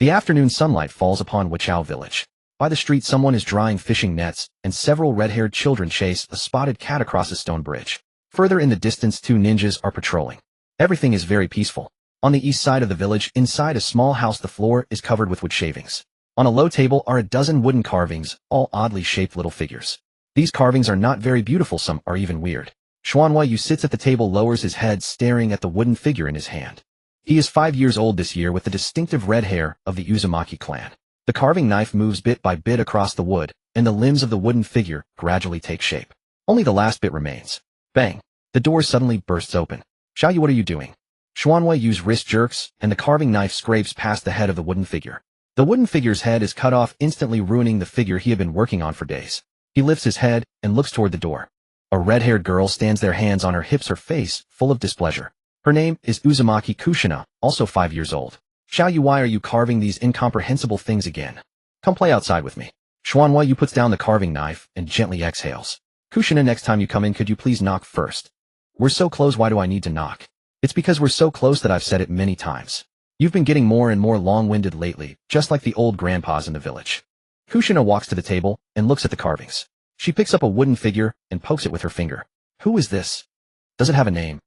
The afternoon sunlight falls upon Uchiha village. By the street someone is drying fishing nets, and several red-haired children chase a spotted cat across a stone bridge. Further in the distance 2 ninjas are patrolling. Everything is very peaceful. On the east side of the village, inside a small house, the floor is covered with wood shavings. On a low table are a dozen wooden carvings, all oddly shaped little figures. These carvings are not very beautiful, some are even weird. Xuanwei sits at the table, lowers his head, staring at the wooden figure in his hand. He is 5 years old this year with the distinctive red hair of the Uzumaki clan. The carving knife moves bit by bit across the wood, and the limbs of the wooden figure gradually take shape. Only the last bit remains. Bang! The door suddenly bursts open. Xiaoyu, what are you doing? Xuanwei's wrist jerks, and the carving knife scrapes past the head of the wooden figure. The wooden figure's head is cut off, instantly ruining the figure he had been working on for days. He lifts his head and looks toward the door. A red-haired girl stands there, hands on her hips, her face full of displeasure. Her name is Uzumaki Kushina, also 5 years old. Xiaoyu, why are you carving these incomprehensible things again? Come play outside with me. Xuanwei puts down the carving knife and gently exhales. Kushina, next time you come in, could you please knock first? We're so close, why do I need to knock? It's because we're so close that I've said it many times. You've been getting more and more long-winded lately, just like the old grandpas in the village. Kushina walks to the table and looks at the carvings. She picks up a wooden figure and pokes it with her finger. Who is this? Does it have a name?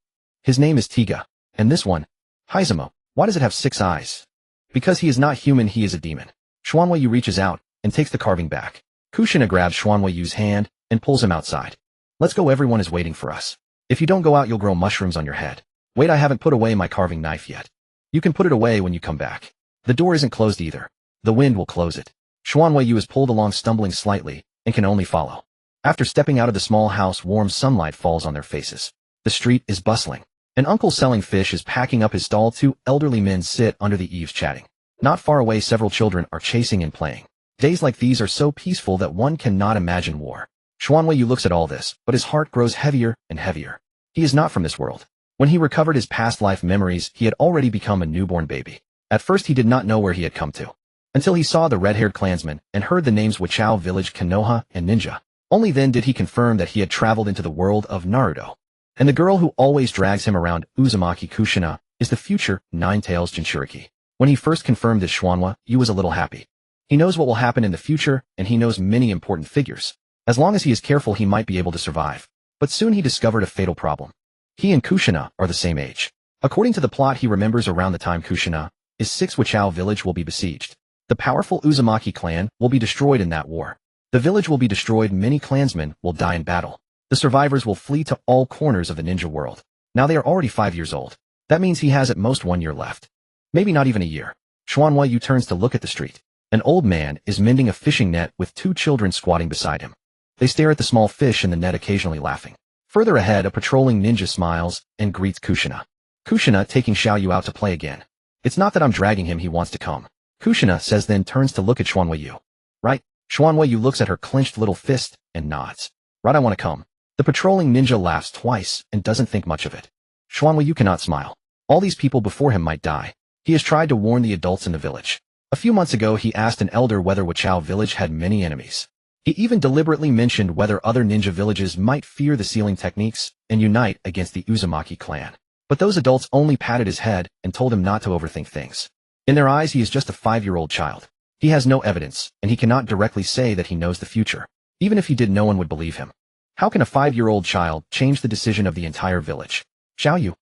His name is Tiga. And this one? Hizumo. Why does it have 6 eyes? Because he is not human, he is a demon. Xuanwei reaches out and takes the carving back. Kushina grabs Xuanwei's hand and pulls him outside. Let's go, everyone is waiting for us. If you don't go out, you'll grow mushrooms on your head. Wait, I haven't put away my carving knife yet. You can put it away when you come back. The door isn't closed either. The wind will close it. Xuanwei is pulled along, stumbling slightly, and can only follow. After stepping out of the small house, warm sunlight falls on their faces. The street is bustling. An uncle selling fish is packing up his stall. 2 elderly men sit under the eaves chatting. Not far away, several children are chasing and playing. Days like these are so peaceful that one cannot imagine war. Xuanwei looks at all this, but his heart grows heavier and heavier. He is not from this world. When he recovered his past life memories, he had already become a newborn baby. At first he did not know where he had come to. Until he saw the red-haired clansmen and heard the names Uchiha Village, Konoha, and Ninja. Only then did he confirm that he had traveled into the world of Naruto. And the girl who always drags him around, Uzumaki Kushina, is the future Nine-Tails Jinchuriki. When he first confirmed this, Xuanwei was a little happy. He knows what will happen in the future, and he knows many important figures. As long as he is careful, he might be able to survive. But soon he discovered a fatal problem. He and Kushina are the same age. According to the plot, he remembers around the time Kushina is 6, Uchiha village will be besieged. The powerful Uzumaki clan will be destroyed in that war. The village will be destroyed, many clansmen will die in battle. The survivors will flee to all corners of the ninja world. Now they are already 5 years old. That means he has at most 1 year left. Maybe not even a year. Xuanwei turns to look at the street. An old man is mending a fishing net with 2 children squatting beside him. They stare at the small fish in the net, occasionally laughing. Further ahead, a patrolling ninja smiles and greets Kushina. Kushina taking Xiaoyu out to play again. It's not that I'm dragging him, he wants to come. Kushina says, then turns to look at Xuanwei. Right? Xuanwei looks at her clenched little fist and nods. Right, I want to come. The patrolling ninja laughs twice and doesn't think much of it. Xuanwei cannot smile. All these people before him might die. He has tried to warn the adults in the village. A few months ago he asked an elder whether Uchiha village had many enemies. He even deliberately mentioned whether other ninja villages might fear the sealing techniques and unite against the Uzumaki clan. But those adults only patted his head and told him not to overthink things. In their eyes he is just a 5-year-old child. He has no evidence, and he cannot directly say that he knows the future. Even if he did, no one would believe him. How can a 5-year-old child change the decision of the entire village? Xiaoyu.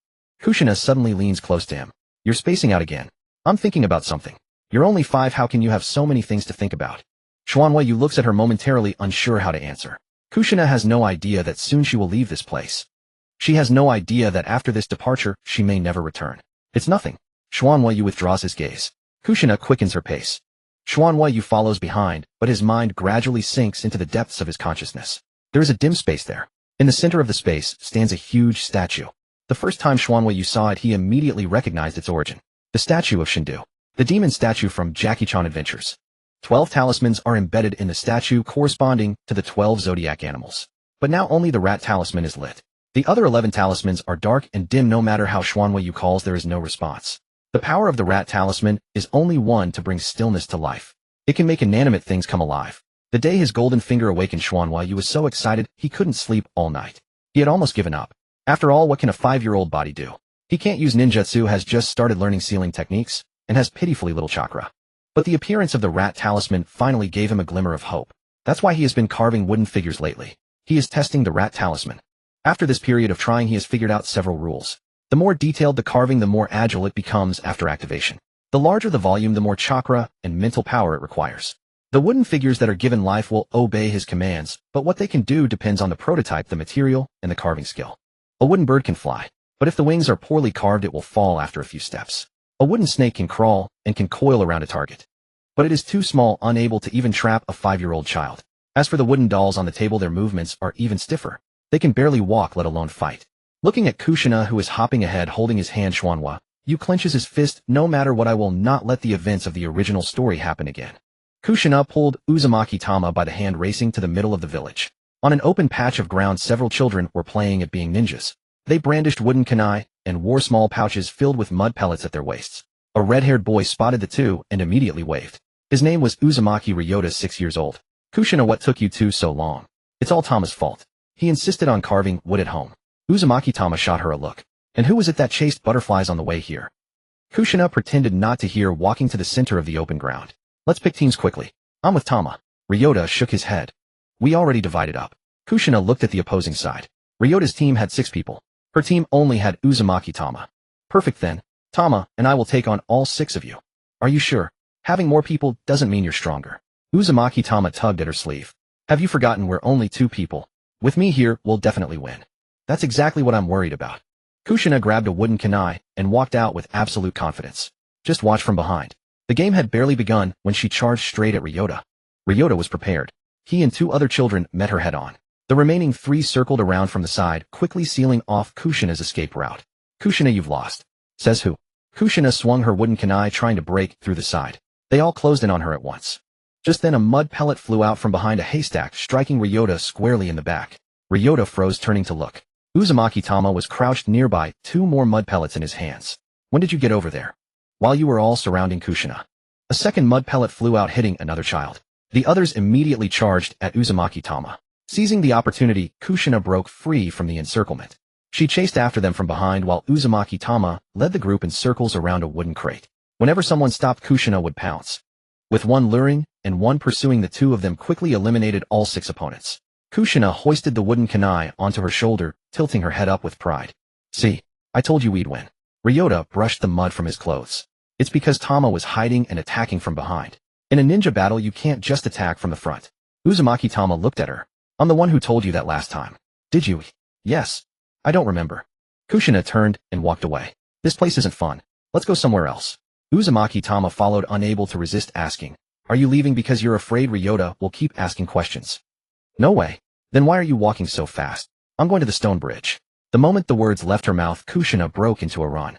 Kushina suddenly leans close to him. You're spacing out again. I'm thinking about something. You're only 5, how can you have so many things to think about? Xuanwei looks at her momentarily, unsure how to answer. Kushina has no idea that soon she will leave this place. She has no idea that after this departure, she may never return. It's nothing. Xuanwei withdraws his gaze. Kushina quickens her pace. Xuanwei follows behind, but his mind gradually sinks into the depths of his consciousness. There is a dim space there. In the center of the space stands a huge statue. The first time Xuanwei saw it, he immediately recognized its origin. The statue of Shindu. The demon statue from Jackie Chan Adventures. 12 talismans are embedded in the statue, corresponding to the 12 zodiac animals. But now only the Rat Talisman is lit. The other 11 talismans are dark and dim. No matter how Xuanwei calls, there is no response. The power of the Rat Talisman is only one to bring stillness to life. It can make inanimate things come alive. The day his golden finger awakened, Xuanwei was so excited he couldn't sleep all night. He had almost given up. After all, what can a 5-year-old body do? He can't use ninjutsu, has just started learning sealing techniques, and has pitifully little chakra. But the appearance of the Rat Talisman finally gave him a glimmer of hope. That's why he has been carving wooden figures lately. He is testing the Rat Talisman. After this period of trying, he has figured out several rules. The more detailed the carving, the more agile it becomes after activation. The larger the volume, the more chakra and mental power it requires. The wooden figures that are given life will obey his commands, but what they can do depends on the prototype, the material, and the carving skill. A wooden bird can fly, but if the wings are poorly carved, it will fall after a few steps. A wooden snake can crawl and can coil around a target, but it is too small, unable to even trap a 5-year-old child. As for the wooden dolls on the table, their movements are even stiffer. They can barely walk, let alone fight. Looking at Kushina, who is hopping ahead holding his hand, Xuanhua, Yu clenches his fist. No matter what, I will not let the events of the original story happen again. Kushina pulled Uzumaki Tama by the hand, racing to the middle of the village. On an open patch of ground, several children were playing at being ninjas. They brandished wooden kunai and wore small pouches filled with mud pellets at their waists. A red-haired boy spotted the two and immediately waved. His name was Uzumaki Ryota, 6 years old. Kushina, what took you two so long? It's all Tama's fault. He insisted on carving wood at home. Uzumaki Tama shot her a look. And who was it that chased butterflies on the way here? Kushina pretended not to hear, walking to the center of the open ground. Let's pick teams quickly. I'm with Tama. Ryota shook his head. We already divided up. Kushina looked at the opposing side. Ryota's team had 6 people. Her team only had Uzumaki Tama. Perfect then. Tama and I will take on all 6 of you. Are you sure? Having more people doesn't mean you're stronger. Uzumaki Tama tugged at her sleeve. Have you forgotten we're only 2 people? With me here, we'll definitely win. That's exactly what I'm worried about. Kushina grabbed a wooden kunai and walked out with absolute confidence. Just watch from behind. The game had barely begun when she charged straight at Ryota. Ryota was prepared. He and 2 other children met her head on. The remaining 3 circled around from the side, quickly sealing off Kushina's escape route. Kushina, you've lost. Says who? Kushina swung her wooden kunai, trying to break through the side. They all closed in on her at once. Just then a mud pellet flew out from behind a haystack, striking Ryota squarely in the back. Ryota froze, turning to look. Uzumaki Tama was crouched nearby, 2 more mud pellets in his hands. When did you get over there? While you were all surrounding Kushina. A second mud pellet flew out, hitting another child. The others immediately charged at Uzumaki Tama. Seizing the opportunity, Kushina broke free from the encirclement. She chased after them from behind while Uzumaki Tama led the group in circles around a wooden crate. Whenever someone stopped, Kushina would pounce. With one luring and one pursuing, the 2 of them quickly eliminated all 6 opponents. Kushina hoisted the wooden kunai onto her shoulder, tilting her head up with pride. See, I told you we'd win. Ryota brushed the mud from his clothes. It's because Tama was hiding and attacking from behind. In a ninja battle, you can't just attack from the front. Uzumaki Tama looked at her. I'm the one who told you that last time. Did you? Yes. I don't remember. Kushina turned and walked away. This place isn't fun. Let's go somewhere else. Uzumaki Tama followed, unable to resist asking. Are you leaving because you're afraid Ryota will keep asking questions? No way. Then why are you walking so fast? I'm going to the stone bridge. The moment the words left her mouth, Kushina broke into a run.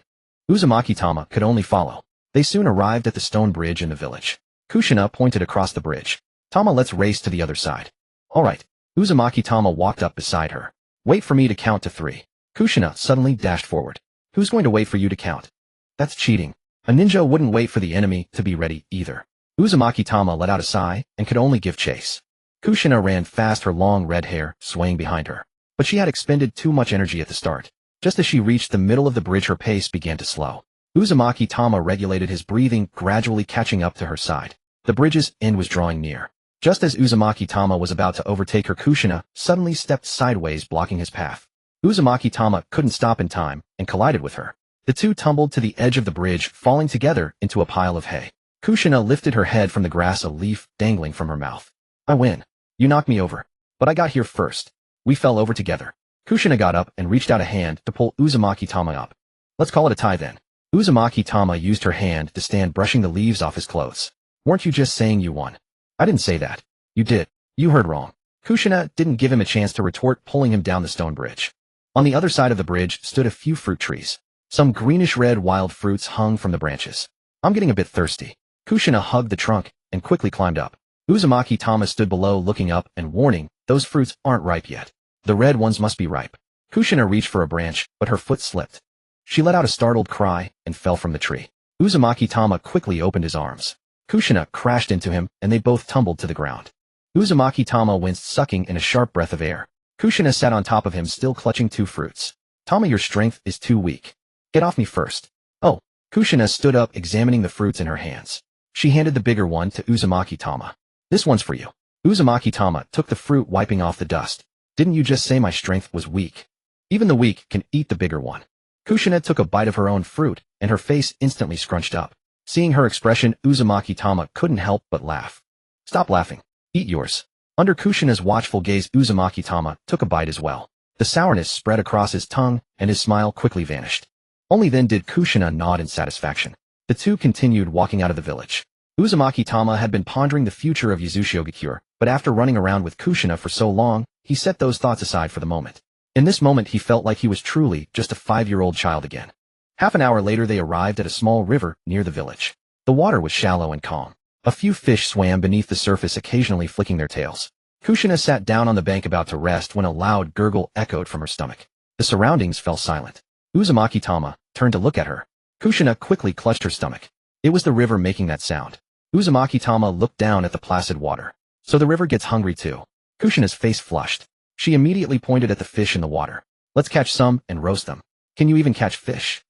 Uzumaki Tama could only follow. They soon arrived at the stone bridge in the village. Kushina pointed across the bridge. Tama, let's race to the other side. All right. Uzumaki Tama walked up beside her. Wait for me to count to 3. Kushina suddenly dashed forward. Who's going to wait for you to count? That's cheating. A ninja wouldn't wait for the enemy to be ready either. Uzumaki Tama let out a sigh and could only give chase. Kushina ran fast, her long red hair swaying behind her. But she had expended too much energy at the start. Just as she reached the middle of the bridge, her pace began to slow. Uzumaki Tama regulated his breathing, gradually catching up to her side. The bridge's end was drawing near. Just as Uzumaki Tama was about to overtake her, Kushina suddenly stepped sideways, blocking his path. Uzumaki Tama couldn't stop in time and collided with her. The 2 tumbled to the edge of the bridge, falling together into a pile of hay. Kushina lifted her head from the grass, a leaf dangling from her mouth. I win. You knocked me over. But I got here first. We fell over together. Kushina got up and reached out a hand to pull Uzumaki Tama up. Let's call it a tie then. Uzumaki Tama used her hand to stand, brushing the leaves off his clothes. Weren't you just saying you won? I didn't say that. You did. You heard wrong. Kushina didn't give him a chance to retort, pulling him down the stone bridge. On the other side of the bridge stood a few fruit trees. Some greenish-red wild fruits hung from the branches. I'm getting a bit thirsty. Kushina hugged the trunk and quickly climbed up. Uzumaki Tama stood below, looking up and warning, those fruits aren't ripe yet. The red ones must be ripe. Kushina reached for a branch, but her foot slipped. She let out a startled cry and fell from the tree. Uzumaki Tama quickly opened his arms. Kushina crashed into him, and they both tumbled to the ground. Uzumaki Tama winced, sucking in a sharp breath of air. Kushina sat on top of him, still clutching 2 fruits. Tama, your strength is too weak. Get off me first. Oh. Kushina stood up, examining the fruits in her hands. She handed the bigger one to Uzumaki Tama. This one's for you. Uzumaki Tama took the fruit, wiping off the dust. Didn't you just say my strength was weak? Even the weak can eat the bigger one. Kushina took a bite of her own fruit, and her face instantly scrunched up. Seeing her expression, Uzumaki Tama couldn't help but laugh. Stop laughing. Eat yours. Under Kushina's watchful gaze, Uzumaki Tama took a bite as well. The sourness spread across his tongue, and his smile quickly vanished. Only then did Kushina nod in satisfaction. The two continued walking out of the village. Uzumaki Tama had been pondering the future of Yuzushiogakure, but after running around with Kushina for so long, he set those thoughts aside for the moment. In this moment he felt like he was truly just a 5-year-old child again. Half an hour later they arrived at a small river near the village. The water was shallow and calm. A few fish swam beneath the surface, occasionally flicking their tails. Kushina sat down on the bank about to rest when a loud gurgle echoed from her stomach. The surroundings fell silent. Uzumaki Tama turned to look at her. Kushina quickly clutched her stomach. It was the river making that sound. Uzumaki Tama looked down at the placid water. So the river gets hungry too. Kushina's face flushed. She immediately pointed at the fish in the water. Let's catch some and roast them. Can you even catch fish?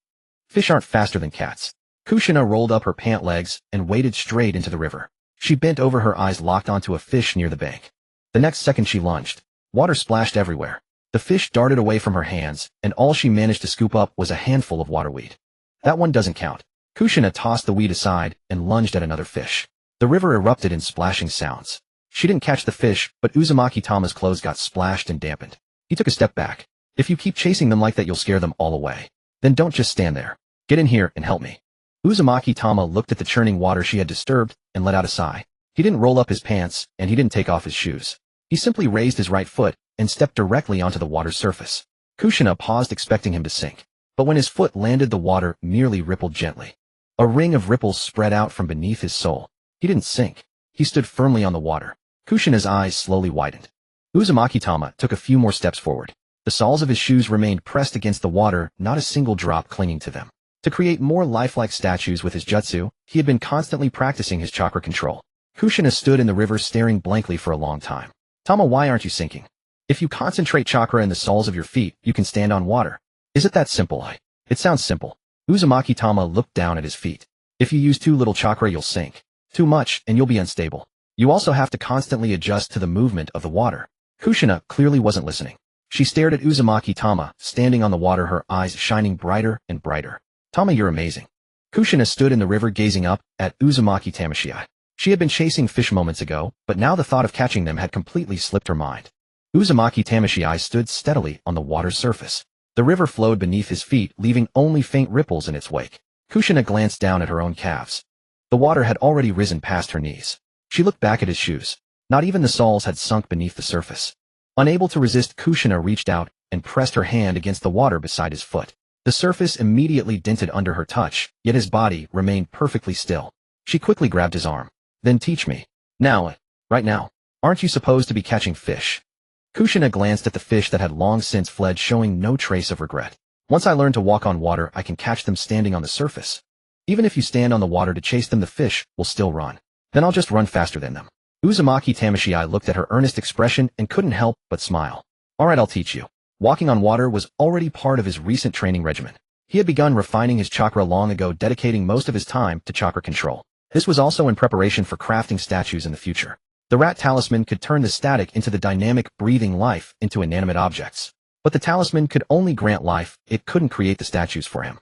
Fish aren't faster than cats. Kushina rolled up her pant legs and waded straight into the river. She bent over, her eyes locked onto a fish near the bank. The next second she lunged. Water splashed everywhere. The fish darted away from her hands, and all she managed to scoop up was a handful of waterweed. That one doesn't count. Kushina tossed the weed aside and lunged at another fish. The river erupted in splashing sounds. She didn't catch the fish, but Uzumaki Tama's clothes got splashed and dampened. He took a step back. If you keep chasing them like that, you'll scare them all away. Then don't just stand there. Get in here and help me. Uzumaki Tama looked at the churning water she had disturbed and let out a sigh. He didn't roll up his pants, and he didn't take off his shoes. He simply raised his right foot and stepped directly onto the water's surface. Kushina paused, expecting him to sink. But when his foot landed, the water merely rippled gently. A ring of ripples spread out from beneath his sole. He didn't sink. He stood firmly on the water. Kushina's eyes slowly widened. Uzumaki Tama took a few more steps forward. The soles of his shoes remained pressed against the water, not a single drop clinging to them. To create more lifelike statues with his jutsu, he had been constantly practicing his chakra control. Kushina stood in the river staring blankly for a long time. Tama, why aren't you sinking? If you concentrate chakra in the soles of your feet, you can stand on water. Is it that simple? It sounds simple. Uzumaki Tama looked down at his feet. If you use too little chakra, you'll sink. Too much, and you'll be unstable. You also have to constantly adjust to the movement of the water. Kushina clearly wasn't listening. She stared at Uzumaki Tama, standing on the water, her eyes shining brighter and brighter. Tama, you're amazing. Kushina stood in the river gazing up at Uzumaki Tamashi. She had been chasing fish moments ago, but now the thought of catching them had completely slipped her mind. Uzumaki Tamashi stood steadily on the water's surface. The river flowed beneath his feet, leaving only faint ripples in its wake. Kushina glanced down at her own calves. The water had already risen past her knees. She looked back at his shoes. Not even the soles had sunk beneath the surface. Unable to resist, Kushina reached out and pressed her hand against the water beside his foot. The surface immediately dented under her touch, yet his body remained perfectly still. She quickly grabbed his arm. Then teach me. Now, right now. Aren't you supposed to be catching fish? Kushina glanced at the fish that had long since fled, showing no trace of regret. Once I learn to walk on water, I can catch them standing on the surface. Even if you stand on the water to chase them, the fish will still run. Then I'll just run faster than them. Uzumaki Tamashi looked at her earnest expression and couldn't help but smile. Alright, I'll teach you. Walking on water was already part of his recent training regimen. He had begun refining his chakra long ago, dedicating most of his time to chakra control. This was also in preparation for crafting statues in the future. The Rat Talisman could turn the static into the dynamic, breathing life into inanimate objects. But the talisman could only grant life, it couldn't create the statues for him.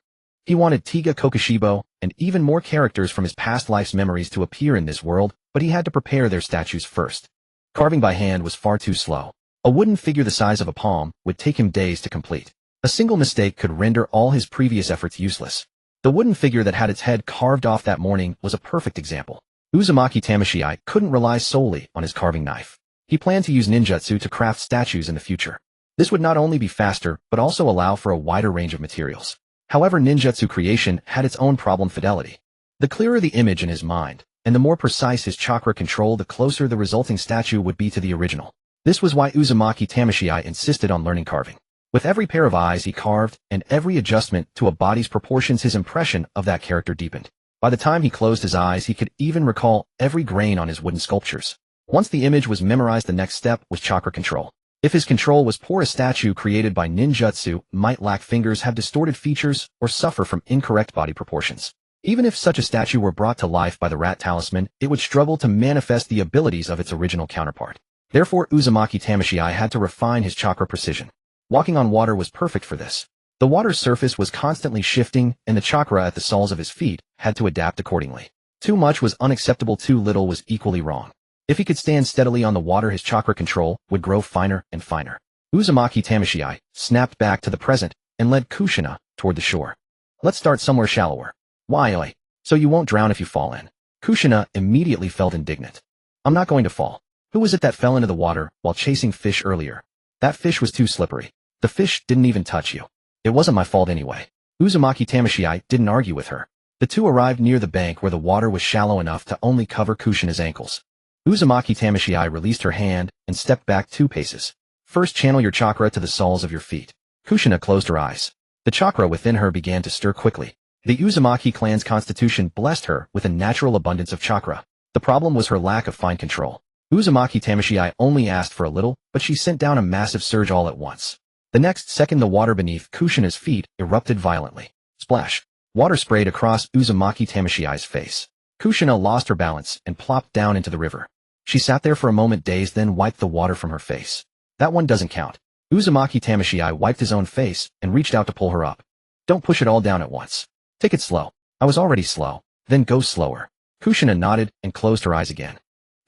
He wanted Tiga Kokoshibo and even more characters from his past life's memories to appear in this world, but he had to prepare their statues first. Carving by hand was far too slow. A wooden figure the size of a palm would take him days to complete. A single mistake could render all his previous efforts useless. The wooden figure that had its head carved off that morning was a perfect example. Uzumaki Tamashi couldn't rely solely on his carving knife. He planned to use ninjutsu to craft statues in the future. This would not only be faster, but also allow for a wider range of materials. However, ninjutsu creation had its own problem: fidelity. The clearer the image in his mind, and the more precise his chakra control, the closer the resulting statue would be to the original. This was why Uzumaki Tamashi insisted on learning carving. With every pair of eyes he carved, and every adjustment to a body's proportions, his impression of that character deepened. By the time he closed his eyes, he could even recall every grain on his wooden sculptures. Once the image was memorized, the next step was chakra control. If his control was poor, a statue created by ninjutsu might lack fingers, have distorted features, or suffer from incorrect body proportions. Even if such a statue were brought to life by the Rat Talisman, it would struggle to manifest the abilities of its original counterpart. Therefore, Uzumaki Tamashi had to refine his chakra precision. Walking on water was perfect for this. The water's surface was constantly shifting, and the chakra at the soles of his feet had to adapt accordingly. Too much was unacceptable, too little was equally wrong. If he could stand steadily on the water, his chakra control would grow finer and finer. Uzumaki Tamashi snapped back to the present and led Kushina toward the shore. Let's start somewhere shallower. Why? So you won't drown if you fall in. Kushina immediately felt indignant. I'm not going to fall. Who was it that fell into the water while chasing fish earlier? That fish was too slippery. The fish didn't even touch you. It wasn't my fault anyway. Uzumaki Tamashi didn't argue with her. The two arrived near the bank where the water was shallow enough to only cover Kushina's ankles. Uzumaki Tamashi released her hand and stepped back 2 paces. First, channel your chakra to the soles of your feet. Kushina closed her eyes. The chakra within her began to stir quickly. The Uzumaki clan's constitution blessed her with a natural abundance of chakra. The problem was her lack of fine control. Uzumaki Tamashi only asked for a little, but she sent down a massive surge all at once. The next second, the water beneath Kushina's feet erupted violently. Splash! Water sprayed across Uzumaki Tamashi's face. Kushina lost her balance and plopped down into the river. She sat there for a moment dazed, then wiped the water from her face. That one doesn't count. Uzumaki Tamashi wiped his own face and reached out to pull her up. Don't push it all down at once. Take it slow. I was already slow. Then go slower. Kushina nodded and closed her eyes again.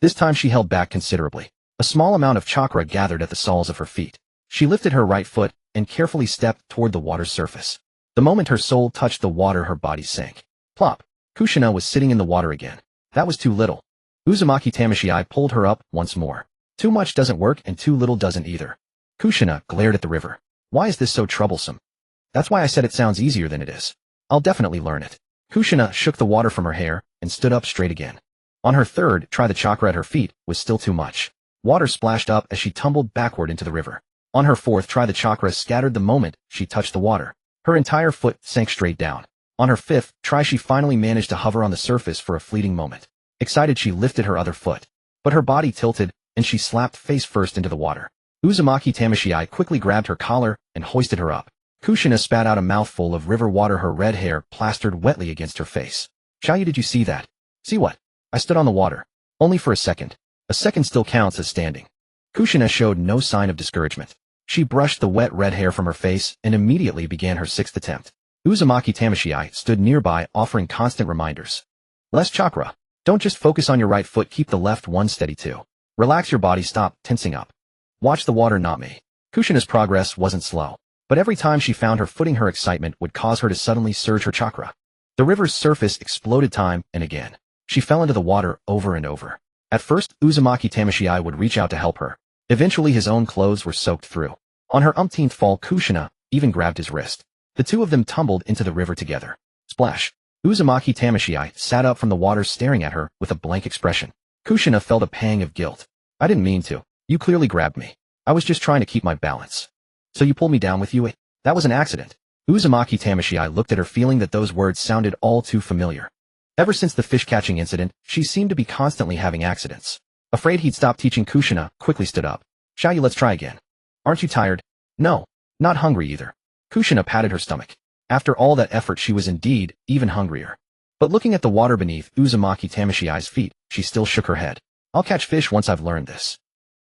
This time she held back considerably. A small amount of chakra gathered at the soles of her feet. She lifted her right foot and carefully stepped toward the water's surface. The moment her sole touched the water, her body sank. Plop! Kushina was sitting in the water again. That was too little. Uzumaki Tamashi pulled her up once more. Too much doesn't work and too little doesn't either. Kushina glared at the river. Why is this so troublesome? That's why I said it sounds easier than it is. I'll definitely learn it. Kushina shook the water from her hair and stood up straight again. On her third try, the chakra at her feet was still too much. Water splashed up as she tumbled backward into the river. On her fourth try, the chakra scattered the moment she touched the water. Her entire foot sank straight down. On her fifth try, she finally managed to hover on the surface for a fleeting moment. Excited, she lifted her other foot. But her body tilted, and she slapped face first into the water. Uzumaki Tamashi quickly grabbed her collar and hoisted her up. Kushina spat out a mouthful of river water, her red hair plastered wetly against her face. Chayu, did you see that? See what? I stood on the water. Only for a second. A second still counts as standing. Kushina showed no sign of discouragement. She brushed the wet red hair from her face and immediately began her 6th attempt. Uzumaki Tamashi stood nearby, offering constant reminders. Less chakra. Don't just focus on your right foot, keep the left one steady too. Relax your body, stop tensing up. Watch the water, not me. Kushina's progress wasn't slow, but every time she found her footing, her excitement would cause her to suddenly surge her chakra. The river's surface exploded time and again. She fell into the water over and over. At first, Uzumaki Tamashi would reach out to help her. Eventually, his own clothes were soaked through. On her umpteenth fall, Kushina even grabbed his wrist. The two of them tumbled into the river together. Splash! Uzumaki Tamashi sat up from the water, staring at her with a blank expression. Kushina felt a pang of guilt. I didn't mean to. You clearly grabbed me. I was just trying to keep my balance. So you pulled me down with you? That was an accident. Uzumaki Tamashi looked at her, feeling that those words sounded all too familiar. Ever since the fish-catching incident, she seemed to be constantly having accidents. Afraid he'd stop teaching, Kushina quickly stood up. Xiaoyu, let's try again. Aren't you tired? No. Not hungry either. Kushina patted her stomach. After all that effort, she was indeed even hungrier. But looking at the water beneath Uzumaki Tamashi's feet, she still shook her head. I'll catch fish once I've learned this.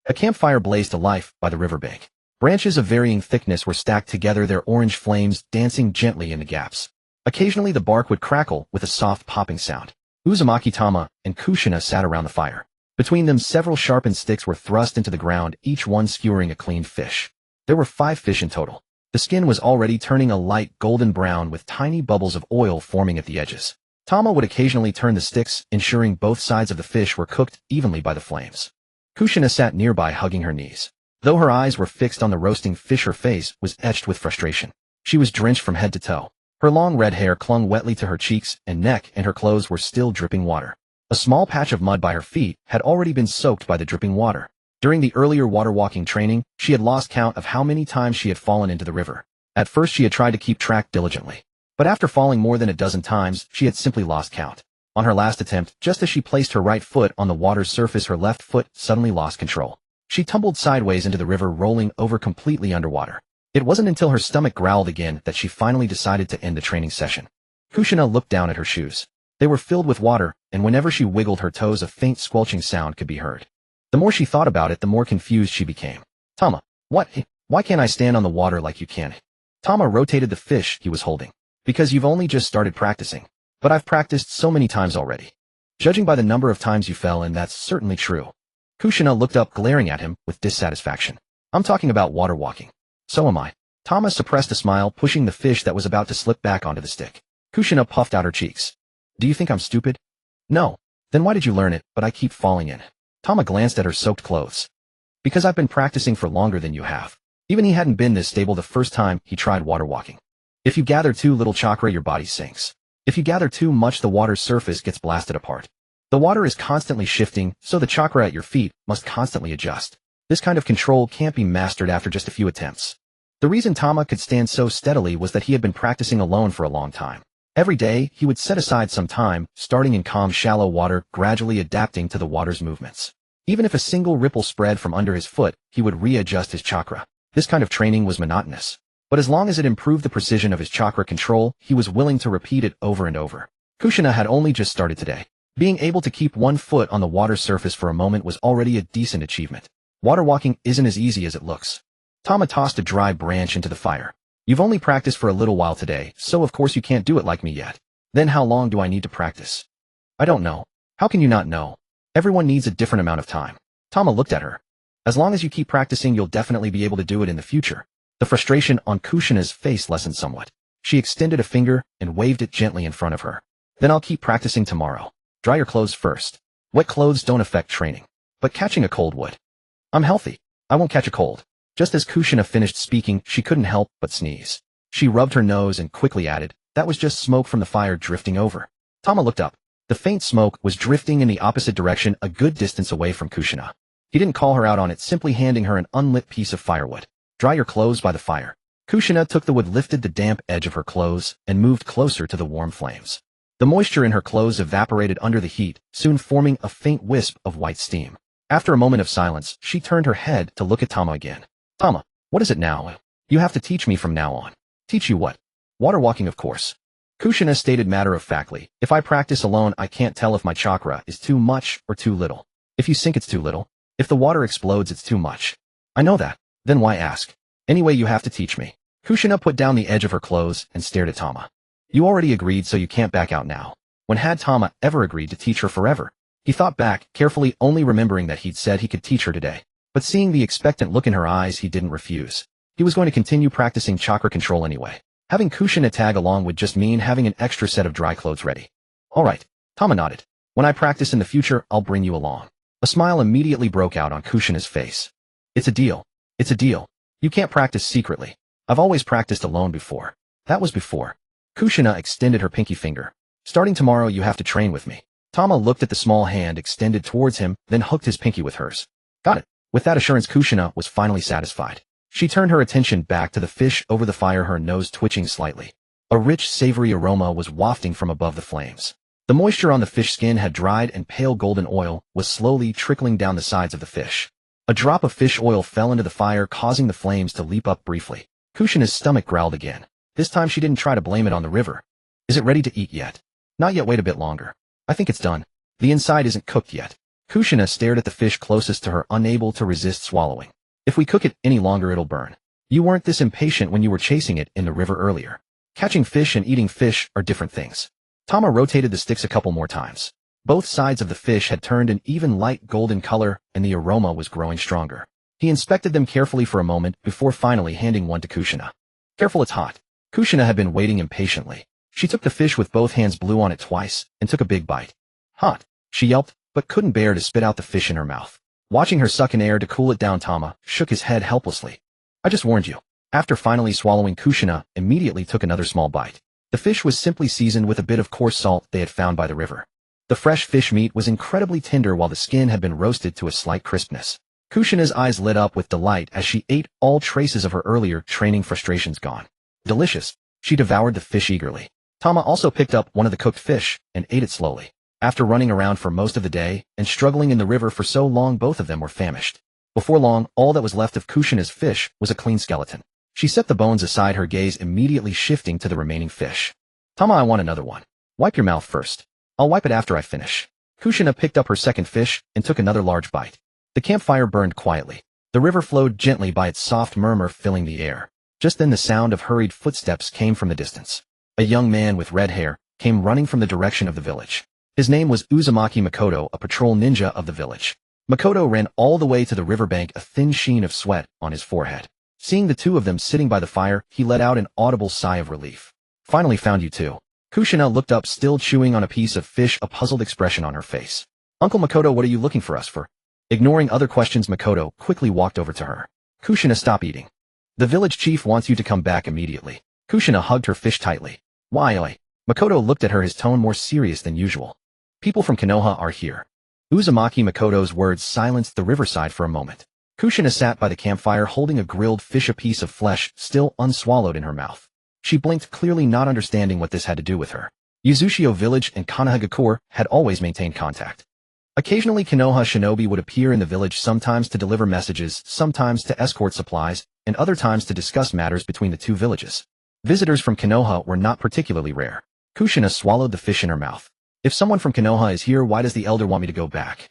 A campfire blazed to life by the riverbank. Branches of varying thickness were stacked together, their orange flames dancing gently in the gaps. Occasionally the bark would crackle with a soft popping sound. Uzumaki Tama and Kushina sat around the fire. Between them, several sharpened sticks were thrust into the ground, each one skewering a clean fish. There were 5 fish in total. The skin was already turning a light golden brown with tiny bubbles of oil forming at the edges. Tama would occasionally turn the sticks, ensuring both sides of the fish were cooked evenly by the flames. Kushina sat nearby, hugging her knees. Though her eyes were fixed on the roasting fish, her face was etched with frustration. She was drenched from head to toe. Her long red hair clung wetly to her cheeks and neck, and her clothes were still dripping water. A small patch of mud by her feet had already been soaked by the dripping water. During the earlier water walking training, she had lost count of how many times she had fallen into the river. At first she had tried to keep track diligently. But after falling more than a dozen times, she had simply lost count. On her last attempt, just as she placed her right foot on the water's surface, her left foot suddenly lost control. She tumbled sideways into the river, rolling over completely underwater. It wasn't until her stomach growled again that she finally decided to end the training session. Kushina looked down at her shoes. They were filled with water, and whenever she wiggled her toes a faint squelching sound could be heard. The more she thought about it, the more confused she became. Tama, what? Why can't I stand on the water like you can? Tama rotated the fish he was holding. Because you've only just started practicing. But I've practiced so many times already. Judging by the number of times you fell, and that's certainly true. Kushina looked up, glaring at him with dissatisfaction. I'm talking about water walking. So am I. Tama suppressed a smile, pushing the fish that was about to slip back onto the stick. Kushina puffed out her cheeks. Do you think I'm stupid? No. Then why did you learn it, but I keep falling in? Tama glanced at her soaked clothes. Because I've been practicing for longer than you have. Even he hadn't been this stable the first time he tried water walking. If you gather too little chakra, your body sinks. If you gather too much, the water's surface gets blasted apart. The water is constantly shifting, so the chakra at your feet must constantly adjust. This kind of control can't be mastered after just a few attempts. The reason Tama could stand so steadily was that he had been practicing alone for a long time. Every day, he would set aside some time, starting in calm, shallow water, gradually adapting to the water's movements. Even if a single ripple spread from under his foot, he would readjust his chakra. This kind of training was monotonous. But as long as it improved the precision of his chakra control, he was willing to repeat it over and over. Kushina had only just started today. Being able to keep one foot on the water surface for a moment was already a decent achievement. Water walking isn't as easy as it looks. Tama tossed a dry branch into the fire. You've only practiced for a little while today, so of course you can't do it like me yet. Then how long do I need to practice? I don't know. How can you not know? Everyone needs a different amount of time. Tama looked at her. As long as you keep practicing, you'll definitely be able to do it in the future. The frustration on Kushina's face lessened somewhat. She extended a finger and waved it gently in front of her. Then I'll keep practicing tomorrow. Dry your clothes first. Wet clothes don't affect training. But catching a cold would. I'm healthy. I won't catch a cold. Just as Kushina finished speaking, she couldn't help but sneeze. She rubbed her nose and quickly added, that was just smoke from the fire drifting over. Tama looked up. The faint smoke was drifting in the opposite direction, a good distance away from Kushina. He didn't call her out on it, simply handing her an unlit piece of firewood. Dry your clothes by the fire. Kushina took the wood, lifted the damp edge of her clothes, and moved closer to the warm flames. The moisture in her clothes evaporated under the heat, soon forming a faint wisp of white steam. After a moment of silence, she turned her head to look at Tama again. Tama, what is it now? You have to teach me from now on. Teach you what? Water walking, of course. Kushina stated matter-of-factly, if I practice alone, I can't tell if my chakra is too much or too little. If you sink, it's too little. If the water explodes, it's too much. I know that. Then why ask? Anyway, you have to teach me. Kushina put down the edge of her clothes and stared at Tama. You already agreed, so you can't back out now. When had Tama ever agreed to teach her forever? He thought back, carefully, only remembering that he'd said he could teach her today. But seeing the expectant look in her eyes, he didn't refuse. He was going to continue practicing chakra control anyway. Having Kushina tag along would just mean having an extra set of dry clothes ready. All right. Tama nodded. When I practice in the future, I'll bring you along. A smile immediately broke out on Kushina's face. It's a deal. It's a deal. You can't practice secretly. I've always practiced alone before. That was before. Kushina extended her pinky finger. Starting tomorrow, you have to train with me. Tama looked at the small hand extended towards him, then hooked his pinky with hers. Got it. With that assurance, Kushina was finally satisfied. She turned her attention back to the fish over the fire, her nose twitching slightly. A rich, savory aroma was wafting from above the flames. The moisture on the fish skin had dried and pale golden oil was slowly trickling down the sides of the fish. A drop of fish oil fell into the fire, causing the flames to leap up briefly. Kushina's stomach growled again. This time she didn't try to blame it on the river. Is it ready to eat yet? Not yet, wait a bit longer. I think it's done. The inside isn't cooked yet. Kushina stared at the fish closest to her, unable to resist swallowing. If we cook it any longer, it'll burn. You weren't this impatient when you were chasing it in the river earlier. Catching fish and eating fish are different things. Tama rotated the sticks a couple more times. Both sides of the fish had turned an even light golden color, and the aroma was growing stronger. He inspected them carefully for a moment before finally handing one to Kushina. Careful, it's hot. Kushina had been waiting impatiently. She took the fish with both hands, blew on it twice, and took a big bite. Hot, she yelped, but couldn't bear to spit out the fish in her mouth. Watching her suck in air to cool it down, Tama shook his head helplessly. I just warned you. After finally swallowing, Kushina immediately took another small bite. The fish was simply seasoned with a bit of coarse salt they had found by the river. The fresh fish meat was incredibly tender while the skin had been roasted to a slight crispness. Kushina's eyes lit up with delight as she ate, all traces of her earlier training frustrations gone. Delicious. She devoured the fish eagerly. Tama also picked up one of the cooked fish and ate it slowly. After running around for most of the day and struggling in the river for so long, both of them were famished. Before long, all that was left of Kushina's fish was a clean skeleton. She set the bones aside, her gaze immediately shifting to the remaining fish. Tama, I want another one. Wipe your mouth first. I'll wipe it after I finish. Kushina picked up her second fish and took another large bite. The campfire burned quietly. The river flowed gently by its soft murmur filling the air. Just then the sound of hurried footsteps came from the distance. A young man with red hair came running from the direction of the village. His name was Uzumaki Makoto, a patrol ninja of the village. Makoto ran all the way to the riverbank, a thin sheen of sweat on his forehead. Seeing the two of them sitting by the fire, he let out an audible sigh of relief. Finally found you two. Kushina looked up, still chewing on a piece of fish, a puzzled expression on her face. Uncle Makoto, what are you looking for us for? Ignoring other questions, Makoto quickly walked over to her. Kushina, stop eating. The village chief wants you to come back immediately. Kushina hugged her fish tightly. Why, oi? Makoto looked at her, his tone more serious than usual. People from Konoha are here. Uzumaki Makoto's words silenced the riverside for a moment. Kushina sat by the campfire holding a grilled fish, a piece of flesh still unswallowed in her mouth. She blinked, clearly not understanding what this had to do with her. Uzushio village and Konohagakure had always maintained contact. Occasionally Konoha shinobi would appear in the village, sometimes to deliver messages, sometimes to escort supplies, and other times to discuss matters between the two villages. Visitors from Konoha were not particularly rare. Kushina swallowed the fish in her mouth. If someone from Konoha is here, why does the elder want me to go back?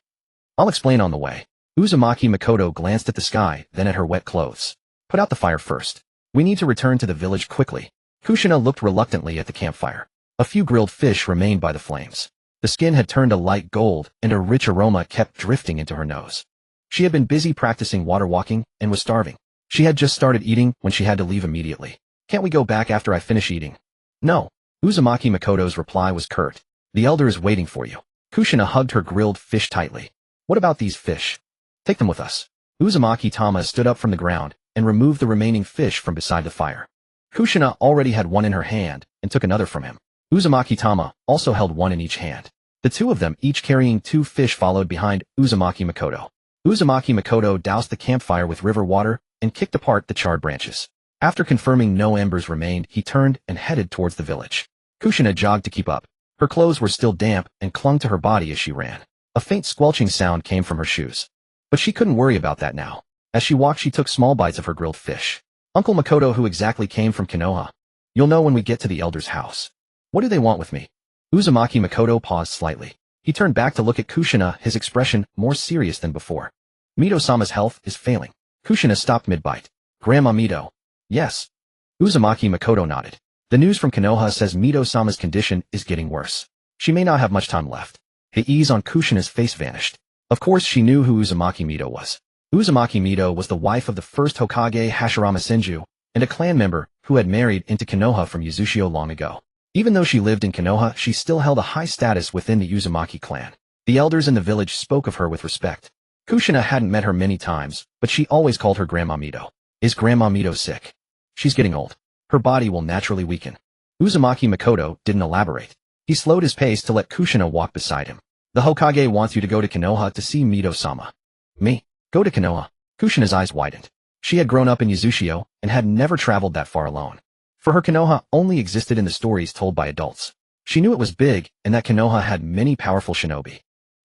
I'll explain on the way. Uzumaki Makoto glanced at the sky, then at her wet clothes. Put out the fire first. We need to return to the village quickly. Kushina looked reluctantly at the campfire. A few grilled fish remained by the flames. The skin had turned a light gold, and a rich aroma kept drifting into her nose. She had been busy practicing water walking, and was starving. She had just started eating when she had to leave immediately. Can't we go back after I finish eating? No. Uzumaki Makoto's reply was curt. The elder is waiting for you. Kushina hugged her grilled fish tightly. What about these fish? Take them with us. Uzumaki Tama stood up from the ground and removed the remaining fish from beside the fire. Kushina already had one in her hand and took another from him. Uzumaki Tama also held one in each hand. The two of them, each carrying 2 fish, followed behind Uzumaki Makoto. Uzumaki Makoto doused the campfire with river water and kicked apart the charred branches. After confirming no embers remained, he turned and headed towards the village. Kushina jogged to keep up. Her clothes were still damp and clung to her body as she ran. A faint squelching sound came from her shoes. But she couldn't worry about that now. As she walked, she took small bites of her grilled fish. Uncle Makoto, who exactly came from Konoha? You'll know when we get to the elder's house. What do they want with me? Uzumaki Makoto paused slightly. He turned back to look at Kushina, his expression more serious than before. Mito-sama's health is failing. Kushina stopped mid-bite. Grandma Mito. Yes. Uzumaki Makoto nodded. The news from Konoha says Mito-sama's condition is getting worse. She may not have much time left. The ease on Kushina's face vanished. Of course she knew who Uzumaki Mito was. Uzumaki Mito was the wife of the first Hokage Hashirama Senju, and a clan member who had married into Konoha from Uzushio long ago. Even though she lived in Konoha, she still held a high status within the Uzumaki clan. The elders in the village spoke of her with respect. Kushina hadn't met her many times, but she always called her Grandma Mito. Is Grandma Mito sick? She's getting old. Her body will naturally weaken. Uzumaki Makoto didn't elaborate. He slowed his pace to let Kushina walk beside him. The Hokage wants you to go to Konoha to see Mito-sama. Me? Go to Konoha? Kushina's eyes widened. She had grown up in Uzushio and had never traveled that far alone. For her, Konoha only existed in the stories told by adults. She knew it was big and that Konoha had many powerful shinobi.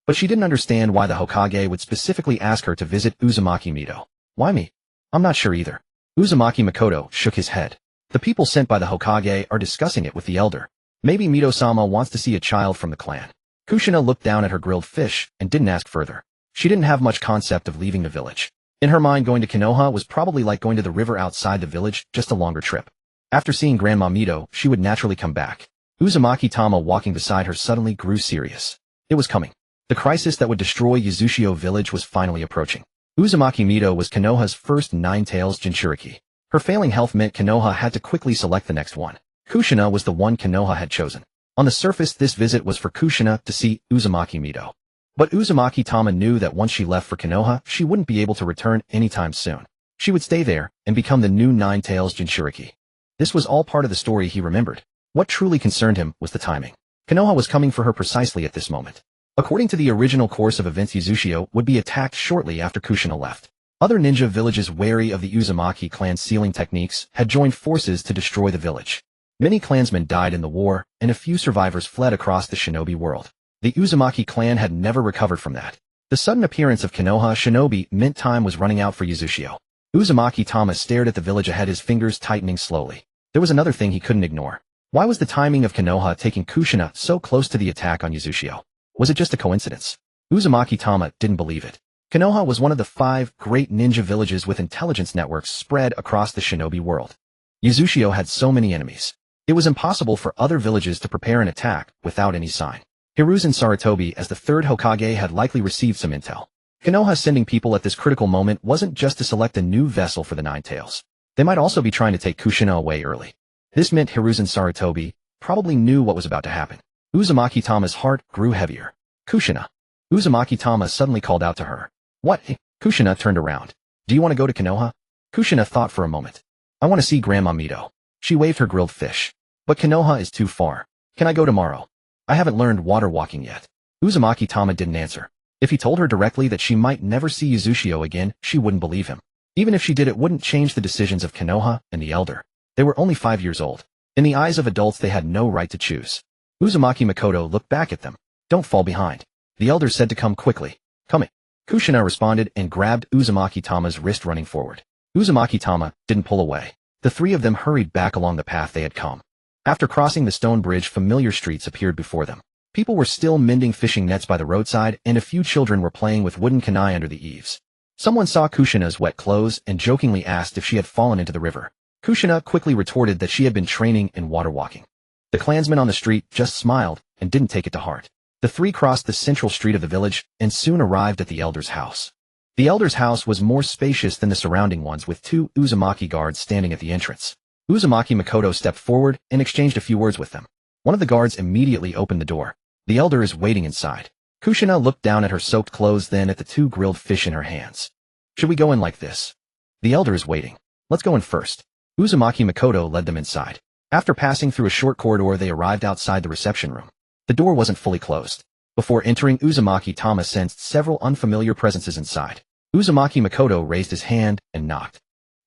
But she didn't understand why the Hokage would specifically ask her to visit Uzumaki Mito. Why me? I'm not sure either. Uzumaki Makoto shook his head. The people sent by the Hokage are discussing it with the elder. Maybe Mito-sama wants to see a child from the clan. Kushina looked down at her grilled fish and didn't ask further. She didn't have much concept of leaving the village. In her mind, going to Konoha was probably like going to the river outside the village, just a longer trip. After seeing Grandma Mito, she would naturally come back. Uzumaki Tama walking beside her suddenly grew serious. It was coming. The crisis that would destroy Uzushio village was finally approaching. Uzumaki Mito was Konoha's first Nine-Tails Jinchuriki. Her failing health meant Konoha had to quickly select the next one. Kushina was the one Konoha had chosen. On the surface, this visit was for Kushina to see Uzumaki Mito. But Uzumaki Tama knew that once she left for Konoha, she wouldn't be able to return anytime soon. She would stay there and become the new Nine-Tails Jinchuriki. This was all part of the story he remembered. What truly concerned him was the timing. Konoha was coming for her precisely at this moment. According to the original course of events, Uzushio would be attacked shortly after Kushina left. Other ninja villages wary of the Uzumaki clan's sealing techniques had joined forces to destroy the village. Many clansmen died in the war, and a few survivors fled across the shinobi world. The Uzumaki clan had never recovered from that. The sudden appearance of Konoha shinobi meant time was running out for Uzushio. Uzumaki Tama stared at the village ahead, his fingers tightening slowly. There was another thing he couldn't ignore. Why was the timing of Konoha taking Kushina so close to the attack on Uzushio? Was it just a coincidence? Uzumaki Tama didn't believe it. Konoha was one of the 5 great ninja villages with intelligence networks spread across the shinobi world. Uzushio had so many enemies. It was impossible for other villages to prepare an attack without any sign. Hiruzen Sarutobi as the 3rd Hokage had likely received some intel. Konoha sending people at this critical moment wasn't just to select a new vessel for the Nine Tails. They might also be trying to take Kushina away early. This meant Hiruzen Sarutobi probably knew what was about to happen. Uzumaki Tama's heart grew heavier. Kushina. Uzumaki Tama suddenly called out to her. What? Kushina turned around. Do you want to go to Konoha? Kushina thought for a moment. I want to see Grandma Mito. She waved her grilled fish. But Konoha is too far. Can I go tomorrow? I haven't learned water walking yet. Uzumaki Tama didn't answer. If he told her directly that she might never see Uzushio again, she wouldn't believe him. Even if she did, it wouldn't change the decisions of Konoha and the elder. They were only 5 years old. In the eyes of adults, they had no right to choose. Uzumaki Makoto looked back at them. Don't fall behind. The elder said to come quickly. Coming. Kushina responded and grabbed Uzumaki Tama's wrist, running forward. Uzumaki Tama didn't pull away. The 3 of them hurried back along the path they had come. After crossing the stone bridge, familiar streets appeared before them. People were still mending fishing nets by the roadside, and a few children were playing with wooden kanai under the eaves. Someone saw Kushina's wet clothes and jokingly asked if she had fallen into the river. Kushina quickly retorted that she had been training in water walking. The clansman on the street just smiled and didn't take it to heart. The 3 crossed the central street of the village and soon arrived at the elder's house. The elder's house was more spacious than the surrounding ones, with 2 Uzumaki guards standing at the entrance. Uzumaki Makoto stepped forward and exchanged a few words with them. One of the guards immediately opened the door. The elder is waiting inside. Kushina looked down at her soaked clothes, then at the 2 grilled fish in her hands. Should we go in like this? The elder is waiting. Let's go in first. Uzumaki Makoto led them inside. After passing through a short corridor, they arrived outside the reception room. The door wasn't fully closed. Before entering, Uzumaki Tama sensed several unfamiliar presences inside. Uzumaki Makoto raised his hand and knocked.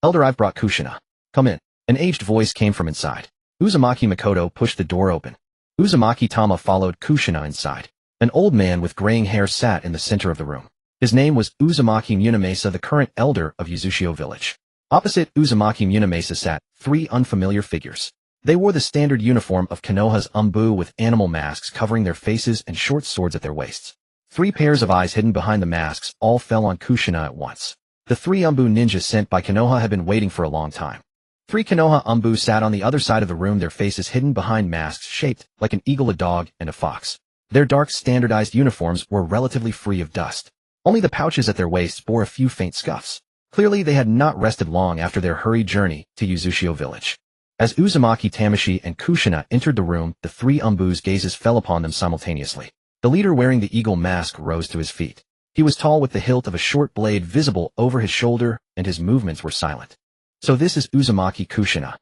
Elder, I've brought Kushina. Come in. An aged voice came from inside. Uzumaki Makoto pushed the door open. Uzumaki Tama followed Kushina inside. An old man with graying hair sat in the center of the room. His name was Uzumaki Munamasa, the current elder of Uzushio village. Opposite Uzumaki Munamasa sat 3 unfamiliar figures. They wore the standard uniform of Konoha's Umbu, with animal masks covering their faces and short swords at their waists. 3 pairs of eyes hidden behind the masks all fell on Kushina at once. The 3 Umbu ninjas sent by Konoha had been waiting for a long time. 3 Konoha Umbu sat on the other side of the room, their faces hidden behind masks shaped like an eagle, a dog, and a fox. Their dark, standardized uniforms were relatively free of dust. Only the pouches at their waists bore a few faint scuffs. Clearly, they had not rested long after their hurried journey to Uzushio village. As Uzumaki Tamashi and Kushina entered the room, the 3 Umbu's gazes fell upon them simultaneously. The leader, wearing the eagle mask, rose to his feet. He was tall, with the hilt of a short blade visible over his shoulder, and his movements were silent. So this is Uzumaki Kushina.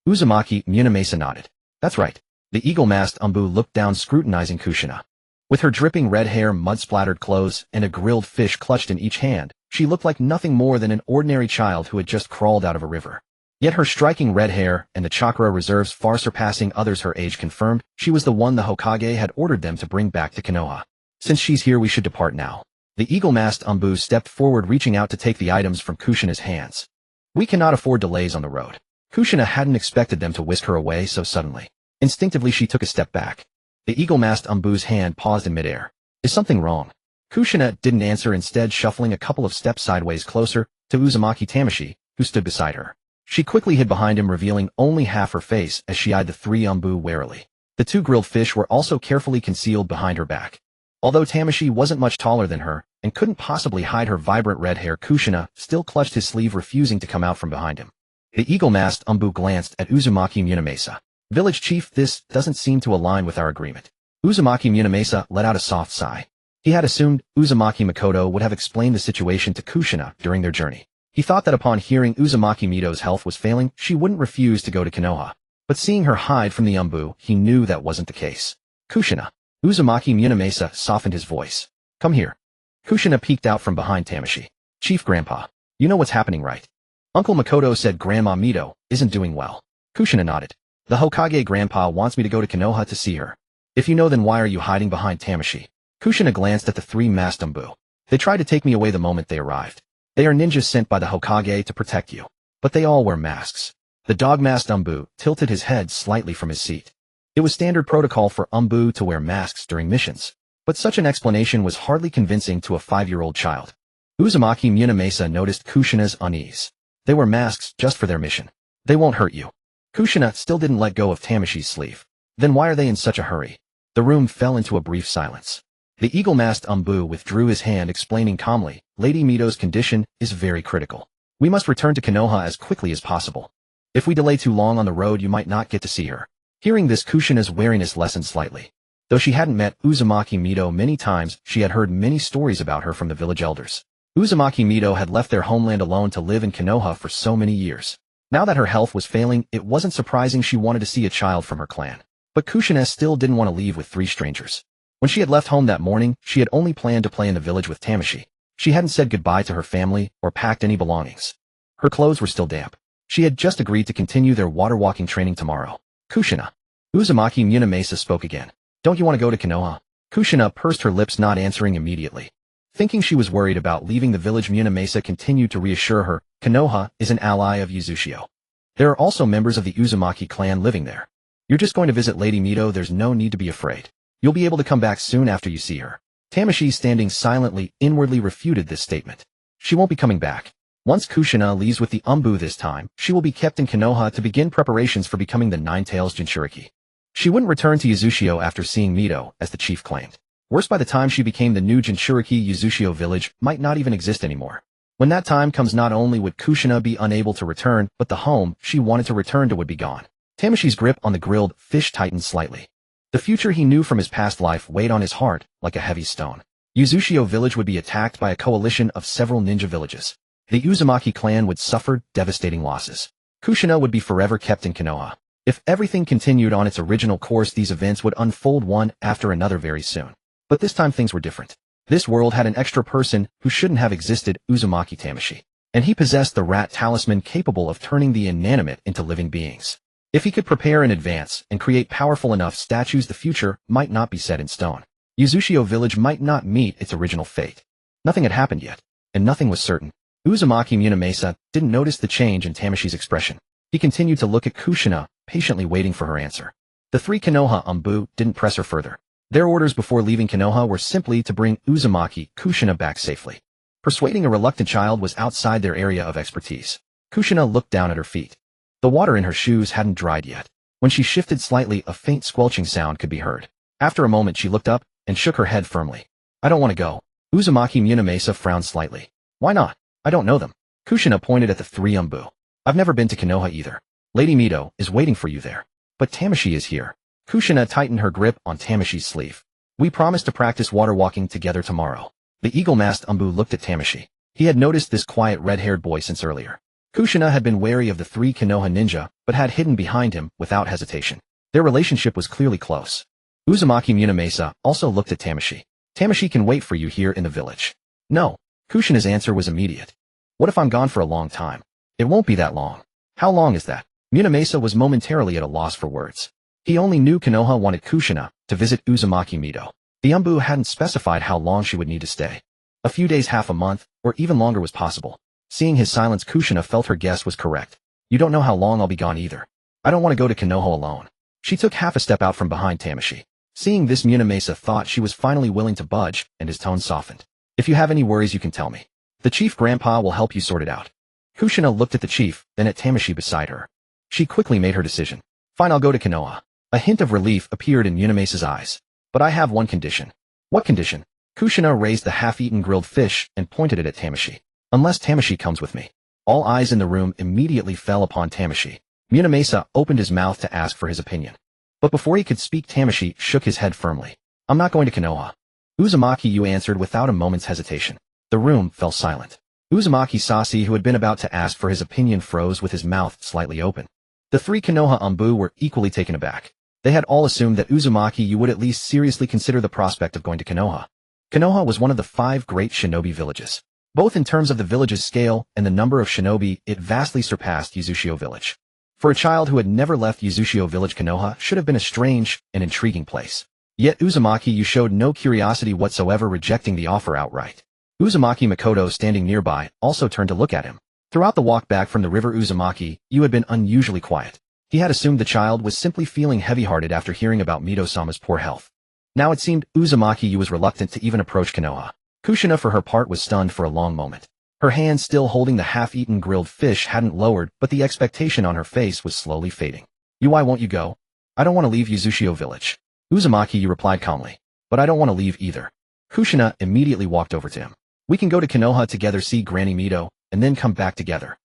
Uzumaki Munamasa nodded. That's right. The eagle-masked Umbu looked down, scrutinizing Kushina. With her dripping red hair, mud-splattered clothes, and a grilled fish clutched in each hand, she looked like nothing more than an ordinary child who had just crawled out of a river. Yet her striking red hair and the chakra reserves far surpassing others her age confirmed she was the one the Hokage had ordered them to bring back to Konoha. Since she's here, we should depart now. The eagle-masked Umbu stepped forward, reaching out to take the items from Kushina's hands. We cannot afford delays on the road. Kushina hadn't expected them to whisk her away so suddenly. Instinctively, she took a step back. The eagle-masked Umbu's hand paused in midair. Is something wrong? Kushina didn't answer, instead shuffling a couple of steps sideways closer to Uzumaki Tamashi, who stood beside her. She quickly hid behind him, revealing only half her face as she eyed the 3 Umbu warily. The 2 grilled fish were also carefully concealed behind her back. Although Tamashi wasn't much taller than her and couldn't possibly hide her vibrant red hair, Kushina still clutched his sleeve, refusing to come out from behind him. The eagle-masked Umbu glanced at Uzumaki Munamasa. Village chief, this doesn't seem to align with our agreement. Uzumaki Munamasa let out a soft sigh. He had assumed Uzumaki Makoto would have explained the situation to Kushina during their journey. He thought that upon hearing Uzumaki Mito's health was failing, she wouldn't refuse to go to Konoha. But seeing her hide from the Umbu, he knew that wasn't the case. Kushina. Uzumaki Munamasa softened his voice. Come here. Kushina peeked out from behind Tamashi. Chief Grandpa, you know what's happening, right? Uncle Makoto said Grandma Mito isn't doing well. Kushina nodded. The Hokage Grandpa wants me to go to Konoha to see her. If you know, then why are you hiding behind Tamashi? Kushina glanced at the 3 masked Umbu. They tried to take me away the moment they arrived. They are ninjas sent by the Hokage to protect you. But they all wear masks. The dog-masked Umbu tilted his head slightly from his seat. It was standard protocol for Umbu to wear masks during missions, but such an explanation was hardly convincing to a 5-year-old child. Uzumaki Munamasa noticed Kushina's unease. They wear masks just for their mission. They won't hurt you. Kushina still didn't let go of Tamashi's sleeve. Then why are they in such a hurry? The room fell into a brief silence. The eagle-masked Umbu withdrew his hand, explaining calmly, Lady Mito's condition is very critical. We must return to Konoha as quickly as possible. If we delay too long on the road, you might not get to see her. Hearing this, Kushina's wariness lessened slightly. Though she hadn't met Uzumaki Mito many times, she had heard many stories about her from the village elders. Uzumaki Mito had left their homeland alone to live in Konoha for so many years. Now that her health was failing, it wasn't surprising she wanted to see a child from her clan. But Kushina still didn't want to leave with 3 strangers. When she had left home that morning, she had only planned to play in the village with Tamashi. She hadn't said goodbye to her family or packed any belongings. Her clothes were still damp. She had just agreed to continue their water walking training tomorrow. Kushina. Uzumaki Munamasa spoke again. Don't you want to go to Konoha? Kushina pursed her lips, not answering immediately. Thinking she was worried about leaving the village, Munamasa continued to reassure her, Konoha is an ally of Uzushio. There are also members of the Uzumaki clan living there. You're just going to visit Lady Mito, there's no need to be afraid. You'll be able to come back soon after you see her. Tamashi, standing silently, inwardly refuted this statement. She won't be coming back. Once Kushina leaves with the Umbu this time, she will be kept in Konoha to begin preparations for becoming the Nine-Tails Jinchuriki. She wouldn't return to Uzushio after seeing Mito, as the chief claimed. Worse, by the time she became the new Jinchuriki, Uzushio village might not even exist anymore. When that time comes, not only would Kushina be unable to return, but the home she wanted to return to would be gone. Tamashi's grip on the grilled fish tightened slightly. The future he knew from his past life weighed on his heart like a heavy stone. Uzushio village would be attacked by a coalition of several ninja villages. The Uzumaki clan would suffer devastating losses. Kushina would be forever kept in Konoha. If everything continued on its original course, these events would unfold one after another very soon. But this time things were different. This world had an extra person who shouldn't have existed, Uzumaki Tamashi. And he possessed the Rat Talisman capable of turning the inanimate into living beings. If he could prepare in advance and create powerful enough statues, the future might not be set in stone. Uzushio village might not meet its original fate. Nothing had happened yet, and nothing was certain. Uzumaki Munamasa didn't notice the change in Tamashi's expression. He continued to look at Kushina, patiently waiting for her answer. The 3 Konoha Umbu didn't press her further. Their orders before leaving Konoha were simply to bring Uzumaki Kushina back safely. Persuading a reluctant child was outside their area of expertise. Kushina looked down at her feet. The water in her shoes hadn't dried yet. When she shifted slightly, a faint squelching sound could be heard. After a moment, she looked up and shook her head firmly. I don't want to go. Uzumaki Munamasa frowned slightly. Why not? I don't know them. Kushina pointed at the 3 Umbu. I've never been to Konoha either. Lady Mito is waiting for you there. But Tamashi is here. Kushina tightened her grip on Tamashi's sleeve. We promised to practice water walking together tomorrow. The eagle-masked Umbu looked at Tamashi. He had noticed this quiet red-haired boy since earlier. Kushina had been wary of the 3 Konoha ninja, but had hidden behind him without hesitation. Their relationship was clearly close. Uzumaki Munamasa also looked at Tamashi. Tamashi can wait for you here in the village. No. Kushina's answer was immediate. What if I'm gone for a long time? It won't be that long. How long is that? Munamasa was momentarily at a loss for words. He only knew Konoha wanted Kushina to visit Uzumaki Mito. The Umbu hadn't specified how long she would need to stay. A few days, half a month, or even longer was possible. Seeing his silence, Kushina felt her guess was correct. You don't know how long I'll be gone either. I don't want to go to Konoha alone. She took half a step out from behind Tamashi. Seeing this, Munamasa thought she was finally willing to budge, and his tone softened. If you have any worries, you can tell me. The chief grandpa will help you sort it out. Kushina looked at the chief, then at Tamashi beside her. She quickly made her decision. Fine, I'll go to Konoha. A hint of relief appeared in Munamasa's eyes. But I have one condition. What condition? Kushina raised the half-eaten grilled fish and pointed it at Tamashi. Unless Tamashi comes with me. All eyes in the room immediately fell upon Tamashi. Munamasa opened his mouth to ask for his opinion. But before he could speak, Tamashi shook his head firmly. I'm not going to Konoha. Uzumaki, you answered without a moment's hesitation. The room fell silent. Uzumaki Sasi, who had been about to ask for his opinion, froze with his mouth slightly open. The 3 Konoha Umbu were equally taken aback. They had all assumed that Uzumaki you would at least seriously consider the prospect of going to Konoha. Konoha was one of the 5 great shinobi villages. Both in terms of the village's scale and the number of shinobi, it vastly surpassed Uzushio village. For a child who had never left Uzushio village, Konoha should have been a strange and intriguing place. Yet Uzumaki you showed no curiosity whatsoever, rejecting the offer outright. Uzumaki Makoto, standing nearby, also turned to look at him. Throughout the walk back from the river Uzumaki, Yu had been unusually quiet. He had assumed the child was simply feeling heavy-hearted after hearing about Mito-sama's poor health. Now it seemed Uzumaki Yu was reluctant to even approach Konoha. Kushina for her part was stunned for a long moment. Her hand still holding the half-eaten grilled fish hadn't lowered, but the expectation on her face was slowly fading. "Yu, why won't you go?" "I don't want to leave Uzushio village." Uzumaki Yu replied calmly. "But I don't want to leave either." Kushina immediately walked over to him. "We can go to Konoha together, see Granny Mito, and then come back together."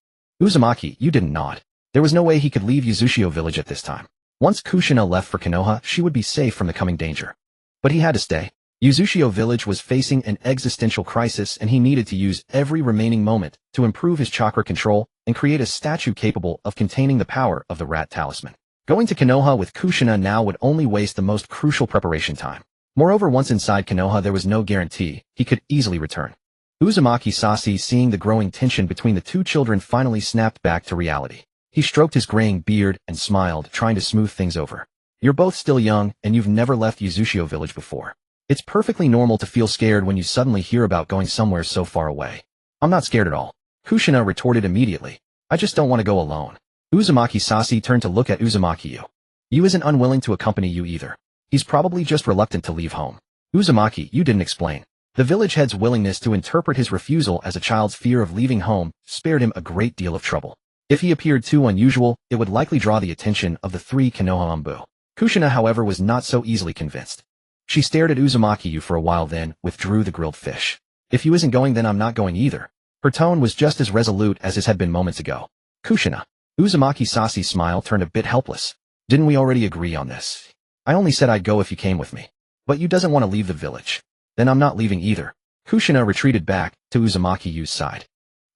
Uzumaki Yu didn't nod. There was no way he could leave Uzushio village at this time. Once Kushina left for Konoha, she would be safe from the coming danger. But he had to stay. Uzushio village was facing an existential crisis, and he needed to use every remaining moment to improve his chakra control and create a statue capable of containing the power of the Rat Talisman. Going to Konoha with Kushina now would only waste the most crucial preparation time. Moreover, once inside Konoha there was no guarantee he could easily return. Uzumaki Sasi, seeing the growing tension between the two children, finally snapped back to reality. He stroked his graying beard and smiled, trying to smooth things over. "You're both still young, and you've never left Uzushio village before. It's perfectly normal to feel scared when you suddenly hear about going somewhere so far away." "I'm not scared at all," Kushina retorted immediately. "I just don't want to go alone." Uzumaki Sasi turned to look at Uzumaki Yu. "Yu isn't unwilling to accompany you either. He's probably just reluctant to leave home." Uzumaki Yu didn't explain. The village head's willingness to interpret his refusal as a child's fear of leaving home spared him a great deal of trouble. If he appeared too unusual, it would likely draw the attention of the three Konoha Ambu. Kushina, however, was not so easily convinced. She stared at Uzumaki Yu for a while, then withdrew the grilled fish. "If you isn't going, then I'm not going either." Her tone was just as resolute as his had been moments ago. "Kushina." Uzumaki Sasi's smile turned a bit helpless. "Didn't we already agree on this? I only said I'd go if you came with me. But Yu doesn't want to leave the village." "Then I'm not leaving either." Kushina retreated back to Uzumaki Yu's side.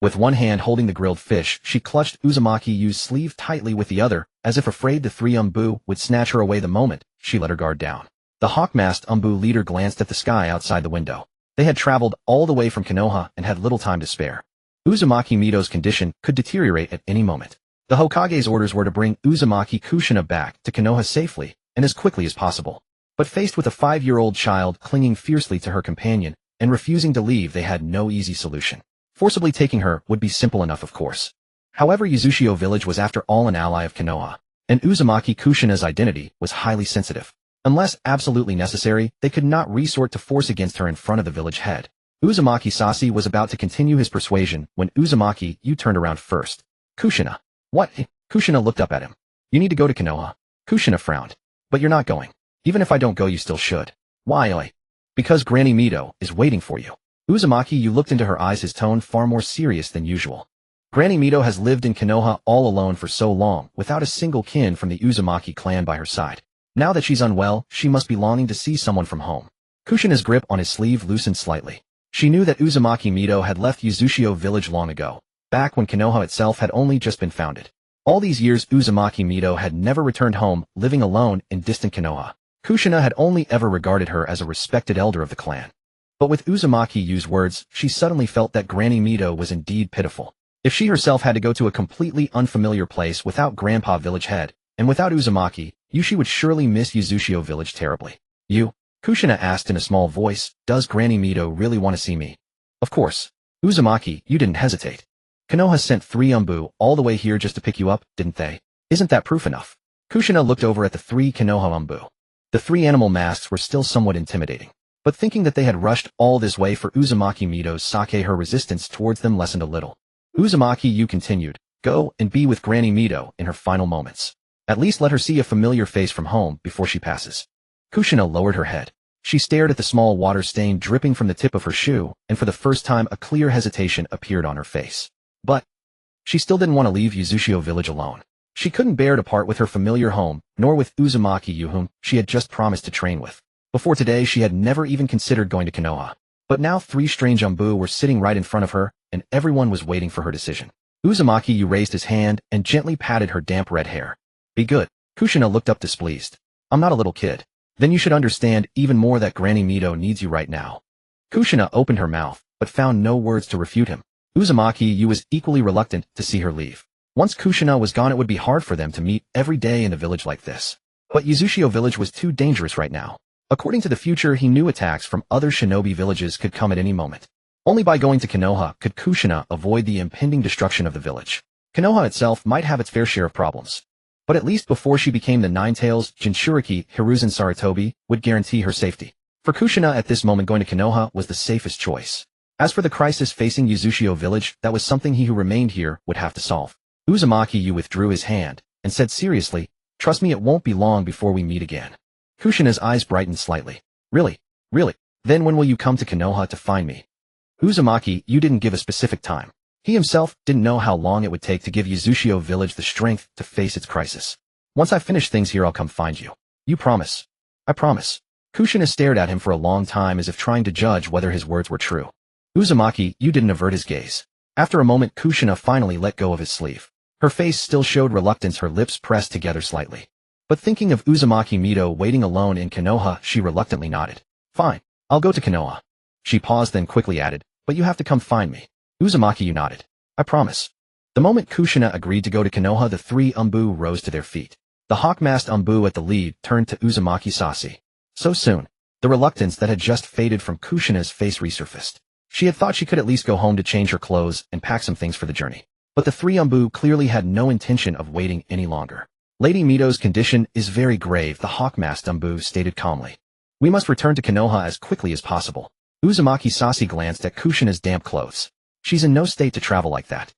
With one hand holding the grilled fish, she clutched Uzumaki Yu's sleeve tightly with the other, as if afraid the three Umbu would snatch her away the moment she let her guard down. The hawk-masked Umbu leader glanced at the sky outside the window. They had traveled all the way from Konoha and had little time to spare. Uzumaki Mito's condition could deteriorate at any moment. The Hokage's orders were to bring Uzumaki Kushina back to Konoha safely and as quickly as possible. But faced with a 5-year-old child clinging fiercely to her companion and refusing to leave, they had no easy solution. Forcibly taking her would be simple enough, of course. However, Uzushio village was after all an ally of Konoha, and Uzumaki Kushina's identity was highly sensitive. Unless absolutely necessary, they could not resort to force against her in front of the village head. Uzumaki Sasi was about to continue his persuasion when Uzumaki Yu turned around first. "Kushina." "What?" Kushina looked up at him. "You need to go to Konoha." Kushina frowned. "But you're not going. Even if I don't go, you still should." "Why?" "Because Granny Mito is waiting for you." Uzumaki Yu looked into her eyes, his tone far more serious than usual. Granny Mito has lived in Konoha all alone for so long, without a single kin from the Uzumaki clan by her side. Now that she's unwell, she must be longing to see someone from home. Kushina's grip on his sleeve loosened slightly. She knew that Uzumaki Mito had left Uzushio village long ago, back when Konoha itself had only just been founded. All these years Uzumaki Mito had never returned home, living alone in distant Konoha. Kushina had only ever regarded her as a respected elder of the clan. But with Uzumaki Yu's words, she suddenly felt that Granny Mito was indeed pitiful. If she herself had to go to a completely unfamiliar place without Grandpa village head, and without Uzumaki Yu, she would surely miss Uzushio village terribly. "You?" Kushina asked in a small voice. "Does Granny Mito really want to see me?" "Of course." Uzumaki Yu didn't hesitate. "Konoha sent 3 Umbu all the way here just to pick you up, didn't they? Isn't that proof enough?" Kushina looked over at the 3 Konoha Umbu. The 3 animal masks were still somewhat intimidating. But thinking that they had rushed all this way for Uzumaki Mito's sake, her resistance towards them lessened a little. Uzumaki Yu continued, "Go and be with Granny Mito in her final moments. At least let her see a familiar face from home before she passes." Kushina lowered her head. She stared at the small water stain dripping from the tip of her shoe, and for the first time a clear hesitation appeared on her face. But she still didn't want to leave Uzushio village alone. She couldn't bear to part with her familiar home, nor with Uzumaki Yu, whom she had just promised to train with. Before today she had never even considered going to Konoha. But now 3 strange Umbu were sitting right in front of her, and everyone was waiting for her decision. Uzumaki Yu raised his hand and gently patted her damp red hair. "Be good." Kushina looked up displeased. "I'm not a little kid. Then you should understand even more that Granny Mito needs you right now." Kushina opened her mouth, but found no words to refute him. Uzumaki Yu was equally reluctant to see her leave. Once Kushina was gone, it would be hard for them to meet every day in a village like this. But Uzushio village was too dangerous right now. According to the future, he knew attacks from other shinobi villages could come at any moment. Only by going to Konoha could Kushina avoid the impending destruction of the village. Konoha itself might have its fair share of problems, but at least before she became the Nine-Tails Jinchuriki, Hiruzen Sarutobi would guarantee her safety. For Kushina at this moment, going to Konoha was the safest choice. As for the crisis facing Uzushio village, that was something he who remained here would have to solve. Uzumaki withdrew his hand and said seriously, "Trust me, it won't be long before we meet again." Kushina's eyes brightened slightly. Really? Really? Then when will you come to Konoha to find me? Uzumaki, you didn't give a specific time. He himself didn't know how long it would take to give Uzushio village the strength to face its crisis. Once I finish things here, I'll come find you. You promise? I promise. Kushina stared at him for a long time as if trying to judge whether his words were true. Uzumaki, you didn't avert his gaze. After a moment, Kushina finally let go of his sleeve. Her face still showed reluctance, her lips pressed together slightly. But thinking of Uzumaki Mito waiting alone in Konoha, she reluctantly nodded. Fine, I'll go to Konoha. She paused, then quickly added, but you have to come find me. Uzumaki nodded. I promise. The moment Kushina agreed to go to Konoha, the three Umbu rose to their feet. The hawk-masked Umbu at the lead turned to Uzumaki Sashi. So soon, the reluctance that had just faded from Kushina's face resurfaced. She had thought she could at least go home to change her clothes and pack some things for the journey. But the three Umbu clearly had no intention of waiting any longer. Lady Mito's condition is very grave, the hawk-masked Umbu stated calmly. We must return to Konoha as quickly as possible. Uzumaki Sashi glanced at Kushina's damp clothes. She's in no state to travel like that.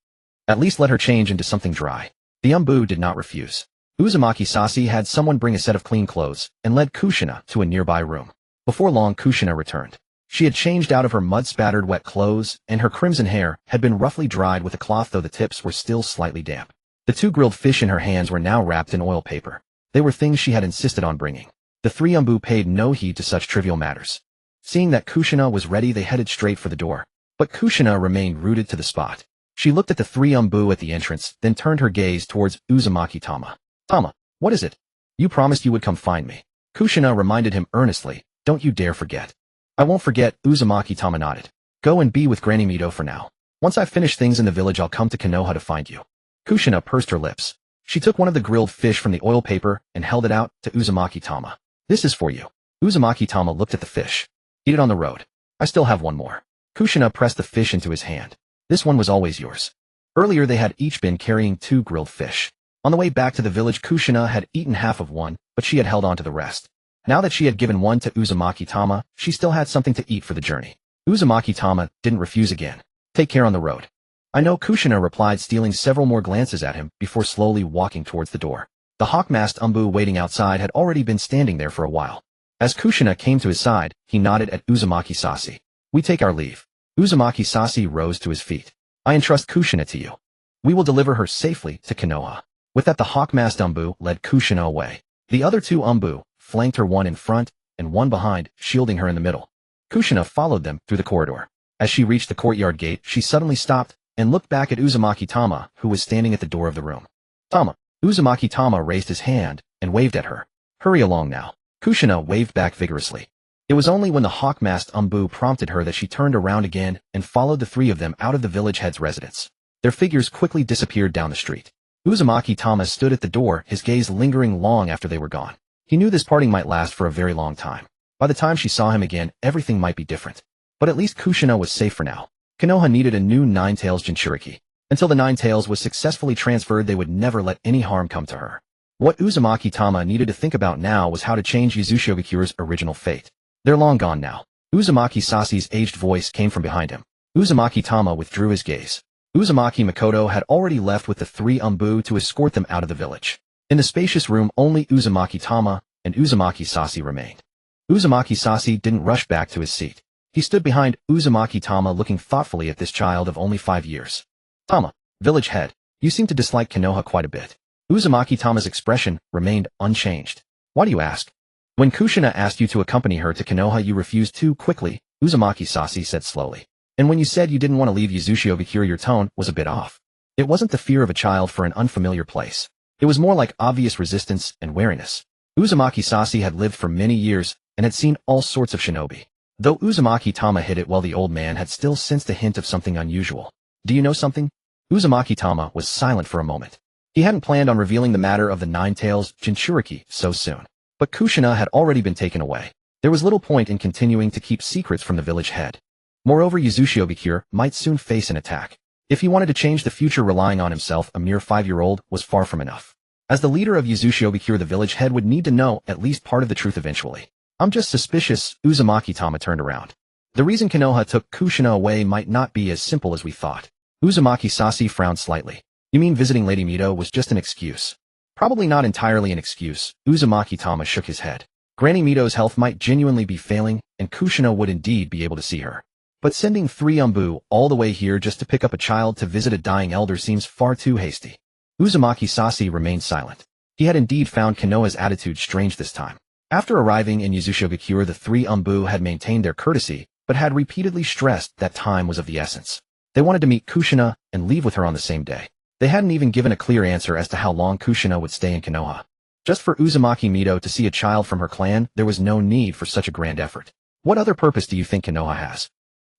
At least let her change into something dry. The Umbu did not refuse. Uzumaki Sashi had someone bring a set of clean clothes and led Kushina to a nearby room. Before long, Kushina returned. She had changed out of her mud-spattered wet clothes, and her crimson hair had been roughly dried with a cloth, though the tips were still slightly damp. The two grilled fish in her hands were now wrapped in oil paper. They were things she had insisted on bringing. The three Umbu paid no heed to such trivial matters. Seeing that Kushina was ready, they headed straight for the door. But Kushina remained rooted to the spot. She looked at the three Umbu at the entrance, then turned her gaze towards Uzumaki Tama. Tama, what is it? You promised you would come find me. Kushina reminded him earnestly. Don't you dare forget. I won't forget, Uzumaki Tama nodded. Go and be with Granny Mito for now. Once I finish things in the village, I'll come to Konoha to find you. Kushina pursed her lips. She took one of the grilled fish from the oil paper and held it out to Uzumaki Tama. This is for you. Uzumaki Tama looked at the fish. Eat it on the road. I still have one more. Kushina pressed the fish into his hand. This one was always yours. Earlier they had each been carrying 2 grilled fish. On the way back to the village, Kushina had eaten half of one, but she had held on to the rest. Now that she had given one to Uzumaki Tama, she still had something to eat for the journey. Uzumaki Tama didn't refuse again. Take care on the road. I know, Kushina replied, stealing several more glances at him before slowly walking towards the door. The hawk-masked Umbu waiting outside had already been standing there for a while. As Kushina came to his side, he nodded at Uzumaki Sashi. We take our leave. Uzumaki Sashi rose to his feet. I entrust Kushina to you. We will deliver her safely to Konoha. With that, the hawk-masked Umbu led Kushina away. The other 2 Umbu flanked her, one in front and one behind, shielding her in the middle. Kushina followed them through the corridor. As she reached the courtyard gate, she suddenly stopped and looked back at Uzumaki Tama, who was standing at the door of the room. Tama. Uzumaki Tama raised his hand and waved at her. Hurry along now. Kushina waved back vigorously. It was only when the hawk-masked Umbu prompted her that she turned around again and followed the 3 of them out of the village head's residence. Their figures quickly disappeared down the street. Uzumaki Tama stood at the door, his gaze lingering long after they were gone. He knew this parting might last for a very long time. By the time she saw him again, everything might be different. But at least Kushina was safe for now. Konoha needed a new Nine-Tails Jinchuriki. Until the Nine-Tails was successfully transferred, they would never let any harm come to her. What Uzumaki Tama needed to think about now was how to change Uzushio original fate. They're long gone now. Uzumaki Sashi's aged voice came from behind him. Uzumaki Tama withdrew his gaze. Uzumaki Makoto had already left with the 3 Umbu to escort them out of the village. In the spacious room, only Uzumaki Tama and Uzumaki Sashi remained. Uzumaki Sashi didn't rush back to his seat. He stood behind Uzumaki Tama, looking thoughtfully at this child of only 5 years. Tama, village head, you seem to dislike Konoha quite a bit. Uzumaki Tama's expression remained unchanged. Why do you ask? When Kushina asked you to accompany her to Konoha, you refused too quickly, Uzumaki Sashi said slowly. And when you said you didn't want to leave Uzushio, your tone was a bit off. It wasn't the fear of a child for an unfamiliar place. It was more like obvious resistance and wariness. Uzumaki Sashi had lived for many years and had seen all sorts of shinobi. Though Uzumaki Tama hid it well, the old man had still sensed a hint of something unusual. Do you know something? Uzumaki Tama was silent for a moment. He hadn't planned on revealing the matter of the Nine-Tails Jinchuriki so soon. But Kushina had already been taken away. There was little point in continuing to keep secrets from the village head. Moreover, Uzumaki might soon face an attack. If he wanted to change the future relying on himself, a mere 5-year-old was far from enough. As the leader of Uzumaki, the village head would need to know at least part of the truth eventually. I'm just suspicious. Uzumaki Tama turned around. The reason Konoha took Kushina away might not be as simple as we thought. Uzumaki Sashi frowned slightly. You mean visiting Lady Mito was just an excuse? Probably not entirely an excuse. Uzumaki Tama shook his head. Granny Mito's health might genuinely be failing, and Kushina would indeed be able to see her. But sending 3 Umbu all the way here just to pick up a child to visit a dying elder seems far too hasty. Uzumaki Sashi remained silent. He had indeed found Konoha's attitude strange this time. After arriving in Uzumaki, the 3 Umbu had maintained their courtesy, but had repeatedly stressed that time was of the essence. They wanted to meet Kushina and leave with her on the same day. They hadn't even given a clear answer as to how long Kushina would stay in Konoha. Just for Uzumaki Mito to see a child from her clan, there was no need for such a grand effort. What other purpose do you think Konoha has?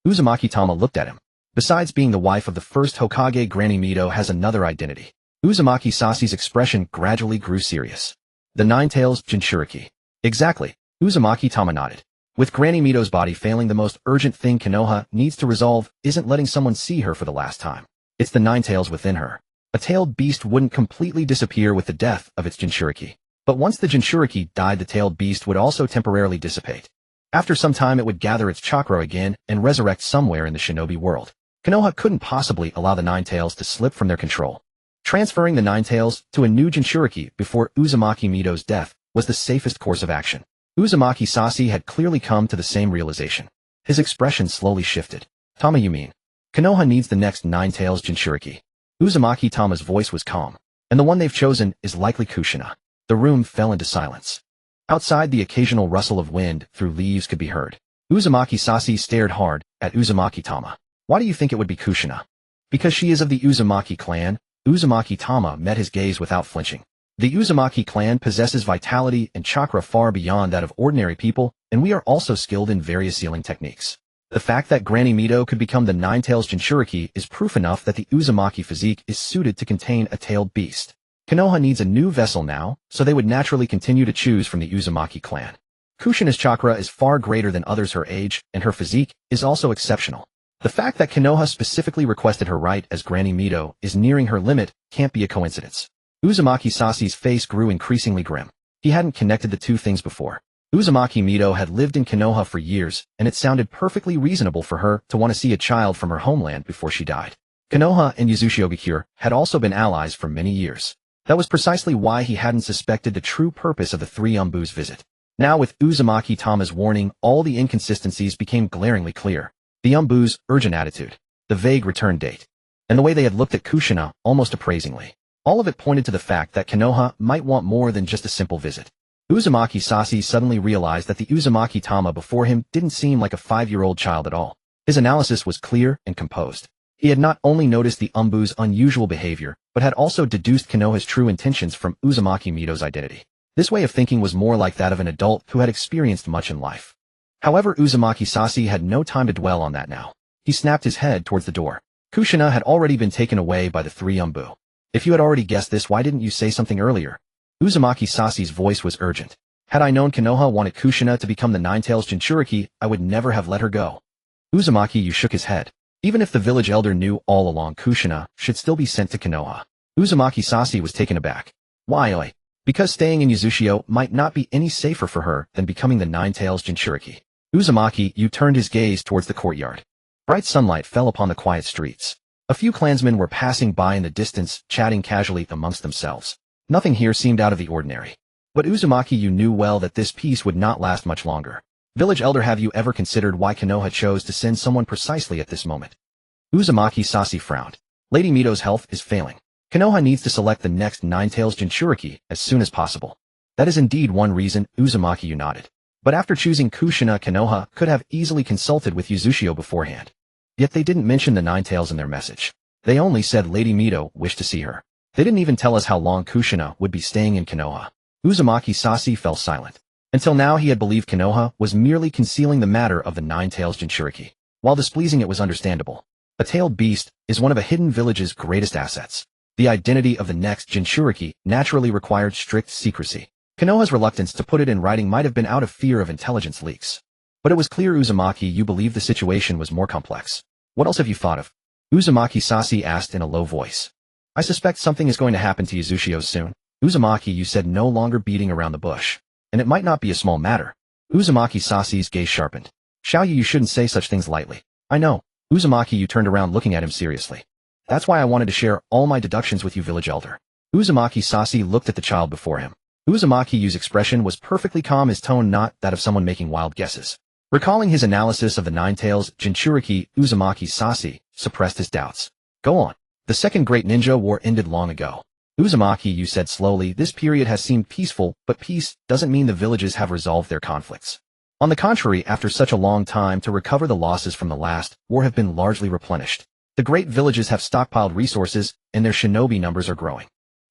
Uzumaki Tama looked at him. Besides being the wife of the first Hokage, Granny Mito has another identity. Uzumaki Sashi's expression gradually grew serious. The Nine-Tails Jinchuriki. Exactly. Uzumaki Tama nodded. With Granny Mito's body failing, the most urgent thing Konoha needs to resolve isn't letting someone see her for the last time. It's the Nine-Tails within her. A tailed beast wouldn't completely disappear with the death of its Jinchuriki. But once the Jinchuriki died, the tailed beast would also temporarily dissipate. After some time, it would gather its chakra again and resurrect somewhere in the shinobi world. Konoha couldn't possibly allow the Nine-Tails to slip from their control. Transferring the Nine-Tails to a new Jinchuriki before Uzumaki Mito's death was the safest course of action. Uzumaki Sashi had clearly come to the same realization. His expression slowly shifted. Tama, you mean? Konoha needs the next Nine-Tails Jinchuriki. Uzumaki Tama's voice was calm. And the one they've chosen is likely Kushina. The room fell into silence. Outside, the occasional rustle of wind through leaves could be heard. Uzumaki Sashi stared hard at Uzumaki Tama. Why do you think it would be Kushina? Because she is of the Uzumaki clan. Uzumaki Tama met his gaze without flinching. The Uzumaki clan possesses vitality and chakra far beyond that of ordinary people, and we are also skilled in various sealing techniques. The fact that Granny Mito could become the Nine-Tails Jinchuriki is proof enough that the Uzumaki physique is suited to contain a tailed beast. Konoha needs a new vessel now, so they would naturally continue to choose from the Uzumaki clan. Kushina's chakra is far greater than others her age, and her physique is also exceptional. The fact that Konoha specifically requested her right as Granny Mito is nearing her limit can't be a coincidence. Uzumaki Sashi's face grew increasingly grim. He hadn't connected the two things before. Uzumaki Mito had lived in Konoha for years, and it sounded perfectly reasonable for her to want to see a child from her homeland before she died. Konoha and Uzumaki had also been allies for many years. That was precisely why he hadn't suspected the true purpose of the 3 Umbu's visit. Now, with Uzumaki Tama's warning, all the inconsistencies became glaringly clear. The Umbu's urgent attitude, the vague return date, and the way they had looked at Kushina almost appraisingly. All of it pointed to the fact that Konoha might want more than just a simple visit. Uzumaki Sashi suddenly realized that the Uzumaki Tama before him didn't seem like a 5-year-old child at all. His analysis was clear and composed. He had not only noticed the Umbu's unusual behavior, but had also deduced Konoha's true intentions from Uzumaki Mito's identity. This way of thinking was more like that of an adult who had experienced much in life. However, Uzumaki Sashi had no time to dwell on that now. He snapped his head towards the door. Kushina had already been taken away by the 3 Umbu. If you had already guessed this, why didn't you say something earlier? Uzumaki Sashi's voice was urgent. Had I known Konoha wanted Kushina to become the Nine-Tails Jinchuriki, I would never have let her go. Uzumaki, you shook his head. Even if the village elder knew all along, Kushina should still be sent to Konoha. Uzumaki Sashi was taken aback. Why? Because staying in Uzumaki might not be any safer for her than becoming the Nine-Tails Jinchuriki. Uzumaki, you turned his gaze towards the courtyard. Bright sunlight fell upon the quiet streets. A few clansmen were passing by in the distance, chatting casually amongst themselves. Nothing here seemed out of the ordinary. But Uzumaki, you knew well that this peace would not last much longer. Village elder, have you ever considered why Konoha chose to send someone precisely at this moment? Uzumaki Sashi frowned. Lady Mito's health is failing. Konoha needs to select the next Nine-Tails Jinchuriki as soon as possible. That is indeed one reason, Uzumaki, you nodded. But after choosing Kushina, Konoha could have easily consulted with Uzumaki beforehand. Yet they didn't mention the Nine-Tails in their message. They only said Lady Mito wished to see her. They didn't even tell us how long Kushina would be staying in Konoha. Uzumaki Sashi fell silent. Until now he had believed Konoha was merely concealing the matter of the Nine-Tails Jinchuriki. While displeasing, it was understandable. A tailed beast is one of a hidden village's greatest assets. The identity of the next Jinchuriki naturally required strict secrecy. Konoha's reluctance to put it in writing might have been out of fear of intelligence leaks. But it was clear, Uzumaki, you believe the situation was more complex. What else have you thought of? Uzumaki Sasi asked in a low voice. I suspect something is going to happen to Yuzusho soon. Uzumaki, you said, no longer beating around the bush. And it might not be a small matter. Uzumaki Sasi's gaze sharpened. Xiaoyu, you shouldn't say such things lightly. I know. Uzumaki, you turned around looking at him seriously. That's why I wanted to share all my deductions with you, village elder. Uzumaki Sasi looked at the child before him. Uzumaki Yu's expression was perfectly calm, his tone not that of someone making wild guesses. Recalling his analysis of the Nine Tails Jinchuriki, Uzumaki Sasi suppressed his doubts. Go on. The Second Great Ninja War ended long ago. Uzumaki, you said slowly, this period has seemed peaceful, but peace doesn't mean the villages have resolved their conflicts. On the contrary, after such a long time to recover the losses from the last war have been largely replenished. The great villages have stockpiled resources, and their shinobi numbers are growing.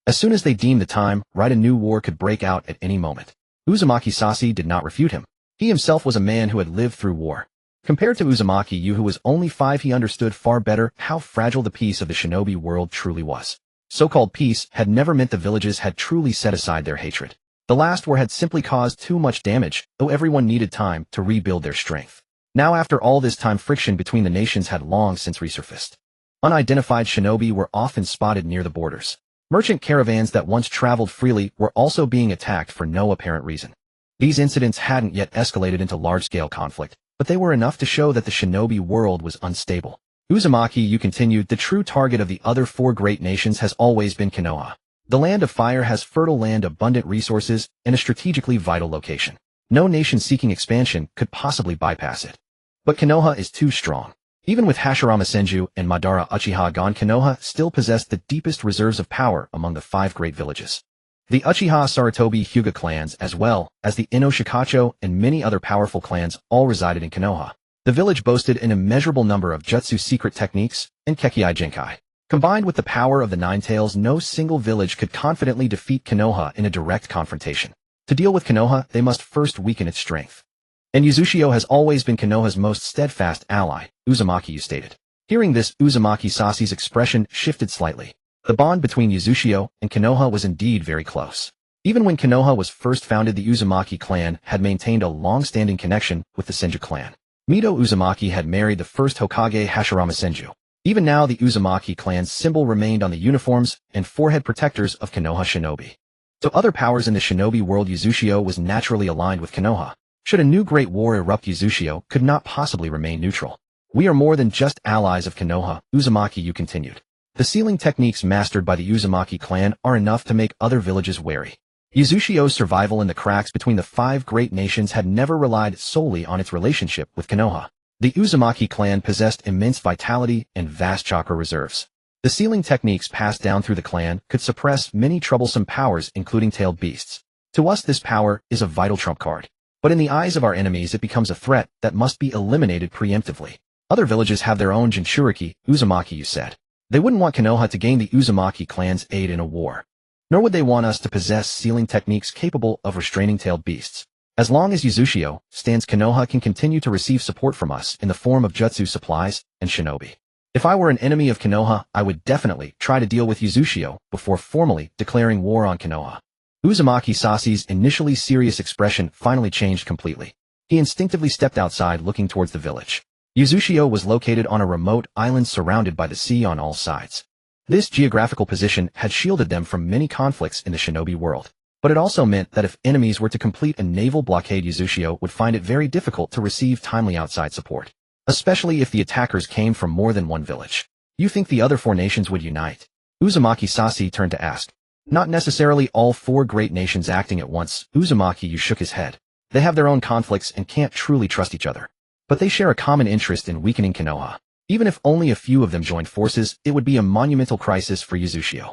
As soon as they deem the time right, a new war could break out at any moment. Uzumaki Sasi did not refute him. He himself was a man who had lived through war. Compared to Uzumaki Yu, who was only 5, he understood far better how fragile the peace of the shinobi world truly was. So-called peace had never meant the villages had truly set aside their hatred. The last war had simply caused too much damage, though everyone needed time to rebuild their strength. Now, after all this time, friction between the nations had long since resurfaced. Unidentified shinobi were often spotted near the borders. Merchant caravans that once traveled freely were also being attacked for no apparent reason. These incidents hadn't yet escalated into large-scale conflict, but they were enough to show that the shinobi world was unstable. Uzumaki, you continued, the true target of the other 4 great nations has always been Konoha. The Land of Fire has fertile land, abundant resources, and a strategically vital location. No nation seeking expansion could possibly bypass it. But Konoha is too strong. Even with Hashirama Senju and Madara Uchiha gone, Konoha still possessed the deepest reserves of power among the 5 great villages. The Uchiha Sarutobi Hyuga clans, as well as the Ino Shikacho and many other powerful clans, all resided in Konoha. The village boasted an immeasurable number of jutsu secret techniques and kekiai jinkai. Combined with the power of the Nine Tails, no single village could confidently defeat Konoha in a direct confrontation. To deal with Konoha, they must first weaken its strength. And Yuzusho has always been Konoha's most steadfast ally, Uzumaki stated. Hearing this, Uzumaki Sasi's expression shifted slightly. The bond between Yuzusho and Konoha was indeed very close. Even when Konoha was first founded, the Uzumaki clan had maintained a long-standing connection with the Senju clan. Mito Uzumaki had married the first Hokage Hashirama Senju. Even now, the Uzumaki clan's symbol remained on the uniforms and forehead protectors of Konoha shinobi. To other powers in the shinobi world, Yuzusho was naturally aligned with Konoha. Should a new great war erupt, Yuzusho could not possibly remain neutral. We are more than just allies of Konoha, Uzumaki continued. The sealing techniques mastered by the Uzumaki clan are enough to make other villages wary. Yuzusho's survival in the cracks between the 5 great nations had never relied solely on its relationship with Konoha. The Uzumaki clan possessed immense vitality and vast chakra reserves. The sealing techniques passed down through the clan could suppress many troublesome powers, including tailed beasts. To us, this power is a vital trump card. But in the eyes of our enemies, it becomes a threat that must be eliminated preemptively. Other villages have their own Jinchuriki, Uzumaki said. They wouldn't want Konoha to gain the Uzumaki clan's aid in a war. Nor would they want us to possess sealing techniques capable of restraining tailed beasts. As long as Yuzusho stands, Konoha can continue to receive support from us in the form of jutsu supplies and shinobi. If I were an enemy of Konoha, I would definitely try to deal with Yuzusho before formally declaring war on Konoha. Uzumaki Sasi's initially serious expression finally changed completely. He instinctively stepped outside, looking towards the village. Yuzusho was located on a remote island surrounded by the sea on all sides. This geographical position had shielded them from many conflicts in the shinobi world. But it also meant that if enemies were to complete a naval blockade, Yuzusho would find it very difficult to receive timely outside support, especially if the attackers came from more than one village. You think the other 4 nations would unite? Uzumaki Sasi turned to ask. Not necessarily all 4 great nations acting at once, Uzumaki shook his head. They have their own conflicts and can't truly trust each other. But they share a common interest in weakening Konoha. Even if only a few of them joined forces, it would be a monumental crisis for Yuzusho.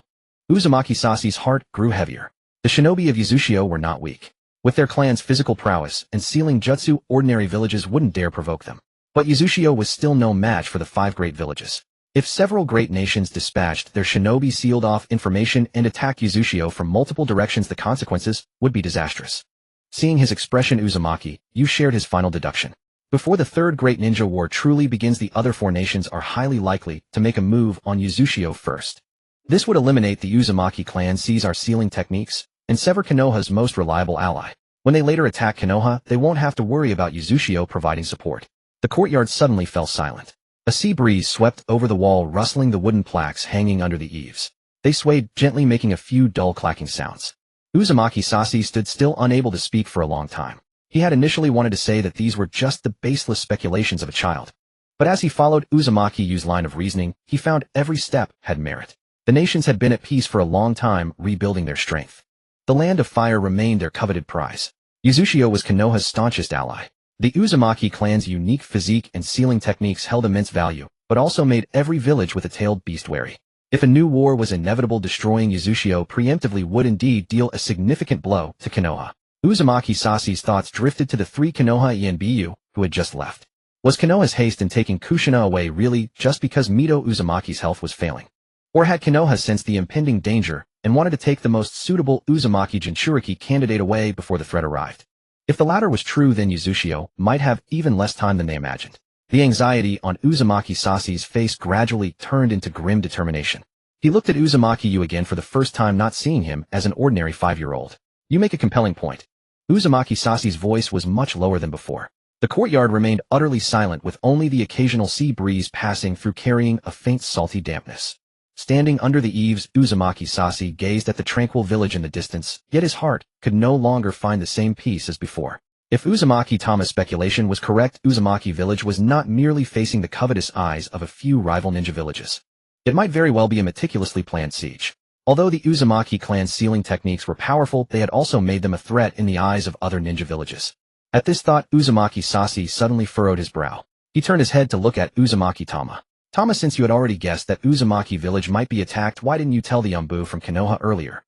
Uzumaki Sasi's heart grew heavier. The shinobi of Yuzusho were not weak. With their clan's physical prowess and sealing jutsu, ordinary villages wouldn't dare provoke them. But Yuzusho was still no match for the 5 great villages. If several great nations dispatched their shinobi, sealed off information, and attacked Yuzusho from multiple directions, the consequences would be disastrous. Seeing his expression, Uzumaki, you shared his final deduction. Before the 3rd Great Ninja War truly begins, the other 4 nations are highly likely to make a move on Yuzusho first. This would eliminate the Uzumaki clan, seize our sealing techniques, and sever Konoha's most reliable ally. When they later attack Konoha, they won't have to worry about Uzushio providing support. The courtyard suddenly fell silent. A sea breeze swept over the wall, rustling the wooden plaques hanging under the eaves. They swayed, gently making a few dull clacking sounds. Uzumaki Sashi stood still, unable to speak for a long time. He had initially wanted to say that these were just the baseless speculations of a child. But as he followed Uzumaki Yu's line of reasoning, he found every step had merit. The nations had been at peace for a long time, rebuilding their strength. The Land of Fire remained their coveted prize. Uzushio was Konoha's staunchest ally. The Uzumaki clan's unique physique and sealing techniques held immense value, but also made every village with a tailed beast wary. If a new war was inevitable, destroying Uzushio preemptively would indeed deal a significant blow to Konoha. Uzumaki Sashi's thoughts drifted to the three Konoha Enbu who had just left. Was Konoha's haste in taking Kushina away really just because Mito Uzumaki's health was failing? Or had Konoha sensed the impending danger and wanted to take the most suitable Uzumaki Jinchuriki candidate away before the threat arrived? If the latter was true, then Uzushio might have even less time than they imagined. The anxiety on Uzumaki Sashi's face gradually turned into grim determination. He looked at Uzumaki Yu again for the first time, not seeing him as an ordinary 5-year-old. You make a compelling point. Uzumaki Sashi's voice was much lower than before. The courtyard remained utterly silent, with only the occasional sea breeze passing through, carrying a faint salty dampness. Standing under the eaves, Uzumaki Sashi gazed at the tranquil village in the distance, yet his heart could no longer find the same peace as before. If Uzumaki Tama's speculation was correct, Uzumaki Village was not merely facing the covetous eyes of a few rival ninja villages. It might very well be a meticulously planned siege. Although the Uzumaki clan's sealing techniques were powerful, they had also made them a threat in the eyes of other ninja villages. At this thought, Uzumaki Sashi suddenly furrowed his brow. He turned his head to look at Uzumaki Tama. Tama, since you had already guessed that Uzumaki Village might be attacked, why didn't you tell the Umbu from Konoha earlier?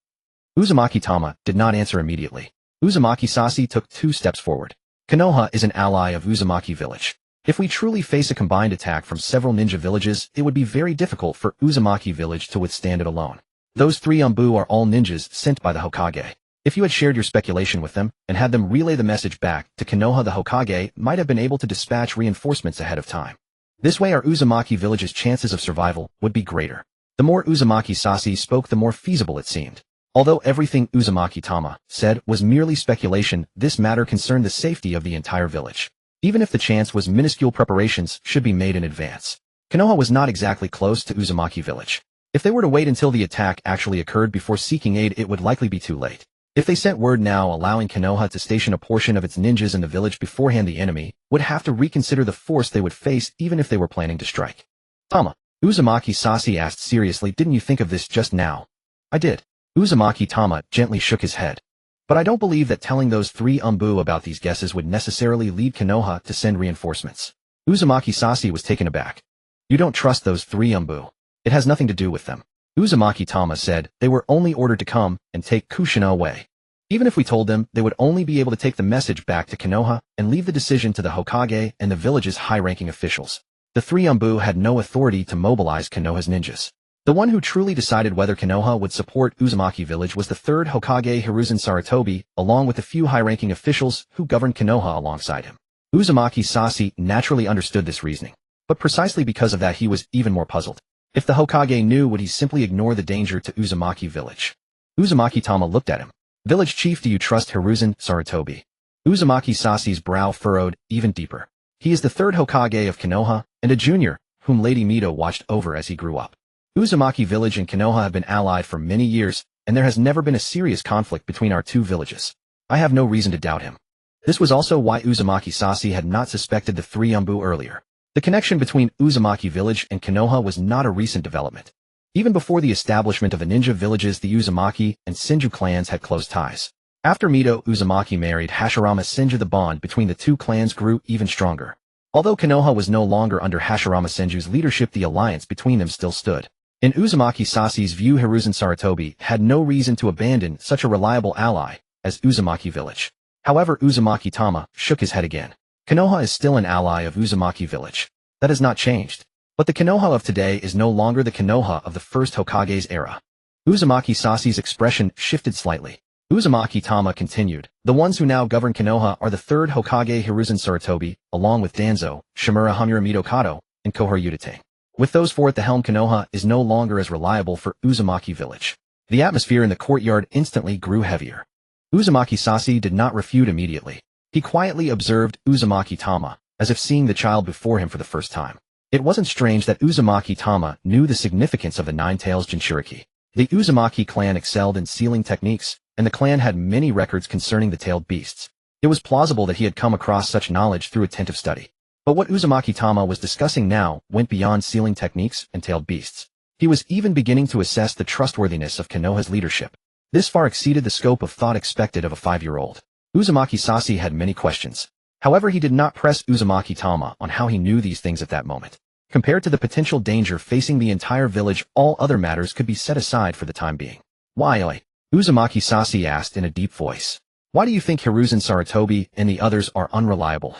Uzumaki Tama did not answer immediately. Uzumaki Sashi took 2 steps forward. Konoha is an ally of Uzumaki Village. If we truly face a combined attack from several ninja villages, it would be very difficult for Uzumaki Village to withstand it alone. Those 3 Umbu are all ninjas sent by the Hokage. If you had shared your speculation with them, and had them relay the message back to Konoha, the Hokage might have been able to dispatch reinforcements ahead of time. This way our Uzumaki Village's chances of survival would be greater. The more Uzumaki Sashi spoke, the more feasible it seemed. Although everything Uzumaki Tama said was merely speculation, this matter concerned the safety of the entire village. Even if the chance was minuscule, preparations should be made in advance. Konoha was not exactly close to Uzumaki Village. If they were to wait until the attack actually occurred before seeking aid, it would likely be too late. If they sent word now, allowing Konoha to station a portion of its ninjas in the village beforehand, the enemy would have to reconsider the force they would face, even if they were planning to strike. Tama, Uzumaki Sashi asked seriously, didn't you think of this just now? I did. Uzumaki Tama gently shook his head. But I don't believe that telling those 3 Umbu about these guesses would necessarily lead Konoha to send reinforcements. Uzumaki Sashi was taken aback. You don't trust those 3 Umbu. It has nothing to do with them. Uzumaki Tama said they were only ordered to come and take Kushina away. Even if we told them, they would only be able to take the message back to Konoha and leave the decision to the Hokage and the village's high-ranking officials. The 3 Umbu had no authority to mobilize Konoha's ninjas. The one who truly decided whether Konoha would support Uzumaki Village was the 3rd Hokage Hiruzen Sarutobi, along with a few high-ranking officials who governed Konoha alongside him. Uzumaki Sashi naturally understood this reasoning, but precisely because of that he was even more puzzled. If the Hokage knew, would he simply ignore the danger to Uzumaki Village? Uzumaki Tama looked at him. Village chief, do you trust Hiruzen Sarutobi? Uzumaki Sashi's brow furrowed even deeper. He is the 3rd Hokage of Konoha, and a junior, whom Lady Mito watched over as he grew up. Uzumaki Village and Konoha have been allied for many years, and there has never been a serious conflict between our 2 villages. I have no reason to doubt him. This was also why Uzumaki Sashi had not suspected the 3 Umbu earlier. The connection between Uzumaki Village and Konoha was not a recent development. Even before the establishment of the ninja villages, the Uzumaki and Senju clans had close ties. After Mito Uzumaki married Hashirama Senju, the bond between the 2 clans grew even stronger. Although Konoha was no longer under Hashirama Senju's leadership, the alliance between them still stood. In Uzumaki Sashi's view, Hiruzen Sarutobi had no reason to abandon such a reliable ally as Uzumaki Village. However, Uzumaki Tama shook his head again. Konoha is still an ally of Uzumaki Village. That has not changed. But the Konoha of today is no longer the Konoha of the 1st Hokage's era. Uzumaki Sashi's expression shifted slightly. Uzumaki Tama continued, the ones who now govern Konoha are the 3rd Hokage Hiruzen Sarutobi, along with Danzo, Shimura Hamura Mitokado, and Kohara Utate. With those 4 at the helm, Konoha is no longer as reliable for Uzumaki Village. The atmosphere in the courtyard instantly grew heavier. Uzumaki Sasi did not refute immediately. He quietly observed Uzumaki Tama, as if seeing the child before him for the first time. It wasn't strange that Uzumaki Tama knew the significance of the Nine-Tails Jinchuriki. The Uzumaki clan excelled in sealing techniques, and the clan had many records concerning the tailed beasts. It was plausible that he had come across such knowledge through attentive study. But what Uzumaki Tama was discussing now went beyond sealing techniques and tailed beasts. He was even beginning to assess the trustworthiness of Konoha's leadership. This far exceeded the scope of thought expected of a 5-year-old. Uzumaki Sasi had many questions. However, he did not press Uzumaki Tama on how he knew these things at that moment. Compared to the potential danger facing the entire village, all other matters could be set aside for the time being. Why? Uzumaki Sasi asked in a deep voice. Why do you think Hiruzen Sarutobi and the others are unreliable?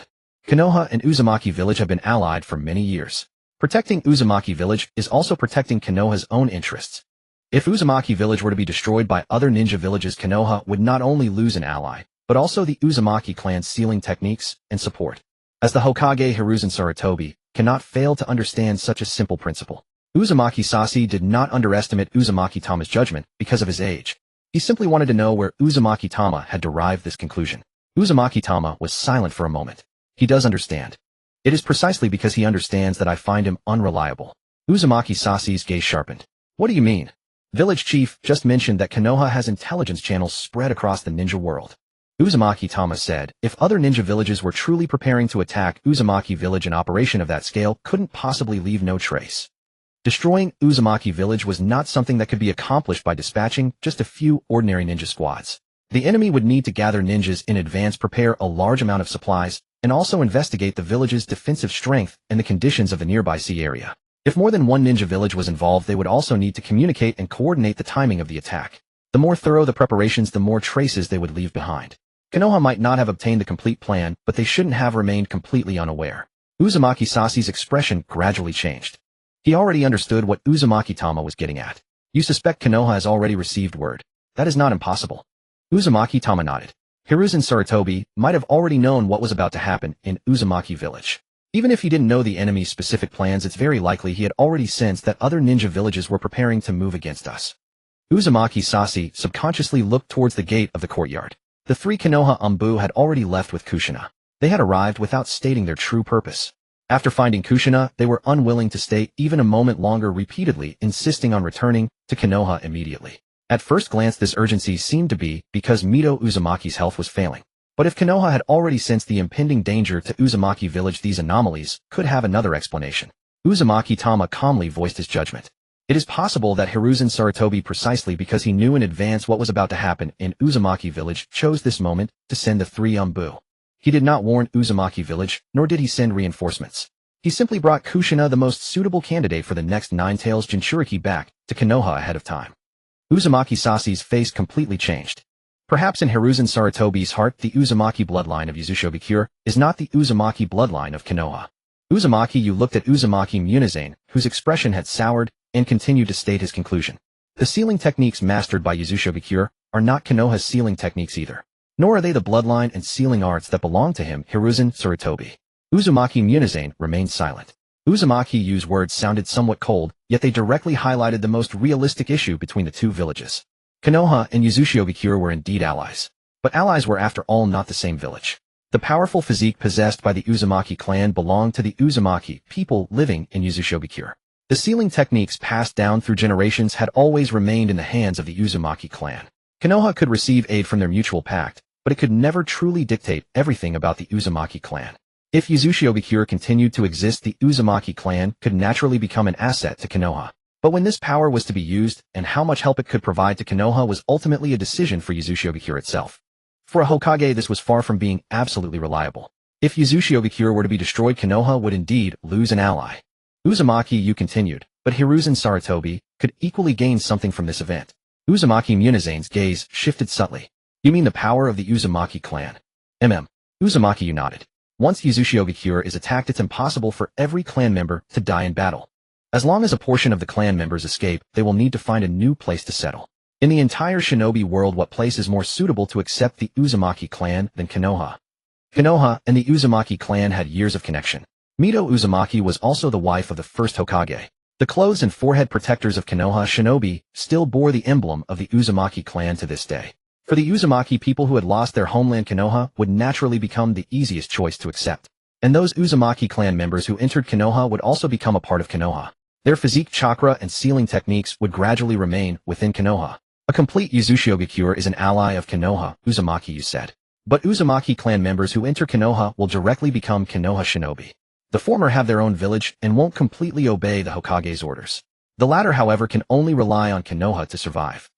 Konoha and Uzumaki village have been allied for many years. Protecting Uzumaki village is also protecting Konoha's own interests. If Uzumaki village were to be destroyed by other ninja villages, Konoha would not only lose an ally, but also the Uzumaki clan's sealing techniques and support. As the Hokage Hiruzen Sarutobi cannot fail to understand such a simple principle. Uzumaki Sasi did not underestimate Uzumaki Tama's judgment because of his age. He simply wanted to know where Uzumaki Tama had derived this conclusion. Uzumaki Tama was silent for a moment. He does understand. It is precisely because he understands that I find him unreliable. Uzumaki Sasi's gaze sharpened. What do you mean? Village chief just mentioned that Konoha has intelligence channels spread across the ninja world. Uzumaki Tama said, if other ninja villages were truly preparing to attack Uzumaki village, an operation of that scale couldn't possibly leave no trace. Destroying Uzumaki village was not something that could be accomplished by dispatching just a few ordinary ninja squads. The enemy would need to gather ninjas in advance, prepare a large amount of supplies, and also investigate the village's defensive strength and the conditions of the nearby sea area. If more than one ninja village was involved, they would also need to communicate and coordinate the timing of the attack. The more thorough the preparations, the more traces they would leave behind. Konoha might not have obtained the complete plan, but they shouldn't have remained completely unaware. Uzumaki Sasi's expression gradually changed. He already understood what Uzumaki Tama was getting at. You suspect Konoha has already received word. That is not impossible. Uzumaki Tama nodded. Hiruzen Sarutobi might have already known what was about to happen in Uzumaki village. Even if he didn't know the enemy's specific plans, it's very likely he had already sensed that other ninja villages were preparing to move against us. Uzumaki Sasi subconsciously looked towards the gate of the courtyard. The 3 Konoha Anbu had already left with Kushina. They had arrived without stating their true purpose. After finding Kushina, they were unwilling to stay even a moment longer, repeatedly insisting on returning to Konoha immediately. At first glance, this urgency seemed to be because Mito Uzumaki's health was failing. But if Konoha had already sensed the impending danger to Uzumaki village, these anomalies could have another explanation. Uzumaki Tama calmly voiced his judgment. It is possible that Hiruzen Sarutobi, precisely because he knew in advance what was about to happen in Uzumaki village, chose this moment to send the 3 Anbu. He did not warn Uzumaki village, nor did he send reinforcements. He simply brought Kushina, the most suitable candidate for the next Nine-Tails Jinchuriki, back to Konoha ahead of time. Uzumaki Sasi's face completely changed. Perhaps in Hiruzen Sarutobi's heart, the Uzumaki bloodline of Yuzushobi is not the Uzumaki bloodline of Konoha. Uzumaki Yu looked at Uzumaki Munizane, whose expression had soured, and continued to state his conclusion. The sealing techniques mastered by Yuzushobi are not Konoha's sealing techniques either. Nor are they the bloodline and sealing arts that belong to him, Hiruzen Sarutobi. Uzumaki Munizane remained silent. Uzumaki Yu's words sounded somewhat cold, yet they directly highlighted the most realistic issue between the 2 villages. Konoha and Yuzushobi were indeed allies. But allies were after all not the same village. The powerful physique possessed by the Uzumaki clan belonged to the Uzumaki people living in Yuzushobi. The sealing techniques passed down through generations had always remained in the hands of the Uzumaki clan. Konoha could receive aid from their mutual pact, but it could never truly dictate everything about the Uzumaki clan. If Yuzushobi continued to exist, the Uzumaki clan could naturally become an asset to Konoha. But when this power was to be used, and how much help it could provide to Konoha, was ultimately a decision for Yuzushobi itself. For a Hokage, this was far from being absolutely reliable. If Yuzushobi were to be destroyed, Konoha would indeed lose an ally. Uzumaki Yu continued, but Hiruzen Sarutobi could equally gain something from this event. Uzumaki Munizane's gaze shifted subtly. You mean the power of the Uzumaki clan? Uzumaki Yu nodded. Once Yuzushobi is attacked, it's impossible for every clan member to die in battle. As long as a portion of the clan members escape, they will need to find a new place to settle. In the entire shinobi world, what place is more suitable to accept the Uzumaki clan than Konoha? Konoha and the Uzumaki clan had years of connection. Mito Uzumaki was also the wife of the first Hokage. The clothes and forehead protectors of Konoha shinobi still bore the emblem of the Uzumaki clan to this day. For the Uzumaki, people who had lost their homeland Konoha would naturally become the easiest choice to accept. And those Uzumaki clan members who entered Konoha would also become a part of Konoha. Their physique, chakra, and sealing techniques would gradually remain within Konoha. A complete Uzushiogakure is an ally of Konoha, Uzumaki said. But Uzumaki clan members who enter Konoha will directly become Konoha shinobi. The former have their own village and won't completely obey the Hokage's orders. The latter, however, can only rely on Konoha to survive.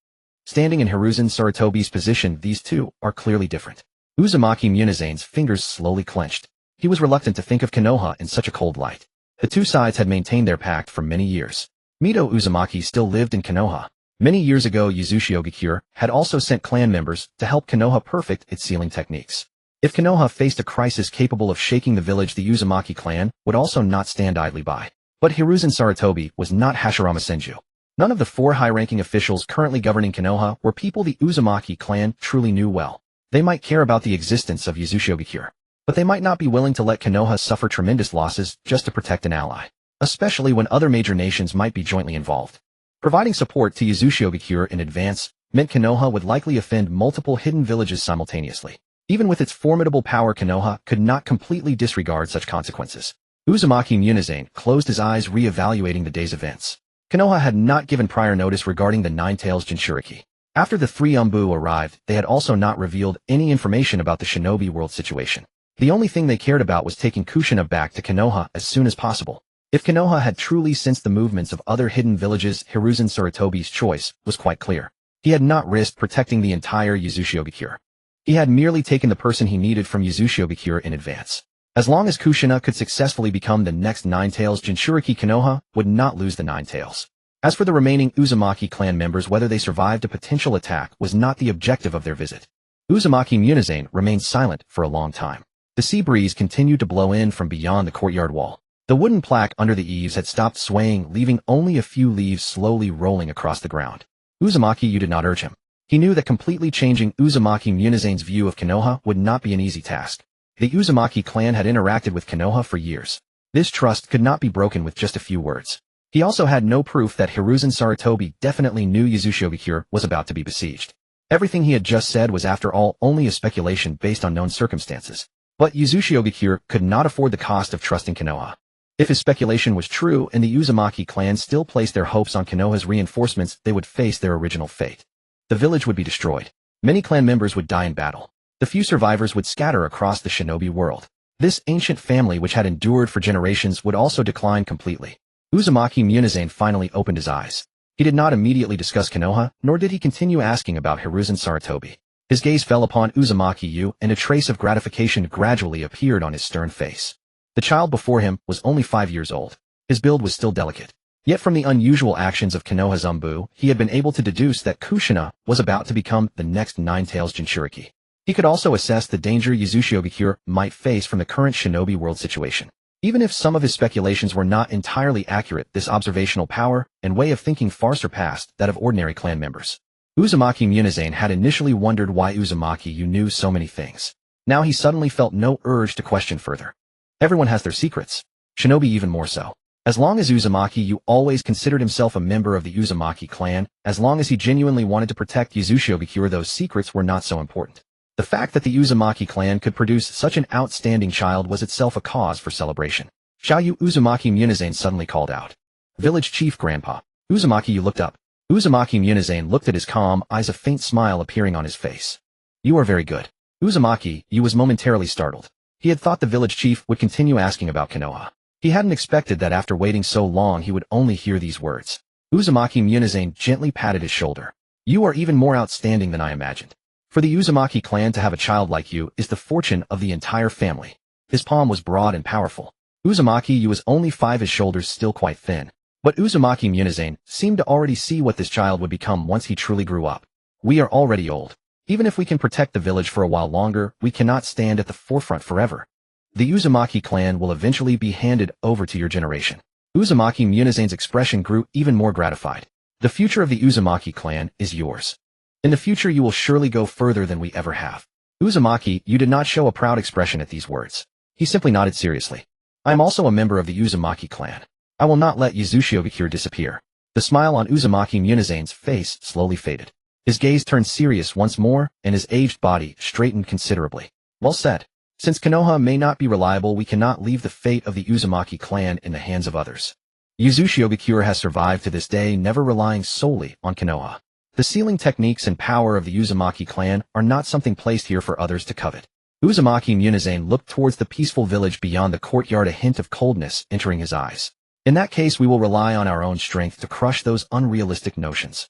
Standing in Hiruzen Sarutobi's position, these two are clearly different. Uzumaki Munezane's fingers slowly clenched. He was reluctant to think of Konoha in such a cold light. The two sides had maintained their pact for many years. Mito Uzumaki still lived in Konoha. Many years ago, Uzushiogakure had also sent clan members to help Konoha perfect its sealing techniques. If Konoha faced a crisis capable of shaking the village, the Uzumaki clan would also not stand idly by. But Hiruzen Sarutobi was not Hashirama Senju. None of the 4 high-ranking officials currently governing Konoha were people the Uzumaki clan truly knew well. They might care about the existence of Uzushiogakure, but they might not be willing to let Konoha suffer tremendous losses just to protect an ally, especially when other major nations might be jointly involved. Providing support to Uzushiogakure in advance meant Konoha would likely offend multiple hidden villages simultaneously. Even with its formidable power, Konoha could not completely disregard such consequences. Uzumaki Munezane closed his eyes, re-evaluating the day's events. Konoha had not given prior notice regarding the Nine-Tails Jinchuriki. After the 3 Umbu arrived, they had also not revealed any information about the shinobi world situation. The only thing they cared about was taking Kushina back to Konoha as soon as possible. If Konoha had truly sensed the movements of other hidden villages, Hiruzen Sarutobi's choice was quite clear. He had not risked protecting the entire Uzushiogakure. He had merely taken the person he needed from Uzushiogakure in advance. As long as Kushina could successfully become the next Nine-Tails Jinchuriki, Konoha would not lose the Nine-Tails. As for the remaining Uzumaki clan members, whether they survived a potential attack was not the objective of their visit. Uzumaki Munezane remained silent for a long time. The sea breeze continued to blow in from beyond the courtyard wall. The wooden plaque under the eaves had stopped swaying, leaving only a few leaves slowly rolling across the ground. Uzumaki did not urge him. He knew that completely changing Uzumaki Munezane's view of Konoha would not be an easy task. The Uzumaki clan had interacted with Konoha for years. This trust could not be broken with just a few words. He also had no proof that Hiruzen Sarutobi definitely knew Uzushiogakure was about to be besieged. Everything he had just said was, after all, only a speculation based on known circumstances. But Uzushiogakure could not afford the cost of trusting Konoha. If his speculation was true and the Uzumaki clan still placed their hopes on Konoha's reinforcements, they would face their original fate. The village would be destroyed. Many clan members would die in battle. The few survivors would scatter across the shinobi world. This ancient family, which had endured for generations, would also decline completely. Uzumaki Munezane finally opened his eyes. He did not immediately discuss Konoha, nor did he continue asking about Hiruzen Sarutobi. His gaze fell upon Uzumaki, and a trace of gratification gradually appeared on his stern face. The child before him was only 5 years old. His build was still delicate. Yet from the unusual actions of Konoha's Umbu, he had been able to deduce that Kushina was about to become the next Nine-Tails Jinchuriki. He could also assess the danger Uzushiogakure might face from the current shinobi world situation. Even if some of his speculations were not entirely accurate, this observational power and way of thinking far surpassed that of ordinary clan members. Uzumaki Munezane had initially wondered why Uzumaki knew so many things. Now he suddenly felt no urge to question further. Everyone has their secrets. Shinobi even more so. As long as Uzumaki always considered himself a member of the Uzumaki clan, as long as he genuinely wanted to protect Uzushiogakure, those secrets were not so important. The fact that the Uzumaki clan could produce such an outstanding child was itself a cause for celebration. Xiaoyu, Uzumaki Munezane suddenly called out. Village Chief Grandpa. Uzumaki looked up. Uzumaki Munezane looked at his calm eyes, a faint smile appearing on his face. You are very good. Uzumaki was momentarily startled. He had thought the village chief would continue asking about Konoha. He hadn't expected that after waiting so long he would only hear these words. Uzumaki Munezane gently patted his shoulder. You are even more outstanding than I imagined. For the Uzumaki clan to have a child like you is the fortune of the entire family. His palm was broad and powerful. Uzumaki was only 5, his shoulders still quite thin. But Uzumaki Munezane seemed to already see what this child would become once he truly grew up. We are already old. Even if we can protect the village for a while longer, we cannot stand at the forefront forever. The Uzumaki clan will eventually be handed over to your generation. Uzumaki Munezane's expression grew even more gratified. The future of the Uzumaki clan is yours. In the future you will surely go further than we ever have. Uzumaki did not show a proud expression at these words. He simply nodded seriously. I am also a member of the Uzumaki clan. I will not let Uzushiogakure disappear. The smile on Uzumaki Munezane's face slowly faded. His gaze turned serious once more, and his aged body straightened considerably. Well said. Since Konoha may not be reliable, we cannot leave the fate of the Uzumaki clan in the hands of others. Uzushiogakure has survived to this day, never relying solely on Konoha. The sealing techniques and power of the Uzumaki clan are not something placed here for others to covet. Uzumaki Munezane looked towards the peaceful village beyond the courtyard, a hint of coldness entering his eyes. In that case, we will rely on our own strength to crush those unrealistic notions.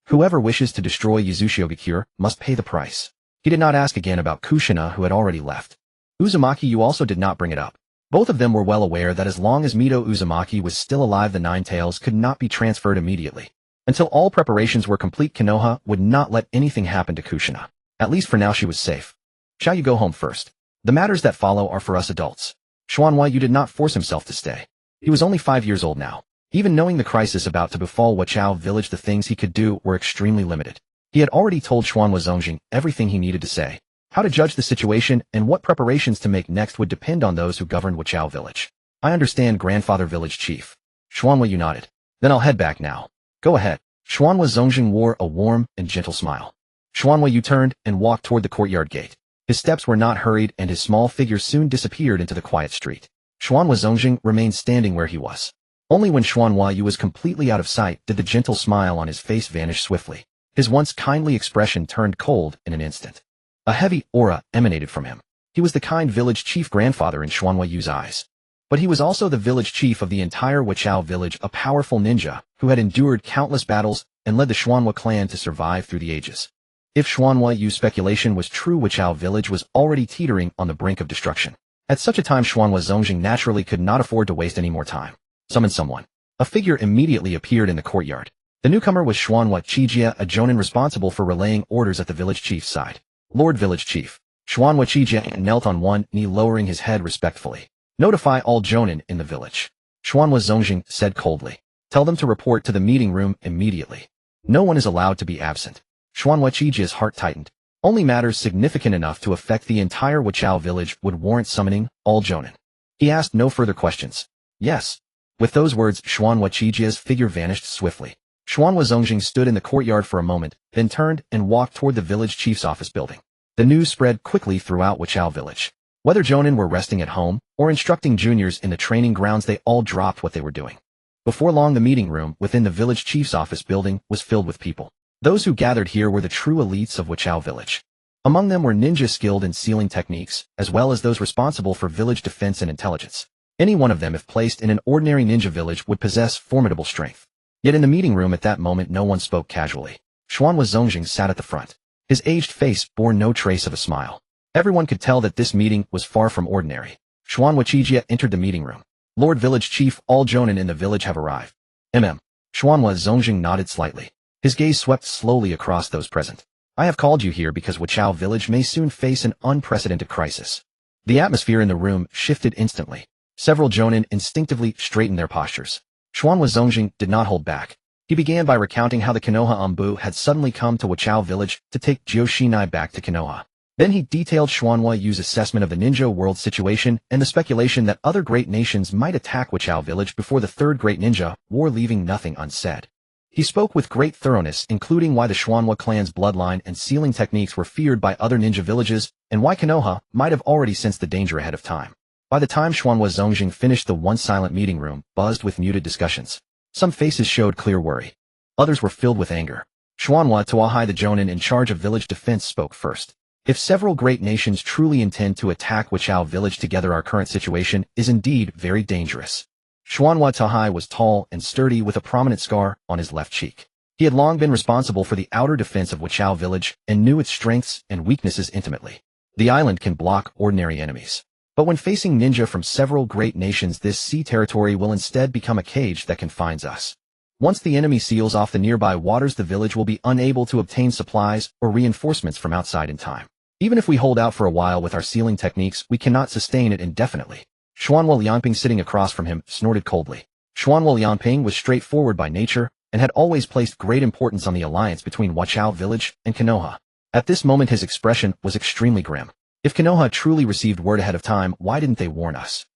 Whoever wishes to destroy Uzushiogakure must pay the price. He did not ask again about Kushina, who had already left. Uzumaki, you also did not bring it up. Both of them were well aware that as long as Mito Uzumaki was still alive, the Nine Tails could not be transferred immediately. Until all preparations were complete, Konoha would not let anything happen to Kushina. At least for now she was safe. Shall you go home first? The matters that follow are for us adults. Xuanhua Yu did not force himself to stay. He was only 5 years old now. Even knowing the crisis about to befall Wachao village, the things he could do were extremely limited. He had already told Xuanhua Zongjing everything he needed to say. How to judge the situation and what preparations to make next would depend on those who governed Wachao village. I understand, grandfather village chief. Xuanhua Yu nodded. Then I'll head back now. Go ahead. Xuanhua Zongjing wore a warm and gentle smile. Xuanhua Yu turned and walked toward the courtyard gate. His steps were not hurried, and his small figure soon disappeared into the quiet street. Xuanhua Zongjing remained standing where he was. Only when Xuanhua Yu was completely out of sight did the gentle smile on his face vanish swiftly. His once kindly expression turned cold in an instant. A heavy aura emanated from him. He was the kind village chief grandfather in Xuanhua Yu's eyes. But he was also the village chief of the entire Wachao village, a powerful ninja who had endured countless battles and led the Xuanhua clan to survive through the ages. If Xuanhua Yu's speculation was true, Wachao village was already teetering on the brink of destruction. At such a time, Xuanhua Zongjing naturally could not afford to waste any more time. Summon someone. A figure immediately appeared in the courtyard. The newcomer was Xuanhua Chijia, a jonin responsible for relaying orders at the village chief's side. Lord Village Chief. Xuanhua Chijia knelt on one knee, lowering his head respectfully. Notify all jonin in the village. Xuanhua Zongjing said coldly. Tell them to report to the meeting room immediately. No one is allowed to be absent. Xuanhua Chijia's heart tightened. Only matters significant enough to affect the entire Wachao village would warrant summoning all jonin. He asked no further questions. Yes. With those words, Xuanhua Chijia's figure vanished swiftly. Xuanhua Zongjing stood in the courtyard for a moment, then turned and walked toward the village chief's office building. The news spread quickly throughout Wachao village. Whether jonin were resting at home or instructing juniors in the training grounds, they all dropped what they were doing. Before long, the meeting room within the village chief's office building was filled with people. Those who gathered here were the true elites of Wachao village. Among them were ninjas skilled in sealing techniques, as well as those responsible for village defense and intelligence. Any one of them, if placed in an ordinary ninja village, would possess formidable strength. Yet in the meeting room at that moment, no one spoke casually. Xuanhua Zongjing sat at the front. His aged face bore no trace of a smile. Everyone could tell that this meeting was far from ordinary. Xuanhua Chijia entered the meeting room. Lord Village Chief, all jonin in the village have arrived. Xuanhua Zongjing nodded slightly. His gaze swept slowly across those present. I have called you here because Wachao village may soon face an unprecedented crisis. The atmosphere in the room shifted instantly. Several jonin instinctively straightened their postures. Xuanhua Zongjing did not hold back. He began by recounting how the Konoha Anbu had suddenly come to Wachao village to take Joshinai back to Konoha. Then he detailed Xuanhua Yu's assessment of the ninja world situation and the speculation that other great nations might attack Wachao village before the third great ninja war, leaving nothing unsaid. He spoke with great thoroughness, including why the Xuanhua clan's bloodline and sealing techniques were feared by other ninja villages, and why Konoha might have already sensed the danger ahead of time. By the time Xuanhua Zongjing finished, the once silent meeting room buzzed with muted discussions. Some faces showed clear worry. Others were filled with anger. Xuanhua Tawahai, the jonin in charge of village defense, spoke first. If several great nations truly intend to attack Wachao village together, our current situation is indeed very dangerous. Xuanhua Tahai was tall and sturdy with a prominent scar on his left cheek. He had long been responsible for the outer defense of Wachao village and knew its strengths and weaknesses intimately. The island can block ordinary enemies. But when facing ninja from several great nations, this sea territory will instead become a cage that confines us. Once the enemy seals off the nearby waters, the village will be unable to obtain supplies or reinforcements from outside in time. Even if we hold out for a while with our sealing techniques, we cannot sustain it indefinitely. Xuanhua Lianping, sitting across from him, snorted coldly. Xuanhua Lianping was straightforward by nature and had always placed great importance on the alliance between Wachao village and Konoha. At this moment his expression was extremely grim. If Konoha truly received word ahead of time, why didn't they warn us?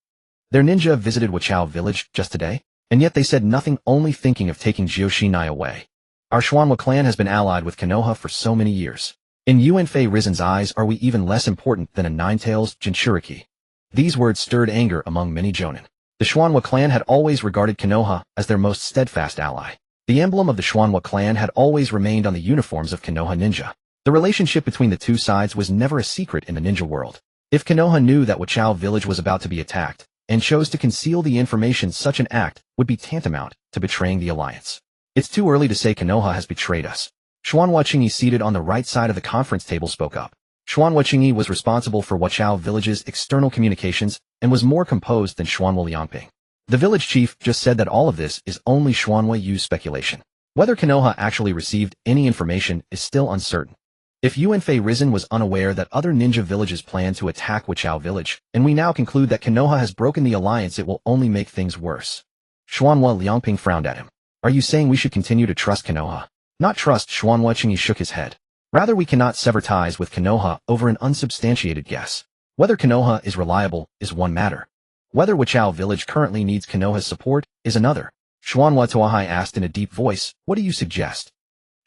Their ninja visited Wachao village just today, and yet they said nothing, only thinking of taking Joshinai away. Our Xuanhua clan has been allied with Konoha for so many years. In Yuanfei Rizen's eyes, are we even less important than a nine-tails Jinchuriki? These words stirred anger among many Jonin. The Xuanhua clan had always regarded Konoha as their most steadfast ally. The emblem of the Xuanhua clan had always remained on the uniforms of Konoha ninja. The relationship between the two sides was never a secret in the ninja world. If Konoha knew that Wachao village was about to be attacked, and chose to conceal the information, such an act would be tantamount to betraying the alliance. It's too early to say Konoha has betrayed us. Xuanhua Qingyi, seated on the right side of the conference table, spoke up. Xuanhua Qingyi was responsible for Wachao village's external communications and was more composed than Xuanhua Liangping. The village chief just said that all of this is only Xuanhua Yu's speculation. Whether Konoha actually received any information is still uncertain. If Yuanfei Rizen was unaware that other ninja villages plan to attack Wachao village, and we now conclude that Konoha has broken the alliance, it will only make things worse. Xuanhua Liangping frowned at him. Are you saying we should continue to trust Konoha? Not trust, Xuanhua Qingyi shook his head. Rather, we cannot sever ties with Konoha over an unsubstantiated guess. Whether Konoha is reliable is one matter. Whether Wachao village currently needs Konoha's support is another. Xuanhua Tuahai asked in a deep voice, what do you suggest?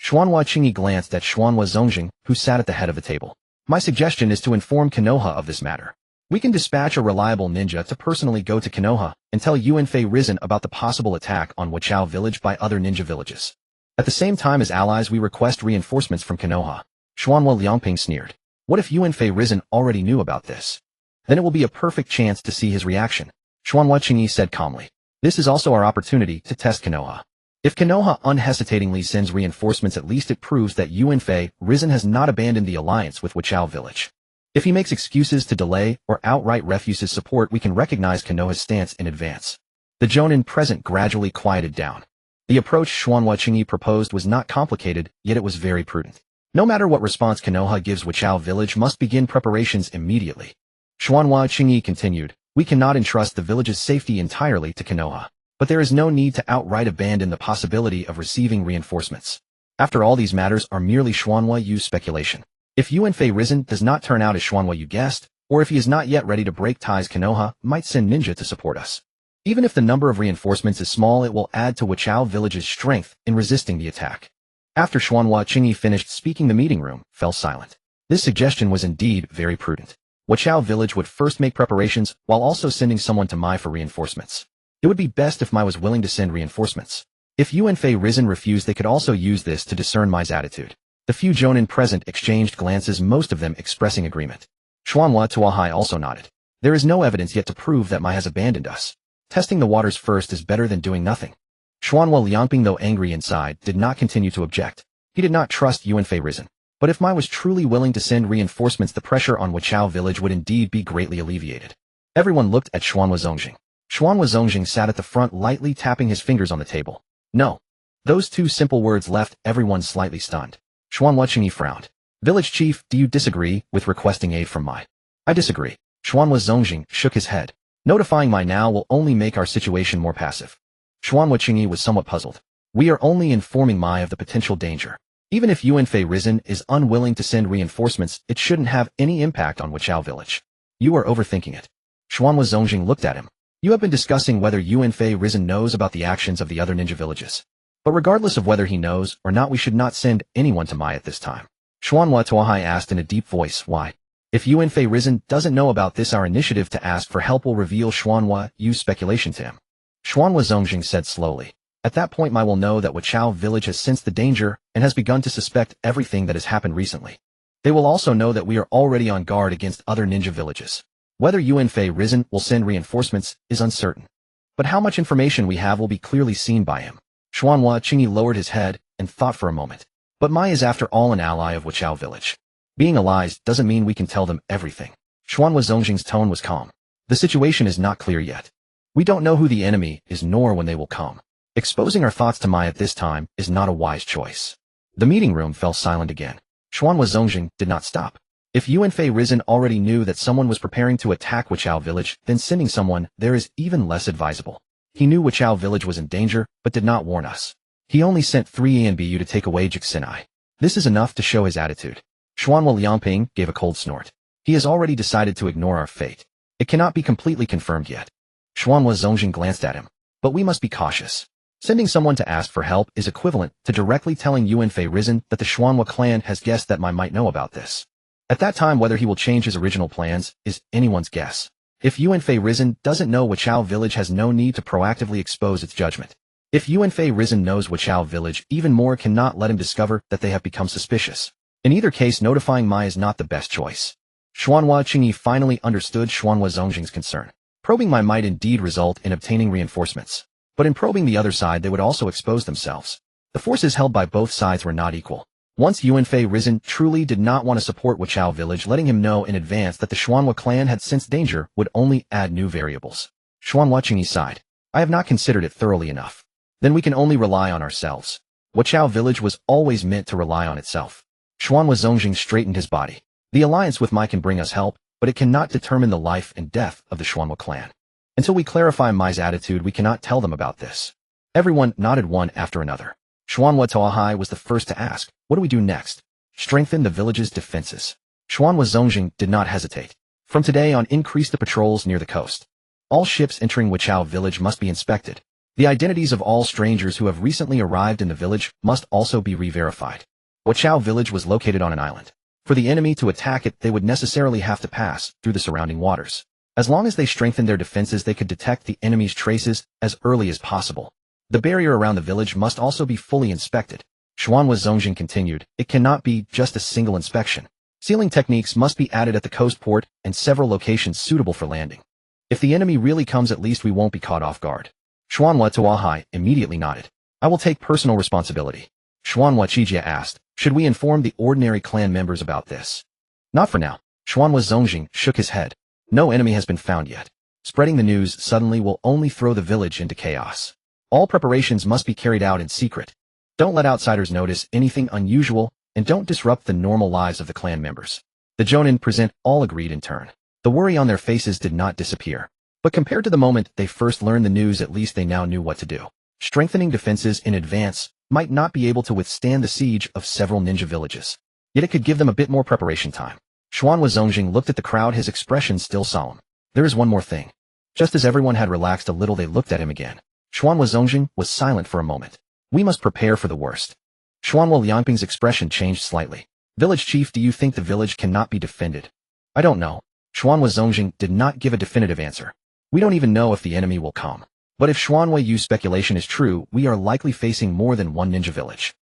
Xuanhua Qingyi glanced at Xuanhua Zongjing, who sat at the head of the table. My suggestion is to inform Konoha of this matter. We can dispatch a reliable ninja to personally go to Konoha and tell Yuanfei Rizen about the possible attack on Wachao village by other ninja villages. At the same time, as allies, we request reinforcements from Konoha. Xuanhua Liangping sneered. What if Yuanfei Rizen already knew about this? Then it will be a perfect chance to see his reaction. Xuanhua Qingyi said calmly. This is also our opportunity to test Konoha. If Konoha unhesitatingly sends reinforcements, at least it proves that Yuanfei Rizen has not abandoned the alliance with Wachao village. If he makes excuses to delay or outright refuses support, we can recognize Konoha's stance in advance. The Jonin present gradually quieted down. The approach Xuanhua Qingyi proposed was not complicated, yet it was very prudent. No matter what response Konoha gives, Wachao village must begin preparations immediately. Xuanhua Qingyi continued, we cannot entrust the village's safety entirely to Konoha. But there is no need to outright abandon the possibility of receiving reinforcements. After all, these matters are merely Xuanhua Yu's speculation. If Yuanfei Rizen does not turn out as Xuanhua Yu guessed, or if he is not yet ready to break ties, Konoha might send ninja to support us. Even if the number of reinforcements is small, it will add to Wachao village's strength in resisting the attack. After Xuanhua Qingyi finished speaking, the meeting room fell silent. This suggestion was indeed very prudent. Wachao village would first make preparations while also sending someone to Mai for reinforcements. It would be best if Mai was willing to send reinforcements. If Yuanfei Rizen refused, they could also use this to discern Mai's attitude. The few Jonin present exchanged glances, most of them expressing agreement. Xuanhua Tuahai also nodded. There is no evidence yet to prove that Mai has abandoned us. Testing the waters first is better than doing nothing. Xuanhua Liangping, though angry inside, did not continue to object. He did not trust Yuanfei Rizen. But if Mai was truly willing to send reinforcements, the pressure on Wachao village would indeed be greatly alleviated. Everyone looked at Xuanhua Zongjing. Xuanhua Zongjing sat at the front, lightly tapping his fingers on the table. No. Those two simple words left everyone slightly stunned. Xuanhua Qingyi frowned. Village chief, do you disagree with requesting aid from Mai? I disagree. Xuanhua Zongjing shook his head. Notifying Mai now will only make our situation more passive. Xuanhua Qingyi was somewhat puzzled. We are only informing Mai of the potential danger. Even if Yuanfei Rizen is unwilling to send reinforcements, it shouldn't have any impact on Wachao village. You are overthinking it. Xuanhua Zongjing looked at him. You have been discussing whether Yuanfei Rizen knows about the actions of the other ninja villages. But regardless of whether he knows or not, we should not send anyone to Mai at this time. Xuanhua Tuahai asked in a deep voice, why? If Yuanfei Rizen doesn't know about this, our initiative to ask for help will reveal Xuanhua Yu's speculation to him. Xuanhua Zongjing said slowly. At that point, Mai will know that Wachao village has sensed the danger and has begun to suspect everything that has happened recently. They will also know that we are already on guard against other ninja villages. Whether Yuanfei Rizen will send reinforcements is uncertain. But how much information we have will be clearly seen by him. Xuanhua Qingyi lowered his head and thought for a moment. But Mai is after all an ally of Wachao village. Being allies doesn't mean we can tell them everything. Xuanhua Zongjing's tone was calm. The situation is not clear yet. We don't know who the enemy is nor when they will come. Exposing our thoughts to Mai at this time is not a wise choice. The meeting room fell silent again. Xuanhua Zongjing did not stop. If Yuanfei Rizen already knew that someone was preparing to attack Wachao village, then sending someone there is even less advisable. He knew Wachao village was in danger, but did not warn us. He only sent 3 ANBU to take away Jixinai. This is enough to show his attitude. Xuanhua Liangping gave a cold snort. He has already decided to ignore our fate. It cannot be completely confirmed yet. Xuanhua Zongjing glanced at him. But we must be cautious. Sending someone to ask for help is equivalent to directly telling Yuanfei Risen that the Xuanhua clan has guessed that I might know about this. At that time, whether he will change his original plans is anyone's guess. If Yuanfei Risen doesn't know, Wuchao Village has no need to proactively expose its judgment. If Yuanfei Risen knows Wuchao Village, even more cannot let him discover that they have become suspicious. In either case, notifying Mai is not the best choice. Xuanhua Qingyi finally understood Xuanhua Zongjing's concern. Probing Mai might indeed result in obtaining reinforcements. But in probing the other side, they would also expose themselves. The forces held by both sides were not equal. Once Yuanfei Risen truly did not want to support Wuchao Village, letting him know in advance that the Xuanhua clan had sensed danger would only add new variables. Xuanhua Qingyi sighed. I have not considered it thoroughly enough. Then we can only rely on ourselves. Wuchao Village was always meant to rely on itself. Xuanhua Zongjing straightened his body. The alliance with Mai can bring us help, but it cannot determine the life and death of the Xuanhua clan. Until we clarify Mai's attitude, we cannot tell them about this. Everyone nodded one after another. Xuanhua Toahai was the first to ask, what do we do next? Strengthen the village's defenses. Xuanhua Zongjing did not hesitate. From today on, increase the patrols near the coast. All ships entering Wuchao Village must be inspected. The identities of all strangers who have recently arrived in the village must also be re-verified. Wuchao Village was located on an island. For the enemy to attack it, they would necessarily have to pass through the surrounding waters. As long as they strengthened their defenses, they could detect the enemy's traces as early as possible. The barrier around the village must also be fully inspected. Xuanhua Zongjing continued, it cannot be just a single inspection. Sealing techniques must be added at the coast port and several locations suitable for landing. If the enemy really comes, at least we won't be caught off guard. Xuanhua Toahai immediately nodded. I will take personal responsibility. Xuanhua Qijia asked, should we inform the ordinary clan members about this? Not for now. Xuanhua Zongjing shook his head. No enemy has been found yet. Spreading the news suddenly will only throw the village into chaos. All preparations must be carried out in secret. Don't let outsiders notice anything unusual, and don't disrupt the normal lives of the clan members. The Jonin present all agreed in turn. The worry on their faces did not disappear. But compared to the moment they first learned the news, at least they now knew what to do. Strengthening defenses in advance might not be able to withstand the siege of several ninja villages. Yet it could give them a bit more preparation time. Xuanhua Zongjing looked at the crowd, his expression still solemn. There is one more thing. Just as everyone had relaxed a little, they looked at him again. Xuanhua Zongjing was silent for a moment. We must prepare for the worst. Xuanhua Liangping's expression changed slightly. Village chief, do you think the village cannot be defended? I don't know. Xuanhua Zongjing did not give a definitive answer. We don't even know if the enemy will come. But if Xuanhua Yu's speculation is true, we are likely facing more than one ninja village.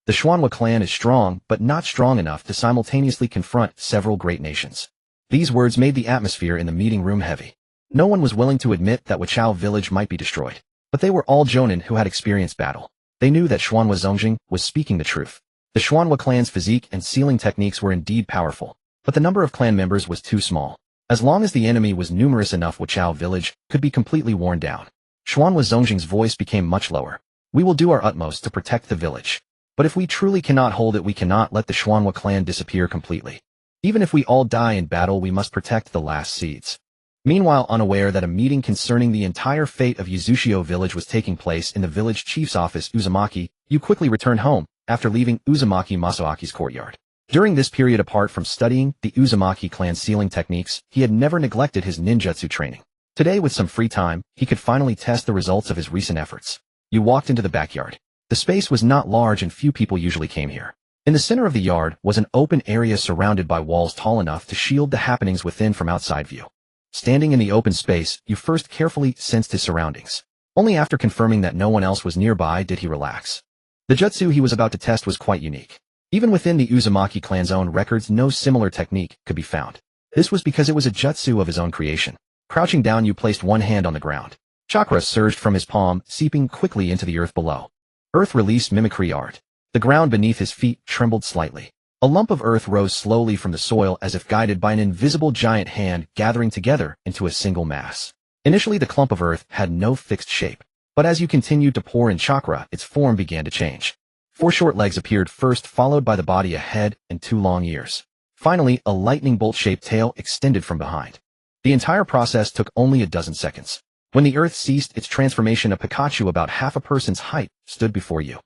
The Xuanhua clan is strong, but not strong enough to simultaneously confront several great nations. These words made the atmosphere in the meeting room heavy. No one was willing to admit that Wuchao Village might be destroyed. But they were all Jonin who had experienced battle. They knew that Xuanhua Zongjing was speaking the truth. The Xuanhua clan's physique and sealing techniques were indeed powerful, but the number of clan members was too small. As long as the enemy was numerous enough, Wuchao Village could be completely worn down. Xuanhua Zongjing's voice became much lower. We will do our utmost to protect the village. But if we truly cannot hold it, we cannot let the Xuanhua clan disappear completely. Even if we all die in battle, we must protect the last seeds. Meanwhile, unaware that a meeting concerning the entire fate of Uzushio village was taking place in the village chief's office, Uzumaki, Yu quickly returned home, after leaving Uzumaki Masaoki's courtyard. During this period, apart from studying the Uzumaki clan sealing techniques, he had never neglected his ninjutsu training. Today, with some free time, he could finally test the results of his recent efforts. Yu walked into the backyard. The space was not large and few people usually came here. In the center of the yard was an open area surrounded by walls tall enough to shield the happenings within from outside view. Standing in the open space, Yu first carefully sensed his surroundings. Only after confirming that no one else was nearby did he relax. The jutsu he was about to test was quite unique. Even within the Uzumaki clan's own records, no similar technique could be found. This was because it was a jutsu of his own creation. Crouching down, Yu placed one hand on the ground. Chakra surged from his palm, seeping quickly into the earth below. Earth released mimicry art. The ground beneath his feet trembled slightly. A lump of earth rose slowly from the soil as if guided by an invisible giant hand, gathering together into a single mass. Initially, the clump of earth had no fixed shape, but as you continued to pour in chakra, its form began to change. 4 short legs appeared first, followed by the body, a head, and 2 long ears. Finally, a lightning bolt-shaped tail extended from behind. The entire process took only a dozen seconds. When the earth ceased its transformation, a Pikachu about half a person's height stood before you.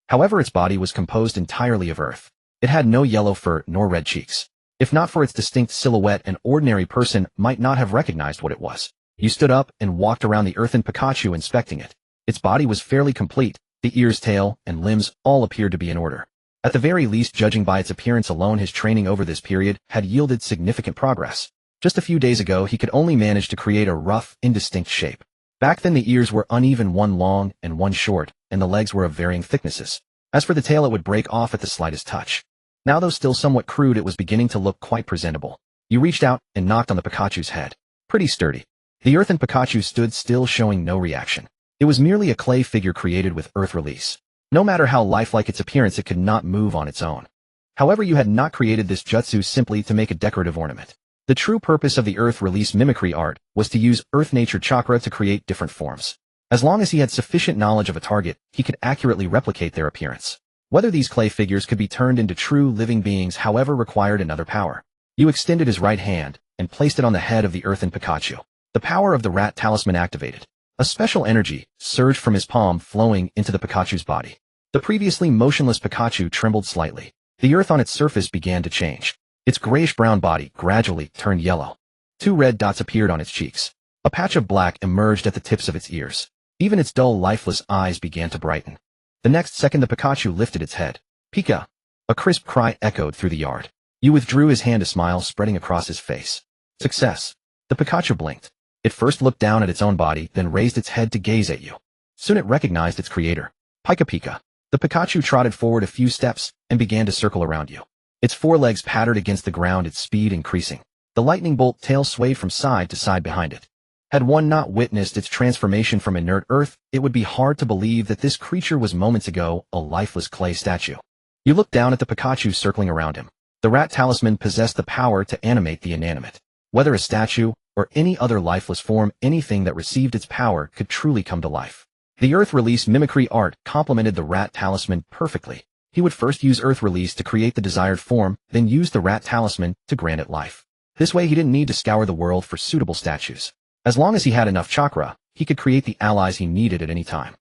However, its body was composed entirely of earth. It had no yellow fur nor red cheeks. If not for its distinct silhouette, an ordinary person might not have recognized what it was. You stood up and walked around the earthen Pikachu, inspecting it. Its body was fairly complete, the ears, tail, and limbs all appeared to be in order. At the very least, judging by its appearance alone, his training over this period had yielded significant progress. Just a few days ago, he could only manage to create a rough, indistinct shape. Back then the ears were uneven, one long and one short, and the legs were of varying thicknesses. As for the tail, it would break off at the slightest touch. Now, though still somewhat crude, it was beginning to look quite presentable. You reached out and knocked on the Pikachu's head. Pretty sturdy. The earthen Pikachu stood still, showing no reaction. It was merely a clay figure created with earth release. No matter how lifelike its appearance, it could not move on its own. However, you had not created this jutsu simply to make a decorative ornament. The true purpose of the earth release mimicry art was to use earth nature chakra to create different forms. As long as he had sufficient knowledge of a target, he could accurately replicate their appearance. Whether these clay figures could be turned into true living beings, however, required another power. You extended his right hand and placed it on the head of the earthen Pikachu. The power of the Rat Talisman activated. A special energy surged from his palm, flowing into the Pikachu's body. The previously motionless Pikachu trembled slightly. The earth on its surface began to change. Its grayish-brown body gradually turned yellow. 2 red dots appeared on its cheeks. A patch of black emerged at the tips of its ears. Even its dull, lifeless eyes began to brighten. The next second, the Pikachu lifted its head. Pika! A crisp cry echoed through the yard. You withdrew his hand, a smile spreading across his face. Success. The Pikachu blinked. It first looked down at its own body, then raised its head to gaze at you. Soon it recognized its creator. Pika Pika. The Pikachu trotted forward a few steps and began to circle around you. Its forelegs pattered against the ground, its speed increasing. The lightning bolt tail swayed from side to side behind it. Had one not witnessed its transformation from inert earth, it would be hard to believe that this creature was moments ago a lifeless clay statue. You looked down at the Pikachu circling around him. The Rat Talisman possessed the power to animate the inanimate. Whether a statue or any other lifeless form, anything that received its power could truly come to life. The Earth Release mimicry art complemented the Rat Talisman perfectly. He would first use Earth Release to create the desired form, then use the Rat Talisman to grant it life. This way he didn't need to scour the world for suitable statues. As long as he had enough chakra, he could create the allies he needed at any time.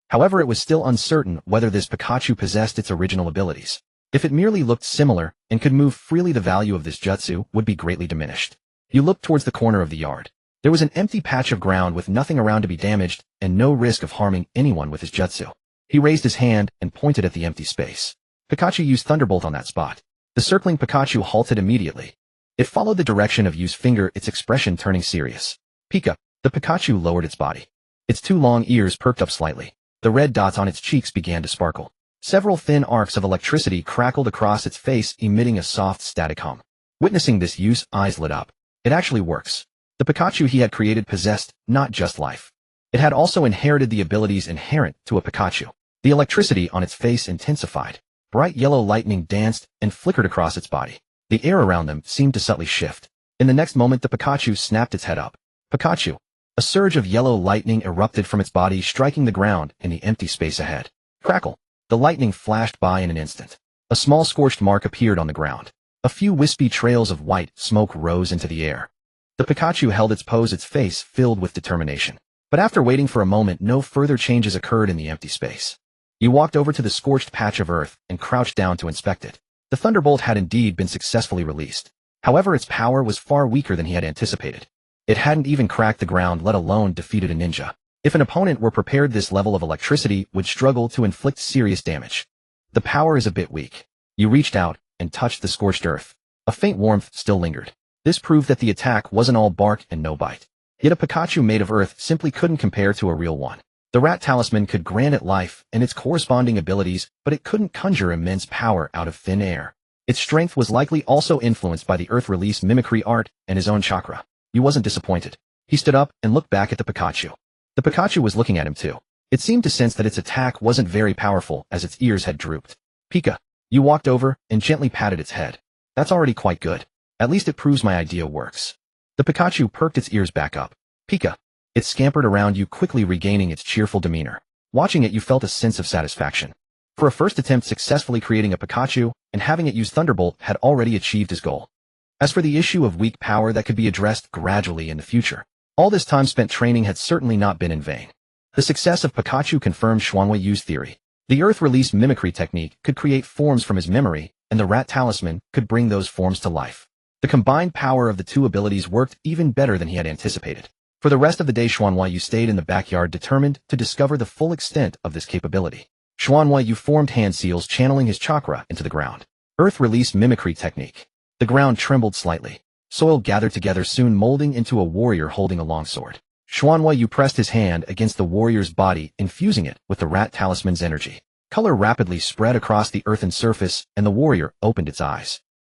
However, it was still uncertain whether this Pikachu possessed its original abilities. If it merely looked similar and could move freely, the value of this jutsu would be greatly diminished. You looked towards the corner of the yard. There was an empty patch of ground with nothing around to be damaged and no risk of harming anyone with his jutsu. He raised his hand and pointed at the empty space. Pikachu used Thunderbolt on that spot. The circling Pikachu halted immediately. It followed the direction of Yu's finger, its expression turning serious. Pika. The Pikachu lowered its body. Its 2 long ears perked up slightly. The red dots on its cheeks began to sparkle. Several thin arcs of electricity crackled across its face, emitting a soft static hum. Witnessing this, Yu's eyes lit up. It actually works. The Pikachu he had created possessed not just life. It had also inherited the abilities inherent to a Pikachu. The electricity on its face intensified. Bright yellow lightning danced and flickered across its body. The air around them seemed to subtly shift. In the next moment, the Pikachu snapped its head up. Pikachu! A surge of yellow lightning erupted from its body, striking the ground in the empty space ahead. Crackle! The lightning flashed by in an instant. A small scorched mark appeared on the ground. A few wispy trails of white smoke rose into the air. The Pikachu held its pose, its face filled with determination. But after waiting for a moment, no further changes occurred in the empty space. You walked over to the scorched patch of earth and crouched down to inspect it. The Thunderbolt had indeed been successfully released. However, its power was far weaker than he had anticipated. It hadn't even cracked the ground, let alone defeated a ninja. If an opponent were prepared, this level of electricity would struggle to inflict serious damage. The power is a bit weak. You reached out and touched the scorched earth. A faint warmth still lingered. This proved that the attack wasn't all bark and no bite. Yet a Pikachu made of earth simply couldn't compare to a real one. The Rat Talisman could grant it life and its corresponding abilities, but it couldn't conjure immense power out of thin air. Its strength was likely also influenced by the Earth Release mimicry art and his own chakra. He wasn't disappointed. He stood up and looked back at the Pikachu. The Pikachu was looking at him too. It seemed to sense that its attack wasn't very powerful as its ears had drooped. Pika. You walked over and gently patted its head. That's already quite good. At least it proves my idea works. The Pikachu perked its ears back up. Pika. It scampered around you, quickly regaining its cheerful demeanor. Watching it, you felt a sense of satisfaction. For a first attempt, successfully creating a Pikachu and having it use Thunderbolt had already achieved his goal. As for the issue of weak power, that could be addressed gradually in the future. All this time spent training had certainly not been in vain. The success of Pikachu confirmed Xuanwei Yu's theory. The Earth Release mimicry technique could create forms from his memory, and the Rat Talisman could bring those forms to life. The combined power of the two abilities worked even better than he had anticipated. For the rest of the day, Xuanhuayu stayed in the backyard determined to discover the full extent of this capability. Xuanhuayu formed hand seals, channeling his chakra into the ground. Earth release mimicry technique. The ground trembled slightly. Soil gathered together, soon molding into a warrior holding a longsword. Xuanhuayu pressed his hand against the warrior's body, infusing it with the Rat Talisman's energy. Color rapidly spread across the earthen surface, and the warrior opened its eyes.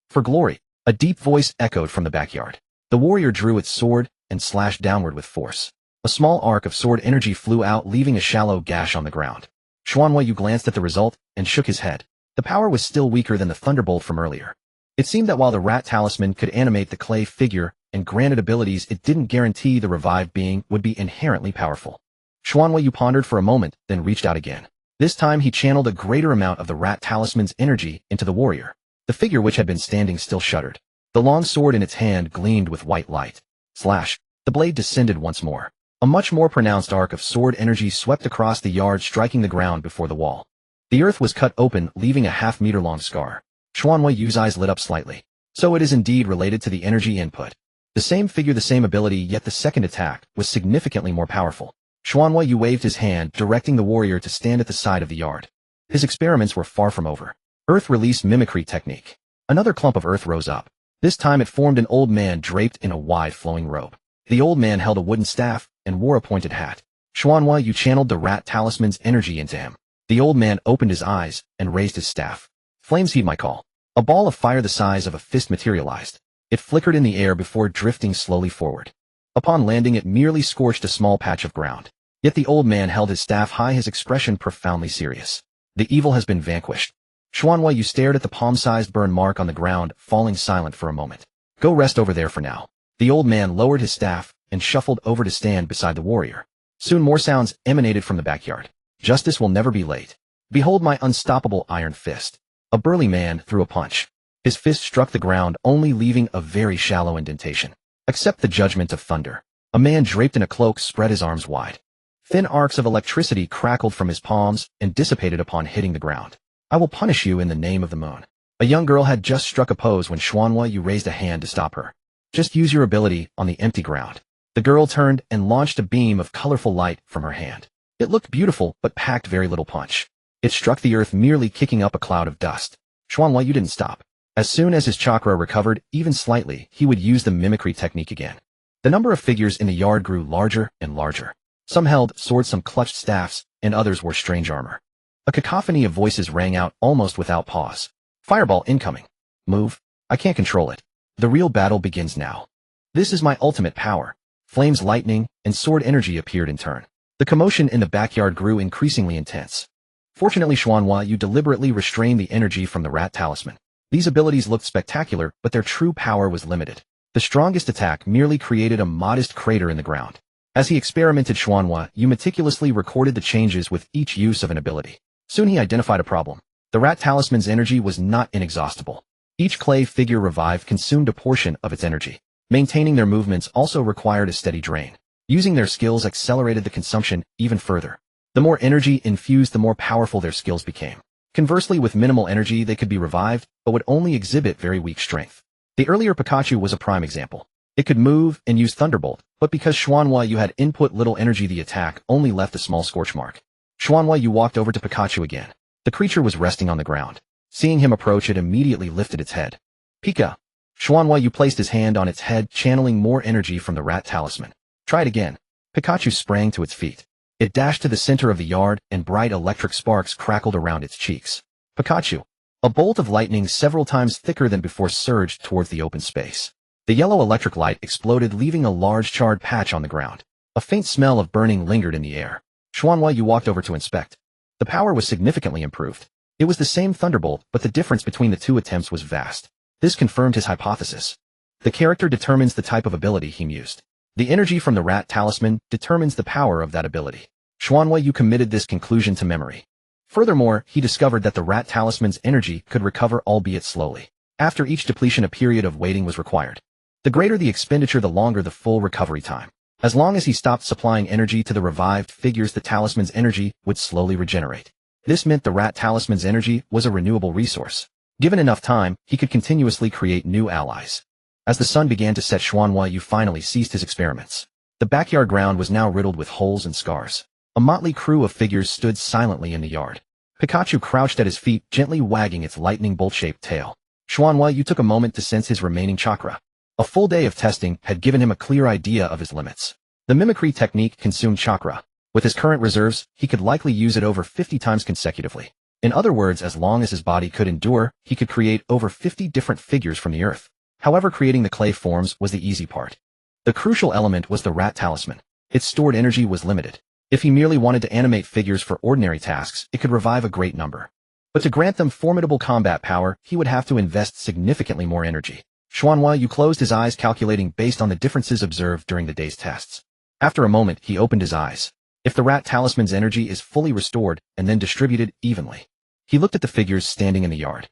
For glory! A deep voice echoed from the backyard. The warrior drew its sword and slashed downward with force. A small arc of sword energy flew out, leaving a shallow gash on the ground. Xuanhuayu glanced at the result and shook his head. The power was still weaker than the thunderbolt from earlier. It seemed that while the Rat Talisman could animate the clay figure and granted abilities, it didn't guarantee the revived being would be inherently powerful. Xuanhuayu pondered for a moment, then reached out again. This time he channeled a greater amount of the Rat Talisman's energy into the warrior. The figure, which had been standing still, shuddered. The long sword in its hand gleamed with white light. Slash! The blade descended once more. A much more pronounced arc of sword energy swept across the yard, striking the ground before the wall. The earth was cut open, leaving a half-meter-long scar. Xuanhuayu's eyes lit up slightly. So it is indeed related to the energy input. The same figure, the same ability, yet the second attack was significantly more powerful. Xuanhuayu waved his hand, directing the warrior to stand at the side of the yard. His experiments were far from over. Earth release mimicry technique. Another clump of earth rose up. This time it formed an old man draped in a wide flowing robe. The old man held a wooden staff and wore a pointed hat. Xuanhuayu channeled the Rat Talisman's energy into him. The old man opened his eyes and raised his staff. Flames heed my call. A ball of fire the size of a fist materialized. It flickered in the air before drifting slowly forward. Upon landing, it merely scorched a small patch of ground. Yet the old man held his staff high, his expression profoundly serious. The evil has been vanquished. Xuanhuayu stared at the palm-sized burn mark on the ground, falling silent for a moment. Go rest over there for now. The old man lowered his staff and shuffled over to stand beside the warrior. Soon more sounds emanated from the backyard. Justice will never be late. Behold my unstoppable iron fist. A burly man threw a punch. His fist struck the ground, only leaving a very shallow indentation. Accept the judgment of thunder. A man draped in a cloak spread his arms wide. Thin arcs of electricity crackled from his palms and dissipated upon hitting the ground. I will punish you in the name of the moon. A young girl had just struck a pose when Xuanhuayu raised a hand to stop her. Just use your ability on the empty ground. The girl turned and launched a beam of colorful light from her hand. It looked beautiful, but packed very little punch. It struck the earth, merely kicking up a cloud of dust. Xuanhuayu didn't stop. As soon as his chakra recovered, even slightly, he would use the mimicry technique again. The number of figures in the yard grew larger and larger. Some held swords, some clutched staffs, and others wore strange armor. A cacophony of voices rang out almost without pause. Fireball incoming. Move. I can't control it. The real battle begins now. This is my ultimate power. Flames, lightning, and sword energy appeared in turn. The commotion in the backyard grew increasingly intense. Fortunately, Xuanhuayu deliberately restrained the energy from the Rat Talisman. These abilities looked spectacular, but their true power was limited. The strongest attack merely created a modest crater in the ground. As he experimented, Xuanhuayu meticulously recorded the changes with each use of an ability. Soon he identified a problem. The Rat Talisman's energy was not inexhaustible. Each clay figure revived consumed a portion of its energy. Maintaining their movements also required a steady drain. Using their skills accelerated the consumption even further. The more energy infused, the more powerful their skills became. Conversely, with minimal energy, they could be revived, but would only exhibit very weak strength. The earlier Pikachu was a prime example. It could move and use Thunderbolt, but because Xuanhuayu had input little energy, the attack only left a small scorch mark. Xuanhuayu walked over to Pikachu again. The creature was resting on the ground. Seeing him approach, it immediately lifted its head. Pika! Xuanhuayu placed his hand on its head, channeling more energy from the Rat Talisman. Try it again. Pikachu sprang to its feet. It dashed to the center of the yard, and bright electric sparks crackled around its cheeks. Pikachu! A bolt of lightning several times thicker than before surged towards the open space. The yellow electric light exploded, leaving a large charred patch on the ground. A faint smell of burning lingered in the air. Xuanhuayu walked over to inspect. The power was significantly improved. It was the same Thunderbolt, but the difference between the two attempts was vast. This confirmed his hypothesis. The character determines the type of ability he used. The energy from the Rat Talisman determines the power of that ability. Xuanhuayu committed this conclusion to memory. Furthermore, he discovered that the Rat Talisman's energy could recover, albeit slowly. After each depletion, a period of waiting was required. The greater the expenditure, the longer the full recovery time. As long as he stopped supplying energy to the revived figures, the talisman's energy would slowly regenerate. This meant the Rat Talisman's energy was a renewable resource. Given enough time, he could continuously create new allies. As the sun began to set, Xuanhuayu finally ceased his experiments. The backyard ground was now riddled with holes and scars. A motley crew of figures stood silently in the yard. Pikachu crouched at his feet, gently wagging its lightning bolt-shaped tail. Xuanhua Yu took a moment to sense his remaining chakra. A full day of testing had given him a clear idea of his limits. The mimicry technique consumed chakra. With his current reserves, he could likely use it over 50 times consecutively. In other words, as long as his body could endure, he could create over 50 different figures from the earth. However, creating the clay forms was the easy part. The crucial element was the Rat Talisman. Its stored energy was limited. If he merely wanted to animate figures for ordinary tasks, it could revive a great number. But to grant them formidable combat power, he would have to invest significantly more energy. Xuanhua Yu closed his eyes, calculating based on the differences observed during the day's tests. After a moment, he opened his eyes. If the Rat Talisman's energy is fully restored and then distributed evenly. He looked at the figures standing in the yard.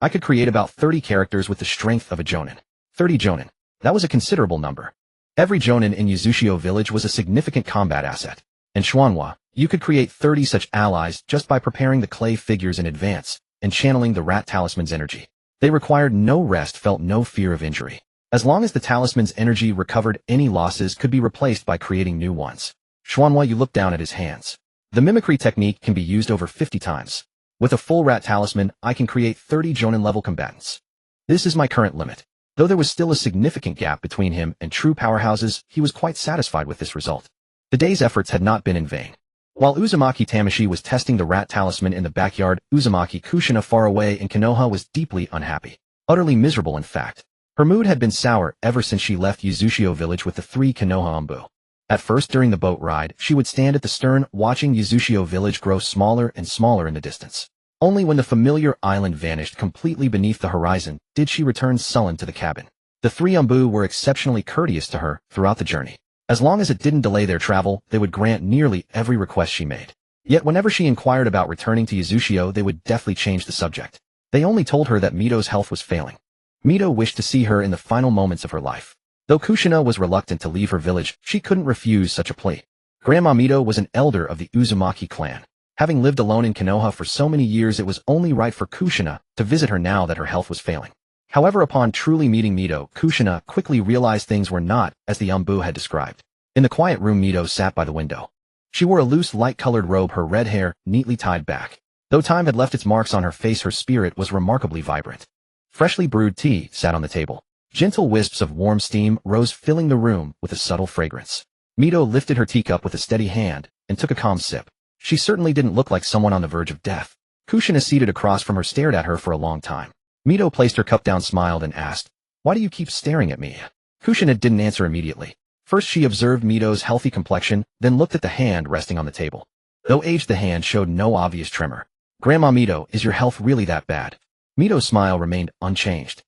I could create about 30 characters with the strength of a Jonin. 30 Jonin. That was a considerable number. Every Jonin in Uzushio village was a significant combat asset. And Xuanhua, you could create 30 such allies just by preparing the clay figures in advance and channeling the Rat Talisman's energy. They required no rest, felt no fear of injury. As long as the talisman's energy recovered, any losses could be replaced by creating new ones. Xuanhua Yu looked down at his hands. The mimicry technique can be used over 50 times. With a full Rat Talisman, I can create 30 Jonin-level combatants. This is my current limit. Though there was still a significant gap between him and true powerhouses, he was quite satisfied with this result. The day's efforts had not been in vain. While Uzumaki Tamashi was testing the Rat Talisman in the backyard, Uzumaki Kushina far away in Konoha was deeply unhappy. Utterly miserable, in fact. Her mood had been sour ever since she left Uzushio village with the 3 Konoha Anbu. At first, during the boat ride, she would stand at the stern, watching Uzushio village grow smaller and smaller in the distance. Only when the familiar island vanished completely beneath the horizon did she return sullen to the cabin. The 3 Anbu were exceptionally courteous to her throughout the journey. As long as it didn't delay their travel, they would grant nearly every request she made. Yet whenever she inquired about returning to Uzushio, they would deftly change the subject. They only told her that Mito's health was failing. Mito wished to see her in the final moments of her life. Though Kushina was reluctant to leave her village, she couldn't refuse such a plea. Grandma Mito was an elder of the Uzumaki clan. Having lived alone in Konoha for so many years, it was only right for Kushina to visit her now that her health was failing. However, upon truly meeting Mito, Kushina quickly realized things were not as the Anbu had described. In the quiet room, Mito sat by the window. She wore a loose, light-colored robe, her red hair neatly tied back. Though time had left its marks on her face, her spirit was remarkably vibrant. Freshly brewed tea sat on the table. Gentle wisps of warm steam rose, filling the room with a subtle fragrance. Mito lifted her teacup with a steady hand and took a calm sip. She certainly didn't look like someone on the verge of death. Kushina, seated across from her, stared at her for a long time. Mito placed her cup down, smiled, and asked, "Why do you keep staring at me?" Kushina didn't answer immediately. First she observed Mito's healthy complexion, then looked at the hand resting on the table. Though aged, the hand showed no obvious tremor. "Grandma Mito, is your health really that bad?" Mito's smile remained unchanged.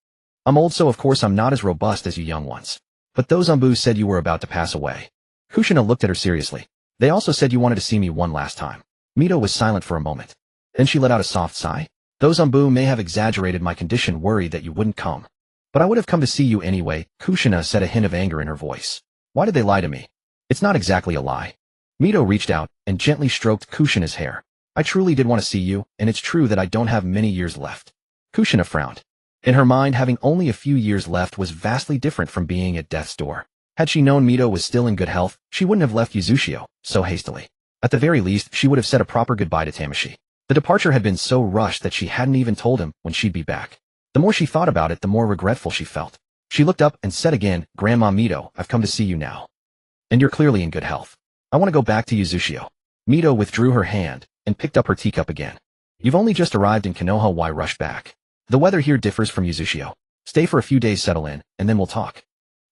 "I'm old, so of course I'm not as robust as you young ones. But those Anbu said you were about to pass away." Kushina looked at her seriously. "They also said you wanted to see me one last time." Mito was silent for a moment. Then she let out a soft sigh. "Those Anbu may have exaggerated my condition, worried that you wouldn't come. But I would have come to see you anyway." Kushina said, a hint of anger in her voice. "Why did they lie to me?" "It's not exactly a lie." Mito reached out and gently stroked Kushina's hair. "I truly did want to see you, and it's true that I don't have many years left." Kushina frowned. In her mind, having only a few years left was vastly different from being at death's door. Had she known Mito was still in good health, she wouldn't have left Uzushio so hastily. At the very least, she would have said a proper goodbye to Tamashi. The departure had been so rushed that she hadn't even told him when she'd be back. The more she thought about it, the more regretful she felt. She looked up and said again, "Grandma Mito, I've come to see you now. And you're clearly in good health. I want to go back to Uzushio." Mito withdrew her hand and picked up her teacup again. "You've only just arrived in Konoha, why rush back? The weather here differs from Uzushio. Stay for a few days, settle in, and then we'll talk."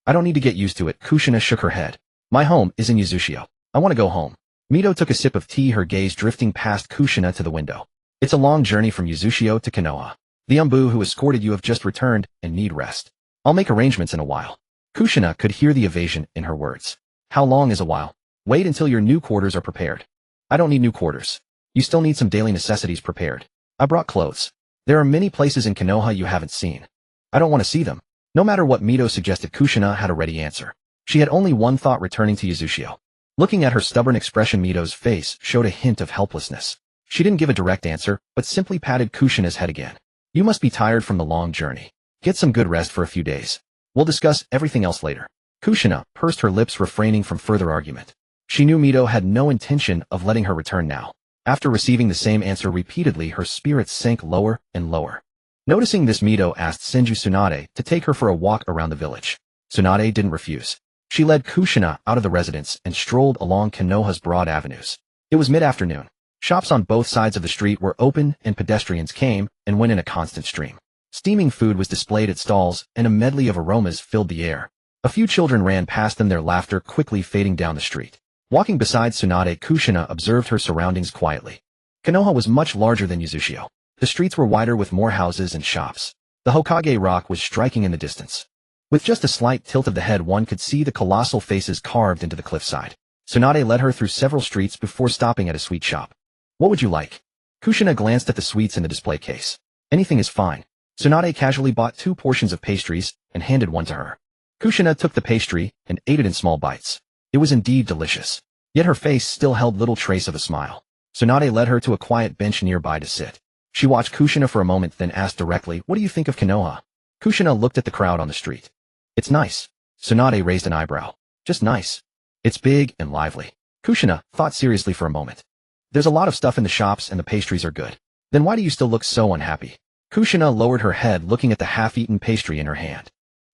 "I don't need to get used to it." Kushina shook her head. "My home is in Uzushio. I want to go home." Mito took a sip of tea, her gaze drifting past Kushina to the window. "It's a long journey from Uzushio to Konoha. The Anbu who escorted you have just returned and need rest. I'll make arrangements in a while." Kushina could hear the evasion in her words. "How long is a while?" "Wait until your new quarters are prepared." "I don't need new quarters. You still need some daily necessities prepared. I brought clothes. There are many places in Konoha you haven't seen. I don't want to see them." No matter what Mito suggested, Kushina had a ready answer. She had only one thought: returning to Uzushio. Looking at her stubborn expression, Mito's face showed a hint of helplessness. She didn't give a direct answer, but simply patted Kushina's head again. "You must be tired from the long journey. Get some good rest for a few days. We'll discuss everything else later." Kushina pursed her lips, refraining from further argument. She knew Mito had no intention of letting her return now. After receiving the same answer repeatedly, her spirits sank lower and lower. Noticing this, Mito asked Senju Tsunade to take her for a walk around the village. Tsunade didn't refuse. She led Kushina out of the residence and strolled along Konoha's broad avenues. It was mid-afternoon. Shops on both sides of the street were open and pedestrians came and went in a constant stream. Steaming food was displayed at stalls and a medley of aromas filled the air. A few children ran past them, their laughter quickly fading down the street. Walking beside Tsunade, Kushina observed her surroundings quietly. Konoha was much larger than Uzushio. The streets were wider with more houses and shops. The Hokage rock was striking in the distance. With just a slight tilt of the head, one could see the colossal faces carved into the cliffside. Tsunade led her through several streets before stopping at a sweet shop. What would you like? Kushina glanced at the sweets in the display case. Anything is fine. Tsunade casually bought 2 portions of pastries and handed one to her. Kushina took the pastry and ate it in small bites. It was indeed delicious. Yet her face still held little trace of a smile. Tsunade led her to a quiet bench nearby to sit. She watched Kushina for a moment, then asked directly, "What do you think of Konoha?" Kushina looked at the crowd on the street. "It's nice." Tsunade raised an eyebrow. "Just nice." "It's big and lively." Kushina thought seriously for a moment. "There's a lot of stuff in the shops and the pastries are good. Then why do you still look so unhappy?" Kushina lowered her head, looking at the half-eaten pastry in her hand.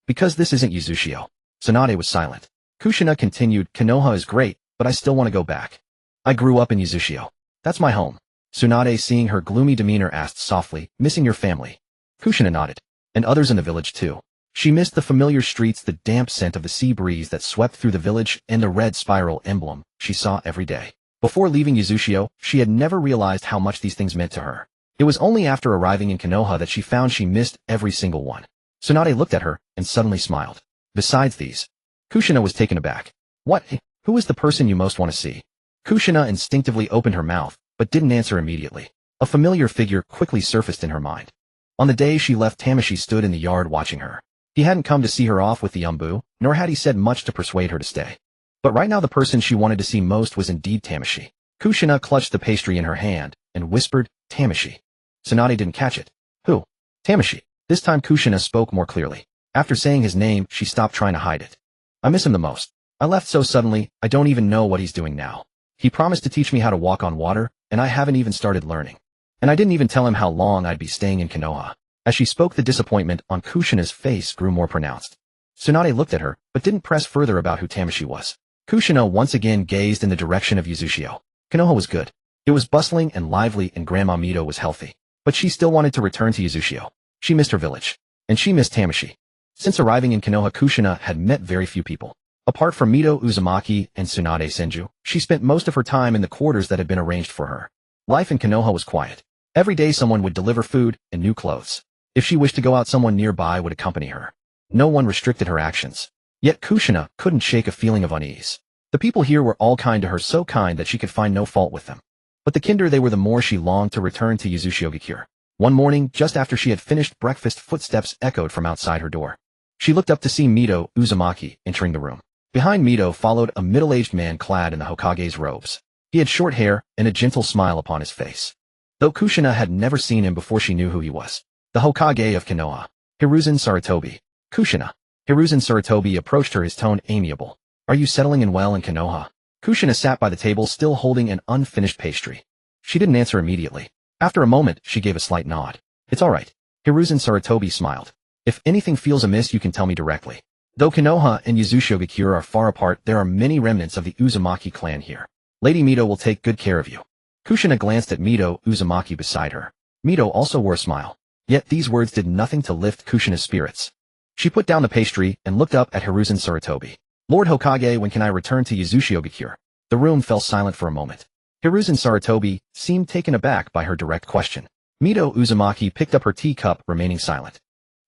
"Because this isn't Uzushio." Tsunade was silent. Kushina continued, "Konoha is great, but I still want to go back. I grew up in Uzushio. That's my home." Tsunade, seeing her gloomy demeanor, asked softly, "Missing your family?" Kushina nodded. "And others in the village too." She missed the familiar streets, the damp scent of the sea breeze that swept through the village, and the red spiral emblem she saw every day. Before leaving Uzushio, she had never realized how much these things meant to her. It was only after arriving in Konoha that she found she missed every single one. Tsunade looked at her and suddenly smiled. "Besides these." Kushina was taken aback. "What? Who is the person you most want to see?" Kushina instinctively opened her mouth, but didn't answer immediately. A familiar figure quickly surfaced in her mind. On the day she left, Tamashi stood in the yard watching her. He hadn't come to see her off with the Umbu, nor had he said much to persuade her to stay. But right now the person she wanted to see most was indeed Tamashi. Kushina clutched the pastry in her hand and whispered, "Tamashi." Tsunade didn't catch it. "Who?" "Tamashi." This time Kushina spoke more clearly. After saying his name, she stopped trying to hide it. "I miss him the most. I left so suddenly, I don't even know what he's doing now. He promised to teach me how to walk on water, and I haven't even started learning. And I didn't even tell him how long I'd be staying in Konoha." As she spoke, the disappointment on Kushina's face grew more pronounced. Tsunade looked at her, but didn't press further about who Tamashi was. Kushina once again gazed in the direction of Uzushio. Konoha was good. It was bustling and lively, and Grandma Mito was healthy. But she still wanted to return to Uzushio. She missed her village. And she missed Tamashi. Since arriving in Konoha, Kushina had met very few people. Apart from Mito, Uzumaki, and Tsunade Senju, she spent most of her time in the quarters that had been arranged for her. Life in Konoha was quiet. Every day someone would deliver food and new clothes. If she wished to go out, someone nearby would accompany her. No one restricted her actions. Yet Kushina couldn't shake a feeling of unease. The people here were all kind to her, so kind that she could find no fault with them. But the kinder they were, the more she longed to return to Uzushio-gakure. One morning, just after she had finished breakfast, footsteps echoed from outside her door. She looked up to see Mito Uzumaki entering the room. Behind Mito followed a middle-aged man clad in the Hokage's robes. He had short hair and a gentle smile upon his face. Though Kushina had never seen him before, she knew who he was. The Hokage of Konoha. Hiruzen Sarutobi. Kushina. Hiruzen Sarutobi approached her, his tone amiable. "Are you settling in well in Konoha?" Kushina sat by the table, still holding an unfinished pastry. She didn't answer immediately. After a moment, she gave a slight nod. "It's all right." Hiruzen Sarutobi smiled. "If anything feels amiss, you can tell me directly. Though Konoha and Uzushio-gakure are far apart, there are many remnants of the Uzumaki clan here. Lady Mito will take good care of you." Kushina glanced at Mito Uzumaki beside her. Mito also wore a smile. Yet these words did nothing to lift Kushina's spirits. She put down the pastry and looked up at Hiruzen Sarutobi. "Lord Hokage, when can I return to Uzushio-gakure?" The room fell silent for a moment. Hiruzen Sarutobi seemed taken aback by her direct question. Mito Uzumaki picked up her teacup, remaining silent.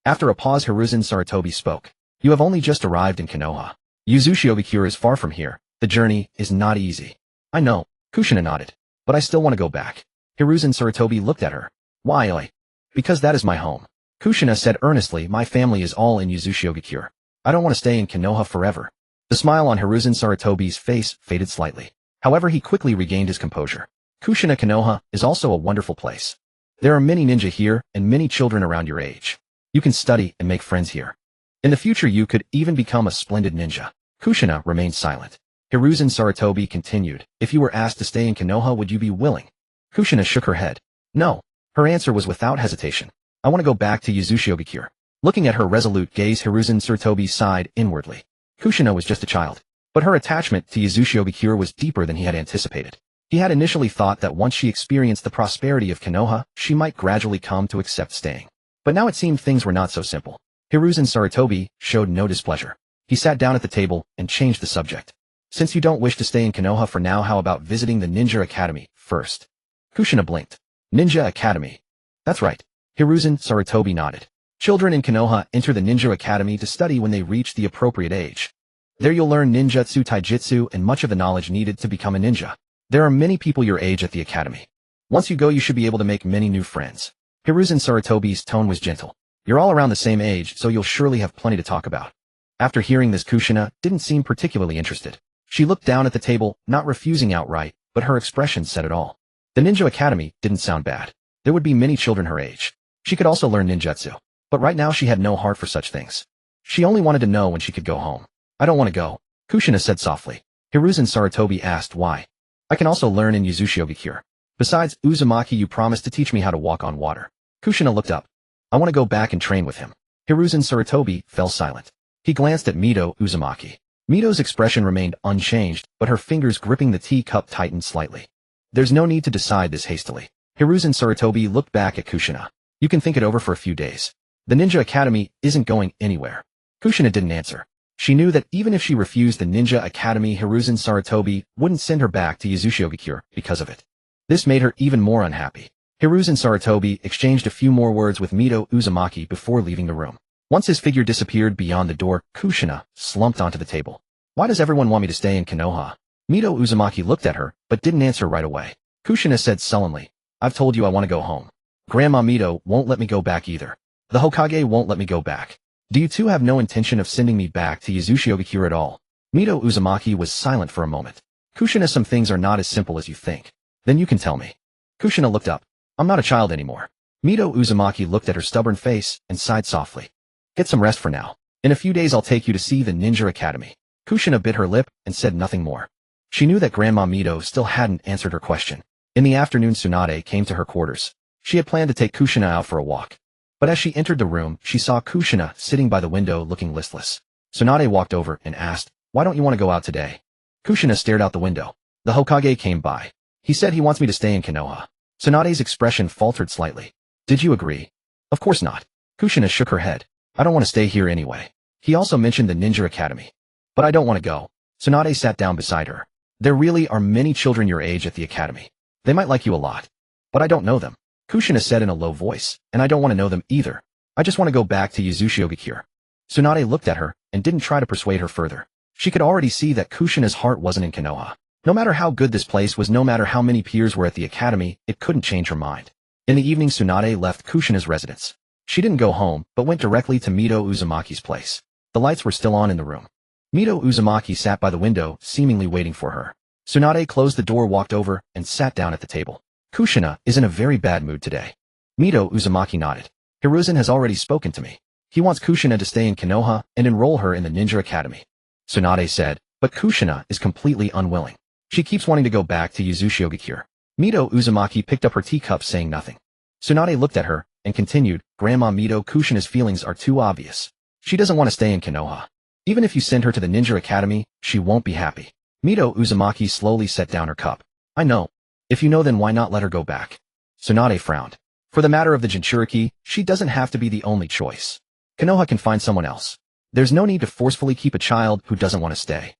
After a pause, Hiruzen Sarutobi spoke. "You have only just arrived in Konoha. Uzushio-gakure is far from here. The journey is not easy." "I know." Kushina nodded. "But I still want to go back." Hiruzen Sarutobi looked at her. "Why?" "Because that is my home." Kushina said earnestly, "My family is all in Uzushio-gakure. I don't want to stay in Konoha forever." The smile on Hiruzen Sarutobi's face faded slightly. However, he quickly regained his composure. "Kushina, Konoha is also a wonderful place. There are many ninja here and many children around your age. You can study and make friends here." In the future you could even become a splendid ninja. Kushina remained silent. Hiruzen Sarutobi continued, if you were asked to stay in Konoha would you be willing? Kushina shook her head. No. Her answer was without hesitation. I want to go back to Uzumaki. Looking at her resolute gaze, Hiruzen Sarutobi sighed inwardly. Kushina was just a child. But her attachment to Uzumaki was deeper than he had anticipated. He had initially thought that once she experienced the prosperity of Konoha, she might gradually come to accept staying. But now it seemed things were not so simple. Hiruzen Sarutobi showed no displeasure. He sat down at the table and changed the subject. Since you don't wish to stay in Konoha for now, how about visiting the Ninja Academy first? Kushina blinked. Ninja Academy. That's right. Hiruzen Sarutobi nodded. Children in Konoha enter the Ninja Academy to study when they reach the appropriate age. There you'll learn ninjutsu, taijutsu, and much of the knowledge needed to become a ninja. There are many people your age at the academy. Once you go you should be able to make many new friends. Hiruzen Sarutobi's tone was gentle. You're all around the same age, so you'll surely have plenty to talk about. After hearing this, Kushina didn't seem particularly interested. She looked down at the table, not refusing outright, but her expression said it all. The Ninja Academy didn't sound bad. There would be many children her age. She could also learn ninjutsu. But right now she had no heart for such things. She only wanted to know when she could go home. I don't want to go, Kushina said softly. Hiruzen Sarutobi asked why. I can also learn in Uzumaki. Besides, Uzumaki, you promised to teach me how to walk on water. Kushina looked up. I want to go back and train with him. Hiruzen Sarutobi fell silent. He glanced at Mito Uzumaki. Mito's expression remained unchanged, but her fingers gripping the teacup tightened slightly. There's no need to decide this hastily. Hiruzen Sarutobi looked back at Kushina. You can think it over for a few days. The Ninja Academy isn't going anywhere. Kushina didn't answer. She knew that even if she refused the Ninja Academy, Hiruzen Sarutobi wouldn't send her back to Uzumaki because of it. This made her even more unhappy. Hiruzen Sarutobi exchanged a few more words with Mito Uzumaki before leaving the room. Once his figure disappeared beyond the door, Kushina slumped onto the table. Why does everyone want me to stay in Konoha? Mito Uzumaki looked at her, but didn't answer right away. Kushina said sullenly, I've told you I want to go home. Grandma Mito won't let me go back either. The Hokage won't let me go back. Do you two have no intention of sending me back to Uzumaki at all? Mito Uzumaki was silent for a moment. Kushina, some things are not as simple as you think. Then you can tell me. Kushina looked up. I'm not a child anymore. Mito Uzumaki looked at her stubborn face and sighed softly. Get some rest for now. In a few days I'll take you to see the Ninja Academy. Kushina bit her lip and said nothing more. She knew that Grandma Mito still hadn't answered her question. In the afternoon, Tsunade came to her quarters. She had planned to take Kushina out for a walk. But as she entered the room, she saw Kushina sitting by the window looking listless. Tsunade walked over and asked, why don't you want to go out today? Kushina stared out the window. The Hokage came by. He said he wants me to stay in Konoha. Tsunade's expression faltered slightly. Did you agree? Of course not. Kushina shook her head. I don't want to stay here anyway. He also mentioned the Ninja Academy. But I don't want to go. Tsunade sat down beside her. There really are many children your age at the academy. They might like you a lot. But I don't know them. Kushina said in a low voice, and I don't want to know them either. I just want to go back to Uzumaki. Tsunade looked at her and didn't try to persuade her further. She could already see that Kushina's heart wasn't in Konoha. No matter how good this place was, no matter how many peers were at the academy, it couldn't change her mind. In the evening, Tsunade left Kushina's residence. She didn't go home, but went directly to Mito Uzumaki's place. The lights were still on in the room. Mito Uzumaki sat by the window, seemingly waiting for her. Tsunade closed the door, walked over, and sat down at the table. Kushina is in a very bad mood today. Mito Uzumaki nodded. Hiruzen has already spoken to me. He wants Kushina to stay in Konoha and enroll her in the Ninja Academy. Tsunade said, but Kushina is completely unwilling. She keeps wanting to go back to Uzumaki. Mito Uzumaki picked up her teacup, saying nothing. Tsunade looked at her and continued, Grandma Mito, Kushina's feelings are too obvious. She doesn't want to stay in Konoha. Even if you send her to the Ninja Academy, she won't be happy. Mito Uzumaki slowly set down her cup. I know. If you know, then why not let her go back? Tsunade frowned. For the matter of the Jinchuriki, she doesn't have to be the only choice. Konoha can find someone else. There's no need to forcefully keep a child who doesn't want to stay.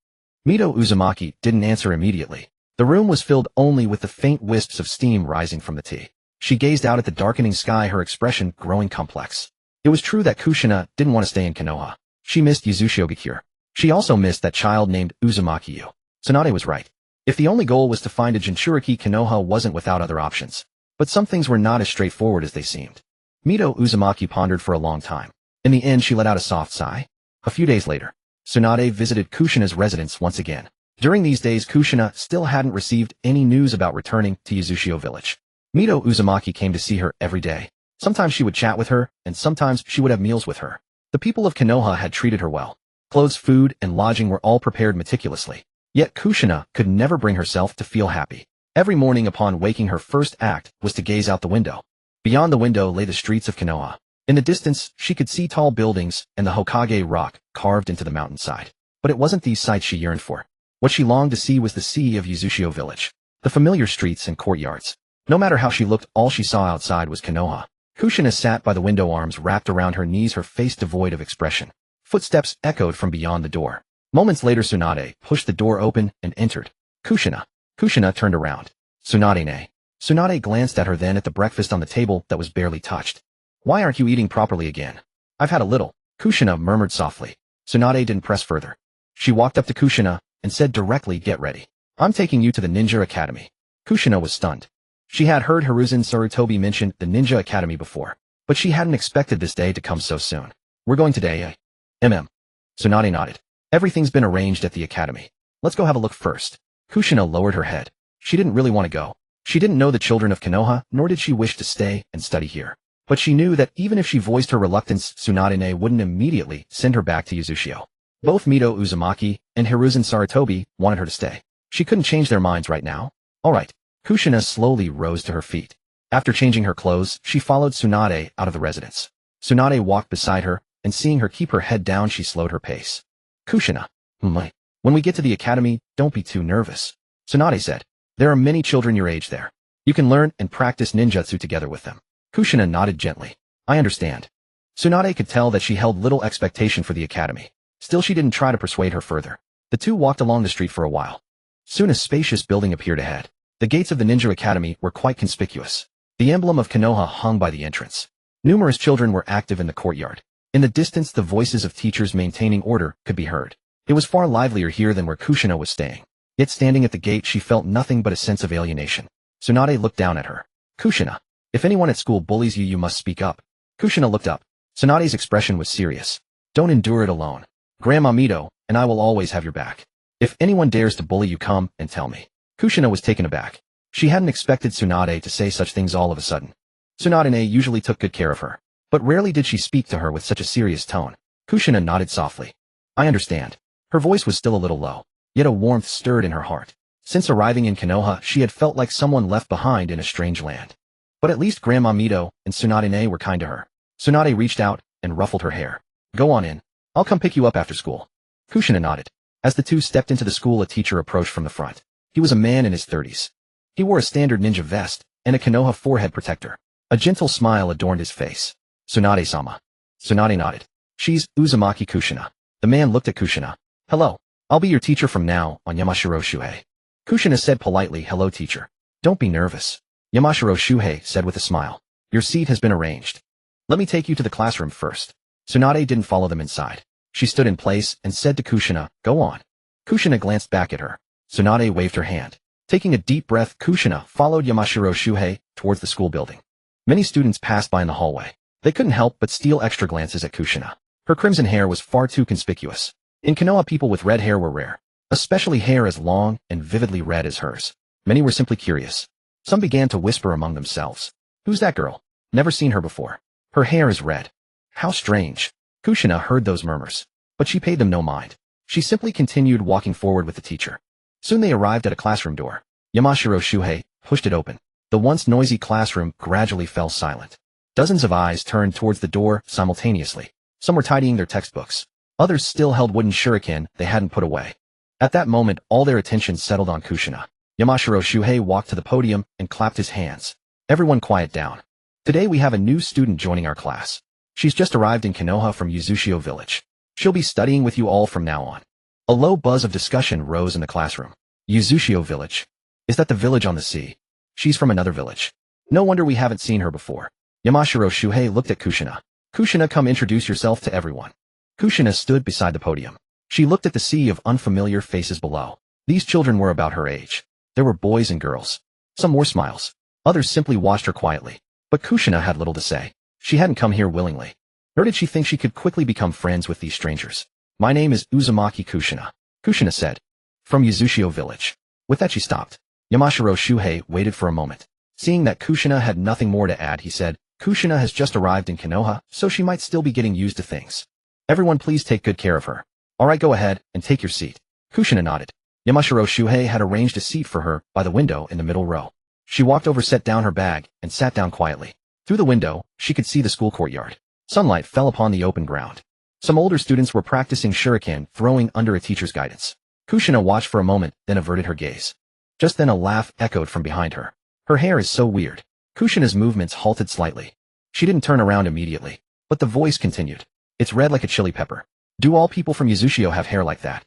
Mito Uzumaki didn't answer immediately. The room was filled only with the faint wisps of steam rising from the tea. She gazed out at the darkening sky, her expression growing complex. It was true that Kushina didn't want to stay in Konoha. She missed Uzumaki. She also missed that child named Uzumaki. Tsunade was right. If the only goal was to find a Jinchuriki, Konoha wasn't without other options. But some things were not as straightforward as they seemed. Mito Uzumaki pondered for a long time. In the end, she let out a soft sigh. A few days later, Tsunade visited Kushina's residence once again. During these days, Kushina still hadn't received any news about returning to Uzushio village. Mito Uzumaki came to see her every day. Sometimes she would chat with her, and sometimes she would have meals with her. The people of Konoha had treated her well. Clothes, food, and lodging were all prepared meticulously. Yet Kushina could never bring herself to feel happy. Every morning upon waking, her first act was to gaze out the window. Beyond the window lay the streets of Konoha. In the distance, she could see tall buildings and the Hokage rock carved into the mountainside. But it wasn't these sights she yearned for. What she longed to see was the sea of Uzushio village. The familiar streets and courtyards. No matter how she looked, all she saw outside was Konoha. Kushina sat by the window, arms wrapped around her knees, her face devoid of expression. Footsteps echoed from beyond the door. Moments later, Tsunade pushed the door open and entered. Kushina. Kushina turned around. Tsunade. Tsunade glanced at her, then at the breakfast on the table that was barely touched. Why aren't you eating properly again? I've had a little, Kushina murmured softly. Tsunade didn't press further. She walked up to Kushina and said directly, get ready. I'm taking you to the Ninja Academy. Kushina was stunned. She had heard Hiruzen Sarutobi mention the Ninja Academy before, but she hadn't expected this day to come so soon. We're going today, Tsunade nodded. Everything's been arranged at the academy. Let's go have a look first. Kushina lowered her head. She didn't really want to go. She didn't know the children of Konoha, nor did she wish to stay and study here. But she knew that even if she voiced her reluctance, Tsunade wouldn't immediately send her back to Uzushio. Both Mito Uzumaki and Hiruzen Sarutobi wanted her to stay. She couldn't change their minds right now. All right. Kushina slowly rose to her feet. After changing her clothes, she followed Tsunade out of the residence. Tsunade walked beside her, and seeing her keep her head down, she slowed her pace. Kushina. When we get to the academy, don't be too nervous. Tsunade said. There are many children your age there. You can learn and practice ninjutsu together with them. Kushina nodded gently. I understand. Tsunade could tell that she held little expectation for the academy. Still, she didn't try to persuade her further. The two walked along the street for a while. Soon a spacious building appeared ahead. The gates of the Ninja Academy were quite conspicuous. The emblem of Konoha hung by the entrance. Numerous children were active in the courtyard. In the distance, the voices of teachers maintaining order could be heard. It was far livelier here than where Kushina was staying. Yet standing at the gate, she felt nothing but a sense of alienation. Tsunade looked down at her. Kushina. If anyone at school bullies you, you must speak up. Kushina looked up. Tsunade's expression was serious. Don't endure it alone. Grandma Mito and I will always have your back. If anyone dares to bully you, come and tell me. Kushina was taken aback. She hadn't expected Tsunade to say such things all of a sudden. Tsunade usually took good care of her, but rarely did she speak to her with such a serious tone. Kushina nodded softly. I understand. Her voice was still a little low, yet a warmth stirred in her heart. Since arriving in Konoha, she had felt like someone left behind in a strange land. But at least Grandma Mito and Tsunade were kind to her. Tsunade reached out and ruffled her hair. Go on in. I'll come pick you up after school. Kushina nodded. As the two stepped into the school, a teacher approached from the front. He was a man in his 30s. He wore a standard ninja vest and a Konoha forehead protector. A gentle smile adorned his face. Tsunade-sama. Tsunade nodded. She's Uzumaki Kushina. The man looked at Kushina. Hello. I'll be your teacher from now on, Yamashiro Shuhei. Kushina said politely, hello teacher. Don't be nervous. Yamashiro Shuhei said with a smile. Your seat has been arranged. Let me take you to the classroom first. Tsunade didn't follow them inside. She stood in place and said to Kushina, go on. Kushina glanced back at her. Tsunade waved her hand. Taking a deep breath, Kushina followed Yamashiro Shuhei towards the school building. Many students passed by in the hallway. They couldn't help but steal extra glances at Kushina. Her crimson hair was far too conspicuous. In Konoha, people with red hair were rare, especially hair as long and vividly red as hers. Many were simply curious. Some began to whisper among themselves. Who's that girl? Never seen her before. Her hair is red. How strange. Kushina heard those murmurs, but she paid them no mind. She simply continued walking forward with the teacher. Soon they arrived at a classroom door. Yamashiro Shuhei pushed it open. The once noisy classroom gradually fell silent. Dozens of eyes turned towards the door simultaneously. Some were tidying their textbooks. Others still held wooden shuriken they hadn't put away. At that moment, all their attention settled on Kushina. Yamashiro Shuhei walked to the podium and clapped his hands. Everyone quiet down. Today we have a new student joining our class. She's just arrived in Konoha from Uzushio village. She'll be studying with you all from now on. A low buzz of discussion rose in the classroom. Uzushio village. Is that the village on the sea? She's from another village. No wonder we haven't seen her before. Yamashiro Shuhei looked at Kushina. Kushina, come introduce yourself to everyone. Kushina stood beside the podium. She looked at the sea of unfamiliar faces below. These children were about her age. There were boys and girls. Some wore smiles. Others simply watched her quietly. But Kushina had little to say. She hadn't come here willingly. Nor did she think she could quickly become friends with these strangers. My name is Uzumaki Kushina. Kushina said. From Uzushio village. With that she stopped. Yamashiro Shuhei waited for a moment. Seeing that Kushina had nothing more to add, he said, Kushina has just arrived in Konoha, so she might still be getting used to things. Everyone please take good care of her. Alright, go ahead and take your seat. Kushina nodded. Yamashiro Shuhei had arranged a seat for her by the window in the middle row. She walked over, set down her bag, and sat down quietly. Through the window, she could see the school courtyard. Sunlight fell upon the open ground. Some older students were practicing shuriken throwing under a teacher's guidance. Kushina watched for a moment, then averted her gaze. Just then a laugh echoed from behind her. Her hair is so weird. Kushina's movements halted slightly. She didn't turn around immediately, but the voice continued. It's red like a chili pepper. Do all people from Uzushio have hair like that?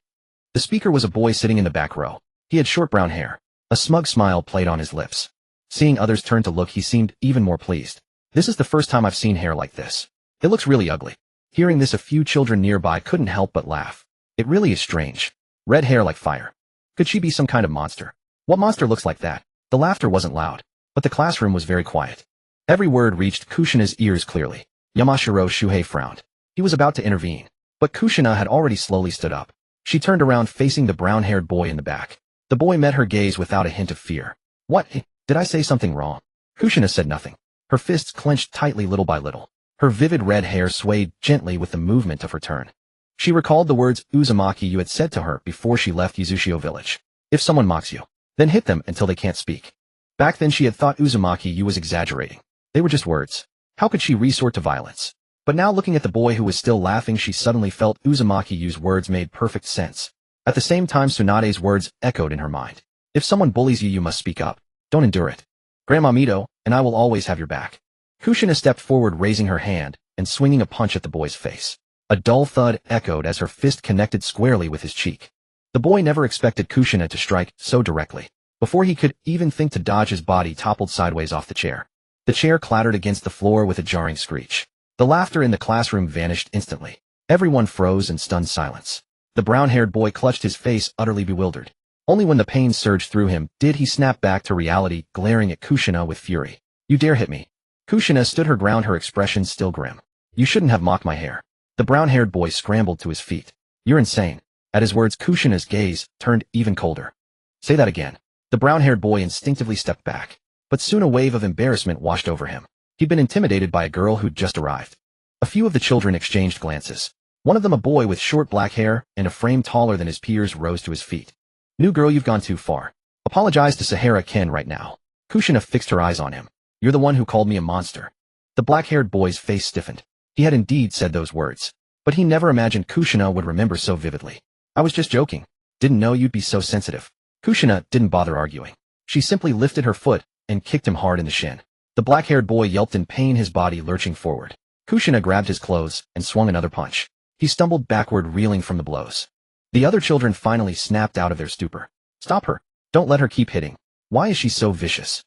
The speaker was a boy sitting in the back row. He had short brown hair. A smug smile played on his lips. Seeing others turn to look, he seemed even more pleased. This is the first time I've seen hair like this. It looks really ugly. Hearing this, a few children nearby couldn't help but laugh. It really is strange. Red hair like fire. Could she be some kind of monster? What monster looks like that? The laughter wasn't loud, but the classroom was very quiet. Every word reached Kushina's ears clearly. Yamashiro Shuhei frowned. He was about to intervene, but Kushina had already slowly stood up. She turned around facing the brown-haired boy in the back. The boy met her gaze without a hint of fear. What? Did I say something wrong? Kushina said nothing. Her fists clenched tightly little by little. Her vivid red hair swayed gently with the movement of her turn. She recalled the words Uzumaki you had said to her before she left Uzushio village. If someone mocks you, then hit them until they can't speak. Back then she had thought Uzumaki you was exaggerating. They were just words. How could she resort to violence? But now looking at the boy who was still laughing, she suddenly felt Uzumaki Yu's words made perfect sense. At the same time, Tsunade's words echoed in her mind. If someone bullies you, you must speak up. Don't endure it. Grandma Mito, and I will always have your back. Kushina stepped forward, raising her hand and swinging a punch at the boy's face. A dull thud echoed as her fist connected squarely with his cheek. The boy never expected Kushina to strike so directly. Before he could even think to dodge, his body toppled sideways off the chair. The chair clattered against the floor with a jarring screech. The laughter in the classroom vanished instantly. Everyone froze in stunned silence. The brown-haired boy clutched his face, utterly bewildered. Only when the pain surged through him did he snap back to reality, glaring at Kushina with fury. You dare hit me? Kushina stood her ground, her expression still grim. You shouldn't have mocked my hair. The brown-haired boy scrambled to his feet. You're insane. At his words, Kushina's gaze turned even colder. Say that again. The brown-haired boy instinctively stepped back. But soon a wave of embarrassment washed over him. He'd been intimidated by a girl who'd just arrived. A few of the children exchanged glances. One of them, a boy with short black hair and a frame taller than his peers, rose to his feet. New girl, you've gone too far. Apologize to Sahara Ken right now. Kushina fixed her eyes on him. You're the one who called me a monster. The black-haired boy's face stiffened. He had indeed said those words. But he never imagined Kushina would remember so vividly. I was just joking. Didn't know you'd be so sensitive. Kushina didn't bother arguing. She simply lifted her foot and kicked him hard in the shin. The black-haired boy yelped in pain, his body lurching forward. Kushina grabbed his clothes and swung another punch. He stumbled backward, reeling from the blows. The other children finally snapped out of their stupor. Stop her. Don't let her keep hitting. Why is she so vicious?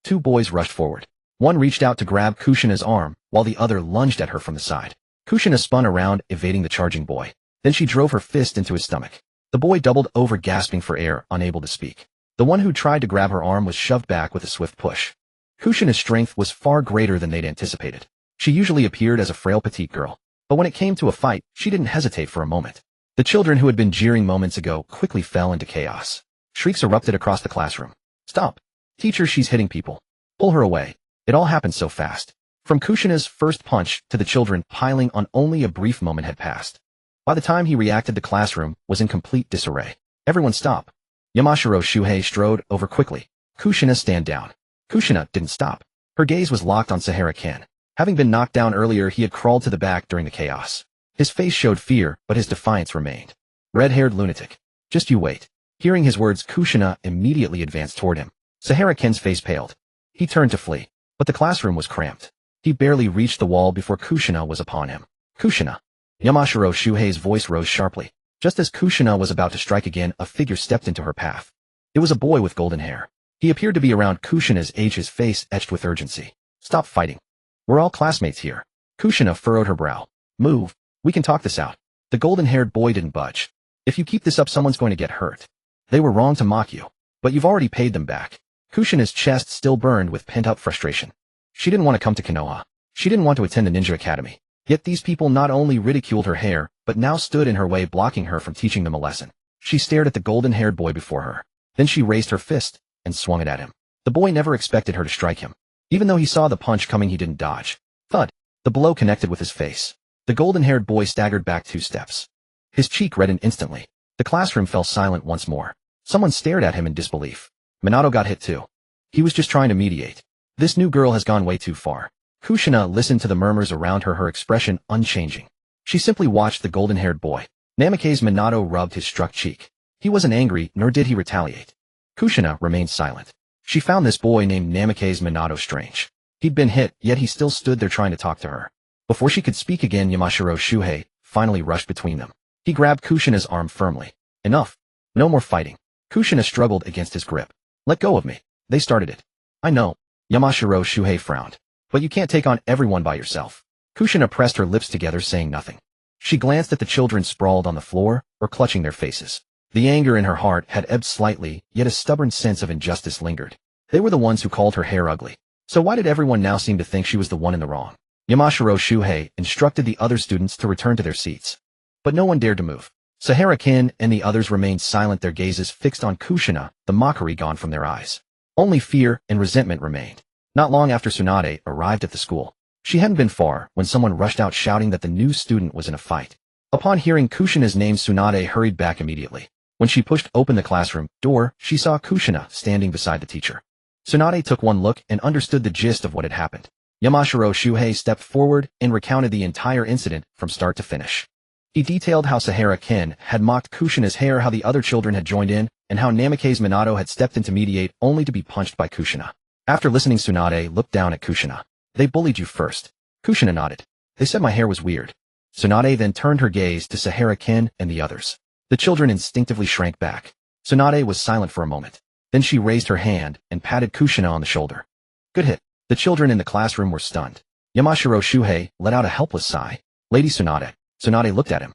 Two boys rushed forward. One reached out to grab Kushina's arm, while the other lunged at her from the side. Kushina spun around, evading the charging boy. Then she drove her fist into his stomach. The boy doubled over, gasping for air, unable to speak. The one who tried to grab her arm was shoved back with a swift push. Kushina's strength was far greater than they'd anticipated. She usually appeared as a frail petite girl, but when it came to a fight, she didn't hesitate for a moment. The children who had been jeering moments ago quickly fell into chaos. Shrieks erupted across the classroom. Stop! Teacher, she's hitting people. Pull her away. It all happened so fast. From Kushina's first punch to the children piling on, only a brief moment had passed. By the time he reacted, the classroom was in complete disarray. Everyone stop. Yamashiro Shuhei strode over quickly. Kushina, stand down. Kushina didn't stop. Her gaze was locked on Sahara Ken. Having been knocked down earlier, he had crawled to the back during the chaos. His face showed fear, but his defiance remained. Red-haired lunatic. Just you wait. Hearing his words, Kushina immediately advanced toward him. Sahara Ken's face paled. He turned to flee, but the classroom was cramped. He barely reached the wall before Kushina was upon him. Kushina. Yamashiro Shuhei's voice rose sharply. Just as Kushina was about to strike again, a figure stepped into her path. It was a boy with golden hair. He appeared to be around Kushina's age, his face etched with urgency. Stop fighting. We're all classmates here. Kushina furrowed her brow. Move. We can talk this out. The golden-haired boy didn't budge. If you keep this up, someone's going to get hurt. They were wrong to mock you, but you've already paid them back. Kushina's chest still burned with pent-up frustration. She didn't want to come to Konoha. She didn't want to attend the ninja academy. Yet these people not only ridiculed her hair, but now stood in her way, blocking her from teaching them a lesson. She stared at the golden-haired boy before her. Then she raised her fist and swung it at him. The boy never expected her to strike him. Even though he saw the punch coming, he didn't dodge. Thud. The blow connected with his face. The golden-haired boy staggered back 2 steps. His cheek reddened instantly. The classroom fell silent once more. Someone stared at him in disbelief. Minato got hit too. He was just trying to mediate. This new girl has gone way too far. Kushina listened to the murmurs around her expression unchanging. She simply watched the golden-haired boy. Namake's Minato rubbed his struck cheek. He wasn't angry, nor did he retaliate. Kushina remained silent. She found this boy named Namake's Minato strange. He'd been hit, yet he still stood there trying to talk to her. Before she could speak again, Yamashiro Shuhei finally rushed between them. He grabbed Kushina's arm firmly. Enough. No more fighting. Kushina struggled against his grip. Let go of me. They started it. I know. Yamashiro Shuhei frowned. But you can't take on everyone by yourself. Kushina pressed her lips together, saying nothing. She glanced at the children sprawled on the floor, or clutching their faces. The anger in her heart had ebbed slightly, yet a stubborn sense of injustice lingered. They were the ones who called her hair ugly. So why did everyone now seem to think she was the one in the wrong? Yamashiro Shuhei instructed the other students to return to their seats. But no one dared to move. Sahara-kin and the others remained silent, their gazes fixed on Kushina, the mockery gone from their eyes. Only fear and resentment remained. Not long after Tsunade arrived at the school. She hadn't been far when someone rushed out shouting that the new student was in a fight. Upon hearing Kushina's name, Tsunade hurried back immediately. When she pushed open the classroom door, she saw Kushina standing beside the teacher. Tsunade took one look and understood the gist of what had happened. Yamashiro Shuhei stepped forward and recounted the entire incident from start to finish. He detailed how Sahara-kin had mocked Kushina's hair, how the other children had joined in, and how Namake's Minato had stepped in to mediate only to be punched by Kushina. After listening, Tsunade looked down at Kushina. They bullied you first. Kushina nodded. They said my hair was weird. Tsunade then turned her gaze to Sahara-kin and the others. The children instinctively shrank back. Tsunade was silent for a moment. Then she raised her hand and patted Kushina on the shoulder. Good hit. The children in the classroom were stunned. Yamashiro Shuhei let out a helpless sigh. Lady Tsunade. Tsunade looked at him.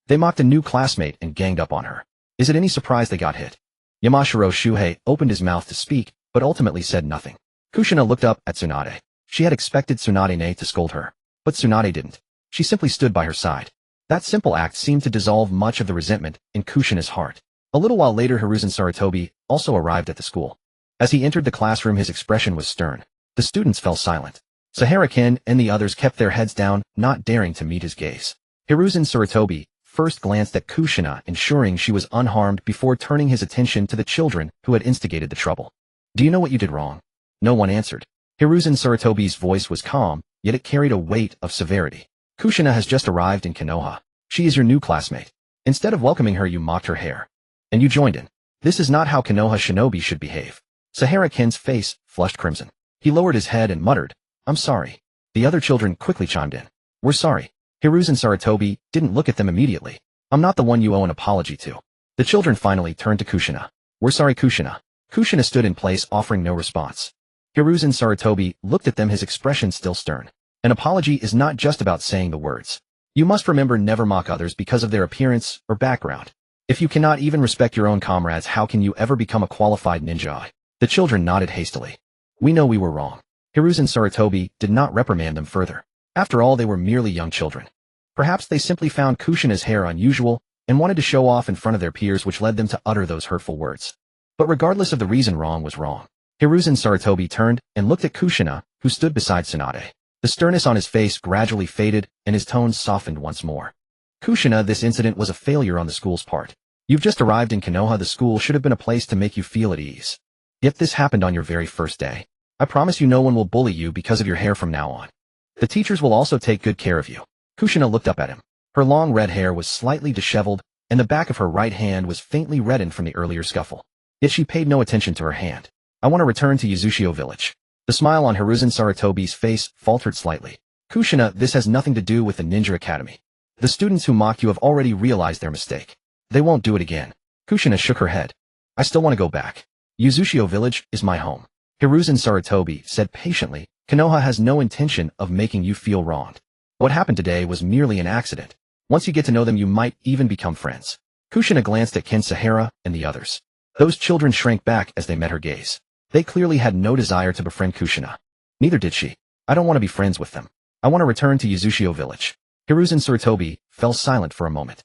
They mocked a new classmate and ganged up on her. Is it any surprise they got hit? Yamashiro Shuhei opened his mouth to speak, but ultimately said nothing. Kushina looked up at Tsunade. She had expected Tsunade to scold her. But Tsunade didn't. She simply stood by her side. That simple act seemed to dissolve much of the resentment in Kushina's heart. A little while later, Hiruzen Sarutobi also arrived at the school. As he entered the classroom, his expression was stern. The students fell silent. Sahara-kin and the others kept their heads down, not daring to meet his gaze. Hiruzen Sarutobi first glanced at Kushina, ensuring she was unharmed before turning his attention to the children who had instigated the trouble. Do you know what you did wrong? No one answered. Hiruzen Sarutobi's voice was calm, yet it carried a weight of severity. Kushina has just arrived in Konoha. She is your new classmate. Instead of welcoming her, you mocked her hair. And you joined in. This is not how Konoha shinobi should behave. Sahara-kin's face flushed crimson. He lowered his head and muttered, I'm sorry. The other children quickly chimed in. We're sorry. Hiruzen Sarutobi didn't look at them immediately. I'm not the one you owe an apology to. The children finally turned to Kushina. We're sorry, Kushina. Kushina stood in place, offering no response. Hiruzen Sarutobi looked at them, his expression still stern. An apology is not just about saying the words. You must remember, never mock others because of their appearance or background. If you cannot even respect your own comrades, how can you ever become a qualified ninja? The children nodded hastily. We know we were wrong. Hiruzen Sarutobi did not reprimand them further. After all, they were merely young children. Perhaps they simply found Kushina's hair unusual and wanted to show off in front of their peers, which led them to utter those hurtful words. But regardless of the reason, wrong was wrong. Hiruzen Sarutobi turned and looked at Kushina, who stood beside Tsunade. The sternness on his face gradually faded and his tones softened once more. Kushina, this incident was a failure on the school's part. You've just arrived in Konoha. The school should have been a place to make you feel at ease. Yet this happened on your very first day. I promise you no one will bully you because of your hair from now on. The teachers will also take good care of you. Kushina looked up at him. Her long red hair was slightly disheveled, and the back of her right hand was faintly reddened from the earlier scuffle. Yet she paid no attention to her hand. I want to return to Yuzushio village. The smile on Hiruzen Sarutobi's face faltered slightly. Kushina, this has nothing to do with the Ninja Academy. The students who mocked you have already realized their mistake. They won't do it again. Kushina shook her head. I still want to go back. Yuzushio village is my home. Hiruzen Sarutobi said patiently, Konoha has no intention of making you feel wronged. What happened today was merely an accident. Once you get to know them, you might even become friends. Kushina glanced at Ken, Sahara, and the others. Those children shrank back as they met her gaze. They clearly had no desire to befriend Kushina. Neither did she. I don't want to be friends with them. I want to return to Yuzushio village. Hiruzen Sarutobi fell silent for a moment.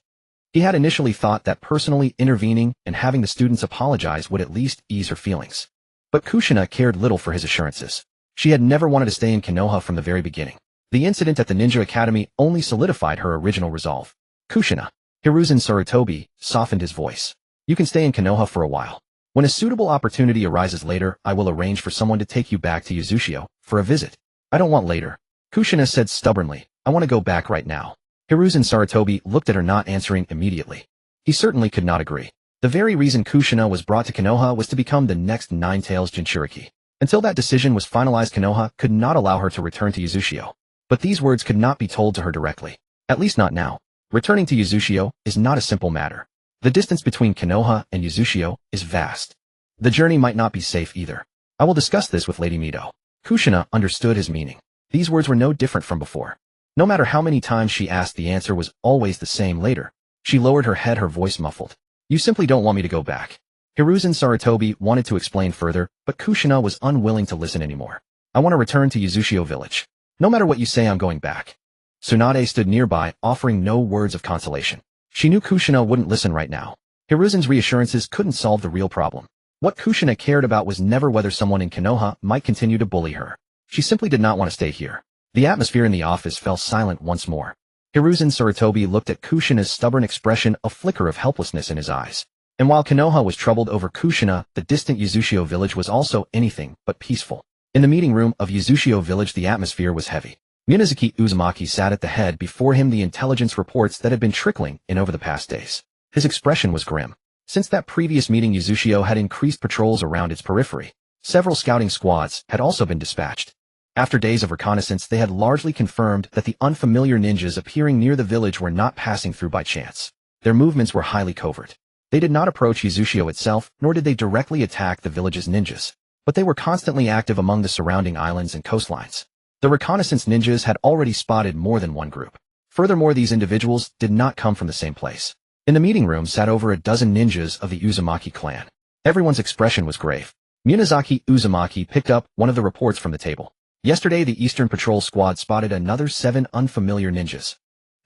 He had initially thought that personally intervening and having the students apologize would at least ease her feelings. But Kushina cared little for his assurances. She had never wanted to stay in Konoha from the very beginning. The incident at the Ninja Academy only solidified her original resolve. Kushina. Hiruzen Sarutobi softened his voice. You can stay in Konoha for a while. When a suitable opportunity arises later, I will arrange for someone to take you back to Uzushio for a visit. I don't want later. Kushina said stubbornly, I want to go back right now. Hiruzen Sarutobi looked at her, not answering immediately. He certainly could not agree. The very reason Kushina was brought to Konoha was to become the next Nine-Tails Jinchuriki. Until that decision was finalized, Konoha could not allow her to return to Uzushio. But these words could not be told to her directly. At least not now. Returning to Uzushio is not a simple matter. The distance between Konoha and Uzushio is vast. The journey might not be safe either. I will discuss this with Lady Mido. Kushina understood his meaning. These words were no different from before. No matter how many times she asked, the answer was always the same later. She lowered her head, her voice muffled. You simply don't want me to go back. Hiruzen Sarutobi wanted to explain further, but Kushina was unwilling to listen anymore. I want to return to Uzushio village. No matter what you say, I'm going back. Tsunade stood nearby, offering no words of consolation. She knew Kushina wouldn't listen right now. Hiruzen's reassurances couldn't solve the real problem. What Kushina cared about was never whether someone in Konoha might continue to bully her. She simply did not want to stay here. The atmosphere in the office fell silent once more. Hiruzen Sarutobi looked at Kushina's stubborn expression, a flicker of helplessness in his eyes. And while Konoha was troubled over Kushina, the distant Uzushio village was also anything but peaceful. In the meeting room of Uzushio village, the atmosphere was heavy. Minazuki Uzumaki sat at the head. Before him, the intelligence reports that had been trickling in over the past days. His expression was grim. Since that previous meeting, Uzushio had increased patrols around its periphery. Several scouting squads had also been dispatched. After days of reconnaissance, they had largely confirmed that the unfamiliar ninjas appearing near the village were not passing through by chance. Their movements were highly covert. They did not approach Uzushio itself, nor did they directly attack the village's ninjas. But they were constantly active among the surrounding islands and coastlines. The reconnaissance ninjas had already spotted more than one group. Furthermore, these individuals did not come from the same place. In the meeting room sat over a dozen ninjas of the Uzumaki clan. Everyone's expression was grave. Minazuki Uzumaki picked up one of the reports from the table. Yesterday, the Eastern Patrol Squad spotted another 7 unfamiliar ninjas.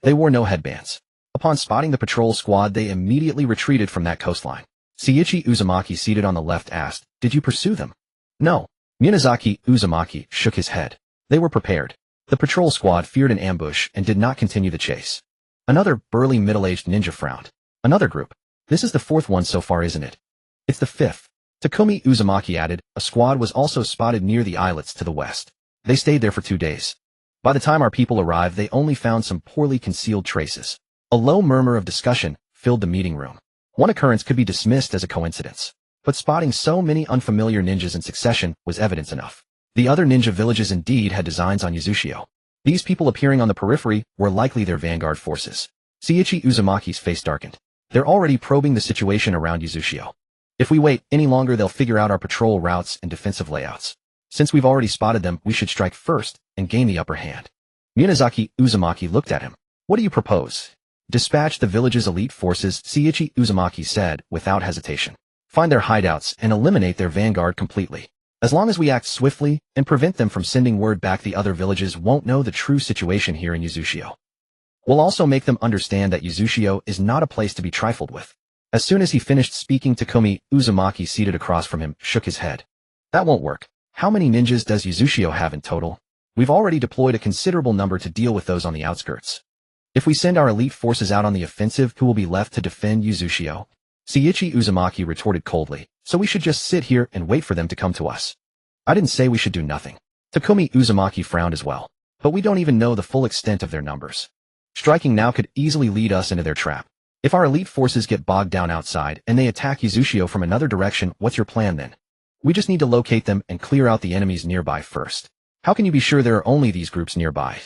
They wore no headbands. Upon spotting the patrol squad, they immediately retreated from that coastline. Seiichi Uzumaki, seated on the left, asked, Did you pursue them? No. Minazuki Uzumaki shook his head. They were prepared. The patrol squad feared an ambush and did not continue the chase. Another burly middle-aged ninja frowned. Another group. This is the 4th one so far, isn't it? It's the 5th. Takumi Uzumaki added, a squad was also spotted near the islets to the west. They stayed there for 2 days. By the time our people arrived, they only found some poorly concealed traces. A low murmur of discussion filled the meeting room. One occurrence could be dismissed as a coincidence. But spotting so many unfamiliar ninjas in succession was evidence enough. The other ninja villages indeed had designs on Uzushio. These people appearing on the periphery were likely their vanguard forces. Seiichi Uzumaki's face darkened. They're already probing the situation around Uzushio. If we wait any longer, they'll figure out our patrol routes and defensive layouts. Since we've already spotted them, we should strike first and gain the upper hand. Minazuki Uzumaki looked at him. What do you propose? Dispatch the village's elite forces, Seiichi Uzumaki said without hesitation. Find their hideouts and eliminate their vanguard completely. As long as we act swiftly and prevent them from sending word back, the other villages won't know the true situation here in Uzushio. We'll also make them understand that Uzushio is not a place to be trifled with. As soon as he finished speaking, Takumi Uzumaki, seated across from him, shook his head. That won't work. How many ninjas does Uzushio have in total? We've already deployed a considerable number to deal with those on the outskirts. If we send our elite forces out on the offensive, who will be left to defend Uzushio? Seiichi Uzumaki retorted coldly, so we should just sit here and wait for them to come to us. I didn't say we should do nothing. Takumi Uzumaki frowned as well. But we don't even know the full extent of their numbers. Striking now could easily lead us into their trap. If our elite forces get bogged down outside and they attack Uzushio from another direction, what's your plan then? We just need to locate them and clear out the enemies nearby first. How can you be sure there are only these groups nearby?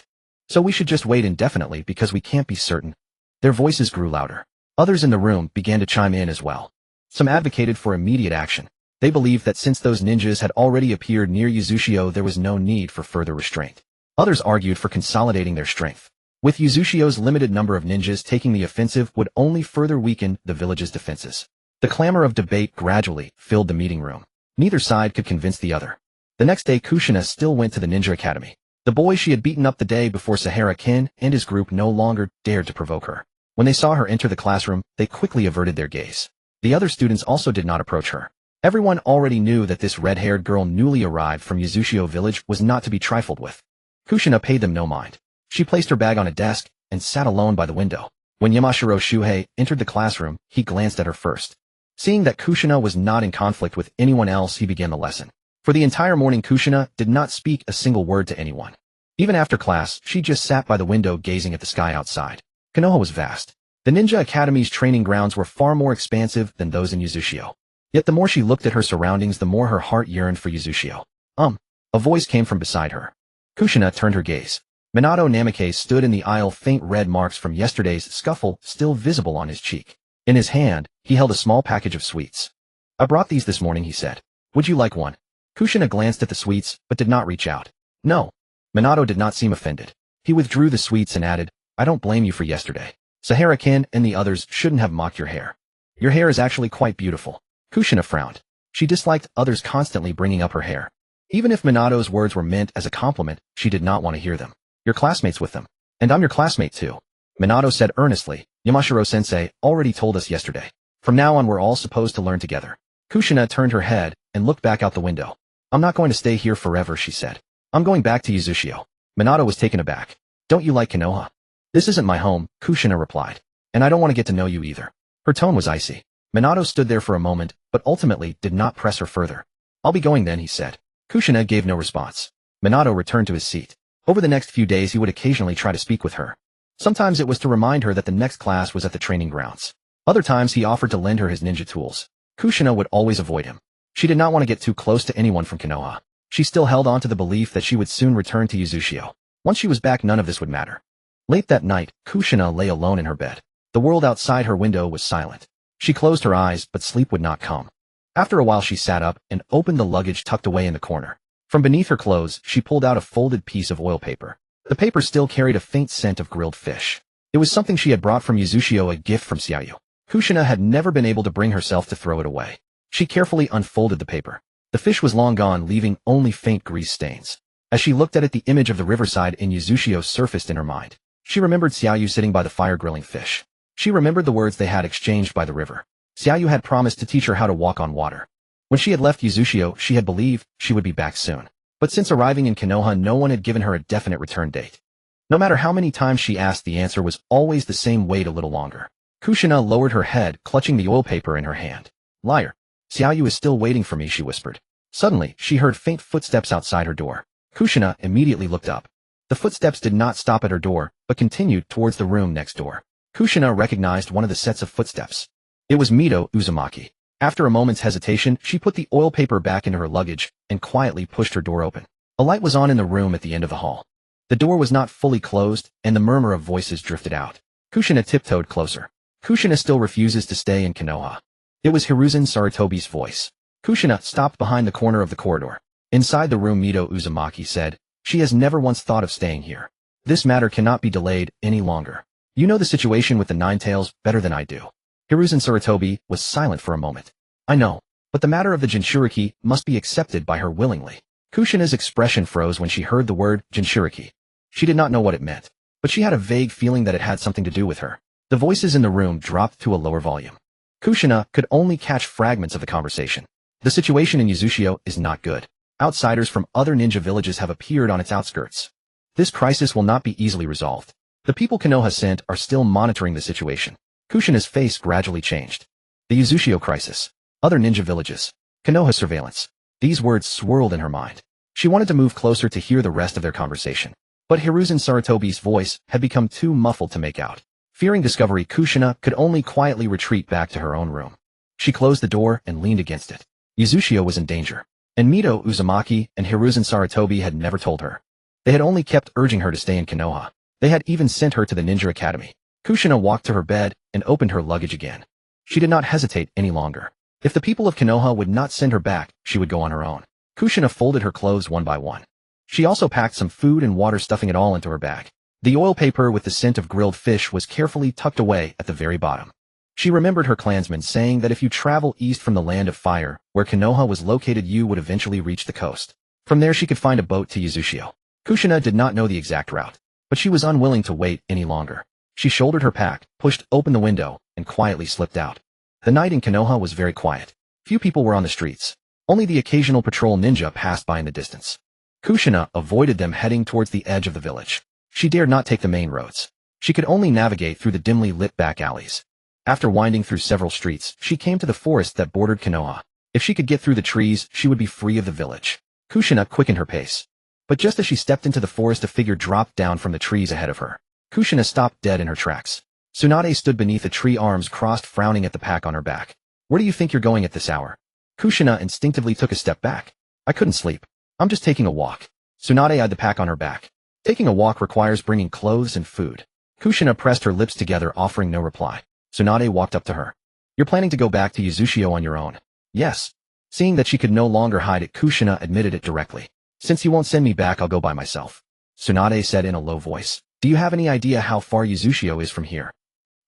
So we should just wait indefinitely because we can't be certain. Their voices grew louder. Others in the room began to chime in as well. Some advocated for immediate action. They believed that since those ninjas had already appeared near Uzushio, there was no need for further restraint. Others argued for consolidating their strength. With Uzushio's limited number of ninjas, taking the offensive would only further weaken the village's defenses. The clamor of debate gradually filled the meeting room. Neither side could convince the other. The next day, Kushina still went to the Ninja Academy. The boy she had beaten up the day before, Sahara Ken and his group, no longer dared to provoke her. When they saw her enter the classroom, they quickly averted their gaze. The other students also did not approach her. Everyone already knew that this red-haired girl newly arrived from Uzushio village was not to be trifled with. Kushina paid them no mind. She placed her bag on a desk and sat alone by the window. When Yamashiro Shuhei entered the classroom, he glanced at her first. Seeing that Kushina was not in conflict with anyone else, he began the lesson. For the entire morning, Kushina did not speak a single word to anyone. Even after class, she just sat by the window gazing at the sky outside. Konoha was vast. The Ninja Academy's training grounds were far more expansive than those in Uzushio. Yet the more she looked at her surroundings, the more her heart yearned for Uzushio. A voice came from beside her. Kushina turned her gaze. Minato Namikaze stood in the aisle, faint red marks from yesterday's scuffle still visible on his cheek. In his hand, he held a small package of sweets. I brought these this morning, he said. Would you like one? Kushina glanced at the sweets, but did not reach out. No. Minato did not seem offended. He withdrew the sweets and added, I don't blame you for yesterday. Sahara-kin and the others shouldn't have mocked your hair. Your hair is actually quite beautiful. Kushina frowned. She disliked others constantly bringing up her hair. Even if Minato's words were meant as a compliment, she did not want to hear them. Your classmates with them. And I'm your classmate too. Minato said earnestly, Yamashiro-sensei already told us yesterday. From now on we're all supposed to learn together. Kushina turned her head and looked back out the window. I'm not going to stay here forever, she said. I'm going back to Uzushio. Minato was taken aback. Don't you like Konoha? This isn't my home, Kushina replied. And I don't want to get to know you either. Her tone was icy. Minato stood there for a moment, but ultimately did not press her further. I'll be going then, he said. Kushina gave no response. Minato returned to his seat. Over the next few days he would occasionally try to speak with her. Sometimes it was to remind her that the next class was at the training grounds. Other times he offered to lend her his ninja tools. Kushina would always avoid him. She did not want to get too close to anyone from Konoha. She still held on to the belief that she would soon return to Uzushio. Once she was back, none of this would matter. Late that night, Kushina lay alone in her bed. The world outside her window was silent. She closed her eyes, but sleep would not come. After a while she sat up and opened the luggage tucked away in the corner. From beneath her clothes, she pulled out a folded piece of oil paper. The paper still carried a faint scent of grilled fish. It was something she had brought from Uzushio, a gift from Xiaoyu. Kushina had never been able to bring herself to throw it away. She carefully unfolded the paper. The fish was long gone, leaving only faint grease stains. As she looked at it, the image of the riverside in Uzushio surfaced in her mind. She remembered Xiaoyu sitting by the fire grilling fish. She remembered the words they had exchanged by the river. Xiaoyu had promised to teach her how to walk on water. When she had left Uzushio, she had believed she would be back soon. But since arriving in Konoha, no one had given her a definite return date. No matter how many times she asked, the answer was always the same: wait a little longer. Kushina lowered her head, clutching the oil paper in her hand. Liar. Xiaoyu is still waiting for me, she whispered. Suddenly, she heard faint footsteps outside her door. Kushina immediately looked up. The footsteps did not stop at her door, but continued towards the room next door. Kushina recognized one of the sets of footsteps. It was Mito Uzumaki. After a moment's hesitation, she put the oil paper back into her luggage and quietly pushed her door open. A light was on in the room at the end of the hall. The door was not fully closed, and the murmur of voices drifted out. Kushina tiptoed closer. Kushina still refuses to stay in Konoha. It was Hiruzen Sarutobi's voice. Kushina stopped behind the corner of the corridor. Inside the room, Mito Uzumaki said, she has never once thought of staying here. This matter cannot be delayed any longer. You know the situation with the Nine Tails better than I do. Hiruzen Sarutobi was silent for a moment. I know, but the matter of the Jinchuriki must be accepted by her willingly. Kushina's expression froze when she heard the word Jinchuriki. She did not know what it meant, but she had a vague feeling that it had something to do with her. The voices in the room dropped to a lower volume. Kushina could only catch fragments of the conversation. The situation in Uzushio is not good. Outsiders from other ninja villages have appeared on its outskirts. This crisis will not be easily resolved. The people Konoha sent are still monitoring the situation. Kushina's face gradually changed. The Uzushio crisis. Other ninja villages. Konoha surveillance. These words swirled in her mind. She wanted to move closer to hear the rest of their conversation. But Hiruzen Sarutobi's voice had become too muffled to make out. Fearing discovery, Kushina could only quietly retreat back to her own room. She closed the door and leaned against it. Uzushio was in danger. And Mito Uzumaki and Hiruzen Sarutobi had never told her. They had only kept urging her to stay in Konoha. They had even sent her to the Ninja Academy. Kushina walked to her bed and opened her luggage again. She did not hesitate any longer. If the people of Konoha would not send her back, she would go on her own. Kushina folded her clothes one by one. She also packed some food and water, stuffing it all into her bag. The oil paper with the scent of grilled fish was carefully tucked away at the very bottom. She remembered her clansmen saying that if you travel east from the Land of Fire, where Konoha was located, you would eventually reach the coast. From there she could find a boat to Uzushio. Kushina did not know the exact route, but she was unwilling to wait any longer. She shouldered her pack, pushed open the window, and quietly slipped out. The night in Konoha was very quiet. Few people were on the streets. Only the occasional patrol ninja passed by in the distance. Kushina avoided them heading towards the edge of the village. She dared not take the main roads. She could only navigate through the dimly lit back alleys. After winding through several streets, she came to the forest that bordered Konoha. If she could get through the trees, she would be free of the village. Kushina quickened her pace. But just as she stepped into the forest, a figure dropped down from the trees ahead of her. Kushina stopped dead in her tracks. Tsunade stood beneath a tree, arms crossed, frowning at the pack on her back. Where do you think you're going at this hour? Kushina instinctively took a step back. I couldn't sleep. I'm just taking a walk. Tsunade eyed the pack on her back. Taking a walk requires bringing clothes and food. Kushina pressed her lips together, offering no reply. Tsunade walked up to her. You're planning to go back to Uzushio on your own? Yes. Seeing that she could no longer hide it, Kushina admitted it directly. Since you won't send me back, I'll go by myself. Tsunade said in a low voice. Do you have any idea how far Uzushio is from here?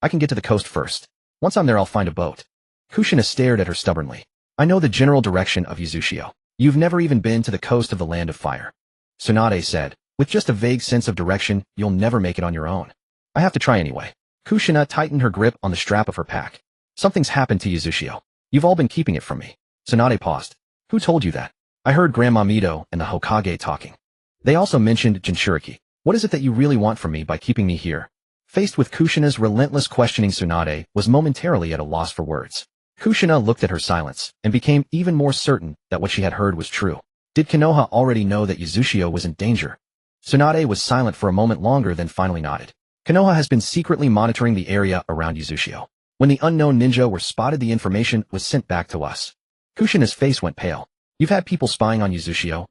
I can get to the coast first. Once I'm there, I'll find a boat. Kushina stared at her stubbornly. I know the general direction of Uzushio. You've never even been to the coast of the Land of Fire. Tsunade said. With just a vague sense of direction, you'll never make it on your own. I have to try anyway. Kushina tightened her grip on the strap of her pack. Something's happened to Uzushio. You've all been keeping it from me. Tsunade paused. Who told you that? I heard Grandma Mito and the Hokage talking. They also mentioned Jinchuriki. What is it that you really want from me by keeping me here? Faced with Kushina's relentless questioning, Tsunade was momentarily at a loss for words. Kushina looked at her silence and became even more certain that what she had heard was true. Did Konoha already know that Uzushio was in danger? Tsunade was silent for a moment longer, then finally nodded. Konoha has been secretly monitoring the area around Uzushio. When the unknown ninja were spotted, the information was sent back to us. Kushina's face went pale. You've had people spying on Uzushio?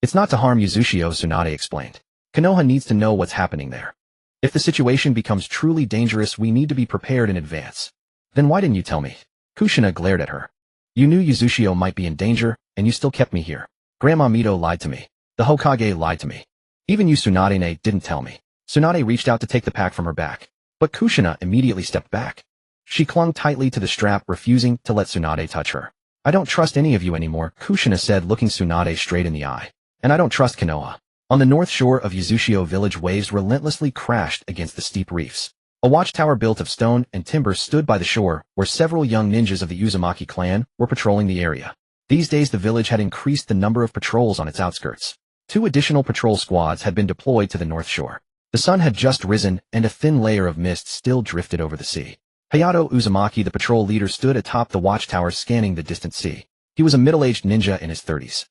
It's not to harm Uzushio, Tsunade explained. Konoha needs to know what's happening there. If the situation becomes truly dangerous, we need to be prepared in advance. Then why didn't you tell me? Kushina glared at her. You knew Uzushio might be in danger, and you still kept me here. Grandma Mito lied to me. The Hokage lied to me. Even you, Tsunade, didn't tell me. Tsunade reached out to take the pack from her back, but Kushina immediately stepped back. She clung tightly to the strap, refusing to let Tsunade touch her. I don't trust any of you anymore, Kushina said, looking Tsunade straight in the eye. And I don't trust Konoha. On the north shore of Uzushio village, waves relentlessly crashed against the steep reefs. A watchtower built of stone and timber stood by the shore, where several young ninjas of the Uzumaki clan were patrolling the area. These days the village had increased the number of patrols on its outskirts. 2 additional patrol squads had been deployed to the north shore. The sun had just risen, and a thin layer of mist still drifted over the sea. Hayato Uzumaki, the patrol leader, stood atop the watchtower scanning the distant sea. He was a middle-aged ninja in his 30s.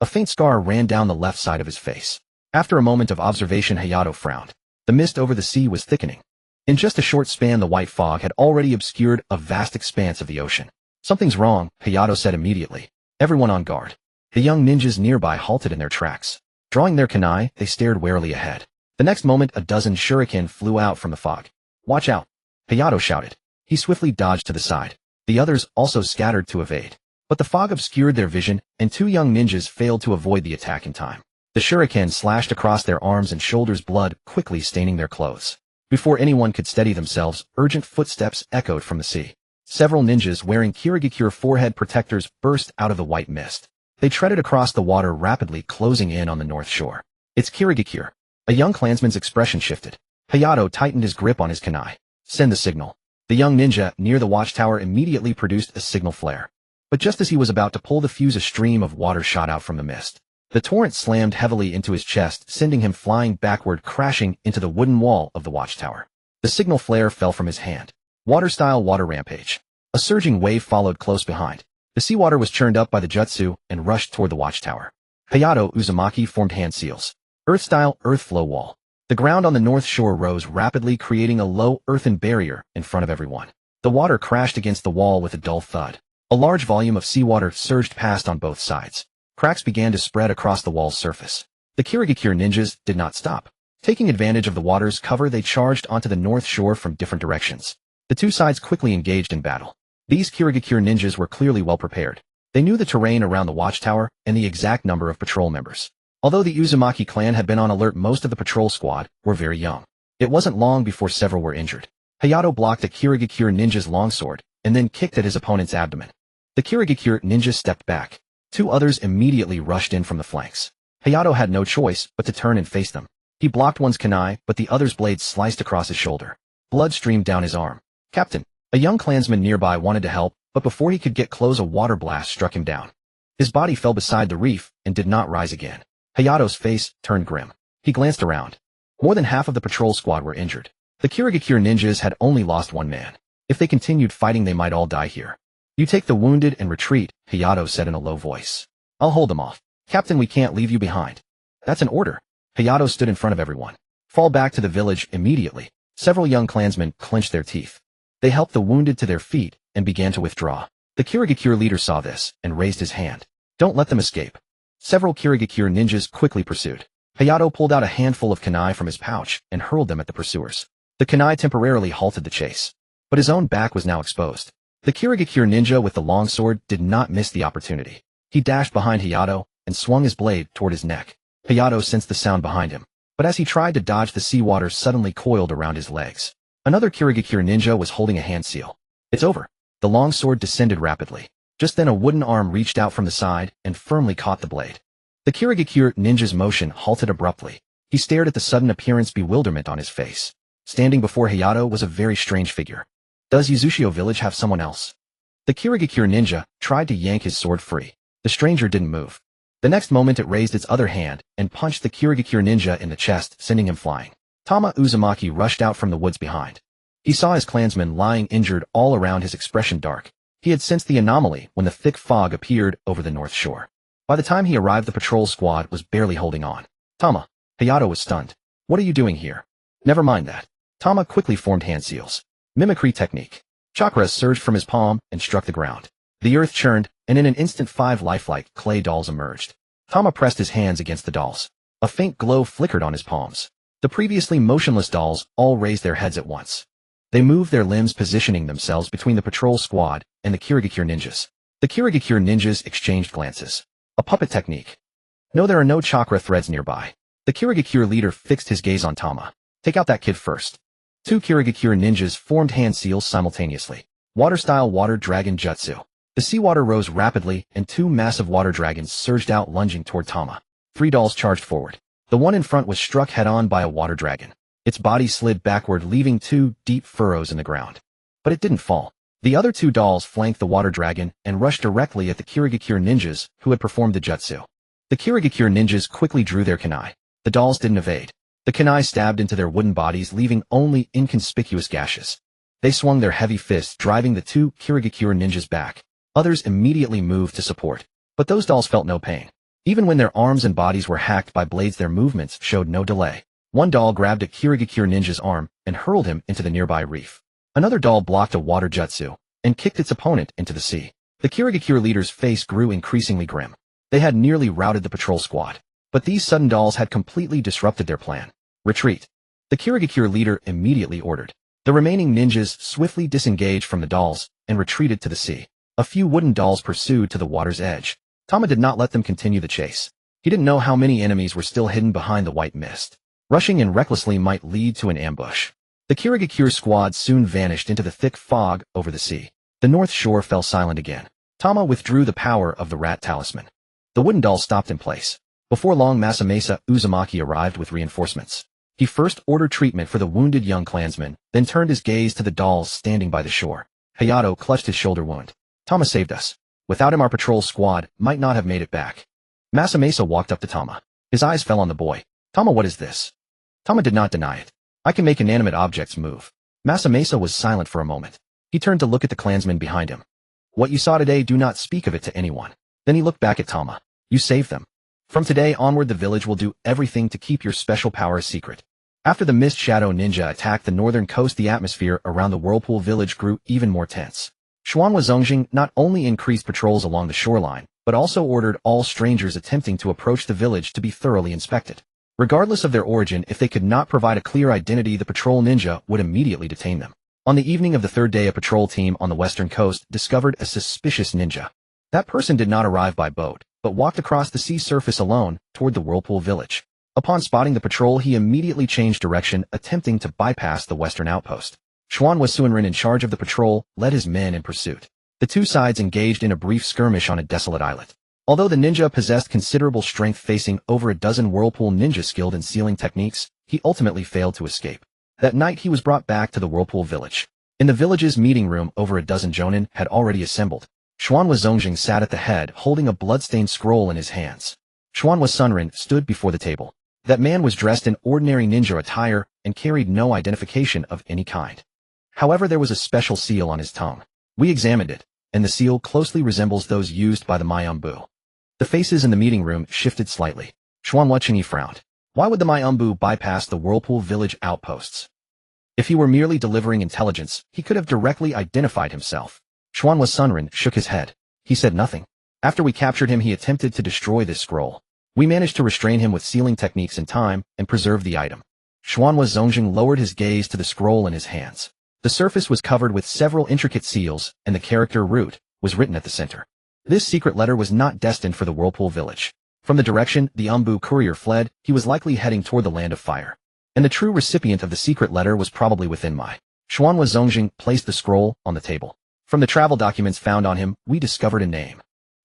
A faint scar ran down the left side of his face. After a moment of observation, Hayato frowned. The mist over the sea was thickening. In just a short span, the white fog had already obscured a vast expanse of the ocean. Something's wrong, Hayato said immediately. Everyone on guard. The young ninjas nearby halted in their tracks. Drawing their kunai, they stared warily ahead. The next moment, a dozen shuriken flew out from the fog. Watch out! Hayato shouted. He swiftly dodged to the side. The others also scattered to evade. But the fog obscured their vision, and 2 young ninjas failed to avoid the attack in time. The shuriken slashed across their arms and shoulders, blood quickly staining their clothes. Before anyone could steady themselves, urgent footsteps echoed from the sea. Several ninjas wearing kirigikure forehead protectors burst out of the white mist. They treaded across the water, rapidly closing in on the north shore. It's kirigikure. A young clansman's expression shifted. Hayato tightened his grip on his kunai. Send the signal. The young ninja near the watchtower immediately produced a signal flare. But just as he was about to pull the fuse, a stream of water shot out from the mist. The torrent slammed heavily into his chest, sending him flying backward, crashing into the wooden wall of the watchtower. The signal flare fell from his hand. Water-style water rampage. A surging wave followed close behind. The seawater was churned up by the jutsu and rushed toward the watchtower. Hayato Uzumaki formed hand seals. Earth-style earth flow wall. The ground on the north shore rose rapidly, creating a low earthen barrier in front of everyone. The water crashed against the wall with a dull thud. A large volume of seawater surged past on both sides. Cracks began to spread across the wall's surface. The kirigikure ninjas did not stop. Taking advantage of the water's cover, they charged onto the north shore from different directions. The 2 sides quickly engaged in battle. These kirigikure ninjas were clearly well prepared. They knew the terrain around the watchtower and the exact number of patrol members. Although the Uzumaki clan had been on alert, most of the patrol squad were very young. It wasn't long before several were injured. Hayato blocked a kirigikure ninja's longsword and then kicked at his opponent's abdomen. The kirigikure ninja stepped back. 2 others immediately rushed in from the flanks. Hayato had no choice but to turn and face them. He blocked one's kunai, but the other's blade sliced across his shoulder. Blood streamed down his arm. Captain! A young clansman nearby wanted to help, but before he could get close, a water blast struck him down. His body fell beside the reef and did not rise again. Hayato's face turned grim. He glanced around. More than half of the patrol squad were injured. The Kirigakure ninjas had only lost one man. If they continued fighting, they might all die here. You take the wounded and retreat, Hayato said in a low voice. I'll hold them off. Captain, we can't leave you behind. That's an order. Hayato stood in front of everyone. Fall back to the village immediately. Several young clansmen clenched their teeth. They helped the wounded to their feet and began to withdraw. The Kirigakure leader saw this and raised his hand. Don't let them escape. Several Kirigakure ninjas quickly pursued. Hayato pulled out a handful of kunai from his pouch and hurled them at the pursuers. The kunai temporarily halted the chase. But his own back was now exposed. The Kirigakure ninja with the long sword did not miss the opportunity. He dashed behind Hayato and swung his blade toward his neck. Hayato sensed the sound behind him, but as he tried to dodge, the seawater suddenly coiled around his legs. Another Kirigakure ninja was holding a hand seal. It's over. The long sword descended rapidly. Just then a wooden arm reached out from the side and firmly caught the blade. The Kirigakure ninja's motion halted abruptly. He stared at the sudden appearance, bewilderment on his face. Standing before Hayato was a very strange figure. Does Uzushio village have someone else? The Kirigakure ninja tried to yank his sword free. The stranger didn't move. The next moment it raised its other hand and punched the Kirigakure ninja in the chest, sending him flying. Tama Uzumaki rushed out from the woods behind. He saw his clansmen lying injured, all around, his expression dark. He had sensed the anomaly when the thick fog appeared over the north shore. By the time he arrived, the patrol squad was barely holding on. Tama. Hayato was stunned. What are you doing here? Never mind that. Tama quickly formed hand seals. Mimicry technique. Chakra surged from his palm and struck the ground. The earth churned, and in an instant 5 lifelike clay dolls emerged. Tama pressed his hands against the dolls. A faint glow flickered on his palms. The previously motionless dolls all raised their heads at once. They moved their limbs, positioning themselves between the patrol squad and the Kirigakure ninjas. The Kirigakure ninjas exchanged glances. A puppet technique. No, there are no chakra threads nearby. The Kirigakure leader fixed his gaze on Tama. Take out that kid first. 2 Kirigakure ninjas formed hand seals simultaneously. Water-style water dragon jutsu. The seawater rose rapidly, and 2 massive water dragons surged out, lunging toward Tama. 3 dolls charged forward. The one in front was struck head-on by a water dragon. Its body slid backward, leaving 2 deep furrows in the ground. But it didn't fall. The other 2 dolls flanked the water dragon and rushed directly at the Kirigakure ninjas who had performed the jutsu. The Kirigakure ninjas quickly drew their kunai. The dolls didn't evade. The kunai stabbed into their wooden bodies, leaving only inconspicuous gashes. They swung their heavy fists, driving the 2 Kirigakure ninjas back. Others immediately moved to support. But those dolls felt no pain. Even when their arms and bodies were hacked by blades, their movements showed no delay. One doll grabbed a Kirigakure ninja's arm and hurled him into the nearby reef. Another doll blocked a water jutsu and kicked its opponent into the sea. The Kirigakure leader's face grew increasingly grim. They had nearly routed the patrol squad. But these sudden dolls had completely disrupted their plan. Retreat. The Kirigakure leader immediately ordered. The remaining ninjas swiftly disengaged from the dolls and retreated to the sea. A few wooden dolls pursued to the water's edge. Tama did not let them continue the chase. He didn't know how many enemies were still hidden behind the white mist. Rushing in recklessly might lead to an ambush. The Kirigakure squad soon vanished into the thick fog over the sea. The north shore fell silent again. Tama withdrew the power of the Rat Talisman. The wooden doll stopped in place. Before long, Masamasa Uzumaki arrived with reinforcements. He first ordered treatment for the wounded young clansman, then turned his gaze to the dolls standing by the shore. Hayato clutched his shoulder wound. Tama saved us. Without him, our patrol squad might not have made it back. Masamasa walked up to Tama. His eyes fell on the boy. Tama, what is this? Tama did not deny it. I can make inanimate objects move. Masamasa was silent for a moment. He turned to look at the clansmen behind him. What you saw today, do not speak of it to anyone. Then he looked back at Tama. You saved them. From today onward, the village will do everything to keep your special power a secret. After the Mist Shadow Ninja attacked the northern coast, the atmosphere around the Whirlpool village grew even more tense. Xuanhua Zongjing not only increased patrols along the shoreline, but also ordered all strangers attempting to approach the village to be thoroughly inspected. Regardless of their origin, if they could not provide a clear identity, the patrol ninja would immediately detain them. On the evening of the 3rd day, a patrol team on the western coast discovered a suspicious ninja. That person did not arrive by boat, but walked across the sea surface alone toward the Whirlpool village. Upon spotting the patrol, he immediately changed direction, attempting to bypass the western outpost. Xuanhua Suinren, in charge of the patrol, led his men in pursuit. The two sides engaged in a brief skirmish on a desolate islet. Although the ninja possessed considerable strength, facing over a dozen Whirlpool ninjas skilled in sealing techniques, he ultimately failed to escape. That night he was brought back to the Whirlpool village. In the village's meeting room, over a dozen jonin had already assembled. Xuanhua Zongjing sat at the head, holding a bloodstained scroll in his hands. Xuanhua Sunrin stood before the table. That man was dressed in ordinary ninja attire and carried no identification of any kind. However, there was a special seal on his tongue. We examined it, and the seal closely resembles those used by the Mayumbu. The faces in the meeting room shifted slightly. Xuanhua Qingyi frowned. Why would the Mayumbu bypass the Whirlpool Village outposts? If he were merely delivering intelligence, he could have directly identified himself. Xuanhua Sunrin shook his head. He said nothing. After we captured him, he attempted to destroy this scroll. We managed to restrain him with sealing techniques in time and preserve the item. Xuanhua Zongjing lowered his gaze to the scroll in his hands. The surface was covered with several intricate seals, and the character root was written at the center. This secret letter was not destined for the Whirlpool Village. From the direction the Umbu courier fled, he was likely heading toward the Land of Fire. And the true recipient of the secret letter was probably within my. Xuanhua Zongjing placed the scroll on the table. From the travel documents found on him, we discovered a name.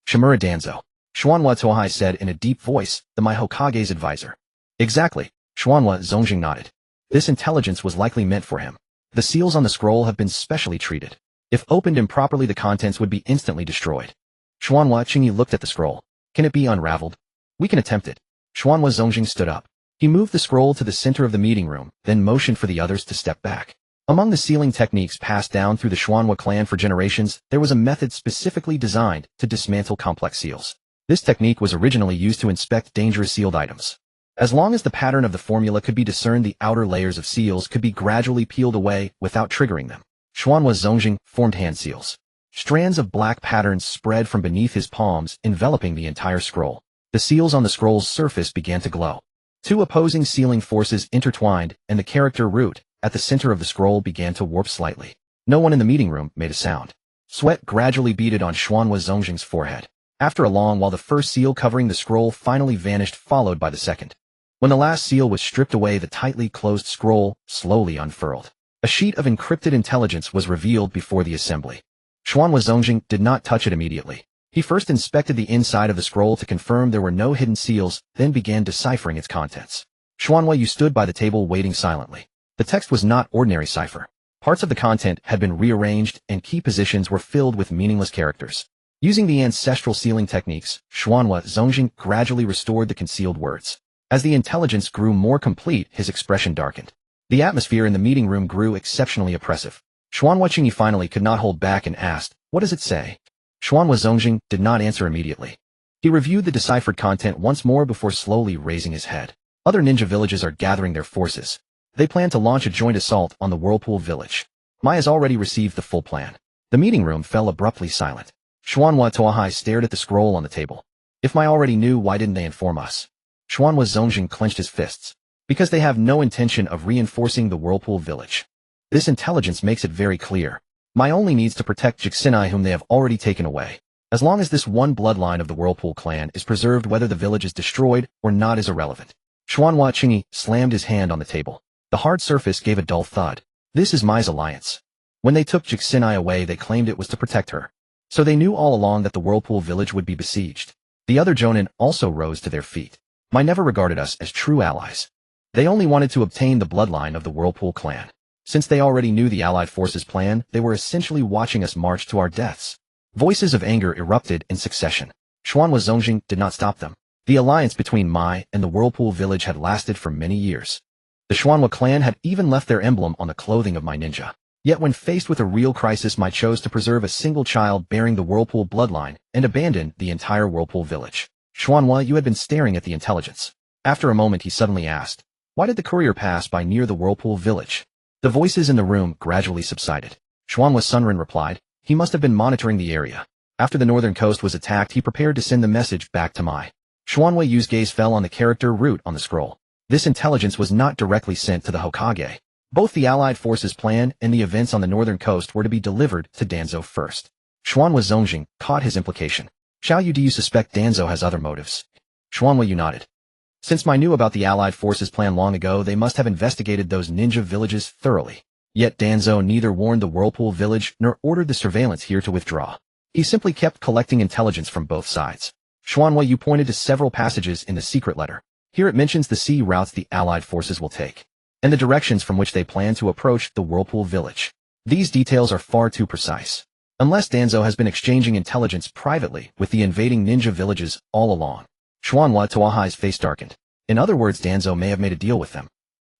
Shimura Danzo. Xuanhua Tohai said in a deep voice, the Mai Hokage's advisor. Exactly. Xuanhua Zongjing nodded. This intelligence was likely meant for him. The seals on the scroll have been specially treated. If opened improperly, the contents would be instantly destroyed. Xuanhua Qingyi looked at the scroll. Can it be unraveled? We can attempt it. Xuanhua Zongjing stood up. He moved the scroll to the center of the meeting room, then motioned for the others to step back. Among the sealing techniques passed down through the Xuanhua clan for generations, there was a method specifically designed to dismantle complex seals. This technique was originally used to inspect dangerous sealed items. As long as the pattern of the formula could be discerned, the outer layers of seals could be gradually peeled away without triggering them. Xuanhua Zongjing formed hand seals. Strands of black patterns spread from beneath his palms, enveloping the entire scroll. The seals on the scroll's surface began to glow. Two opposing sealing forces intertwined, and the character root at the center of the scroll began to warp slightly. No one in the meeting room made a sound. Sweat gradually beaded on Xuanhua Zongjing's forehead. After a long while, the first seal covering the scroll finally vanished, followed by the second. When the last seal was stripped away, the tightly closed scroll slowly unfurled. A sheet of encrypted intelligence was revealed before the assembly. Xuanhua Zongjing did not touch it immediately. He first inspected the inside of the scroll to confirm there were no hidden seals, then began deciphering its contents. Xuanhua Yu stood by the table waiting silently. The text was not ordinary cipher. Parts of the content had been rearranged, and key positions were filled with meaningless characters. Using the ancestral sealing techniques, Xuanhua Zongjing gradually restored the concealed words. As the intelligence grew more complete, his expression darkened. The atmosphere in the meeting room grew exceptionally oppressive. Xuanhua Qingyi finally could not hold back and asked, "What does it say?" Xuanhua Zongjing did not answer immediately. He reviewed the deciphered content once more before slowly raising his head. Other ninja villages are gathering their forces. They plan to launch a joint assault on the Whirlpool Village. Mai has already received the full plan. The meeting room fell abruptly silent. Xuanhua Toahai stared at the scroll on the table. If Mai already knew, why didn't they inform us? Xuanhua Zongjing clenched his fists. Because they have no intention of reinforcing the Whirlpool Village. This intelligence makes it very clear. Mai only needs to protect Jixinai, whom they have already taken away. As long as this one bloodline of the Whirlpool clan is preserved, whether the village is destroyed or not is irrelevant. Xuanhua Qingyi slammed his hand on the table. The hard surface gave a dull thud. This is Mai's alliance. When they took Jixinai away, they claimed it was to protect her. So they knew all along that the Whirlpool Village would be besieged. The other Jonin also rose to their feet. Mai never regarded us as true allies. They only wanted to obtain the bloodline of the Whirlpool clan. Since they already knew the Allied forces' plan, they were essentially watching us march to our deaths. Voices of anger erupted in succession. Xuanhua Zongjing did not stop them. The alliance between Mai and the Whirlpool Village had lasted for many years. The Xuanhua clan had even left their emblem on the clothing of Mai ninja. Yet when faced with a real crisis, Mai chose to preserve a single child bearing the Whirlpool bloodline and abandon the entire Whirlpool Village. Xuanhua, you had been staring at the intelligence. After a moment, he suddenly asked, "Why did the courier pass by near the Whirlpool Village?" The voices in the room gradually subsided. Xuanhua Sunrin replied, "He must have been monitoring the area. After the northern coast was attacked, he prepared to send the message back to Mai." Xuanhua Yu's gaze fell on the character root on the scroll. This intelligence was not directly sent to the Hokage. Both the Allied forces' plan and the events on the northern coast were to be delivered to Danzo first. Xuanhua Zongjing caught his implication. "Xiao Yu, do you suspect Danzo has other motives?" Xuanhua Yu nodded. "Since Mai knew about the Allied forces' plan long ago, they must have investigated those ninja villages thoroughly. Yet Danzo neither warned the Whirlpool Village nor ordered the surveillance here to withdraw. He simply kept collecting intelligence from both sides." Xuanhua Yu pointed to several passages in the secret letter. Here it mentions the sea routes the Allied forces will take, and the directions from which they plan to approach the Whirlpool Village. These details are far too precise. Unless Danzo has been exchanging intelligence privately with the invading ninja villages all along. Xuanhua Tuahai's face darkened. In other words, Danzo may have made a deal with them.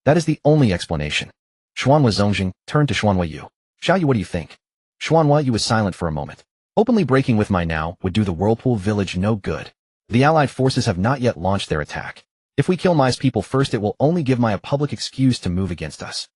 That is the only explanation. Xuanhua Zongjing turned to Xuanhua Yu. Xiaoyu, what do you think? Xuanhua Yu was silent for a moment. Openly breaking with my now would do the Whirlpool village no good. The allied forces have not yet launched their attack. If we kill Mai's people first, it will only give Mai a public excuse to move against us.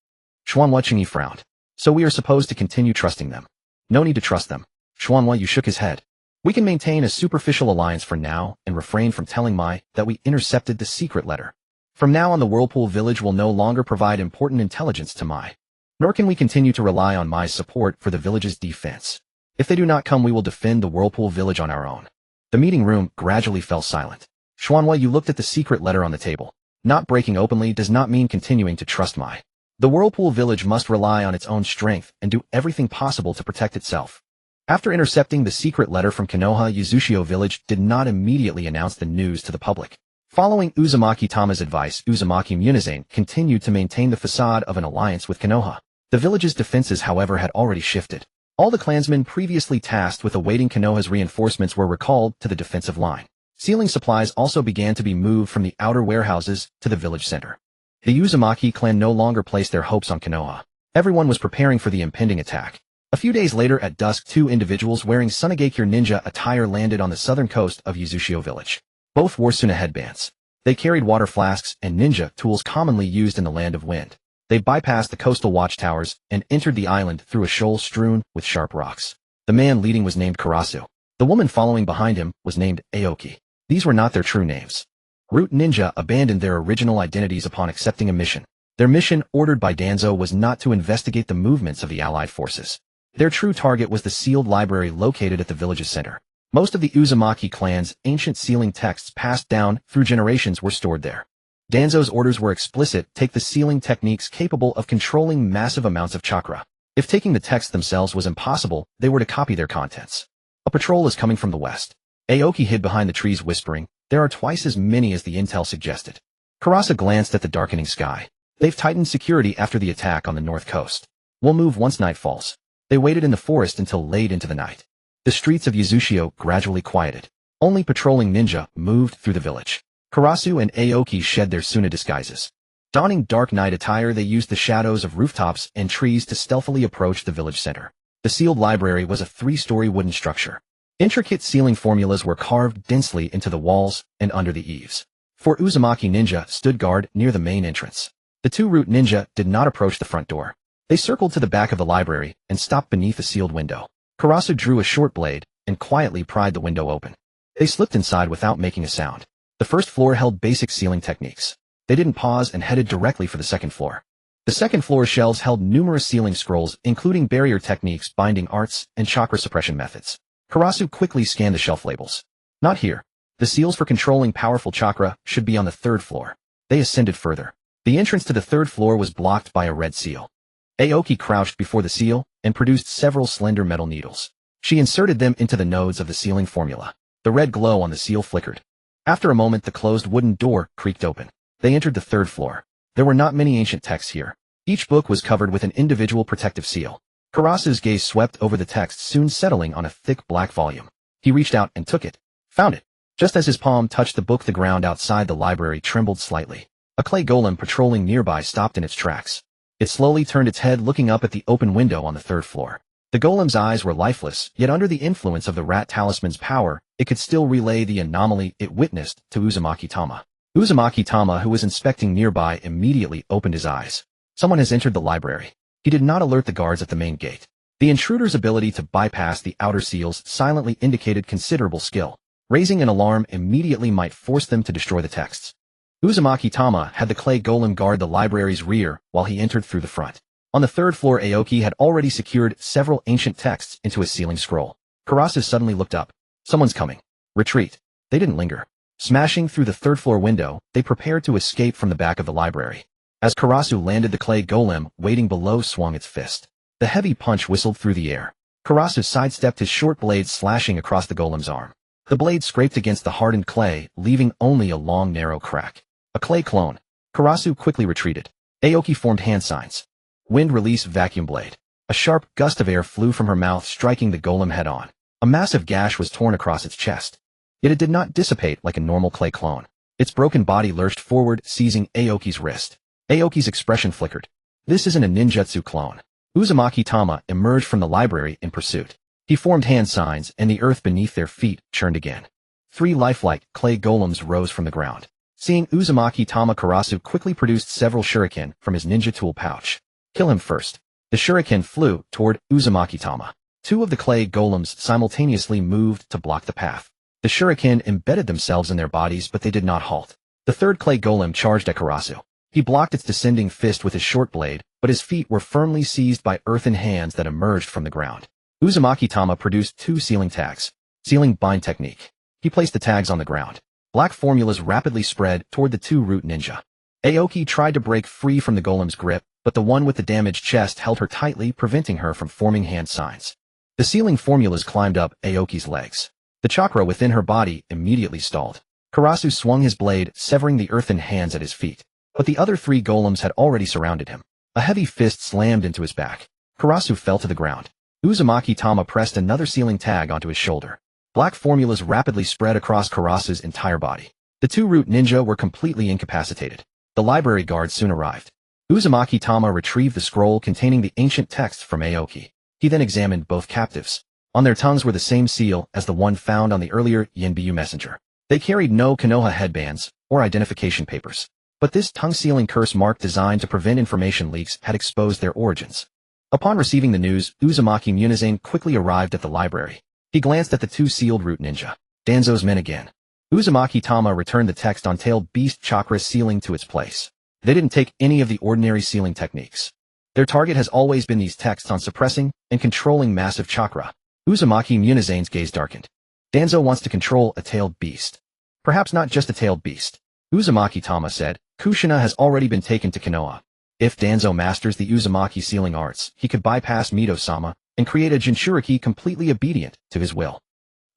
Xuanhua Qingyi frowned. So we are supposed to continue trusting them. No need to trust them. Xuanhua Yu shook his head. We can maintain a superficial alliance for now and refrain from telling Mai that we intercepted the secret letter. From now on, the Whirlpool village will no longer provide important intelligence to Mai. Nor can we continue to rely on Mai's support for the village's defense. If they do not come, we will defend the Whirlpool village on our own. The meeting room gradually fell silent. Xuanhua Yu looked at the secret letter on the table. Not breaking openly does not mean continuing to trust Mai. The Whirlpool village must rely on its own strength and do everything possible to protect itself. After intercepting the secret letter from Konoha, Uzushio village did not immediately announce the news to the public. Following Uzumaki Tama's advice, Uzumaki Munizane continued to maintain the facade of an alliance with Konoha. The village's defenses, however, had already shifted. All the clansmen previously tasked with awaiting Konoha's reinforcements were recalled to the defensive line. Sealing supplies also began to be moved from the outer warehouses to the village center. The Uzumaki clan no longer placed their hopes on Konoha. Everyone was preparing for the impending attack. A few days later at dusk, two individuals wearing Sunagakure ninja attire landed on the southern coast of Uzushio village. Both wore Suna headbands. They carried water flasks and ninja tools commonly used in the Land of Wind. They bypassed the coastal watchtowers and entered the island through a shoal strewn with sharp rocks. The man leading was named Karasu. The woman following behind him was named Aoki. These were not their true names. Root Ninja abandoned their original identities upon accepting a mission. Their mission, ordered by Danzo, was not to investigate the movements of the allied forces. Their true target was the sealed library located at the village's center. Most of the Uzumaki clan's ancient sealing texts passed down through generations were stored there. Danzo's orders were explicit: take the sealing techniques capable of controlling massive amounts of chakra. If taking the texts themselves was impossible, they were to copy their contents. A patrol is coming from the west. Aoki hid behind the trees whispering, there are twice as many as the intel suggested. Karasa glanced at the darkening sky. They've tightened security after the attack on the north coast. We'll move once night falls. They waited in the forest until late into the night. The streets of Uzushio gradually quieted. Only patrolling ninja moved through the village. Karasu and Aoki shed their Suna disguises. Donning dark night attire, they used the shadows of rooftops and trees to stealthily approach the village center. The sealed library was a 3-story wooden structure. Intricate sealing formulas were carved densely into the walls and under the eaves. 4 Uzumaki ninja stood guard near the main entrance. The 2 root ninja did not approach the front door. They circled to the back of the library and stopped beneath a sealed window. Karasu drew a short blade and quietly pried the window open. They slipped inside without making a sound. The first floor held basic sealing techniques. They didn't pause and headed directly for the second floor. The second floor shelves held numerous sealing scrolls, including barrier techniques, binding arts, and chakra suppression methods. Karasu quickly scanned the shelf labels. Not here. The seals for controlling powerful chakra should be on the 3rd floor. They ascended further. The entrance to the 3rd floor was blocked by a red seal. Aoki crouched before the seal and produced several slender metal needles. She inserted them into the nodes of the sealing formula. The red glow on the seal flickered. After a moment, the closed wooden door creaked open. They entered the 3rd floor. There were not many ancient texts here. Each book was covered with an individual protective seal. Karasu's gaze swept over the text, soon settling on a thick black volume. He reached out and took it. Found it. Just as his palm touched the book, the ground outside the library trembled slightly. A clay golem patrolling nearby stopped in its tracks. It slowly turned its head, looking up at the open window on the 3rd floor. The golem's eyes were lifeless, yet under the influence of the Rat Talisman's power, it could still relay the anomaly it witnessed to Uzumaki Tama. Uzumaki Tama, who was inspecting nearby, immediately opened his eyes. Someone has entered the library. He did not alert the guards at the main gate. The intruder's ability to bypass the outer seals silently indicated considerable skill. Raising an alarm immediately might force them to destroy the texts. Uzumaki Tama had the clay golem guard the library's rear while he entered through the front. On the 3rd floor, Aoki had already secured several ancient texts into a sealing scroll. Karasu suddenly looked up. Someone's coming. Retreat. They didn't linger. Smashing through the 3rd floor window, they prepared to escape from the back of the library. As Karasu landed, the clay golem waiting below swung its fist. The heavy punch whistled through the air. Karasu sidestepped, his short blade slashing across the golem's arm. The blade scraped against the hardened clay, leaving only a long, narrow crack. A clay clone. Karasu quickly retreated. Aoki formed hand signs. Wind release vacuum blade. A sharp gust of air flew from her mouth, striking the golem head-on. A massive gash was torn across its chest. Yet it did not dissipate like a normal clay clone. Its broken body lurched forward, seizing Aoki's wrist. Aoki's expression flickered. This isn't a ninjutsu clone. Uzumaki Tama emerged from the library in pursuit. He formed hand signs, and the earth beneath their feet churned again. 3 lifelike clay golems rose from the ground. Seeing Uzumaki Tama, Karasu quickly produced several shuriken from his ninja tool pouch. Kill him first. The shuriken flew toward Uzumaki Tama. 2 of the clay golems simultaneously moved to block the path. The shuriken embedded themselves in their bodies, but they did not halt. The 3rd clay golem charged at Karasu. He blocked its descending fist with his short blade, but his feet were firmly seized by earthen hands that emerged from the ground. Uzumaki Tama produced 2 sealing tags. Sealing bind technique. He placed the tags on the ground. Black formulas rapidly spread toward the 2 root ninja. Aoki tried to break free from the golem's grip, but the one with the damaged chest held her tightly, preventing her from forming hand signs. The sealing formulas climbed up Aoki's legs. The chakra within her body immediately stalled. Karasu swung his blade, severing the earthen hands at his feet. But the other 3 golems had already surrounded him. A heavy fist slammed into his back. Karasu fell to the ground. Uzumaki Tama pressed another sealing tag onto his shoulder. Black formulas rapidly spread across Karasu's entire body. The 2 root ninja were completely incapacitated. The library guard soon arrived. Uzumaki Tama retrieved the scroll containing the ancient texts from Aoki. He then examined both captives. On their tongues were the same seal as the one found on the earlier Yinbyu messenger. They carried no Konoha headbands or identification papers. But this tongue-sealing curse mark designed to prevent information leaks had exposed their origins. Upon receiving the news, Uzumaki Munezane quickly arrived at the library. He glanced at the 2 sealed root ninja. Danzo's men again. Uzumaki Tama returned the text on tailed beast chakra sealing to its place. They didn't take any of the ordinary sealing techniques. Their target has always been these texts on suppressing and controlling massive chakra. Uzumaki Munezane's gaze darkened. Danzo wants to control a tailed beast. Perhaps not just a tailed beast. Uzumaki Tama said, Kushina has already been taken to Konoha. If Danzo masters the Uzumaki sealing arts, he could bypass Mito-sama and create a Jinchuriki completely obedient to his will.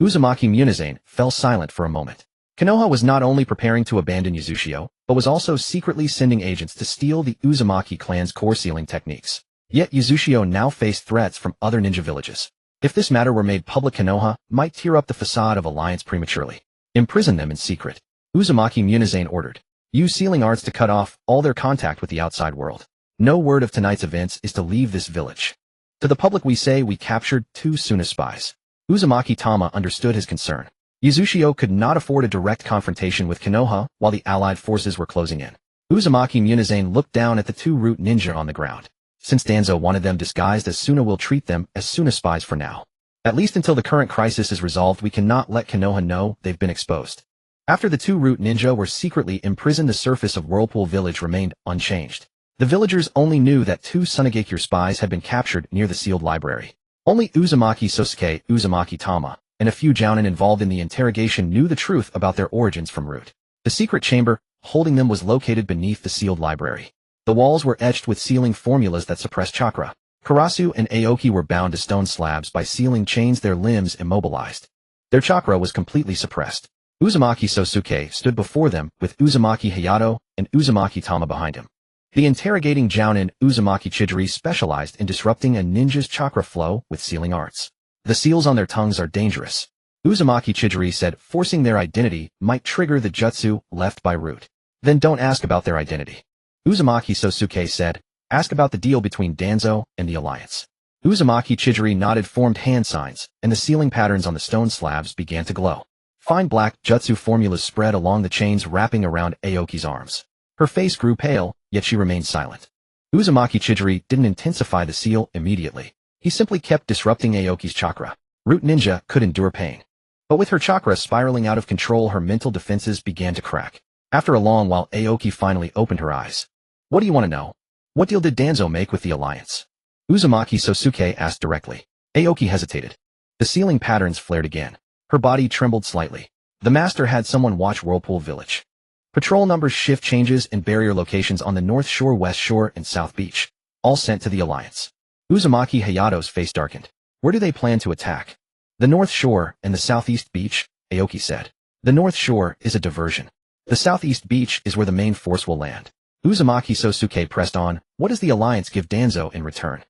Uzumaki Munezane fell silent for a moment. Konoha was not only preparing to abandon Yuzushiyo, but was also secretly sending agents to steal the Uzumaki clan's core sealing techniques. Yet Yuzushiyo now faced threats from other ninja villages. If this matter were made public, Konoha might tear up the facade of alliance prematurely. Imprison them in secret. Uzumaki Munezane ordered. Use sealing arts to cut off all their contact with the outside world. No word of tonight's events is to leave this village. To the public we say we captured 2 Suna spies. Uzumaki Tama understood his concern. Yuzushiyo could not afford a direct confrontation with Konoha while the allied forces were closing in. Uzumaki Munezane looked down at the 2 root ninja on the ground. Since Danzo wanted them disguised as Suna, we'll treat them as Suna spies for now. At least until the current crisis is resolved, we cannot let Konoha know they've been exposed. After the 2 root ninja were secretly imprisoned, the surface of Whirlpool Village remained unchanged. The villagers only knew that 2 Sunagakure spies had been captured near the sealed library. Only Uzumaki Sosuke, Uzumaki Tama, and a few jounin involved in the interrogation knew the truth about their origins from root. The secret chamber holding them was located beneath the sealed library. The walls were etched with sealing formulas that suppressed chakra. Karasu and Aoki were bound to stone slabs by sealing chains, their limbs immobilized. Their chakra was completely suppressed. Uzumaki Sosuke stood before them with Uzumaki Hayato and Uzumaki Tama behind him. The interrogating jounin Uzumaki Chidori specialized in disrupting a ninja's chakra flow with sealing arts. The seals on their tongues are dangerous. Uzumaki Chidori said forcing their identity might trigger the jutsu left by root. Then don't ask about their identity. Uzumaki Sosuke said, ask about the deal between Danzo and the alliance. Uzumaki Chidori nodded, formed hand signs, and the sealing patterns on the stone slabs began to glow. Fine black jutsu formulas spread along the chains wrapping around Aoki's arms. Her face grew pale, yet she remained silent. Uzumaki Chidori didn't intensify the seal immediately. He simply kept disrupting Aoki's chakra. Root ninja could endure pain. But with her chakra spiraling out of control, her mental defenses began to crack. After a long while, Aoki finally opened her eyes. What do you want to know? What deal did Danzo make with the alliance? Uzumaki Sosuke asked directly. Aoki hesitated. The sealing patterns flared again. Her body trembled slightly. The master had someone watch Whirlpool Village. Patrol numbers, shift changes, and barrier locations on the North Shore, West Shore, and South Beach. All sent to the alliance. Uzumaki Hayato's face darkened. Where do they plan to attack? The North Shore and the Southeast Beach, Aoki said. The North Shore is a diversion. The Southeast Beach is where the main force will land. Uzumaki Sosuke pressed on. What does the alliance give Danzo in return?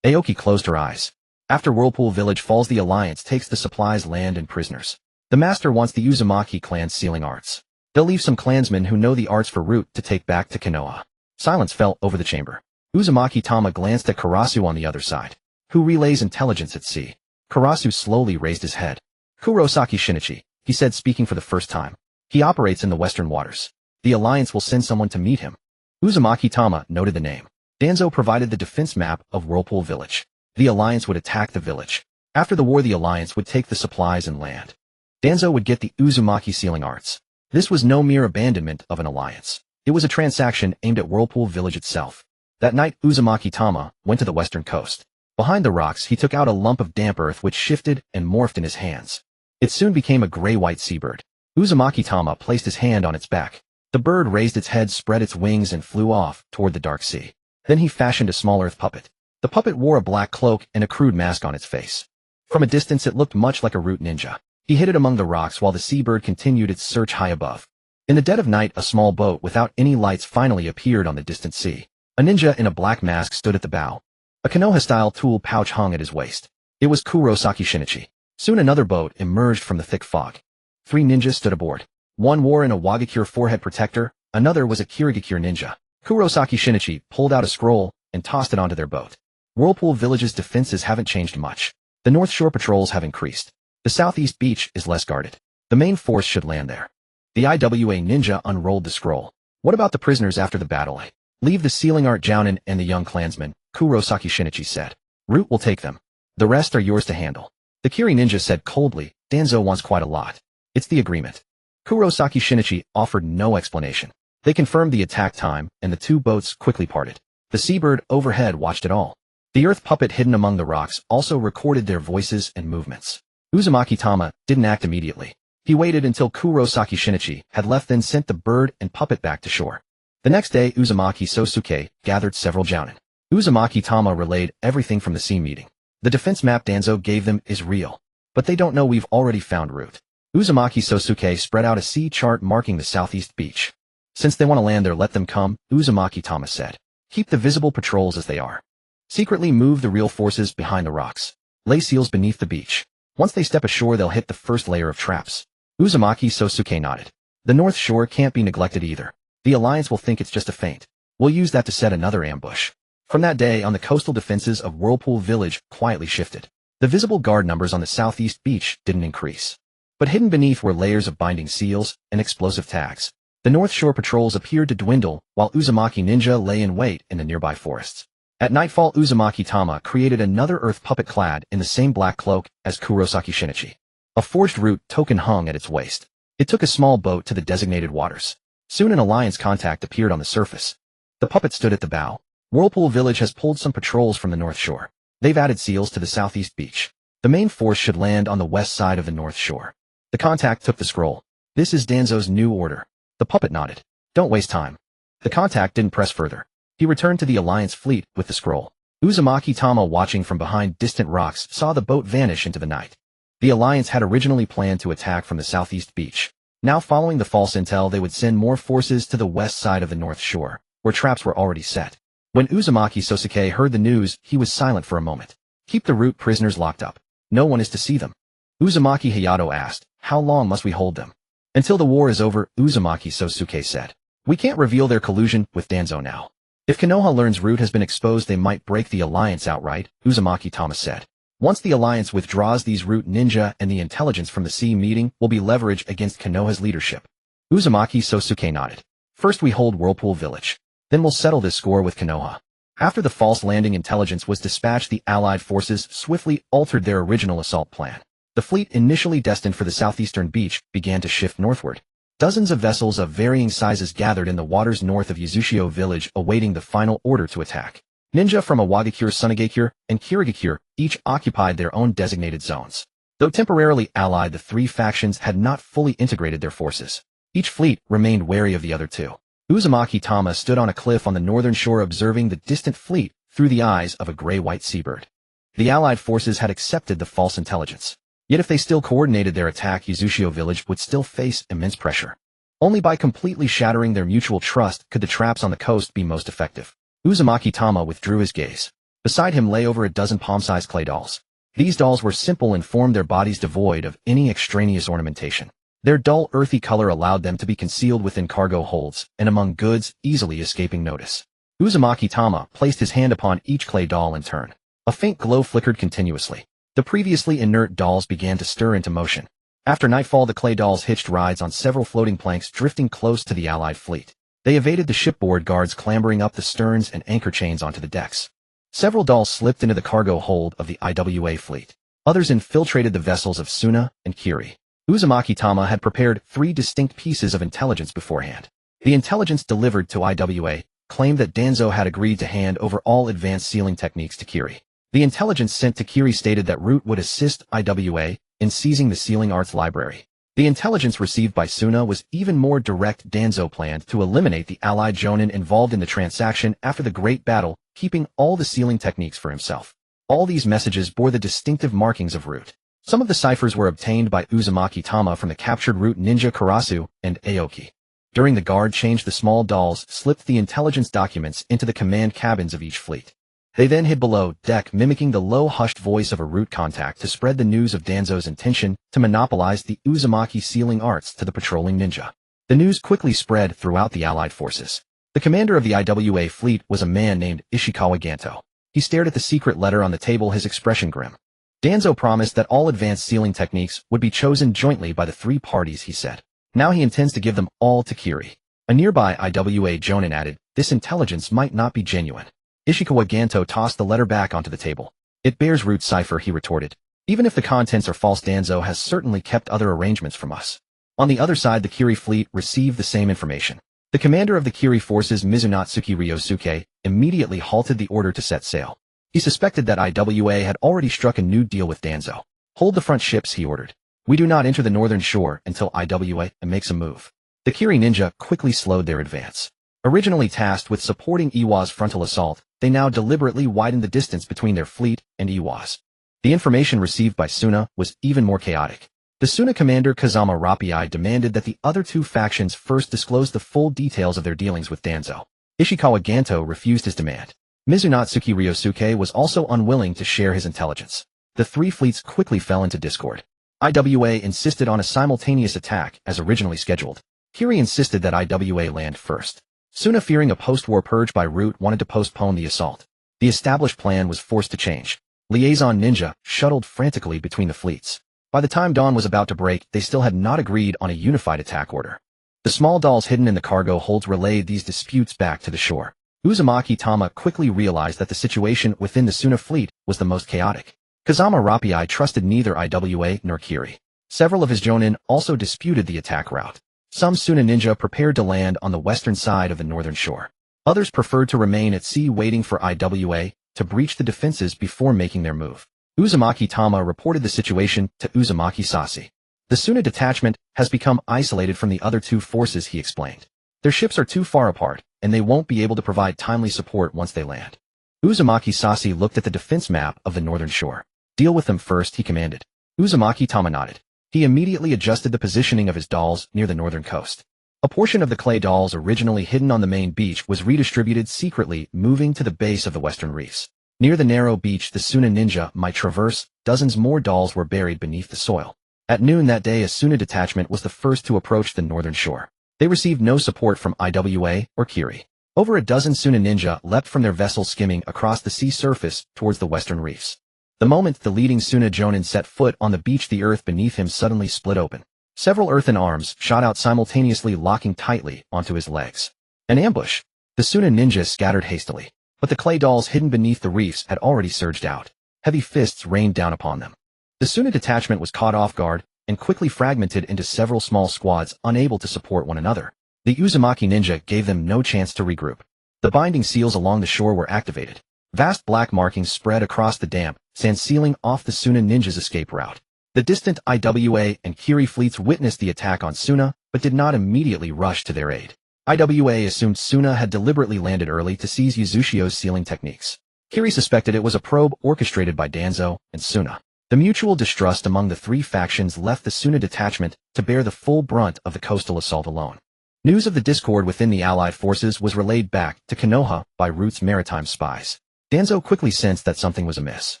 Aoki closed her eyes. After Whirlpool Village falls, the alliance takes the supplies, land, and prisoners. The master wants the Uzumaki clan's sealing arts. They'll leave some clansmen who know the arts for Root to take back to Konoha. Silence fell over the chamber. Uzumaki Tama glanced at Karasu on the other side. Who relays intelligence at sea? Karasu slowly raised his head. Kurosaki Shinichi, he said, speaking for the first time. He operates in the western waters. The Alliance will send someone to meet him. Uzumaki Tama noted the name. Danzo provided the defense map of Whirlpool Village. The Alliance would attack the village. After the war, the Alliance would take the supplies and land. Danzo would get the Uzumaki sealing arts. This was no mere abandonment of an alliance. It was a transaction aimed at Whirlpool Village itself. That night, Uzumaki Tama went to the western coast. Behind the rocks, he took out a lump of damp earth which shifted and morphed in his hands. It soon became a gray-white seabird. Uzumaki Tama placed his hand on its back. The bird raised its head, spread its wings, and flew off toward the dark sea. Then he fashioned a small earth puppet. The puppet wore a black cloak and a crude mask on its face. From a distance, it looked much like a root ninja. He hid it among the rocks while the seabird continued its search high above. In the dead of night, a small boat without any lights finally appeared on the distant sea. A ninja in a black mask stood at the bow. A Konoha-style tool pouch hung at his waist. It was Kurosaki Shinichi. Soon another boat emerged from the thick fog. 3 ninjas stood aboard. One wore an Awagakure forehead protector, another was a Kirigakure ninja. Kurosaki Shinichi pulled out a scroll and tossed it onto their boat. Whirlpool Village's defenses haven't changed much. The North Shore patrols have increased. The southeast beach is less guarded. The main force should land there. The IWA ninja unrolled the scroll. What about the prisoners after the battle? Leave the sealing art Jounin and the young clansmen, Kurosaki Shinichi said. Root will take them. The rest are yours to handle. The Kiri ninja said coldly, Danzo wants quite a lot. It's the agreement. Kurosaki Shinichi offered no explanation. They confirmed the attack time, and the 2 boats quickly parted. The seabird overhead watched it all. The earth puppet hidden among the rocks also recorded their voices and movements. Uzumaki Tama didn't act immediately. He waited until Kurosaki Shinichi had left, then sent the bird and puppet back to shore. The next day, Uzumaki Sosuke gathered several Jounin. Uzumaki Tama relayed everything from the sea meeting. The defense map Danzo gave them is real. But they don't know we've already found Root. Uzumaki Sosuke spread out a sea chart marking the southeast beach. Since they want to land there, let them come, Uzumaki Tama said. Keep the visible patrols as they are. Secretly move the real forces behind the rocks. Lay seals beneath the beach. Once they step ashore, they'll hit the first layer of traps. Uzumaki Sosuke nodded. The North Shore can't be neglected either. The Alliance will think it's just a feint. We'll use that to set another ambush. From that day on, the coastal defenses of Whirlpool Village quietly shifted. The visible guard numbers on the southeast beach didn't increase. But hidden beneath were layers of binding seals and explosive tags. The North Shore patrols appeared to dwindle, while Uzumaki Ninja lay in wait in the nearby forests. At nightfall, Uzumaki Tama created another earth puppet clad in the same black cloak as Kurosaki Shinichi. A forged root token hung at its waist. It took a small boat to the designated waters. Soon an Alliance contact appeared on the surface. The puppet stood at the bow. Whirlpool Village has pulled some patrols from the North Shore. They've added seals to the southeast beach. The main force should land on the west side of the North Shore. The contact took the scroll. This is Danzo's new order. The puppet nodded. Don't waste time. The contact didn't press further. He returned to the Alliance fleet with the scroll. Uzumaki Tama, watching from behind distant rocks, saw the boat vanish into the night. The Alliance had originally planned to attack from the southeast beach. Now, following the false intel, they would send more forces to the west side of the North Shore, where traps were already set. When Uzumaki Sosuke heard the news, he was silent for a moment. Keep the root prisoners locked up. No one is to see them. Uzumaki Hayato asked, how long must we hold them? Until the war is over, Uzumaki Sosuke said. We can't reveal their collusion with Danzo now. If Konoha learns Root has been exposed, they might break the Alliance outright, Uzumaki Tama said. Once the Alliance withdraws, these Root ninja and the intelligence from the sea meeting will be leverage against Konoha's leadership. Uzumaki Sosuke nodded. First we hold Whirlpool Village. Then we'll settle this score with Konoha. After the false landing intelligence was dispatched, the Allied forces swiftly altered their original assault plan. The fleet, initially destined for the southeastern beach, began to shift northward. Dozens of vessels of varying sizes gathered in the waters north of Uzushio Village, awaiting the final order to attack. Ninja from Awagakure, Sunagakure, and Kirigakure each occupied their own designated zones. Though temporarily allied, the 3 factions had not fully integrated their forces. Each fleet remained wary of the other 2. Uzumaki Tama stood on a cliff on the northern shore, observing the distant fleet through the eyes of a gray-white seabird. The Allied forces had accepted the false intelligence. Yet if they still coordinated their attack, Uzushio Village would still face immense pressure. Only by completely shattering their mutual trust could the traps on the coast be most effective. Uzumaki Tama withdrew his gaze. Beside him lay over a dozen palm-sized clay dolls. These dolls were simple and formed their bodies devoid of any extraneous ornamentation. Their dull, earthy color allowed them to be concealed within cargo holds and among goods easily escaping notice. Uzumaki Tama placed his hand upon each clay doll in turn. A faint glow flickered continuously. The previously inert dolls began to stir into motion. After nightfall, the clay dolls hitched rides on several floating planks drifting close to the Allied fleet. They evaded the shipboard guards clambering up the sterns and anchor chains onto the decks. Several dolls slipped into the cargo hold of the IWA fleet. Others infiltrated the vessels of Suna and Kiri. Uzumaki Tama had prepared 3 distinct pieces of intelligence beforehand. The intelligence delivered to IWA claimed that Danzo had agreed to hand over all advanced sealing techniques to Kiri. The intelligence sent to Kiri stated that Root would assist IWA in seizing the sealing arts library. The intelligence received by Suna was even more direct. Danzo planned to eliminate the allied jonin involved in the transaction after the Great Battle, keeping all the sealing techniques for himself. All these messages bore the distinctive markings of Root. Some of the ciphers were obtained by Uzumaki Tama from the captured Root ninja Karasu and Aoki. During the guard change, the small dolls slipped the intelligence documents into the command cabins of each fleet. They then hid below deck, mimicking the low, hushed voice of a Root contact to spread the news of Danzo's intention to monopolize the Uzumaki sealing arts to the patrolling ninja. The news quickly spread throughout the Allied forces. The commander of the IWA fleet was a man named Ishikawa Ganto. He stared at the secret letter on the table, his expression grim. Danzo promised that all advanced sealing techniques would be chosen jointly by the 3 parties, he said. Now he intends to give them all to Kiri. A nearby IWA jonin added, this intelligence might not be genuine. Ishikawa Ganto tossed the letter back onto the table. It bears Root cipher, he retorted. Even if the contents are false, Danzo has certainly kept other arrangements from us. On the other side, the Kiri fleet received the same information. The commander of the Kiri forces, Mizunatsuki Ryosuke, immediately halted the order to set sail. He suspected that IWA had already struck a new deal with Danzo. Hold the front ships, he ordered. We do not enter the northern shore until IWA makes a move. The Kiri ninja quickly slowed their advance. Originally tasked with supporting Iwa's frontal assault, they now deliberately widened the distance between their fleet and Iwa's. The information received by Suna was even more chaotic. The Suna commander Kazama Rapii demanded that the other 2 factions first disclose the full details of their dealings with Danzo. Ishikawa Ganto refused his demand. Mizunatsuki Ryosuke was also unwilling to share his intelligence. The 3 fleets quickly fell into discord. IWA insisted on a simultaneous attack as originally scheduled. Kiri insisted that IWA land first. Suna, fearing a post-war purge by Root, wanted to postpone the assault. The established plan was forced to change. Liaison Ninja shuttled frantically between the fleets. By the time dawn was about to break, they still had not agreed on a unified attack order. The small dolls hidden in the cargo holds relayed these disputes back to the shore. Uzumaki Tama quickly realized that the situation within the Suna fleet was the most chaotic. Kazama Rapii trusted neither IWA nor Kiri. Several of his jonin also disputed the attack route. Some Suna ninja prepared to land on the western side of the northern shore. Others preferred to remain at sea waiting for IWA to breach the defenses before making their move. Uzumaki Tama reported the situation to Uzumaki Sasi. The Suna detachment has become isolated from the other 2 forces, he explained. Their ships are too far apart, and they won't be able to provide timely support once they land. Uzumaki Sasi looked at the defense map of the northern shore. Deal with them first, he commanded. Uzumaki Tama nodded. He immediately adjusted the positioning of his dolls near the northern coast. A portion of the clay dolls originally hidden on the main beach was redistributed secretly, moving to the base of the western reefs. Near the narrow beach the Suna ninja might traverse, dozens more dolls were buried beneath the soil. At noon that day, a Suna detachment was the first to approach the northern shore. They received no support from IWA or Kiri. Over a dozen Suna ninja leapt from their vessels, skimming across the sea surface towards the western reefs. The moment the leading Suna jonin set foot on the beach, the earth beneath him suddenly split open. Several earthen arms shot out simultaneously, locking tightly onto his legs. An ambush! The Suna ninjas scattered hastily, but the clay dolls hidden beneath the reefs had already surged out. Heavy fists rained down upon them. The Suna detachment was caught off guard and quickly fragmented into several small squads, unable to support one another. The Uzumaki ninja gave them no chance to regroup. The binding seals along the shore were activated. Vast black markings spread across the damp sand, sealing off the Suna ninja's escape route. The distant IWA and Kiri fleets witnessed the attack on Suna, but did not immediately rush to their aid. IWA assumed Suna had deliberately landed early to seize Uzushio's sealing techniques. Kiri suspected it was a probe orchestrated by Danzo and Suna. The mutual distrust among the 3 factions left the Suna detachment to bear the full brunt of the coastal assault alone. News of the discord within the Allied forces was relayed back to Konoha by Root's maritime spies. Danzo quickly sensed that something was amiss.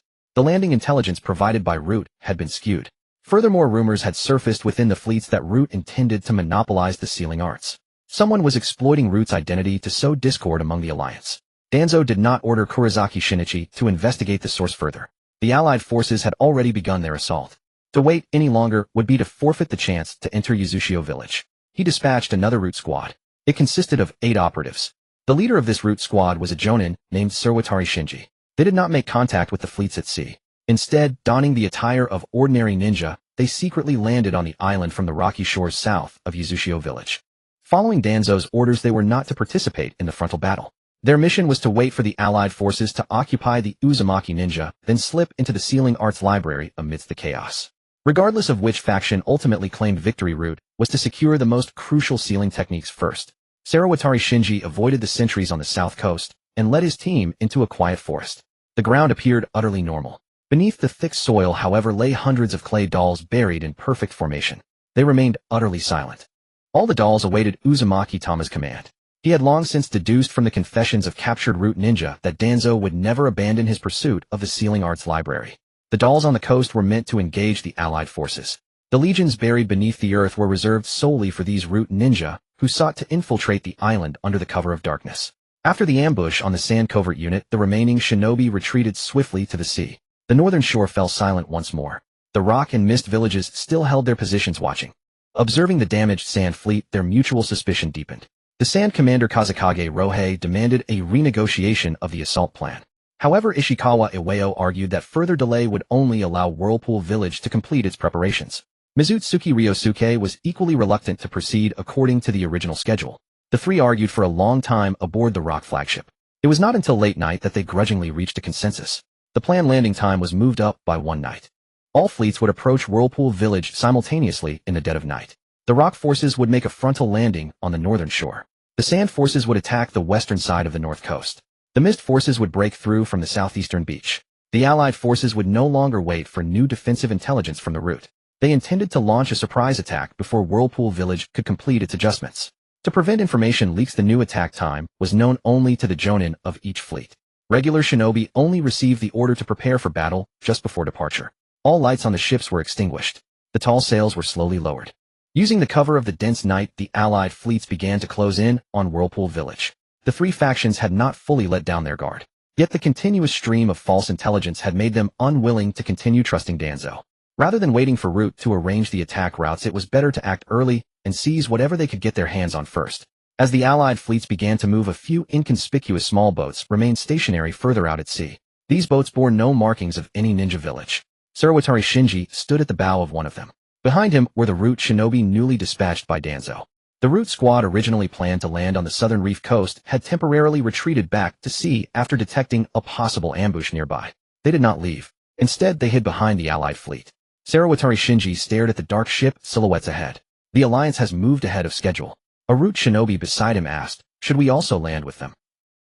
The landing intelligence provided by Root had been skewed. Furthermore, rumors had surfaced within the fleets that Root intended to monopolize the sealing arts. Someone was exploiting Root's identity to sow discord among the alliance. Danzo did not order Kurosaki Shinichi to investigate the source further. The allied forces had already begun their assault. To wait any longer would be to forfeit the chance to enter Yuzushio village. He dispatched another Root squad. It consisted of 8 operatives. The leader of this Root squad was a jonin named Surwatari Shinji. They did not make contact with the fleets at sea. Instead, donning the attire of ordinary ninja, they secretly landed on the island from the rocky shores south of Yuzushio village. Following Danzo's orders, they were not to participate in the frontal battle. Their mission was to wait for the allied forces to occupy the Uzumaki ninja, then slip into the sealing arts library amidst the chaos. Regardless of which faction ultimately claimed victory, Root was to secure the most crucial sealing techniques first. Surwatari Shinji avoided the sentries on the south coast and led his team into a quiet forest. The ground appeared utterly normal. Beneath the thick soil, however, lay hundreds of clay dolls buried in perfect formation. They remained utterly silent. All the dolls awaited Uzumaki Tama's command. He had long since deduced from the confessions of captured Root ninja that Danzo would never abandon his pursuit of the sealing arts library. The dolls on the coast were meant to engage the allied forces. The legions buried beneath the earth were reserved solely for these Root ninja, who sought to infiltrate the island under the cover of darkness. After the ambush on the sand covert unit, the remaining shinobi retreated swiftly to the sea. The northern shore fell silent once more. The rock and mist villages still held their positions watching. Observing the damaged sand fleet, their mutual suspicion deepened. The sand commander Kazakage Rohei demanded a renegotiation of the assault plan. However, Ishikawa Iwao argued that further delay would only allow Whirlpool Village to complete its preparations. Mizutsuki Ryosuke was equally reluctant to proceed according to the original schedule. The three argued for a long time aboard the rock flagship. It was not until late night that they grudgingly reached a consensus. The planned landing time was moved up by 1 night. All fleets would approach Whirlpool Village simultaneously in the dead of night. The rock forces would make a frontal landing on the northern shore. The sand forces would attack the western side of the north coast. The mist forces would break through from the southeastern beach. The allied forces would no longer wait for new defensive intelligence from the Root. They intended to launch a surprise attack before Whirlpool Village could complete its adjustments. To prevent information leaks, the new attack time was known only to the jonin of each fleet. Regular shinobi only received the order to prepare for battle just before departure. All lights on the ships were extinguished. The tall sails were slowly lowered. Using the cover of the dense night, the allied fleets began to close in on Whirlpool Village. The three factions had not fully let down their guard. Yet the continuous stream of false intelligence had made them unwilling to continue trusting Danzo. Rather than waiting for Root to arrange the attack routes, it was better to act early and seize whatever they could get their hands on first. As the allied fleets began to move, a few inconspicuous small boats remained stationary further out at sea. These boats bore no markings of any ninja village. Surwatari Shinji stood at the bow of one of them. Behind him were the Root shinobi newly dispatched by Danzo. The Root squad, originally planned to land on the southern reef coast, had temporarily retreated back to sea after detecting a possible ambush nearby. They did not leave. Instead, they hid behind the allied fleet. Surwatari Shinji stared at the dark ship silhouettes ahead. The alliance has moved ahead of schedule. A Root shinobi beside him asked, "Should we also land with them?"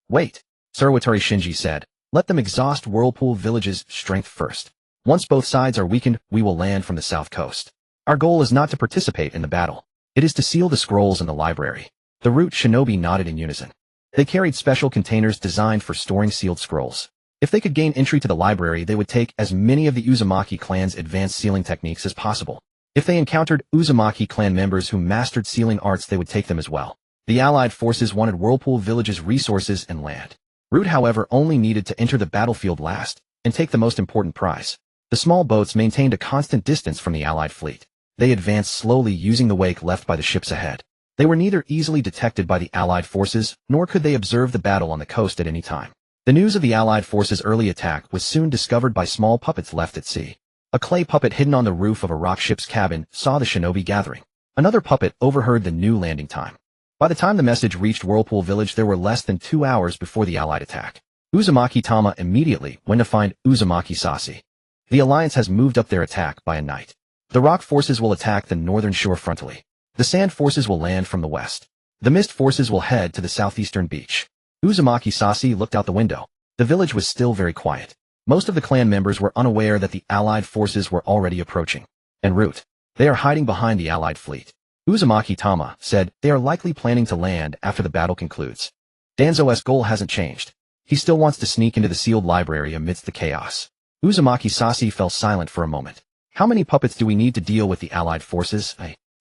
"Wait," Surwatari Shinji said. "Let them exhaust Whirlpool Village's strength first. Once both sides are weakened, we will land from the south coast. Our goal is not to participate in the battle. It is to seal the scrolls in the library." The Root shinobi nodded in unison. They carried special containers designed for storing sealed scrolls. If they could gain entry to the library, they would take as many of the Uzumaki clan's advanced sealing techniques as possible. If they encountered Uzumaki clan members who mastered sealing arts, they would take them as well. The allied forces wanted Whirlpool Village's resources and land. Root, however, only needed to enter the battlefield last and take the most important prize. The small boats maintained a constant distance from the allied fleet. They advanced slowly, using the wake left by the ships ahead. They were neither easily detected by the allied forces, nor could they observe the battle on the coast at any time. The news of the allied forces' early attack was soon discovered by small puppets left at sea. A clay puppet hidden on the roof of a rock ship's cabin saw the shinobi gathering. Another puppet overheard the new landing time. By the time the message reached Whirlpool Village, there were less than 2 hours before the allied attack. Uzumaki Tama immediately went to find Uzumaki Sashi. The alliance has moved up their attack by a night. The rock forces will attack the northern shore frontally. The sand forces will land from the west. The mist forces will head to the southeastern beach. Uzumaki Sashi looked out the window. The village was still very quiet. Most of the clan members were unaware that the allied forces were already approaching. En route, they are hiding behind the allied fleet. Uzumaki Tama said they are likely planning to land after the battle concludes. Danzo's goal hasn't changed. He still wants to sneak into the sealed library amidst the chaos. Uzumaki Sasi fell silent for a moment. How many puppets do we need to deal with the allied forces?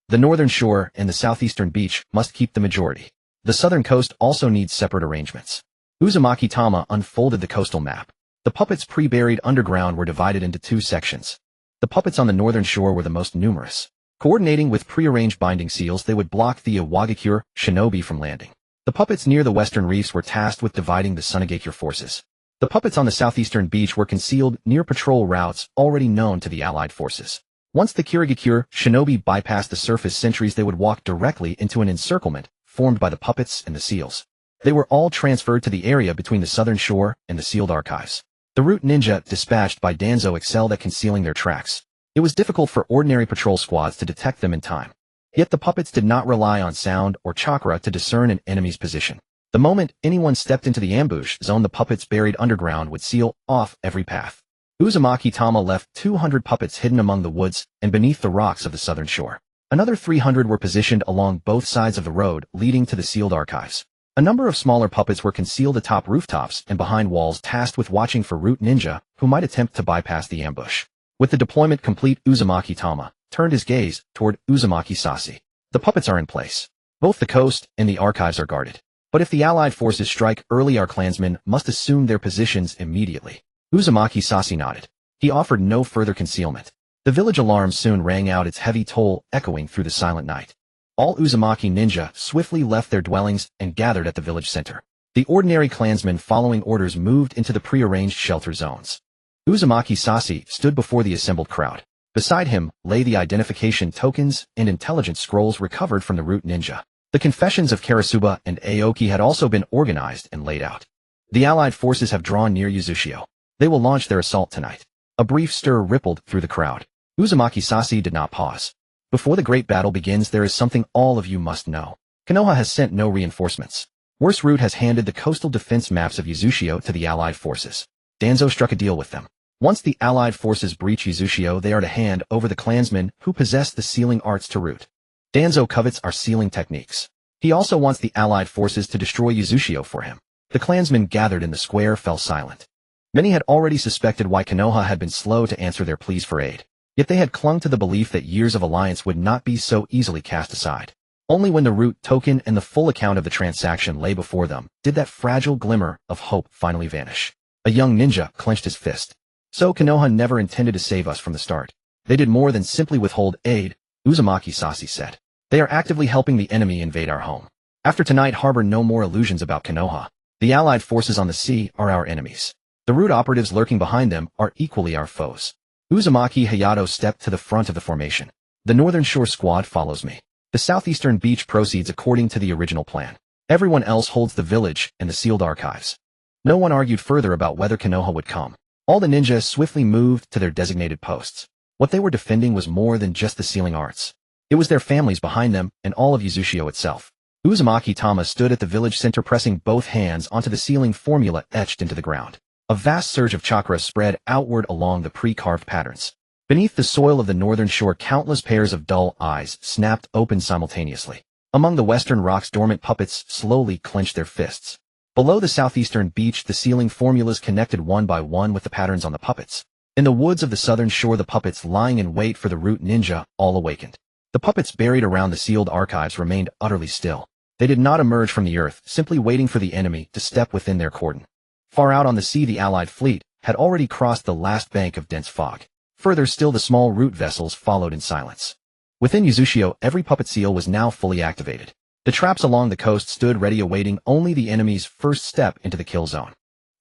The northern shore and the southeastern beach must keep the majority. The southern coast also needs separate arrangements. Uzumaki Tama unfolded the coastal map. The puppets pre-buried underground were divided into two sections. The puppets on the northern shore were the most numerous. Coordinating with pre-arranged binding seals, they would block the Awakens shinobi from landing. The puppets near the western reefs were tasked with dividing the Sunagakure forces. The puppets on the southeastern beach were concealed near patrol routes already known to the allied forces. Once the Kirigakure shinobi bypassed the surface sentries, they would walk directly into an encirclement formed by the puppets and the seals. They were all transferred to the area between the southern shore and the sealed archives. The root ninja dispatched by Danzo excelled at concealing their tracks. It was difficult for ordinary patrol squads to detect them in time. Yet the puppets did not rely on sound or chakra to discern an enemy's position. The moment anyone stepped into the ambush zone, the puppets buried underground would seal off every path. Uzumaki Tama left 200 puppets hidden among the woods and beneath the rocks of the southern shore. Another 300 were positioned along both sides of the road leading to the sealed archives. A number of smaller puppets were concealed atop rooftops and behind walls, tasked with watching for root ninja who might attempt to bypass the ambush. With the deployment complete, Uzumaki Tama turned his gaze toward Uzumaki Sasi. The puppets are in place. Both the coast and the archives are guarded. But if the allied forces strike early, our clansmen must assume their positions immediately. Uzumaki Sasi nodded. He offered no further concealment. The village alarm soon rang out, its heavy toll echoing through the silent night. All Uzumaki ninja swiftly left their dwellings and gathered at the village center. The ordinary clansmen, following orders, moved into the pre-arranged shelter zones. Uzumaki Sasi stood before the assembled crowd. Beside him lay the identification tokens and intelligence scrolls recovered from the root ninja. The confessions of Karasuba and Aoki had also been organized and laid out. The allied forces have drawn near Uzushio. They will launch their assault tonight. A brief stir rippled through the crowd. Uzumaki Sasi did not pause. Before the great battle begins, there is something all of you must know. Konoha has sent no reinforcements. Worse, Root has handed the coastal defense maps of Uzushio to the allied forces. Danzo struck a deal with them. Once the allied forces breach Uzushio, they are to hand over the clansmen who possess the sealing arts to Root. Danzo covets our sealing techniques. He also wants the allied forces to destroy Uzushio for him. The clansmen gathered in the square fell silent. Many had already suspected why Konoha had been slow to answer their pleas for aid. Yet they had clung to the belief that years of alliance would not be so easily cast aside. Only when the root token and the full account of the transaction lay before them did that fragile glimmer of hope finally vanish. A young ninja clenched his fist. So Konoha never intended to save us from the start. They did more than simply withhold aid, Uzumaki Sasi said. They are actively helping the enemy invade our home. After tonight, harbor no more illusions about Konoha. The allied forces on the sea are our enemies. The root operatives lurking behind them are equally our foes. Uzumaki Hayato stepped to the front of the formation. The northern shore squad follows me. The southeastern beach proceeds according to the original plan. Everyone else holds the village and the sealed archives. No one argued further about whether Konoha would come. All the ninjas swiftly moved to their designated posts. What they were defending was more than just the sealing arts. It was their families behind them and all of Uzushio itself. Uzumaki Tama stood at the village center, pressing both hands onto the sealing formula etched into the ground. A vast surge of chakra spread outward along the pre-carved patterns. Beneath the soil of the northern shore, countless pairs of dull eyes snapped open simultaneously. Among the western rocks, dormant puppets slowly clenched their fists. Below the southeastern beach, the sealing formulas connected one by one with the patterns on the puppets. In the woods of the southern shore, the puppets lying in wait for the root ninja all awakened. The puppets buried around the sealed archives remained utterly still. They did not emerge from the earth, simply waiting for the enemy to step within their cordon. Far out on the sea, the allied fleet had already crossed the last bank of dense fog. Further still, the small root vessels followed in silence. Within Uzushio, every puppet seal was now fully activated. The traps along the coast stood ready, awaiting only the enemy's first step into the kill zone.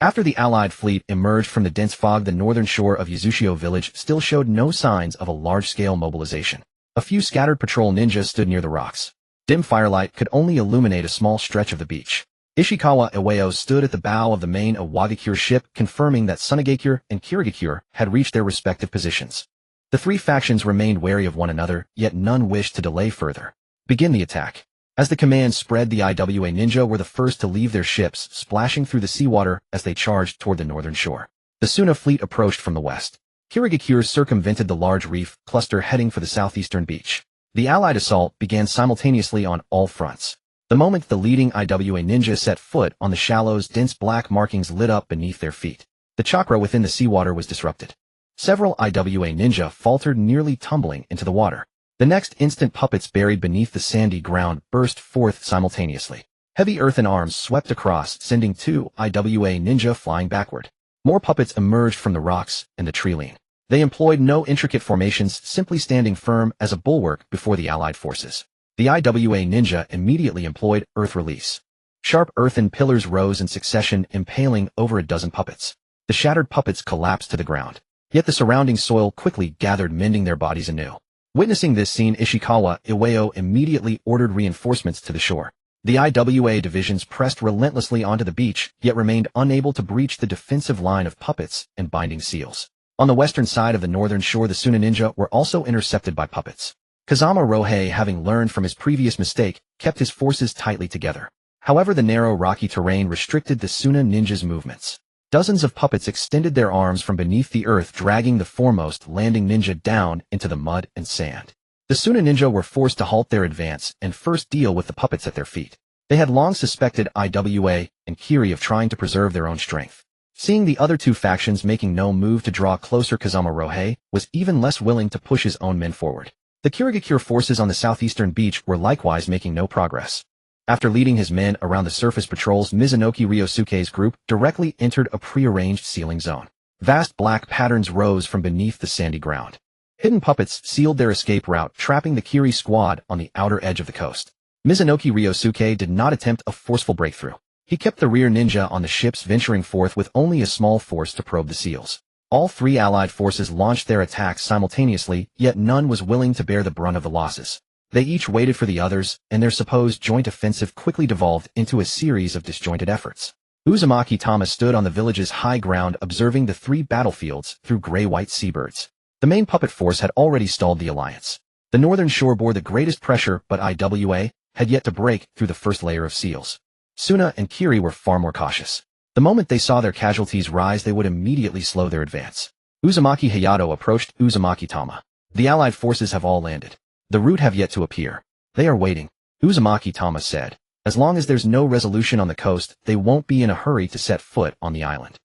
After the allied fleet emerged from the dense fog, the northern shore of Uzushio village still showed no signs of a large-scale mobilization. A few scattered patrol ninjas stood near the rocks. Dim firelight could only illuminate a small stretch of the beach. Ishikawa Iwao stood at the bow of the main Awagakure ship, confirming that Sunagakure and Kirigakure had reached their respective positions. The three factions remained wary of one another, yet none wished to delay further. Begin the attack. As the command spread, the IWA ninja were the first to leave their ships, splashing through the seawater as they charged toward the northern shore. The Suna fleet approached from the west. Kirigakure circumvented the large reef cluster, heading for the southeastern beach. The allied assault began simultaneously on all fronts. The moment the leading IWA ninja set foot on the shallows, dense black markings lit up beneath their feet. The chakra within the seawater was disrupted. Several IWA ninja faltered, nearly tumbling into the water. The next instant, puppets buried beneath the sandy ground burst forth simultaneously. Heavy earthen arms swept across, sending 2 IWA ninja flying backward. More puppets emerged from the rocks and the tree line. They employed no intricate formations, simply standing firm as a bulwark before the allied forces. The IWA ninja immediately employed earth release. Sharp earthen pillars rose in succession, impaling over a dozen puppets. The shattered puppets collapsed to the ground. Yet the surrounding soil quickly gathered, mending their bodies anew. Witnessing this scene, Ishikawa Iwao immediately ordered reinforcements to the shore. The IWA divisions pressed relentlessly onto the beach, yet remained unable to breach the defensive line of puppets and binding seals. On the western side of the northern shore, the Suna ninja were also intercepted by puppets. Kazama Rohei, having learned from his previous mistake, kept his forces tightly together. However, the narrow rocky terrain restricted the Suna ninja's movements. Dozens of puppets extended their arms from beneath the earth, dragging the foremost landing ninja down into the mud and sand. The Suna ninja were forced to halt their advance and first deal with the puppets at their feet. They had long suspected IWA and Kiri of trying to preserve their own strength. Seeing the other two factions making no move to draw closer, Kazama Rohei was even less willing to push his own men forward. The Kirigakure forces on the southeastern beach were likewise making no progress. After leading his men around the surface patrols, Mizunoki Ryosuke's group directly entered a prearranged sealing zone. Vast black patterns rose from beneath the sandy ground. Hidden puppets sealed their escape route, trapping the Kiri squad on the outer edge of the coast. Mizunoki Ryosuke did not attempt a forceful breakthrough. He kept the rear ninja on the ships, venturing forth with only a small force to probe the seals. All 3 allied forces launched their attacks simultaneously, yet none was willing to bear the brunt of the losses. They each waited for the others, and their supposed joint offensive quickly devolved into a series of disjointed efforts. Uzumaki Tama stood on the village's high ground, observing the 3 battlefields through gray-white seabirds. The main puppet force had already stalled the alliance. The northern shore bore the greatest pressure, but IWA had yet to break through the first layer of seals. Suna and Kiri were far more cautious. The moment they saw their casualties rise, they would immediately slow their advance. Uzumaki Hayato approached Uzumaki Tama. The allied forces have all landed. The route have yet to appear. They are waiting. Uzumaki Tama said. As long as there's no resolution on the coast, they won't be in a hurry to set foot on the island.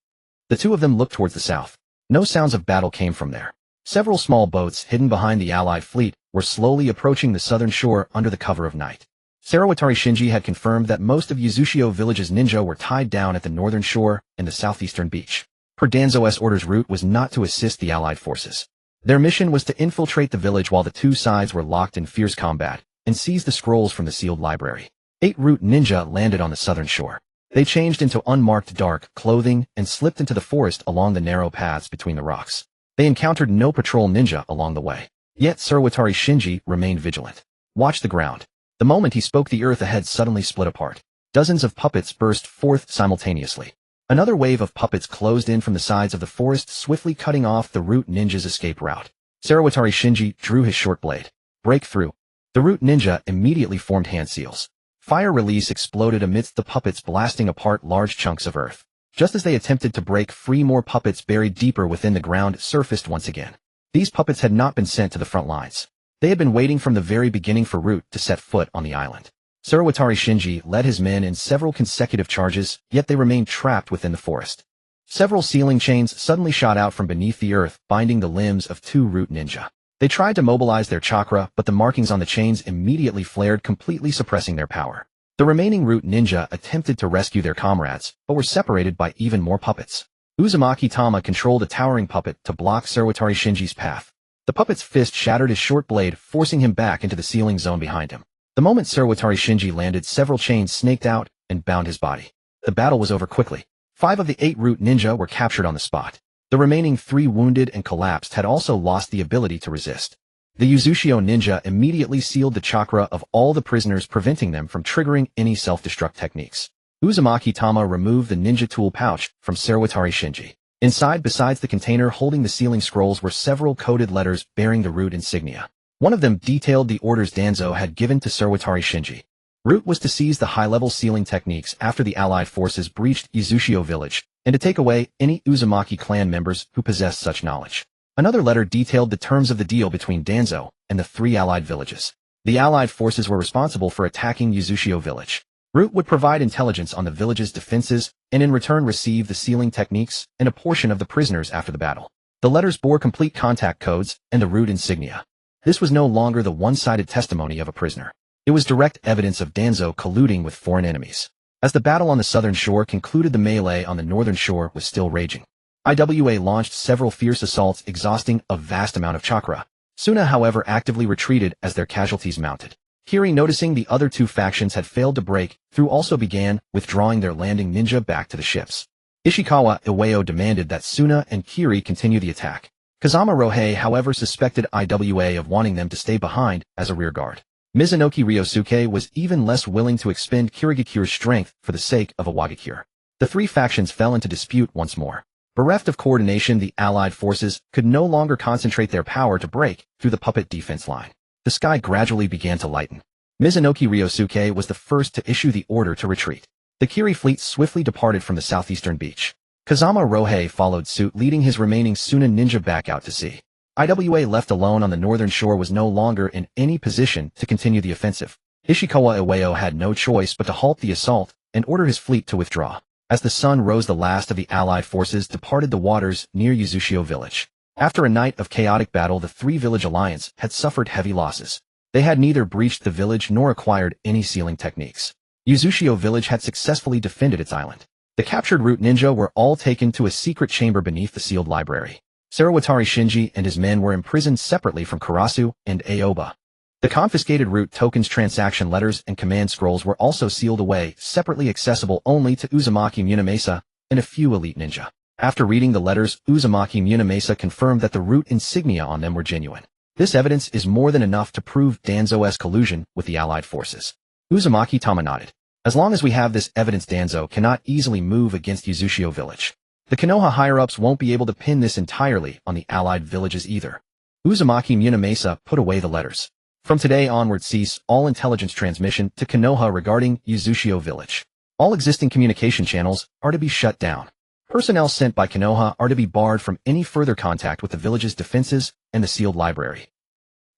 The two of them looked towards the south. No sounds of battle came from there. Several small boats, hidden behind the allied fleet, were slowly approaching the southern shore under the cover of night. Sarawatari Shinji had confirmed that most of Uzushio Village's ninja were tied down at the northern shore and the southeastern beach. Per Danzo's orders, route was not to assist the allied forces. Their mission was to infiltrate the village while the two sides were locked in fierce combat, and seize the scrolls from the sealed library. 8 root ninja landed on the southern shore. They changed into unmarked dark clothing and slipped into the forest along the narrow paths between the rocks. They encountered no patrol ninja along the way. Yet Sarawatari Shinji remained vigilant. Watch the ground. The moment he spoke, the earth ahead suddenly split apart. Dozens of puppets burst forth simultaneously. Another wave of puppets closed in from the sides of the forest, swiftly cutting off the root ninja's escape route. Sarawatari Shinji drew his short blade. Break through. The root ninja immediately formed hand seals. Fire release exploded amidst the puppets, blasting apart large chunks of earth. Just as they attempted to break free, more puppets buried deeper within the ground surfaced once again. These puppets had not been sent to the front lines. They had been waiting from the very beginning for Root to set foot on the island. Sarawatari Shinji led his men in several consecutive charges, yet they remained trapped within the forest. Several sealing chains suddenly shot out from beneath the earth, binding the limbs of 2 root ninja. They tried to mobilize their chakra, but the markings on the chains immediately flared, completely suppressing their power. The remaining root ninja attempted to rescue their comrades, but were separated by even more puppets. Uzumaki Tama controlled a towering puppet to block Sarawatari Shinji's path. The puppet's fist shattered his short blade, forcing him back into the sealing zone behind him. The moment Sarawatari Shinji landed, several chains snaked out and bound his body. The battle was over quickly. 5 of the 8 root ninja were captured on the spot. The remaining 3 wounded and collapsed had also lost the ability to resist. The Uzushio ninja immediately sealed the chakra of all the prisoners, preventing them from triggering any self-destruct techniques. Uzumaki Tama removed the ninja tool pouch from Sarawatari Shinji. Inside, besides the container holding the sealing scrolls, were several coded letters bearing the root insignia. One of them detailed the orders Danzo had given to Sarawatari Shinji. Root was to seize the high-level sealing techniques after the allied forces breached Uzushio village, and to take away any Uzumaki clan members who possessed such knowledge. Another letter detailed the terms of the deal between Danzo and the 3 allied villages. The allied forces were responsible for attacking Uzushio village. Root would provide intelligence on the village's defenses and in return receive the sealing techniques and a portion of the prisoners after the battle. The letters bore complete contact codes and the root insignia. This was no longer the one-sided testimony of a prisoner. It was direct evidence of Danzo colluding with foreign enemies. As the battle on the southern shore concluded, the melee on the northern shore was still raging. IWA launched several fierce assaults exhausting a vast amount of chakra. Suna, however, actively retreated as their casualties mounted. Kiri, noticing the other two factions had failed to break through, also began withdrawing their landing ninja back to the ships. Ishikawa Iwao demanded that Suna and Kiri continue the attack. Kazama Rohei, however, suspected IWA of wanting them to stay behind as a rearguard. Mizunoki Ryosuke was even less willing to expend Kirigakure's strength for the sake of Awagakure. The three factions fell into dispute once more. Bereft of coordination, the allied forces could no longer concentrate their power to break through the puppet defense line. The sky gradually began to lighten. Mizunoki Ryosuke was the first to issue the order to retreat. The Kiri fleet swiftly departed from the southeastern beach. Kazama Rohei followed suit, leading his remaining Suna ninja back out to sea. IWA, left alone on the northern shore, was no longer in any position to continue the offensive. Ishikawa Iwao had no choice but to halt the assault and order his fleet to withdraw. As the sun rose, the last of the allied forces departed the waters near Uzushio village. After a night of chaotic battle, the three-village alliance had suffered heavy losses. They had neither breached the village nor acquired any sealing techniques. Uzushio village had successfully defended its island. The captured root ninja were all taken to a secret chamber beneath the sealed library. Sarawatari Shinji and his men were imprisoned separately from Karasu and Aoba. The confiscated root tokens, transaction letters, and command scrolls were also sealed away, separately accessible only to Uzumaki Munamasa and a few elite ninja. After reading the letters, Uzumaki Munamasa confirmed that the root insignia on them were genuine. This evidence is more than enough to prove Danzo's collusion with the allied forces. Uzumaki Tama nodded. As long as we have this evidence, Danzo cannot easily move against Uzushio village. The Konoha higher-ups won't be able to pin this entirely on the allied villages either. Uzumaki Munamasa put away the letters. From today onward, cease all intelligence transmission to Konoha regarding Uzushio village. All existing communication channels are to be shut down. Personnel sent by Konoha are to be barred from any further contact with the village's defenses and the sealed library.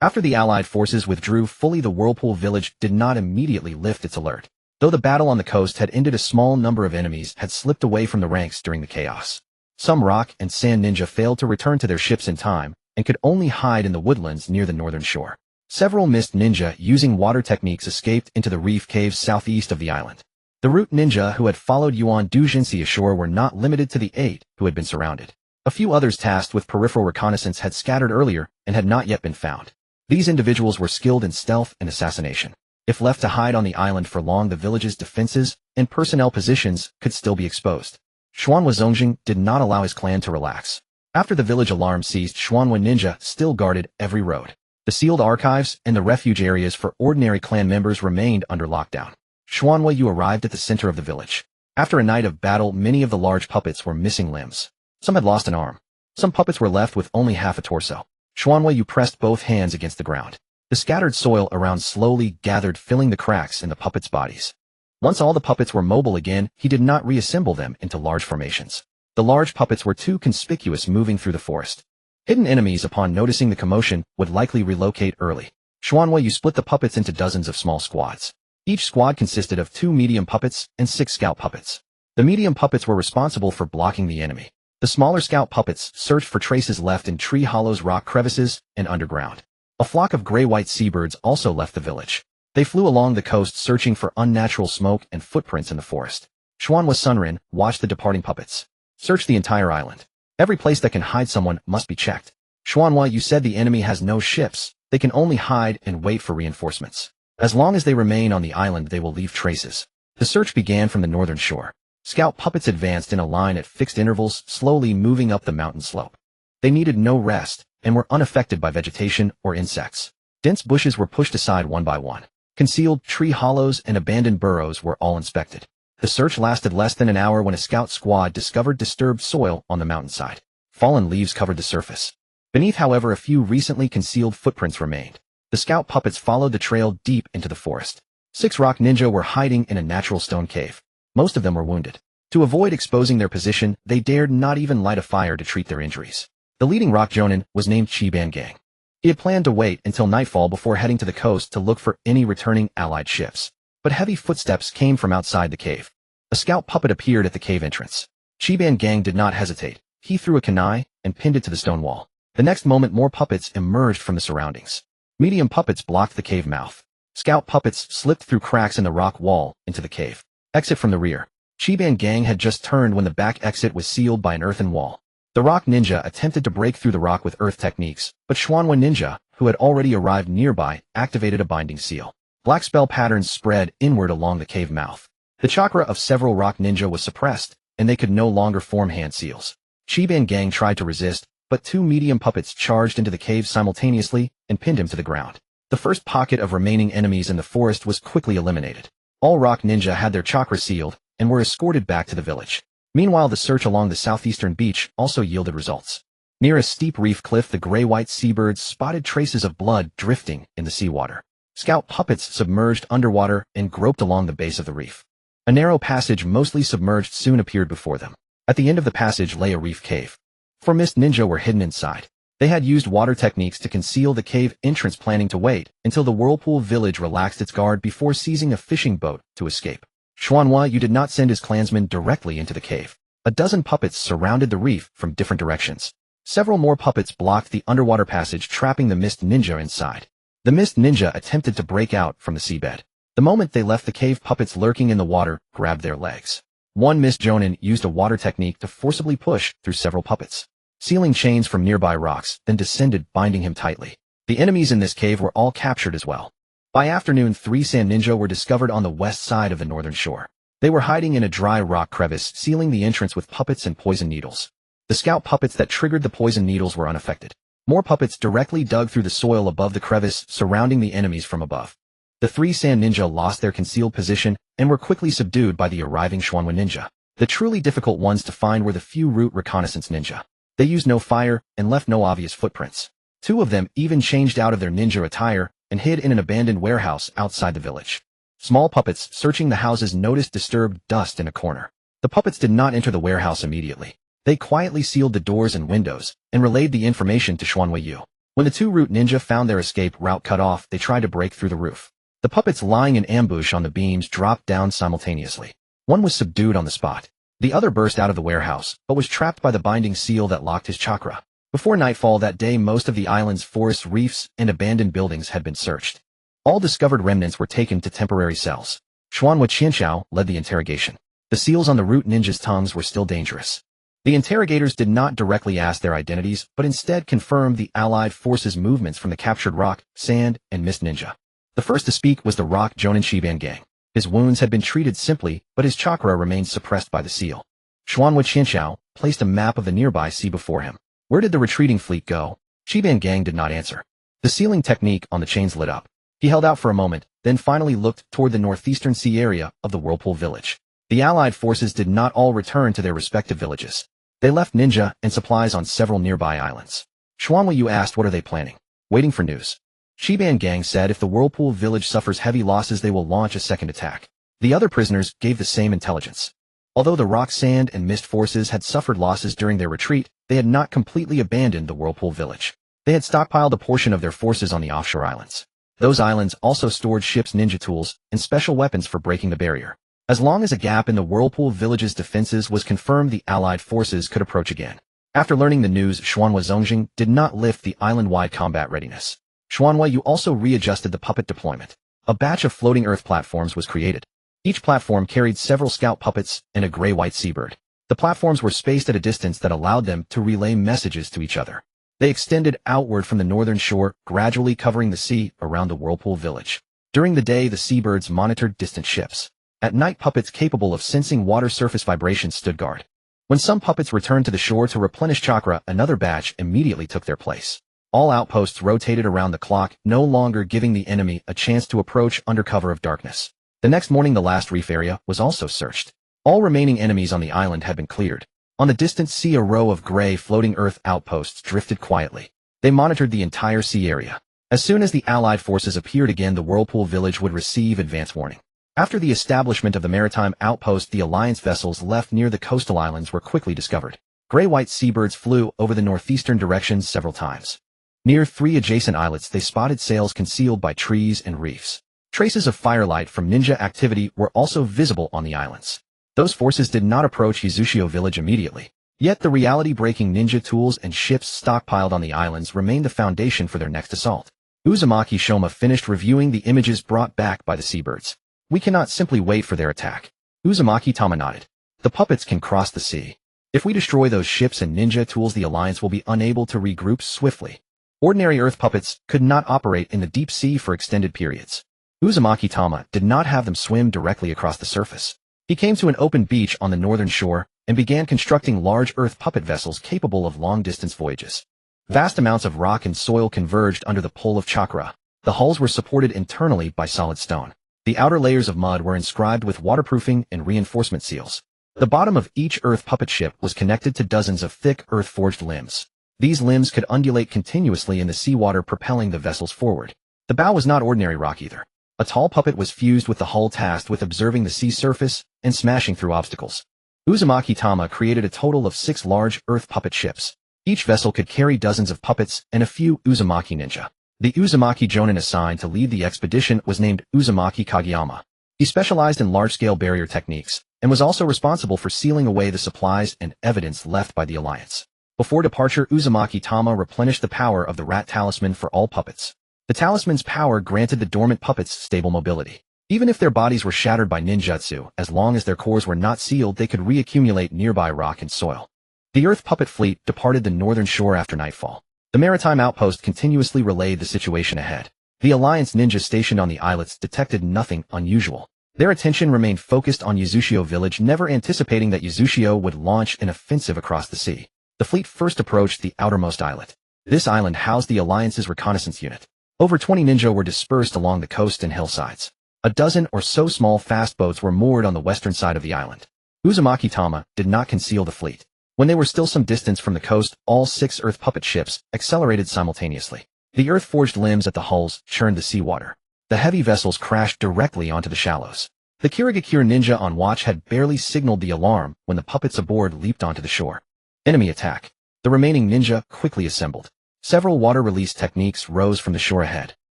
After the allied forces withdrew fully, the Whirlpool village did not immediately lift its alert. Though the battle on the coast had ended, a small number of enemies had slipped away from the ranks during the chaos. Some rock and sand ninja failed to return to their ships in time and could only hide in the woodlands near the northern shore. Several mist ninja using water techniques escaped into the reef caves southeast of the island. The root ninja who had followed Yuan Dujinsi ashore were not limited to the 8 who had been surrounded. A few others tasked with peripheral reconnaissance had scattered earlier and had not yet been found. These individuals were skilled in stealth and assassination. If left to hide on the island for long, the village's defenses and personnel positions could still be exposed. Xuanhua Zongjing did not allow his clan to relax. After the village alarm ceased, Xuanhua ninja still guarded every road. The sealed archives and the refuge areas for ordinary clan members remained under lockdown. Xuanhua Yu arrived at the center of the village. After a night of battle, many of the large puppets were missing limbs. Some had lost an arm. Some puppets were left with only half a torso. Xuanhua Yu pressed both hands against the ground. The scattered soil around slowly gathered, filling the cracks in the puppets' bodies. Once all the puppets were mobile again, he did not reassemble them into large formations. The large puppets were too conspicuous moving through the forest. Hidden enemies, upon noticing the commotion, would likely relocate early. Xuanhua Yu split the puppets into dozens of small squads. Each squad consisted of 2 medium puppets and 6 scout puppets. The medium puppets were responsible for blocking the enemy. The smaller scout puppets searched for traces left in tree hollows, rock crevices, and underground. A flock of gray-white seabirds also left the village. They flew along the coast searching for unnatural smoke and footprints in the forest. Xuanhua Sunrin watched the departing puppets. Search the entire island. Every place that can hide someone must be checked. Xuanhua, you said the enemy has no ships. They can only hide and wait for reinforcements. As long as they remain on the island, they will leave traces. The search began from the northern shore. Scout puppets advanced in a line at fixed intervals, slowly moving up the mountain slope. They needed no rest and were unaffected by vegetation or insects. Dense bushes were pushed aside one by one. Concealed tree hollows and abandoned burrows were all inspected. The search lasted less than an hour when a scout squad discovered disturbed soil on the mountainside. Fallen leaves covered the surface. Beneath, however, a few recently concealed footprints remained. The scout puppets followed the trail deep into the forest. 6 rock ninja were hiding in a natural stone cave. Most of them were wounded. To avoid exposing their position, they dared not even light a fire to treat their injuries. The leading rock jonin was named Chiban Gang. He had planned to wait until nightfall before heading to the coast to look for any returning allied ships. But heavy footsteps came from outside the cave. A scout puppet appeared at the cave entrance. Shiban Gang did not hesitate. He threw a kunai and pinned it to the stone wall. The next moment more puppets emerged from the surroundings. Medium puppets blocked the cave mouth. Scout puppets slipped through cracks in the rock wall into the cave. Exit from the rear. Shiban Gang had just turned when the back exit was sealed by an earthen wall. The rock ninja attempted to break through the rock with earth techniques, but Xuanhua Ninja, who had already arrived nearby, activated a binding seal. Black spell patterns spread inward along the cave mouth. The chakra of several rock ninja was suppressed, and they could no longer form hand seals. Shiban Gang tried to resist, but two medium puppets charged into the cave simultaneously and pinned him to the ground. The first pocket of remaining enemies in the forest was quickly eliminated. All rock ninja had their chakra sealed and were escorted back to the village. Meanwhile, the search along the southeastern beach also yielded results. Near a steep reef cliff, the gray-white seabirds spotted traces of blood drifting in the seawater. Scout puppets submerged underwater and groped along the base of the reef. A narrow passage mostly submerged soon appeared before them. At the end of the passage lay a reef cave. 4 mist ninja were hidden inside. They had used water techniques to conceal the cave entrance, planning to wait until the whirlpool village relaxed its guard before seizing a fishing boat to escape. Xuanhua Yu did not send his clansmen directly into the cave. A dozen puppets surrounded the reef from different directions. Several more puppets blocked the underwater passage, trapping the mist ninja inside. The mist ninja attempted to break out from the seabed. The moment they left the cave, puppets lurking in the water grabbed their legs. One mist jonin used a water technique to forcibly push through several puppets, sealing chains from nearby rocks, then descended, binding him tightly. The enemies in this cave were all captured as well. By afternoon, 3 sand ninja were discovered on the west side of the northern shore. They were hiding in a dry rock crevice, sealing the entrance with puppets and poison needles. The scout puppets that triggered the poison needles were unaffected. More puppets directly dug through the soil above the crevice, surrounding the enemies from above. The 3 sand ninja lost their concealed position and were quickly subdued by the arriving Xuanhua ninja. The truly difficult ones to find were the few root reconnaissance ninja. They used no fire and left no obvious footprints. 2 of them even changed out of their ninja attire and hid in an abandoned warehouse outside the village. Small puppets searching the houses noticed disturbed dust in a corner. The puppets did not enter the warehouse immediately. They quietly sealed the doors and windows and relayed the information to Xuanhua Yu. When the 2 root ninja found their escape route cut off, they tried to break through the roof. The puppets lying in ambush on the beams dropped down simultaneously. One was subdued on the spot. The other burst out of the warehouse, but was trapped by the binding seal that locked his chakra. Before nightfall that day, most of the island's forests, reefs, and abandoned buildings had been searched. All discovered remnants were taken to temporary cells. Xuanhua Qianxiao led the interrogation. The seals on the root ninjas' tongues were still dangerous. The interrogators did not directly ask their identities, but instead confirmed the Allied forces' movements from the captured rock, sand, and mist ninja. The first to speak was the rock jonin Shiban Gang. His wounds had been treated simply, but his chakra remained suppressed by the seal. Xuanhua Qianxiao placed a map of the nearby sea before him. Where did the retreating fleet go? Shiban Gang did not answer. The sealing technique on the chains lit up. He held out for a moment, then finally looked toward the northeastern sea area of the Whirlpool village. The Allied forces did not all return to their respective villages. They left ninja and supplies on several nearby islands. Xuanhua Yu asked, what are they planning? Waiting for news. Shiban Gang said if the Whirlpool village suffers heavy losses, they will launch a second attack. The other prisoners gave the same intelligence. Although the rock, sand, and mist forces had suffered losses during their retreat, they had not completely abandoned the Whirlpool village. They had stockpiled a portion of their forces on the offshore islands. Those islands also stored ships, ninja tools, and special weapons for breaking the barrier. As long as a gap in the Whirlpool village's defenses was confirmed, the Allied forces could approach again. After learning the news, Xuanhua Zongjing did not lift the island-wide combat readiness. Xuanhua Yu also readjusted the puppet deployment. A batch of floating earth platforms was created. Each platform carried several scout puppets and a gray-white seabird. The platforms were spaced at a distance that allowed them to relay messages to each other. They extended outward from the northern shore, gradually covering the sea around the Whirlpool village. During the day, the seabirds monitored distant ships. At night, puppets capable of sensing water surface vibrations stood guard. When some puppets returned to the shore to replenish chakra, another batch immediately took their place. All outposts rotated around the clock, no longer giving the enemy a chance to approach under cover of darkness. The next morning, the last reef area was also searched. All remaining enemies on the island had been cleared. On the distant sea, a row of gray floating earth outposts drifted quietly. They monitored the entire sea area. As soon as the Allied forces appeared again, the Whirlpool village would receive advance warning. After the establishment of the maritime outpost, the Alliance vessels left near the coastal islands were quickly discovered. Gray-white seabirds flew over the northeastern directions several times. Near 3 adjacent islets, they spotted sails concealed by trees and reefs. Traces of firelight from ninja activity were also visible on the islands. Those forces did not approach Uchiha village immediately. Yet the reality-breaking ninja tools and ships stockpiled on the islands remained the foundation for their next assault. Uzumaki Shoma finished reviewing the images brought back by the seabirds. We cannot simply wait for their attack. Uzumaki Tama nodded. The puppets can cross the sea. If we destroy those ships and ninja tools, the Alliance will be unable to regroup swiftly. Ordinary Earth puppets could not operate in the deep sea for extended periods. Uzumaki Tama did not have them swim directly across the surface. He came to an open beach on the northern shore and began constructing large Earth puppet vessels capable of long-distance voyages. Vast amounts of rock and soil converged under the pull of chakra. The hulls were supported internally by solid stone. The outer layers of mud were inscribed with waterproofing and reinforcement seals. The bottom of each Earth puppet ship was connected to dozens of thick Earth-forged limbs. These limbs could undulate continuously in the seawater, propelling the vessels forward. The bow was not ordinary rock either. A tall puppet was fused with the hull, tasked with observing the sea surface and smashing through obstacles. Uzumaki Tama created a total of 6 large Earth puppet ships. Each vessel could carry dozens of puppets and a few Uzumaki ninja. The Uzumaki Jonin assigned to lead the expedition was named Uzumaki Kageyama. He specialized in large-scale barrier techniques and was also responsible for sealing away the supplies and evidence left by the Alliance. Before departure, Uzumaki Tama replenished the power of the Rat Talisman for all puppets. The talisman's power granted the dormant puppets stable mobility. Even if their bodies were shattered by ninjutsu, as long as their cores were not sealed, they could reaccumulate nearby rock and soil. The Earth puppet fleet departed the northern shore after nightfall. The maritime outpost continuously relayed the situation ahead. The Alliance ninjas stationed on the islets detected nothing unusual. Their attention remained focused on Uchiha village, never anticipating that Uchiha would launch an offensive across the sea. The fleet first approached the outermost islet. This island housed the Alliance's reconnaissance unit. Over 20 ninja were dispersed along the coast and hillsides. A dozen or so small fast boats were moored on the western side of the island. Uzumaki Tama did not conceal the fleet. When they were still some distance from the coast, all 6 Earth puppet ships accelerated simultaneously. The Earth-forged limbs at the hulls churned the seawater. The heavy vessels crashed directly onto the shallows. The Kirigakure ninja on watch had barely signaled the alarm when the puppets aboard leaped onto the shore. Enemy attack. The remaining ninja quickly assembled. Several water release techniques rose from the shore ahead.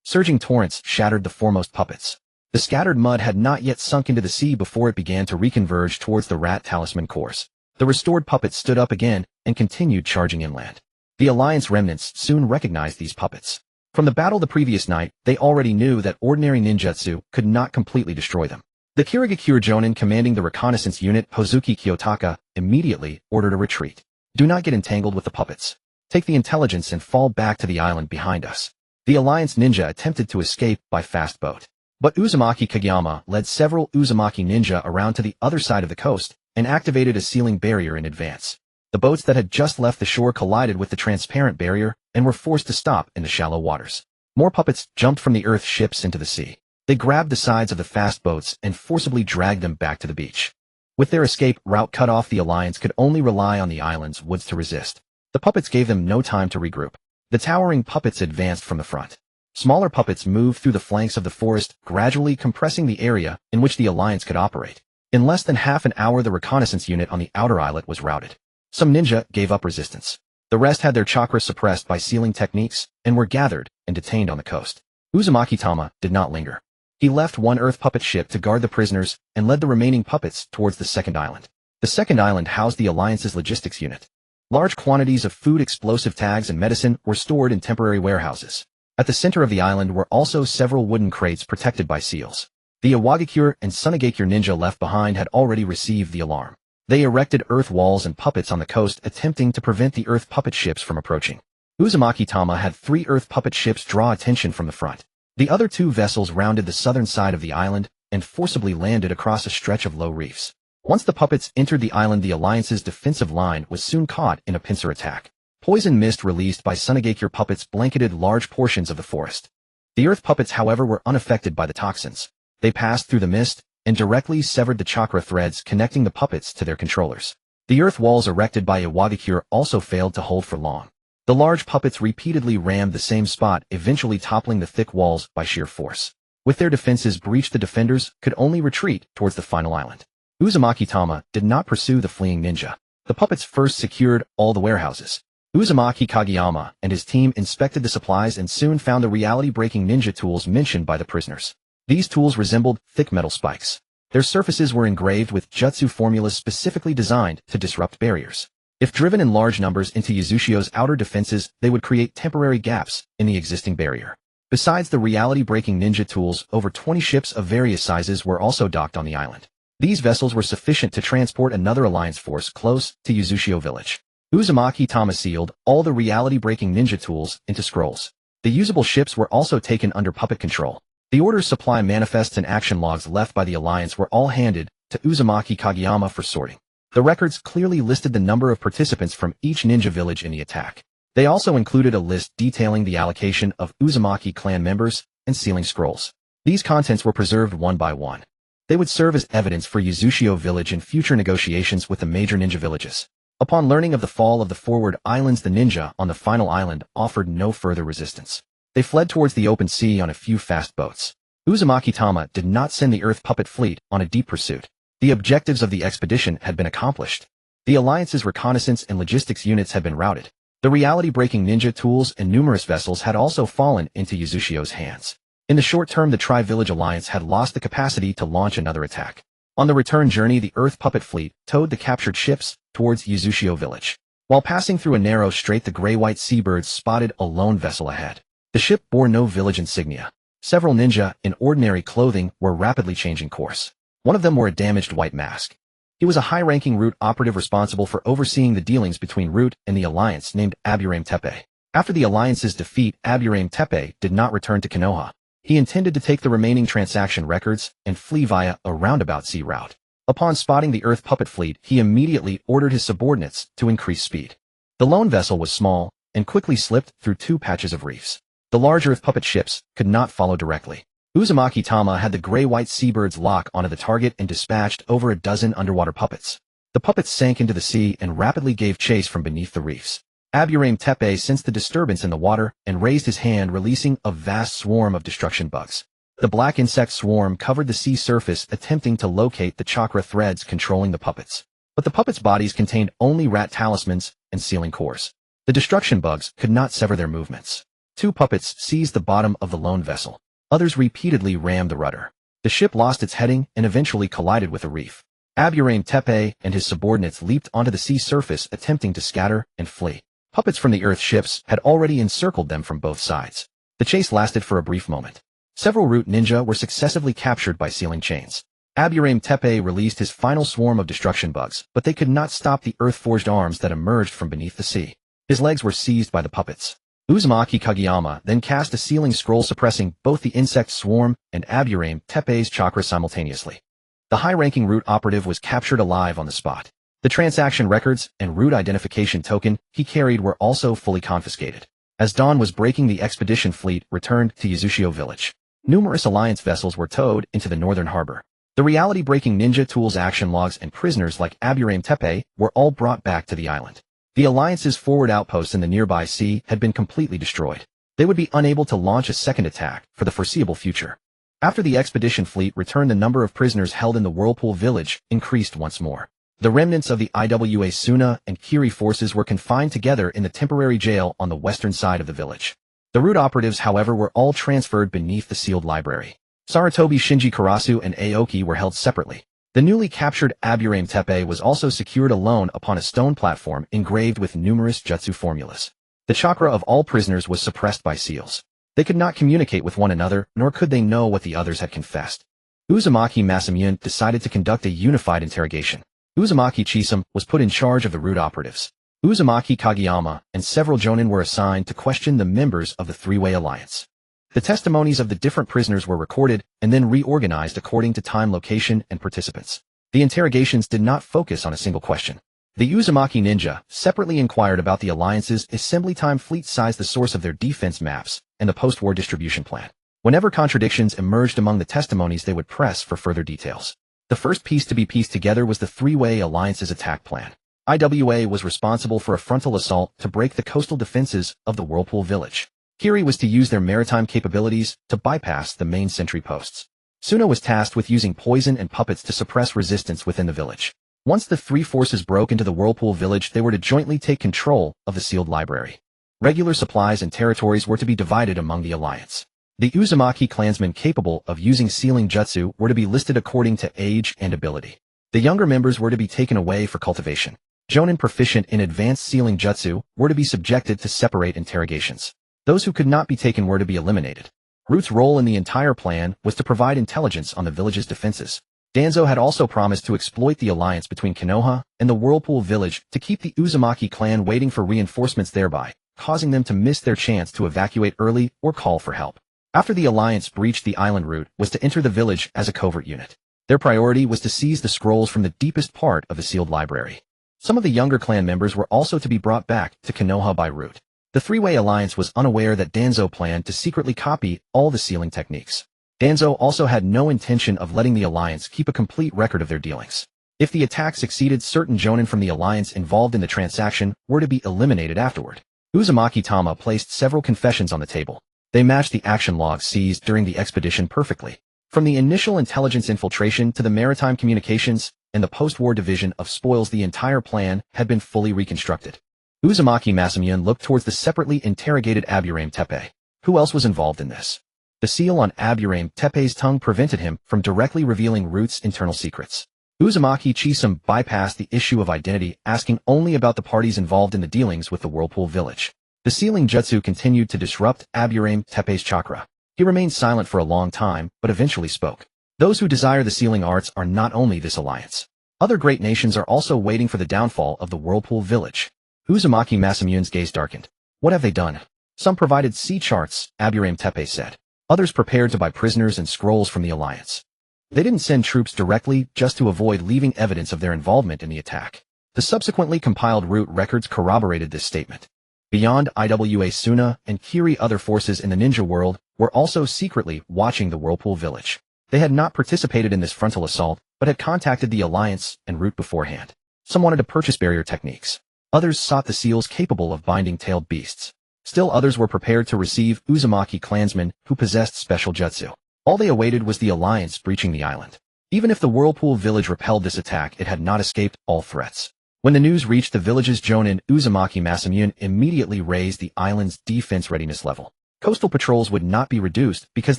Surging torrents shattered the foremost puppets. The scattered mud had not yet sunk into the sea before it began to reconverge towards the Rat Talisman cores. The restored puppets stood up again and continued charging inland. The Alliance remnants soon recognized these puppets. From the battle the previous night, they already knew that ordinary ninjutsu could not completely destroy them. The Kirigakure Jonin commanding the reconnaissance unit, Hozuki Kiyotaka, immediately ordered a retreat. Do not get entangled with the puppets. Take the intelligence and fall back to the island behind us. The Alliance ninja attempted to escape by fast boat. But Uzumaki Kageyama led several Uzumaki ninja around to the other side of the coast and activated a sealing barrier in advance. The boats that had just left the shore collided with the transparent barrier and were forced to stop in the shallow waters. More puppets jumped from the Earth ships into the sea. They grabbed the sides of the fast boats and forcibly dragged them back to the beach. With their escape route cut off, the Alliance could only rely on the island's woods to resist. The puppets gave them no time to regroup. The towering puppets advanced from the front. Smaller puppets moved through the flanks of the forest, gradually compressing the area in which the Alliance could operate. In less than half an hour, the reconnaissance unit on the outer islet was routed. Some ninja gave up resistance. The rest had their chakra suppressed by sealing techniques and were gathered and detained on the coast. Uzumaki Tama did not linger. He left one Earth puppet ship to guard the prisoners and led the remaining puppets towards the second island. The second island housed the Alliance's logistics unit. Large quantities of food, explosive tags, and medicine were stored in temporary warehouses. At the center of the island were also several wooden crates protected by seals. The Awagakure and Sunagakure ninja left behind had already received the alarm. They erected earth walls and puppets on the coast, attempting to prevent the Earth puppet ships from approaching. Uzumaki Tama had 3 Earth puppet ships draw attention from the front. The other 2 vessels rounded the southern side of the island and forcibly landed across a stretch of low reefs. Once the puppets entered the island, the Alliance's defensive line was soon caught in a pincer attack. Poison mist released by Sunagakure puppets blanketed large portions of the forest. The Earth puppets, however, were unaffected by the toxins. They passed through the mist and directly severed the chakra threads connecting the puppets to their controllers. The earth walls erected by Awagakure also failed to hold for long. The large puppets repeatedly rammed the same spot, eventually toppling the thick walls by sheer force. With their defenses breached, the defenders could only retreat towards the final island. Uzumaki Tama did not pursue the fleeing ninja. The puppets first secured all the warehouses. Uzumaki Kageyama and his team inspected the supplies and soon found the reality-breaking ninja tools mentioned by the prisoners. These tools resembled thick metal spikes. Their surfaces were engraved with jutsu formulas specifically designed to disrupt barriers. If driven in large numbers into Uzushio's outer defenses, they would create temporary gaps in the existing barrier. Besides the reality-breaking ninja tools, over 20 ships of various sizes were also docked on the island. These vessels were sufficient to transport another alliance force close to Uzushio village. Uzumaki Tamashi sealed all the reality-breaking ninja tools into scrolls. The usable ships were also taken under puppet control. The order's supply manifests and action logs left by the alliance were all handed to Uzumaki Kageyama for sorting. The records clearly listed the number of participants from each ninja village in the attack. They also included a list detailing the allocation of Uzumaki clan members and sealing scrolls. These contents were preserved one by one. They would serve as evidence for Uzushio village in future negotiations with the major ninja villages. Upon learning of the fall of the forward islands, the ninja on the final island offered no further resistance. They fled towards the open sea on a few fast boats. Uzumaki Tama did not send the Earth Puppet Fleet on a deep pursuit. The objectives of the expedition had been accomplished. The Alliance's reconnaissance and logistics units had been routed. The reality-breaking ninja tools and numerous vessels had also fallen into Uzushio's hands. In the short term, the Tri-Village Alliance had lost the capacity to launch another attack. On the return journey, the Earth Puppet Fleet towed the captured ships towards Uzushio village. While passing through a narrow strait, the gray-white seabirds spotted a lone vessel ahead. The ship bore no village insignia. Several ninja in ordinary clothing were rapidly changing course. One of them wore a damaged white mask. He was a high-ranking Root operative responsible for overseeing the dealings between Root and the Alliance, named Aburame Tepe. After the Alliance's defeat, Aburame Tepe did not return to Konoha. He intended to take the remaining transaction records and flee via a roundabout sea route. Upon spotting the Earth Puppet Fleet, he immediately ordered his subordinates to increase speed. The lone vessel was small and quickly slipped through two patches of reefs. The large Earth Puppet ships could not follow directly. Uzumaki Tama had the gray-white seabirds lock onto the target and dispatched over a dozen underwater puppets. The puppets sank into the sea and rapidly gave chase from beneath the reefs. Aburame Tepe sensed the disturbance in the water and raised his hand, releasing a vast swarm of destruction bugs. The black insect swarm covered the sea surface, attempting to locate the chakra threads controlling the puppets. But the puppets' bodies contained only Rat Talismans and sealing cores. The destruction bugs could not sever their movements. Two puppets seized the bottom of the lone vessel. Others repeatedly rammed the rudder. The ship lost its heading and eventually collided with a reef. Aburame Tepe and his subordinates leaped onto the sea surface, attempting to scatter and flee. Puppets from the Earth ships had already encircled them from both sides. The chase lasted for a brief moment. Several Root ninja were successively captured by sealing chains. Aburame Tepe released his final swarm of destruction bugs, but they could not stop the earth-forged arms that emerged from beneath the sea. His legs were seized by the puppets. Uzumaki Kageyama then cast a sealing scroll suppressing both the insect swarm and Aburame Tepe's chakra simultaneously. The high-ranking Root operative was captured alive on the spot. The transaction records and Root identification token he carried were also fully confiscated. As dawn was breaking, the expedition fleet returned to Uzushio village. Numerous Alliance vessels were towed into the northern harbor. The reality-breaking ninja tools, action logs, and prisoners like Aburame Tepe were all brought back to the island. The Alliance's forward outposts in the nearby sea had been completely destroyed. They would be unable to launch a second attack for the foreseeable future. After the expedition fleet returned, the number of prisoners held in the Whirlpool village increased once more. The remnants of the IWA Suna and Kiri forces were confined together in the temporary jail on the western side of the village. The Root operatives, however, were all transferred beneath the sealed library. Sarutobi, Shinji Karasu, and Aoki were held separately. The newly captured Aburame Tepe was also secured alone upon a stone platform engraved with numerous jutsu formulas. The chakra of all prisoners was suppressed by seals. They could not communicate with one another, nor could they know what the others had confessed. Uzumaki Masamune decided to conduct a unified interrogation. Uzumaki Chisum was put in charge of the Root operatives. Uzumaki Kageyama and several jonin were assigned to question the members of the three-way alliance. The testimonies of the different prisoners were recorded and then reorganized according to time, location, and participants. The interrogations did not focus on a single question. The Uzumaki ninja separately inquired about the Alliance's assembly time, fleet size, the source of their defense maps, and the post-war distribution plan. Whenever contradictions emerged among the testimonies, they would press for further details. The first piece to be pieced together was the three-way Alliance's attack plan. IWA was responsible for a frontal assault to break the coastal defenses of the Whirlpool village. Kiri was to use their maritime capabilities to bypass the main sentry posts. Suna was tasked with using poison and puppets to suppress resistance within the village. Once the three forces broke into the Whirlpool village, they were to jointly take control of the sealed library. Regular supplies and territories were to be divided among the Alliance. The Uzumaki clansmen capable of using sealing jutsu were to be listed according to age and ability. The younger members were to be taken away for cultivation. Jonin proficient in advanced sealing jutsu were to be subjected to separate interrogations. Those who could not be taken were to be eliminated. Root's role in the entire plan was to provide intelligence on the village's defenses. Danzo had also promised to exploit the alliance between Konoha and the Whirlpool village to keep the Uzumaki clan waiting for reinforcements, thereby causing them to miss their chance to evacuate early or call for help. After the alliance breached the island, Root was to enter the village as a covert unit. Their priority was to seize the scrolls from the deepest part of the sealed library. Some of the younger clan members were also to be brought back to Konoha by Root. The three-way alliance was unaware that Danzo planned to secretly copy all the sealing techniques. Danzo also had no intention of letting the alliance keep a complete record of their dealings. If the attack succeeded, certain jonin from the alliance involved in the transaction were to be eliminated afterward. Uzumaki Tama placed several confessions on the table. They matched the action logs seized during the expedition perfectly. From the initial intelligence infiltration to the maritime communications and the post-war division of spoils, the entire plan had been fully reconstructed. Uzumaki Masamune looked towards the separately interrogated Aburame Teppei. Who else was involved in this? The seal on Aburame Teppei's tongue prevented him from directly revealing Root's internal secrets. Uzumaki Chisum bypassed the issue of identity, asking only about the parties involved in the dealings with the Whirlpool village. The sealing jutsu continued to disrupt Aburame Teppei's chakra. He remained silent for a long time, but eventually spoke. Those who desire the sealing arts are not only this alliance. Other great nations are also waiting for the downfall of the Whirlpool village. Uzumaki Masamune's gaze darkened. What have they done? Some provided sea charts, Aburame Teppei said. Others prepared to buy prisoners and scrolls from the alliance. They didn't send troops directly just to avoid leaving evidence of their involvement in the attack. The subsequently compiled Root records corroborated this statement. Beyond Iwa Suna and Kiri, other forces in the ninja world were also secretly watching the Whirlpool village. They had not participated in this frontal assault, but had contacted the alliance and Root beforehand. Some wanted to purchase barrier techniques. Others sought the seals capable of binding tailed beasts. Still others were prepared to receive Uzumaki clansmen who possessed special jutsu. All they awaited was the alliance breaching the island. Even if the Whirlpool village repelled this attack, it had not escaped all threats. When the news reached the village's jonin, Uzumaki Masamune immediately raised the island's defense readiness level. Coastal patrols would not be reduced because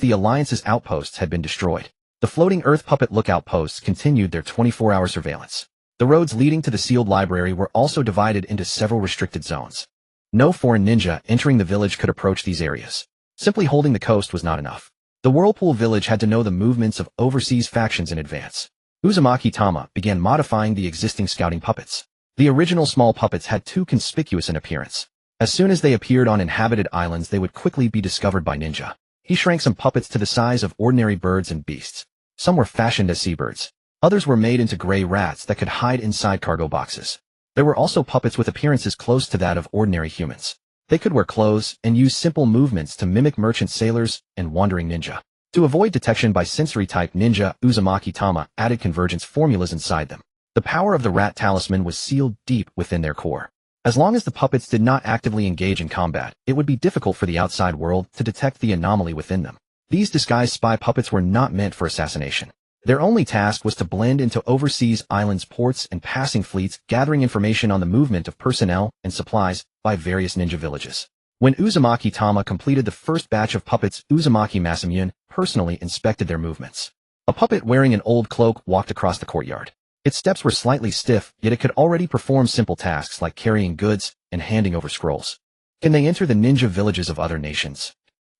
the alliance's outposts had been destroyed. The floating earth puppet lookout posts continued their 24-hour surveillance. The roads leading to the sealed library were also divided into several restricted zones. No foreign ninja entering the village could approach these areas. Simply holding the coast was not enough. The Whirlpool village had to know the movements of overseas factions in advance. Uzumaki Tama began modifying the existing scouting puppets. The original small puppets had too conspicuous an appearance. As soon as they appeared on inhabited islands, they would quickly be discovered by ninja. He shrank some puppets to the size of ordinary birds and beasts. Some were fashioned as seabirds. Others were made into gray rats that could hide inside cargo boxes. There were also puppets with appearances close to that of ordinary humans. They could wear clothes and use simple movements to mimic merchant sailors and wandering ninja. To avoid detection by sensory-type ninja, Uzumaki Tama added convergence formulas inside them. The power of the Rat Talisman was sealed deep within their core. As long as the puppets did not actively engage in combat, it would be difficult for the outside world to detect the anomaly within them. These disguised spy puppets were not meant for assassination. Their only task was to blend into overseas islands, ports, and passing fleets, gathering information on the movement of personnel and supplies by various ninja villages. When Uzumaki Tama completed the first batch of puppets, Uzumaki Masamune personally inspected their movements. A puppet wearing an old cloak walked across the courtyard. Its steps were slightly stiff, yet it could already perform simple tasks like carrying goods and handing over scrolls. Can they enter the ninja villages of other nations?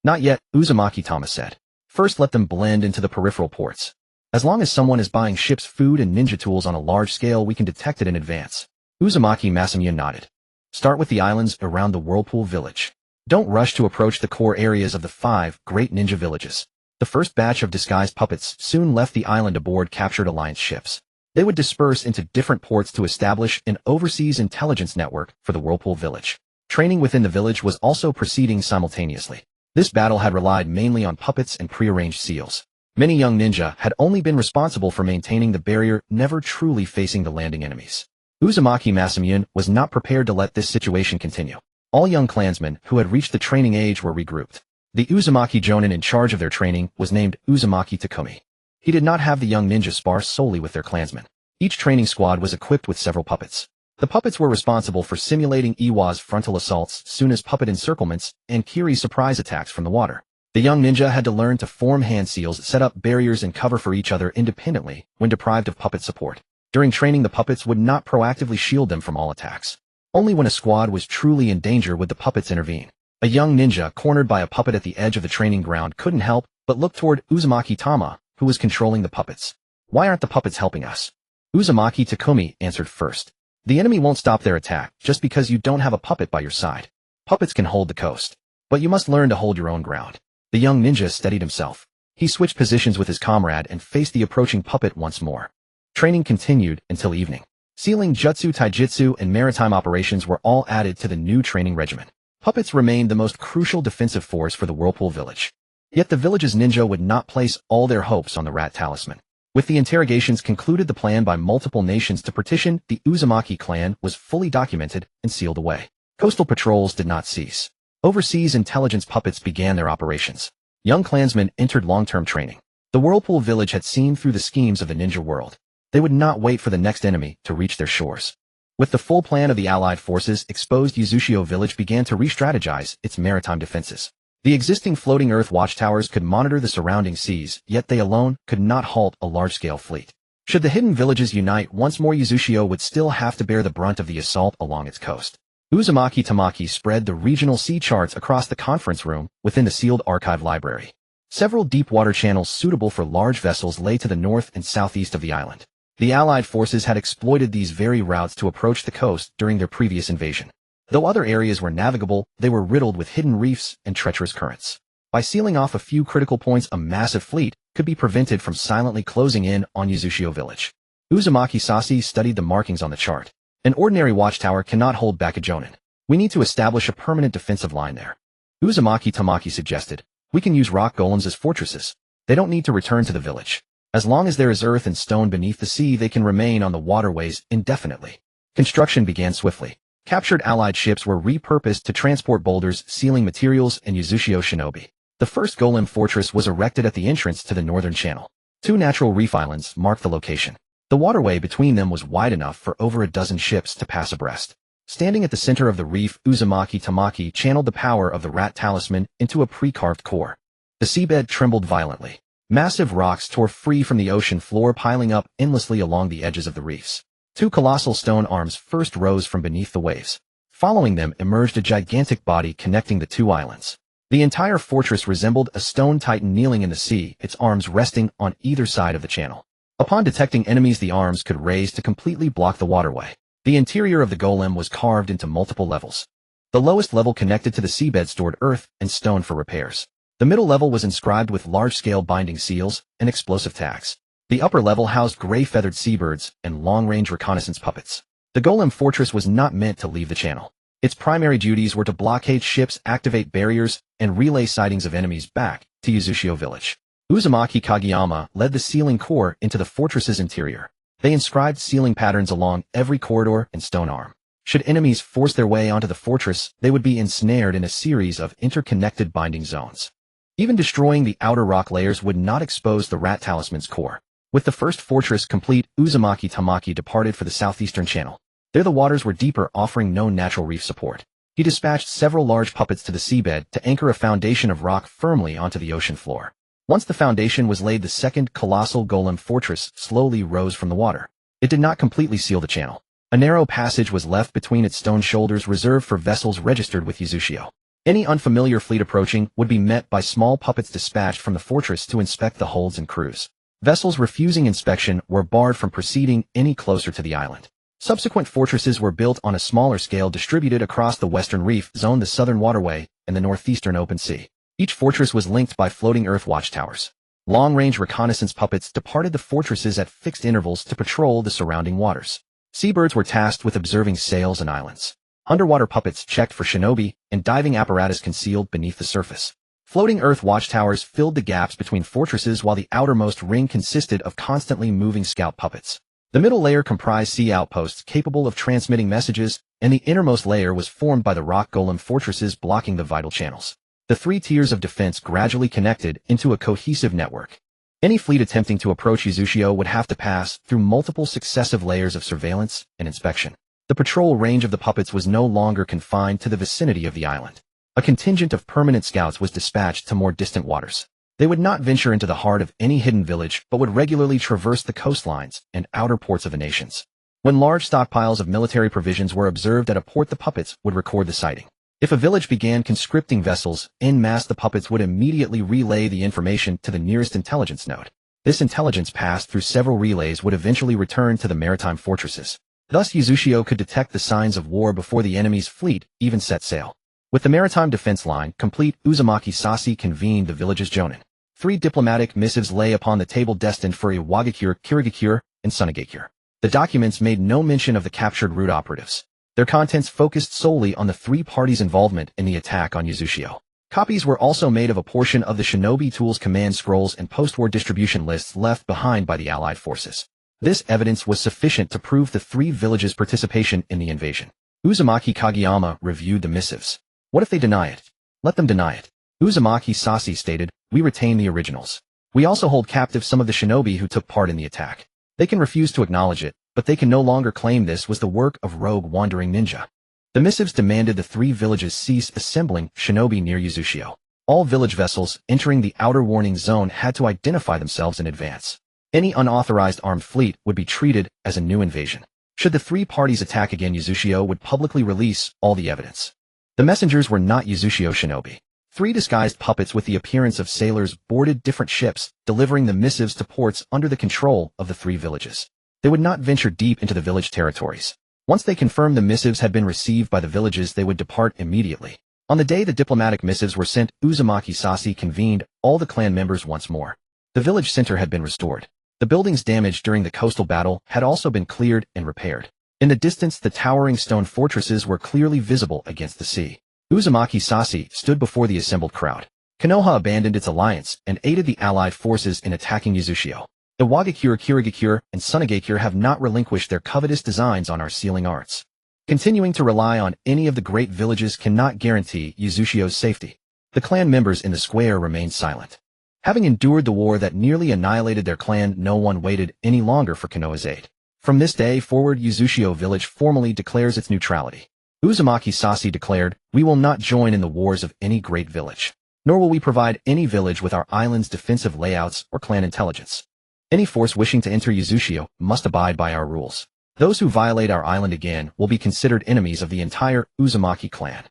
Not yet, Uzumaki Tama said. First let them blend into the peripheral ports. As long as someone is buying ships, food, and ninja tools on a large scale, we can detect it in advance. Uzumaki Masamune nodded. Start with the islands around the Whirlpool village. Don't rush to approach the core areas of the 5 great ninja villages. The first batch of disguised puppets soon left the island aboard captured alliance ships. They would disperse into different ports to establish an overseas intelligence network for the Whirlpool village. Training within the village was also proceeding simultaneously. This battle had relied mainly on puppets and prearranged seals. Many young ninja had only been responsible for maintaining the barrier, never truly facing the landing enemies. Uzumaki Masamune was not prepared to let this situation continue. All young clansmen who had reached the training age were regrouped. The Uzumaki jonin in charge of their training was named Uzumaki Takumi. He did not have the young ninja spar solely with their clansmen. Each training squad was equipped with several puppets. The puppets were responsible for simulating Iwa's frontal assaults, Suna's puppet encirclements, and Kiri's surprise attacks from the water. The young ninja had to learn to form hand seals, set up barriers, and cover for each other independently when deprived of puppet support. During training, the puppets would not proactively shield them from all attacks. Only when a squad was truly in danger would the puppets intervene. A young ninja cornered by a puppet at the edge of the training ground couldn't help but look toward Uzumaki Tama, who was controlling the puppets. "Why aren't the puppets helping us?" Uzumaki Takumi answered first. "The enemy won't stop their attack just because you don't have a puppet by your side. Puppets can hold the coast, but you must learn to hold your own ground." The young ninja steadied himself. He switched positions with his comrade and faced the approaching puppet once more. Training continued until evening. Sealing jutsu, taijutsu, and maritime operations were all added to the new training regimen. Puppets remained the most crucial defensive force for the Whirlpool Village. Yet the village's ninja would not place all their hopes on the Rat Talisman. With the interrogations concluded, the plan by multiple nations to partition the Uzumaki clan was fully documented and sealed away. Coastal patrols did not cease. Overseas intelligence puppets began their operations. Young clansmen entered long-term training. The Whirlpool Village had seen through the schemes of the ninja world. They would not wait for the next enemy to reach their shores. With the full plan of the Allied forces exposed, Uchiha Village began to re-strategize its maritime defenses. The existing floating earth watchtowers could monitor the surrounding seas, yet they alone could not halt a large-scale fleet. Should the hidden villages unite once more, Uchiha would still have to bear the brunt of the assault along its coast. Uzumaki Tamashi spread the regional sea charts across the conference room within the sealed archive library. Several deep-water channels suitable for large vessels lay to the north and southeast of the island. The Allied forces had exploited these very routes to approach the coast during their previous invasion. Though other areas were navigable, they were riddled with hidden reefs and treacherous currents. By sealing off a few critical points, a massive fleet could be prevented from silently closing in on Uchiha Village. Uzumaki Sashi studied the markings on the chart. An ordinary watchtower cannot hold back a jonin. We need to establish a permanent defensive line there. Uzumaki Tamashi suggested. We can use rock golems as fortresses. They don't need to return to the village. As long as there is earth and stone beneath the sea, they can remain on the waterways indefinitely. Construction began swiftly. Captured Allied ships were repurposed to transport boulders, sealing materials, and Uchiha shinobi. The first golem fortress was erected at the entrance to the northern channel. 2 natural reef islands marked the location. The waterway between them was wide enough for over a dozen ships to pass abreast. Standing at the center of the reef, Uzumaki Tamashi channeled the power of the Rat Talisman into a pre-carved core. The seabed trembled violently. Massive rocks tore free from the ocean floor, piling up endlessly along the edges of the reefs. 2 colossal stone arms first rose from beneath the waves. Following them emerged a gigantic body connecting the 2 islands. The entire fortress resembled a stone titan kneeling in the sea, its arms resting on either side of the channel. Upon detecting enemies, the arms could raise to completely block the waterway. The interior of the golem was carved into multiple levels. The lowest level connected to the seabed stored earth and stone for repairs. The middle level was inscribed with large-scale binding seals and explosive tags. The upper level housed gray-feathered seabirds and long-range reconnaissance puppets. The golem fortress was not meant to leave the channel. Its primary duties were to blockade ships, activate barriers, and relay sightings of enemies back to Uchiha Village. Uzumaki Kageyama led the sealing corps into the fortress's interior. They inscribed sealing patterns along every corridor and stone arm. Should enemies force their way onto the fortress, they would be ensnared in a series of interconnected binding zones. Even destroying the outer rock layers would not expose the Rat Talisman's core. With the first fortress complete, Uzumaki Tamashi departed for the southeastern channel. There the waters were deeper, offering no natural reef support. He dispatched several large puppets to the seabed to anchor a foundation of rock firmly onto the ocean floor. Once the foundation was laid, the second colossal golem fortress slowly rose from the water. It did not completely seal the channel. A narrow passage was left between its stone shoulders, reserved for vessels registered with Uchiha. Any unfamiliar fleet approaching would be met by small puppets dispatched from the fortress to inspect the holds and crews. Vessels refusing inspection were barred from proceeding any closer to the island. Subsequent fortresses were built on a smaller scale, distributed across the western reef zone, the southern waterway, and the northeastern open sea. Each fortress was linked by floating earth watchtowers. Long-range reconnaissance puppets departed the fortresses at fixed intervals to patrol the surrounding waters. Seabirds were tasked with observing sails and islands. Underwater puppets checked for shinobi and diving apparatus concealed beneath the surface. Floating earth watchtowers filled the gaps between fortresses, while the outermost ring consisted of constantly moving scout puppets. The middle layer comprised sea outposts capable of transmitting messages, and the innermost layer was formed by the rock golem fortresses blocking the vital channels. The 3 tiers of defense gradually connected into a cohesive network. Any fleet attempting to approach Uchiha would have to pass through multiple successive layers of surveillance and inspection. The patrol range of the puppets was no longer confined to the vicinity of the island. A contingent of permanent scouts was dispatched to more distant waters. They would not venture into the heart of any hidden village, but would regularly traverse the coastlines and outer ports of the nations. When large stockpiles of military provisions were observed at a port, the puppets would record the sighting. If a village began conscripting vessels en masse, the puppets would immediately relay the information to the nearest intelligence node. This intelligence passed through several relays would eventually return to the maritime fortresses. Thus Uzushio could detect the signs of war before the enemy's fleet even set sail. With the maritime defense line complete, Uzumaki Tamashi convened the village's jonin. 3 diplomatic missives lay upon the table destined for Iwagakure, Kirigakure, and Sunagakure. The documents made no mention of the captured root operatives. Their contents focused solely on the 3 parties' involvement in the attack on Uzushio. Copies were also made of a portion of the Shinobi Tools command scrolls and post-war distribution lists left behind by the Allied forces. This evidence was sufficient to prove the 3 villages' participation in the invasion. Uzumaki Kageyama reviewed the missives. What if they deny it? Let them deny it. Uzumaki Tamashi stated, we retain the originals. We also hold captive some of the shinobi who took part in the attack. They can refuse to acknowledge it, but they can no longer claim this was the work of rogue wandering ninja. The missives demanded the 3 villages cease assembling shinobi near Uzushio. All village vessels entering the outer warning zone had to identify themselves in advance. Any unauthorized armed fleet would be treated as a new invasion. Should the 3 parties attack again, Uzushio would publicly release all the evidence. The messengers were not Uzushio shinobi. 3 disguised puppets with the appearance of sailors boarded different ships, delivering the missives to ports under the control of the 3 villages. They would not venture deep into the village territories. Once they confirmed the missives had been received by the villages, they would depart immediately. On the day the diplomatic missives were sent, Uzumaki Tamashi convened all the clan members once more. The village center had been restored. The buildings damaged during the coastal battle had also been cleared and repaired. In the distance, the towering stone fortresses were clearly visible against the sea. Uzumaki Tamashi stood before the assembled crowd. Konoha abandoned its alliance and aided the allied forces in attacking Uzushio. Iwagakure, Kirigakure, and Sunagakure have not relinquished their covetous designs on our sealing arts. Continuing to rely on any of the great villages cannot guarantee Uzushio's safety. The clan members in the square remained silent. Having endured the war that nearly annihilated their clan, no one waited any longer for Konoha's aid. From this day forward, Uzushio village formally declares its neutrality. Uzumaki Tamashi declared, we will not join in the wars of any great village, nor will we provide any village with our island's defensive layouts or clan intelligence. Any force wishing to enter Uzushio must abide by our rules. Those who violate our island again will be considered enemies of the entire Uzumaki clan.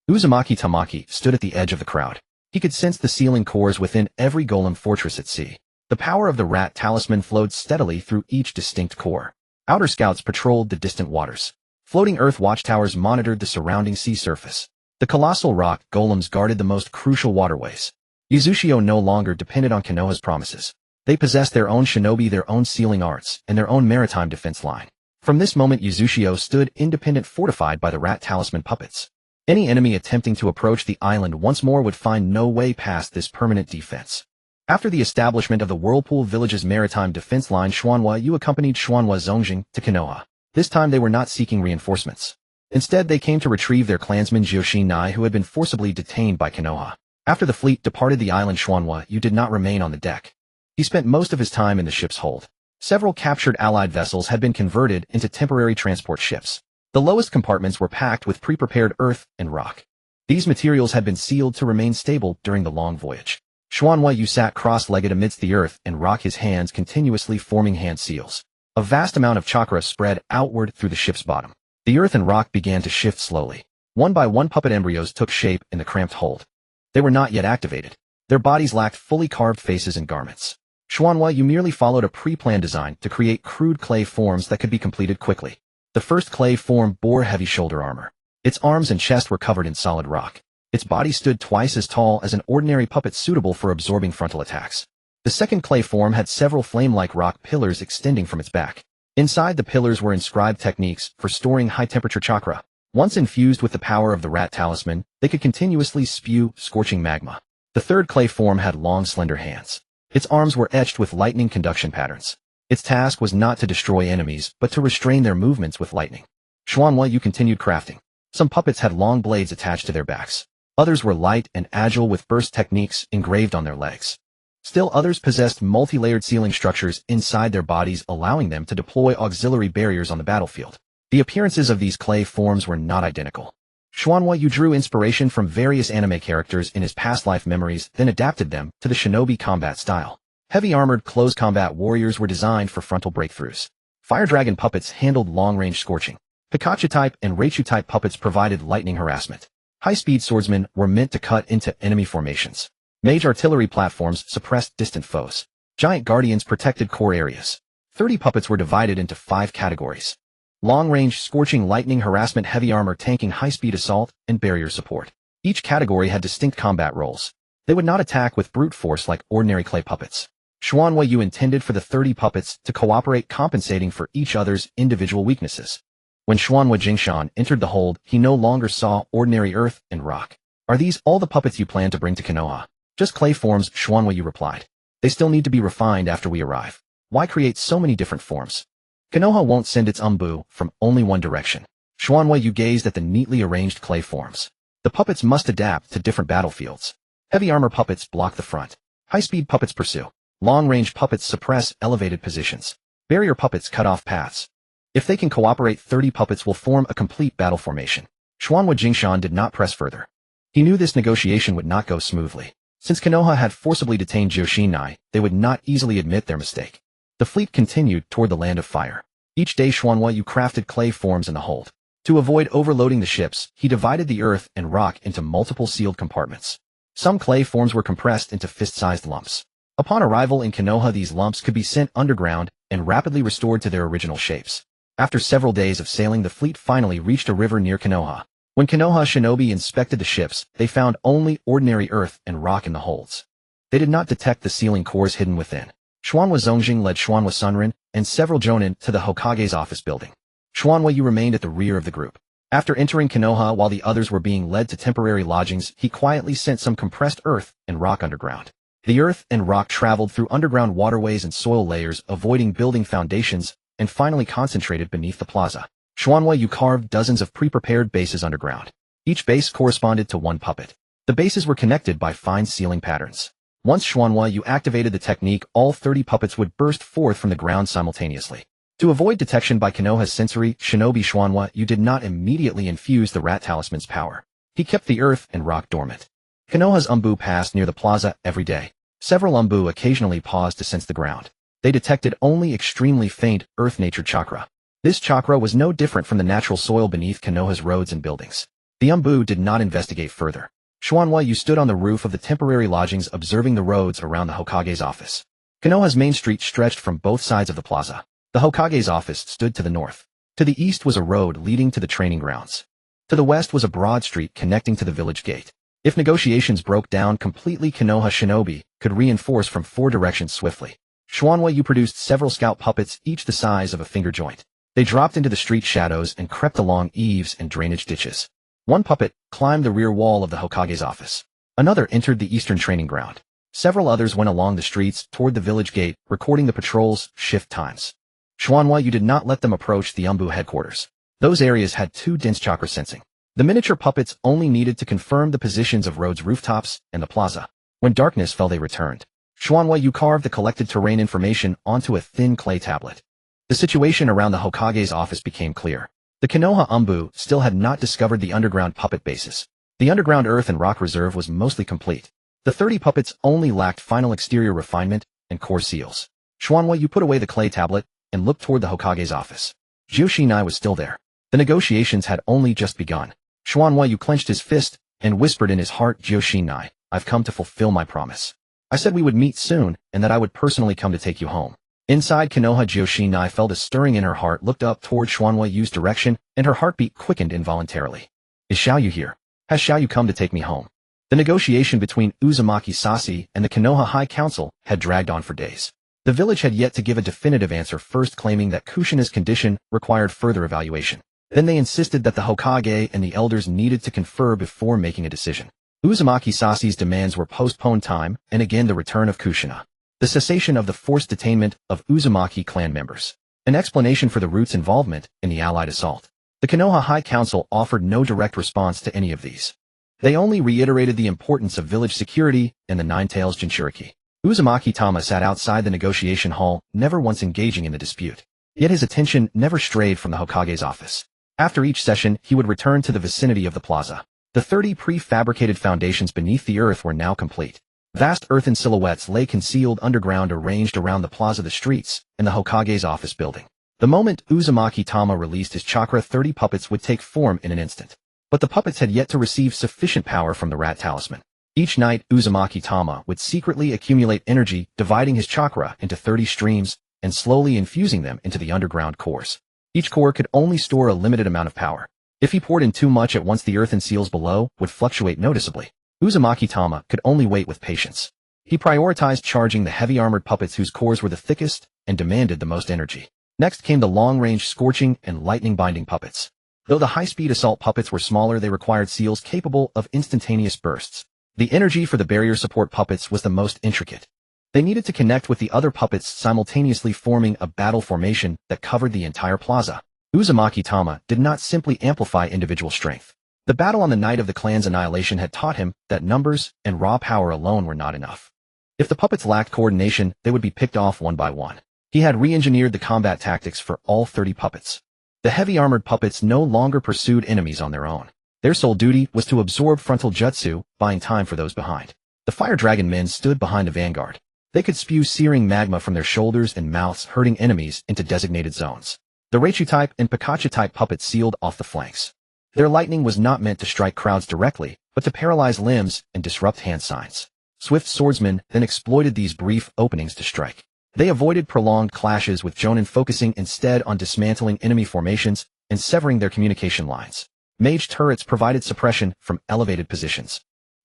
Uzumaki Tamashi stood at the edge of the crowd. He could sense the sealing cores within every golem fortress at sea. The power of the Rat Talisman flowed steadily through each distinct core. Outer scouts patrolled the distant waters. Floating earth watchtowers monitored the surrounding sea surface. The colossal rock golems guarded the most crucial waterways. Uzushio no longer depended on Konoha's promises. They possessed their own shinobi, their own sealing arts, and their own maritime defense line. From this moment, Uzushio stood independent, fortified by the Rat Talisman puppets. Any enemy attempting to approach the island once more would find no way past this permanent defense. After the establishment of the Whirlpool Village's maritime defense line, Xuanhua Yu accompanied Xuanhua Zongjing to Konoha. This time they were not seeking reinforcements. Instead, they came to retrieve their clansman Jioshin Nai, who had been forcibly detained by Konoha. After the fleet departed the island, Xuanhua Yu did not remain on the deck. He spent most of his time in the ship's hold. Several captured allied vessels had been converted into temporary transport ships. The lowest compartments were packed with pre-prepared earth and rock. These materials had been sealed to remain stable during the long voyage. Xuanhua Yu sat cross-legged amidst the earth and rock, his hands continuously forming hand seals. A vast amount of chakra spread outward through the ship's bottom. The earth and rock began to shift slowly. One by one, puppet embryos took shape in the cramped hold. They were not yet activated. Their bodies lacked fully carved faces and garments. Xuanhua Yu merely followed a pre-planned design to create crude clay forms that could be completed quickly. The first clay form bore heavy shoulder armor. Its arms and chest were covered in solid rock. Its body stood twice as tall as an ordinary puppet, suitable for absorbing frontal attacks. The second clay form had several flame-like rock pillars extending from its back. Inside the pillars were inscribed techniques for storing high-temperature chakra. Once infused with the power of the Rat Talisman, they could continuously spew scorching magma. The third clay form had long, slender hands. Its arms were etched with lightning conduction patterns. Its task was not to destroy enemies, but to restrain their movements with lightning. Xuanhua Yu continued crafting. Some puppets had long blades attached to their backs. Others were light and agile with burst techniques engraved on their legs. Still others possessed multi-layered sealing structures inside their bodies, allowing them to deploy auxiliary barriers on the battlefield. The appearances of these clay forms were not identical. Xuanhua Yu drew inspiration from various anime characters in his past life memories, then adapted them to the shinobi combat style. Heavy armored close combat warriors were designed for frontal breakthroughs. Fire dragon puppets handled long-range scorching. Pikachu-type and Raichu-type puppets provided lightning harassment. High-speed swordsmen were meant to cut into enemy formations. Mage artillery platforms suppressed distant foes. Giant guardians protected core areas. 30 puppets were divided into 5 categories. Long-range scorching, lightning harassment, heavy armor tanking, high-speed assault, and barrier support. Each category had distinct combat roles. They would not attack with brute force like ordinary clay puppets. Xuanhua Yu intended for the 30 puppets to cooperate, compensating for each other's individual weaknesses. When Xuanhua Jingshan entered the hold, he no longer saw ordinary earth and rock. "Are these all the puppets you plan to bring to Konoha?" "Just clay forms," Xuanhua Yu replied. "They still need to be refined after we arrive. Why create so many different forms? Konoha won't send its umbu from only one direction." Xuanhua Yu gazed at the neatly arranged clay forms. The puppets must adapt to different battlefields. Heavy armor puppets block the front. High-speed puppets pursue. Long-range puppets suppress elevated positions. Barrier puppets cut off paths. If they can cooperate, 30 puppets will form a complete battle formation. Xuanhua Jingshan did not press further. He knew this negotiation would not go smoothly. Since Konoha had forcibly detained Joshinai, they would not easily admit their mistake. The fleet continued toward the land of fire. Each day Xuanhua Yu crafted clay forms in the hold. To avoid overloading the ships, he divided the earth and rock into multiple sealed compartments. Some clay forms were compressed into fist-sized lumps. Upon arrival in Konoha, these lumps could be sent underground and rapidly restored to their original shapes. After several days of sailing, the fleet finally reached a river near Konoha. When Konoha shinobi inspected the ships, they found only ordinary earth and rock in the holds. They did not detect the sealing cores hidden within. Xuanhua Zongjing led Xuanhua Sunrin and several jonin to the Hokage's office building. Xuanhua Yu remained at the rear of the group. After entering Konoha while the others were being led to temporary lodgings, he quietly sent some compressed earth and rock underground. The earth and rock traveled through underground waterways and soil layers, avoiding building foundations, and finally concentrated beneath the plaza. Xuanhua Yu carved dozens of pre-prepared bases underground. Each base corresponded to one puppet. The bases were connected by fine sealing patterns. Once Xuanhua Yu activated the technique, all 30 puppets would burst forth from the ground simultaneously. To avoid detection by Konoha's sensory shinobi, Xuanhua Yu did not immediately infuse the Rat Talisman's power. He kept the earth and rock dormant. Konoha's umbu passed near the plaza every day. Several umbu occasionally paused to sense the ground. They detected only extremely faint earth-nature chakra. This chakra was no different from the natural soil beneath Konoha's roads and buildings. The umbu did not investigate further. Xuanhua Yu stood on the roof of the temporary lodgings, observing the roads around the Hokage's office. Konoha's main street stretched from both sides of the plaza. The Hokage's office stood to the north. To the east was a road leading to the training grounds. To the west was a broad street connecting to the village gate. If negotiations broke down completely, Konoha shinobi could reinforce from 4 directions swiftly. Xuanhua Yu produced several scout puppets, each the size of a finger joint. They dropped into the street shadows and crept along eaves and drainage ditches. One puppet climbed the rear wall of the Hokage's office. Another entered the eastern training ground. Several others went along the streets toward the village gate, recording the patrol's shift times. Xuanhua Yu did not let them approach the umbu headquarters. Those areas had too dense chakra sensing. The miniature puppets only needed to confirm the positions of roads, rooftops, and the plaza. When darkness fell, they returned. Xuanhua Yu carved the collected terrain information onto a thin clay tablet. The situation around the Hokage's office became clear. The Konoha umbu still had not discovered the underground puppet bases. The underground earth and rock reserve was mostly complete. The 30 puppets only lacked final exterior refinement and core seals. Xuanhua Yu put away the clay tablet and looked toward the Hokage's office. Joshinai was still there. The negotiations had only just begun. Xuanhua Yu clenched his fist and whispered in his heart, "Joshinai, I've come to fulfill my promise. I said we would meet soon and that I would personally come to take you home." Inside Konoha, Joshinai felt a stirring in her heart, looked up toward Xuanhua Yu's direction, and her heartbeat quickened involuntarily. "Is Xiaoyu here? Has Xiaoyu come to take me home?" The negotiation between Uzumaki Sashi and the Konoha High Council had dragged on for days. The village had yet to give a definitive answer, first claiming that Kushina's condition required further evaluation. Then they insisted that the Hokage and the elders needed to confer before making a decision. Uzumaki Sashi's demands were postponed time and again the return of Kushina. The cessation of the forced detainment of Uzumaki clan members. An explanation for the root's involvement in the Allied assault. The Konoha High Council offered no direct response to any of these. They only reiterated the importance of village security and the Nine-Tails Jinchuriki. Uzumaki Tama sat outside the negotiation hall, never once engaging in the dispute. Yet his attention never strayed from the Hokage's office. After each session, he would return to the vicinity of the plaza. The 30 prefabricated foundations beneath the earth were now complete. Vast earthen silhouettes lay concealed underground arranged around the plaza, the streets, and the Hokage's office building. The moment Uzumaki Tama released his chakra, 30 puppets would take form in an instant. But the puppets had yet to receive sufficient power from the Rat Talisman. Each night, Uzumaki Tama would secretly accumulate energy, dividing his chakra into 30 streams, and slowly infusing them into the underground cores. Each core could only store a limited amount of power. If he poured in too much at once, the earthen seals below would fluctuate noticeably. Uzumaki Tama could only wait with patience. He prioritized charging the heavy armored puppets whose cores were the thickest and demanded the most energy. Next came the long-range scorching and lightning-binding puppets. Though the high-speed assault puppets were smaller, they required seals capable of instantaneous bursts. The energy for the barrier support puppets was the most intricate. They needed to connect with the other puppets, simultaneously forming a battle formation that covered the entire plaza. Uzumaki Tama did not simply amplify individual strength. The battle on the night of the clan's annihilation had taught him that numbers and raw power alone were not enough. If the puppets lacked coordination, they would be picked off one by one. He had re-engineered the combat tactics for all 30 puppets. The heavy armored puppets no longer pursued enemies on their own. Their sole duty was to absorb frontal jutsu, buying time for those behind. The fire dragon men stood behind the vanguard. They could spew searing magma from their shoulders and mouths, hurting enemies into designated zones. The Raichu-type and Pikachu-type puppets sealed off the flanks. Their lightning was not meant to strike crowds directly, but to paralyze limbs and disrupt hand signs. Swift swordsmen then exploited these brief openings to strike. They avoided prolonged clashes with Jonin, focusing instead on dismantling enemy formations and severing their communication lines. Mage turrets provided suppression from elevated positions.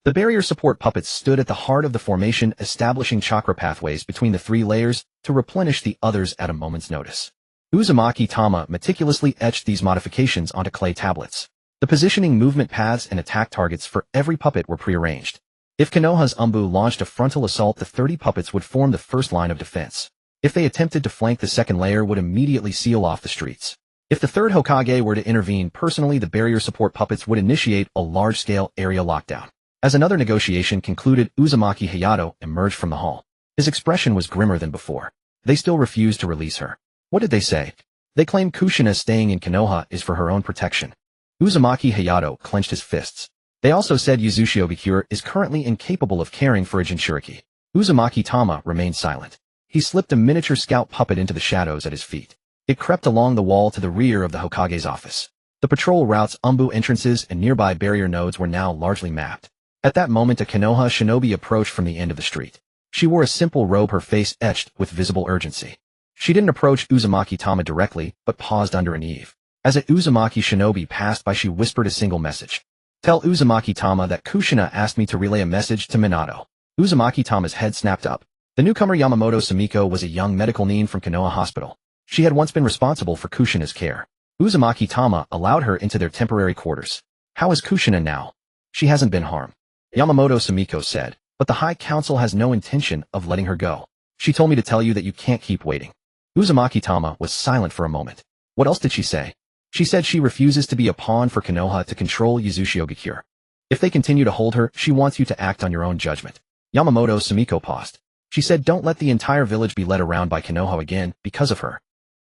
The barrier support puppets stood at the heart of the formation, establishing chakra pathways between the 3 layers to replenish the others at a moment's notice. Uzumaki Tama meticulously etched these modifications onto clay tablets. The positioning, movement paths, and attack targets for every puppet were prearranged. If Konoha's Umbu launched a frontal assault, the 30 puppets would form the first line of defense. If they attempted to flank, the second layer would immediately seal off the streets. If the third Hokage were to intervene personally, the barrier support puppets would initiate a large-scale area lockdown. As another negotiation concluded, Uzumaki Hayato emerged from the hall. His expression was grimmer than before. They still refused to release her. What did they say? They claimed Kushina staying in Konoha is for her own protection. Uzumaki Hayato clenched his fists. They also said Uchiha is currently incapable of caring for a Jinchuriki. Uzumaki Tama remained silent. He slipped a miniature scout puppet into the shadows at his feet. It crept along the wall to the rear of the Hokage's office. The patrol routes, Umbu entrances, and nearby barrier nodes were now largely mapped. At that moment, a Konoha shinobi approached from the end of the street. She wore a simple robe, her face etched with visible urgency. She didn't approach Uzumaki Tama directly, but paused under an eave. As a Uzumaki shinobi passed by, she whispered a single message. Tell Uzumaki Tama that Kushina asked me to relay a message to Minato. Uzumaki Tama's head snapped up. The newcomer Yamamoto Sumiko was a young medical nin from Konoha Hospital. She had once been responsible for Kushina's care. Uzumaki Tama allowed her into their temporary quarters. How is Kushina now? She hasn't been harmed, Yamamoto Sumiko said, but the High Council has no intention of letting her go. She told me to tell you that you can't keep waiting. Uzumaki Tama was silent for a moment. What else did she say? She said she refuses to be a pawn for Konoha to control Uchiha. If they continue to hold her, she wants you to act on your own judgment. Yamamoto Sumiko paused. She said, don't let the entire village be led around by Konoha again because of her.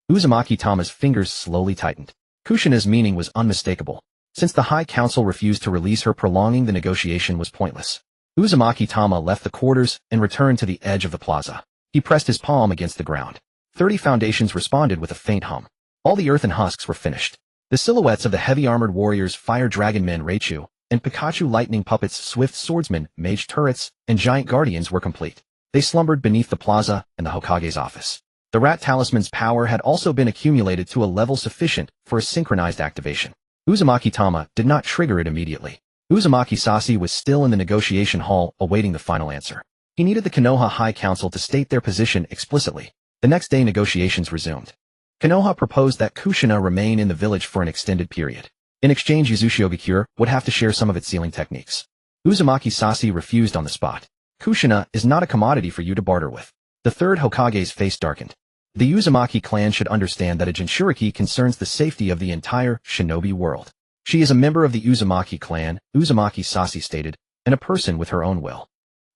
Uzumaki Tama's fingers slowly tightened. Kushina's meaning was unmistakable. Since the High Council refused to release her, prolonging the negotiation was pointless. Uzumaki Tama left the quarters and returned to the edge of the plaza. He pressed his palm against the ground. 30 foundations responded with a faint hum. All the earthen husks were finished. The silhouettes of the heavy-armored warriors, fire dragon men Raichu, and Pikachu lightning puppets, swift swordsmen, mage turrets, and giant guardians were complete. They slumbered beneath the plaza and the Hokage's office. The Rat Talisman's power had also been accumulated to a level sufficient for a synchronized activation. Uzumaki Tama did not trigger it immediately. Uzumaki Sasi was still in the negotiation hall awaiting the final answer. He needed the Konoha High Council to state their position explicitly. The next day, negotiations resumed. Konoha proposed that Kushina remain in the village for an extended period. In exchange, Uchiha would have to share some of its sealing techniques. Uzumaki Sasi refused on the spot. Kushina is not a commodity for you to barter with. The third Hokage's face darkened. The Uzumaki clan should understand that a Jinchuriki concerns the safety of the entire shinobi world. She is a member of the Uzumaki clan, Uzumaki Sasi stated, and a person with her own will.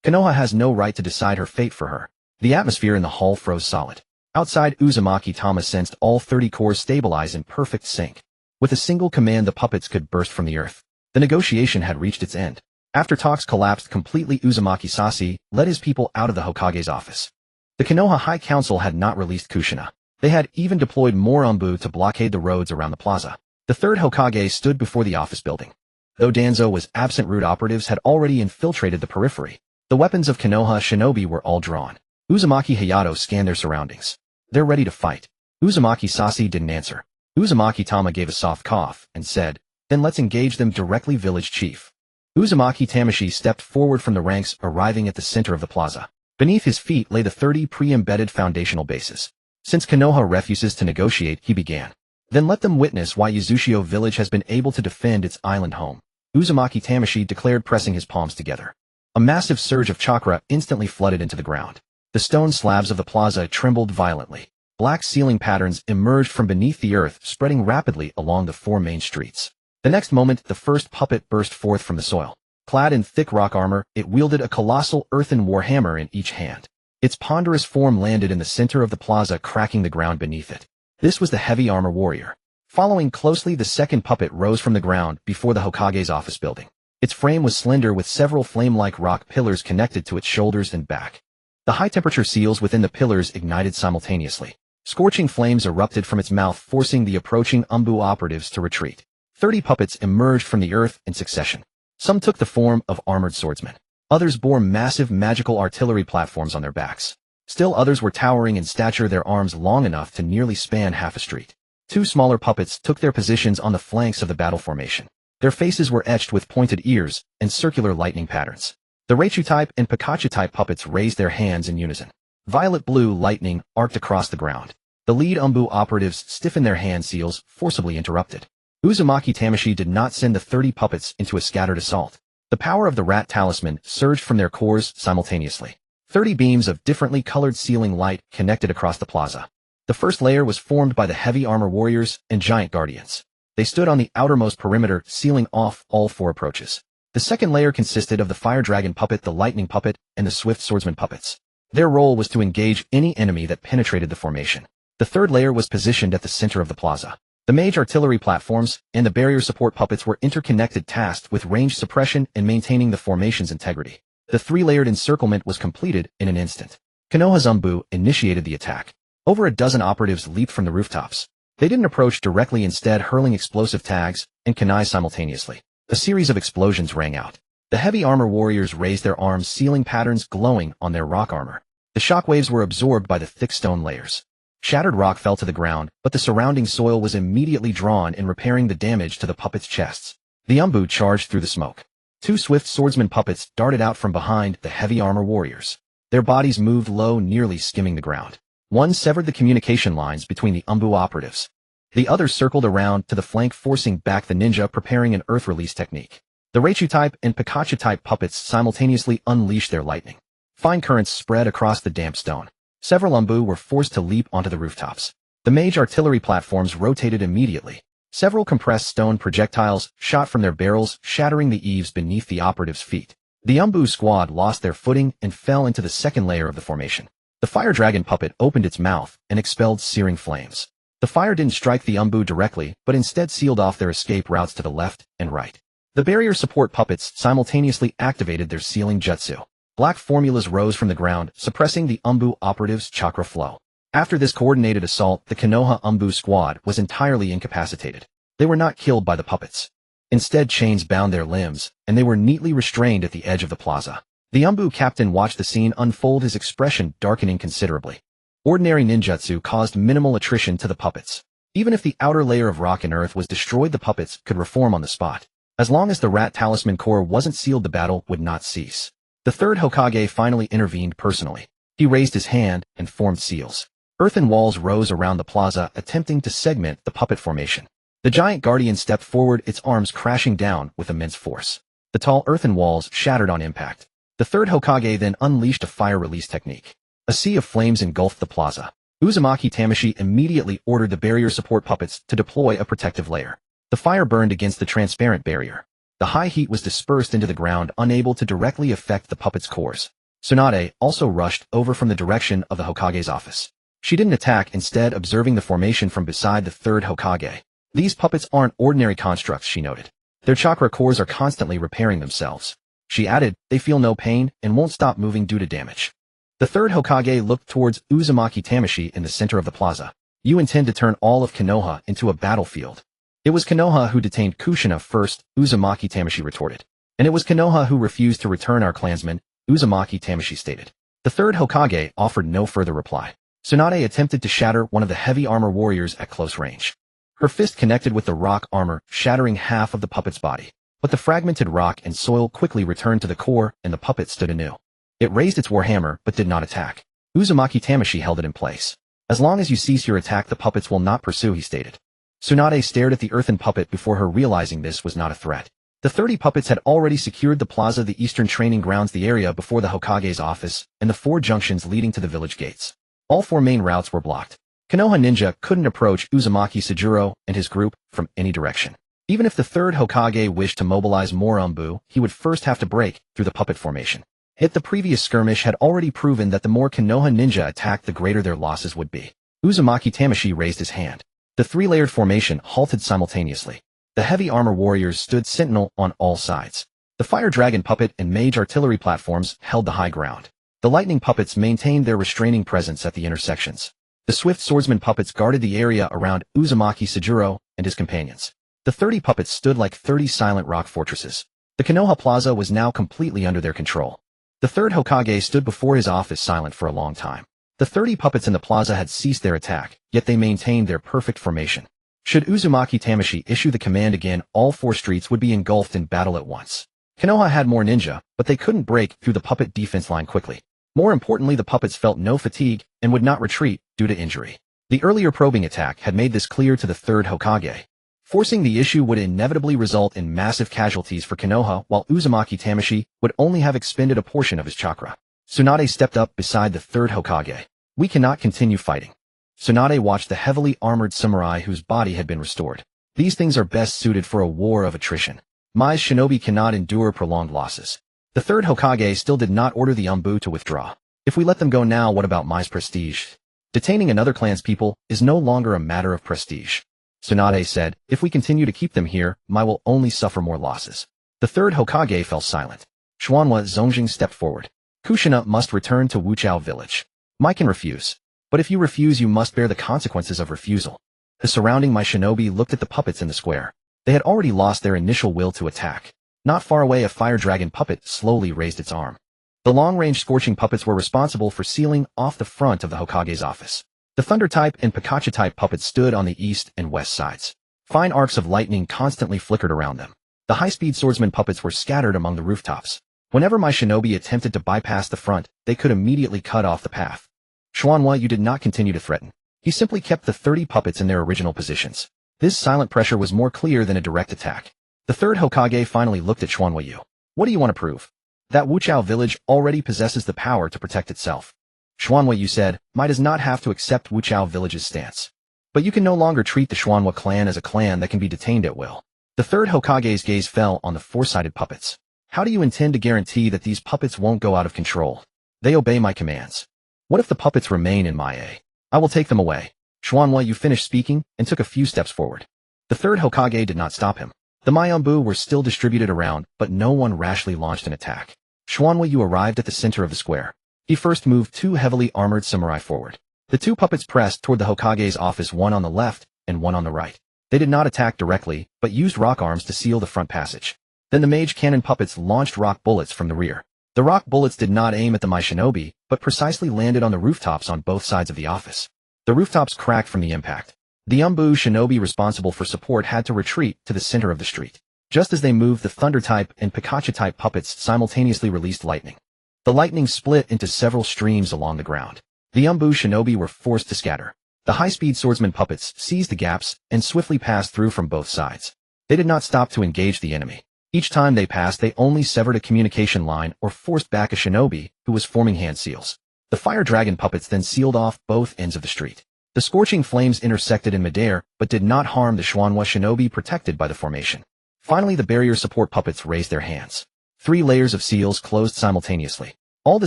Konoha has no right to decide her fate for her. The atmosphere in the hall froze solid. Outside, Uzumaki Tama sensed all 30 cores stabilize in perfect sync. With a single command, the puppets could burst from the earth. The negotiation had reached its end. After talks collapsed completely, Uzumaki Tamashi led his people out of the Hokage's office. The Konoha High Council had not released Kushina. They had even deployed more Anbu to blockade the roads around the plaza. The third Hokage stood before the office building. Though Danzo was absent, root operatives had already infiltrated the periphery. The weapons of Konoha shinobi were all drawn. Uzumaki Hayato scanned their surroundings. They're ready to fight. Uzumaki Tamashi didn't answer. Uzumaki Tama gave a soft cough and said, "Then let's engage them directly, village chief." Uzumaki Tamashi stepped forward from the ranks, arriving at the center of the plaza. Beneath his feet lay the 30 pre-embedded foundational bases. Since Konoha refuses to negotiate, he began. "Then let them witness why Uzushio village has been able to defend its island home," Uzumaki Tamashi declared, pressing his palms together. A massive surge of chakra instantly flooded into the ground. The stone slabs of the plaza trembled violently. Black ceiling patterns emerged from beneath the earth, spreading rapidly along the 4 main streets. The next moment, the first puppet burst forth from the soil. Clad in thick rock armor, it wielded a colossal earthen warhammer in each hand. Its ponderous form landed in the center of the plaza, cracking the ground beneath it. This was the heavy armor warrior. Following closely, the second puppet rose from the ground before the Hokage's office building. Its frame was slender, with several flame-like rock pillars connected to its shoulders and back. The high-temperature seals within the pillars ignited simultaneously. Scorching flames erupted from its mouth, forcing the approaching Anbu operatives to retreat. 30 puppets emerged from the earth in succession. Some took the form of armored swordsmen. Others bore massive magical artillery platforms on their backs. Still others were towering in stature, their arms long enough to nearly span half a street. 2 smaller puppets took their positions on the flanks of the battle formation. Their faces were etched with pointed ears and circular lightning patterns. The Reichu-type and Pikachu-type puppets raised their hands in unison. Violet-blue lightning arced across the ground. The lead Anbu operatives stiffened their hand seals, forcibly interrupted. Uzumaki Tamashi did not send the 30 puppets into a scattered assault. The power of the Rat Talisman surged from their cores simultaneously. 30 beams of differently colored ceiling light connected across the plaza. The first layer was formed by the heavy armor warriors and giant guardians. They stood on the outermost perimeter, sealing off all 4 approaches. The second layer consisted of the fire dragon puppet, the lightning puppet, and the swift swordsman puppets. Their role was to engage any enemy that penetrated the formation. The third layer was positioned at the center of the plaza. The mage artillery platforms and the barrier support puppets were interconnected, tasked with range suppression and maintaining the formation's integrity. The 3-layered encirclement was completed in an instant. Konoha's Anbu initiated the attack. Over a dozen operatives leaped from the rooftops. They didn't approach directly, instead hurling explosive tags and kunai simultaneously. A series of explosions rang out. The heavy armor warriors raised their arms, ceiling patterns glowing on their rock armor. The shockwaves were absorbed by the thick stone layers. Shattered rock fell to the ground, but the surrounding soil was immediately drawn in, repairing the damage to the puppets' chests. The Anbu charged through the smoke. 2 swift swordsman puppets darted out from behind the heavy armor warriors. Their bodies moved low, nearly skimming the ground. One severed the communication lines between the Anbu operatives. The other circled around to the flank, forcing back the ninja, preparing an earth release technique. The Reichu-type and Pikachu-type puppets simultaneously unleashed their lightning. Fine currents spread across the damp stone. Several Anbu were forced to leap onto the rooftops. The mage artillery platforms rotated immediately. Several compressed stone projectiles shot from their barrels, shattering the eaves beneath the operatives' feet. The Anbu squad lost their footing and fell into the second layer of the formation. The fire dragon puppet opened its mouth and expelled searing flames. The fire didn't strike the Anbu directly, but instead sealed off their escape routes to the left and right. The barrier support puppets simultaneously activated their sealing jutsu. Black formulas rose from the ground, suppressing the Anbu operatives' chakra flow. After this coordinated assault, the Konoha Anbu squad was entirely incapacitated. They were not killed by the puppets. Instead, chains bound their limbs, and they were neatly restrained at the edge of the plaza. The Anbu captain watched the scene unfold, his expression darkening considerably. Ordinary ninjutsu caused minimal attrition to the puppets. Even if the outer layer of rock and earth was destroyed, the puppets could reform on the spot. As long as the Rat Talisman core wasn't sealed, the battle would not cease. The third Hokage finally intervened personally. He raised his hand and formed seals. Earthen walls rose around the plaza, attempting to segment the puppet formation. The giant guardian stepped forward, its arms crashing down with immense force. The tall earthen walls shattered on impact. The third Hokage then unleashed a fire release technique. A sea of flames engulfed the plaza. Uzumaki Tamashi immediately ordered the barrier support puppets to deploy a protective layer. The fire burned against the transparent barrier. The high heat was dispersed into the ground, unable to directly affect the puppets' cores. Tsunade also rushed over from the direction of the Hokage's office. She didn't attack, instead observing the formation from beside the third Hokage. These puppets aren't ordinary constructs, she noted. Their chakra cores are constantly repairing themselves. She added, they feel no pain and won't stop moving due to damage. The third Hokage looked towards Uzumaki Tamashi in the center of the plaza. You intend to turn all of Konoha into a battlefield. It was Konoha who detained Kushina first, Uzumaki Tamashi retorted. And it was Konoha who refused to return our clansmen, Uzumaki Tamashi stated. The third Hokage offered no further reply. Tsunade attempted to shatter one of the heavy armor warriors at close range. Her fist connected with the rock armor, shattering half of the puppet's body. But the fragmented rock and soil quickly returned to the core, and the puppet stood anew. It raised its warhammer, but did not attack. Uzumaki Tamashi held it in place. As long as you cease your attack, the puppets will not pursue, he stated. Tsunade stared at the earthen puppet before her realizing this was not a threat. The 30 puppets had already secured the plaza, the eastern training grounds, the area before the Hokage's office, and the 4 junctions leading to the village gates. All 4 main routes were blocked. Konoha Ninja couldn't approach Uzumaki Sajuro and his group from any direction. Even if the third Hokage wished to mobilize more Umbu, he would first have to break through the puppet formation. Yet the previous skirmish had already proven that the more Konoha Ninja attacked, the greater their losses would be. Uzumaki Tamashi raised his hand. The 3-layered formation halted simultaneously. The heavy armor warriors stood sentinel on all sides. The fire dragon puppet and mage artillery platforms held the high ground. The lightning puppets maintained their restraining presence at the intersections. The swift swordsman puppets guarded the area around Uzumaki Sajuro and his companions. The 30 puppets stood like 30 silent rock fortresses. The Konoha Plaza was now completely under their control. The third Hokage stood before his office silent for a long time. The 30 puppets in the plaza had ceased their attack, yet they maintained their perfect formation. Should Uzumaki Tamashi issue the command again, all 4 streets would be engulfed in battle at once. Konoha had more ninja, but they couldn't break through the puppet defense line quickly. More importantly, the puppets felt no fatigue and would not retreat due to injury. The earlier probing attack had made this clear to the third Hokage. Forcing the issue would inevitably result in massive casualties for Konoha, while Uzumaki Tamashi would only have expended a portion of his chakra. Tsunade stepped up beside the third Hokage. We cannot continue fighting. Tsunade watched the heavily armored samurai whose body had been restored. These things are best suited for a war of attrition. Mai's shinobi cannot endure prolonged losses. The third Hokage still did not order the Umbu to withdraw. If we let them go now, what about Mai's prestige? Detaining another clan's people is no longer a matter of prestige. Tsunade said, if we continue to keep them here, Mai will only suffer more losses. The third Hokage fell silent. Xuanhua Zongjing stepped forward. Kushina must return to Wuchao village. Mai can refuse. But if you refuse, you must bear the consequences of refusal. The surrounding Mai shinobi looked at the puppets in the square. They had already lost their initial will to attack. Not far away, a fire dragon puppet slowly raised its arm. The long-range scorching puppets were responsible for sealing off the front of the Hokage's office. The thunder-type and Pikachu-type puppets stood on the east and west sides. Fine arcs of lightning constantly flickered around them. The high-speed swordsman puppets were scattered among the rooftops. Whenever Mai shinobi attempted to bypass the front, they could immediately cut off the path. Xuanhua, you did not continue to threaten. He simply kept the 30 puppets in their original positions. This silent pressure was more clear than a direct attack. The third Hokage finally looked at Xuanhua Yu. What do you want to prove? That Wuchao village already possesses the power to protect itself. Xuanhua Yu said, Mai does not have to accept Wuchao village's stance. But you can no longer treat the Xuanhua clan as a clan that can be detained at will. The third Hokage's gaze fell on the 4-sided puppets. How do you intend to guarantee that these puppets won't go out of control? They obey my commands. What if the puppets remain in my A? I will take them away. Xuanhua Yu finished speaking and took a few steps forward. The third Hokage did not stop him. The Mayumbu were still distributed around, but no one rashly launched an attack. Xuanhua Yu arrived at the center of the square. He first moved 2 heavily armored samurai forward. The 2 puppets pressed toward the Hokage's office, one on the left and one on the right. They did not attack directly, but used rock arms to seal the front passage. Then the mage cannon puppets launched rock bullets from the rear. The rock bullets did not aim at the Mai shinobi, but precisely landed on the rooftops on both sides of the office. The rooftops cracked from the impact. The Umbu shinobi responsible for support had to retreat to the center of the street. Just as they moved, the Thunder-type and Pikachu-type puppets simultaneously released lightning. The lightning split into several streams along the ground. The Umbu shinobi were forced to scatter. The high-speed swordsman puppets seized the gaps and swiftly passed through from both sides. They did not stop to engage the enemy. Each time they passed, they only severed a communication line or forced back a shinobi who was forming hand seals. The fire dragon puppets then sealed off both ends of the street. The scorching flames intersected in midair, but did not harm the Xuanhua shinobi protected by the formation. Finally, the barrier support puppets raised their hands. 3 layers of seals closed simultaneously. All the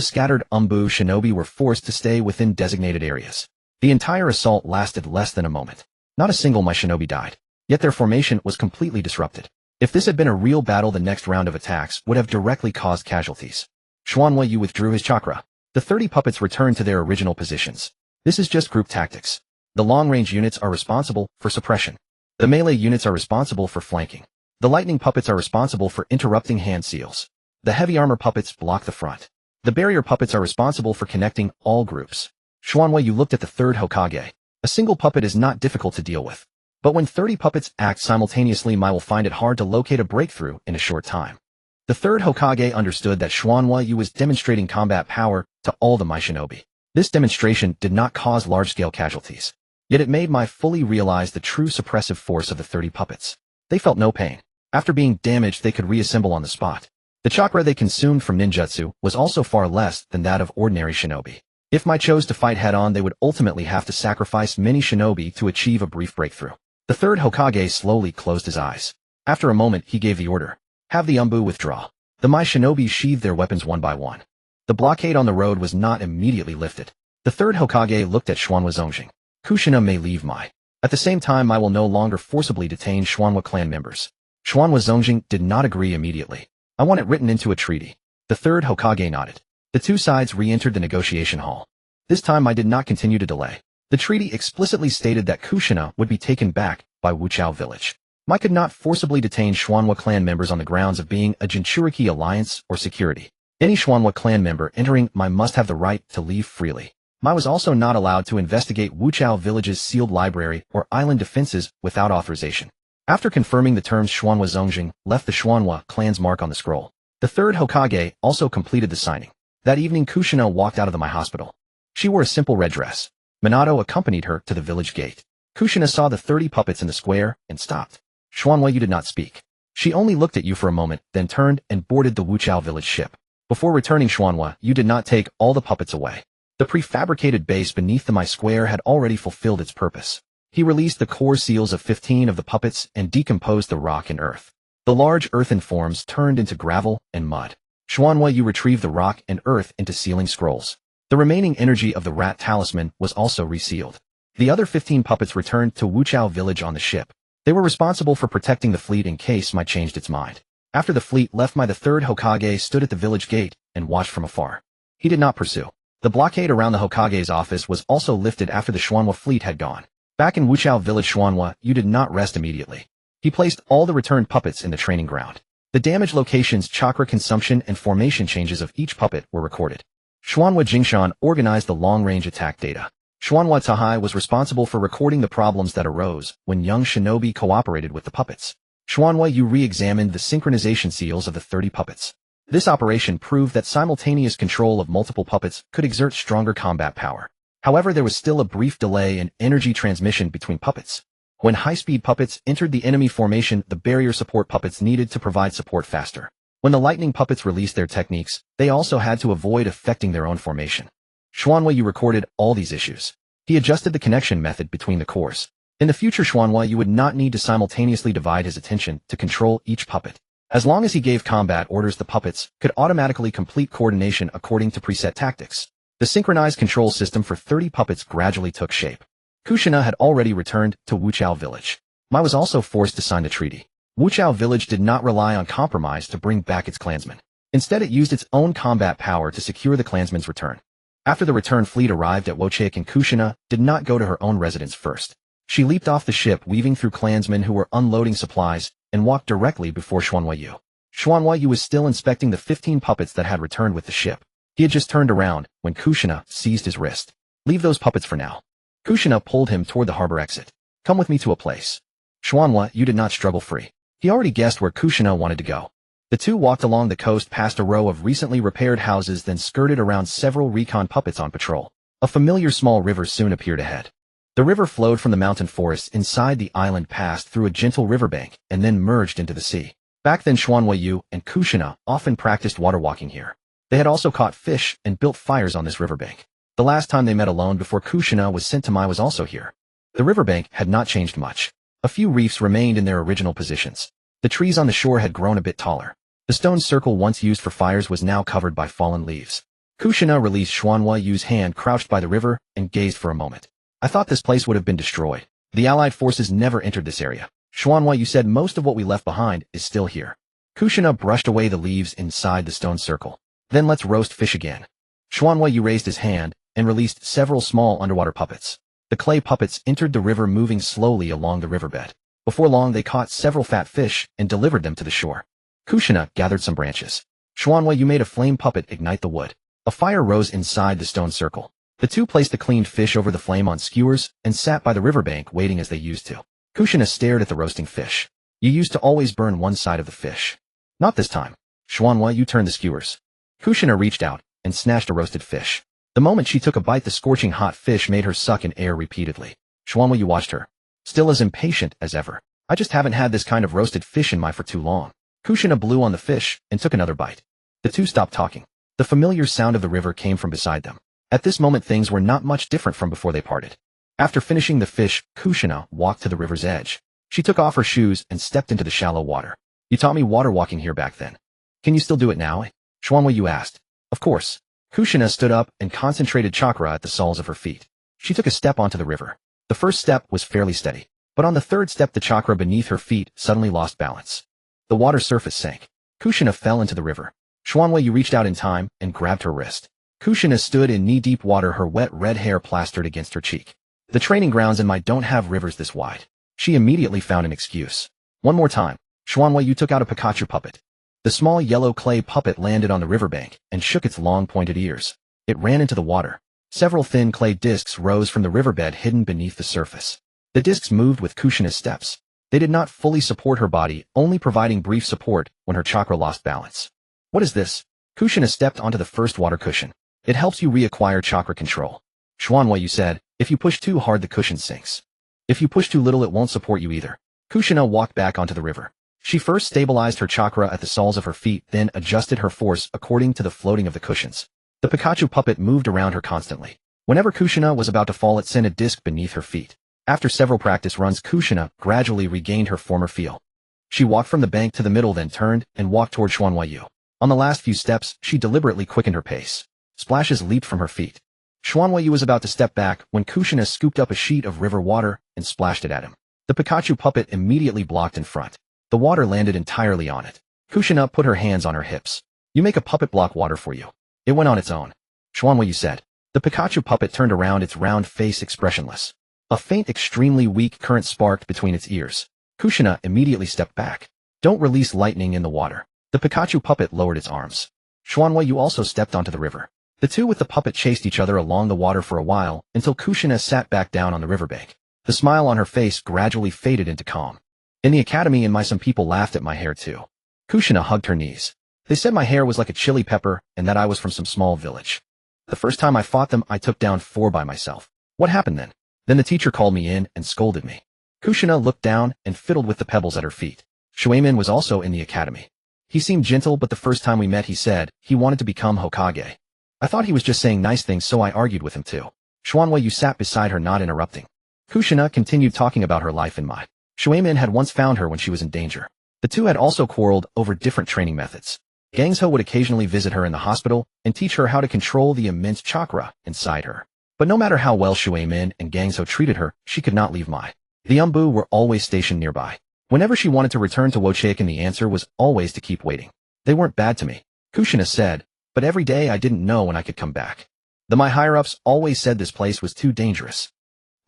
scattered Umbu shinobi were forced to stay within designated areas. The entire assault lasted less than a moment. Not a single Mai shinobi died. Yet their formation was completely disrupted. If this had been a real battle, the next round of attacks would have directly caused casualties. Xuanwei withdrew his chakra. The 30 puppets returned to their original positions. This is just group tactics. The long-range units are responsible for suppression. The melee units are responsible for flanking. The lightning puppets are responsible for interrupting hand seals. The heavy armor puppets block the front. The barrier puppets are responsible for connecting all groups. Xuanwei looked at the third Hokage. A single puppet is not difficult to deal with. But when 30 puppets act simultaneously, I will find it hard to locate a breakthrough in a short time. The third Hokage understood that Xuanwei was demonstrating combat power to all the Mai Shinobi. This demonstration did not cause large-scale casualties. Yet it made Mai fully realize the true suppressive force of the 30 puppets. They felt no pain. After being damaged, they could reassemble on the spot. The chakra they consumed from ninjutsu was also far less than that of ordinary shinobi. If Mai chose to fight head-on, they would ultimately have to sacrifice many shinobi to achieve a brief breakthrough. The third Hokage slowly closed his eyes. After a moment, he gave the order. Have the Umbu withdraw. The Mai shinobi sheathed their weapons one by one. The blockade on the road was not immediately lifted. The third Hokage looked at Xuanwei Zongjing. Kushina may leave Mai. At the same time, I will no longer forcibly detain Xuanwei clan members. Xuanwei Zongjing did not agree immediately. I want it written into a treaty. The third Hokage nodded. The two sides re-entered the negotiation hall. This time I did not continue to delay. The treaty explicitly stated that Kushina would be taken back by Wuchao village. Mai could not forcibly detain Xuanwei clan members on the grounds of being a Jinchuriki alliance or security. Any Xuanwei clan member entering Mai must have the right to leave freely. Mai was also not allowed to investigate Wuchao village's sealed library or island defenses without authorization. After confirming the terms, Xuanwei Zongjing left the Xuanwei clan's mark on the scroll. The third Hokage also completed the signing. That evening, Kushina walked out of the Mai hospital. She wore a simple red dress. Minato accompanied her to the village gate. Kushina saw the 30 puppets in the square and stopped. Xuanwei did not speak. She only looked at you for a moment, then turned and boarded the Wuchao village ship. Before returning, Xuanwei did not take all the puppets away. The prefabricated base beneath the Mai square had already fulfilled its purpose. He released the core seals of 15 of the puppets and decomposed the rock and earth. The large earthen forms turned into gravel and mud. Xuanwei retrieved the rock and earth into sealing scrolls. The remaining energy of the Rat Talisman was also resealed. The other 15 puppets returned to Wuchao village on the ship. They were responsible for protecting the fleet in case Mai changed its mind. After the fleet left Mai, the third Hokage stood at the village gate and watched from afar. He did not pursue. The blockade around the Hokage's office was also lifted after the Xuanwei fleet had gone. Back in Wuchao village, Xuanwei did not rest immediately. He placed all the returned puppets in the training ground. The damage locations, chakra consumption, and formation changes of each puppet were recorded. Xuanwei Jingshan organized the long-range attack data. Xuanwei Tahai was responsible for recording the problems that arose when young shinobi cooperated with the puppets. Xuanwei re-examined the synchronization seals of the 30 puppets. This operation proved that simultaneous control of multiple puppets could exert stronger combat power. However, there was still a brief delay in energy transmission between puppets. When high-speed puppets entered the enemy formation, the barrier support puppets needed to provide support faster. When the lightning puppets released their techniques, they also had to avoid affecting their own formation. Xuanwei recorded all these issues. He adjusted the connection method between the cores. In the future, Xuanwei would not need to simultaneously divide his attention to control each puppet. As long as he gave combat orders, the puppets could automatically complete coordination according to preset tactics. The synchronized control system for 30 puppets gradually took shape. Kushina had already returned to Wuchao village. Mai was also forced to sign the treaty. Wuchao village did not rely on compromise to bring back its clansmen. Instead, it used its own combat power to secure the clansmen's return. After the return fleet arrived at Wochik, and Kushina did not go to her own residence first. She leaped off the ship, weaving through clansmen who were unloading supplies, and walked directly before Xuanwei. Xuanwei was still inspecting the 15 puppets that had returned with the ship. He had just turned around when Kushina seized his wrist. Leave those puppets for now. Kushina pulled him toward the harbor exit. Come with me to a place. Xuanwei did not struggle free. He already guessed where Kushina wanted to go. The two walked along the coast past a row of recently repaired houses, then skirted around several recon puppets on patrol. A familiar small river soon appeared ahead. The river flowed from the mountain forests inside the island, passed through a gentle riverbank, and then merged into the sea. Back then, Xuanwei and Kushina often practiced water walking here. They had also caught fish and built fires on this riverbank. The last time they met alone before Kushina was sent to Mai was also here. The riverbank had not changed much. A few reefs remained in their original positions. The trees on the shore had grown a bit taller. The stone circle once used for fires was now covered by fallen leaves. Kushina released Xuanwei's hand, crouched by the river, and gazed for a moment. I thought this place would have been destroyed. The Allied forces never entered this area. Xuanhua, you said most of what we left behind is still here. Kushina brushed away the leaves inside the stone circle. Then let's roast fish again. Xuanhua, you raised his hand and released several small underwater puppets. The clay puppets entered the river, moving slowly along the riverbed. Before long, they caught several fat fish and delivered them to the shore. Kushina gathered some branches. Xuanhua, you made a flame puppet ignite the wood. A fire rose inside the stone circle. The two placed the cleaned fish over the flame on skewers and sat by the riverbank waiting as they used to. Kushina stared at the roasting fish. You used to always burn one side of the fish. Not this time. Xuanhua, you turned the skewers. Kushina reached out and snatched a roasted fish. The moment she took a bite, the scorching hot fish made her suck in air repeatedly. Xuanhua, you watched her. Still as impatient as ever. I just haven't had this kind of roasted fish in my for too long. Kushina blew on the fish and took another bite. The two stopped talking. The familiar sound of the river came from beside them. At this moment, things were not much different from before they parted. After finishing the fish, Kushina walked to the river's edge. She took off her shoes and stepped into the shallow water. You taught me water walking here back then. Can you still do it now? Xuanhua, you asked. Of course. Kushina stood up and concentrated chakra at the soles of her feet. She took a step onto the river. The first step was fairly steady, but on the third step the chakra beneath her feet suddenly lost balance. The water surface sank. Kushina fell into the river. Xuanhua, you reached out in time and grabbed her wrist. Kushina stood in knee-deep water, her wet red hair plastered against her cheek. The training grounds in my don't have rivers this wide. She immediately found an excuse. One more time. Xuanhua, you took out a Pikachu puppet. The small yellow clay puppet landed on the riverbank and shook its long pointed ears. It ran into the water. Several thin clay discs rose from the riverbed hidden beneath the surface. The discs moved with Kushina's steps. They did not fully support her body, only providing brief support when her chakra lost balance. What is this? Kushina stepped onto the first water cushion. It helps you reacquire chakra control. Xuanhua, you said, if you push too hard the cushion sinks. If you push too little it won't support you either. Kushina walked back onto the river. She first stabilized her chakra at the soles of her feet, then adjusted her force according to the floating of the cushions. The Pikachu puppet moved around her constantly. Whenever Kushina was about to fall, it sent a disc beneath her feet. After several practice runs, Kushina gradually regained her former feel. She walked from the bank to the middle, then turned and walked toward Xuanhua. On the last few steps, she deliberately quickened her pace. Splashes leaped from her feet. Xuanhua was about to step back when Kushina scooped up a sheet of river water and splashed it at him. The Pikachu puppet immediately blocked in front. The water landed entirely on it. Kushina put her hands on her hips. You make a puppet block water for you. It went on its own. Xuanhua said. The Pikachu puppet turned around, its round face expressionless. A faint, extremely weak current sparked between its ears. Kushina immediately stepped back. Don't release lightning in the water. The Pikachu puppet lowered its arms. Xuanhua also stepped onto the river. The two with the puppet chased each other along the water for a while until Kushina sat back down on the riverbank. The smile on her face gradually faded into calm. In the academy in some people laughed at my hair too. Kushina hugged her knees. They said my hair was like a chili pepper and that I was from some small village. The first time I fought them, I took down 4 by myself. What happened then? Then the teacher called me in and scolded me. Kushina looked down and fiddled with the pebbles at her feet. Shuemin was also in the academy. He seemed gentle, but the first time we met he said he wanted to become Hokage. I thought he was just saying nice things, so I argued with him too. Xuanhua sat beside her, not interrupting. Kushina continued talking about her life in Mai. Shuemin had once found her when she was in danger. The two had also quarreled over different training methods. Gangzhou would occasionally visit her in the hospital and teach her how to control the immense chakra inside her. But no matter how well Shuemin and Gangzhou treated her, she could not leave Mai. The Umbu were always stationed nearby. Whenever she wanted to return to Wochaikin, the answer was always to keep waiting. They weren't bad to me, Kushina said, but every day I didn't know when I could come back. The Mai higher-ups always said this place was too dangerous.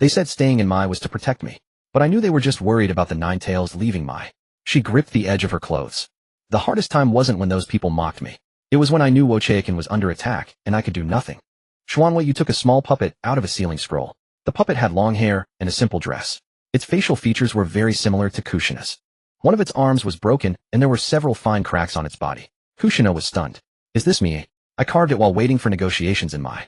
They said staying in Mai was to protect me, but I knew they were just worried about the Nine Tails leaving Mai. She gripped the edge of her clothes. The hardest time wasn't when those people mocked me. It was when I knew Wochaikin was under attack and I could do nothing. Xuanhua took a small puppet out of a ceiling scroll. The puppet had long hair and a simple dress. Its facial features were very similar to Kushina's. One of its arms was broken and there were several fine cracks on its body. Kushina was stunned. Is this me? I carved it while waiting for negotiations in Mai.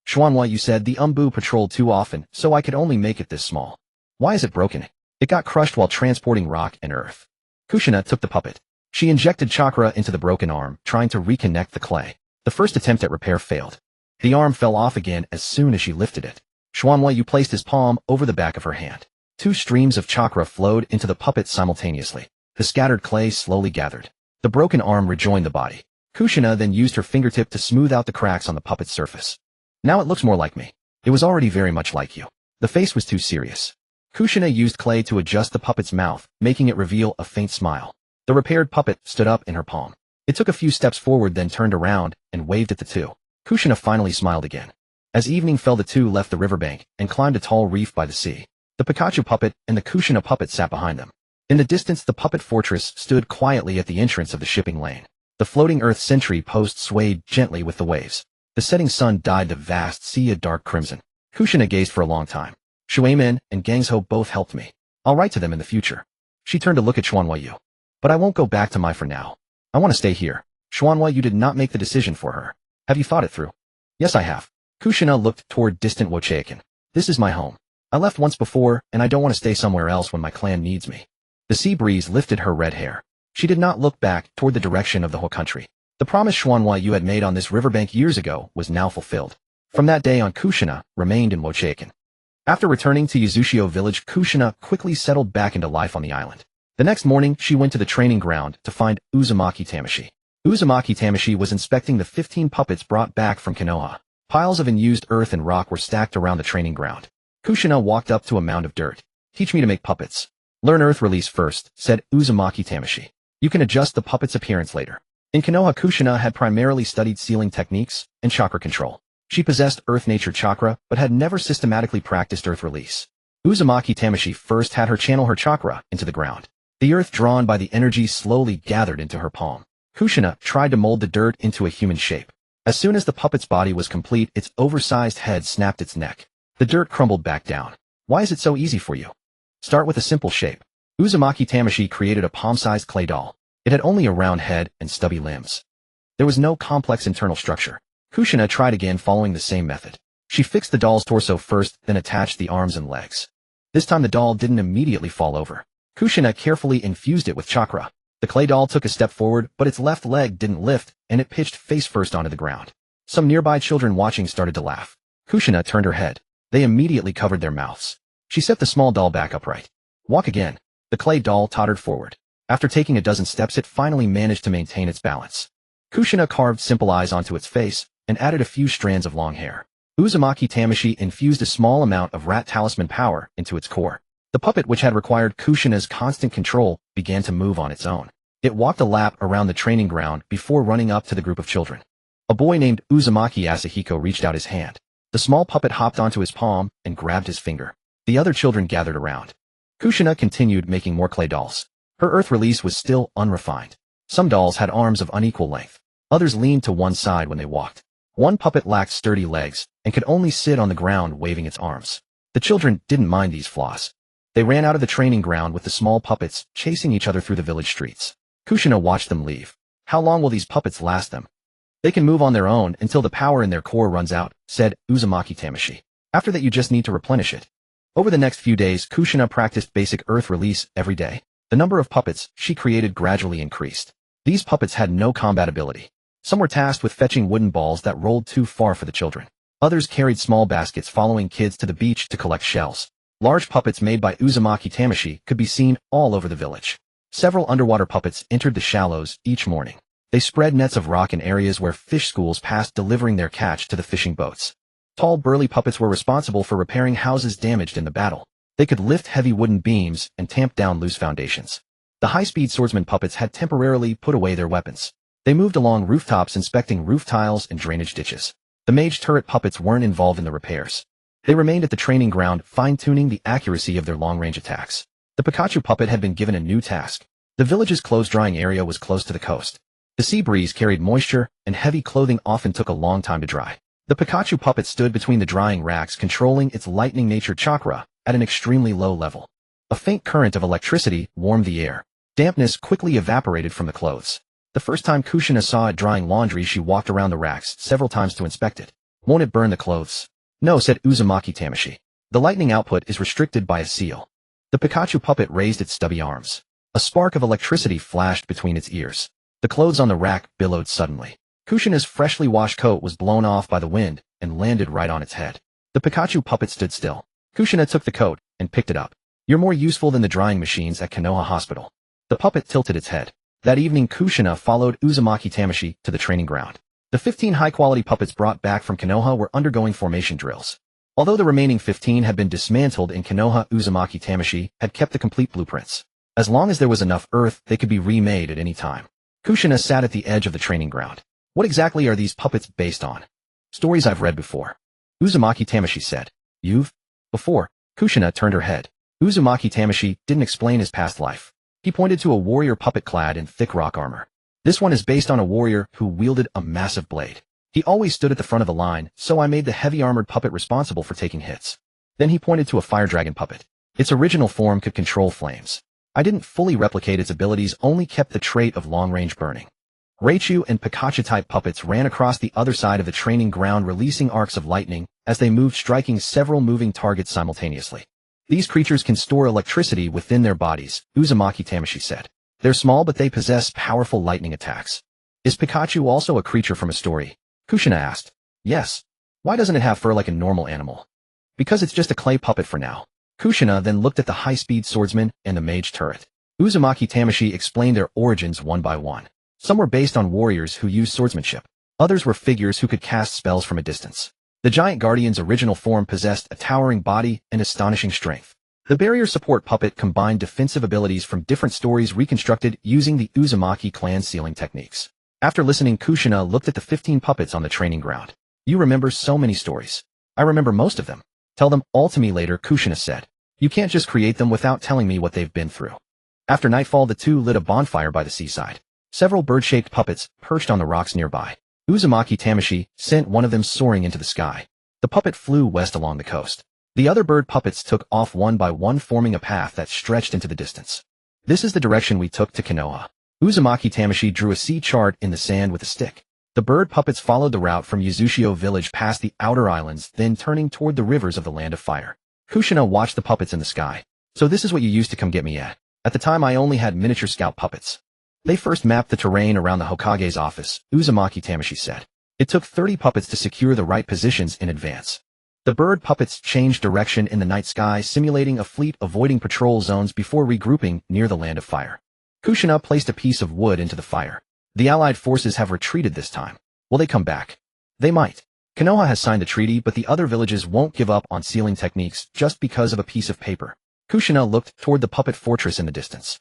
Xuanhua said the Umbu patrolled too often, so I could only make it this small. Why is it broken? It got crushed while transporting rock and earth. Kushina took the puppet. She injected chakra into the broken arm, trying to reconnect the clay. The first attempt at repair failed. The arm fell off again as soon as she lifted it. Xuanhua placed his palm over the back of her hand. 2 streams of chakra flowed into the puppet simultaneously. The scattered clay slowly gathered. The broken arm rejoined the body. Kushina then used her fingertip to smooth out the cracks on the puppet's surface. Now it looks more like me. It was already very much like you. The face was too serious. Kushina used clay to adjust the puppet's mouth, making it reveal a faint smile. The repaired puppet stood up in her palm. It took a few steps forward, then turned around and waved at the two. Kushina finally smiled again. As evening fell, the two left the riverbank and climbed a tall reef by the sea. The Pikachu puppet and the Kushina puppet sat behind them. In the distance, the puppet fortress stood quietly at the entrance of the shipping lane. The floating Earth sentry post swayed gently with the waves. The setting sun dyed the vast sea a dark crimson. Kushina gazed for a long time. Shuaimin and Gangsho both helped me. I'll write to them in the future. She turned to look at Xuanhuayu. But I won't go back to Mai for now. I want to stay here. Xuanhuayu did not make the decision for her. Have you thought it through? Yes, I have. Kushina looked toward distant Wochaikin. This is my home. I left once before, and I don't want to stay somewhere else when my clan needs me. The sea breeze lifted her red hair. She did not look back toward the direction of the whole country. The promise Xuanhuayu had made on this riverbank years ago was now fulfilled. From that day on, Kushina remained in Wochaikin. After returning to Yuzushio village, Kushina quickly settled back into life on the island. The next morning, she went to the training ground to find Uzumaki Tamashi. Uzumaki Tamashi was inspecting the 15 puppets brought back from Konoha. Piles of unused earth and rock were stacked around the training ground. Kushina walked up to a mound of dirt. Teach me to make puppets. Learn earth release first, said Uzumaki Tamashi. You can adjust the puppet's appearance later. In Konoha, Kushina had primarily studied sealing techniques and chakra control. She possessed earth nature chakra, but had never systematically practiced earth release. Uzumaki Tamashi first had her channel her chakra into the ground. The earth drawn by the energy slowly gathered into her palm. Kushina tried to mold the dirt into a human shape. As soon as the puppet's body was complete, its oversized head snapped its neck. The dirt crumbled back down. Why is it so easy for you? Start with a simple shape. Uzumaki Tamashi created a palm-sized clay doll. It had only a round head and stubby limbs. There was no complex internal structure. Kushina tried again following the same method. She fixed the doll's torso first, then attached the arms and legs. This time the doll didn't immediately fall over. Kushina carefully infused it with chakra. The clay doll took a step forward, but its left leg didn't lift, and it pitched face first onto the ground. Some nearby children watching started to laugh. Kushina turned her head. They immediately covered their mouths. She set the small doll back upright. Walk again. The clay doll tottered forward. After taking a dozen steps, it finally managed to maintain its balance. Kushina carved simple eyes onto its face and added a few strands of long hair. Uzumaki Tamashi infused a small amount of Rat Talisman power into its core. The puppet, which had required Kushina's constant control, began to move on its own. It walked a lap around the training ground before running up to the group of children. A boy named Uzumaki Asahiko reached out his hand. The small puppet hopped onto his palm and grabbed his finger. The other children gathered around. Kushina continued making more clay dolls. Her earth release was still unrefined. Some dolls had arms of unequal length. Others leaned to one side when they walked. One puppet lacked sturdy legs and could only sit on the ground waving its arms. The children didn't mind these flaws. They ran out of the training ground with the small puppets chasing each other through the village streets. Kushina watched them leave. How long will these puppets last them? They can move on their own until the power in their core runs out, said Uzumaki Tamashi. After that, you just need to replenish it. Over the next few days, Kushina practiced basic earth release every day. The number of puppets she created gradually increased. These puppets had no combat ability. Some were tasked with fetching wooden balls that rolled too far for the children. Others carried small baskets following kids to the beach to collect shells. Large puppets made by Uzumaki Tamashi could be seen all over the village. Several underwater puppets entered the shallows each morning. They spread nets of rock in areas where fish schools passed, delivering their catch to the fishing boats. Tall, burly puppets were responsible for repairing houses damaged in the battle. They could lift heavy wooden beams and tamp down loose foundations. The high-speed swordsman puppets had temporarily put away their weapons. They moved along rooftops inspecting roof tiles and drainage ditches. The mage turret puppets weren't involved in the repairs. They remained at the training ground, fine-tuning the accuracy of their long-range attacks. The Pikachu puppet had been given a new task. The village's clothes-drying area was close to the coast. The sea breeze carried moisture, and heavy clothing often took a long time to dry. The Pikachu puppet stood between the drying racks, controlling its lightning nature chakra at an extremely low level. A faint current of electricity warmed the air. Dampness quickly evaporated from the clothes. The first time Kushina saw it drying laundry, she walked around the racks several times to inspect it. Won't it burn the clothes? No, said Uzumaki Tamashi. The lightning output is restricted by a seal. The Pikachu puppet raised its stubby arms. A spark of electricity flashed between its ears. The clothes on the rack billowed suddenly. Kushina's freshly washed coat was blown off by the wind and landed right on its head. The Pikachu puppet stood still. Kushina took the coat and picked it up. You're more useful than the drying machines at Konoha Hospital. The puppet tilted its head. That evening, Kushina followed Uzumaki Tamashi to the training ground. The 15 high-quality puppets brought back from Konoha were undergoing formation drills. Although the remaining 15 had been dismantled in Konoha, Uzumaki Tamashi had kept the complete blueprints. As long as there was enough earth, they could be remade at any time. Kushina sat at the edge of the training ground. What exactly are these puppets based on? Stories I've read before. Uzumaki Tamashi said. You've? Before. Kushina turned her head. Uzumaki Tamashi didn't explain his past life. He pointed to a warrior puppet clad in thick rock armor. This one is based on a warrior who wielded a massive blade. He always stood at the front of the line, so I made the heavy armored puppet responsible for taking hits. Then he pointed to a fire dragon puppet. Its original form could control flames. I didn't fully replicate its abilities, only kept the trait of long-range burning. Raichu and Pikachu-type puppets ran across the other side of the training ground, releasing arcs of lightning as they moved, striking several moving targets simultaneously. These creatures can store electricity within their bodies, Uzumaki Tamashi said. They're small, but they possess powerful lightning attacks. Is Pikachu also a creature from a story? Kushina asked. Yes. Why doesn't it have fur like a normal animal? Because it's just a clay puppet for now. Kushina then looked at the high-speed swordsman and the mage turret. Uzumaki Tamashi explained their origins one by one. Some were based on warriors who used swordsmanship. Others were figures who could cast spells from a distance. The giant guardian's original form possessed a towering body and astonishing strength. The barrier support puppet combined defensive abilities from different stories reconstructed using the Uzumaki clan sealing techniques. After listening, Kushina looked at the 15 puppets on the training ground. You remember so many stories. I remember most of them. Tell them all to me later, Kushina said. You can't just create them without telling me what they've been through. After nightfall, the two lit a bonfire by the seaside. Several bird-shaped puppets perched on the rocks nearby. Uzumaki Tamashi sent one of them soaring into the sky. The puppet flew west along the coast. The other bird puppets took off one by one, forming a path that stretched into the distance. This is the direction we took to Konoha. Uzumaki Tamashi drew a sea chart in the sand with a stick. The bird puppets followed the route from Uzushio village past the outer islands, then turning toward the rivers of the Land of Fire. Kushina watched the puppets in the sky. So this is what you used to come get me at. At the time I only had miniature scout puppets. They first mapped the terrain around the Hokage's office, Uzumaki Tamashi said. It took 30 puppets to secure the right positions in advance. The bird puppets changed direction in the night sky, simulating a fleet avoiding patrol zones before regrouping near the Land of Fire. Kushina placed a piece of wood into the fire. The Allied forces have retreated this time. Will they come back? They might. Konoha has signed the treaty, but the other villages won't give up on sealing techniques just because of a piece of paper. Kushina looked toward the puppet fortress in the distance.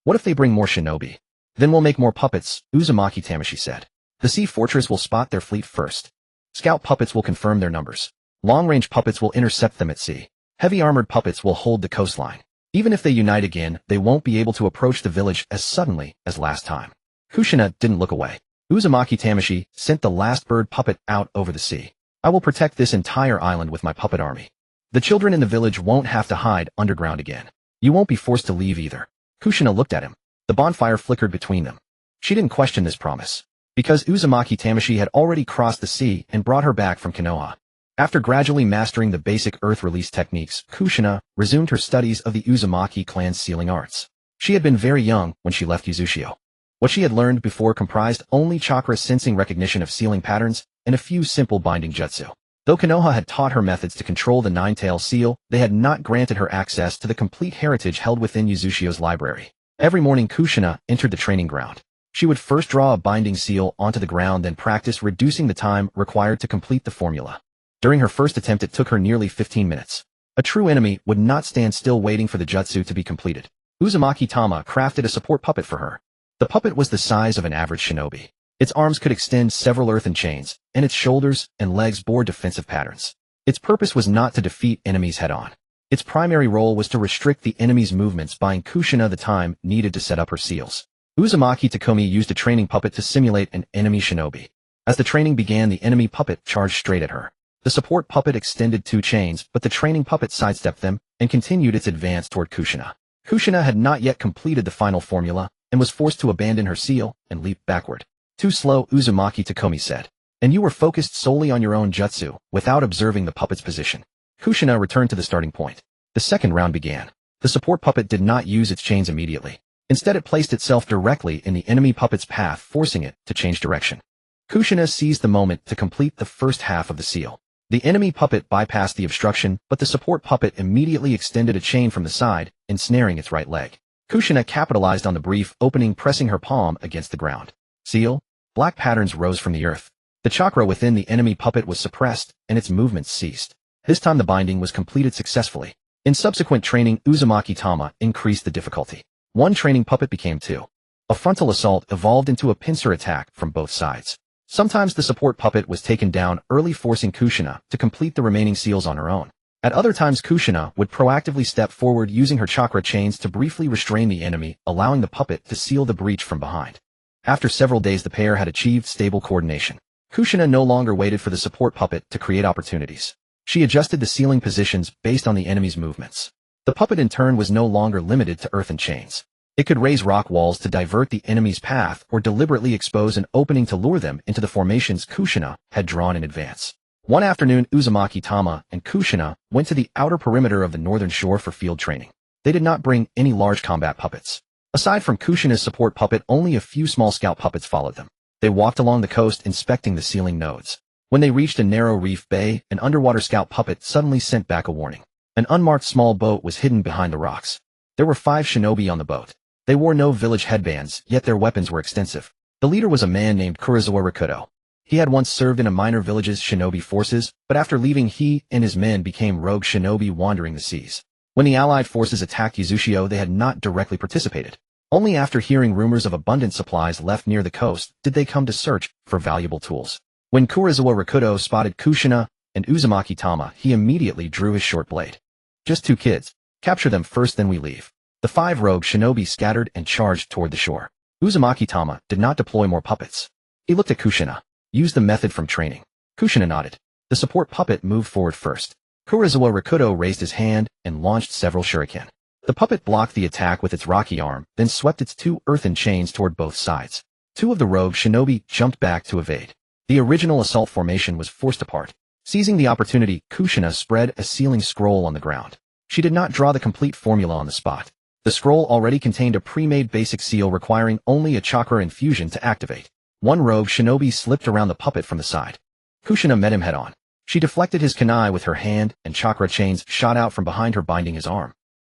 What if they bring more shinobi? Then we'll make more puppets, Uzumaki Tamashi said. The sea fortress will spot their fleet first. Scout puppets will confirm their numbers. Long-range puppets will intercept them at sea. Heavy armored puppets will hold the coastline. Even if they unite again, they won't be able to approach the village as suddenly as last time. Kushina didn't look away. Uzumaki Tamashi sent the last bird puppet out over the sea. I will protect this entire island with my puppet army. The children in the village won't have to hide underground again. You won't be forced to leave either. Kushina looked at him. The bonfire flickered between them. She didn't question this promise. Because Uzumaki Tamashi had already crossed the sea and brought her back from Konoha. After gradually mastering the basic earth release techniques, Kushina resumed her studies of the Uzumaki clan's sealing arts. She had been very young when she left Uzushio. What she had learned before comprised only chakra sensing recognition of sealing patterns and a few simple binding jutsu. Though Konoha had taught her methods to control the nine-tail seal, they had not granted her access to the complete heritage held within Uzushio's library. Every morning Kushina entered the training ground. She would first draw a binding seal onto the ground, then practice reducing the time required to complete the formula. During her first attempt it took her nearly 15 minutes. A true enemy would not stand still waiting for the jutsu to be completed. Uzumaki Tama crafted a support puppet for her. The puppet was the size of an average shinobi. Its arms could extend several earthen chains, and its shoulders and legs bore defensive patterns. Its purpose was not to defeat enemies head-on. Its primary role was to restrict the enemy's movements, buying Kushina the time needed to set up her seals. Uzumaki Takomi used a training puppet to simulate an enemy shinobi. As the training began, the enemy puppet charged straight at her. The support puppet extended 2 chains, but the training puppet sidestepped them and continued its advance toward Kushina. Kushina had not yet completed the final formula and was forced to abandon her seal and leap backward. Too slow, Uzumaki Takomi said. And you were focused solely on your own jutsu, without observing the puppet's position. Kushina returned to the starting point. The second round began. The support puppet did not use its chains immediately. Instead it placed itself directly in the enemy puppet's path, forcing it to change direction. Kushina seized the moment to complete the first half of the seal. The enemy puppet bypassed the obstruction, but the support puppet immediately extended a chain from the side, ensnaring its right leg. Kushina capitalized on the brief opening, pressing her palm against the ground. Seal. Black patterns rose from the earth. The chakra within the enemy puppet was suppressed, and its movements ceased. This time the binding was completed successfully. In subsequent training, Uzumaki Tama increased the difficulty. One training puppet became two. A frontal assault evolved into a pincer attack from both sides. Sometimes the support puppet was taken down early, forcing Kushina to complete the remaining seals on her own. At other times, Kushina would proactively step forward using her chakra chains to briefly restrain the enemy, allowing the puppet to seal the breach from behind. After several days, the pair had achieved stable coordination. Kushina no longer waited for the support puppet to create opportunities. She adjusted the sealing positions based on the enemy's movements. The puppet in turn was no longer limited to earthen chains. It could raise rock walls to divert the enemy's path or deliberately expose an opening to lure them into the formations Kushina had drawn in advance. One afternoon, Uzumaki Tama and Kushina went to the outer perimeter of the northern shore for field training. They did not bring any large combat puppets. Aside from Kushina's support puppet, only a few small scout puppets followed them. They walked along the coast inspecting the sealing nodes. When they reached a narrow reef bay, an underwater scout puppet suddenly sent back a warning. An unmarked small boat was hidden behind the rocks. There were 5 shinobi on the boat. They wore no village headbands, yet their weapons were extensive. The leader was a man named Kurosawa Rakuto. He had once served in a minor village's shinobi forces, but after leaving he and his men became rogue shinobi wandering the seas. When the allied forces attacked Uzushio, they had not directly participated. Only after hearing rumors of abundant supplies left near the coast did they come to search for valuable tools. When Kurosawa Rakuto spotted Kushina and Uzumaki Tama, he immediately drew his short blade. "Just 2 kids. Capture them first, then we leave." The 5 rogue shinobi scattered and charged toward the shore. Uzumaki Tama did not deploy more puppets. He looked at Kushina. "Use the method from training." Kushina nodded. The support puppet moved forward first. Kurosawa Rakuto raised his hand and launched several shuriken. The puppet blocked the attack with its rocky arm, then swept its 2 earthen chains toward both sides. 2 of the rogue shinobi jumped back to evade. The original assault formation was forced apart. Seizing the opportunity, Kushina spread a sealing scroll on the ground. She did not draw the complete formula on the spot. The scroll already contained a pre-made basic seal requiring only a chakra infusion to activate. One rogue shinobi slipped around the puppet from the side. Kushina met him head-on. She deflected his kunai with her hand, and chakra chains shot out from behind her, binding his arm.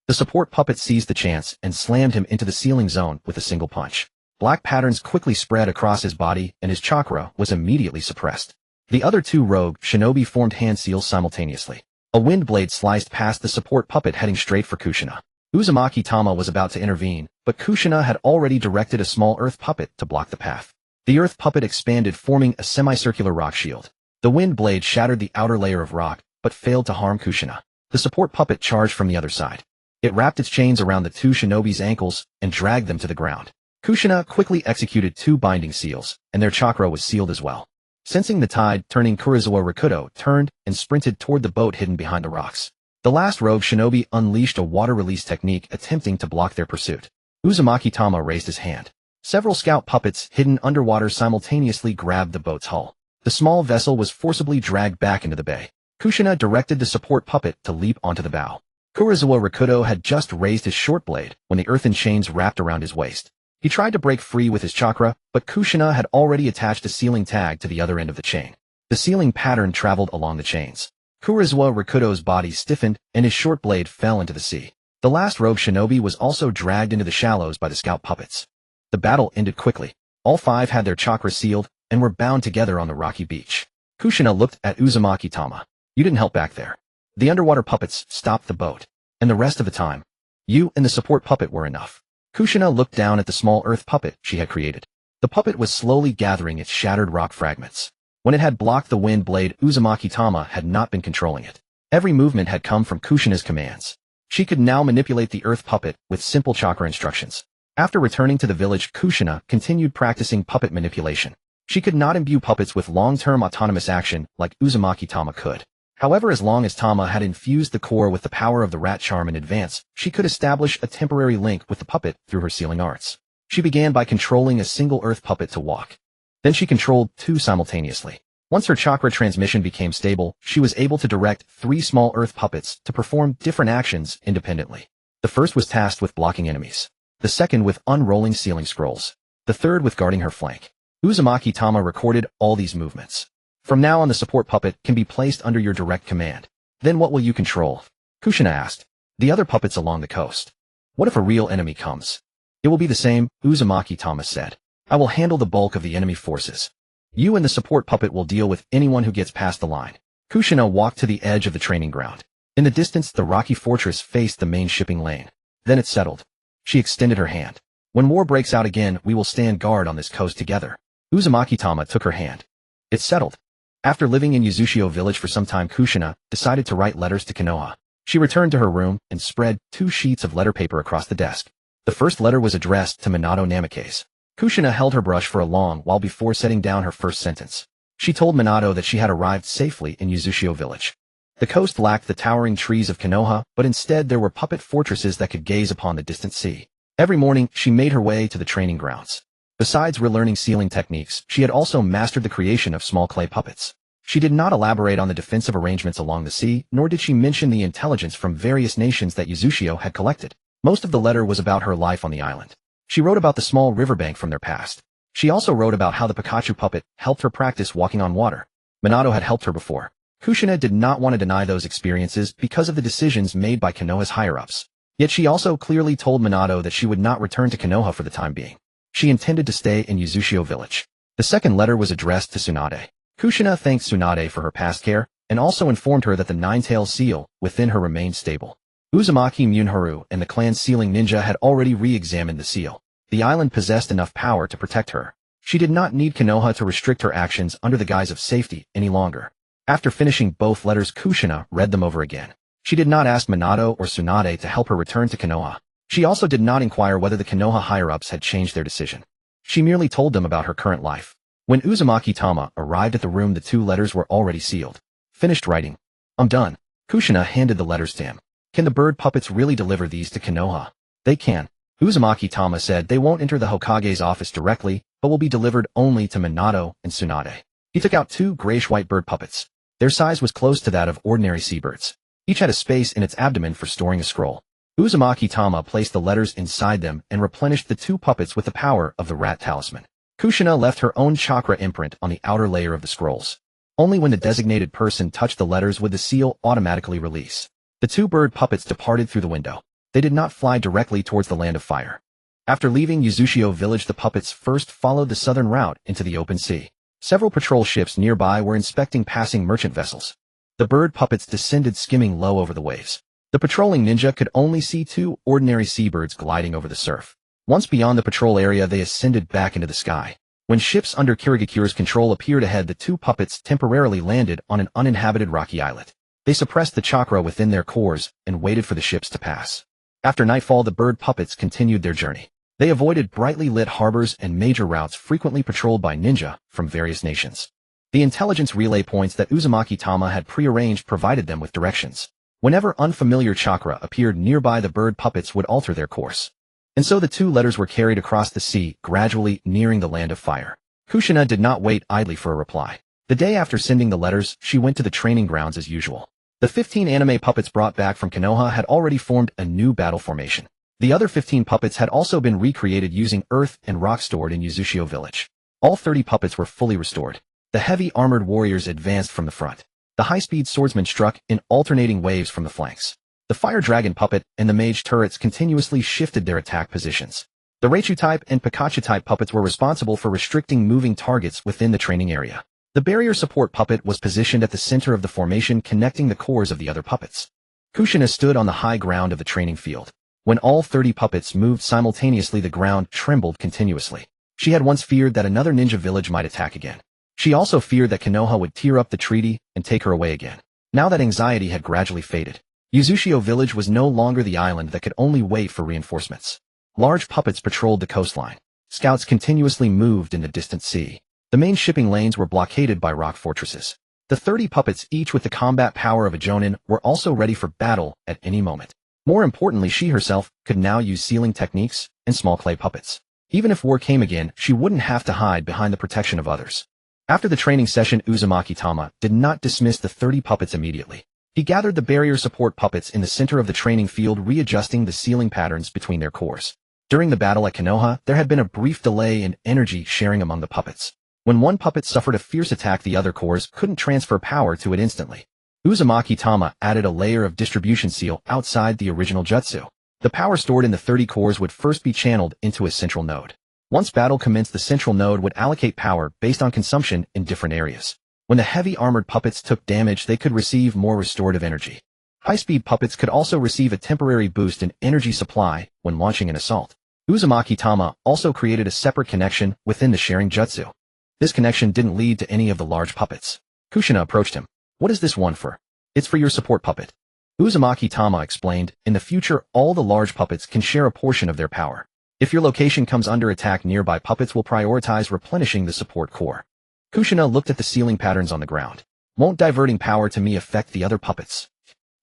The support puppet seized the chance and slammed him into the sealing zone with a single punch. Black patterns quickly spread across his body, and his chakra was immediately suppressed. The other 2 rogue shinobi formed hand seals simultaneously. A wind blade sliced past the support puppet, heading straight for Kushina. Uzumaki Tama was about to intervene, but Kushina had already directed a small earth puppet to block the path. The earth puppet expanded, forming a semicircular rock shield. The wind blade shattered the outer layer of rock, but failed to harm Kushina. The support puppet charged from the other side. It wrapped its chains around the 2 shinobi's ankles and dragged them to the ground. Kushina quickly executed 2 binding seals, and their chakra was sealed as well. Sensing the tide turning, Kurosawa Rakuto turned and sprinted toward the boat hidden behind the rocks. The last rogue shinobi unleashed a water release technique, attempting to block their pursuit. Uzumaki Tama raised his hand. Several scout puppets hidden underwater simultaneously grabbed the boat's hull. The small vessel was forcibly dragged back into the bay. Kushina directed the support puppet to leap onto the bow. Kurosawa Rakuto had just raised his short blade when the earthen chains wrapped around his waist. He tried to break free with his chakra, but Kushina had already attached a sealing tag to the other end of the chain. The sealing pattern traveled along the chains. Kurosawa Rakuto's body stiffened, and his short blade fell into the sea. The last rogue shinobi was also dragged into the shallows by the scout puppets. The battle ended quickly. All 5 had their chakra sealed and were bound together on the rocky beach. Kushina looked at Uzumaki Tama. "You didn't help back there." The underwater puppets stopped the boat. "And the rest of the time, you and the support puppet were enough." Kushina looked down at the small earth puppet she had created. The puppet was slowly gathering its shattered rock fragments. When it had blocked the wind blade, Uzumaki Tama had not been controlling it. Every movement had come from Kushina's commands. She could now manipulate the earth puppet with simple chakra instructions. After returning to the village, Kushina continued practicing puppet manipulation. She could not imbue puppets with long-term autonomous action like Uzumaki Tama could. However, as long as Tama had infused the core with the power of the rat charm in advance, she could establish a temporary link with the puppet through her sealing arts. She began by controlling a single earth puppet to walk. Then she controlled 2 simultaneously. Once her chakra transmission became stable, she was able to direct 3 small earth puppets to perform different actions independently. The first was tasked with blocking enemies. The second with unrolling sealing scrolls. The third with guarding her flank. Uzumaki Tama recorded all these movements. "From now on, the support puppet can be placed under your direct command. Then what will you control?" Kushina asked. "The other puppets along the coast." "What if a real enemy comes?" "It will be the same," Uzumaki Tama said. "I will handle the bulk of the enemy forces. You and the support puppet will deal with anyone who gets past the line." Kushina walked to the edge of the training ground. In the distance, the rocky fortress faced the main shipping lane. Then it settled. She extended her hand. When war breaks out again, we will stand guard on this coast together. Uzumaki Tama took her hand. It settled. After living in Uzushio village for some time, Kushina decided to write letters to Konoha. She returned to her room and spread 2 sheets of letter paper across the desk. The first letter was addressed to Minato Namikaze. Kushina held her brush for a long while before setting down her first sentence. She told Minato that she had arrived safely in Uzushio village. The coast lacked the towering trees of Konoha, but instead there were puppet fortresses that could gaze upon the distant sea. Every morning, she made her way to the training grounds. Besides relearning sealing techniques, she had also mastered the creation of small clay puppets. She did not elaborate on the defensive arrangements along the sea, nor did she mention the intelligence from various nations that Uzushio had collected. Most of the letter was about her life on the island. She wrote about the small riverbank from their past. She also wrote about how the Pikachu puppet helped her practice walking on water. Minato had helped her before. Kushina did not want to deny those experiences because of the decisions made by Konoha's higher-ups. Yet she also clearly told Minato that she would not return to Konoha for the time being. She intended to stay in Uzushio village. The second letter was addressed to Tsunade. Kushina thanked Tsunade for her past care, and also informed her that the nine-tailed seal within her remained stable. Uzumaki Munharu and the clan's sealing ninja had already re-examined the seal. The island possessed enough power to protect her. She did not need Konoha to restrict her actions under the guise of safety any longer. After finishing both letters, Kushina read them over again. She did not ask Minato or Tsunade to help her return to Konoha. She also did not inquire whether the Konoha higher-ups had changed their decision. She merely told them about her current life. When Uzumaki Tama arrived at the room, the 2 letters were already sealed. Finished writing. I'm done. Kushina handed the letters to him. Can the bird puppets really deliver these to Konoha? They can. Uzumaki Tama said they won't enter the Hokage's office directly, but will be delivered only to Minato and Tsunade. He took out 2 grayish-white bird puppets. Their size was close to that of ordinary seabirds. Each had a space in its abdomen for storing a scroll. Uzumaki Tama placed the letters inside them and replenished the 2 puppets with the power of the Rat Talisman. Kushina left her own chakra imprint on the outer layer of the scrolls. Only when the designated person touched the letters would the seal automatically release. The 2 bird puppets departed through the window. They did not fly directly towards the land of fire. After leaving Uzushio village, the puppets first followed the southern route into the open sea. Several patrol ships nearby were inspecting passing merchant vessels. The bird puppets descended, skimming low over the waves. The patrolling ninja could only see 2 ordinary seabirds gliding over the surf. Once beyond the patrol area, they ascended back into the sky. When ships under Kirigakure's control appeared ahead, the 2 puppets temporarily landed on an uninhabited rocky islet. They suppressed the chakra within their cores and waited for the ships to pass. After nightfall, the bird puppets continued their journey. They avoided brightly lit harbors and major routes frequently patrolled by ninja from various nations. The intelligence relay points that Uzumaki Tama had prearranged provided them with directions. Whenever unfamiliar chakra appeared nearby, the bird puppets would alter their course. And so the 2 letters were carried across the sea, gradually nearing the land of fire. Kushina did not wait idly for a reply. The day after sending the letters, she went to the training grounds as usual. The 15 anime puppets brought back from Konoha had already formed a new battle formation. The other 15 puppets had also been recreated using earth and rock stored in Uzushio village. All 30 puppets were fully restored. The heavy armored warriors advanced from the front. The high-speed swordsmen struck in alternating waves from the flanks. The fire dragon puppet and the mage turrets continuously shifted their attack positions. The Raichu-type and Pikachu-type puppets were responsible for restricting moving targets within the training area. The barrier support puppet was positioned at the center of the formation, connecting the cores of the other puppets. Kushina stood on the high ground of the training field. When all 30 puppets moved simultaneously, the ground trembled continuously. She had once feared that another ninja village might attack again. She also feared that Konoha would tear up the treaty and take her away again. Now that anxiety had gradually faded, Uzushio village was no longer the island that could only wait for reinforcements. Large puppets patrolled the coastline. Scouts continuously moved in the distant sea. The main shipping lanes were blockaded by rock fortresses. The 30 puppets, each with the combat power of a jonin, were also ready for battle at any moment. More importantly, she herself could now use sealing techniques and small clay puppets. Even if war came again, she wouldn't have to hide behind the protection of others. After the training session, Uzumaki Tama did not dismiss the 30 puppets immediately. He gathered the barrier support puppets in the center of the training field, readjusting the sealing patterns between their cores. During the battle at Konoha, there had been a brief delay in energy sharing among the puppets. When one puppet suffered a fierce attack, the other cores couldn't transfer power to it instantly. Uzumaki Tama added a layer of distribution seal outside the original jutsu. The power stored in the 30 cores would first be channeled into a central node. Once battle commenced, the central node would allocate power based on consumption in different areas. When the heavy armored puppets took damage, they could receive more restorative energy. High-speed puppets could also receive a temporary boost in energy supply when launching an assault. Uzumaki Tama also created a separate connection within the sharing jutsu. This connection didn't lead to any of the large puppets. Kushina approached him. "What is this one for?" "It's for your support puppet." Uzumaki Tama explained, "In the future, all the large puppets can share a portion of their power. If your location comes under attack, nearby puppets will prioritize replenishing the support core." Kushina looked at the ceiling patterns on the ground. "Won't diverting power to me affect the other puppets?"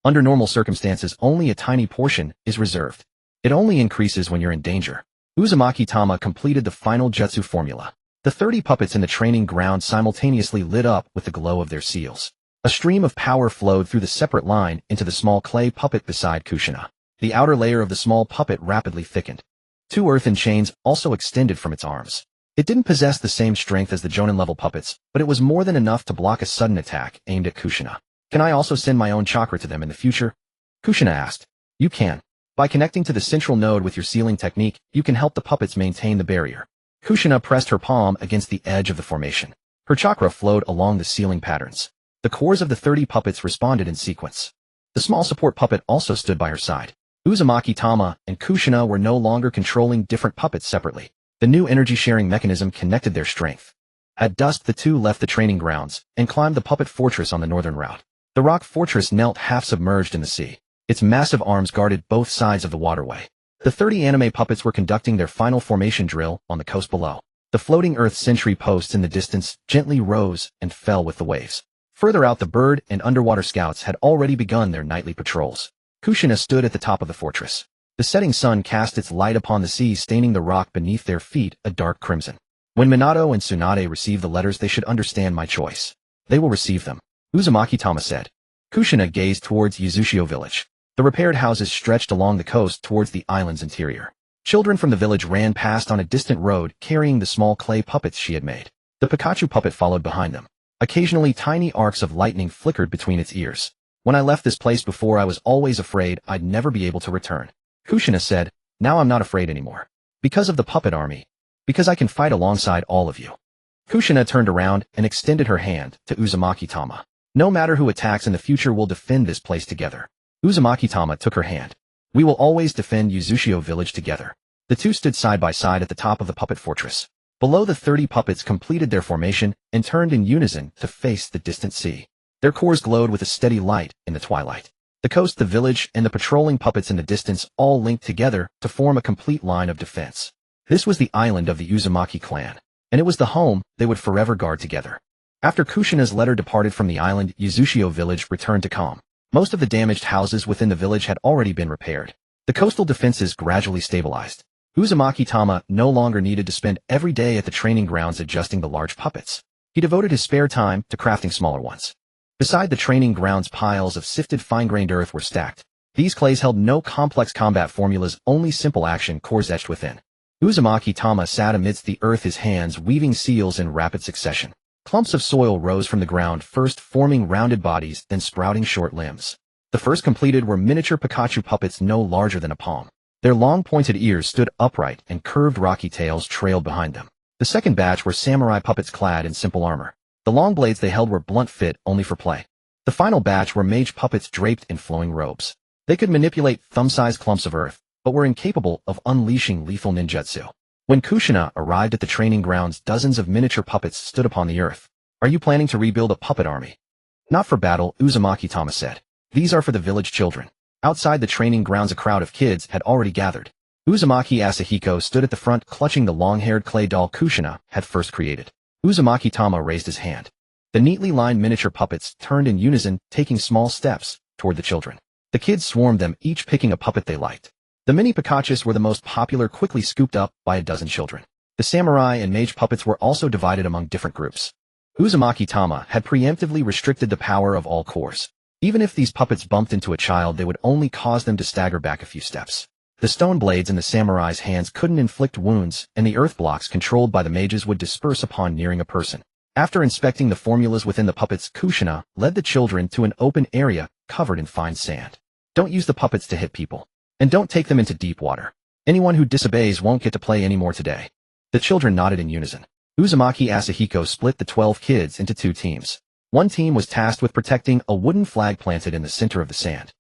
"Under normal circumstances, only a tiny portion is reserved. It only increases when you're in danger." Uzumaki Tama completed the final jutsu formula. The 30 puppets in the training ground simultaneously lit up with the glow of their seals. A stream of power flowed through the separate line into the small clay puppet beside Kushina. The outer layer of the small puppet rapidly thickened. 2 earthen chains also extended from its arms. It didn't possess the same strength as the Jonin-level puppets, but it was more than enough to block a sudden attack aimed at Kushina. "Can I also send my own chakra to them in the future?" Kushina asked. "You can. By connecting to the central node with your sealing technique, you can help the puppets maintain the barrier." Kushina pressed her palm against the edge of the formation. Her chakra flowed along the sealing patterns. The cores of the 30 puppets responded in sequence. The small support puppet also stood by her side. Uzumaki Tama and Kushina were no longer controlling different puppets separately. The new energy-sharing mechanism connected their strength. At dusk, the two left the training grounds and climbed the puppet fortress on the northern route. The rock fortress knelt half-submerged in the sea. Its massive arms guarded both sides of the waterway. The 30 anime puppets were conducting their final formation drill on the coast below. The floating Earth sentry posts in the distance gently rose and fell with the waves. Further out, the bird and underwater scouts had already begun their nightly patrols. Kushina stood at the top of the fortress. The setting sun cast its light upon the sea, staining the rock beneath their feet a dark crimson. "When Minato and Tsunade receive the letters, they should understand my choice. They will receive them," Uzumaki Tama said. Kushina gazed towards Uzushio village. The repaired houses stretched along the coast towards the island's interior. Children from the village ran past on a distant road carrying the small clay puppets she had made. The Pikachu puppet followed behind them. Occasionally, tiny arcs of lightning flickered between its ears. "When I left this place before, I was always afraid I'd never be able to return." Kushina said, "Now I'm not afraid anymore. Because of the puppet army. Because I can fight alongside all of you." Kushina turned around and extended her hand to Uzumaki Tama. "No matter who attacks in the future, we'll defend this place together." Uzumaki Tama took her hand. "We will always defend Uzushio village together." The two stood side by side at the top of the puppet fortress. Below, the 30 puppets completed their formation and turned in unison to face the distant sea. Their cores glowed with a steady light in the twilight. The coast, the village, and the patrolling puppets in the distance all linked together to form a complete line of defense. This was the island of the Uzumaki clan, and it was the home they would forever guard together. After Kushina's letter departed from the island, Uzushio village returned to calm. Most of the damaged houses within the village had already been repaired. The coastal defenses gradually stabilized. Uzumaki Tama no longer needed to spend every day at the training grounds adjusting the large puppets. He devoted his spare time to crafting smaller ones. Beside the training grounds, piles of sifted fine-grained earth were stacked. These clays held no complex combat formulas, only simple action cores etched within. Uzumaki Tama sat amidst the earth, his hands weaving seals in rapid succession. Clumps of soil rose from the ground, first forming rounded bodies, then sprouting short limbs. The first completed were miniature Pikachu puppets no larger than a palm. Their long pointed ears stood upright and curved rocky tails trailed behind them. The second batch were samurai puppets clad in simple armor. The long blades they held were blunt fit only for play. The final batch were mage puppets draped in flowing robes. They could manipulate thumb-sized clumps of earth, but were incapable of unleashing lethal ninjutsu. When Kushina arrived at the training grounds, dozens of miniature puppets stood upon the earth. "Are you planning to rebuild a puppet army?" "Not for battle," Uzumaki Tama said. "These are for the village children." Outside the training grounds, a crowd of kids had already gathered. Uzumaki Asahiko stood at the front, clutching the long-haired clay doll Kushina had first created. Uzumaki Tama raised his hand. The neatly lined miniature puppets turned in unison, taking small steps toward the children. The kids swarmed them, each picking a puppet they liked. The mini Pikachus were the most popular, quickly scooped up by a dozen children. The samurai and mage puppets were also divided among different groups. Uzumaki Tama had preemptively restricted the power of all cores. Even if these puppets bumped into a child, they would only cause them to stagger back a few steps. The stone blades in the samurai's hands couldn't inflict wounds, and the earth blocks controlled by the mages would disperse upon nearing a person. After inspecting the formulas within the puppets, Kushina led the children to an open area covered in fine sand. "Don't use the puppets to hit people. And don't take them into deep water. Anyone who disobeys won't get to play anymore today." The children nodded in unison. Uzumaki Asahiko split the 12 kids into 2 teams. One team was tasked with protecting a wooden flag planted in the center of the sand.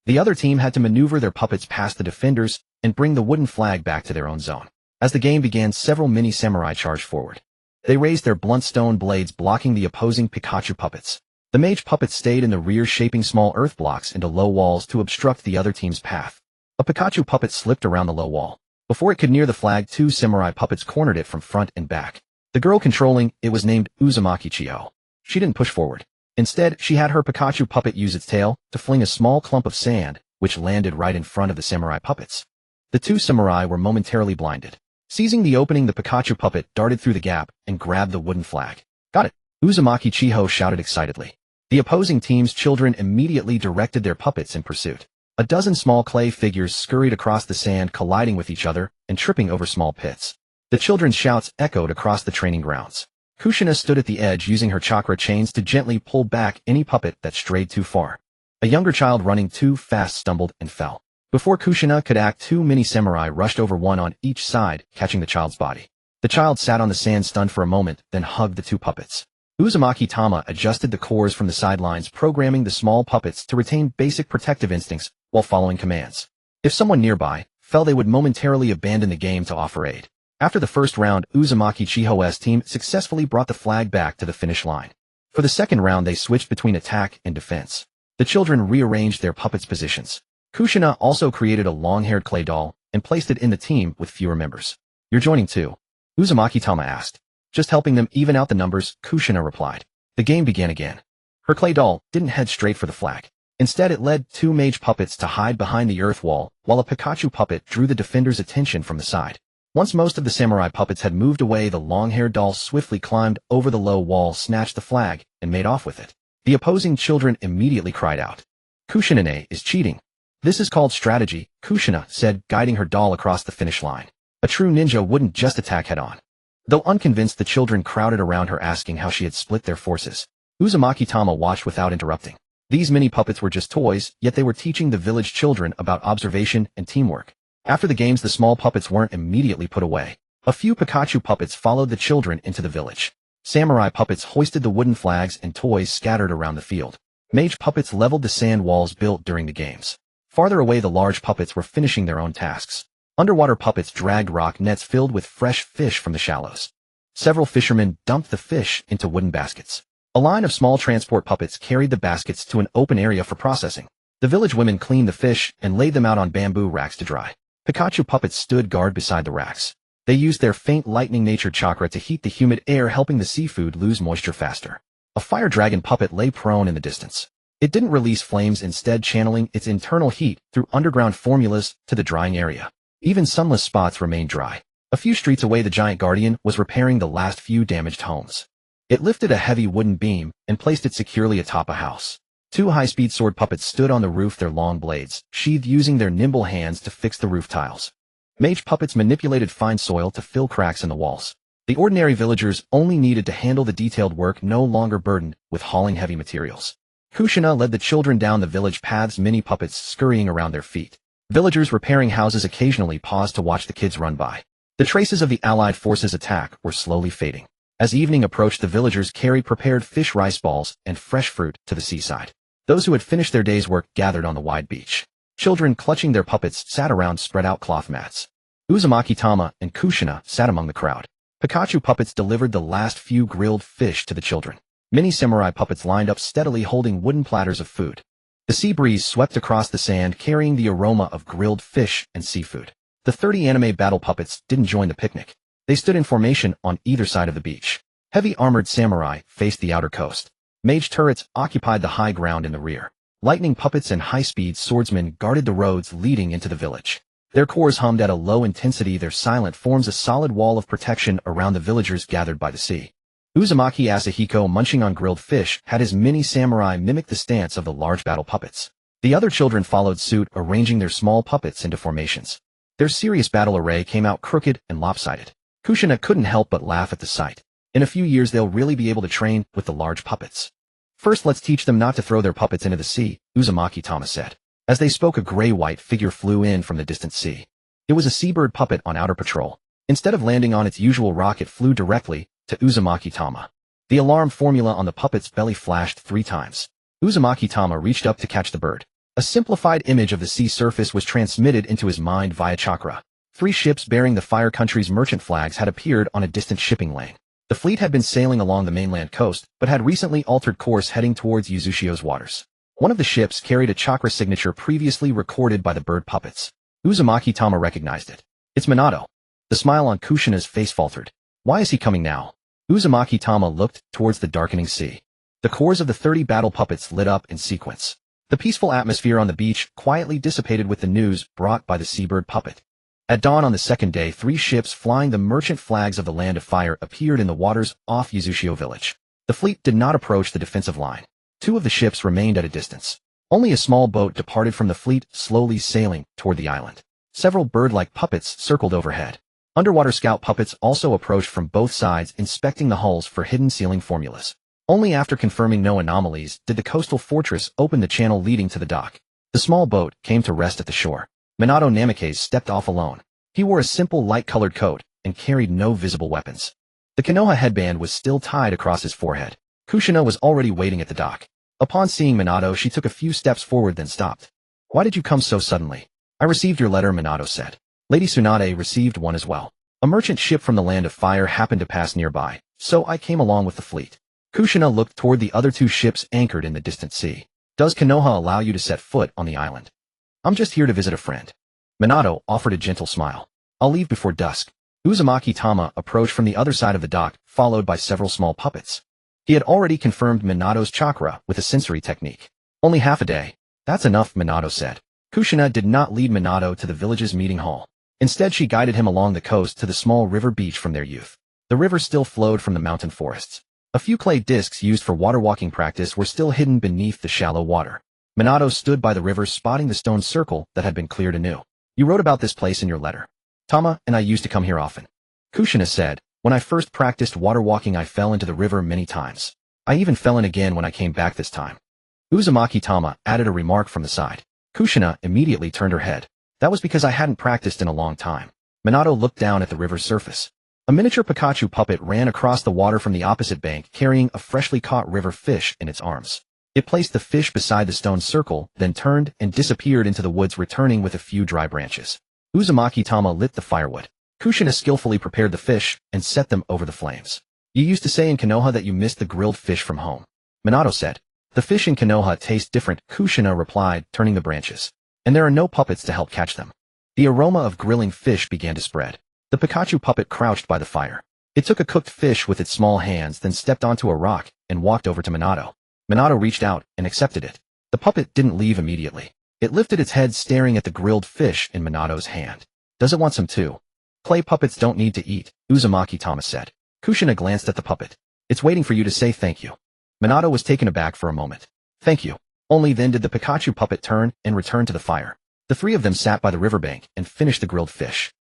The other team had to maneuver their puppets past the defenders and bring the wooden flag back to their own zone. As the game began, several mini samurai charged forward. They raised their blunt stone blades, blocking the opposing Pikachu puppets. The mage puppets stayed in the rear, shaping small earth blocks into low walls to obstruct the other team's path. A Pikachu puppet slipped around the low wall. Before it could near the flag, two samurai puppets cornered it from front and back. The girl controlling it was named Uzumaki Chiho. She didn't push forward. Instead, she had her Pikachu puppet use its tail to fling a small clump of sand, which landed right in front of the samurai puppets. The two samurai were momentarily blinded. Seizing the opening, the Pikachu puppet darted through the gap and grabbed the wooden flag. "Got it!" Uzumaki Chiho shouted excitedly. The opposing team's children immediately directed their puppets in pursuit. A dozen small clay figures scurried across the sand, colliding with each other and tripping over small pits. The children's shouts echoed across the training grounds. Kushina stood at the edge, using her chakra chains to gently pull back any puppet that strayed too far. A younger child running too fast stumbled and fell. Before Kushina could act, two mini samurai rushed over, one on each side, catching the child's body. The child sat on the sand, stunned for a moment, then hugged the two puppets. Uzumaki Tama adjusted the cores from the sidelines, programming the small puppets to retain basic protective instincts while following commands. If someone nearby fell, they would momentarily abandon the game to offer aid. After the first round, Uzumaki Chiho's team successfully brought the flag back to the finish line. For the second round, they switched between attack and defense. The children rearranged their puppets' positions. Kushina also created a long-haired clay doll and placed it in the team with fewer members. "You're joining too?" Uzumaki Tama asked. "Just helping them even out the numbers," Kushina replied. The game began again. Her clay doll didn't head straight for the flag. Instead, it led two mage puppets to hide behind the earth wall, while a Pikachu puppet drew the defender's attention from the side. Once most of the samurai puppets had moved away, the long-haired doll swiftly climbed over the low wall, snatched the flag, and made off with it. The opposing children immediately cried out, "Kushina is cheating." "This is called strategy," Kushina said, guiding her doll across the finish line. A true ninja wouldn't just attack head-on. Though unconvinced, the children crowded around her, asking how she had split their forces. Uzumaki Tama watched without interrupting. These mini puppets were just toys, yet they were teaching the village children about observation and teamwork. After the games, the small puppets weren't immediately put away. A few Pikachu puppets followed the children into the village. Samurai puppets hoisted the wooden flags and toys scattered around the field. Mage puppets leveled the sand walls built during the games. Farther away, the large puppets were finishing their own tasks. Underwater puppets dragged rock nets filled with fresh fish from the shallows. Several fishermen dumped the fish into wooden baskets. A line of small transport puppets carried the baskets to an open area for processing. The village women cleaned the fish and laid them out on bamboo racks to dry. Pikachu puppets stood guard beside the racks. They used their faint lightning nature chakra to heat the humid air, helping the seafood lose moisture faster. A fire dragon puppet lay prone in the distance. It didn't release flames, instead channeling its internal heat through underground formulas to the drying area. Even sunless spots remained dry. A few streets away, the giant guardian was repairing the last few damaged homes. It lifted a heavy wooden beam and placed it securely atop a house. Two high-speed sword puppets stood on the roof, their long blades sheathed, using their nimble hands to fix the roof tiles. Mage puppets manipulated fine soil to fill cracks in the walls. The ordinary villagers only needed to handle the detailed work, no longer burdened with hauling heavy materials. Kushina led the children down the village paths, mini puppets scurrying around their feet. Villagers repairing houses occasionally paused to watch the kids run by. The traces of the Allied forces' attack were slowly fading. As evening approached, the villagers carried prepared fish, rice balls, and fresh fruit to the seaside. Those who had finished their day's work gathered on the wide beach. Children, clutching their puppets, sat around spread-out cloth mats. Uzumaki Tama and Kushina sat among the crowd. Pikachu puppets delivered the last few grilled fish to the children. Many samurai puppets lined up steadily, holding wooden platters of food. The sea breeze swept across the sand, carrying the aroma of grilled fish and seafood. The 30 anime battle puppets didn't join the picnic. They stood in formation on either side of the beach. Heavy armored samurai faced the outer coast. Mage turrets occupied the high ground in the rear. Lightning puppets and high-speed swordsmen guarded the roads leading into the village. Their cores hummed at a low intensity, their silent forms a solid wall of protection around the villagers gathered by the sea. Uzumaki Asahiko, munching on grilled fish, had his mini samurai mimic the stance of the large battle puppets. The other children followed suit, arranging their small puppets into formations. Their serious battle array came out crooked and lopsided. Kushina couldn't help but laugh at the sight. In a few years, they'll really be able to train with the large puppets. "First, let's teach them not to throw their puppets into the sea," Uzumaki Tama said. As they spoke, a gray-white figure flew in from the distant sea. It was a seabird puppet on outer patrol. Instead of landing on its usual rock, it flew directly to Uzumaki Tama. The alarm formula on the puppet's belly flashed 3 times. Uzumaki Tama reached up to catch the bird. A simplified image of the sea surface was transmitted into his mind via chakra. 3 ships bearing the Fire Country's merchant flags had appeared on a distant shipping lane. The fleet had been sailing along the mainland coast, but had recently altered course heading towards Uzushio's waters. One of the ships carried a chakra signature previously recorded by the bird puppets. Uzumaki Tama recognized it. It's Minato. The smile on Kushina's face faltered. Why is he coming now? Uzumaki Tama looked towards the darkening sea. The cores of the 30 battle puppets lit up in sequence. The peaceful atmosphere on the beach quietly dissipated with the news brought by the seabird puppet. At dawn on the second day, 3 ships flying the merchant flags of the Land of Fire appeared in the waters off Uzushio village. The fleet did not approach the defensive line. 2 of the ships remained at a distance. Only a small boat departed from the fleet, slowly sailing toward the island. Several bird-like puppets circled overhead. Underwater scout puppets also approached from both sides, inspecting the hulls for hidden sealing formulas. Only after confirming no anomalies did the coastal fortress open the channel leading to the dock. The small boat came to rest at the shore. Minato Namikaze stepped off alone. He wore a simple light-colored coat and carried no visible weapons. The Konoha headband was still tied across his forehead. Kushina was already waiting at the dock. Upon seeing Minato, she took a few steps forward then stopped. Why did you come so suddenly? I received your letter, Minato said. Lady Tsunade received one as well. A merchant ship from the Land of Fire happened to pass nearby, so I came along with the fleet. Kushina looked toward the other 2 ships anchored in the distant sea. Does Konoha allow you to set foot on the island? I'm just here to visit a friend. Minato offered a gentle smile. I'll leave before dusk. Uzumaki Tama approached from the other side of the dock, followed by several small puppets. He had already confirmed Minato's chakra with a sensory technique. Only half a day. That's enough, Minato said. Kushina did not lead Minato to the village's meeting hall. Instead, she guided him along the coast to the small river beach from their youth. The river still flowed from the mountain forests. A few clay discs used for water walking practice were still hidden beneath the shallow water. Minato stood by the river, spotting the stone circle that had been cleared anew. You wrote about this place in your letter. Tama and I used to come here often. Kushina said, when I first practiced water walking I fell into the river many times. I even fell in again when I came back this time. Uzumaki Tama added a remark from the side. Kushina immediately turned her head. That was because I hadn't practiced in a long time. Minato looked down at the river's surface. A miniature Pikachu puppet ran across the water from the opposite bank carrying a freshly caught river fish in its arms. It placed the fish beside the stone circle, then turned and disappeared into the woods, returning with a few dry branches. Uzumaki Tama lit the firewood. Kushina skillfully prepared the fish and set them over the flames. You used to say in Konoha that you missed the grilled fish from home. Minato said. The fish in Konoha taste different, Kushina replied, turning the branches. And there are no puppets to help catch them. The aroma of grilling fish began to spread. The Pikachu puppet crouched by the fire. It took a cooked fish with its small hands, then stepped onto a rock and walked over to Minato. Minato reached out and accepted it. The puppet didn't leave immediately. It lifted its head, staring at the grilled fish in Minato's hand. Does it want some too? Clay puppets don't need to eat, Uzumaki Tama said. Kushina glanced at the puppet. It's waiting for you to say thank you. Minato was taken aback for a moment. Thank you. Only then did the Pikachu puppet turn and return to the fire. The 3 of them sat by the riverbank and finished the grilled fish.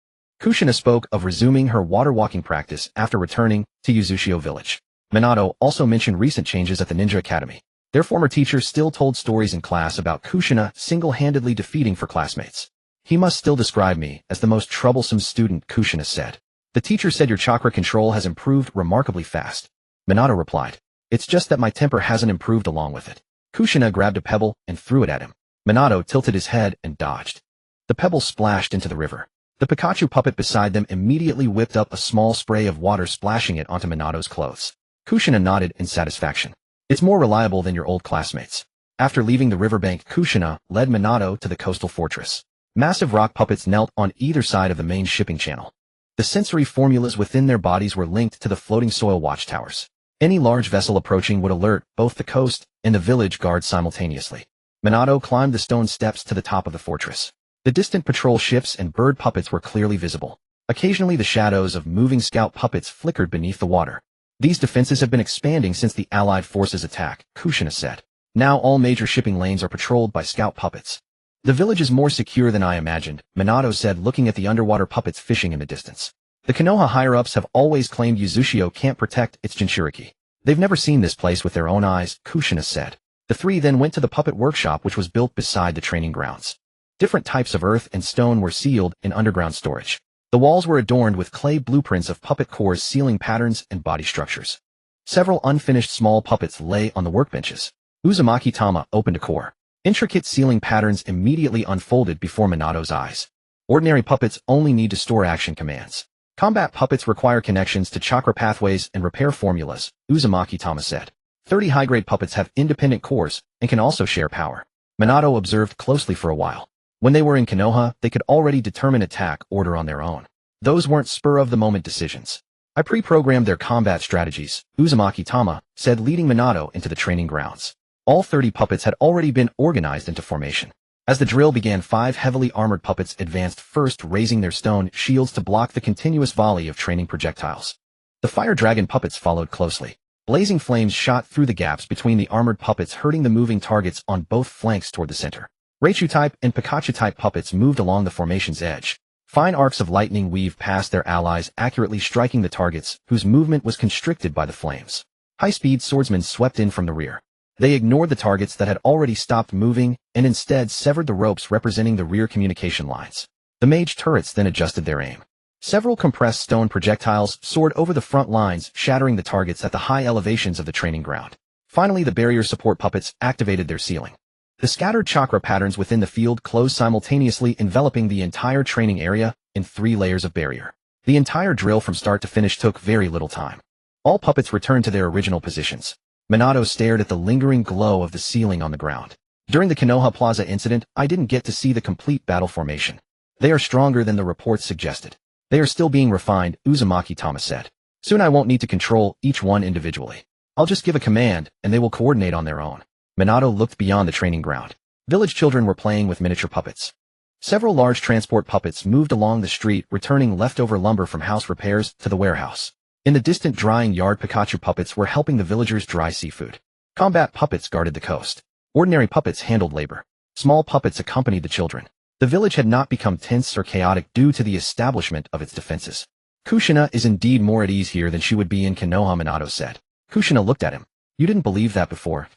Kushina spoke of resuming her water walking practice after returning to Uzushio village. Minato also mentioned recent changes at the Ninja Academy. Their former teacher still told stories in class about Kushina single-handedly defeating for classmates. He must still describe me as the most troublesome student, Kushina said. The teacher said your chakra control has improved remarkably fast. Minato replied. It's just that my temper hasn't improved along with it. Kushina grabbed a pebble and threw it at him. Minato tilted his head and dodged. The pebble splashed into the river. The Pikachu puppet beside them immediately whipped up a small spray of water, splashing it onto Minato's clothes. Kushina nodded in satisfaction. It's more reliable than your old classmates. After leaving the riverbank, Kushina led Minato to the coastal fortress. Massive rock puppets knelt on either side of the main shipping channel. The sensory formulas within their bodies were linked to the floating soil watchtowers. Any large vessel approaching would alert both the coast and the village guards simultaneously. Minato climbed the stone steps to the top of the fortress. The distant patrol ships and bird puppets were clearly visible. Occasionally the shadows of moving scout puppets flickered beneath the water. These defenses have been expanding since the Allied forces' attack, Kushina said. Now all major shipping lanes are patrolled by scout puppets. The village is more secure than I imagined, Minato said, looking at the underwater puppets fishing in the distance. The Konoha higher-ups have always claimed Uzushio can't protect its Jinchuriki. They've never seen this place with their own eyes, Kushina said. The 3 then went to the puppet workshop, which was built beside the training grounds. Different types of earth and stone were sealed in underground storage. The walls were adorned with clay blueprints of puppet cores, sealing patterns, and body structures. Several unfinished small puppets lay on the workbenches. Uzumaki Tama opened a core. Intricate ceiling patterns immediately unfolded before Minato's eyes. Ordinary puppets only need to store action commands. Combat puppets require connections to chakra pathways and repair formulas, Uzumaki Tama said. 30 high-grade puppets have independent cores and can also share power. Minato observed closely for a while. When they were in Konoha, they could already determine attack order on their own. Those weren't spur-of-the-moment decisions. I pre-programmed their combat strategies, Uzumaki Tama said, leading Minato into the training grounds. All 30 puppets had already been organized into formation. As the drill began, 5 heavily armored puppets advanced first, raising their stone shields to block the continuous volley of training projectiles. The fire dragon puppets followed closely. Blazing flames shot through the gaps between the armored puppets, hurting the moving targets on both flanks toward the center. Raichu-type and Pikachu-type puppets moved along the formation's edge. Fine arcs of lightning weaved past their allies, accurately striking the targets, whose movement was constricted by the flames. High-speed swordsmen swept in from the rear. They ignored the targets that had already stopped moving and instead severed the ropes representing the rear communication lines. The mage turrets then adjusted their aim. Several compressed stone projectiles soared over the front lines, shattering the targets at the high elevations of the training ground. Finally, the barrier support puppets activated their sealing. The scattered chakra patterns within the field closed simultaneously, enveloping the entire training area in 3 layers of barrier. The entire drill from start to finish took very little time. All puppets returned to their original positions. Minato stared at the lingering glow of the ceiling on the ground. During the Konoha Plaza incident, I didn't get to see the complete battle formation. They are stronger than the reports suggested. They are still being refined, Uzumaki Tama said. Soon I won't need to control each one individually. I'll just give a command, and they will coordinate on their own. Minato looked beyond the training ground. Village children were playing with miniature puppets. Several large transport puppets moved along the street, returning leftover lumber from house repairs to the warehouse. In the distant drying yard, Pikachu puppets were helping the villagers dry seafood. Combat puppets guarded the coast. Ordinary puppets handled labor. Small puppets accompanied the children. The village had not become tense or chaotic due to the establishment of its defenses. Kushina is indeed more at ease here than she would be in Konoha, Minato said. Kushina looked at him. You didn't believe that before.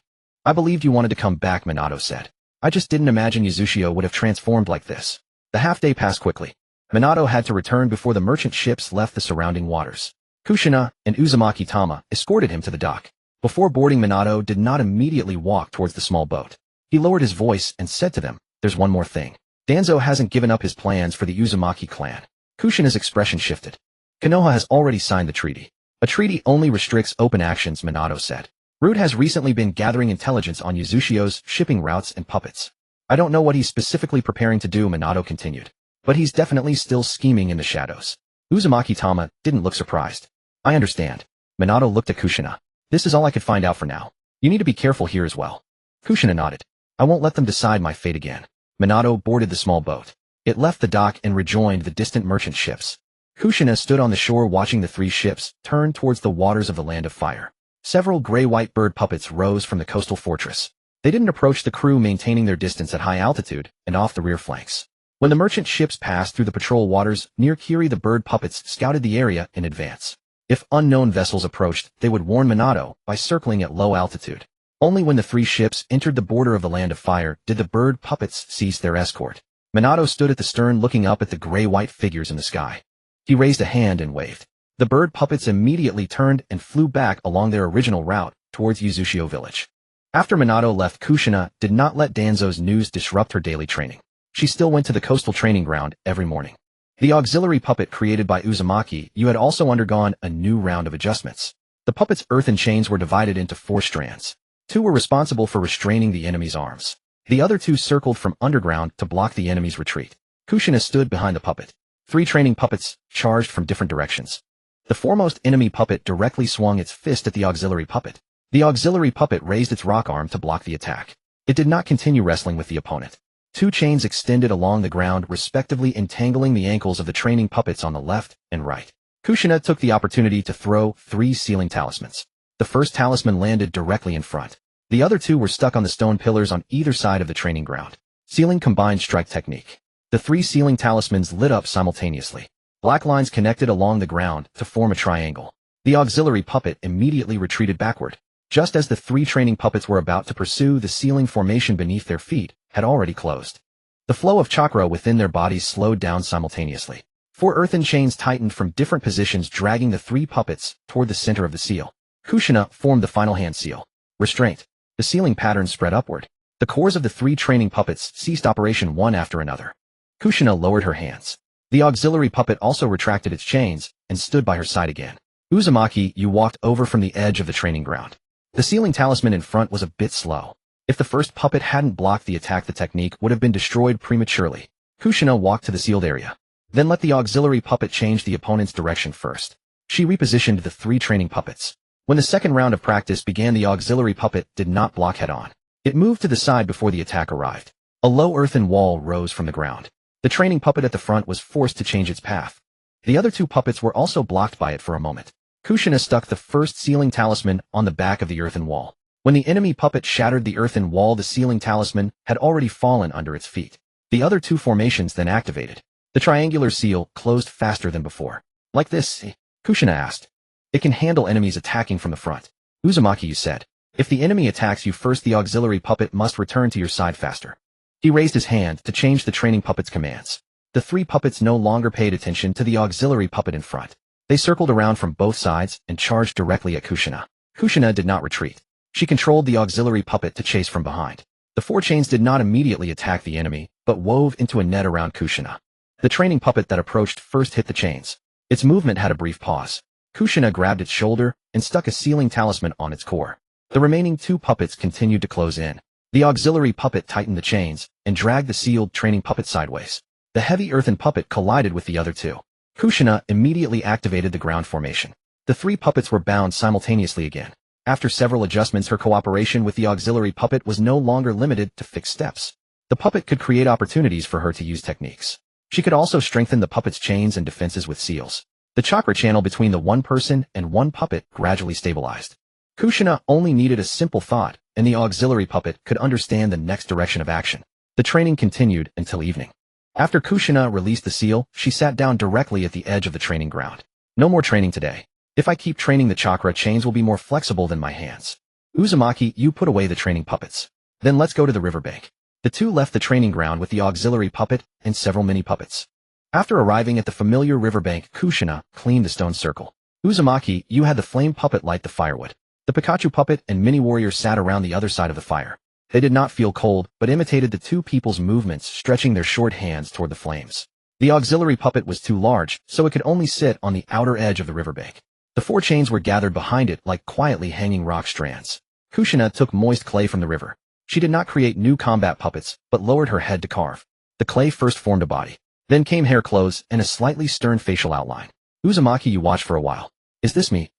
I believed you wanted to come back, Minato said. I just didn't imagine Yuzusho would have transformed like this. The half-day passed quickly. Minato had to return before the merchant ships left the surrounding waters. Kushina and Uzumaki Tama escorted him to the dock. Before boarding, Minato did not immediately walk towards the small boat. He lowered his voice and said to them, "There's one more thing. Danzo hasn't given up his plans for the Uzumaki clan." Kushina's expression shifted. Konoha has already signed the treaty. A treaty only restricts open actions, Minato said. Root has recently been gathering intelligence on Yuzusho's shipping routes and puppets. I don't know what he's specifically preparing to do, Minato continued. But he's definitely still scheming in the shadows. Uzumaki Tama didn't look surprised. I understand. Minato looked at Kushina. This is all I could find out for now. You need to be careful here as well. Kushina nodded. I won't let them decide my fate again. Minato boarded the small boat. It left the dock and rejoined the distant merchant ships. Kushina stood on the shore watching the 3 ships turn towards the waters of the Land of Fire. Several gray-white bird puppets rose from the coastal fortress. They didn't approach the crew, maintaining their distance at high altitude and off the rear flanks. When the merchant ships passed through the patrol waters near Kiri, the bird puppets scouted the area in advance. If unknown vessels approached, they would warn Minato by circling at low altitude. Only when the 3 ships entered the border of the Land of Fire did the bird puppets cease their escort. Minato stood at the stern looking up at the gray-white figures in the sky. He raised a hand and waved. The bird puppets immediately turned and flew back along their original route towards Yuzusho village. After Minato left, Kushina did not let Danzo's news disrupt her daily training. She still went to the coastal training ground every morning. The auxiliary puppet created by Uzumaki had also undergone a new round of adjustments. The puppet's earthen chains were divided into 4 strands. 2 were responsible for restraining the enemy's arms. The other 2 circled from underground to block the enemy's retreat. Kushina stood behind the puppet. 3 training puppets charged from different directions. The foremost enemy puppet directly swung its fist at the auxiliary puppet. The auxiliary puppet raised its rock arm to block the attack. It did not continue wrestling with the opponent. 2 chains extended along the ground, respectively entangling the ankles of the training puppets on the left and right. Kushina took the opportunity to throw 3 sealing talismans. The first talisman landed directly in front. The other 2 were stuck on the stone pillars on either side of the training ground. Sealing combined strike technique. The 3 sealing talismans lit up simultaneously. Black lines connected along the ground to form a triangle. The auxiliary puppet immediately retreated backward. Just as the 3 training puppets were about to pursue, the sealing formation beneath their feet had already closed. The flow of chakra within their bodies slowed down simultaneously. 4 earthen chains tightened from different positions, dragging the 3 puppets toward the center of the seal. Kushina formed the final hand seal. Restraint. The sealing pattern spread upward. The cores of the 3 training puppets ceased operation one after another. Kushina lowered her hands. The auxiliary puppet also retracted its chains and stood by her side again. Uzumaki, you walked over from the edge of the training ground. The sealing talisman in front was a bit slow. If the first puppet hadn't blocked the attack, the technique would have been destroyed prematurely. Kushina walked to the sealed area. Then let the auxiliary puppet change the opponent's direction first. She repositioned the 3 training puppets. When the second round of practice began, the auxiliary puppet did not block head-on. It moved to the side before the attack arrived. A low earthen wall rose from the ground. The training puppet at the front was forced to change its path. The other 2 puppets were also blocked by it for a moment. Kushina stuck the first sealing talisman on the back of the earthen wall. When the enemy puppet shattered the earthen wall, the sealing talisman had already fallen under its feet. The other 2 formations then activated. The triangular seal closed faster than before. Like this, Kushina asked. It can handle enemies attacking from the front. Uzumaki, you said. If the enemy attacks you first, the auxiliary puppet must return to your side faster. He raised his hand to change the training puppet's commands. The 3 puppets no longer paid attention to the auxiliary puppet in front. They circled around from both sides and charged directly at Kushina. Kushina did not retreat. She controlled the auxiliary puppet to chase from behind. The 4 chains did not immediately attack the enemy, but wove into a net around Kushina. The training puppet that approached first hit the chains. Its movement had a brief pause. Kushina grabbed its shoulder and stuck a sealing talisman on its core. The remaining 2 puppets continued to close in. The auxiliary puppet tightened the chains and dragged the sealed training puppet sideways. The heavy earthen puppet collided with the other 2. Kushina immediately activated the ground formation. The 3 puppets were bound simultaneously again. After several adjustments, her cooperation with the auxiliary puppet was no longer limited to fixed steps. The puppet could create opportunities for her to use techniques. She could also strengthen the puppet's chains and defenses with seals. The chakra channel between the 1 person and 1 puppet gradually stabilized. Kushina only needed a simple thought, and the auxiliary puppet could understand the next direction of action. The training continued until evening. After Kushina released the seal, she sat down directly at the edge of the training ground. No more training today. If I keep training, the chakra chains will be more flexible than my hands. Uzumaki, you put away the training puppets. Then let's go to the riverbank. The 2 left the training ground with the auxiliary puppet and several mini puppets. After arriving at the familiar riverbank, Kushina cleaned the stone circle. Uzumaki, you had the flame puppet light the firewood. The Pikachu puppet and mini warrior sat around the other side of the fire. They did not feel cold, but imitated the 2 people's movements, stretching their short hands toward the flames. The auxiliary puppet was too large, so it could only sit on the outer edge of the riverbank. The 4 chains were gathered behind it like quietly hanging rock strands. Kushina took moist clay from the river. She did not create new combat puppets, but lowered her head to carve. The clay first formed a body. Then came hair clothes and a slightly stern facial outline. Uzumaki, you watched for a while. Is this me?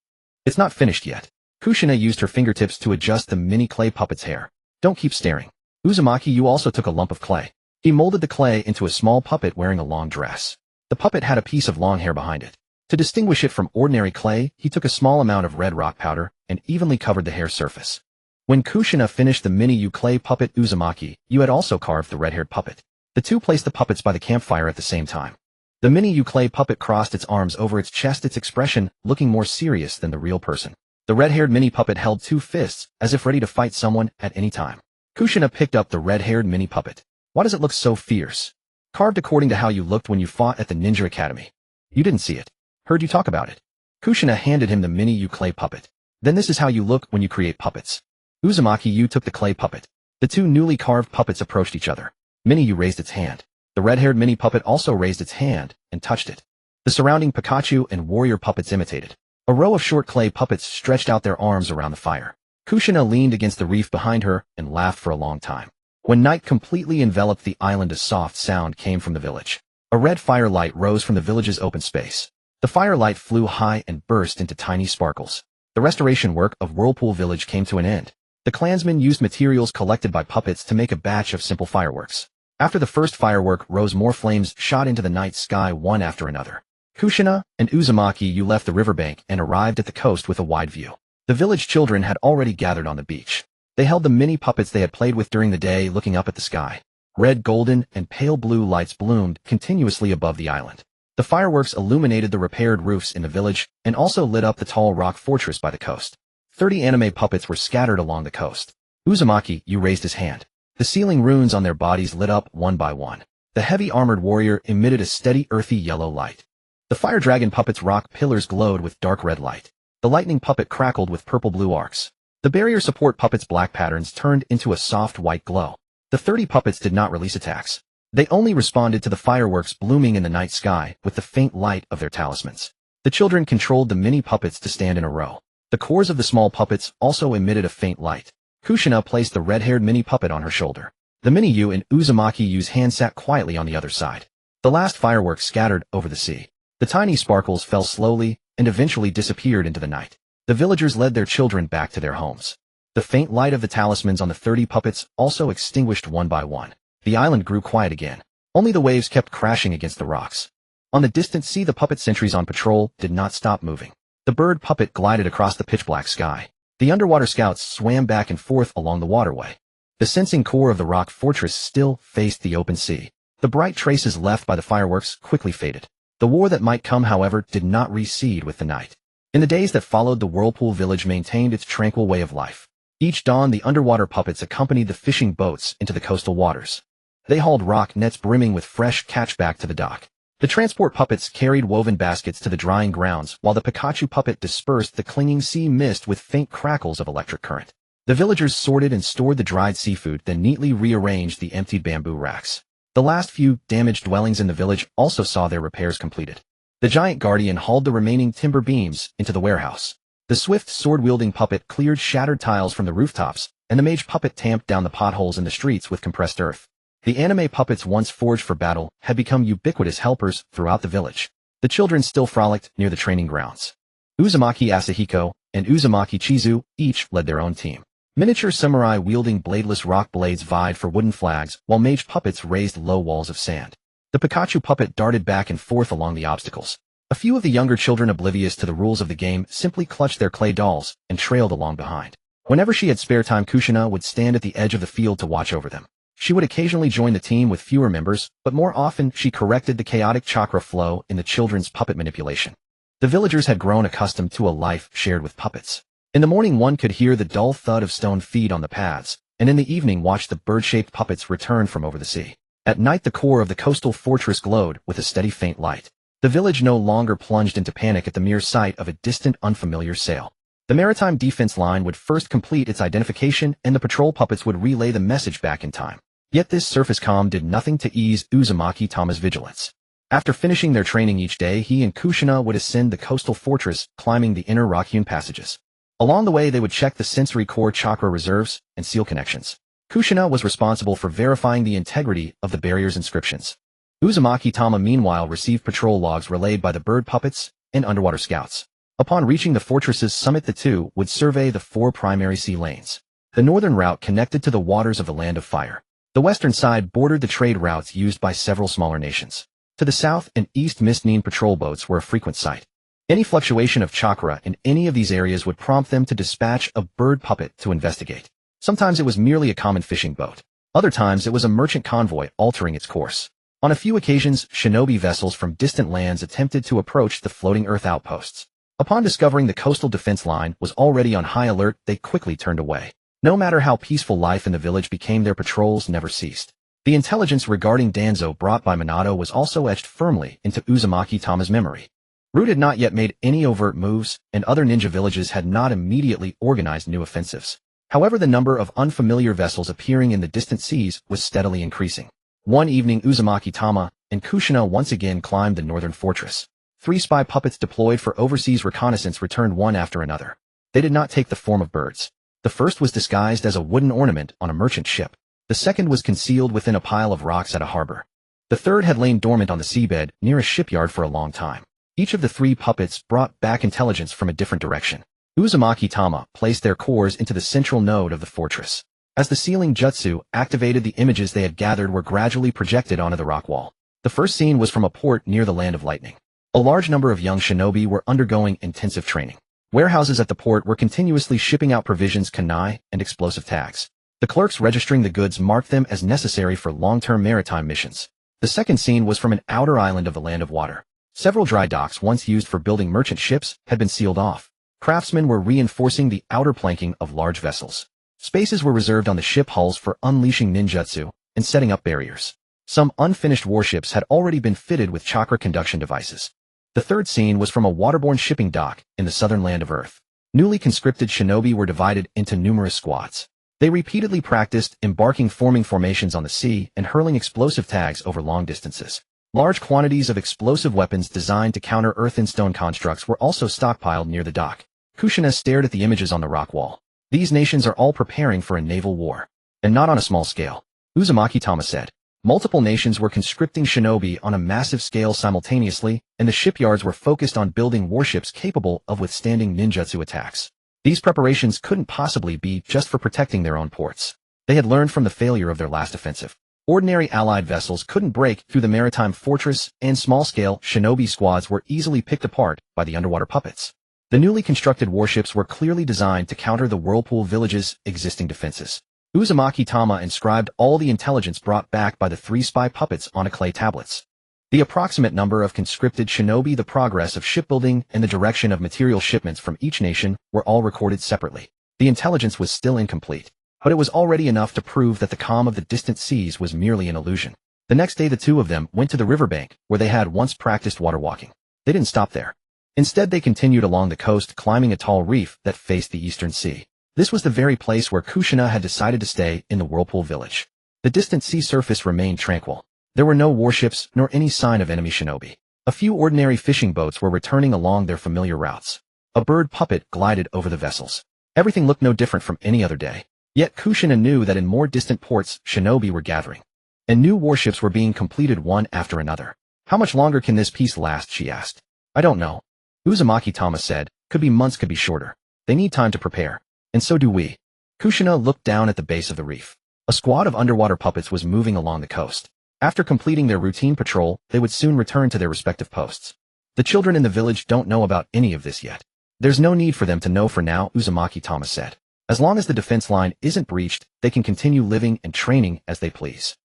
It's not finished yet. Kushina used her fingertips to adjust the mini clay puppet's hair. Don't keep staring. Uzumaki, you also took a lump of clay. He molded the clay into a small puppet wearing a long dress. The puppet had a piece of long hair behind it. To distinguish it from ordinary clay, he took a small amount of red rock powder and evenly covered the hair surface. When Kushina finished the mini clay puppet, Uzumaki, you had also carved the red-haired puppet. The 2 placed the puppets by the campfire at the same time. The mini clay puppet crossed its arms over its chest, its expression looking more serious than the real person. The red-haired mini puppet held 2 fists, as if ready to fight someone at any time. Kushina picked up the red-haired mini puppet. Why does it look so fierce? Carved according to how you looked when you fought at the Ninja Academy. You didn't see it. Heard you talk about it. Kushina handed him the mini clay puppet. Then this is how you look when you create puppets. Uzumaki, you took the clay puppet. The 2 newly carved puppets approached each other. Mini raised its hand. The red-haired mini puppet also raised its hand and touched it. The surrounding Pikachu and warrior puppets imitated. A row of short clay puppets stretched out their arms around the fire. Kushina leaned against the reef behind her and laughed for a long time. When night completely enveloped the island, a soft sound came from the village. A red firelight rose from the village's open space. The firelight flew high and burst into tiny sparkles. The restoration work of Whirlpool Village came to an end. The clansmen used materials collected by puppets to make a batch of simple fireworks. After the first firework rose, more flames shot into the night sky one after another. Kushina and Uzumaki, you left the riverbank and arrived at the coast with a wide view. The village children had already gathered on the beach. They held the mini puppets they had played with during the day, looking up at the sky. Red, golden, and pale blue lights bloomed continuously above the island. The fireworks illuminated the repaired roofs in the village and also lit up the tall rock fortress by the coast. 30 anime puppets were scattered along the coast. Uzumaki, you raised his hand. The sealing runes on their bodies lit up one by one. The heavy armored warrior emitted a steady earthy yellow light. The fire dragon puppets' rock pillars glowed with dark red light. The lightning puppet crackled with purple-blue arcs. The barrier support puppet's black patterns turned into a soft white glow. The 30 puppets did not release attacks. They only responded to the fireworks blooming in the night sky with the faint light of their talismans. The children controlled the mini puppets to stand in a row. The cores of the small puppets also emitted a faint light. Kushina placed the red-haired mini puppet on her shoulder. The mini Yu and Uzumaki Yu's hand sat quietly on the other side. The last fireworks scattered over the sea. The tiny sparkles fell slowly and eventually disappeared into the night. The villagers led their children back to their homes. The faint light of the talismans on the 30 puppets also extinguished one by one. The island grew quiet again. Only the waves kept crashing against the rocks. On the distant sea, the puppet sentries on patrol did not stop moving. The bird puppet glided across the pitch-black sky. The underwater scouts swam back and forth along the waterway. The sensing core of the rock fortress still faced the open sea. The bright traces left by the fireworks quickly faded. The war that might come, however, did not recede with the night. In the days that followed, the Whirlpool village maintained its tranquil way of life. Each dawn, the underwater puppets accompanied the fishing boats into the coastal waters. They hauled rock nets brimming with fresh catch back to the dock. The transport puppets carried woven baskets to the drying grounds, while the Pikachu puppet dispersed the clinging sea mist with faint crackles of electric current. The villagers sorted and stored the dried seafood, then neatly rearranged the emptied bamboo racks. The last few damaged dwellings in the village also saw their repairs completed. The giant guardian hauled the remaining timber beams into the warehouse. The swift sword-wielding puppet cleared shattered tiles from the rooftops, and the mage puppet tamped down the potholes in the streets with compressed earth. The anime puppets, once forged for battle, had become ubiquitous helpers throughout the village. The children still frolicked near the training grounds. Uzumaki Asahiko and Uzumaki Chizu each led their own team. Miniature samurai wielding bladeless rock blades vied for wooden flags, while mage puppets raised low walls of sand. The Pikachu puppet darted back and forth along the obstacles. A few of the younger children, oblivious to the rules of the game, simply clutched their clay dolls and trailed along behind. Whenever she had spare time, Kushina would stand at the edge of the field to watch over them. She would occasionally join the team with fewer members, but more often she corrected the chaotic chakra flow in the children's puppet manipulation. The villagers had grown accustomed to a life shared with puppets. In the morning, one could hear the dull thud of stone feet on the paths, and in the evening watch the bird-shaped puppets return from over the sea. At night, the core of the coastal fortress glowed with a steady faint light. The village no longer plunged into panic at the mere sight of a distant, unfamiliar sail. The maritime defense line would first complete its identification, and the patrol puppets would relay the message back in time. Yet this surface calm did nothing to ease Uzumaki Tama's vigilance. After finishing their training each day, he and Kushina would ascend the coastal fortress, climbing the inner rock-hewn passages. Along the way, they would check the sensory core chakra reserves and seal connections. Kushina was responsible for verifying the integrity of the barrier's inscriptions. Uzumaki Tama, meanwhile, received patrol logs relayed by the bird puppets and underwater scouts. Upon reaching the fortress's summit, the two would survey the 4 primary sea lanes. The northern route connected to the waters of the Land of Fire. The western side bordered the trade routes used by several smaller nations. To the south and east, Mistneen patrol boats were a frequent sight. Any fluctuation of chakra in any of these areas would prompt them to dispatch a bird puppet to investigate. Sometimes it was merely a common fishing boat. Other times it was a merchant convoy altering its course. On a few occasions, shinobi vessels from distant lands attempted to approach the floating earth outposts. Upon discovering the coastal defense line was already on high alert, they quickly turned away. No matter how peaceful life in the village became, their patrols never ceased. The intelligence regarding Danzo brought by Minato was also etched firmly into Uzumaki Tama's memory. Root had not yet made any overt moves, and other ninja villages had not immediately organized new offensives. However, the number of unfamiliar vessels appearing in the distant seas was steadily increasing. One evening, Uzumaki Tama and Kushina once again climbed the northern fortress. 3 spy puppets deployed for overseas reconnaissance returned one after another. They did not take the form of birds. The first was disguised as a wooden ornament on a merchant ship. The second was concealed within a pile of rocks at a harbor. The third had lain dormant on the seabed near a shipyard for a long time. Each of the 3 puppets brought back intelligence from a different direction. Uzumaki Tama placed their cores into the central node of the fortress. As the sealing jutsu activated, the images they had gathered were gradually projected onto the rock wall. The first scene was from a port near the Land of Lightning. A large number of young shinobi were undergoing intensive training. Warehouses at the port were continuously shipping out provisions, kunai, and explosive tags. The clerks registering the goods marked them as necessary for long-term maritime missions. The second scene was from an outer island of the Land of Water. Several dry docks once used for building merchant ships had been sealed off. Craftsmen were reinforcing the outer planking of large vessels. Spaces were reserved on the ship hulls for unleashing ninjutsu and setting up barriers. Some unfinished warships had already been fitted with chakra conduction devices. The third scene was from a waterborne shipping dock in the southern land of Earth. Newly conscripted shinobi were divided into numerous squads. They repeatedly practiced embarking, forming formations on the sea, and hurling explosive tags over long distances. Large quantities of explosive weapons designed to counter earth and stone constructs were also stockpiled near the dock. Kushina stared at the images on the rock wall. These nations are all preparing for a naval war. And not on a small scale. Uzumaki Tamashi said. Multiple nations were conscripting shinobi on a massive scale simultaneously, and the shipyards were focused on building warships capable of withstanding ninjutsu attacks. These preparations couldn't possibly be just for protecting their own ports. They had learned from the failure of their last offensive. Ordinary allied vessels couldn't break through the maritime fortress, and small-scale shinobi squads were easily picked apart by the underwater puppets. The newly constructed warships were clearly designed to counter the Whirlpool Village's existing defenses. Uzumaki Tamashi inscribed all the intelligence brought back by the 3 spy puppets onto clay tablets. The approximate number of conscripted shinobi, the progress of shipbuilding, and the direction of material shipments from each nation were all recorded separately. The intelligence was still incomplete, but it was already enough to prove that the calm of the distant seas was merely an illusion. The next day the two of them went to the riverbank where they had once practiced water walking. They didn't stop there. Instead they continued along the coast, climbing a tall reef that faced the eastern sea. This was the very place where Kushina had decided to stay in the Whirlpool Village. The distant sea surface remained tranquil. There were no warships nor any sign of enemy shinobi. A few ordinary fishing boats were returning along their familiar routes. A bird puppet glided over the vessels. Everything looked no different from any other day. Yet Kushina knew that in more distant ports, shinobi were gathering. And new warships were being completed one after another. How much longer can this peace last, she asked. I don't know. Uzumaki Tamashi said. Could be months, could be shorter. They need time to prepare. And so do we. Kushina looked down at the base of the reef. A squad of underwater puppets was moving along the coast. After completing their routine patrol, they would soon return to their respective posts. The children in the village don't know about any of this yet. There's no need for them to know for now, Uzumaki Tamashi said. As long as the defense line isn't breached, they can continue living and training as they please.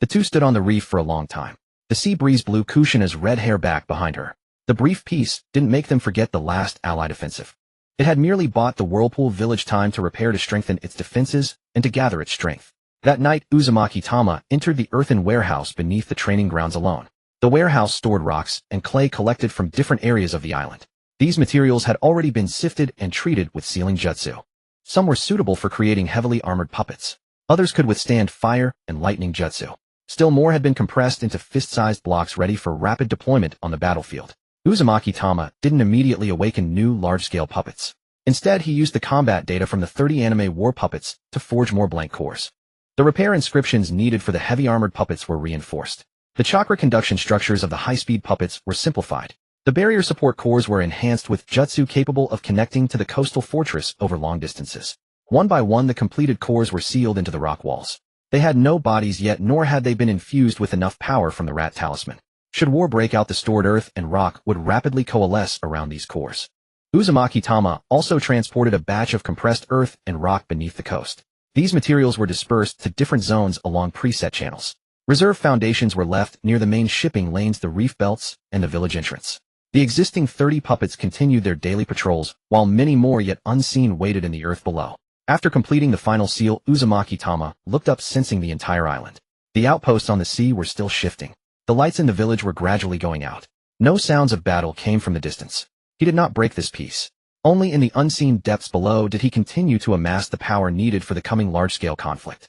The two stood on the reef for a long time. The sea breeze blew Kushina's red hair back behind her. The brief peace didn't make them forget the last allied offensive. It had merely bought the Whirlpool Village time to repair, to strengthen its defenses, and to gather its strength. That night, Uzumaki Tamashi entered the earthen warehouse beneath the training grounds alone. The warehouse stored rocks and clay collected from different areas of the island. These materials had already been sifted and treated with sealing jutsu. Some were suitable for creating heavily armored puppets. Others could withstand fire and lightning jutsu. Still more had been compressed into fist-sized blocks ready for rapid deployment on the battlefield. Uzumaki Tamashi didn't immediately awaken new large-scale puppets. Instead, he used the combat data from the 30 anime war puppets to forge more blank cores. The repair inscriptions needed for the heavy armored puppets were reinforced. The chakra conduction structures of the high-speed puppets were simplified. The barrier support cores were enhanced with jutsu capable of connecting to the coastal fortress over long distances. One by one, the completed cores were sealed into the rock walls. They had no bodies yet, nor had they been infused with enough power from the Rat Talisman. Should war break out, the stored earth and rock would rapidly coalesce around these cores. Uzumaki Tamashi also transported a batch of compressed earth and rock beneath the coast. These materials were dispersed to different zones along preset channels. Reserve foundations were left near the main shipping lanes, the reef belts, and the village entrance. The existing 30 puppets continued their daily patrols, while many more yet unseen waited in the earth below. After completing the final seal, Uzumaki Tamashi looked up, sensing the entire island. The outposts on the sea were still shifting. The lights in the village were gradually going out. No sounds of battle came from the distance. He did not break this peace. Only in the unseen depths below did he continue to amass the power needed for the coming large-scale conflict.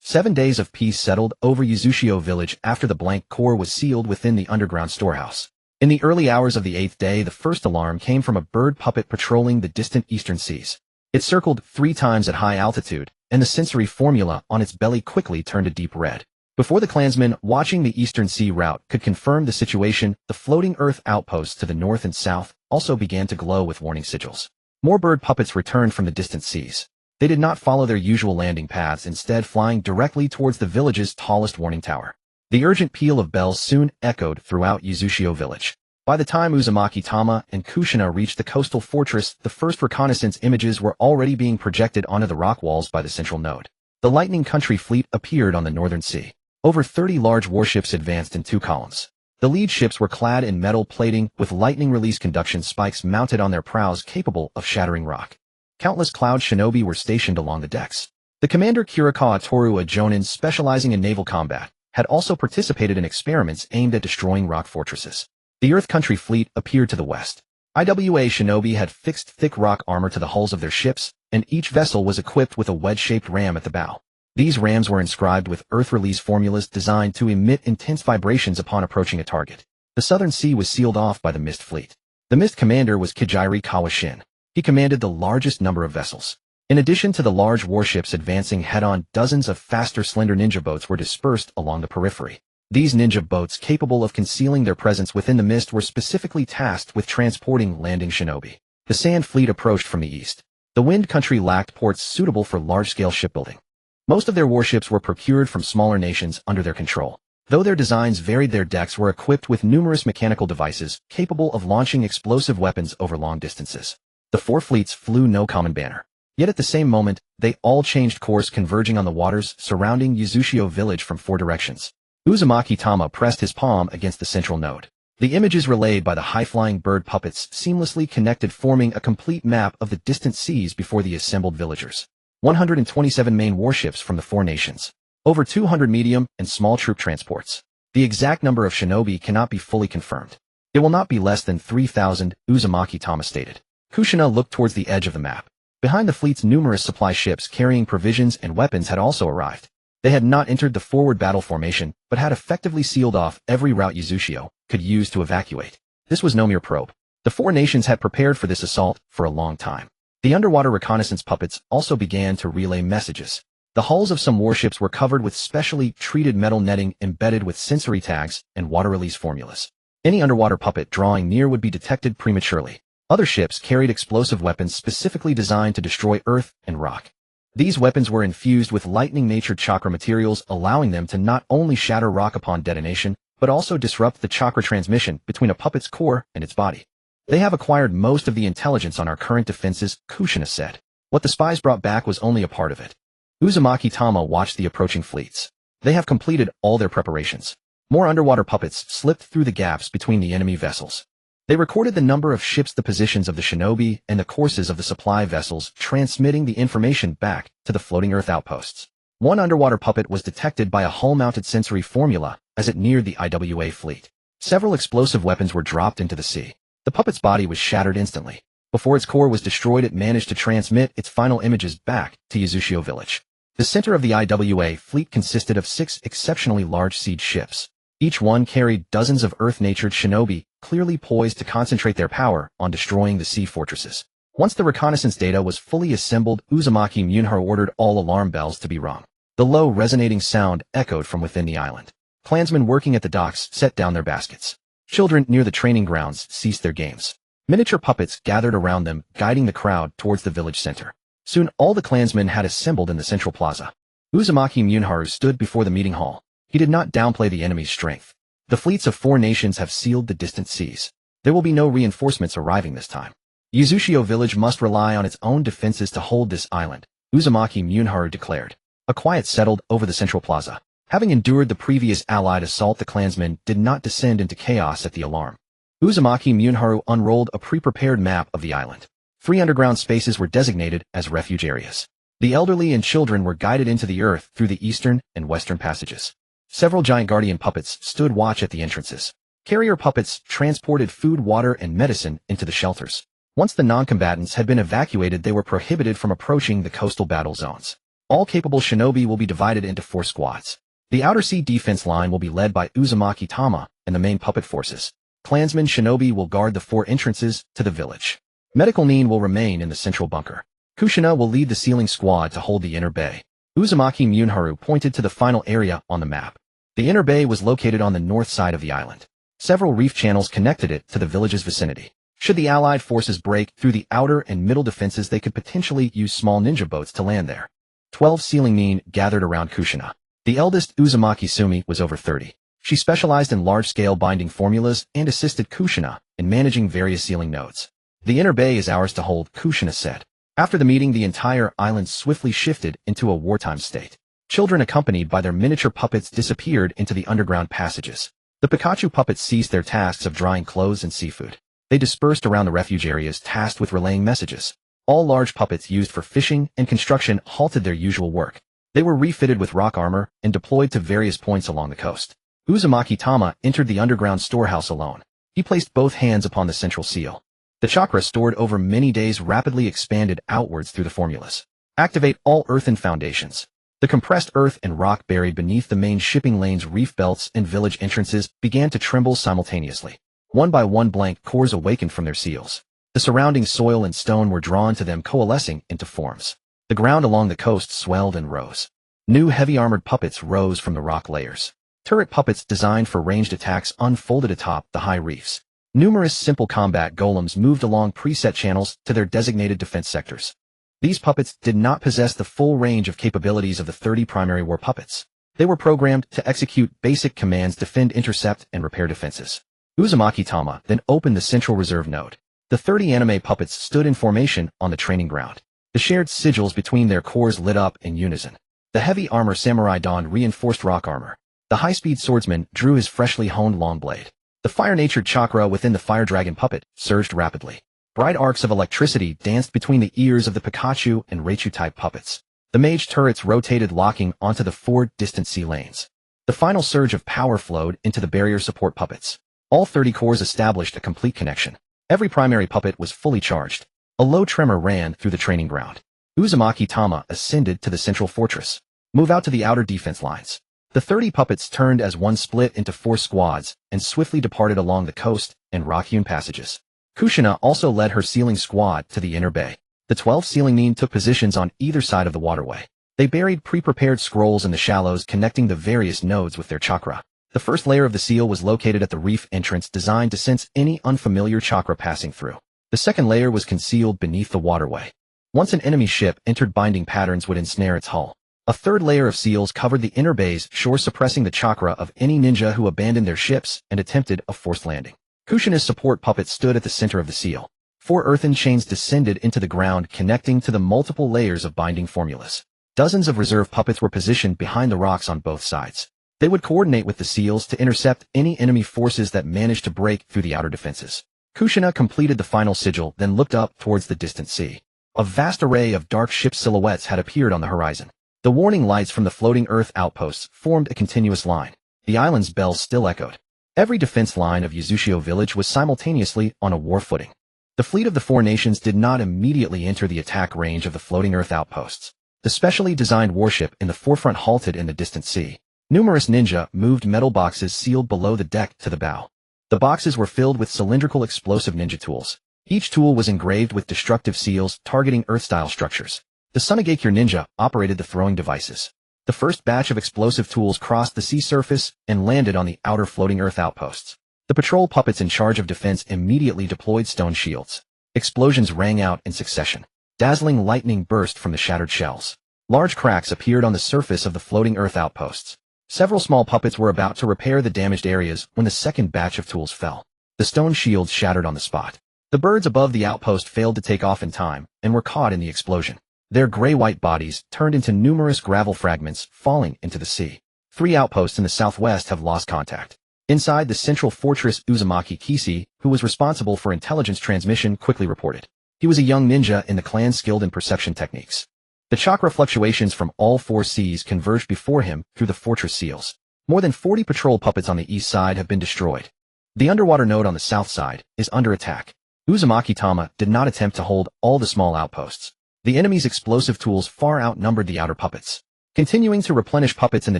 7 days of peace settled over Uchiha Village after the blank core was sealed within the underground storehouse. In the early hours of the 8th day, the first alarm came from a bird puppet patrolling the distant eastern seas. It circled 3 times at high altitude, and the sensory formula on its belly quickly turned a deep red. Before the clansmen watching the eastern sea route could confirm the situation, the floating earth outposts to the north and south also began to glow with warning sigils. More bird puppets returned from the distant seas. They did not follow their usual landing paths, instead flying directly towards the village's tallest warning tower. The urgent peal of bells soon echoed throughout Uchiha Village. By the time Uzumaki Tamashi and Kushina reached the coastal fortress, the first reconnaissance images were already being projected onto the rock walls by the central node. The Lightning Country fleet appeared on the northern sea. Over 30 large warships advanced in 2 columns. The lead ships were clad in metal plating with lightning release conduction spikes mounted on their prows capable of shattering rock. Countless cloud shinobi were stationed along the decks. The commander Kurikawa Toru, a jonin specializing in naval combat, had also participated in experiments aimed at destroying rock fortresses. The Earth Country fleet appeared to the west. IWA shinobi had fixed thick rock armor to the hulls of their ships, and each vessel was equipped with a wedge-shaped ram at the bow. These rams were inscribed with Earth release formulas designed to emit intense vibrations upon approaching a target. The Southern Sea was sealed off by the Mist Fleet. The Mist commander was Kijiri Kawashin. He commanded the largest number of vessels. In addition to the large warships advancing head-on, dozens of faster slender ninja boats were dispersed along the periphery. These ninja boats capable of concealing their presence within the mist were specifically tasked with transporting landing shinobi. The Sand Fleet approached from the east. The Wind Country lacked ports suitable for large-scale shipbuilding. Most of their warships were procured from smaller nations under their control. Though their designs varied, their decks were equipped with numerous mechanical devices capable of launching explosive weapons over long distances. The four fleets flew no common banner. Yet at the same moment, they all changed course, converging on the waters surrounding Uzushio village from four directions. Uzumaki Tama pressed his palm against the central node. The images relayed by the high-flying bird puppets seamlessly connected, forming a complete map of the distant seas before the assembled villagers. 127 main warships from the four nations. Over 200 medium and small troop transports. The exact number of shinobi cannot be fully confirmed. It will not be less than 3,000, Uzumaki Tama stated. Kushina looked towards the edge of the map. Behind the fleet's numerous supply ships carrying provisions and weapons had also arrived. They had not entered the forward battle formation, but had effectively sealed off every route Uzushio could use to evacuate. This was no mere probe. The four nations had prepared for this assault for a long time. The underwater reconnaissance puppets also began to relay messages. The hulls of some warships were covered with specially treated metal netting embedded with sensory tags and water release formulas. Any underwater puppet drawing near would be detected prematurely. Other ships carried explosive weapons specifically designed to destroy earth and rock. These weapons were infused with lightning-natured chakra materials, allowing them to not only shatter rock upon detonation, but also disrupt the chakra transmission between a puppet's core and its body. They have acquired most of the intelligence on our current defenses, Kushina said. What the spies brought back was only a part of it. Uzumaki Tama watched the approaching fleets. They have completed all their preparations. More underwater puppets slipped through the gaps between the enemy vessels. They recorded the number of ships, the positions of the shinobi, and the courses of the supply vessels, transmitting the information back to the floating Earth outposts. One underwater puppet was detected by a hull-mounted sensory formula as it neared the IWA fleet. Several explosive weapons were dropped into the sea. The puppet's body was shattered instantly. Before its core was destroyed, it managed to transmit its final images back to Uzushio village. The center of the IWA fleet consisted of 6 exceptionally large siege ships. Each one carried dozens of Earth-natured shinobi, clearly poised to concentrate their power on destroying the sea fortresses. Once the reconnaissance data was fully assembled, Uzumaki Munharu ordered all alarm bells to be rung. The low, resonating sound echoed from within the island. Clansmen working at the docks set down their baskets. Children near the training grounds ceased their games. Miniature puppets gathered around them, guiding the crowd towards the village center. Soon all the clansmen had assembled in the central plaza. Uzumaki Munharu stood before the meeting hall. He did not downplay the enemy's strength. The fleets of 4 nations have sealed the distant seas. There will be no reinforcements arriving this time. Uzushio village must rely on its own defenses to hold this island, Uzumaki Munharu declared. A quiet settled over the central plaza. Having endured the previous allied assault, the clansmen did not descend into chaos at the alarm. Uzumaki Munharu unrolled a pre-prepared map of the island. 3 underground spaces were designated as refuge areas. The elderly and children were guided into the earth through the eastern and western passages. Several giant guardian puppets stood watch at the entrances. Carrier puppets transported food, water, and medicine into the shelters. Once the non-combatants had been evacuated, they were prohibited from approaching the coastal battle zones. All capable shinobi will be divided into 4 squads. The outer sea defense line will be led by Uzumaki Tama and the main puppet forces. Clansmen shinobi will guard the 4 entrances to the village. Medical Nin will remain in the central bunker. Kushina will lead the sealing squad to hold the inner bay. Uzumaki Munharu pointed to the final area on the map. The inner bay was located on the north side of the island. Several reef channels connected it to the village's vicinity. Should the allied forces break through the outer and middle defenses, they could potentially use small ninja boats to land there. 12 sealing Nin gathered around Kushina. The eldest, Uzumaki Sumi, was over 30. She specialized in large-scale binding formulas and assisted Kushina in managing various sealing nodes. The inner bay is ours to hold, Kushina said. After the meeting, the entire island swiftly shifted into a wartime state. Children accompanied by their miniature puppets disappeared into the underground passages. The Pikachu puppets ceased their tasks of drying clothes and seafood. They dispersed around the refuge areas tasked with relaying messages. All large puppets used for fishing and construction halted their usual work. They were refitted with rock armor and deployed to various points along the coast. Uzumaki Tama entered the underground storehouse alone. He placed both hands upon the central seal. The chakra stored over many days rapidly expanded outwards through the formulas. Activate all earthen foundations. The compressed earth and rock buried beneath the main shipping lanes, reef belts, and village entrances began to tremble simultaneously. One by one blank cores awakened from their seals. The surrounding soil and stone were drawn to them, coalescing into forms. The ground along the coast swelled and rose. New heavy-armored puppets rose from the rock layers. Turret puppets designed for ranged attacks unfolded atop the high reefs. Numerous simple combat golems moved along preset channels to their designated defense sectors. These puppets did not possess the full range of capabilities of the 30 primary war puppets. They were programmed to execute basic commands, defend, intercept, and repair defenses. Uzumaki Tama then opened the central reserve node. The 30 anime puppets stood in formation on the training ground. The shared sigils between their cores lit up in unison. The heavy armor samurai donned reinforced rock armor. The high-speed swordsman drew his freshly honed long blade. The fire-natured chakra within the fire dragon puppet surged rapidly. Bright arcs of electricity danced between the ears of the Pikachu and Raichu-type puppets. The mage turrets rotated, locking onto the 4 distant sea lanes. The final surge of power flowed into the barrier support puppets. All 30 cores established a complete connection. Every primary puppet was fully charged. A low tremor ran through the training ground. Uzumaki Tama ascended to the central fortress. Move out to the outer defense lines. The 30 puppets turned as one, split into 4 squads, and swiftly departed along the coast and rock-hewn passages. Kushina also led her sealing squad to the inner bay. The 12 sealing nin took positions on either side of the waterway. They buried pre-prepared scrolls in the shallows, connecting the various nodes with their chakra. The first layer of the seal was located at the reef entrance, designed to sense any unfamiliar chakra passing through. The second layer was concealed beneath the waterway. Once an enemy ship entered, binding patterns would ensnare its hull. A third layer of seals covered the inner bay's shore, suppressing the chakra of any ninja who abandoned their ships and attempted a forced landing. Kushina's support puppet stood at the center of the seal. 4 earthen chains descended into the ground, connecting to the multiple layers of binding formulas. Dozens of reserve puppets were positioned behind the rocks on both sides. They would coordinate with the seals to intercept any enemy forces that managed to break through the outer defenses. Kushina completed the final sigil, then looked up towards the distant sea. A vast array of dark ship silhouettes had appeared on the horizon. The warning lights from the floating earth outposts formed a continuous line. The island's bells still echoed. Every defense line of Uchiha village was simultaneously on a war footing. The fleet of the 4 nations did not immediately enter the attack range of the floating earth outposts. The specially designed warship in the forefront halted in the distant sea. Numerous ninja moved metal boxes sealed below the deck to the bow. The boxes were filled with cylindrical explosive ninja tools. Each tool was engraved with destructive seals targeting Earth-style structures. The Sunagakure ninja operated the throwing devices. The first batch of explosive tools crossed the sea surface and landed on the outer floating earth outposts. The patrol puppets in charge of defense immediately deployed stone shields. Explosions rang out in succession. Dazzling lightning burst from the shattered shells. Large cracks appeared on the surface of the floating earth outposts. Several small puppets were about to repair the damaged areas when the second batch of tools fell. The stone shields shattered on the spot. The birds above the outpost failed to take off in time and were caught in the explosion. Their gray-white bodies turned into numerous gravel fragments, falling into the sea. 3 outposts in the southwest have lost contact. Inside the central fortress, Uzumaki Kushina, who was responsible for intelligence transmission, quickly reported. He was a young ninja in the clan skilled in perception techniques. The chakra fluctuations from all 4 seas converged before him through the fortress seals. More than 40 patrol puppets on the east side have been destroyed. The underwater node on the south side is under attack. Uzumaki Tama did not attempt to hold all the small outposts. The enemy's explosive tools far outnumbered the outer puppets. Continuing to replenish puppets in the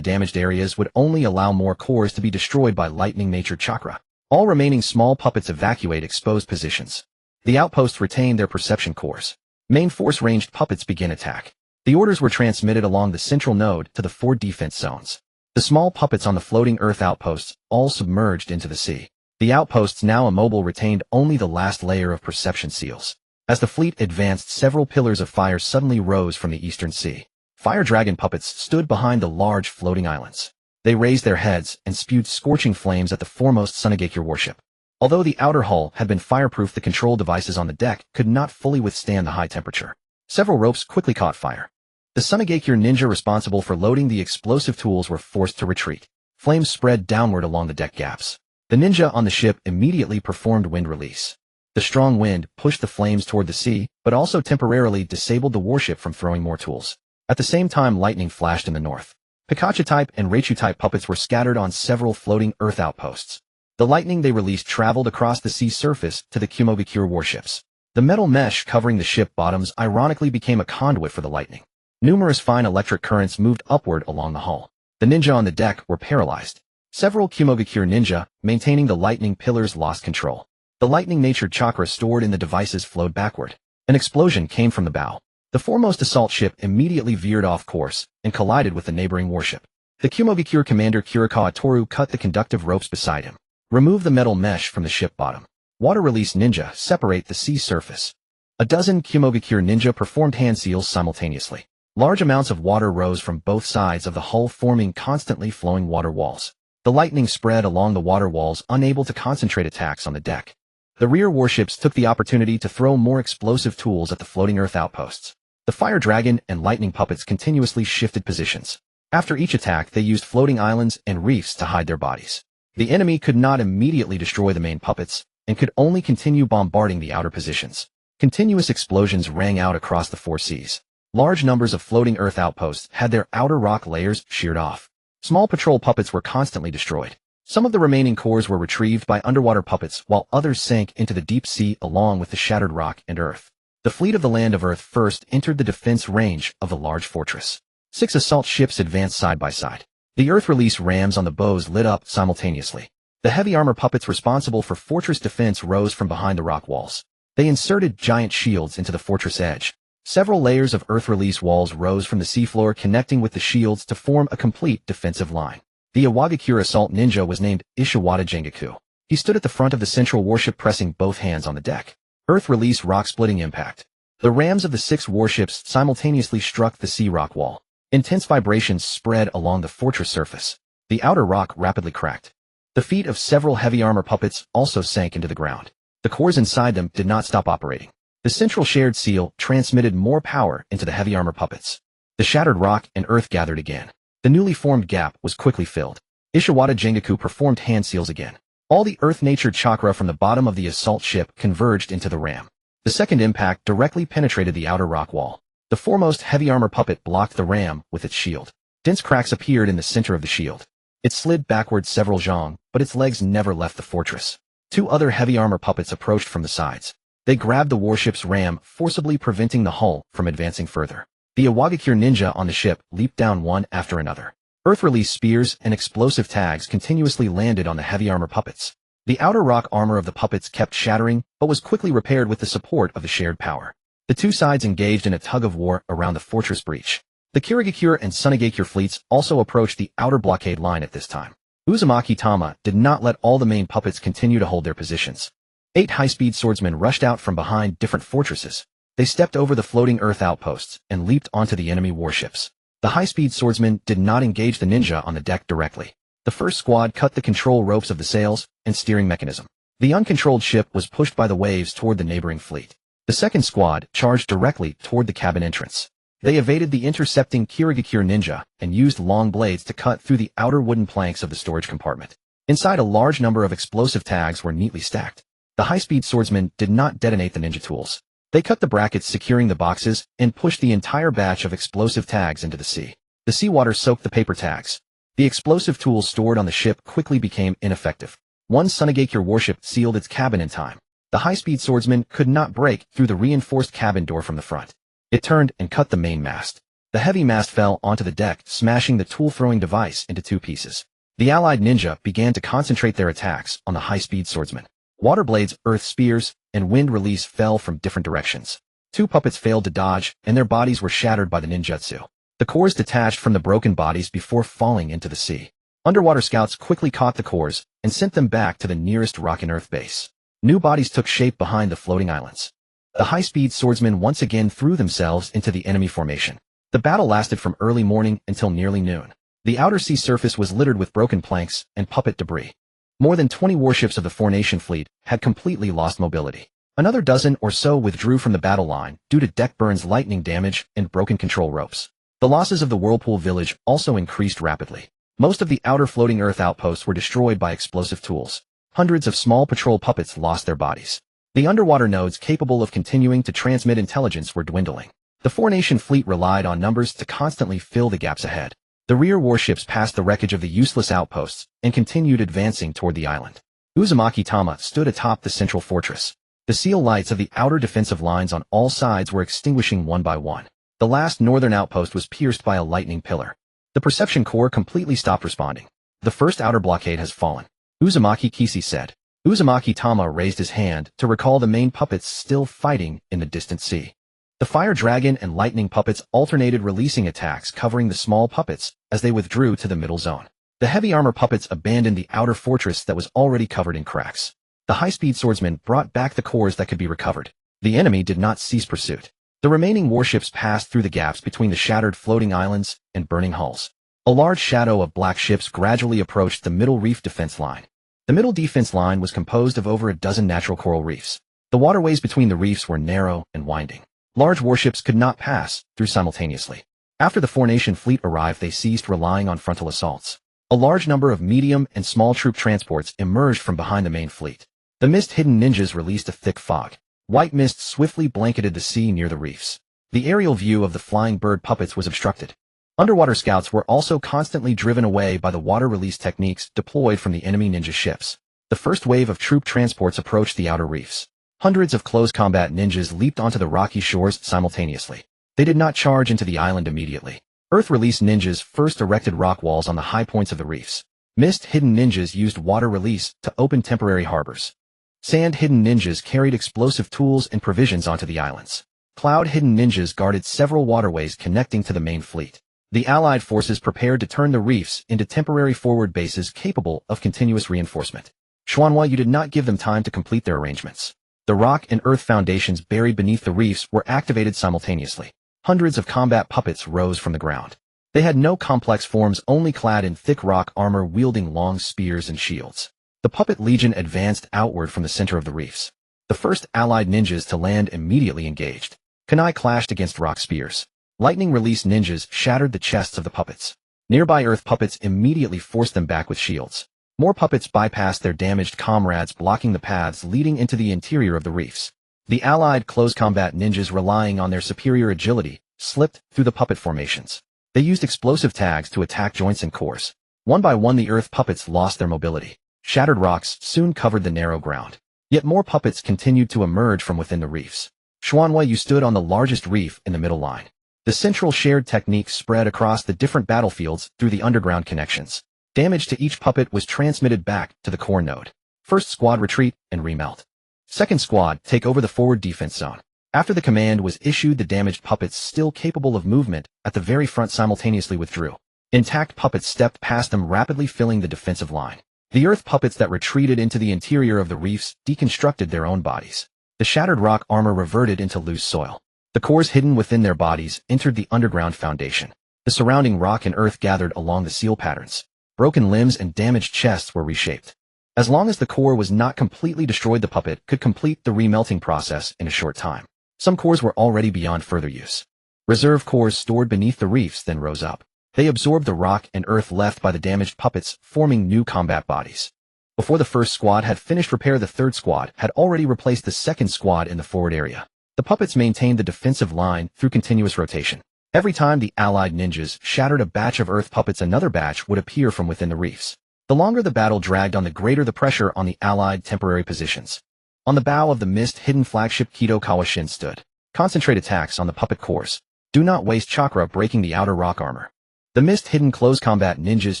damaged areas would only allow more cores to be destroyed by lightning-natured chakra. All remaining small puppets evacuate exposed positions. The outposts retain their perception cores. Main force-ranged puppets begin attack. The orders were transmitted along the central node to the 4 defense zones. The small puppets on the floating earth outposts all submerged into the sea. The outposts, now immobile, retained only the last layer of perception seals. As the fleet advanced, several pillars of fire suddenly rose from the eastern sea. Fire dragon puppets stood behind the large floating islands. They raised their heads and spewed scorching flames at the foremost Sunagakure warship. Although the outer hull had been fireproof, the control devices on the deck could not fully withstand the high temperature. Several ropes quickly caught fire. The Sunagakure ninja responsible for loading the explosive tools were forced to retreat. Flames spread downward along the deck gaps. The ninja on the ship immediately performed wind release. The strong wind pushed the flames toward the sea, but also temporarily disabled the warship from throwing more tools. At the same time, lightning flashed in the north. Pikachu-type and Raichu-type puppets were scattered on several floating earth outposts. The lightning they released traveled across the sea surface to the Kumogakure warships. The metal mesh covering the ship bottoms ironically became a conduit for the lightning. Numerous fine electric currents moved upward along the hull. The ninja on the deck were paralyzed. Several Kumogakure ninja, maintaining the lightning pillars, lost control. The lightning-natured chakra stored in the devices flowed backward. An explosion came from the bow. The foremost assault ship immediately veered off course and collided with the neighboring warship. The Kumogakure commander Kirikawa Toru cut the conductive ropes beside him. Remove the metal mesh from the ship bottom. Water release ninja separate the sea surface. A dozen Kumogakure ninja performed hand seals simultaneously. Large amounts of water rose from both sides of the hull, forming constantly flowing water walls. The lightning spread along the water walls, unable to concentrate attacks on the deck. The rear warships took the opportunity to throw more explosive tools at the floating Earth outposts. The fire dragon and lightning puppets continuously shifted positions. After each attack, they used floating islands and reefs to hide their bodies. The enemy could not immediately destroy the main puppets, and could only continue bombarding the outer positions. Continuous explosions rang out across the four seas. Large numbers of floating Earth outposts had their outer rock layers sheared off. Small patrol puppets were constantly destroyed. Some of the remaining cores were retrieved by underwater puppets, while others sank into the deep sea along with the shattered rock and earth. The fleet of the Land of Earth first entered the defense range of the large fortress. 6 assault ships advanced side by side. The Earth release rams on the bows lit up simultaneously. The heavy armor puppets responsible for fortress defense rose from behind the rock walls. They inserted giant shields into the fortress edge. Several layers of Earth release walls rose from the seafloor, connecting with the shields to form a complete defensive line. The Awagakure assault ninja was named Ishiwata Jengaku. He stood at the front of the central warship, pressing both hands on the deck. Earth release rock-splitting impact. The rams of the 6 warships simultaneously struck the sea rock wall. Intense vibrations spread along the fortress surface. The outer rock rapidly cracked. The feet of several heavy armor puppets also sank into the ground. The cores inside them did not stop operating. The central shared seal transmitted more power into the heavy armor puppets. The shattered rock and earth gathered again. The newly formed gap was quickly filled. Ishiwata Jengaku performed hand seals again. All the earth-natured chakra from the bottom of the assault ship converged into the ram. The second impact directly penetrated the outer rock wall. The foremost heavy armor puppet blocked the ram with its shield. Dense cracks appeared in the center of the shield. It slid backward several zhang, but its legs never left the fortress. 2 other heavy armor puppets approached from the sides. They grabbed the warship's ram, forcibly preventing the hull from advancing further. The Awagakure ninja on the ship leaped down one after another. Earth release spears and explosive tags continuously landed on the heavy armor puppets. The outer rock armor of the puppets kept shattering, but was quickly repaired with the support of the shared power. The 2 sides engaged in a tug-of-war around the fortress breach. The Kirigakure and Sunigakure fleets also approached the outer blockade line at this time. Uzumaki Tama did not let all the main puppets continue to hold their positions. 8 high-speed swordsmen rushed out from behind different fortresses. They stepped over the floating Earth outposts and leaped onto the enemy warships. The high-speed swordsmen did not engage the ninja on the deck directly. The first squad cut the control ropes of the sails and steering mechanism. The uncontrolled ship was pushed by the waves toward the neighboring fleet. The second squad charged directly toward the cabin entrance. They evaded the intercepting Kirigakure ninja and used long blades to cut through the outer wooden planks of the storage compartment. Inside, a large number of explosive tags were neatly stacked. The high-speed swordsmen did not detonate the ninja tools. They cut the brackets securing the boxes and pushed the entire batch of explosive tags into the sea. The seawater soaked the paper tags. The explosive tools stored on the ship quickly became ineffective. One Sunigakure warship sealed its cabin in time. The high-speed swordsman could not break through the reinforced cabin door from the front. It turned and cut the main mast. The heavy mast fell onto the deck, smashing the tool-throwing device into 2 pieces. The allied ninja began to concentrate their attacks on the high-speed swordsman. Water blades, earth spears, and wind release fell from different directions. 2 puppets failed to dodge, and their bodies were shattered by the ninjutsu. The cores detached from the broken bodies before falling into the sea. Underwater scouts quickly caught the cores and sent them back to the nearest rock and earth base. New bodies took shape behind the floating islands. The high-speed swordsmen once again threw themselves into the enemy formation. The battle lasted from early morning until nearly noon. The outer sea surface was littered with broken planks and puppet debris. More than 20 warships of the four-nation fleet had completely lost mobility. Another dozen or so withdrew from the battle line due to deck burns, lightning damage, and broken control ropes. The losses of the Whirlpool village also increased rapidly. Most of the outer floating Earth outposts were destroyed by explosive tools. Hundreds of small patrol puppets lost their bodies. The underwater nodes capable of continuing to transmit intelligence were dwindling. The four-nation fleet relied on numbers to constantly fill the gaps ahead. The rear warships passed the wreckage of the useless outposts and continued advancing toward the island. Uzumaki Tama stood atop the central fortress. The seal lights of the outer defensive lines on all sides were extinguishing one by one. The last northern outpost was pierced by a lightning pillar. The perception core completely stopped responding. The first outer blockade has fallen, Uzumaki Kishi said. Uzumaki Tama raised his hand to recall the main puppets still fighting in the distant sea. The fire dragon and lightning puppets alternated, releasing attacks covering the small puppets as they withdrew to the middle zone. The heavy armor puppets abandoned the outer fortress that was already covered in cracks. The high-speed swordsmen brought back the cores that could be recovered. The enemy did not cease pursuit. The remaining warships passed through the gaps between the shattered floating islands and burning hulls. A large shadow of black ships gradually approached the middle reef defense line. The middle defense line was composed of over a dozen natural coral reefs. The waterways between the reefs were narrow and winding. Large warships could not pass through simultaneously. After the four-nation fleet arrived, they ceased relying on frontal assaults. A large number of medium and small troop transports emerged from behind the main fleet. The mist-hidden ninjas released a thick fog. White mist swiftly blanketed the sea near the reefs. The aerial view of the flying bird puppets was obstructed. Underwater scouts were also constantly driven away by the water release techniques deployed from the enemy ninja ships. The first wave of troop transports approached the outer reefs. Hundreds of close combat ninjas leaped onto the rocky shores simultaneously. They did not charge into the island immediately. Earth-release ninjas first erected rock walls on the high points of the reefs. Mist-hidden ninjas used water release to open temporary harbors. Sand-hidden ninjas carried explosive tools and provisions onto the islands. Cloud-hidden ninjas guarded several waterways connecting to the main fleet. The Allied forces prepared to turn the reefs into temporary forward bases capable of continuous reinforcement. Xuanhua, you did not give them time to complete their arrangements. The rock and earth foundations buried beneath the reefs were activated simultaneously. Hundreds of combat puppets rose from the ground. They had no complex forms, only clad in thick rock armor wielding long spears and shields. The puppet legion advanced outward from the center of the reefs. The first allied ninjas to land immediately engaged. Kunai clashed against rock spears. Lightning-release ninjas shattered the chests of the puppets. Nearby earth puppets immediately forced them back with shields. More puppets bypassed their damaged comrades, blocking the paths leading into the interior of the reefs. The allied close combat ninjas, relying on their superior agility, slipped through the puppet formations. They used explosive tags to attack joints and cores. One by one, the earth puppets lost their mobility. Shattered rocks soon covered the narrow ground. Yet more puppets continued to emerge from within the reefs. Xuanhua, you stood on the largest reef in the middle line. The central shared technique spread across the different battlefields through the underground connections. Damage to each puppet was transmitted back to the core node. First squad, retreat and remelt. Second squad, take over the forward defense zone. After the command was issued, the damaged puppets still capable of movement at the very front simultaneously withdrew. Intact puppets stepped past them, rapidly filling the defensive line. The earth puppets that retreated into the interior of the reefs deconstructed their own bodies. The shattered rock armor reverted into loose soil. The cores hidden within their bodies entered the underground foundation. The surrounding rock and earth gathered along the seal patterns. Broken limbs and damaged chests were reshaped. As long as the core was not completely destroyed, the puppet could complete the remelting process in a short time. Some cores were already beyond further use. Reserve cores stored beneath the reefs then rose up. They absorbed the rock and earth left by the damaged puppets, forming new combat bodies. Before the first squad had finished repair, the third squad had already replaced the second squad in the forward area. The puppets maintained the defensive line through continuous rotation. Every time the allied ninjas shattered a batch of earth puppets, another batch would appear from within the reefs. The longer the battle dragged on, the greater the pressure on the allied temporary positions. On the bow of the mist-hidden flagship, Kido Kawashin stood. Concentrate attacks on the puppet cores. Do not waste chakra breaking the outer rock armor. The mist-hidden close combat ninjas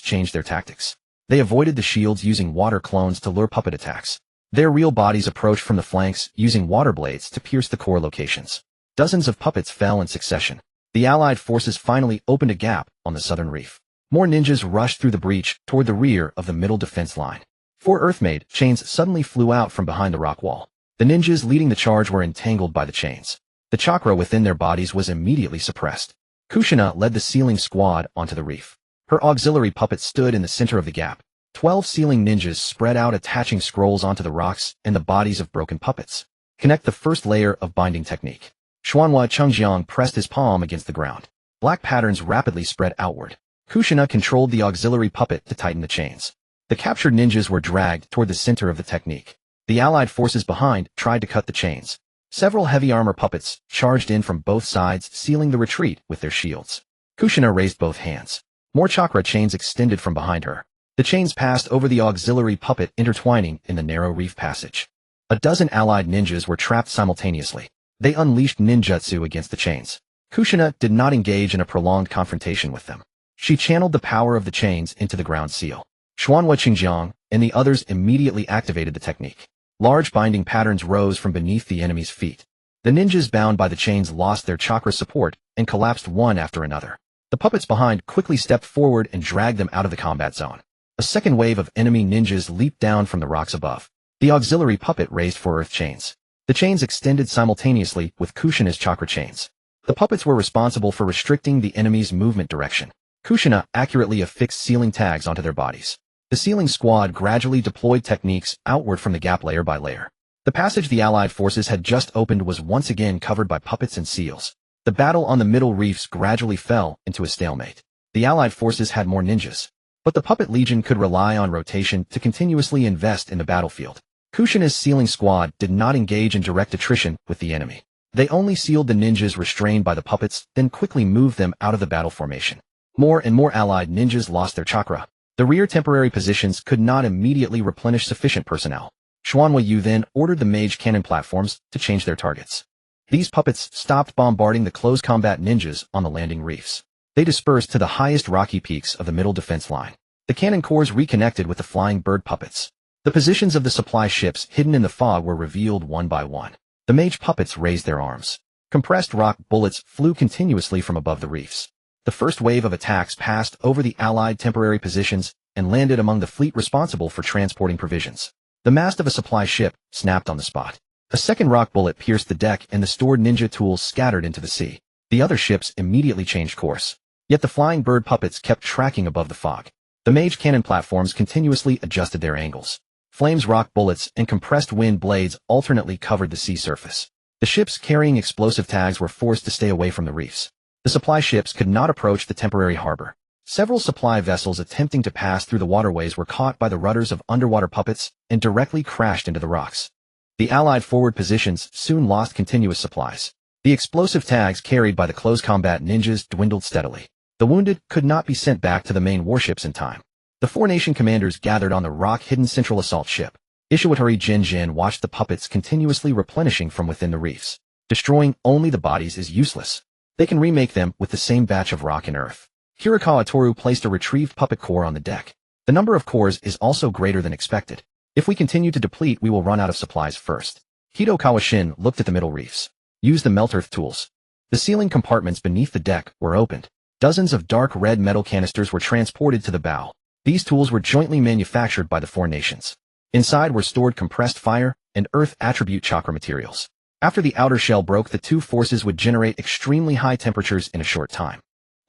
changed their tactics. They avoided the shields, using water clones to lure puppet attacks. Their real bodies approached from the flanks, using water blades to pierce the core locations. Dozens of puppets fell in succession. The allied forces finally opened a gap on the southern reef. More ninjas rushed through the breach toward the rear of the middle defense line. 4 Earthmade chains suddenly flew out from behind the rock wall. The ninjas leading the charge were entangled by the chains. The chakra within their bodies was immediately suppressed. Kushina led the sealing squad onto the reef. Her auxiliary puppet stood in the center of the gap. 12 sealing ninjas spread out, attaching scrolls onto the rocks and the bodies of broken puppets. Connect the first layer of binding technique. Xuanhua Chengjiang pressed his palm against the ground. Black patterns rapidly spread outward. Kushina controlled the auxiliary puppet to tighten the chains. The captured ninjas were dragged toward the center of the technique. The allied forces behind tried to cut the chains. Several heavy armor puppets charged in from both sides, sealing the retreat with their shields. Kushina raised both hands. More chakra chains extended from behind her. The chains passed over the auxiliary puppet, intertwining in the narrow reef passage. A dozen allied ninjas were trapped simultaneously. They unleashed ninjutsu against the chains. Kushina did not engage in a prolonged confrontation with them. She channeled the power of the chains into the ground seal. Xuanhua Qingjiang and the others immediately activated the technique. Large binding patterns rose from beneath the enemy's feet. The ninjas bound by the chains lost their chakra support and collapsed one after another. The puppets behind quickly stepped forward and dragged them out of the combat zone. A second wave of enemy ninjas leaped down from the rocks above. The auxiliary puppet raised for earth chains. The chains extended simultaneously with Kushina's chakra chains. The puppets were responsible for restricting the enemy's movement direction. Kushina accurately affixed sealing tags onto their bodies. The sealing squad gradually deployed techniques outward from the gap layer by layer. The passage the Allied forces had just opened was once again covered by puppets and seals. The battle on the middle reefs gradually fell into a stalemate. The Allied forces had more ninjas, but the Puppet Legion could rely on rotation to continuously invest in the battlefield. Kushina's sealing squad did not engage in direct attrition with the enemy. They only sealed the ninjas restrained by the puppets, then quickly moved them out of the battle formation. More and more Allied ninjas lost their chakra. The rear temporary positions could not immediately replenish sufficient personnel. Xuanhua Yu then ordered the mage cannon platforms to change their targets. These puppets stopped bombarding the close combat ninjas on the landing reefs. They dispersed to the highest rocky peaks of the middle defense line. The cannon cores reconnected with the flying bird puppets. The positions of the supply ships hidden in the fog were revealed one by one. The mage puppets raised their arms. Compressed rock bullets flew continuously from above the reefs. The first wave of attacks passed over the Allied temporary positions and landed among the fleet responsible for transporting provisions. The mast of a supply ship snapped on the spot. A second rock bullet pierced the deck and the stored ninja tools scattered into the sea. The other ships immediately changed course. Yet the flying bird puppets kept tracking above the fog. The mage cannon platforms continuously adjusted their angles. Flames rock bullets and compressed wind blades alternately covered the sea surface. The ships carrying explosive tags were forced to stay away from the reefs. The supply ships could not approach the temporary harbor. Several supply vessels attempting to pass through the waterways were caught by the rudders of underwater puppets and directly crashed into the rocks. The Allied forward positions soon lost continuous supplies. The explosive tags carried by the close combat ninjas dwindled steadily. The wounded could not be sent back to the main warships in time. The four nation commanders gathered on the rock-hidden central assault ship. Ishiwatari Jinjin watched the puppets continuously replenishing from within the reefs. Destroying only the bodies is useless. They can remake them with the same batch of rock and earth. Hirakawa Toru placed a retrieved puppet core on the deck. The number of cores is also greater than expected. If we continue to deplete, we will run out of supplies first. Hito Kawashin looked at the middle reefs. Use the melt earth tools. The sealing compartments beneath the deck were opened. Dozens of dark red metal canisters were transported to the bow. These tools were jointly manufactured by the four nations. Inside were stored compressed fire and earth attribute chakra materials. After the outer shell broke, the two forces would generate extremely high temperatures in a short time.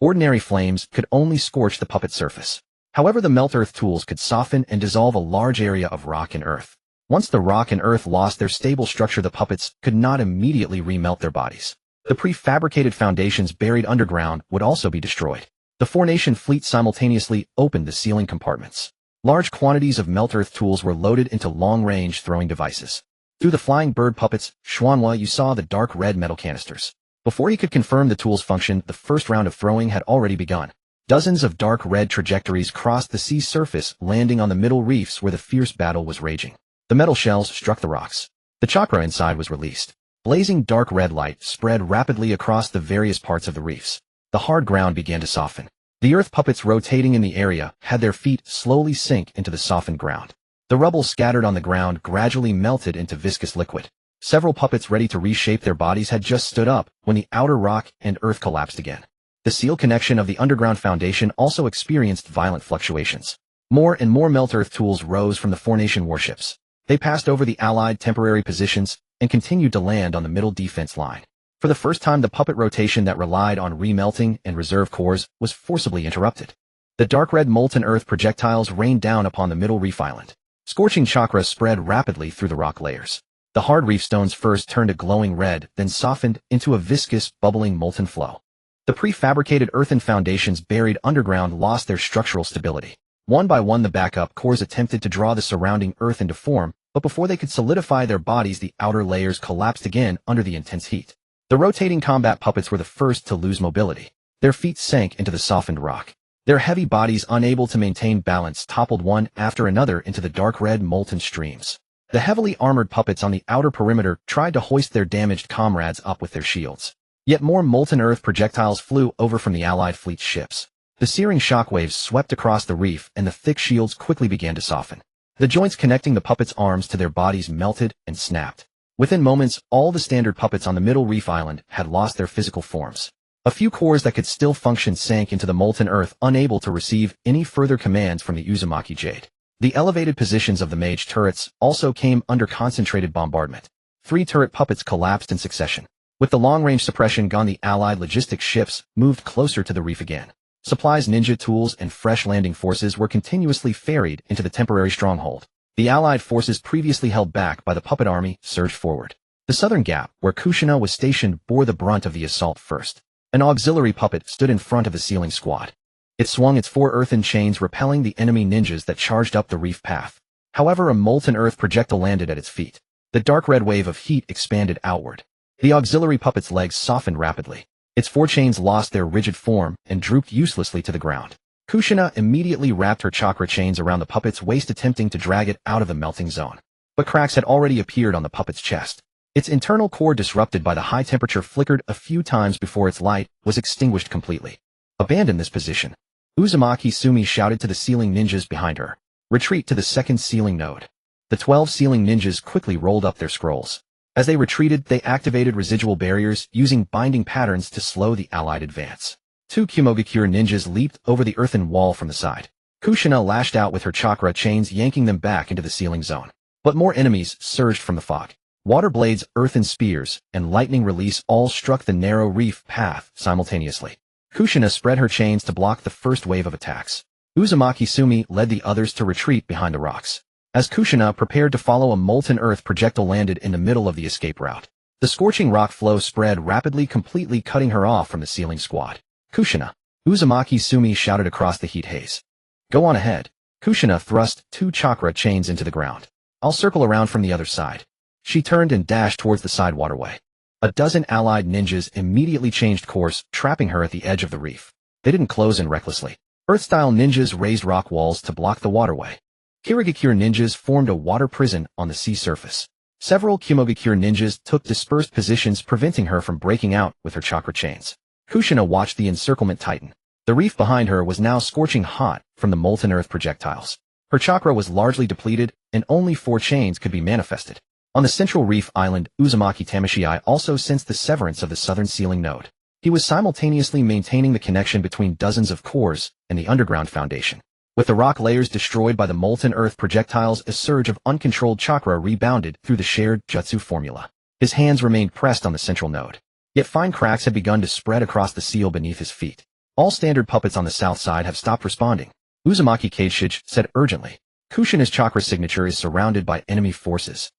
Ordinary flames could only scorch the puppet surface. However, the melt earth tools could soften and dissolve a large area of rock and earth. Once the rock and earth lost their stable structure, the puppets could not immediately remelt their bodies. The prefabricated foundations buried underground would also be destroyed. The four-nation fleet simultaneously opened the sealing compartments. Large quantities of melt earth tools were loaded into long-range throwing devices. Through the flying bird puppets, Xuanhua Yu saw the dark red metal canisters. Before he could confirm the tool's function, the first round of throwing had already begun. Dozens of dark red trajectories crossed the sea surface, landing on the middle reefs where the fierce battle was raging. The metal shells struck the rocks. The chakra inside was released. Blazing dark red light spread rapidly across the various parts of the reefs. The hard ground began to soften. The earth puppets rotating in the area had their feet slowly sink into the softened ground. The rubble scattered on the ground gradually melted into viscous liquid. Several puppets ready to reshape their bodies had just stood up when the outer rock and earth collapsed again. The seal connection of the underground foundation also experienced violent fluctuations. More and more melt earth tools rose from the four-nation warships. They passed over the Allied temporary positions and continued to land on the middle defense line. For the first time, the puppet rotation that relied on remelting and reserve cores was forcibly interrupted. The dark red molten earth projectiles rained down upon the middle reef island. Scorching chakra spread rapidly through the rock layers. The hard reef stones first turned a glowing red, then softened into a viscous, bubbling molten flow. The prefabricated earthen foundations buried underground lost their structural stability. One by one, the backup cores attempted to draw the surrounding earth into form, but before they could solidify their bodies, the outer layers collapsed again under the intense heat. The rotating combat puppets were the first to lose mobility. Their feet sank into the softened rock. Their heavy bodies, unable to maintain balance, toppled one after another into the dark red molten streams. The heavily armored puppets on the outer perimeter tried to hoist their damaged comrades up with their shields. Yet more molten earth projectiles flew over from the Allied fleet's ships. The searing shockwaves swept across the reef, and the thick shields quickly began to soften. The joints connecting the puppets' arms to their bodies melted and snapped. Within moments, all the standard puppets on the middle reef island had lost their physical forms. A few cores that could still function sank into the molten earth, unable to receive any further commands from the Uzumaki Jade. The elevated positions of the mage turrets also came under concentrated bombardment. 3 turret puppets collapsed in succession. With the long-range suppression gone, the Allied logistics ships moved closer to the reef again. Supplies, ninja tools, and fresh landing forces were continuously ferried into the temporary stronghold. The Allied forces previously held back by the puppet army surged forward. The southern gap, where Kushina was stationed, bore the brunt of the assault first. An auxiliary puppet stood in front of the sealing squad. It swung its 4 earthen chains, repelling the enemy ninjas that charged up the reef path. However, a molten earth projectile landed at its feet. The dark red wave of heat expanded outward. The auxiliary puppet's legs softened rapidly. Its 4 chains lost their rigid form and drooped uselessly to the ground. Kushina immediately wrapped her chakra chains around the puppet's waist, attempting to drag it out of the melting zone. But cracks had already appeared on the puppet's chest. Its internal core, disrupted by the high temperature, flickered a few times before its light was extinguished completely. Abandon this position. Uzumaki Sumi shouted to the sealing ninjas behind her. Retreat to the second sealing node. The 12 sealing ninjas quickly rolled up their scrolls. As they retreated, they activated residual barriers, using binding patterns to slow the Allied advance. 2 Kumogakure ninjas leaped over the earthen wall from the side. Kushina lashed out with her chakra chains, yanking them back into the sealing zone. But more enemies surged from the fog. Water blades, earthen spears, and lightning release all struck the narrow reef path simultaneously. Kushina spread her chains to block the first wave of attacks. Uzumaki Sumi led the others to retreat behind the rocks. As Kushina prepared to follow, a molten earth projectile landed in the middle of the escape route. The scorching rock flow spread rapidly, completely cutting her off from the sealing squad. Kushina! Uzumaki Sumi shouted across the heat haze. Go on ahead. Kushina thrust 2 chakra chains into the ground. I'll circle around from the other side. She turned and dashed towards the side waterway. A dozen Allied ninjas immediately changed course, trapping her at the edge of the reef. They didn't close in recklessly. Earth-style ninjas raised rock walls to block the waterway. Kirigakure ninjas formed a water prison on the sea surface. Several Kumogakure ninjas took dispersed positions, preventing her from breaking out with her chakra chains. Kushina watched the encirclement tighten. The reef behind her was now scorching hot from the molten earth projectiles. Her chakra was largely depleted, and only 4 chains could be manifested. On the central reef island, Uzumaki Tamashi also sensed the severance of the southern sealing node. He was simultaneously maintaining the connection between dozens of cores and the underground foundation. With the rock layers destroyed by the molten earth projectiles, a surge of uncontrolled chakra rebounded through the shared jutsu formula. His hands remained pressed on the central node. Yet fine cracks had begun to spread across the seal beneath his feet. All standard puppets on the south side have stopped responding. Uzumaki Kage said urgently. Kushina's chakra signature is surrounded by enemy forces.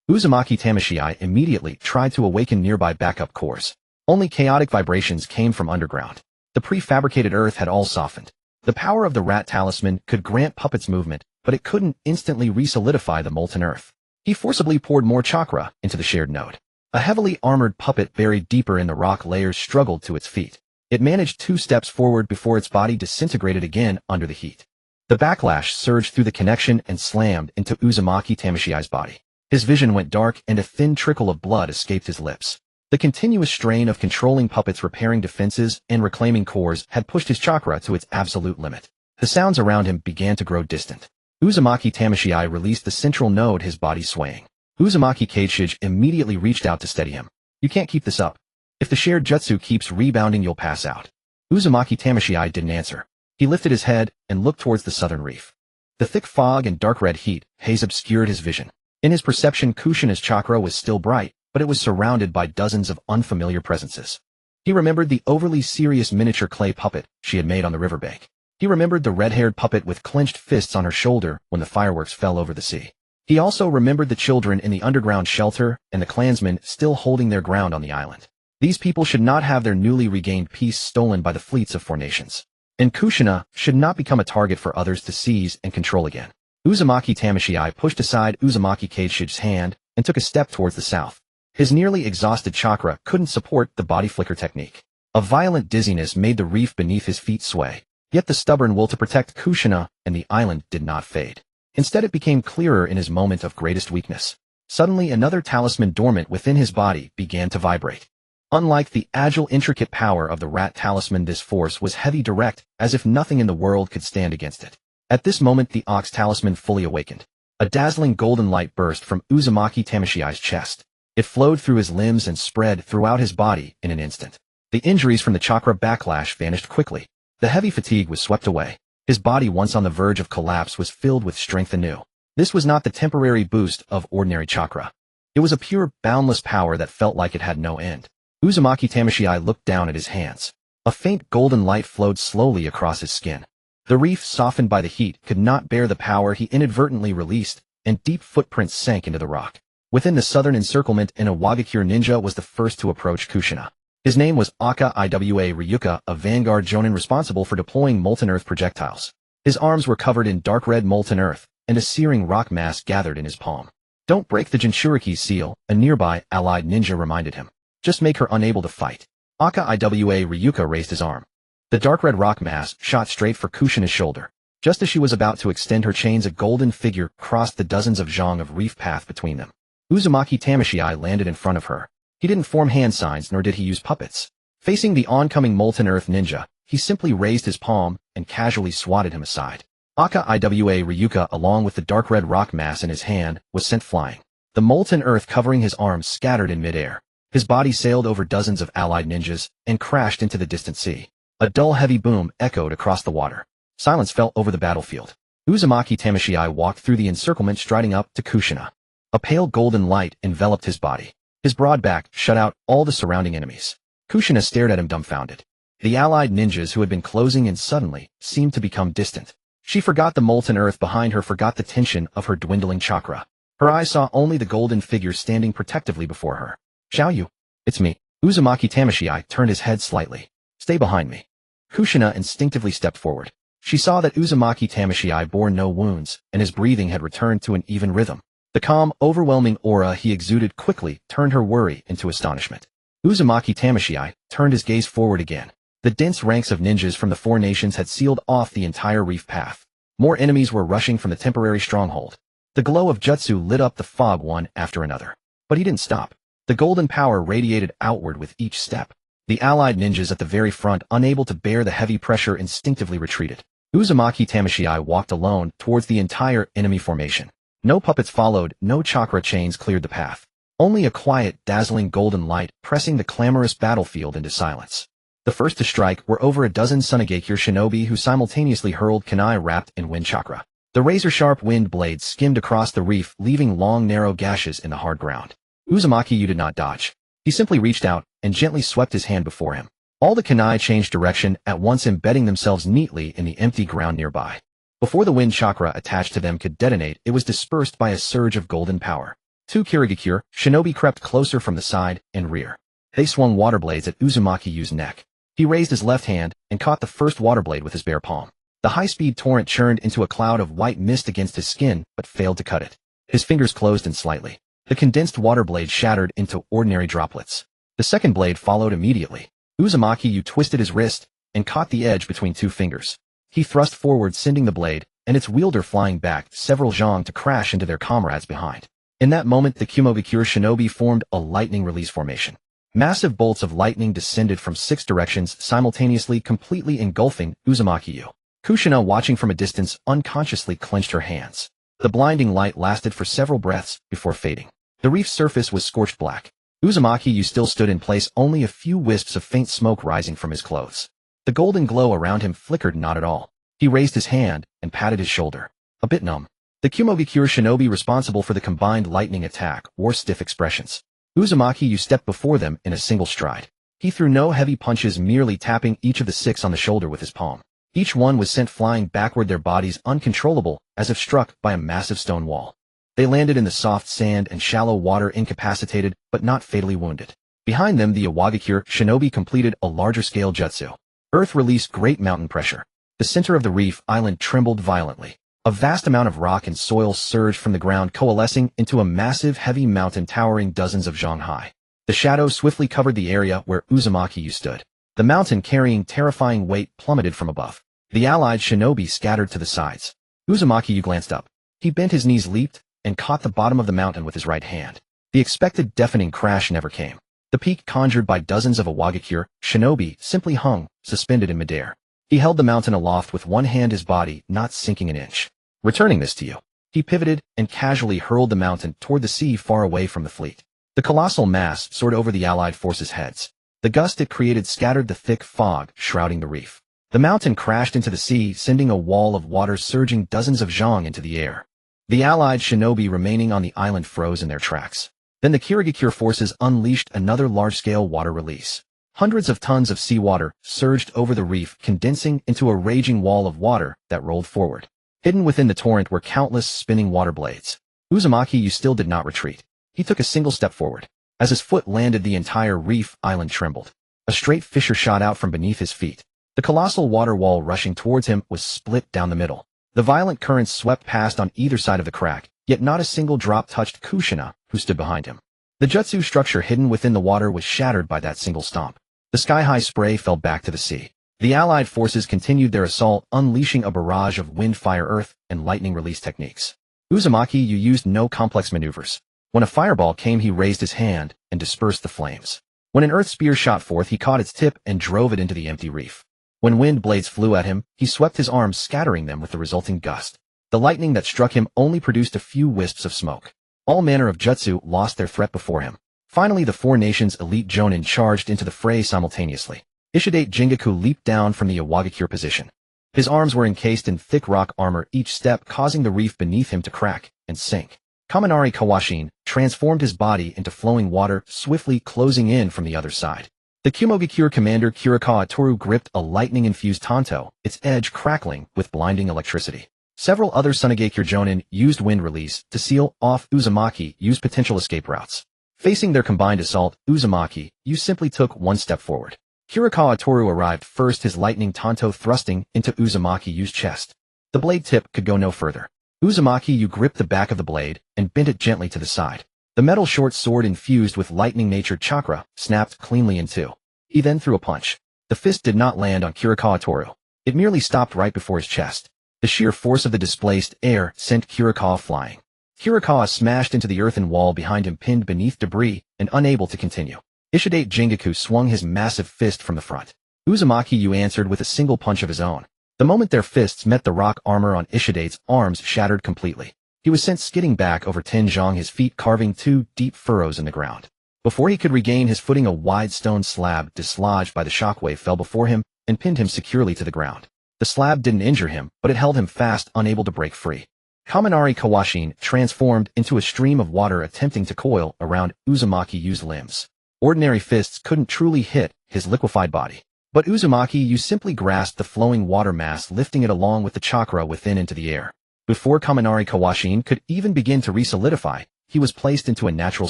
Uzumaki Tamashi immediately tried to awaken nearby backup cores. Only chaotic vibrations came from underground. The prefabricated earth had all softened. The power of the Rat Talisman could grant puppets movement, but it couldn't instantly re-solidify the molten earth. He forcibly poured more chakra into the shared node. A heavily armored puppet buried deeper in the rock layers struggled to its feet. It managed 2 steps forward before its body disintegrated again under the heat. The backlash surged through the connection and slammed into Uzumaki Tamashi's body. His vision went dark, and a thin trickle of blood escaped his lips. The continuous strain of controlling puppets, repairing defenses, and reclaiming cores had pushed his chakra to its absolute limit. The sounds around him began to grow distant. Uzumaki Tamashi released the central node, his body swaying. Uzumaki Kage immediately reached out to steady him. You can't keep this up. If the shared jutsu keeps rebounding, you'll pass out. Uzumaki Tamashi didn't answer. He lifted his head and looked towards the southern reef. The thick fog and dark red heat haze obscured his vision. In his perception, Kushina's chakra was still bright, but it was surrounded by dozens of unfamiliar presences. He remembered the overly serious miniature clay puppet she had made on the riverbank. He remembered the red-haired puppet with clenched fists on her shoulder when the fireworks fell over the sea. He also remembered the children in the underground shelter and the clansmen still holding their ground on the island. These people should not have their newly regained peace stolen by the fleets of 4 nations. And Kushina should not become a target for others to seize and control again. Uzumaki Tamashi pushed aside Uzumaki Kage's hand and took a step towards the south. His nearly exhausted chakra couldn't support the body flicker technique. A violent dizziness made the reef beneath his feet sway. Yet the stubborn will to protect Kushina and the island did not fade. Instead it became clearer in his moment of greatest weakness. Suddenly another talisman dormant within his body began to vibrate. Unlike the agile, intricate power of the Rat Talisman, this force was heavy, direct, as if nothing in the world could stand against it. At this moment the Ox Talisman fully awakened. A dazzling golden light burst from Uzumaki Tamashi's chest. It flowed through his limbs and spread throughout his body in an instant. The injuries from the chakra backlash vanished quickly. The heavy fatigue was swept away. His body, once on the verge of collapse, was filled with strength anew. This was not the temporary boost of ordinary chakra. It was a pure, boundless power that felt like it had no end. Uzumaki Tamashi looked down at his hands. A faint golden light flowed slowly across his skin. The reef, softened by the heat, could not bear the power he inadvertently released, and deep footprints sank into the rock. Within the southern encirclement, an awakens ninja was the first to approach Kushina. His name was Aka Iwa Ryuka, a vanguard jonin responsible for deploying molten earth projectiles. His arms were covered in dark red molten earth, and a searing rock mass gathered in his palm. "Don't break the Jinchuriki seal," a nearby allied ninja reminded him. "Just make her unable to fight." Aka Iwa Ryuka raised his arm. The dark red rock mass shot straight for Kushina's shoulder. Just as she was about to extend her chains, a golden figure crossed the dozens of zhang of reef path between them. Uzumaki Tamashi landed in front of her. He didn't form hand signs, nor did he use puppets. Facing the oncoming molten earth ninja, he simply raised his palm and casually swatted him aside. Aka Iwa Ryuka, along with the dark red rock mass in his hand, was sent flying. The molten earth covering his arms scattered in midair. His body sailed over dozens of allied ninjas and crashed into the distant sea. A dull, heavy boom echoed across the water. Silence fell over the battlefield. Uzumaki Tamashi walked through the encirclement, striding up to Kushina. A pale golden light enveloped his body. His broad back shut out all the surrounding enemies. Kushina stared at him dumbfounded. The allied ninjas who had been closing in suddenly seemed to become distant. She forgot the molten earth behind her, forgot the tension of her dwindling chakra. Her eyes saw only the golden figure standing protectively before her. "Xiaoyu, it's me." Uzumaki Tamashi turned his head slightly. "Stay behind me." Kushina instinctively stepped forward. She saw that Uzumaki Tamashi bore no wounds, and his breathing had returned to an even rhythm. The calm, overwhelming aura he exuded quickly turned her worry into astonishment. Uzumaki Tamashi turned his gaze forward again. The dense ranks of ninjas from the four nations had sealed off the entire reef path. More enemies were rushing from the temporary stronghold. The glow of jutsu lit up the fog one after another. But he didn't stop. The golden power radiated outward with each step. The allied ninjas at the very front, unable to bear the heavy pressure, instinctively retreated. Uzumaki Tamashi walked alone towards the entire enemy formation. No puppets followed, no chakra chains cleared the path. Only a quiet, dazzling golden light pressing the clamorous battlefield into silence. The first to strike were over a dozen Sunagakure shinobi who simultaneously hurled kunai wrapped in wind chakra. The razor-sharp wind blades skimmed across the reef, leaving long, narrow gashes in the hard ground. Uzumaki did not dodge. He simply reached out and gently swept his hand before him. All the kunai changed direction, at once embedding themselves neatly in the empty ground nearby. Before the wind chakra attached to them could detonate, it was dispersed by a surge of golden power. Two Kirigakure shinobi crept closer from the side and rear. They swung water blades at Uzumaki's neck. He raised his left hand and caught the first water blade with his bare palm. The high-speed torrent churned into a cloud of white mist against his skin, but failed to cut it. His fingers closed in slightly. The condensed water blade shattered into ordinary droplets. The second blade followed immediately. Uzumaki twisted his wrist and caught the edge between two fingers. He thrust forward, sending the blade and its wielder flying back several zhang to crash into their comrades behind. In that moment, the Kumogakure shinobi formed a lightning release formation. Massive bolts of lightning descended from 6 directions simultaneously, completely engulfing Uzumaki. Kushina, watching from a distance, unconsciously clenched her hands. The blinding light lasted for several breaths before fading. The reef's surface was scorched black. Uzumaki still stood in place, only a few wisps of faint smoke rising from his clothes. The golden glow around him flickered not at all. He raised his hand and patted his shoulder. A bit numb. The Kumogakure shinobi responsible for the combined lightning attack wore stiff expressions. Uzumaki stepped before them in a single stride. He threw no heavy punches, merely tapping each of the 6 on the shoulder with his palm. Each one was sent flying backward, their bodies uncontrollable, as if struck by a massive stone wall. They landed in the soft sand and shallow water, incapacitated, but not fatally wounded. Behind them, the Awagakure shinobi completed a larger-scale jutsu. Earth released great mountain pressure. The center of the reef island trembled violently. A vast amount of rock and soil surged from the ground, coalescing into a massive, heavy mountain towering dozens of zhang high. The shadow swiftly covered the area where Uzumaki stood. The mountain, carrying terrifying weight, plummeted from above. The allied shinobi scattered to the sides. Uzumaki glanced up. He bent his knees, leaped, and caught the bottom of the mountain with his right hand. The expected deafening crash never came. The peak conjured by dozens of awakens shinobi simply hung, suspended in midair. He held the mountain aloft with one hand, his body not sinking an inch. Returning this to you. He pivoted and casually hurled the mountain toward the sea far away from the fleet. The colossal mass soared over the allied forces' heads. The gust it created scattered the thick fog shrouding the reef. The mountain crashed into the sea, sending a wall of water surging dozens of zhang into the air. The allied shinobi remaining on the island froze in their tracks. Then the Kirigakure forces unleashed another large-scale water release. Hundreds of tons of seawater surged over the reef, condensing into a raging wall of water that rolled forward. Hidden within the torrent were countless spinning water blades. Uzumaki still did not retreat. He took a single step forward. As his foot landed, the entire reef island trembled. A straight fissure shot out from beneath his feet. The colossal water wall rushing towards him was split down the middle. The violent currents swept past on either side of the crack, yet not a single drop touched Kushina, who stood behind him. The jutsu structure hidden within the water was shattered by that single stomp. The sky-high spray fell back to the sea. The allied forces continued their assault, unleashing a barrage of wind, fire, earth, and lightning release techniques. Uzumaki used no complex maneuvers. When a fireball came, he raised his hand and dispersed the flames. When an earth spear shot forth, he caught its tip and drove it into the empty reef. When wind blades flew at him, he swept his arms, scattering them with the resulting gust. The lightning that struck him only produced a few wisps of smoke. All manner of jutsu lost their threat before him. Finally, the four nations' elite jonin charged into the fray simultaneously. Ishidate Jingaku leaped down from the awakens position. His arms were encased in thick rock armor, each step causing the reef beneath him to crack and sink. Kaminari Kawashin transformed his body into flowing water, swiftly closing in from the other side. The Kumogakure commander Kirikawa Toru gripped a lightning-infused tanto, its edge crackling with blinding electricity. Several other Sunagakure jonin used wind release to seal off Uzumaki used potential escape routes. Facing their combined assault, Uzumaki simply took one step forward. Kirikawa Toru arrived first, his lightning tanto thrusting into Uzumaki's chest. The blade tip could go no further. Uzumaki gripped the back of the blade and bent it gently to the side. The metal short sword infused with lightning-natured chakra snapped cleanly in two. He then threw a punch. The fist did not land on Kirikawa Toru. It merely stopped right before his chest. The sheer force of the displaced air sent Kirikawa flying. Kirikawa smashed into the earthen wall behind him, pinned beneath debris and unable to continue. Ishidate Jingaku swung his massive fist from the front. Uzumaki answered with a single punch of his own. The moment their fists met, the rock armor on Ishidate's arms shattered completely. He was sent skidding back over 10 zhang, his feet carving 2 deep furrows in the ground. Before he could regain his footing, a wide stone slab dislodged by the shockwave fell before him and pinned him securely to the ground. The slab didn't injure him, but it held him fast, unable to break free. Kaminari Kawashin transformed into a stream of water, attempting to coil around Uzumaki's limbs. Ordinary fists couldn't truly hit his liquefied body. But Uzumaki simply grasped the flowing water mass, lifting it along with the chakra within into the air. Before Kaminari Kawashin could even begin to re-solidify, he was placed into a natural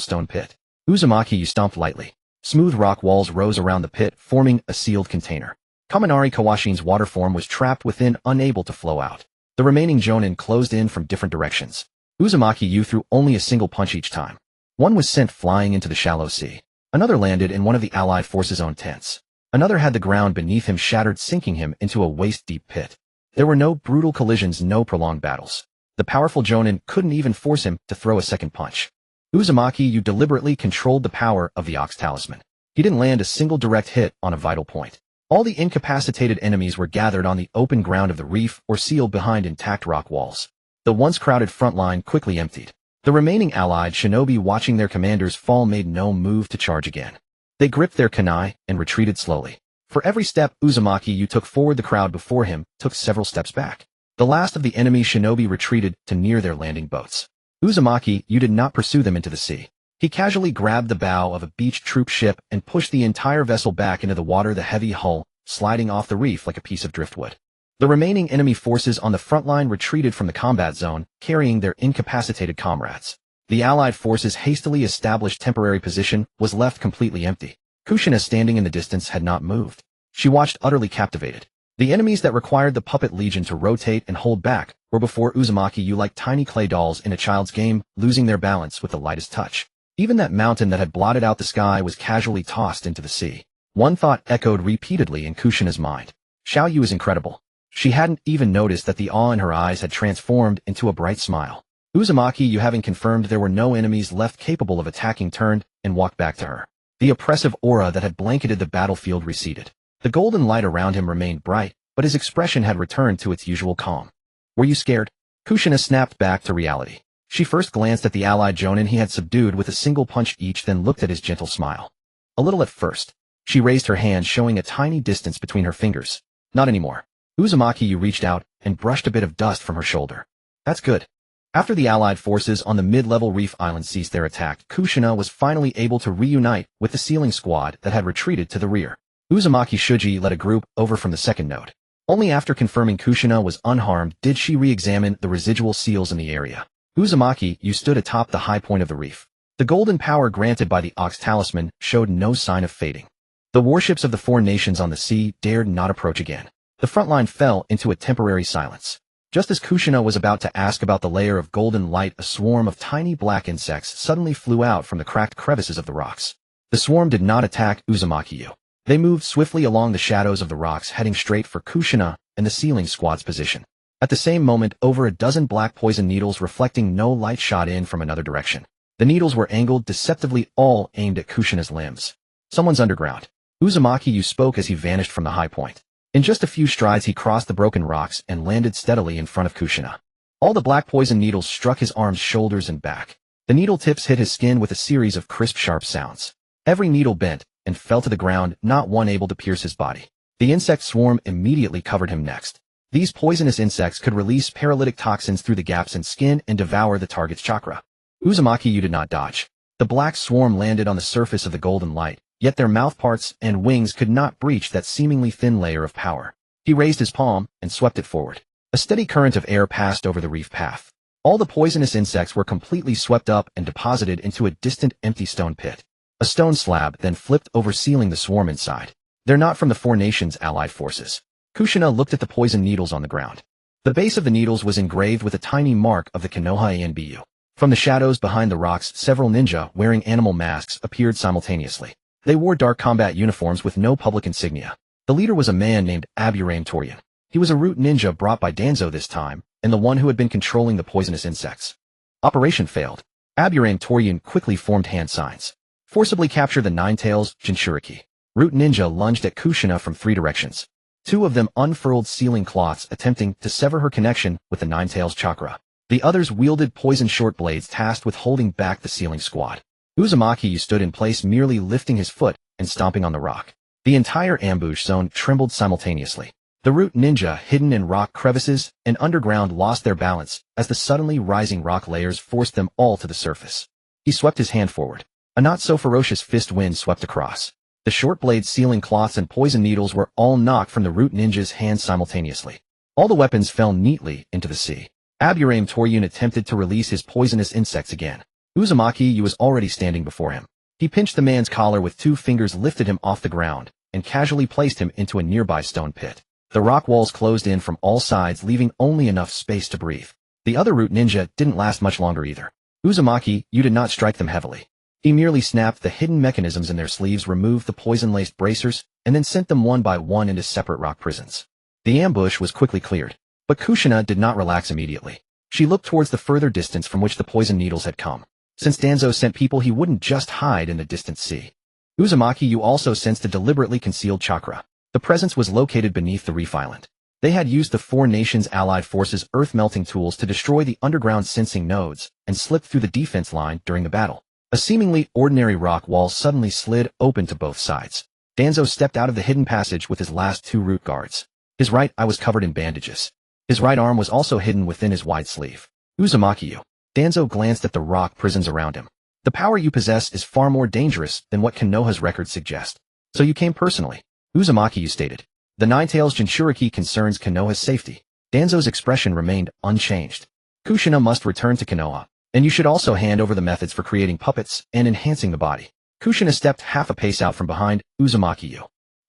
stone pit. Uzumaki stomped lightly. Smooth rock walls rose around the pit, forming a sealed container. Kaminari Kawashin's water form was trapped within, unable to flow out. The remaining jonin closed in from different directions. Uzumaki threw only a single punch each time. One was sent flying into the shallow sea. Another landed in one of the allied forces' own tents. Another had the ground beneath him shattered, sinking him into a waist-deep pit. There were no brutal collisions, no prolonged battles. The powerful jonin couldn't even force him to throw a second punch. Uzumaki deliberately controlled the power of the Ox Talisman. He didn't land a single direct hit on a vital point. All the incapacitated enemies were gathered on the open ground of the reef or sealed behind intact rock walls. The once crowded front line quickly emptied. The remaining allied shinobi, watching their commanders fall, made no move to charge again. They gripped their kunai and retreated slowly. For every step Uzumaki took forward, the crowd before him took several steps back. The last of the enemy shinobi retreated to near their landing boats. Uzumaki did not pursue them into the sea. He casually grabbed the bow of a beach troop ship and pushed the entire vessel back into the water, the heavy hull sliding off the reef like a piece of driftwood. The remaining enemy forces on the front line retreated from the combat zone, carrying their incapacitated comrades. The allied forces' hastily established temporary position was left completely empty. Kushina, standing in the distance, had not moved. She watched, utterly captivated. The enemies that required the puppet legion to rotate and hold back were before Uzumaki like tiny clay dolls in a child's game, losing their balance with the lightest touch. Even that mountain that had blotted out the sky was casually tossed into the sea. One thought echoed repeatedly in Kushina's mind. Xiao Yu is incredible. She hadn't even noticed that the awe in her eyes had transformed into a bright smile. Uzumaki, you having confirmed there were no enemies left capable of attacking, turned and walked back to her. The oppressive aura that had blanketed the battlefield receded. The golden light around him remained bright, but his expression had returned to its usual calm. Were you scared? Kushina snapped back to reality. She first glanced at the allied jonin he had subdued with a single punch each, then looked at his gentle smile. A little at first. She raised her hand, showing a tiny distance between her fingers. Not anymore. Uzumaki, you reached out and brushed a bit of dust from her shoulder. That's good. After the allied forces on the mid-level reef island ceased their attack, Kushina was finally able to reunite with the sealing squad that had retreated to the rear. Uzumaki Shuji led a group over from the second node. Only after confirming Kushina was unharmed did she re-examine the residual seals in the area. Uzumaki, you stood atop the high point of the reef. The golden power granted by the Ox Talisman showed no sign of fading. The warships of the four nations on the sea dared not approach again. The front line fell into a temporary silence. Just as Kushina was about to ask about the layer of golden light, a swarm of tiny black insects suddenly flew out from the cracked crevices of the rocks. The swarm did not attack Uzumaki. They moved swiftly along the shadows of the rocks, heading straight for Kushina and the sealing squad's position. At the same moment, over a dozen black poison needles reflecting no light shot in from another direction. The needles were angled deceptively, all aimed at Kushina's limbs. Someone's underground. Uzumaki, you spoke as he vanished from the high point. In just a few strides he crossed the broken rocks and landed steadily in front of Kushina. All the black poison needles struck his arms, shoulders, and back. The needle tips hit his skin with a series of crisp, sharp sounds. Every needle bent and fell to the ground, not one able to pierce his body. The insect swarm immediately covered him next. These poisonous insects could release paralytic toxins through the gaps in skin and devour the target's chakra. Uzumaki, you did not dodge. The black swarm landed on the surface of the golden light, yet their mouthparts and wings could not breach that seemingly thin layer of power. He raised his palm and swept it forward. A steady current of air passed over the reef path. All the poisonous insects were completely swept up and deposited into a distant empty stone pit. A stone slab then flipped over, sealing the swarm inside. They're not from the four nations' allied forces. Kushina looked at the poison needles on the ground. The base of the needles was engraved with a tiny mark of the Konoha Anbu. From the shadows behind the rocks, several ninja wearing animal masks appeared simultaneously. They wore dark combat uniforms with no public insignia. The leader was a man named Aburame Torian. He was a root ninja brought by Danzo this time, and the one who had been controlling the poisonous insects. Operation failed. Aburame Torian quickly formed hand signs. Forcibly capture the Nine-Tails Jinchuriki. Root ninja lunged at Kushina from three directions. Two of them unfurled sealing cloths, attempting to sever her connection with the Nine-Tails chakra. The others wielded poison short blades tasked with holding back the sealing squad. Uzumaki stood in place, merely lifting his foot and stomping on the rock. The entire ambush zone trembled simultaneously. The root ninja hidden in rock crevices and underground lost their balance as the suddenly rising rock layers forced them all to the surface. He swept his hand forward. A not-so-ferocious fist wind swept across. The short blade sealing cloths and poison needles were all knocked from the root ninja's hands simultaneously. All the weapons fell neatly into the sea. Aburame Torian attempted to release his poisonous insects again. Uzumaki was already standing before him. He pinched the man's collar with two fingers, lifted him off the ground, and casually placed him into a nearby stone pit. The rock walls closed in from all sides, leaving only enough space to breathe. The other root ninja didn't last much longer either. Uzumaki, you did not strike them heavily. He merely snapped the hidden mechanisms in their sleeves, removed the poison-laced bracers, and then sent them one by one into separate rock prisons. The ambush was quickly cleared, but Kushina did not relax immediately. She looked towards the further distance from which the poison needles had come. Since Danzo sent people, he wouldn't just hide in the distant sea. Uzumaki also sensed a deliberately concealed chakra. The presence was located beneath the reef island. They had used the four nations' allied forces' earth-melting tools to destroy the underground sensing nodes and slip through the defense line during the battle. A seemingly ordinary rock wall suddenly slid open to both sides. Danzo stepped out of the hidden passage with his last two root guards. His right eye was covered in bandages. His right arm was also hidden within his wide sleeve. Uzumaki, Danzo glanced at the rock prisons around him. The power you possess is far more dangerous than what Konoha's records suggest. So you came personally. Uzumaki stated. The Nine-Tails Jinchuriki concerns Konoha's safety. Danzo's expression remained unchanged. Kushina must return to Konoha, and you should also hand over the methods for creating puppets and enhancing the body. Kushina stepped half a pace out from behind Uzumaki.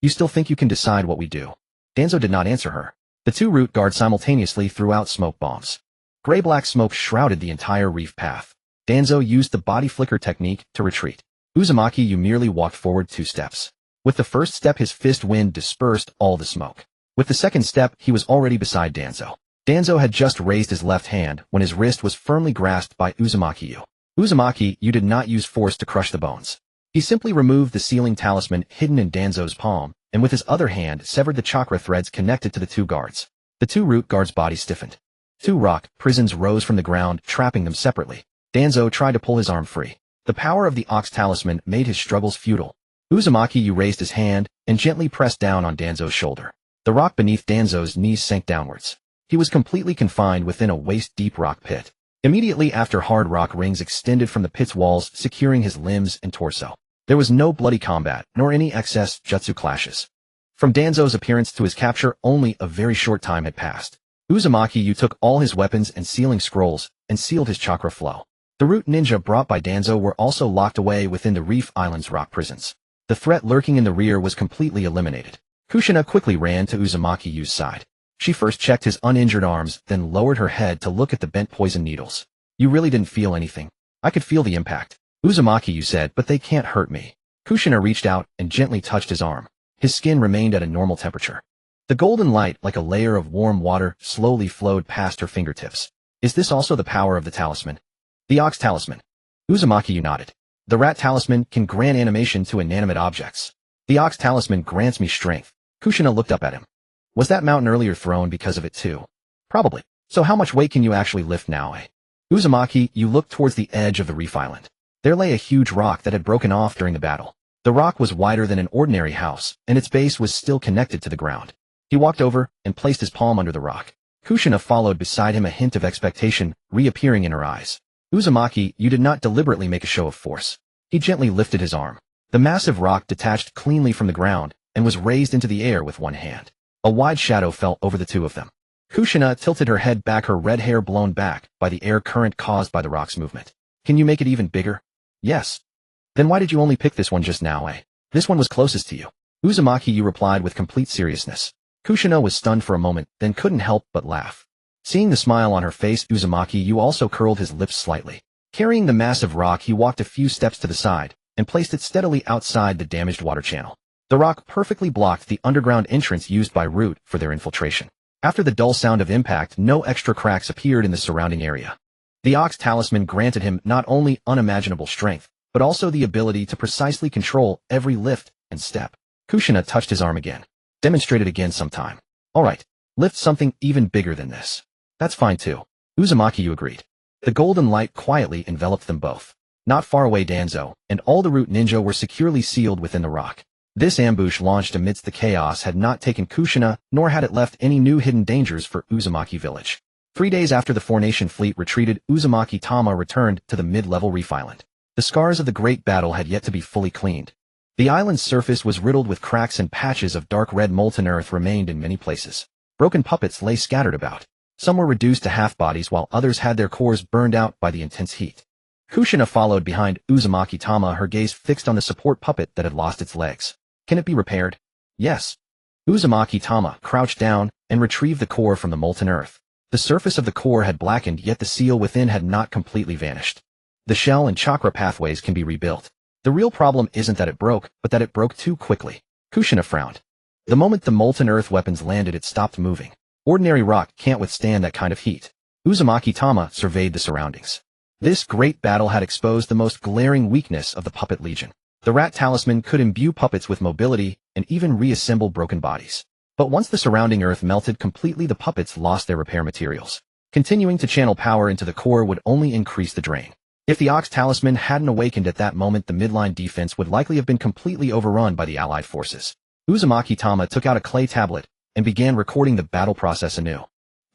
You still think you can decide what we do? Danzo did not answer her. The two root guards simultaneously threw out smoke bombs. Gray-black smoke shrouded the entire reef path. Danzo used the body flicker technique to retreat. Uzumaki merely walked forward 2 steps. With the first step, his fist wind dispersed all the smoke. With the second step, he was already beside Danzo. Danzo had just raised his left hand when his wrist was firmly grasped by Uzumaki. Uzumaki did not use force to crush the bones. He simply removed the sealing talisman hidden in Danzo's palm, and with his other hand severed the chakra threads connected to the two guards. The two root guards' bodies stiffened. Two rock prisons rose from the ground, trapping them separately. Danzo tried to pull his arm free. The power of the Ox Talisman made his struggles futile. Uzumaki raised his hand and gently pressed down on Danzo's shoulder. The rock beneath Danzo's knees sank downwards. He was completely confined within a waist-deep rock pit. Immediately after, hard rock rings extended from the pit's walls, securing his limbs and torso. There was no bloody combat, nor any excess jutsu clashes. From Danzo's appearance to his capture, only a very short time had passed. Uzumaki took all his weapons and sealing scrolls, and sealed his chakra flow. The root ninja brought by Danzo were also locked away within the Reef Island's rock prisons. The threat lurking in the rear was completely eliminated. Kushina quickly ran to Uzumaki's side. She first checked his uninjured arms, then lowered her head to look at the bent poison needles. You really didn't feel anything? I could feel the impact. Uzumaki said, but they can't hurt me. Kushina reached out and gently touched his arm. His skin remained at a normal temperature. The golden light, like a layer of warm water, slowly flowed past her fingertips. Is this also the power of the talisman? The Ox Talisman. Uzumaki nodded. The Rat Talisman can grant animation to inanimate objects. The Ox Talisman grants me strength. Kushina looked up at him. Was that mountain earlier thrown because of it too? Probably. So how much weight can you actually lift now, eh? Uzumaki looked towards the edge of the reef island. There lay a huge rock that had broken off during the battle. The rock was wider than an ordinary house, and its base was still connected to the ground. He walked over and placed his palm under the rock. Kushina followed beside him, a hint of expectation reappearing in her eyes. Uzumaki did not deliberately make a show of force. He gently lifted his arm. The massive rock detached cleanly from the ground and was raised into the air with one hand. A wide shadow fell over the two of them. Kushina tilted her head back, her red hair blown back by the air current caused by the rock's movement. Can you make it even bigger? Yes. Then why did you only pick this one just now, eh? This one was closest to you. Uzumaki replied with complete seriousness. Kushina was stunned for a moment, then couldn't help but laugh. Seeing the smile on her face, Uzumaki also curled his lips slightly. Carrying the massive rock, he walked a few steps to the side and placed it steadily outside the damaged water channel. The rock perfectly blocked the underground entrance used by Root for their infiltration. After the dull sound of impact, no extra cracks appeared in the surrounding area. The Ox Talisman granted him not only unimaginable strength, but also the ability to precisely control every lift and step. Kushina touched his arm again. Demonstrate it again sometime. Alright, lift something even bigger than this. That's fine too. Uzumaki agreed. The golden light quietly enveloped them both. Not far away, Danzo and all the root ninja were securely sealed within the rock. This ambush launched amidst the chaos had not taken Kushina, nor had it left any new hidden dangers for Uzumaki village. 3 days after the Four-Nation fleet retreated, Uzumaki Tama returned to the mid-level reef island. The scars of the great battle had yet to be fully cleaned. The island's surface was riddled with cracks, and patches of dark red molten earth remained in many places. Broken puppets lay scattered about. Some were reduced to half-bodies, while others had their cores burned out by the intense heat. Kushina followed behind Uzumaki Tama, her gaze fixed on the support puppet that had lost its legs. Can it be repaired? Yes. Uzumaki Tama crouched down and retrieved the core from the molten earth. The surface of the core had blackened, yet the seal within had not completely vanished. The shell and chakra pathways can be rebuilt. The real problem isn't that it broke, but that it broke too quickly. Kushina frowned. The moment the molten earth weapons landed, it stopped moving. Ordinary rock can't withstand that kind of heat. Uzumaki Tama surveyed the surroundings. This great battle had exposed the most glaring weakness of the puppet legion. The Rat Talisman could imbue puppets with mobility and even reassemble broken bodies. But once the surrounding earth melted completely, the puppets lost their repair materials. Continuing to channel power into the core would only increase the drain. If the Ox Talisman hadn't awakened at that moment, the midline defense would likely have been completely overrun by the allied forces. Uzumaki Tama took out a clay tablet and began recording the battle process anew.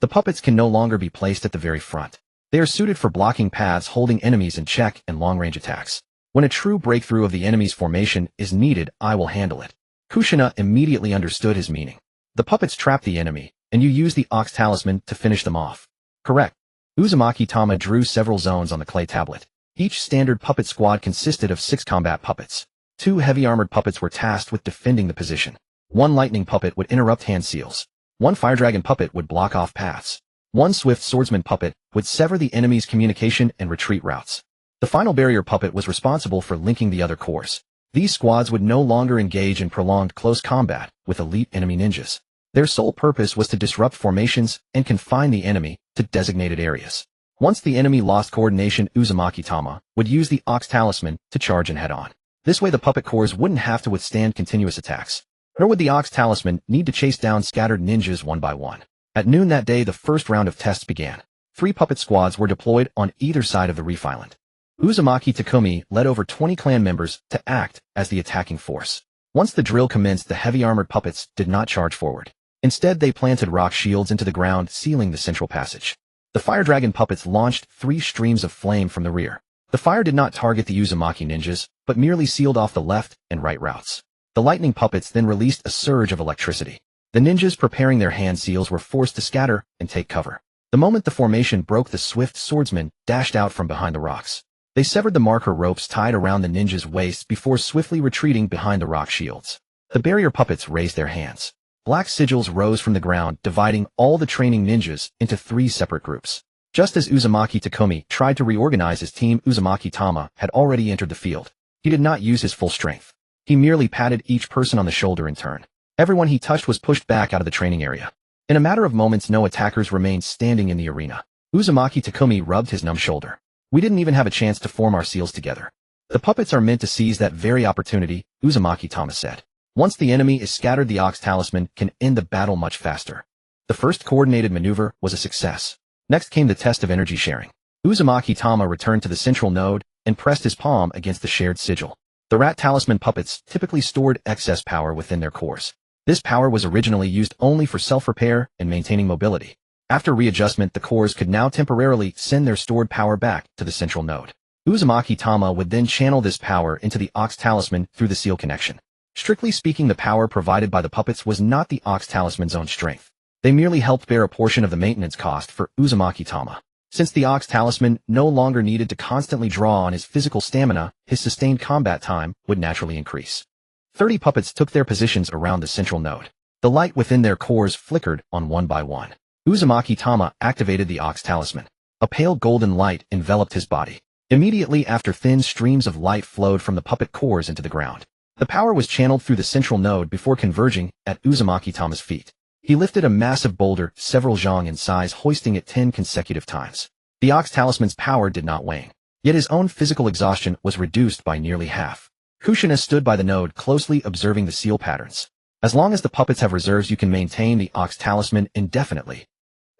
The puppets can no longer be placed at the very front. They are suited for blocking paths, holding enemies in check, and long-range attacks. When a true breakthrough of the enemy's formation is needed, I will handle it. Kushina immediately understood his meaning. The puppets trap the enemy, and you use the Ox Talisman to finish them off. Correct. Uzumaki Tama drew several zones on the clay tablet. Each standard puppet squad consisted of 6 combat puppets. 2 heavy armored puppets were tasked with defending the position. 1 lightning puppet would interrupt hand seals. 1 fire dragon puppet would block off paths. 1 swift swordsman puppet would sever the enemy's communication and retreat routes. The final barrier puppet was responsible for linking the other cores. These squads would no longer engage in prolonged close combat with elite enemy ninjas. Their sole purpose was to disrupt formations and confine the enemy to designated areas. Once the enemy lost coordination, Uzumaki Tama would use the Ox Talisman to charge and head on. This way the puppet cores wouldn't have to withstand continuous attacks, nor would the Ox Talisman need to chase down scattered ninjas one by one. At noon that day, the first round of tests began. 3 puppet squads were deployed on either side of the reef island. Uzumaki Takumi led over 20 clan members to act as the attacking force. Once the drill commenced, the heavy armored puppets did not charge forward. Instead, they planted rock shields into the ground, sealing the central passage. The fire dragon puppets launched 3 streams of flame from the rear. The fire did not target the Uzumaki ninjas, but merely sealed off the left and right routes. The lightning puppets then released a surge of electricity. The ninjas preparing their hand seals were forced to scatter and take cover. The moment the formation broke, the swift swordsmen dashed out from behind the rocks. They severed the marker ropes tied around the ninjas' waists before swiftly retreating behind the rock shields. The barrier puppets raised their hands. Black sigils rose from the ground, dividing all the training ninjas into 3 separate groups. Just as Uzumaki Takumi tried to reorganize his team, Uzumaki Tama had already entered the field. He did not use his full strength. He merely patted each person on the shoulder in turn. Everyone he touched was pushed back out of the training area. In a matter of moments, no attackers remained standing in the arena. Uzumaki Takumi rubbed his numb shoulder. We didn't even have a chance to form our seals together. The puppets are meant to seize that very opportunity, Uzumaki Tama said. Once the enemy is scattered, the Ox Talisman can end the battle much faster. The first coordinated maneuver was a success. Next came the test of energy sharing. Uzumaki Tama returned to the central node and pressed his palm against the shared sigil. The Rat Talisman puppets typically stored excess power within their cores. This power was originally used only for self-repair and maintaining mobility. After readjustment, the cores could now temporarily send their stored power back to the central node. Uzumaki Tama would then channel this power into the Ox Talisman through the seal connection. Strictly speaking, the power provided by the puppets was not the Ox Talisman's own strength. They merely helped bear a portion of the maintenance cost for Uzumaki Tama. Since the Ox Talisman no longer needed to constantly draw on his physical stamina, his sustained combat time would naturally increase. 30 puppets took their positions around the central node. The light within their cores flickered on one by one. Uzumaki Tama activated the Ox Talisman. A pale golden light enveloped his body. Immediately after, thin streams of light flowed from the puppet cores into the ground. The power was channeled through the central node before converging at Uzumaki Tama's feet. He lifted a massive boulder, several zhang in size, hoisting it 10 consecutive times. The Ox Talisman's power did not wane, yet his own physical exhaustion was reduced by nearly half. Kushina stood by the node, closely observing the seal patterns. As long as the puppets have reserves, you can maintain the Ox Talisman indefinitely.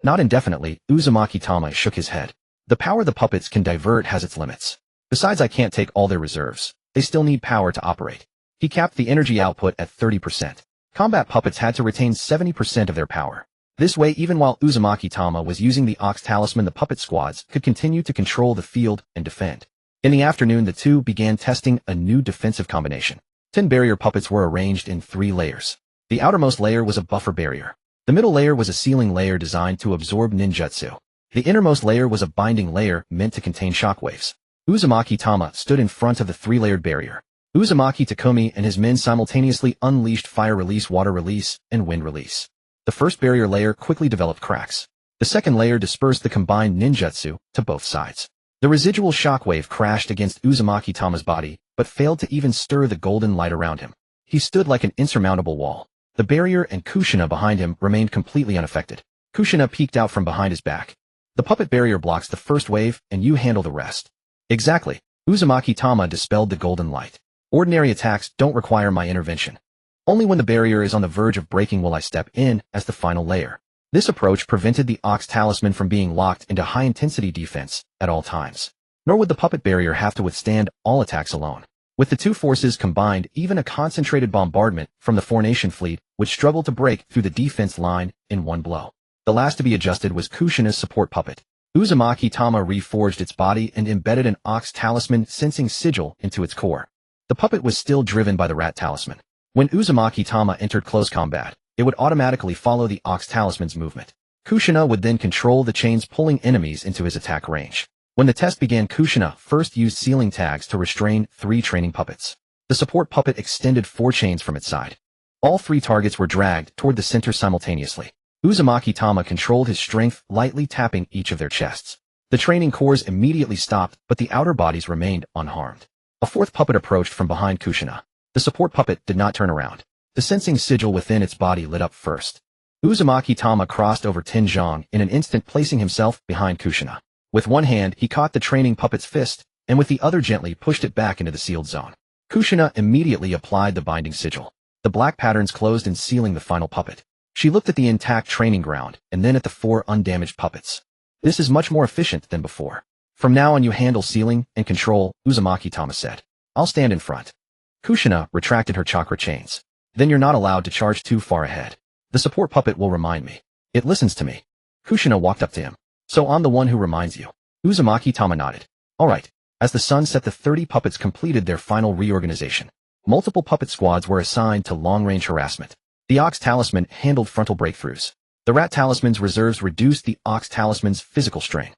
Not indefinitely, Uzumaki Tama shook his head. The power the puppets can divert has its limits. Besides, I can't take all their reserves. They still need power to operate. He capped the energy output at 30%. Combat puppets had to retain 70% of their power. This way, even while Uzumaki Tama was using the Ox Talisman, the puppet squads could continue to control the field and defend. In the afternoon, the two began testing a new defensive combination. 10 barrier puppets were arranged in 3 layers. The outermost layer was a buffer barrier. The middle layer was a sealing layer designed to absorb ninjutsu. The innermost layer was a binding layer meant to contain shockwaves. Uzumaki Tama stood in front of the 3-layered barrier. Uzumaki Takumi and his men simultaneously unleashed fire release, water release, and wind release. The first barrier layer quickly developed cracks. The second layer dispersed the combined ninjutsu to both sides. The residual shockwave crashed against Uzumaki Tama's body, but failed to even stir the golden light around him. He stood like an insurmountable wall. The barrier and Kushina behind him remained completely unaffected. Kushina peeked out from behind his back. The puppet barrier blocks the first wave, and you handle the rest. Exactly. Uzumaki Tama dispelled the golden light. Ordinary attacks don't require my intervention. Only when the barrier is on the verge of breaking will I step in as the final layer. This approach prevented the Ox Talisman from being locked into high-intensity defense at all times. Nor would the puppet barrier have to withstand all attacks alone. With the two forces combined, even a concentrated bombardment from the Four-Nation fleet would struggle to break through the defense line in one blow. The last to be adjusted was Kushina's support puppet. Uzumaki Tama reforged its body and embedded an Ox Talisman sensing sigil into its core. The puppet was still driven by the Rat Talisman. When Uzumaki Tama entered close combat, it would automatically follow the Ox Talisman's movement. Kushina would then control the chains, pulling enemies into his attack range. When the test began, Kushina first used sealing tags to restrain 3 training puppets. The support puppet extended 4 chains from its side. All 3 targets were dragged toward the center simultaneously. Uzumaki Tama controlled his strength, lightly tapping each of their chests. The training cores immediately stopped, but the outer bodies remained unharmed. A 4th puppet approached from behind Kushina. The support puppet did not turn around. The sensing sigil within its body lit up first. Uzumaki Tama crossed over Tinjong in an instant, placing himself behind Kushina. With one hand, he caught the training puppet's fist, and with the other gently pushed it back into the sealed zone. Kushina immediately applied the binding sigil. The black patterns closed in, sealing the final puppet. She looked at the intact training ground, and then at the 4 undamaged puppets. This is much more efficient than before. From now on you handle sealing and control, Uzumaki Tama said. I'll stand in front. Kushina retracted her chakra chains. Then you're not allowed to charge too far ahead. The support puppet will remind me. It listens to me. Kushina walked up to him. So I'm the one who reminds you. Uzumaki Tama nodded. Alright. As the sun set, the 30 puppets completed their final reorganization. Multiple puppet squads were assigned to long-range harassment. The Ox Talisman handled frontal breakthroughs. The Rat Talisman's reserves reduced the Ox Talisman's physical strain.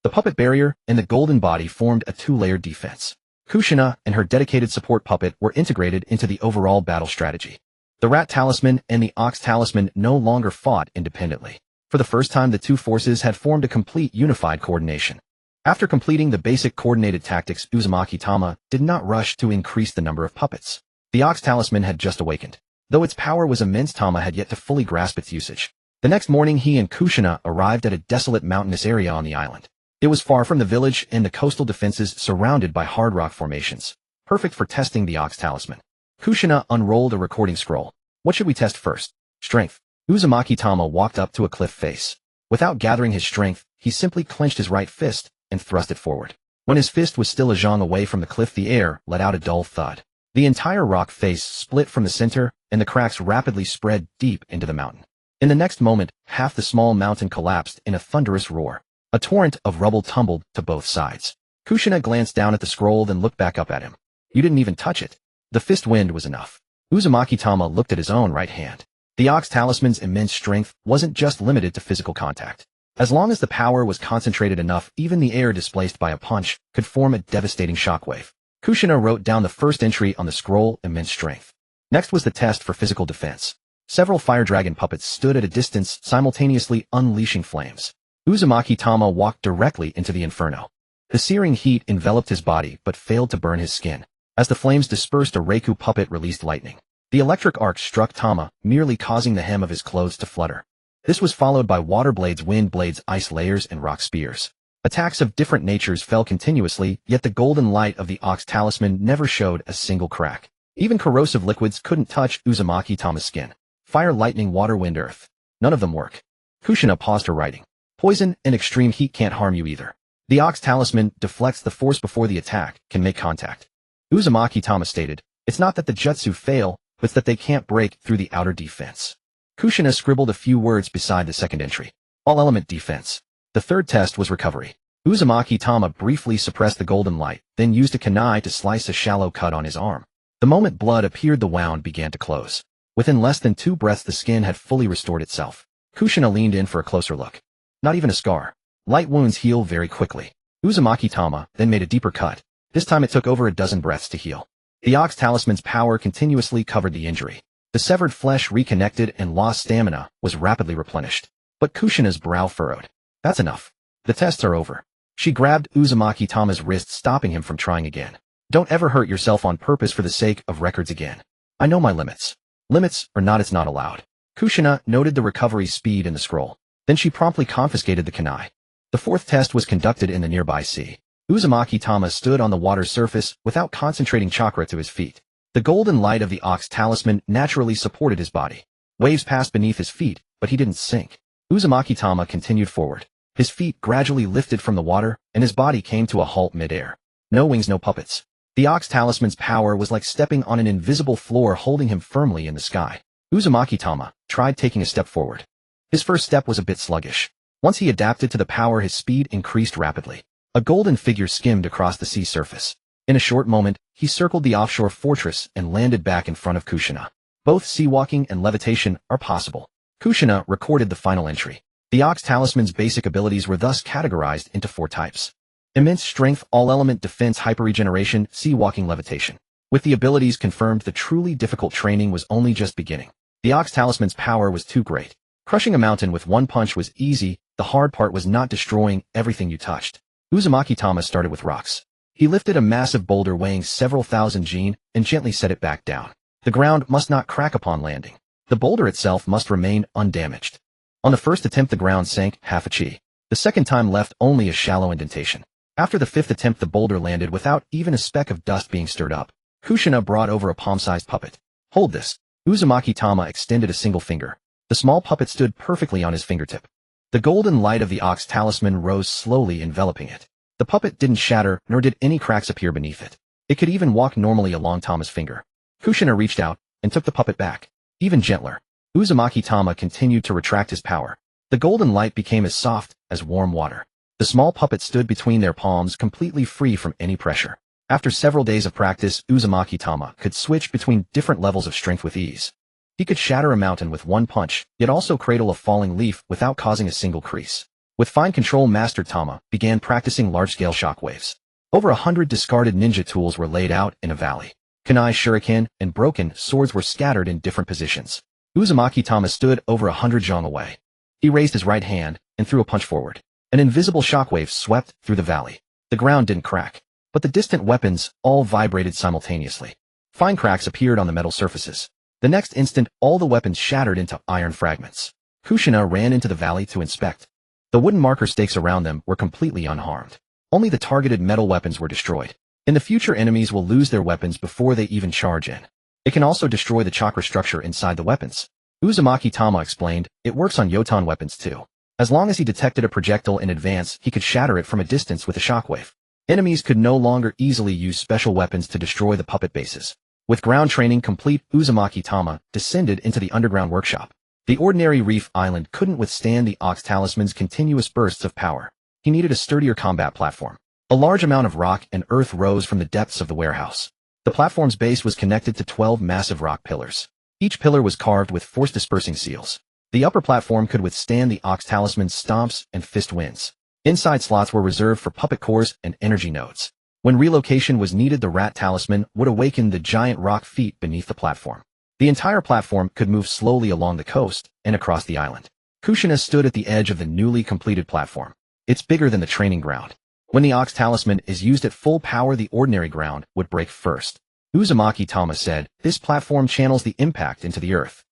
The puppet barrier and the golden body formed a 2-layered defense. Kushina and her dedicated support puppet were integrated into the overall battle strategy. The Rat Talisman and the Ox Talisman no longer fought independently. For the first time, the two forces had formed a complete unified coordination. After completing the basic coordinated tactics, Uzumaki Tama did not rush to increase the number of puppets. The Ox Talisman had just awakened. Though its power was immense, Tama had yet to fully grasp its usage. The next morning, he and Kushina arrived at a desolate mountainous area on the island. It was far from the village and the coastal defenses, surrounded by hard rock formations, perfect for testing the Ox Talisman. Kushina unrolled a recording scroll. What should we test first? Strength. Uzumaki Tama walked up to a cliff face. Without gathering his strength, he simply clenched his right fist and thrust it forward. When his fist was still a zhang away from the cliff, the air let out a dull thud. The entire rock face split from the center, and the cracks rapidly spread deep into the mountain. In the next moment, half the small mountain collapsed in a thunderous roar. A torrent of rubble tumbled to both sides. Kushina glanced down at the scroll, then looked back up at him. You didn't even touch it. The fist wind was enough. Uzumaki Tama looked at his own right hand. The Ox Talisman's immense strength wasn't just limited to physical contact. As long as the power was concentrated enough, even the air displaced by a punch could form a devastating shockwave. Kushina wrote down the first entry on the scroll, immense strength. Next was the test for physical defense. Several fire dragon puppets stood at a distance, simultaneously unleashing flames. Uzumaki Tama walked directly into the inferno. The searing heat enveloped his body but failed to burn his skin. As the flames dispersed, a Reiku puppet released lightning. The electric arc struck Tama, merely causing the hem of his clothes to flutter. This was followed by water blades, wind blades, ice layers, and rock spears. Attacks of different natures fell continuously, yet the golden light of the Ox Talisman never showed a single crack. Even corrosive liquids couldn't touch Uzumaki Tama's skin. Fire, lightning, water, wind, earth. None of them work. Kushina paused her writing. Poison and extreme heat can't harm you either. The Ox Talisman deflects the force before the attack can make contact. Uzumaki Tama stated, it's not that the jutsu fail, but that they can't break through the outer defense. Kushina scribbled a few words beside the second entry. All element defense. The third test was recovery. Uzumaki Tama briefly suppressed the golden light, then used a kunai to slice a shallow cut on his arm. The moment blood appeared, the wound began to close. Within less than 2 breaths, the skin had fully restored itself. Kushina leaned in for a closer look. Not even a scar. Light wounds heal very quickly. Uzumaki Tama then made a deeper cut. This time it took over a dozen breaths to heal. The Ox Talisman's power continuously covered the injury. The severed flesh reconnected and lost stamina was rapidly replenished. But Kushina's brow furrowed. That's enough. The tests are over. She grabbed Uzumaki Tama's wrist, stopping him from trying again. Don't ever hurt yourself on purpose for the sake of records again. I know my limits. Limits or not, it's not allowed. Kushina noted the recovery speed in the scroll. Then she promptly confiscated the kunai. The fourth test was conducted in the nearby sea. Uzumaki Tama stood on the water's surface without concentrating chakra to his feet. The golden light of the Ox Talisman naturally supported his body. Waves passed beneath his feet, but he didn't sink. Uzumaki Tama continued forward. His feet gradually lifted from the water, and his body came to a halt mid-air. No wings, no puppets. The Ox Talisman's power was like stepping on an invisible floor, holding him firmly in the sky. Uzumaki Tama tried taking a step forward. His first step was a bit sluggish. Once he adapted to the power, his speed increased rapidly. A golden figure skimmed across the sea surface. In a short moment, he circled the offshore fortress and landed back in front of Kushina. Both sea walking and levitation are possible. Kushina recorded the final entry. The Ox Talisman's basic abilities were thus categorized into 4 types. Immense strength, all-element defense, hyper-regeneration, sea walking, levitation. With the abilities confirmed, the truly difficult training was only just beginning. The Ox Talisman's power was too great. Crushing a mountain with one punch was easy, the hard part was not destroying everything you touched. Uzumaki Tama started with rocks. He lifted a massive boulder weighing several thousand jin and gently set it back down. The ground must not crack upon landing. The boulder itself must remain undamaged. On the first attempt the ground sank half a chi. The second time left only a shallow indentation. After the fifth attempt the boulder landed without even a speck of dust being stirred up. Kushina brought over a palm-sized puppet. Hold this. Uzumaki Tama extended a single finger. The small puppet stood perfectly on his fingertip. The golden light of the Ox Talisman rose slowly, enveloping it. The puppet didn't shatter, nor did any cracks appear beneath it. It could even walk normally along Tama's finger. Kushina reached out and took the puppet back, even gentler. Uzumaki Tama continued to retract his power. The golden light became as soft as warm water. The small puppet stood between their palms, completely free from any pressure. After several days of practice, Uzumaki Tama could switch between different levels of strength with ease. He could shatter a mountain with one punch, yet also cradle a falling leaf without causing a single crease. With fine control, Master Tama began practicing large-scale shockwaves. Over 100 discarded ninja tools were laid out in a valley. Kunai shuriken and broken swords were scattered in different positions. Uzumaki Tama stood over 100 zhang away. He raised his right hand and threw a punch forward. An invisible shockwave swept through the valley. The ground didn't crack, but the distant weapons all vibrated simultaneously. Fine cracks appeared on the metal surfaces. The next instant, all the weapons shattered into iron fragments. Kushina ran into the valley to inspect. The wooden marker stakes around them were completely unharmed. Only the targeted metal weapons were destroyed. In the future, enemies will lose their weapons before they even charge in. It can also destroy the chakra structure inside the weapons. Uzumaki Tama explained, it works on Yotan weapons too. As long as he detected a projectile in advance, he could shatter it from a distance with a shockwave. Enemies could no longer easily use special weapons to destroy the puppet bases. With ground training complete, Uzumaki Tama descended into the underground workshop. The ordinary reef island couldn't withstand the Ox Talisman's continuous bursts of power. He needed a sturdier combat platform. A large amount of rock and earth rose from the depths of the warehouse. The platform's base was connected to 12 massive rock pillars. Each pillar was carved with force-dispersing seals. The upper platform could withstand the Ox Talisman's stomps and fist winds. Inside slots were reserved for puppet cores and energy nodes. When relocation was needed, the Rat Talisman would awaken the giant rock feet beneath the platform. The entire platform could move slowly along the coast and across the island. Kushina stood at the edge of the newly completed platform. It's bigger than the training ground. When the Ox Talisman is used at full power, the ordinary ground would break first. Uzumaki Tama said, this platform channels the impact into the earth.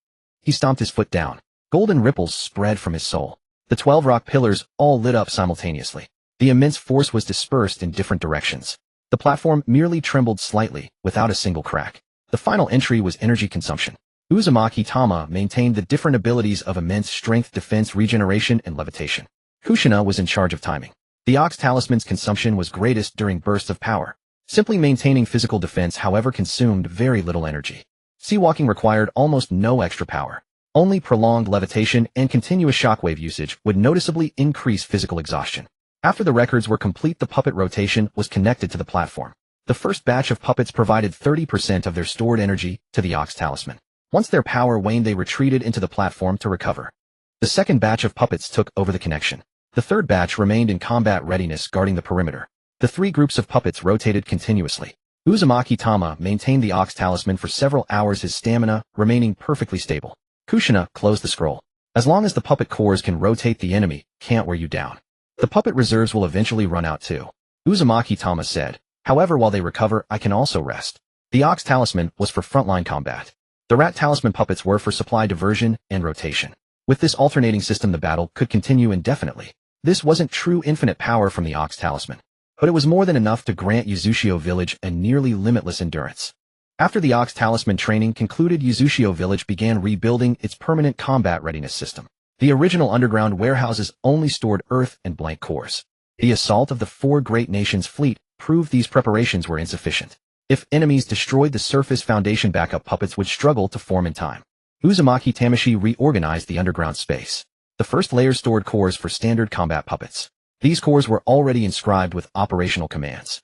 He stomped his foot down. Golden ripples spread from his sole. The 12 rock pillars all lit up simultaneously. The immense force was dispersed in different directions. The platform merely trembled slightly, without a single crack. The final entry was energy consumption. Uzumaki Tama maintained the different abilities of immense strength, defense, regeneration, and levitation. Kushina was in charge of timing. The Ox Talisman's consumption was greatest during bursts of power. Simply maintaining physical defense, however, consumed very little energy. Sea walking required almost no extra power. Only prolonged levitation and continuous shockwave usage would noticeably increase physical exhaustion. After the records were complete, the puppet rotation was connected to the platform. The first batch of puppets provided 30% of their stored energy to the Ox Talisman. Once their power waned, they retreated into the platform to recover. The second batch of puppets took over the connection. The third batch remained in combat readiness, guarding the perimeter. The three groups of puppets rotated continuously. Uzumaki Tama maintained the Ox Talisman for several hours, his stamina remaining perfectly stable. Kushina closed the scroll. As long as the puppet cores can rotate, the enemy can't wear you down. The puppet reserves will eventually run out too. Uzumaki Tama said, however, while they recover, I can also rest. The Ox Talisman was for frontline combat. The Rat Talisman puppets were for supply diversion and rotation. With this alternating system, the battle could continue indefinitely. This wasn't true infinite power from the Ox Talisman, but it was more than enough to grant Uzushio Village a nearly limitless endurance. After the Ox Talisman training concluded, Uzushio Village began rebuilding its permanent combat readiness system. The original underground warehouses only stored earth and blank cores. The assault of the four great nations' fleet proved these preparations were insufficient. If enemies destroyed the surface foundation, backup puppets would struggle to form in time. Uzumaki Tamashi reorganized the underground space. The first layer stored cores for standard combat puppets. These cores were already inscribed with operational commands.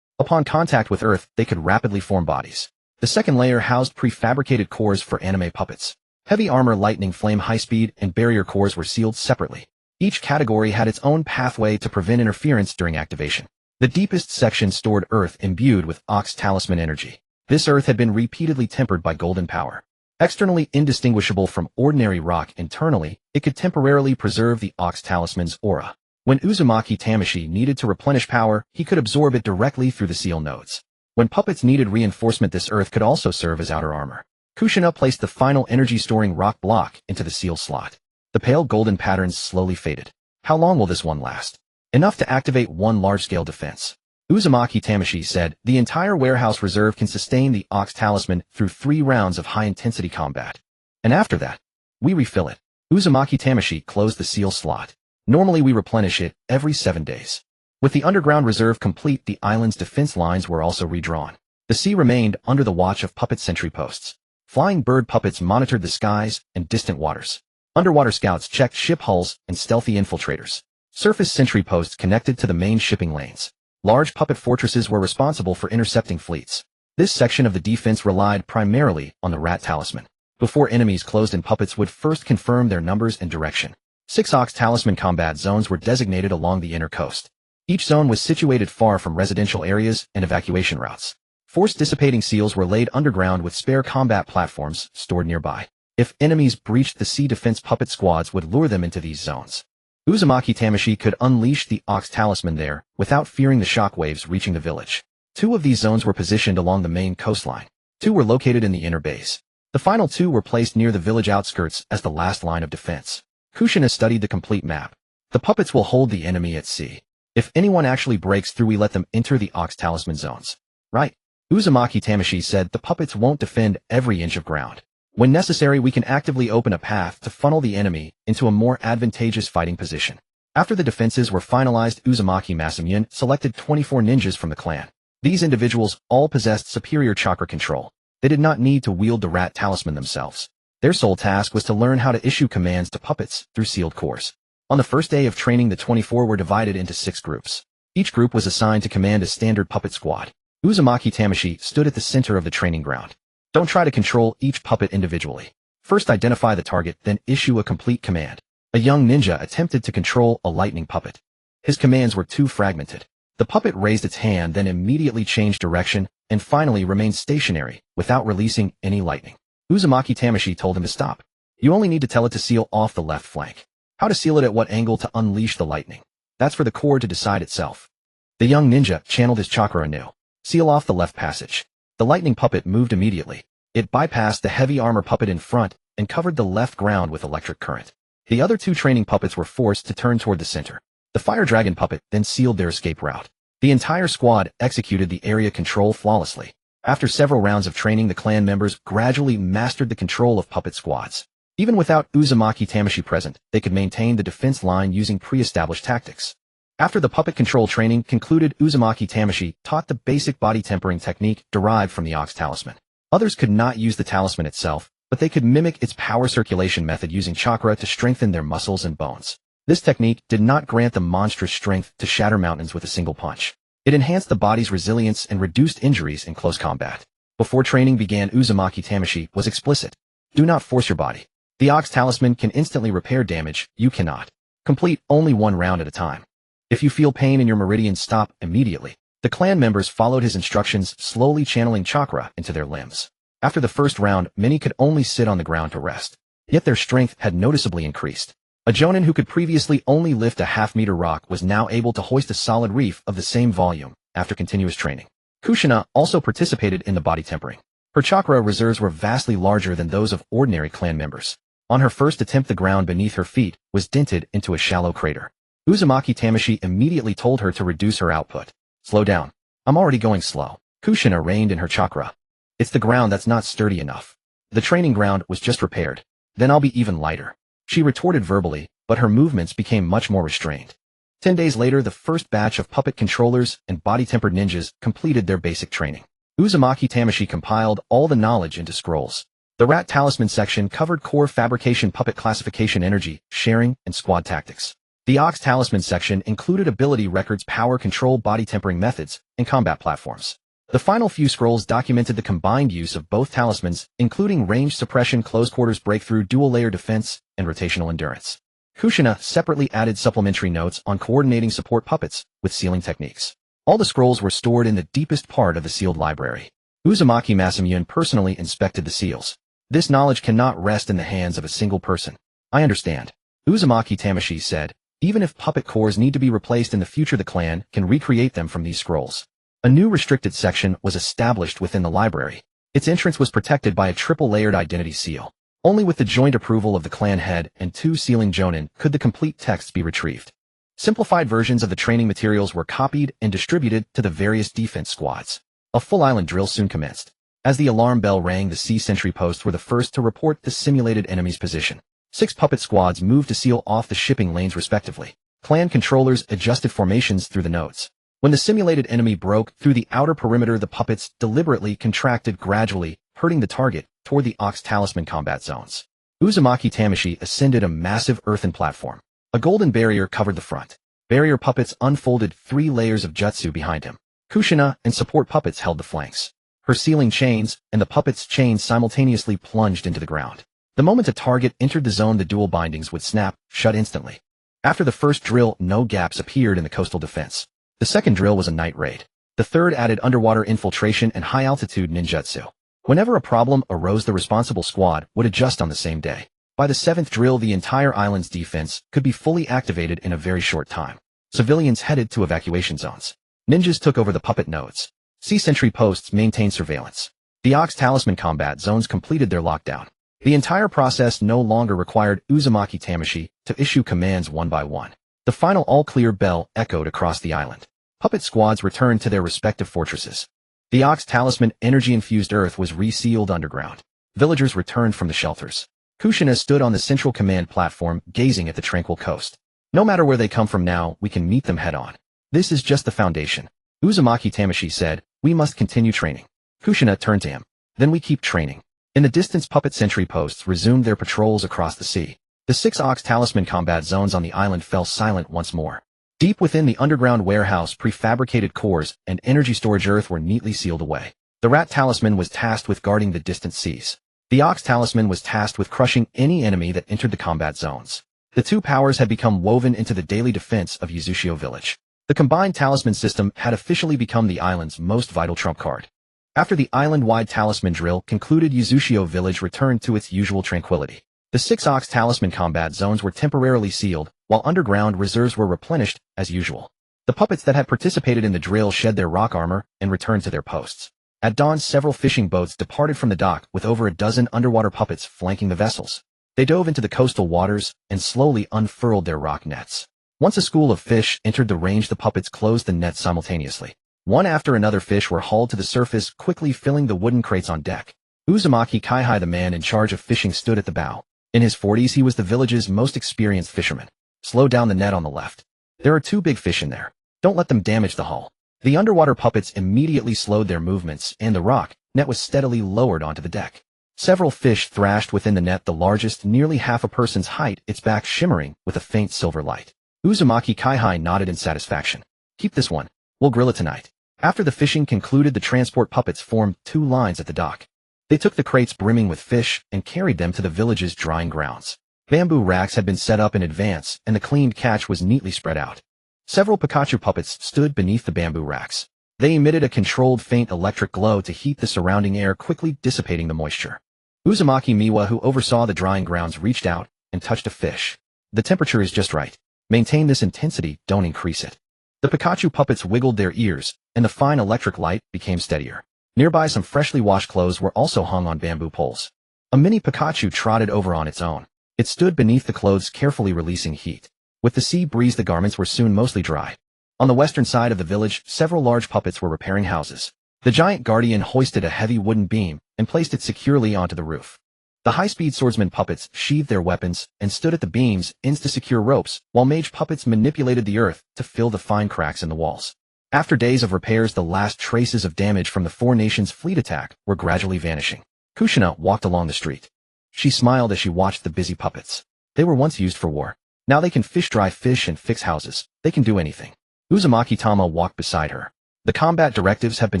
Upon contact with Earth, they could rapidly form bodies. The second layer housed prefabricated cores for anime puppets. Heavy armor, lightning, flame, high-speed, and barrier cores were sealed separately. Each category had its own pathway to prevent interference during activation. The deepest section stored Earth imbued with Ox Talisman energy. This Earth had been repeatedly tempered by golden power. Externally indistinguishable from ordinary rock, internally, it could temporarily preserve the Ox Talisman's aura. When Uzumaki Tamashi needed to replenish power, he could absorb it directly through the seal nodes. When puppets needed reinforcement, this Earth could also serve as outer armor. Kushina placed the final energy-storing rock block into the seal slot. The pale golden patterns slowly faded. How long will this one last? Enough to activate one large-scale defense. Uzumaki Tamashi said, the entire warehouse reserve can sustain the Ox Talisman through 3 rounds of high-intensity combat. And after that, we refill it. Uzumaki Tamashi closed the seal slot. Normally we replenish it every 7 days. With the underground reserve complete, the island's defense lines were also redrawn. The sea remained under the watch of puppet sentry posts. Flying bird puppets monitored the skies and distant waters. Underwater scouts checked ship hulls and stealthy infiltrators. Surface sentry posts connected to the main shipping lanes. Large puppet fortresses were responsible for intercepting fleets. This section of the defense relied primarily on the Rat Talisman. Before enemies closed in, puppets would first confirm their numbers and direction. 6 Ox Talisman combat zones were designated along the inner coast. Each zone was situated far from residential areas and evacuation routes. Force-dissipating seals were laid underground with spare combat platforms stored nearby. If enemies breached the sea, defense puppet squads would lure them into these zones. Uzumaki Tamashi could unleash the Ox Talisman there without fearing the shockwaves reaching the village. 2 of these zones were positioned along the main coastline. 2 were located in the inner base. The final 2 were placed near the village outskirts as the last line of defense. Kushina studied the complete map. The puppets will hold the enemy at sea. If anyone actually breaks through, we let them enter the Ox Talisman zones. Right. Uzumaki Tamashi said, the puppets won't defend every inch of ground. When necessary, we can actively open a path to funnel the enemy into a more advantageous fighting position. After the defenses were finalized, Uzumaki Masamune selected 24 ninjas from the clan. These individuals all possessed superior chakra control. They did not need to wield the Rat Talisman themselves. Their sole task was to learn how to issue commands to puppets through sealed cores. On the first day of training, the 24 were divided into 6 groups. Each group was assigned to command a standard puppet squad. Uzumaki Tamashi stood at the center of the training ground. Don't try to control each puppet individually. First identify the target, then issue a complete command. A young ninja attempted to control a lightning puppet. His commands were too fragmented. The puppet raised its hand, then immediately changed direction, and finally remained stationary, without releasing any lightning. Uzumaki Tamashi told him to stop. You only need to tell it to seal off the left flank. How to seal it at what angle to unleash the lightning. That's for the core to decide itself. The young ninja channeled his chakra anew. Seal off the left passage. The lightning puppet moved immediately. It bypassed the heavy armor puppet in front and covered the left ground with electric current. The other 2 training puppets were forced to turn toward the center. The fire dragon puppet then sealed their escape route. The entire squad executed the area control flawlessly. After several rounds of training, the clan members gradually mastered the control of puppet squads. Even without Uzumaki Tamashi present, they could maintain the defense line using pre-established tactics. After the puppet control training concluded, Uzumaki Tamashi taught the basic body tempering technique derived from the Ox Talisman. Others could not use the talisman itself, but they could mimic its power circulation method using chakra to strengthen their muscles and bones. This technique did not grant them monstrous strength to shatter mountains with a single punch. It enhanced the body's resilience and reduced injuries in close combat. Before training began, Uzumaki Tamashi was explicit. Do not force your body. The Ox Talisman can instantly repair damage. You cannot. Complete only 1 round at a time. If you feel pain in your meridian, stop immediately. The clan members followed his instructions, slowly channeling chakra into their limbs. After the first round, many could only sit on the ground to rest. Yet their strength had noticeably increased. A jonin who could previously only lift a half-meter rock was now able to hoist a solid reef of the same volume after continuous training. Kushina also participated in the body tempering. Her chakra reserves were vastly larger than those of ordinary clan members. On her first attempt, the ground beneath her feet was dented into a shallow crater. Uzumaki Tamashi immediately told her to reduce her output. Slow down. I'm already going slow. Kushina reined in her chakra. It's the ground that's not sturdy enough. The training ground was just repaired. Then I'll be even lighter. She retorted verbally, but her movements became much more restrained. 10 days later, the first batch of puppet controllers and body-tempered ninjas completed their basic training. Uzumaki Tamashi compiled all the knowledge into scrolls. The Rat Talisman section covered core fabrication, puppet classification, energy, sharing, and squad tactics. The Ox Talisman section included ability records, power control, body tempering methods, and combat platforms. The final few scrolls documented the combined use of both talismans, including range suppression, close quarters breakthrough, dual-layer defense, and rotational endurance. Kushina separately added supplementary notes on coordinating support puppets with sealing techniques. All the scrolls were stored in the deepest part of the sealed library. Uzumaki Masamune personally inspected the seals. This knowledge cannot rest in the hands of a single person. I understand. Uzumaki Tamashi said. Even if puppet cores need to be replaced in the future, the clan can recreate them from these scrolls. A new restricted section was established within the library. Its entrance was protected by a triple-layered identity seal. Only with the joint approval of the clan head and 2 sealing jonin could the complete text be retrieved. Simplified versions of the training materials were copied and distributed to the various defense squads. A full island drill soon commenced. As the alarm bell rang, the sea sentry posts were the first to report the simulated enemy's position. 6 puppet squads moved to seal off the shipping lanes respectively. Clan controllers adjusted formations through the nodes. When the simulated enemy broke through the outer perimeter, the puppets deliberately contracted gradually, hurting the target toward the Ox Talisman combat zones. Uzumaki Tamashi ascended a massive earthen platform. A golden barrier covered the front. Barrier puppets unfolded 3 layers of jutsu behind him. Kushina and support puppets held the flanks. Her sealing chains and the puppets' chains simultaneously plunged into the ground. The moment a target entered the zone, the dual bindings would snap shut instantly. After the first drill, no gaps appeared in the coastal defense. The second drill was a night raid. The third added underwater infiltration and high-altitude ninjutsu. Whenever a problem arose, the responsible squad would adjust on the same day. By the 7th drill, the entire island's defense could be fully activated in a very short time. Civilians headed to evacuation zones. Ninjas took over the puppet nodes. Sea sentry posts maintained surveillance. The Ox Talisman combat zones completed their lockdown. The entire process no longer required Uzumaki Tamashi to issue commands one by one. The final all-clear bell echoed across the island. Puppet squads returned to their respective fortresses. The Ox Talisman energy-infused earth was resealed underground. Villagers returned from the shelters. Kushina stood on the central command platform, gazing at the tranquil coast. No matter where they come from now, we can meet them head-on. This is just the foundation. Uzumaki Tamashi said, "We must continue training." Kushina turned to him. "Then we keep training." In the distance, puppet sentry posts resumed their patrols across the sea. The 6 Ox Talisman combat zones on the island fell silent once more. Deep within the underground warehouse, prefabricated cores and energy storage earth were neatly sealed away. The Rat Talisman was tasked with guarding the distant seas. The Ox Talisman was tasked with crushing any enemy that entered the combat zones. The 2 powers had become woven into the daily defense of Uchiha Village. The combined talisman system had officially become the island's most vital trump card. After the island-wide talisman drill concluded, Uchiha Village returned to its usual tranquility. The 6 Ox Talisman combat zones were temporarily sealed, while underground reserves were replenished as usual. The puppets that had participated in the drill shed their rock armor and returned to their posts. At dawn, several fishing boats departed from the dock with over a dozen underwater puppets flanking the vessels. They dove into the coastal waters and slowly unfurled their rock nets. Once a school of fish entered the range, the puppets closed the nets simultaneously. One after another fish were hauled to the surface, quickly filling the wooden crates on deck. Uzumaki Kaihai, the man in charge of fishing, stood at the bow. In his 40s, he was the village's most experienced fisherman. "Slow down the net on the left. There are 2 big fish in there. Don't let them damage the hull." The underwater puppets immediately slowed their movements, and the rock net was steadily lowered onto the deck. Several fish thrashed within the net, the largest nearly half a person's height, its back shimmering with a faint silver light. Uzumaki Kaihai nodded in satisfaction. "Keep this one. We'll grill it tonight." After the fishing concluded, the transport puppets formed 2 lines at the dock. They took the crates brimming with fish and carried them to the village's drying grounds. Bamboo racks had been set up in advance, and the cleaned catch was neatly spread out. Several Pikachu puppets stood beneath the bamboo racks. They emitted a controlled faint electric glow to heat the surrounding air, quickly dissipating the moisture. Uzumaki Miwa, who oversaw the drying grounds, reached out and touched a fish. "The temperature is just right. Maintain this intensity, don't increase it." The Pikachu puppets wiggled their ears, and the fine electric light became steadier. Nearby, some freshly washed clothes were also hung on bamboo poles. A mini Pikachu trotted over on its own. It stood beneath the clothes, carefully releasing heat. With the sea breeze, the garments were soon mostly dry. On the western side of the village, several large puppets were repairing houses. The giant guardian hoisted a heavy wooden beam and placed it securely onto the roof. The high-speed swordsman puppets sheathed their weapons and stood at the beams ends to secure ropes, while mage puppets manipulated the earth to fill the fine cracks in the walls. After days of repairs, the last traces of damage from the 4 nations' fleet attack were gradually vanishing. Kushina walked along the street. She smiled as she watched the busy puppets. They were once used for war. Now they can fish, dry fish, and fix houses. They can do anything. Uzumaki Tama walked beside her. The combat directives have been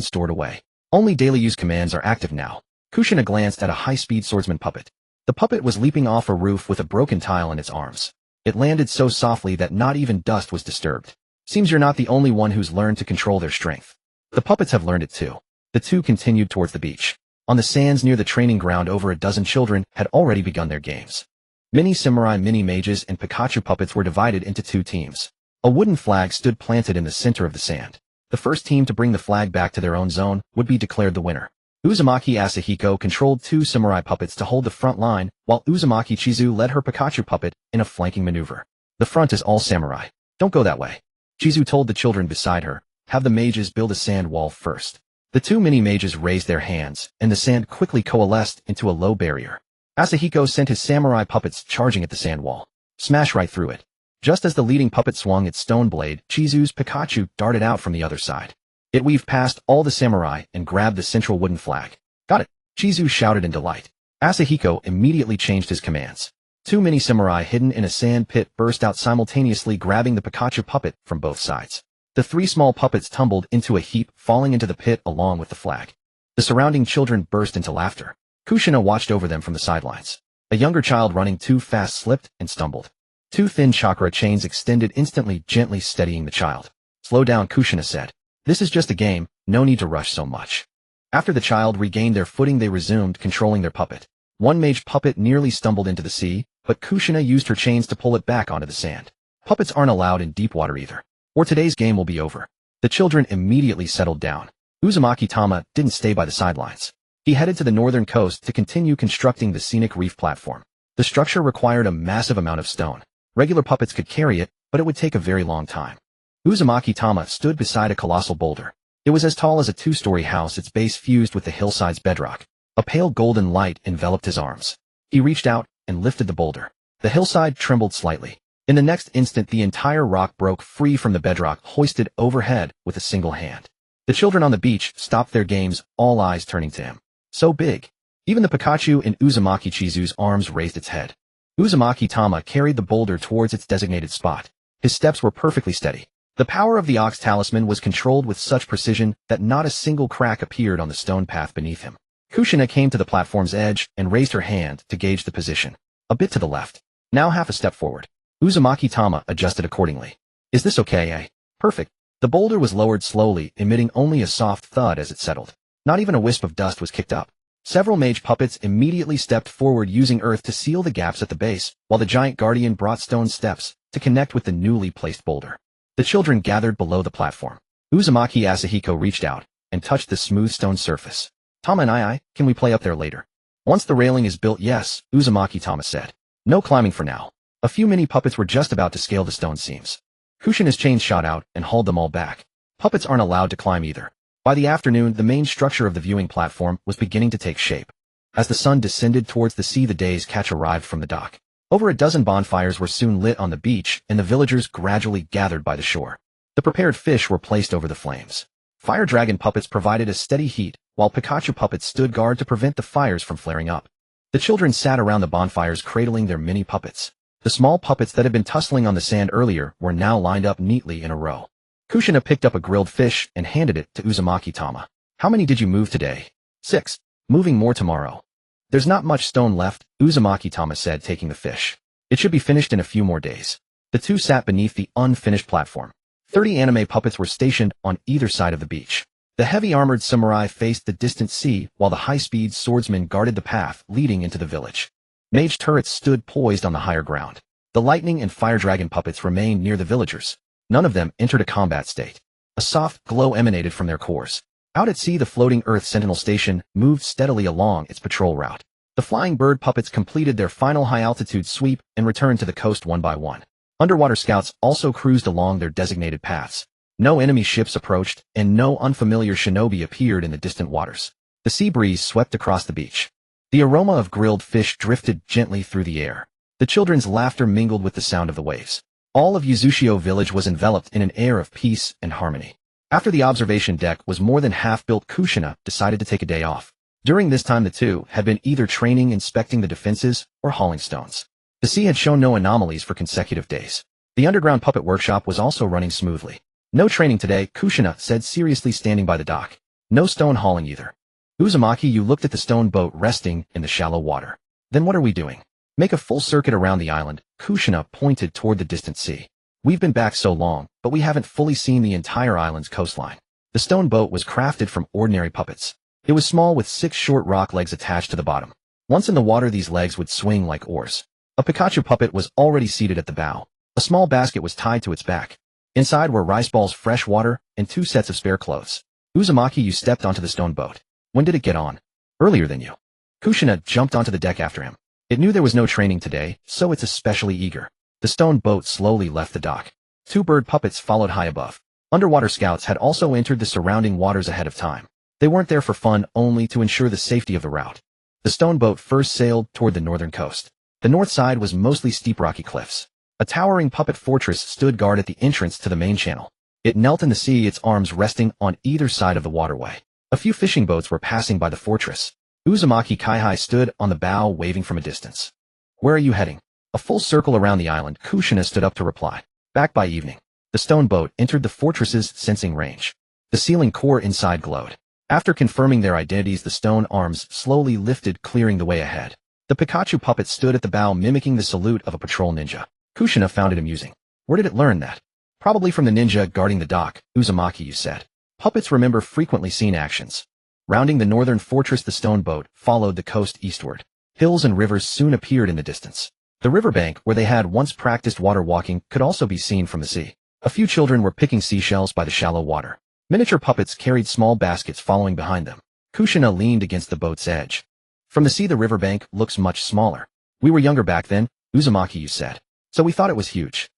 stored away. Only daily use commands are active now. Kushina glanced at a high-speed swordsman puppet. The puppet was leaping off a roof with a broken tile in its arms. It landed so softly that not even dust was disturbed. "Seems you're not the only one who's learned to control their strength. The puppets have learned it too." The 2 continued towards the beach. On the sands near the training ground, over a dozen children had already begun their games. Mini samurai, mini mages, and Pikachu puppets were divided into 2 teams. A wooden flag stood planted in the center of the sand. The first team to bring the flag back to their own zone would be declared the winner. Uzumaki Asahiko controlled 2 samurai puppets to hold the front line, while Uzumaki Chizu led her Pikachu puppet in a flanking maneuver. The front is all samurai. Don't go that way. Chizu told the children beside her, have the mages build a sand wall first. The 2 mini-mages raised their hands, and the sand quickly coalesced into a low barrier. Asahiko sent his samurai puppets charging at the sand wall. Smash right through it. Just as the leading puppet swung its stone blade, Chizu's Pikachu darted out from the other side. It weaved past all the samurai and grabbed the central wooden flag. Got it! Chizu shouted in delight. Asahiko immediately changed his commands. 2 mini-samurai hidden in a sand pit burst out simultaneously, grabbing the Pikachu puppet from both sides. The 3 small puppets tumbled into a heap, falling into the pit along with the flag. The surrounding children burst into laughter. Kushina watched over them from the sidelines. A younger child running too fast slipped and stumbled. 2 thin chakra chains extended instantly, gently steadying the child. Slow down, Kushina said. This is just a game, no need to rush so much. After the child regained their footing, they resumed controlling their puppet. 1 mage puppet nearly stumbled into the sea, but Kushina used her chains to pull it back onto the sand. Puppets aren't allowed in deep water either, or today's game will be over. The children immediately settled down. Uzumaki Tama didn't stay by the sidelines. He headed to the northern coast to continue constructing the scenic reef platform. The structure required a massive amount of stone. Regular puppets could carry it, but it would take a very long time. Uzumaki Tama stood beside a colossal boulder. It was as tall as a 2-story house, its base fused with the hillside's bedrock. A pale golden light enveloped his arms. He reached out and lifted the boulder. The hillside trembled slightly. In the next instant, the entire rock broke free from the bedrock, hoisted overhead with a single hand. The children on the beach stopped their games, all eyes turning to him. So big. Even the Pikachu in Uzumaki Chizu's arms raised its head. Uzumaki Tama carried the boulder towards its designated spot. His steps were perfectly steady. The power of the Ox Talisman was controlled with such precision that not a single crack appeared on the stone path beneath him. Kushina came to the platform's edge and raised her hand to gauge the position. A bit to the left. Now half a step forward. Uzumaki Tama adjusted accordingly. Is this okay? Perfect. The boulder was lowered slowly, emitting only a soft thud as it settled. Not even a wisp of dust was kicked up. Several mage puppets immediately stepped forward, using earth to seal the gaps at the base, while the giant guardian brought stone steps to connect with the newly placed boulder. The children gathered below the platform. Uzumaki Asahiko reached out and touched the smooth stone surface. Tama and I, can we play up there later? Once the railing is built, yes, Uzumaki Tama said. No climbing for now. A few mini puppets were just about to scale the stone seams. Kushina's chains shot out and hauled them all back. Puppets aren't allowed to climb either. By the afternoon, the main structure of the viewing platform was beginning to take shape. As the sun descended towards the sea, the day's catch arrived from the dock. Over a dozen bonfires were soon lit on the beach, and the villagers gradually gathered by the shore. The prepared fish were placed over the flames. Fire dragon puppets provided a steady heat, while Pikachu puppets stood guard to prevent the fires from flaring up. The children sat around the bonfires cradling their mini puppets. The small puppets that had been tussling on the sand earlier were now lined up neatly in a row. Kushina picked up a grilled fish and handed it to Uzumaki Tama. How many did you move today? 6. Moving more tomorrow. There's not much stone left, Uzumaki Tama said, taking the fish. It should be finished in a few more days. The 2 sat beneath the unfinished platform. 30 anime puppets were stationed on either side of the beach. The heavy armored samurai faced the distant sea, while the high-speed swordsmen guarded the path leading into the village. Mage turrets stood poised on the higher ground. The lightning and fire dragon puppets remained near the villagers. None of them entered a combat state. A soft glow emanated from their cores. Out at sea, the floating Earth Sentinel Station moved steadily along its patrol route. The flying bird puppets completed their final high-altitude sweep and returned to the coast one by one. Underwater scouts also cruised along their designated paths. No enemy ships approached, and no unfamiliar shinobi appeared in the distant waters. The sea breeze swept across the beach. The aroma of grilled fish drifted gently through the air. The children's laughter mingled with the sound of the waves. All of Uzushio village was enveloped in an air of peace and harmony. After the observation deck was more than half built, Kushina decided to take a day off. During this time, the 2 had been either training, inspecting the defenses, or hauling stones. The sea had shown no anomalies for consecutive days. The underground puppet workshop was also running smoothly. No training today, Kushina said, seriously, standing by the dock. No stone hauling either. Uzumaki, you looked at the stone boat resting in the shallow water. Then what are we doing? Make a full circuit around the island. Kushina pointed toward the distant sea. We've been back so long, but we haven't fully seen the entire island's coastline. The stone boat was crafted from ordinary puppets. It was small, with 6 short rock legs attached to the bottom. Once in the water, these legs would swing like oars. A Pikachu puppet was already seated at the bow. A small basket was tied to its back. Inside were rice balls, fresh water, and 2 sets of spare clothes. Uzumaki, you stepped onto the stone boat. When did it get on? Earlier than you. Kushina jumped onto the deck after him. It knew there was no training today, so it's especially eager. The stone boat slowly left the dock. Two bird puppets followed high above. Underwater scouts had also entered the surrounding waters ahead of time. They weren't there for fun, only to ensure the safety of the route. The stone boat first sailed toward the northern coast. The north side was mostly steep rocky cliffs. A towering puppet fortress stood guard at the entrance to the main channel. It knelt in the sea, its arms resting on either side of the waterway. A few fishing boats were passing by the fortress. Uzumaki Kaihai stood on the bow waving from a distance. Where are you heading? A full circle around the island, Kushina stood up to reply. Back by evening. The stone boat entered the fortress's sensing range. The sealing core inside glowed. After confirming their identities, the stone arms slowly lifted, clearing the way ahead. The Pikachu puppet stood at the bow, mimicking the salute of a patrol ninja. Kushina found it amusing. Where did it learn that? Probably from the ninja guarding the dock, Uzumaki, you said. Puppets remember frequently seen actions. Rounding the northern fortress, the stone boat followed the coast eastward. Hills and rivers soon appeared in the distance. The riverbank, where they had once practiced water walking, could also be seen from the sea. A few children were picking seashells by the shallow water. Miniature puppets carried small baskets following behind them. Kushina leaned against the boat's edge. From the sea, the riverbank looks much smaller. We were younger back then, Uzumaki, you said. So we thought it was huge.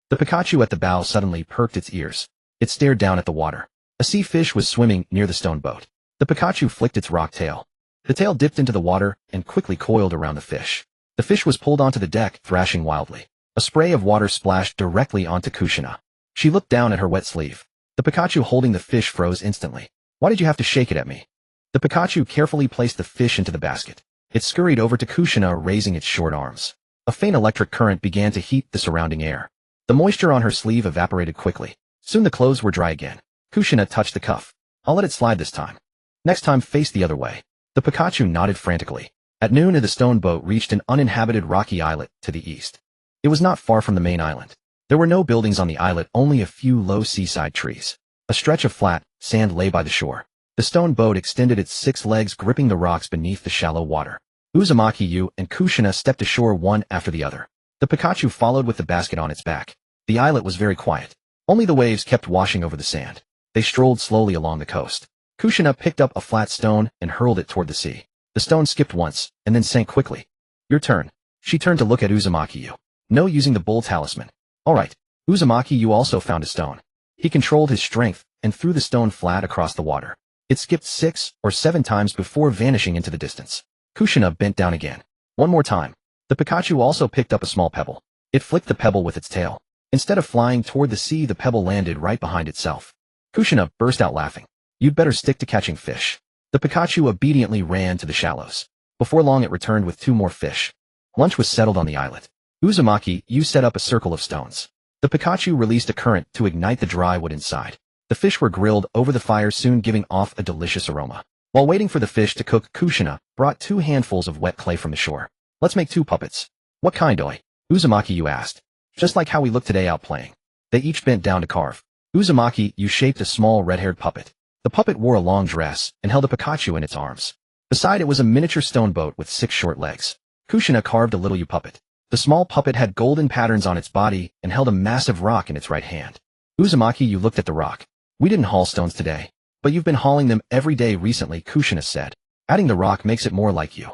The Pikachu at the bow suddenly perked its ears. It stared down at the water. A sea fish was swimming near the stone boat. The Pikachu flicked its rock tail. The tail dipped into the water and quickly coiled around the fish. The fish was pulled onto the deck, thrashing wildly. A spray of water splashed directly onto Kushina. She looked down at her wet sleeve. The Pikachu holding the fish froze instantly. Why did you have to shake it at me? The Pikachu carefully placed the fish into the basket. It scurried over to Kushina, raising its short arms. A faint electric current began to heat the surrounding air. The moisture on her sleeve evaporated quickly. Soon the clothes were dry again. Kushina touched the cuff. I'll let it slide this time. Next time, face the other way. The Pikachu nodded frantically. At noon, the stone boat reached an uninhabited rocky islet to the east. It was not far from the main island. There were no buildings on the islet, only a few low seaside trees. A stretch of flat sand lay by the shore. The stone boat extended its 6 legs, gripping the rocks beneath the shallow water. Uzumaki, you and Kushina stepped ashore one after the other. The Pikachu followed with the basket on its back. The islet was very quiet. Only the waves kept washing over the sand. They strolled slowly along the coast. Kushina picked up a flat stone and hurled it toward the sea. The stone skipped once, and then sank quickly. Your turn. She turned to look at Uzumaki, you. No, using the bull talisman. All right. Uzumaki, you also found a stone. He controlled his strength and threw the stone flat across the water. It skipped 6 or 7 times before vanishing into the distance. Kushina bent down again. One more time. The Pikachu also picked up a small pebble. It flicked the pebble with its tail. Instead of flying toward the sea, the pebble landed right behind itself. Kushina burst out laughing. You'd better stick to catching fish. The Pikachu obediently ran to the shallows. Before long, it returned with 2 more fish. Lunch was settled on the islet. Uzumaki, you set up a circle of stones. The Pikachu released a current to ignite the dry wood inside. The fish were grilled over the fire, soon giving off a delicious aroma. While waiting for the fish to cook, Kushina brought 2 handfuls of wet clay from the shore. Let's make 2 puppets. What kind, oi? Uzumaki, you asked. Just like how we look today out playing. They each bent down to carve. Uzumaki, you shaped a small red-haired puppet. The puppet wore a long dress and held a Pikachu in its arms. Beside it was a miniature stone boat with 6 short legs. Kushina carved a little U puppet. The small puppet had golden patterns on its body and held a massive rock in its right hand. Uzumaki, you looked at the rock. We didn't haul stones today, but you've been hauling them every day recently, Kushina said. Adding the rock makes it more like you.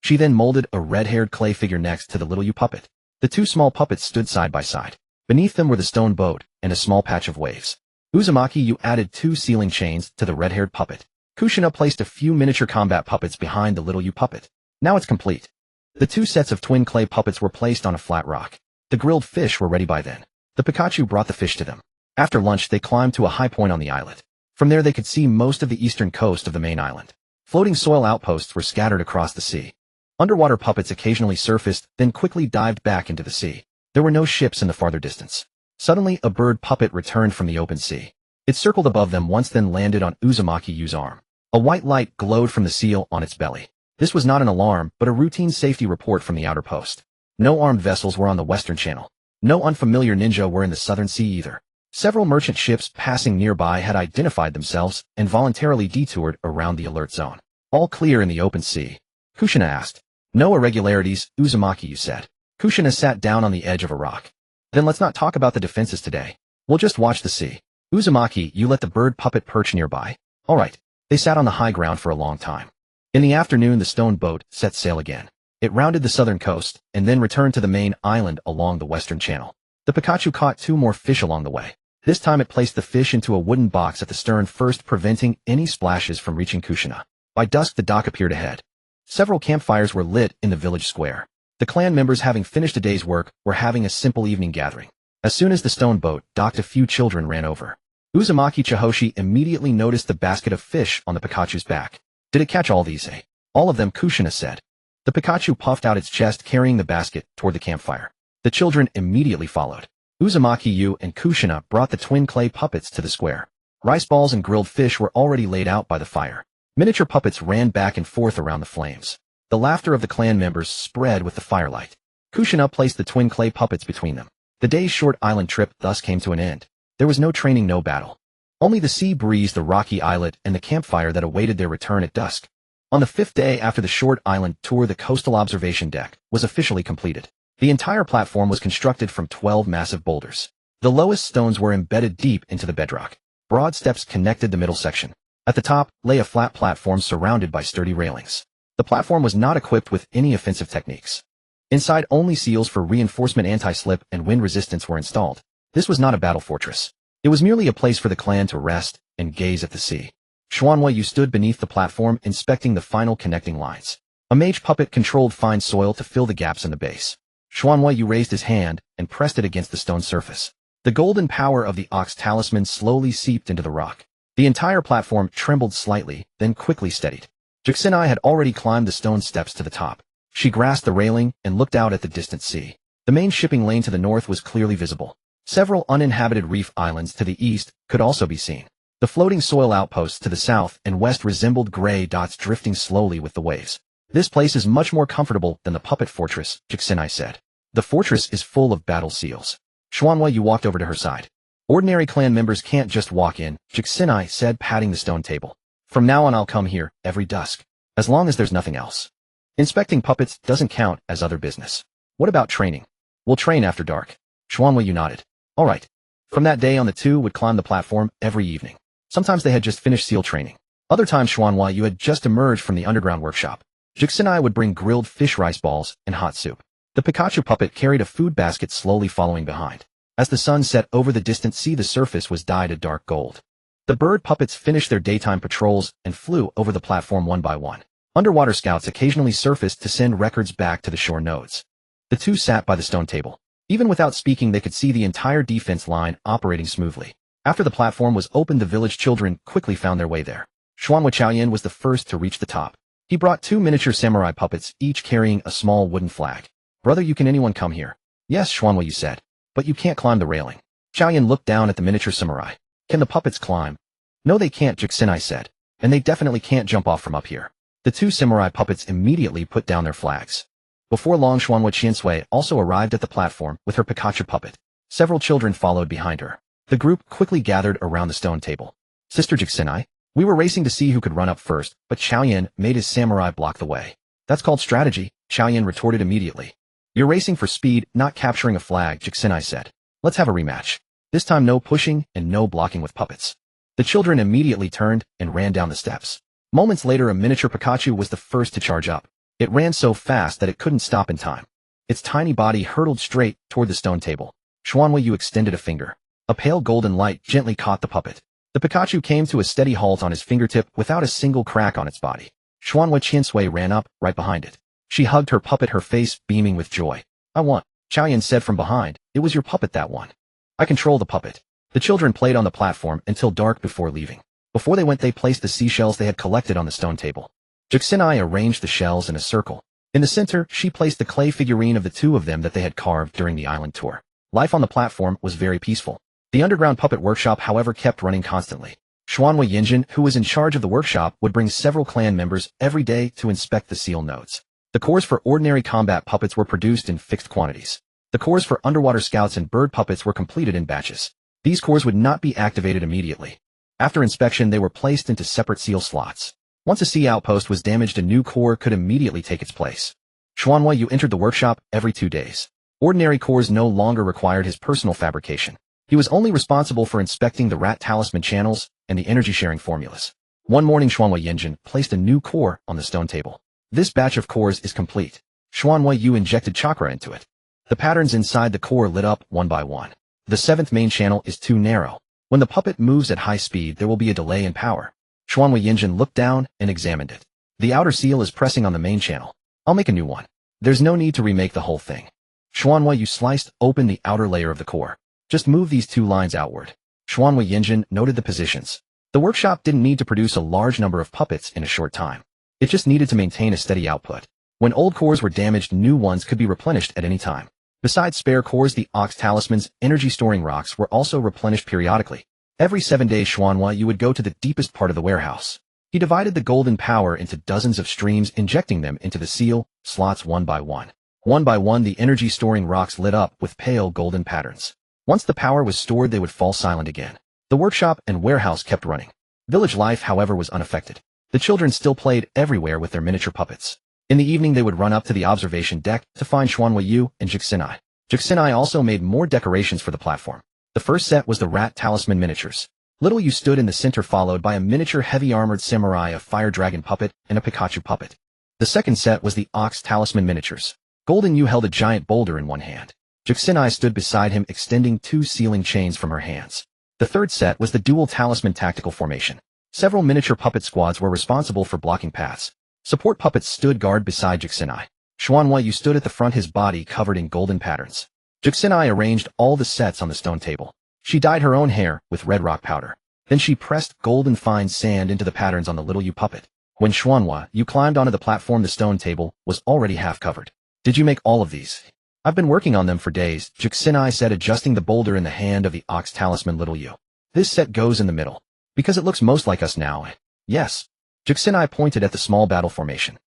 She then molded a red-haired clay figure next to the little U puppet. The 2 small puppets stood side by side. Beneath them were the stone boat and a small patch of waves. Uzumaki, you added 2 sealing chains to the red-haired puppet. Kushina placed a few miniature combat puppets behind the little U puppet. Now it's complete. The 2 sets of twin clay puppets were placed on a flat rock. The grilled fish were ready by then. The Pikachu brought the fish to them. After lunch, they climbed to a high point on the islet. From there, they could see most of the eastern coast of the main island. Floating soil outposts were scattered across the sea. Underwater puppets occasionally surfaced, then quickly dived back into the sea. There were no ships in the farther distance. Suddenly, a bird puppet returned from the open sea. It circled above them once, then landed on Uzumaki-Yu's arm. A white light glowed from the seal on its belly. This was not an alarm, but a routine safety report from the outer post. No armed vessels were on the western channel. No unfamiliar ninja were in the southern sea either. Several merchant ships passing nearby had identified themselves and voluntarily detoured around the alert zone. All clear in the open sea. Kushina asked. No irregularities, Uzumaki-Yu said. Kushina sat down on the edge of a rock. Then let's not talk about the defenses today. We'll just watch the sea. Uzumaki, you let the bird puppet perch nearby. All right. They sat on the high ground for a long time. In the afternoon, the stone boat set sail again. It rounded the southern coast, and then returned to the main island along the western channel. The Pikachu caught 2 more fish along the way. This time it placed the fish into a wooden box at the stern first, preventing any splashes from reaching Kushina. By dusk the dock appeared ahead. Several campfires were lit in the village square. The clan members, having finished a day's work, were having a simple evening gathering. As soon as the stone boat docked, a few children ran over. Uzumaki Tamashi immediately noticed the basket of fish on the Pikachu's back. Did it catch all these, eh? All of them, Kushina said. The Pikachu puffed out its chest, carrying the basket toward the campfire. The children immediately followed. Uzumaki Yu and Kushina brought the twin clay puppets to the square. Rice balls and grilled fish were already laid out by the fire. Miniature puppets ran back and forth around the flames. The laughter of the clan members spread with the firelight. Kushina placed the twin clay puppets between them. The day's short island trip thus came to an end. There was no training, no battle. Only the sea breeze, the rocky islet, and the campfire that awaited their return at dusk. On the 5th day after the short island tour, the coastal observation deck was officially completed. The entire platform was constructed from 12 massive boulders. The lowest stones were embedded deep into the bedrock. Broad steps connected the middle section. At the top lay a flat platform surrounded by sturdy railings. The platform was not equipped with any offensive techniques. Inside, only seals for reinforcement, anti-slip, and wind resistance were installed. This was not a battle fortress. It was merely a place for the clan to rest and gaze at the sea. Xuanwei Yu stood beneath the platform, inspecting the final connecting lines. A mage puppet controlled fine soil to fill the gaps in the base. Xuanwei Yu raised his hand and pressed it against the stone surface. The golden power of the Ox Talisman slowly seeped into the rock. The entire platform trembled slightly, then quickly steadied. Juxinai had already climbed the stone steps to the top. She grasped the railing and looked out at the distant sea. The main shipping lane to the north was clearly visible. Several uninhabited reef islands to the east could also be seen. The floating soil outposts to the south and west resembled gray dots drifting slowly with the waves. This place is much more comfortable than the puppet fortress, Juxinai said. The fortress is full of battle seals. Xuanwei Yu walked over to her side. Ordinary clan members can't just walk in, Juxinai said, patting the stone table. From now on I'll come here every dusk, as long as there's nothing else. Inspecting puppets doesn't count as other business. What about training? We'll train after dark. Xuanwei Yu nodded. All right. From that day on, the two would climb the platform every evening. Sometimes they had just finished seal training. Other times Xuanwei Yu had just emerged from the underground workshop. Juxinai would bring grilled fish, rice balls, and hot soup. The Pikachu puppet carried a food basket, slowly following behind. As the sun set over the distant sea, the surface was dyed a dark gold. The bird puppets finished their daytime patrols and flew over the platform one by one. Underwater scouts occasionally surfaced to send records back to the shore nodes. The two sat by the stone table. Even without speaking, they could see the entire defense line operating smoothly. After the platform was opened, the village children quickly found their way there. Xuanwei Chaoyan was the first to reach the top. He brought 2 miniature samurai puppets, each carrying a small wooden flag. Brother, can anyone come here? Yes, Xuanwei Yu said. But you can't climb the railing. Chaoyan looked down at the miniature samurai. Can the puppets climb? No, they can't, Juxinai said. And they definitely can't jump off from up here. The 2 samurai puppets immediately put down their flags. Before long, Xuanwei Qiansui also arrived at the platform with her Pikachu puppet. Several children followed behind her. The group quickly gathered around the stone table. Sister Juxinai, we were racing to see who could run up first, but Chaoyan made his samurai block the way. That's called strategy, Chaoyan retorted immediately. You're racing for speed, not capturing a flag, Juxinai said. Let's have a rematch. This time no pushing and no blocking with puppets. The children immediately turned and ran down the steps. Moments later, a miniature Pikachu was the first to charge up. It ran so fast that it couldn't stop in time. Its tiny body hurtled straight toward the stone table. Xuanwei Yu extended a finger. A pale golden light gently caught the puppet. The Pikachu came to a steady halt on his fingertip without a single crack on its body. Xuanwei Qiansui ran up, right behind it. She hugged her puppet, her face beaming with joy. I won, Chaoyan said from behind. It was your puppet that won. I control the puppet. The children played on the platform until dark before leaving. Before they went, they placed the seashells they had collected on the stone table. Juxinai arranged the shells in a circle. In the center, she placed the clay figurine of the 2 of them that they had carved during the island tour. Life on the platform was very peaceful. The underground puppet workshop, however, kept running constantly. Xuanwei Yinjin, who was in charge of the workshop, would bring several clan members every day to inspect the seal nodes. The cores for ordinary combat puppets were produced in fixed quantities. The cores for underwater scouts and bird puppets were completed in batches. These cores would not be activated immediately. After inspection, they were placed into separate seal slots. Once a sea outpost was damaged, a new core could immediately take its place. Xuanwei Yu entered the workshop every 2 days. Ordinary cores no longer required his personal fabrication. He was only responsible for inspecting the Rat Talisman channels and the energy-sharing formulas. One morning Xuanhua Yinjin placed a new core on the stone table. This batch of cores is complete. Xuanhua Yu injected chakra into it. The patterns inside the core lit up one by one. The seventh main channel is too narrow. When the puppet moves at high speed, there will be a delay in power. Xuanhua Yinjin looked down and examined it. The outer seal is pressing on the main channel. I'll make a new one. There's no need to remake the whole thing. Xuanhua Yu sliced open the outer layer of the core. Just move these two lines outward. Xuanhua Yinjin noted the positions. The workshop didn't need to produce a large number of puppets in a short time. It just needed to maintain a steady output. When old cores were damaged, new ones could be replenished at any time. Besides spare cores, the Ox Talisman's energy-storing rocks were also replenished periodically. Every 7 days, Xuanhua Yu would go to the deepest part of the warehouse. He divided the golden power into dozens of streams, injecting them into the seal slots one by one. One by one, the energy-storing rocks lit up with pale golden patterns. Once the power was stored, they would fall silent again. The workshop and warehouse kept running. Village life, however, was unaffected. The children still played everywhere with their miniature puppets. In the evening, they would run up to the observation deck to find Xuanhua Yu and Jixinai. Jixinai also made more decorations for the platform. The first set was the Rat Talisman miniatures. Little Yu stood in the center, followed by a miniature heavy-armored samurai, a fire dragon puppet, and a Pikachu puppet. The second set was the Ox Talisman miniatures. Golden Yu held a giant boulder in one hand. Jixinai stood beside him, extending 2 sealing chains from her hands. The third set was the Dual Talisman tactical formation. Several miniature puppet squads were responsible for blocking paths. Support puppets stood guard beside Jixinai. Xuanhua Yu stood at the front, his body covered in golden patterns. Jixinai arranged all the sets on the stone table. She dyed her own hair with red rock powder. Then she pressed golden fine sand into the patterns on the little Yu puppet. When Xuanhua Yu climbed onto the platform, the stone table was already half covered. Did you make all of these? I've been working on them for days, Jixinai said, adjusting the boulder in the hand of the Ox Talisman. Little Yu. This set goes in the middle. Because it looks most like us now. Yes. Jixinai pointed at the small battle formation.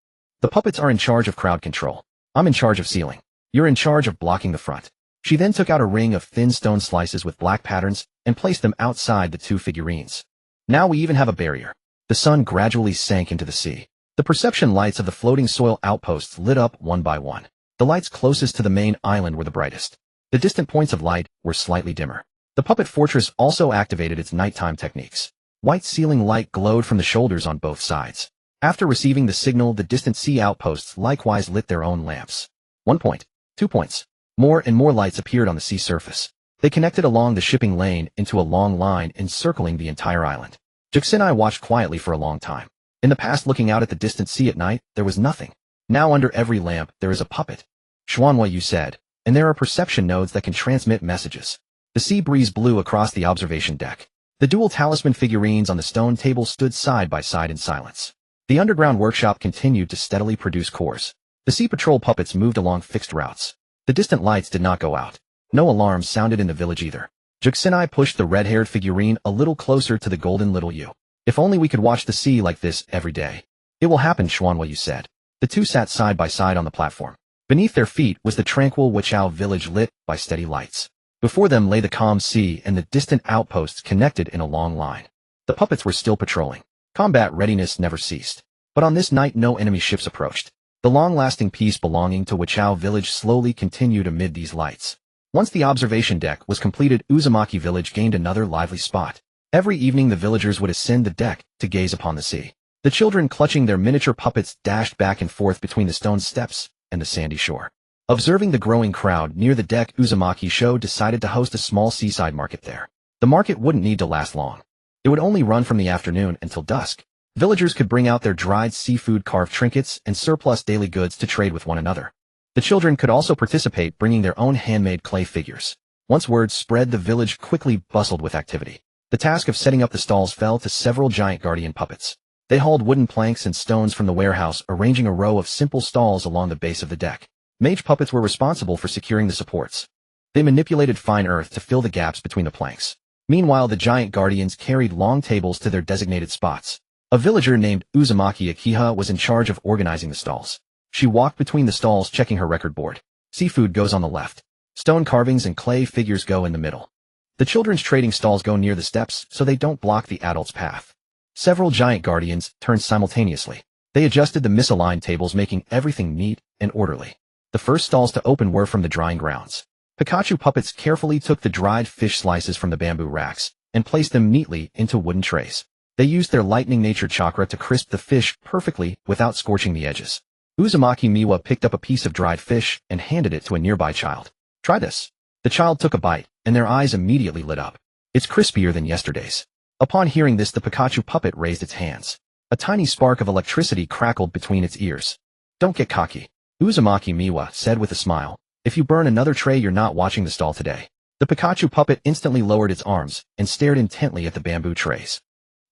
The puppets are in charge of crowd control. I'm in charge of sealing. You're in charge of blocking the front. She then took out a ring of thin stone slices with black patterns and placed them outside the 2 figurines. Now we even have a barrier. The sun gradually sank into the sea. The perception lights of the floating soil outposts lit up one by one. The lights closest to the main island were the brightest. The distant points of light were slightly dimmer. The puppet fortress also activated its nighttime techniques. White ceiling light glowed from the shoulders on both sides. After receiving the signal, the distant sea outposts likewise lit their own lamps. 1 point. 2 points. More and more lights appeared on the sea surface. They connected along the shipping lane into a long line encircling the entire island. Jixinai watched quietly for a long time. In the past, looking out at the distant sea at night, there was nothing. Now under every lamp, there is a puppet. Xuanhua Yu said, and there are perception nodes that can transmit messages. The sea breeze blew across the observation deck. The dual talisman figurines on the stone table stood side by side in silence. The underground workshop continued to steadily produce cores. The sea patrol puppets moved along fixed routes. The distant lights did not go out. No alarms sounded in the village either. Jixinai pushed the red-haired figurine a little closer to the golden little Yu. If only we could watch the sea like this every day. It will happen, Xuanhua Yu said. The two sat side by side on the platform. Beneath their feet was the tranquil Wuchao village lit by steady lights. Before them lay the calm sea and the distant outposts connected in a long line. The puppets were still patrolling. Combat readiness never ceased. But on this night no enemy ships approached. The long-lasting peace belonging to Wuchao village slowly continued amid these lights. Once the observation deck was completed, Uzumaki village gained another lively spot. Every evening the villagers would ascend the deck to gaze upon the sea. The children, clutching their miniature puppets, dashed back and forth between the stone steps and the sandy shore. Observing the growing crowd near the deck, Uzumaki Show decided to host a small seaside market there. The market wouldn't need to last long. It would only run from the afternoon until dusk. Villagers could bring out their dried seafood, carved trinkets, and surplus daily goods to trade with one another. The children could also participate, bringing their own handmade clay figures. Once word spread, the village quickly bustled with activity. The task of setting up the stalls fell to several giant guardian puppets. They hauled wooden planks and stones from the warehouse, arranging a row of simple stalls along the base of the deck. Mage puppets were responsible for securing the supports. They manipulated fine earth to fill the gaps between the planks. Meanwhile, the giant guardians carried long tables to their designated spots. A villager named Uzumaki Uchiha was in charge of organizing the stalls. She walked between the stalls, checking her record board. Seafood goes on the left. Stone carvings and clay figures go in the middle. The children's trading stalls go near the steps so they don't block the adults' path. Several giant guardians turned simultaneously. They adjusted the misaligned tables, making everything neat and orderly. The first stalls to open were from the drying grounds. Pikachu puppets carefully took the dried fish slices from the bamboo racks and placed them neatly into wooden trays. They used their lightning nature chakra to crisp the fish perfectly without scorching the edges. Uzumaki Miwa picked up a piece of dried fish and handed it to a nearby child. Try this. The child took a bite, and their eyes immediately lit up. It's crispier than yesterday's. Upon hearing this, the Pikachu puppet raised its hands. A tiny spark of electricity crackled between its ears. Don't get cocky, Uzumaki Miwa said with a smile. If you burn another tray, you're not watching the stall today. The Pikachu puppet instantly lowered its arms and stared intently at the bamboo trays.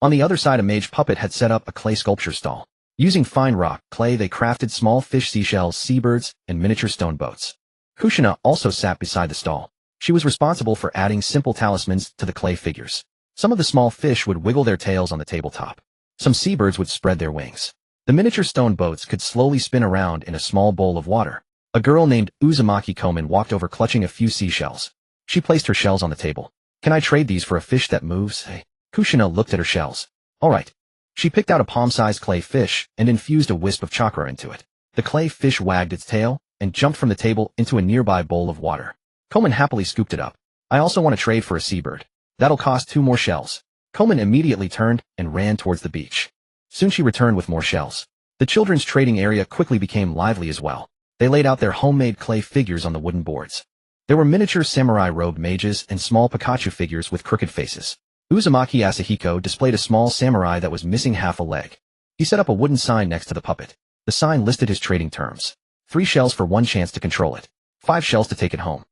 On the other side, a mage puppet had set up a clay sculpture stall. Using fine rock clay, they crafted small fish, seashells, seabirds, and miniature stone boats. Kushina also sat beside the stall. She was responsible for adding simple talismans to the clay figures. Some of the small fish would wiggle their tails on the tabletop. Some seabirds would spread their wings. The miniature stone boats could slowly spin around in a small bowl of water. A girl named Uzumaki Kushina walked over clutching a few seashells. She placed her shells on the table. Can I trade these for a fish that moves? Hey. Kushina looked at her shells. All right. She picked out a palm-sized clay fish and infused a wisp of chakra into it. The clay fish wagged its tail and jumped from the table into a nearby bowl of water. Koman happily scooped it up. I also want to trade for a seabird. That'll cost 2 more shells. Koman immediately turned and ran towards the beach. Soon she returned with more shells. The children's trading area quickly became lively as well. They laid out their homemade clay figures on the wooden boards. There were miniature samurai-robed mages and small Pikachu figures with crooked faces. Uzumaki Asahiko displayed a small samurai that was missing half a leg. He set up a wooden sign next to the puppet. The sign listed his trading terms. 3 shells for 1 chance to control it. 5 shells to take it home.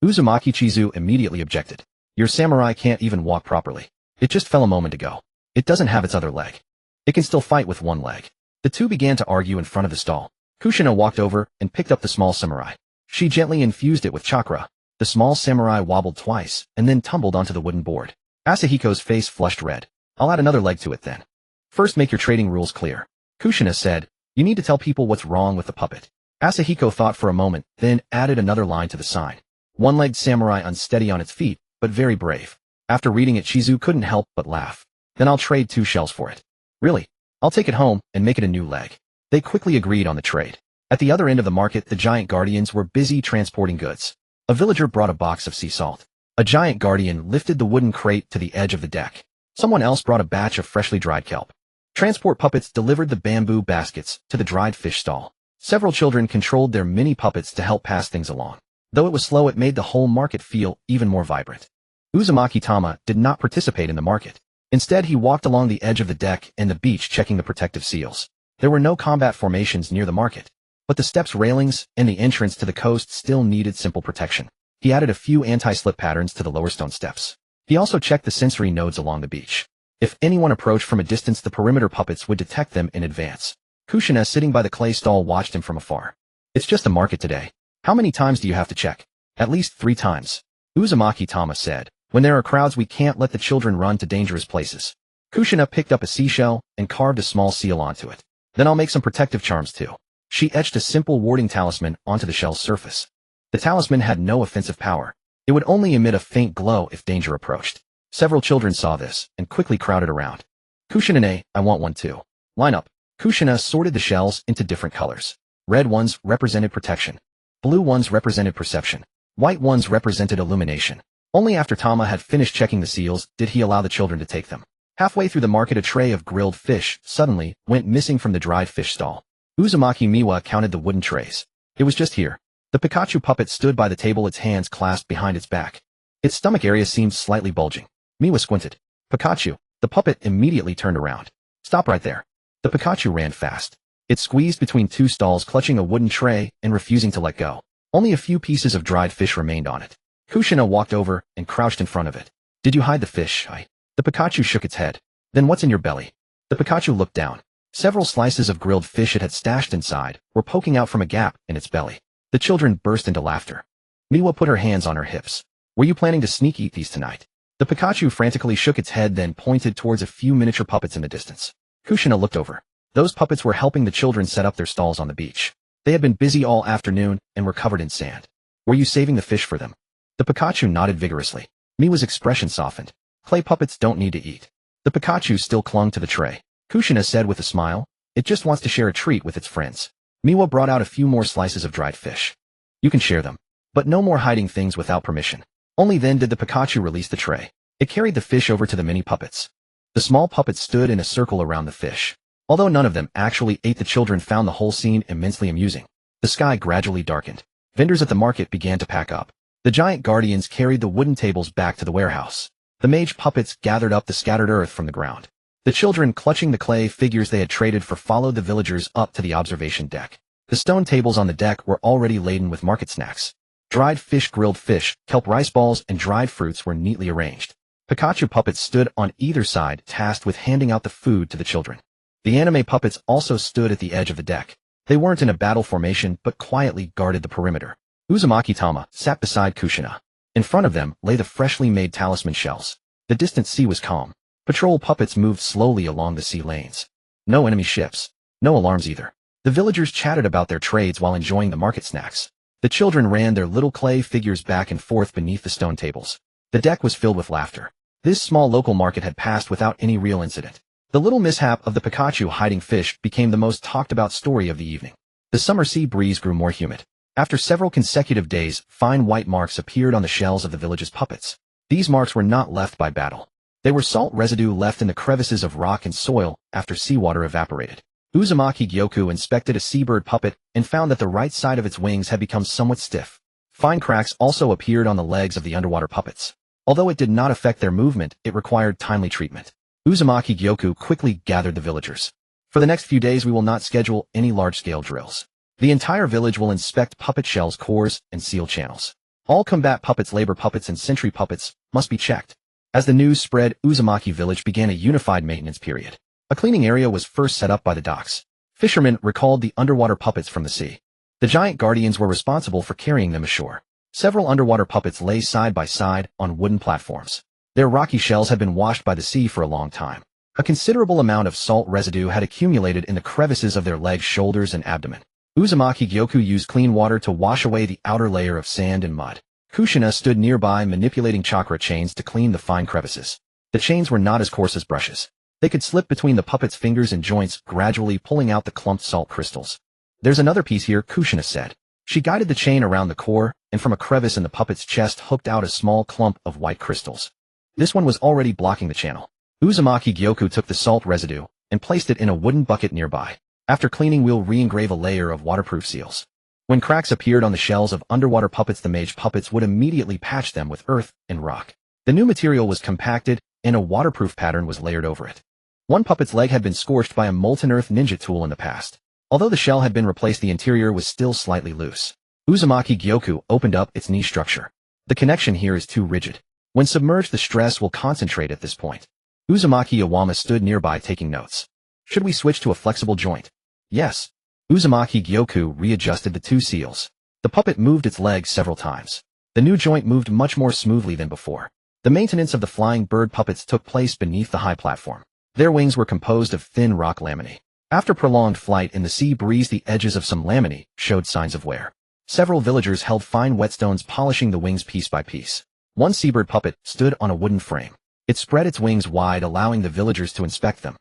Uzumaki Chizu immediately objected. Your samurai can't even walk properly. It just fell a moment ago. It doesn't have its other leg. It can still fight with 1 leg. The two began to argue in front of the stall. Kushina walked over and picked up the small samurai. She gently infused it with chakra. The small samurai wobbled twice and then tumbled onto the wooden board. Asahiko's face flushed red. I'll add another leg to it then. First, make your trading rules clear. Kushina said, you need to tell people what's wrong with the puppet. Asahiko thought for a moment, then added another line to the sign. 1-legged samurai, unsteady on its feet, but very brave. After reading it, Chizu couldn't help but laugh. Then I'll trade 2 shells for it. Really? I'll take it home and make it a new leg. They quickly agreed on the trade. At the other end of the market, the giant guardians were busy transporting goods. A villager brought a box of sea salt. A giant guardian lifted the wooden crate to the edge of the deck. Someone else brought a batch of freshly dried kelp. Transport puppets delivered the bamboo baskets to the dried fish stall. Several children controlled their mini puppets to help pass things along. Though it was slow, it made the whole market feel even more vibrant. Uzumaki Tama did not participate in the market. Instead, he walked along the edge of the deck and the beach checking the protective seals. There were no combat formations near the market, but the steps, railings, and the entrance to the coast still needed simple protection. He added a few anti-slip patterns to the lower stone steps. He also checked the sensory nodes along the beach. If anyone approached from a distance, the perimeter puppets would detect them in advance. Kushina, sitting by the clay stall, watched him from afar. It's just a market today. How many times do you have to check? At least 3 times. Uzumaki Tama said, when there are crowds, we can't let the children run to dangerous places. Kushina picked up a seashell and carved a small seal onto it. Then I'll make some protective charms too. She etched a simple warding talisman onto the shell's surface. The talisman had no offensive power. It would only emit a faint glow if danger approached. Several children saw this and quickly crowded around. Kushina, I want one too. Line up. Kushina sorted the shells into different colors. Red ones represented protection. Blue ones represented perception. White ones represented illumination. Only after Tama had finished checking the seals did he allow the children to take them. Halfway through the market, a tray of grilled fish suddenly went missing from the dried fish stall. Uzumaki Miwa counted the wooden trays. It was just here. The Pikachu puppet stood by the table, its hands clasped behind its back. Its stomach area seemed slightly bulging. Miwa squinted. Pikachu. The puppet immediately turned around. Stop right there. The Pikachu ran fast. It squeezed between 2 stalls, clutching a wooden tray and refusing to let go. Only a few pieces of dried fish remained on it. Kushina walked over and crouched in front of it. Did you hide the fish? The Pikachu shook its head. Then what's in your belly? The Pikachu looked down. Several slices of grilled fish it had stashed inside were poking out from a gap in its belly. The children burst into laughter. Miwa put her hands on her hips. Were you planning to sneak eat these tonight? The Pikachu frantically shook its head, then pointed towards a few miniature puppets in the distance. Kushina looked over. Those puppets were helping the children set up their stalls on the beach. They had been busy all afternoon and were covered in sand. Were you saving the fish for them? The Pikachu nodded vigorously. Miwa's expression softened. Clay puppets don't need to eat. The Pikachu still clung to the tray. Kushina said with a smile, it just wants to share a treat with its friends. Miwa brought out a few more slices of dried fish. You can share them. But no more hiding things without permission. Only then did the Pikachu release the tray. It carried the fish over to the mini puppets. The small puppets stood in a circle around the fish. Although none of them actually ate, the children found the whole scene immensely amusing. The sky gradually darkened. Vendors at the market began to pack up. The giant guardians carried the wooden tables back to the warehouse. The mage puppets gathered up the scattered earth from the ground. The children, clutching the clay figures they had traded for, followed the villagers up to the observation deck. The stone tables on the deck were already laden with market snacks. Dried fish, grilled fish, kelp rice balls, and dried fruits were neatly arranged. Pikachu puppets stood on either side, tasked with handing out the food to the children. The anime puppets also stood at the edge of the deck. They weren't in a battle formation, but quietly guarded the perimeter. Uzumaki Tama sat beside Kushina. In front of them lay the freshly made talisman shells. The distant sea was calm. Patrol puppets moved slowly along the sea lanes. No enemy ships. No alarms either. The villagers chatted about their trades while enjoying the market snacks. The children ran their little clay figures back and forth beneath the stone tables. The deck was filled with laughter. This small local market had passed without any real incident. The little mishap of the Pikachu hiding fish became the most talked about story of the evening. The summer sea breeze grew more humid. After several consecutive days, fine white marks appeared on the shells of the village's puppets. These marks were not left by battle. They were salt residue left in the crevices of rock and soil after seawater evaporated. Uzumaki Gyoku inspected a seabird puppet and found that the right side of its wings had become somewhat stiff. Fine cracks also appeared on the legs of the underwater puppets. Although it did not affect their movement, it required timely treatment. Uzumaki Gyoku quickly gathered the villagers. For the next few days we will not schedule any large-scale drills. The entire village will inspect puppet shells, cores, and seal channels. All combat puppets, labor puppets, and sentry puppets must be checked. As the news spread, Uzumaki Village began a unified maintenance period. A cleaning area was first set up by the docks. Fishermen recalled the underwater puppets from the sea. The giant guardians were responsible for carrying them ashore. Several underwater puppets lay side by side on wooden platforms. Their rocky shells had been washed by the sea for a long time. A considerable amount of salt residue had accumulated in the crevices of their legs, shoulders, and abdomen. Uzumaki Gyoku used clean water to wash away the outer layer of sand and mud. Kushina stood nearby, manipulating chakra chains to clean the fine crevices. The chains were not as coarse as brushes. They could slip between the puppet's fingers and joints, gradually pulling out the clumped salt crystals. "There's another piece here," Kushina said. She guided the chain around the core, and from a crevice in the puppet's chest hooked out a small clump of white crystals. This one was already blocking the channel. Uzumaki Gyoku took the salt residue and placed it in a wooden bucket nearby. After cleaning, we'll re-engrave a layer of waterproof seals. When cracks appeared on the shells of underwater puppets, the mage puppets would immediately patch them with earth and rock. The new material was compacted, and a waterproof pattern was layered over it. One puppet's leg had been scorched by a molten earth ninja tool in the past. Although the shell had been replaced, the interior was still slightly loose. Uzumaki Gyoku opened up its knee structure. The connection here is too rigid. When submerged, the stress will concentrate at this point. Uzumaki Iwama stood nearby taking notes. Should we switch to a flexible joint? Yes. Uzumaki Gyoku readjusted the two seals. The puppet moved its legs several times. The new joint moved much more smoothly than before. The maintenance of the flying bird puppets took place beneath the high platform. Their wings were composed of thin rock laminae. After prolonged flight in the sea breeze, the edges of some laminae showed signs of wear. Several villagers held fine whetstones, polishing the wings piece by piece. One seabird puppet stood on a wooden frame. It spread its wings wide, allowing the villagers to inspect them.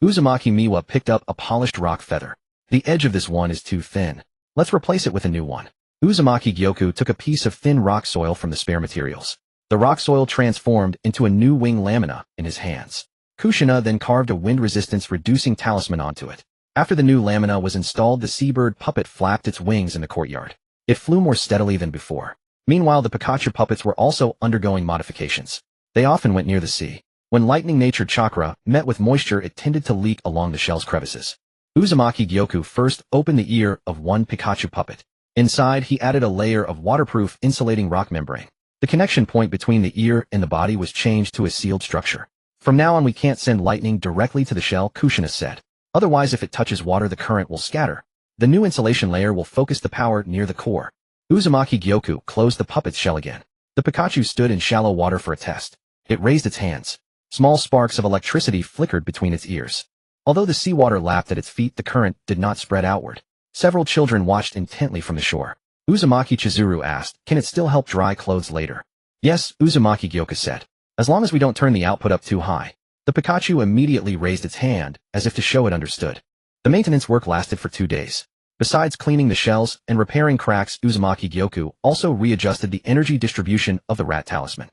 Uzumaki Miwa picked up a polished rock feather. The edge of this one is too thin. Let's replace it with a new one. Uzumaki Gyoku took a piece of thin rock soil from the spare materials. The rock soil transformed into a new wing lamina in his hands. Kushina then carved a wind resistance reducing talisman onto it. After the new lamina was installed, the seabird puppet flapped its wings in the courtyard. It flew more steadily than before. Meanwhile, the Pikachu puppets were also undergoing modifications. They often went near the sea. When lightning nature chakra met with moisture, it tended to leak along the shell's crevices. Uzumaki Gyoku first opened the ear of one Pikachu puppet. Inside, he added a layer of waterproof insulating rock membrane. The connection point between the ear and the body was changed to a sealed structure. From now on, we can't send lightning directly to the shell, Kushina said. Otherwise, if it touches water, the current will scatter. The new insulation layer will focus the power near the core. Uzumaki Gyoku closed the puppet's shell again. The Pikachu stood in shallow water for a test. It raised its hands. Small sparks of electricity flickered between its ears. Although the seawater lapped at its feet, the current did not spread outward. Several children watched intently from the shore. Uzumaki Chizuru asked, "Can it still help dry clothes later?" "Yes," Uzumaki Gyoku said. "As long as we don't turn the output up too high." The Pikachu immediately raised its hand, as if to show it understood. The maintenance work lasted for 2 days. Besides cleaning the shells and repairing cracks, Uzumaki Gyoku also readjusted the energy distribution of the Rat Talisman.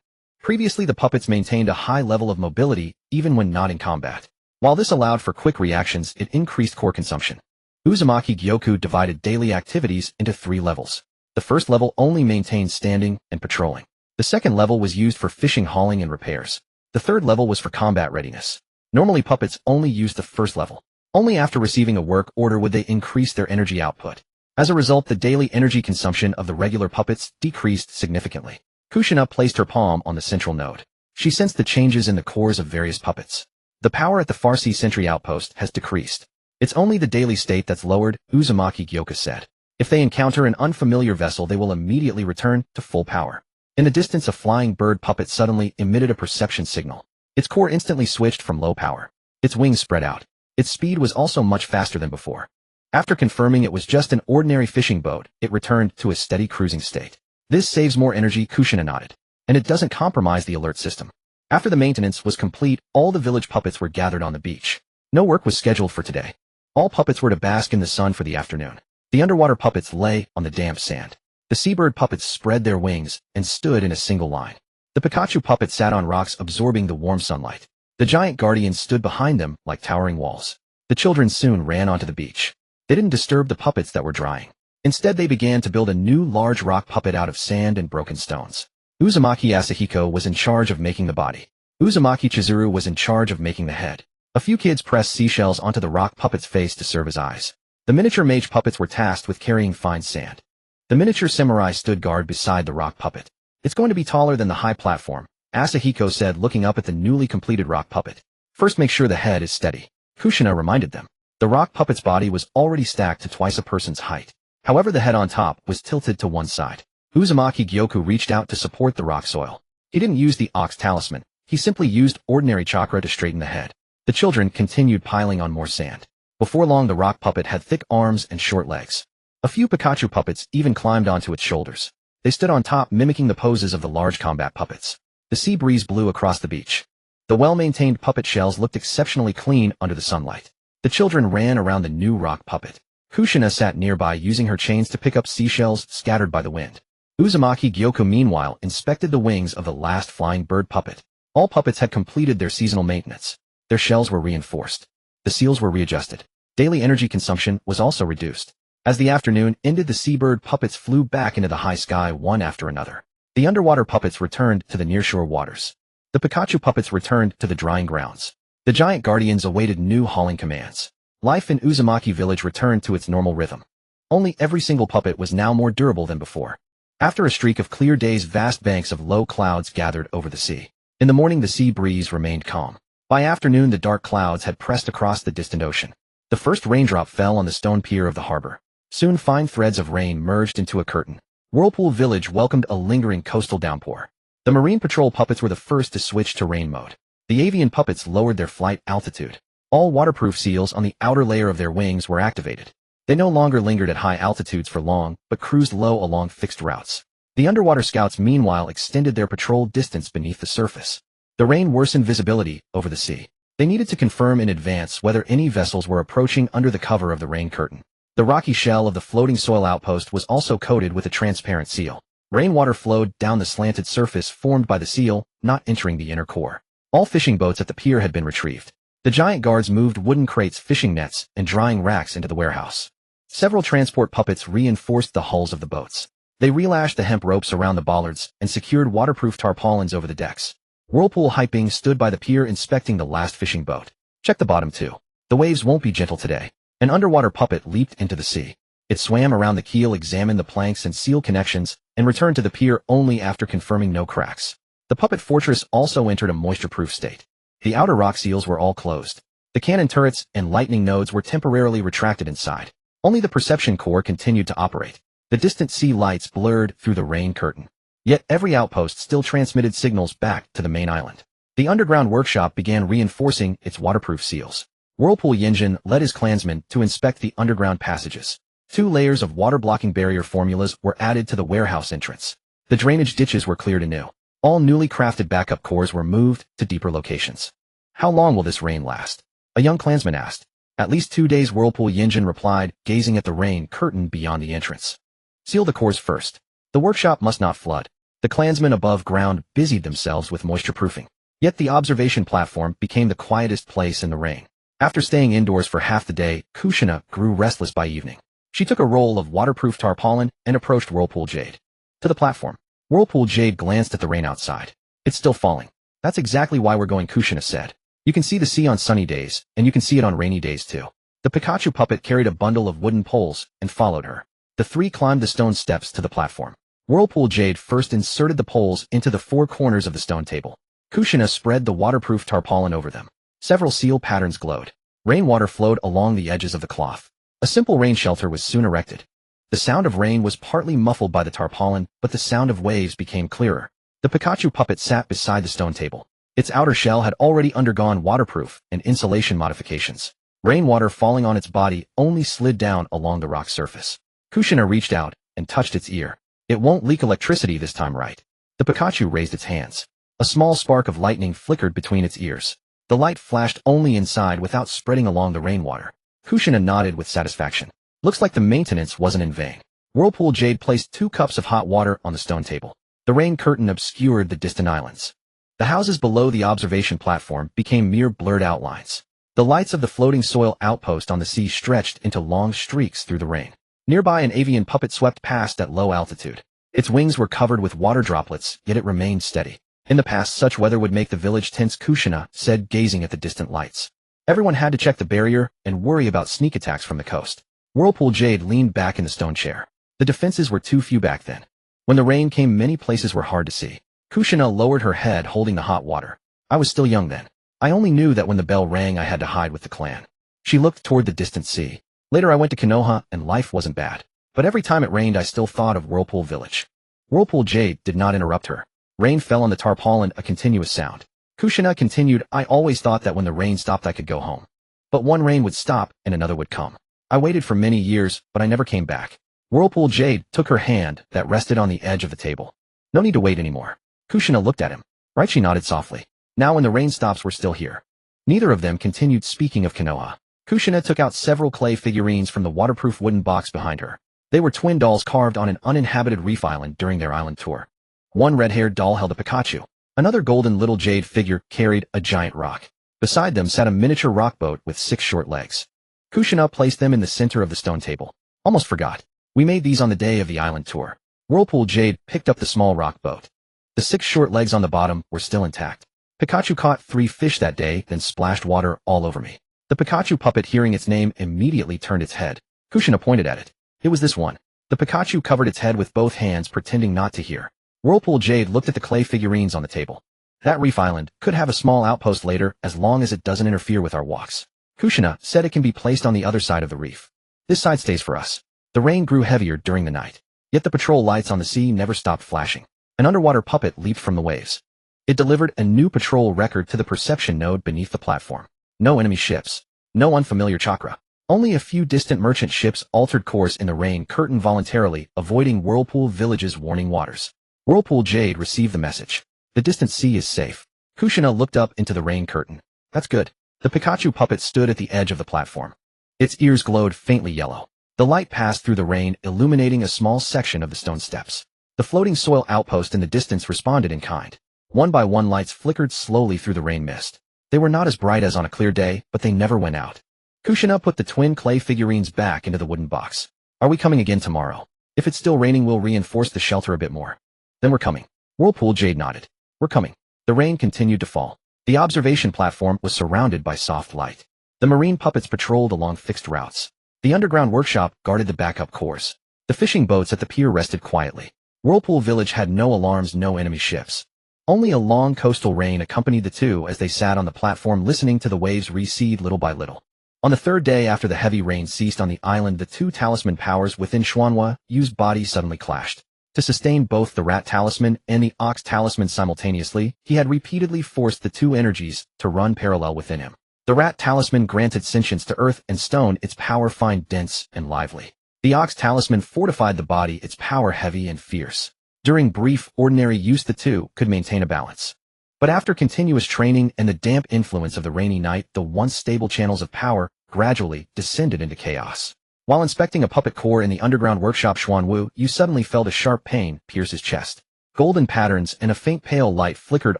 Previously, the puppets maintained a high level of mobility even when not in combat. While this allowed for quick reactions, it increased core consumption. Uzumaki Gyoku divided daily activities into 3 levels. The first level only maintained standing and patrolling. The second level was used for fishing, hauling, and repairs. The third level was for combat readiness. Normally, puppets only used the first level. Only after receiving a work order would they increase their energy output. As a result, the daily energy consumption of the regular puppets decreased significantly. Kushina placed her palm on the central node. She sensed the changes in the cores of various puppets. The power at the Farsi sentry outpost has decreased. It's only the daily state that's lowered, Uzumaki Gyoku said. If they encounter an unfamiliar vessel, they will immediately return to full power. In the distance, a flying bird puppet suddenly emitted a perception signal. Its core instantly switched from low power. Its wings spread out. Its speed was also much faster than before. After confirming it was just an ordinary fishing boat, it returned to a steady cruising state. This saves more energy, Kushina nodded. And it doesn't compromise the alert system. After the maintenance was complete, all the village puppets were gathered on the beach. No work was scheduled for today. All puppets were to bask in the sun for the afternoon. The underwater puppets lay on the damp sand. The seabird puppets spread their wings and stood in a single line. The Pikachu puppets sat on rocks absorbing the warm sunlight. The giant guardians stood behind them like towering walls. The children soon ran onto the beach. They didn't disturb the puppets that were drying. Instead, they began to build a new large rock puppet out of sand and broken stones. Uzumaki Asahiko was in charge of making the body. Uzumaki Chizuru was in charge of making the head. A few kids pressed seashells onto the rock puppet's face to serve as eyes. The miniature mage puppets were tasked with carrying fine sand. The miniature samurai stood guard beside the rock puppet. It's going to be taller than the high platform, Asahiko said, looking up at the newly completed rock puppet. First, make sure the head is steady. Kushina reminded them. The rock puppet's body was already stacked to twice a person's height. However, the head on top was tilted to one side. Uzumaki Gyoku reached out to support the rock soil. He didn't use the Ox Talisman. He simply used ordinary chakra to straighten the head. The children continued piling on more sand. Before long, the rock puppet had thick arms and short legs. A few Pikachu puppets even climbed onto its shoulders. They stood on top, mimicking the poses of the large combat puppets. The sea breeze blew across the beach. The well-maintained puppet shells looked exceptionally clean under the sunlight. The children ran around the new rock puppet. Kushina sat nearby, using her chains to pick up seashells scattered by the wind. Uzumaki Gyoku meanwhile inspected the wings of the last flying bird puppet. All puppets had completed their seasonal maintenance. Their shells were reinforced. The seals were readjusted. Daily energy consumption was also reduced. As the afternoon ended, the seabird puppets flew back into the high sky one after another. The underwater puppets returned to the nearshore waters. The Pikachu puppets returned to the drying grounds. The giant guardians awaited new hauling commands. Life in Uzumaki village returned to its normal rhythm. Only every single puppet was now more durable than before. After a streak of clear days, vast banks of low clouds gathered over the sea. In the morning, the sea breeze remained calm. By afternoon, the dark clouds had pressed across the distant ocean. The first raindrop fell on the stone pier of the harbor. Soon fine threads of rain merged into a curtain. Whirlpool Village welcomed a lingering coastal downpour. The marine patrol puppets were the first to switch to rain mode. The avian puppets lowered their flight altitude. All waterproof seals on the outer layer of their wings were activated. They no longer lingered at high altitudes for long, but cruised low along fixed routes. The underwater scouts meanwhile extended their patrol distance beneath the surface. The rain worsened visibility over the sea. They needed to confirm in advance whether any vessels were approaching under the cover of the rain curtain. The rocky shell of the floating soil outpost was also coated with a transparent seal. Rainwater flowed down the slanted surface formed by the seal, not entering the inner core. All fishing boats at the pier had been retrieved. The giant guards moved wooden crates, fishing nets, and drying racks into the warehouse. Several transport puppets reinforced the hulls of the boats. They relashed the hemp ropes around the bollards and secured waterproof tarpaulins over the decks. Whirlpool Hyping stood by the pier inspecting the last fishing boat. Check the bottom too. The waves won't be gentle today. An underwater puppet leaped into the sea. It swam around the keel, examined the planks and seal connections, and returned to the pier only after confirming no cracks. The puppet fortress also entered a moisture-proof state. The outer rock seals were all closed. The cannon turrets and lightning nodes were temporarily retracted inside. Only the perception core continued to operate. The distant sea lights blurred through the rain curtain. Yet every outpost still transmitted signals back to the main island. The underground workshop began reinforcing its waterproof seals. Whirlpool Yinjin led his clansmen to inspect the underground passages. 2 layers of water-blocking barrier formulas were added to the warehouse entrance. The drainage ditches were cleared anew. All newly crafted backup cores were moved to deeper locations. How long will this rain last? A young clansman asked. At least 2 days, Whirlpool Yinjin replied, gazing at the rain curtain beyond the entrance. Seal the cores first. The workshop must not flood. The clansmen above ground busied themselves with moisture-proofing. Yet the observation platform became the quietest place in the rain. After staying indoors for half the day, Kushina grew restless by evening. She took a roll of waterproof tarpaulin and approached Whirlpool Jade. To the platform. Whirlpool Jade glanced at the rain outside. It's still falling. That's exactly why we're going, Kushina said. You can see the sea on sunny days, and you can see it on rainy days too. The Pikachu puppet carried a bundle of wooden poles and followed her. The three climbed the stone steps to the platform. Whirlpool Jade first inserted the poles into the four corners of the stone table. Kushina spread the waterproof tarpaulin over them. Several seal patterns glowed. Rainwater flowed along the edges of the cloth. A simple rain shelter was soon erected. The sound of rain was partly muffled by the tarpaulin, but the sound of waves became clearer. The Pikachu puppet sat beside the stone table. Its outer shell had already undergone waterproof and insulation modifications. Rainwater falling on its body only slid down along the rock surface. Kushina reached out and touched its ear. It won't leak electricity this time, right? The Pikachu raised its hands. A small spark of lightning flickered between its ears. The light flashed only inside without spreading along the rainwater. Kushina nodded with satisfaction. Looks like the maintenance wasn't in vain. Whirlpool Jade placed 2 cups of hot water on the stone table. The rain curtain obscured the distant islands. The houses below the observation platform became mere blurred outlines. The lights of the floating soil outpost on the sea stretched into long streaks through the rain. Nearby, an avian puppet swept past at low altitude. Its wings were covered with water droplets, yet it remained steady. In the past, such weather would make the village tense, Kushina said, gazing at the distant lights. Everyone had to check the barrier and worry about sneak attacks from the coast. Whirlpool Jade leaned back in the stone chair. The defenses were too few back then. When the rain came, many places were hard to see. Kushina lowered her head, holding the hot water. I was still young then. I only knew that when the bell rang I had to hide with the clan. She looked toward the distant sea. Later I went to Konoha, and life wasn't bad. But every time it rained I still thought of Whirlpool Village. Whirlpool Jade did not interrupt her. Rain fell on the tarpaulin, a continuous sound. Kushina continued, I always thought that when the rain stopped I could go home. But one rain would stop and another would come. I waited for many years, but I never came back. Whirlpool Jade took her hand that rested on the edge of the table. No need to wait anymore. Kushina looked at him. Right, she nodded softly. Now when the rain stops we're still here. Neither of them continued speaking of Konoha. Kushina took out several clay figurines from the waterproof wooden box behind her. They were twin dolls carved on an uninhabited reef island during their island tour. One red-haired doll held a Pikachu. Another golden little jade figure carried a giant rock. Beside them sat a miniature rock boat with 6 short legs. Kushina placed them in the center of the stone table. Almost forgot. We made these on the day of the island tour. Whirlpool Jade picked up the small rock boat. The 6 short legs on the bottom were still intact. Pikachu caught 3 fish that day, then splashed water all over me. The Pikachu puppet, hearing its name, immediately turned its head. Kushina pointed at it. It was this one. The Pikachu covered its head with both hands, pretending not to hear. Whirlpool Jade looked at the clay figurines on the table. That reef island could have a small outpost later as long as it doesn't interfere with our walks. Kushina said it can be placed on the other side of the reef. This side stays for us. The rain grew heavier during the night. Yet the patrol lights on the sea never stopped flashing. An underwater puppet leaped from the waves. It delivered a new patrol record to the perception node beneath the platform. No enemy ships. No unfamiliar chakra. Only a few distant merchant ships altered course in the rain curtain voluntarily, avoiding Whirlpool Village's warning waters. Whirlpool Jade received the message. The distant sea is safe. Kushina looked up into the rain curtain. That's good. The Pikachu puppet stood at the edge of the platform. Its ears glowed faintly yellow. The light passed through the rain, illuminating a small section of the stone steps. The floating soil outpost in the distance responded in kind. One by one lights flickered slowly through the rain mist. They were not as bright as on a clear day, but they never went out. Kushina put the twin clay figurines back into the wooden box. Are we coming again tomorrow? If it's still raining, we'll reinforce the shelter a bit more. Then we're coming. Whirlpool Jade nodded. We're coming. The rain continued to fall. The observation platform was surrounded by soft light. The marine puppets patrolled along fixed routes. The underground workshop guarded the backup course. The fishing boats at the pier rested quietly. Whirlpool Village had no alarms, no enemy ships. Only a long coastal rain accompanied the two as they sat on the platform listening to the waves recede little by little. On the 3rd day after the heavy rain ceased on the island, the 2 talisman powers within Xuanhua used bodies suddenly clashed. To sustain both the Rat Talisman and the Ox Talisman simultaneously, he had repeatedly forced the 2 energies to run parallel within him. The Rat Talisman granted sentience to earth and stone, its power fine, dense, and lively. The Ox Talisman fortified the body, its power heavy and fierce. During brief, ordinary use the 2 could maintain a balance. But after continuous training and the damp influence of the rainy night, the once stable channels of power gradually descended into chaos. While inspecting a puppet core in the underground workshop Xuanwu, you suddenly felt a sharp pain pierce his chest. Golden patterns and a faint pale light flickered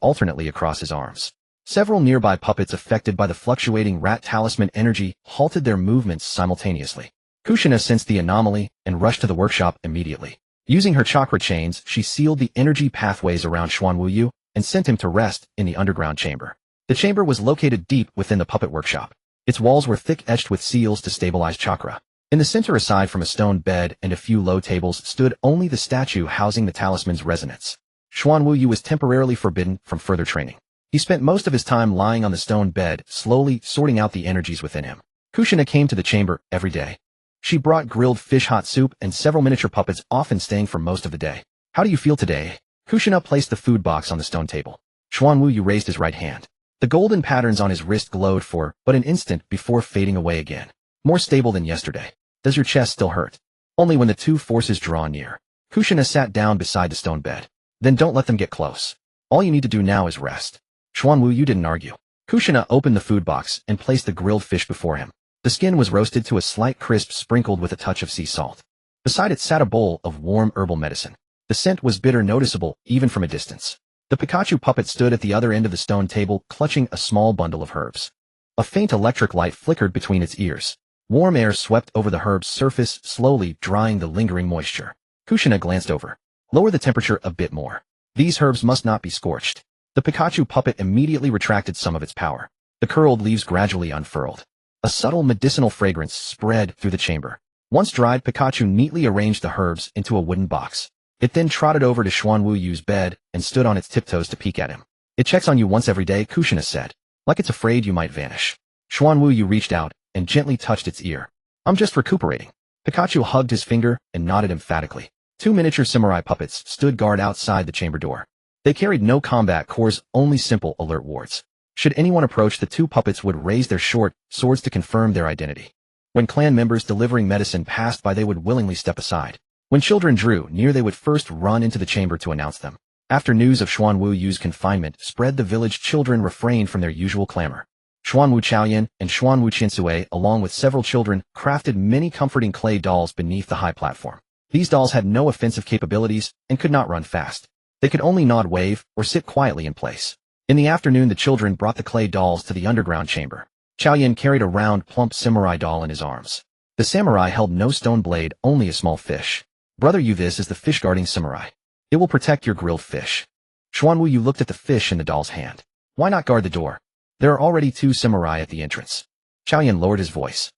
alternately across his arms. Several nearby puppets affected by the fluctuating Rat Talisman energy halted their movements simultaneously. Kushina sensed the anomaly and rushed to the workshop immediately. Using her chakra chains, she sealed the energy pathways around Xuanwuyu and sent him to rest in the underground chamber. The chamber was located deep within the puppet workshop. Its walls were thick etched with seals to stabilize chakra. In the center, aside from a stone bed and a few low tables, stood only the statue housing the talisman's resonance. Xuanwuyu was temporarily forbidden from further training. He spent most of his time lying on the stone bed, slowly sorting out the energies within him. Kushina came to the chamber every day. She brought grilled fish hot soup and several miniature puppets, often staying for most of the day. How do you feel today? Kushina placed the food box on the stone table. Xuanwuyu raised his right hand. The golden patterns on his wrist glowed for but an instant before fading away again. More stable than yesterday. Does your chest still hurt? Only when the two forces draw near. Kushina sat down beside the stone bed. Then don't let them get close. All you need to do now is rest. Xuanwuyu didn't argue. Kushina opened the food box and placed the grilled fish before him. The skin was roasted to a slight crisp sprinkled with a touch of sea salt. Beside it sat a bowl of warm herbal medicine. The scent was bitter, noticeable even from a distance. The Pikachu puppet stood at the other end of the stone table, clutching a small bundle of herbs. A faint electric light flickered between its ears. Warm air swept over the herb's surface, slowly drying the lingering moisture. Kushina glanced over. Lower the temperature a bit more. These herbs must not be scorched. The Pikachu puppet immediately retracted some of its power. The curled leaves gradually unfurled. A subtle medicinal fragrance spread through the chamber. Once dried, Pikachu neatly arranged the herbs into a wooden box. It then trotted over to Xuanwuyu's bed and stood on its tiptoes to peek at him. It checks on you once every day, Kushina said. Like it's afraid you might vanish. Xuanwuyu reached out and gently touched its ear. I'm just recuperating. Pikachu hugged his finger and nodded emphatically. Two miniature samurai puppets stood guard outside the chamber door. They carried no combat cores, only simple alert wards. Should anyone approach, the two puppets would raise their short swords to confirm their identity. When clan members delivering medicine passed by, they would willingly step aside. When children drew near, they would first run into the chamber to announce them. After news of Xuanwuyu's confinement spread the village, children refrained from their usual clamor. Xuanwu Chaoyan and Xuanwu Qinsue, along with several children, crafted many comforting clay dolls beneath the high platform. These dolls had no offensive capabilities and could not run fast. They could only nod, wave, or sit quietly in place. In the afternoon, the children brought the clay dolls to the underground chamber. Chaoyan carried a round, plump samurai doll in his arms. The samurai held no stone blade, only a small fish. Brother Yu, this is the fish guarding samurai. It will protect your grilled fish. Xuanwuyu looked at the fish in the doll's hand. Why not guard the door? There are already two samurai at the entrance. Chaoyan lowered his voice.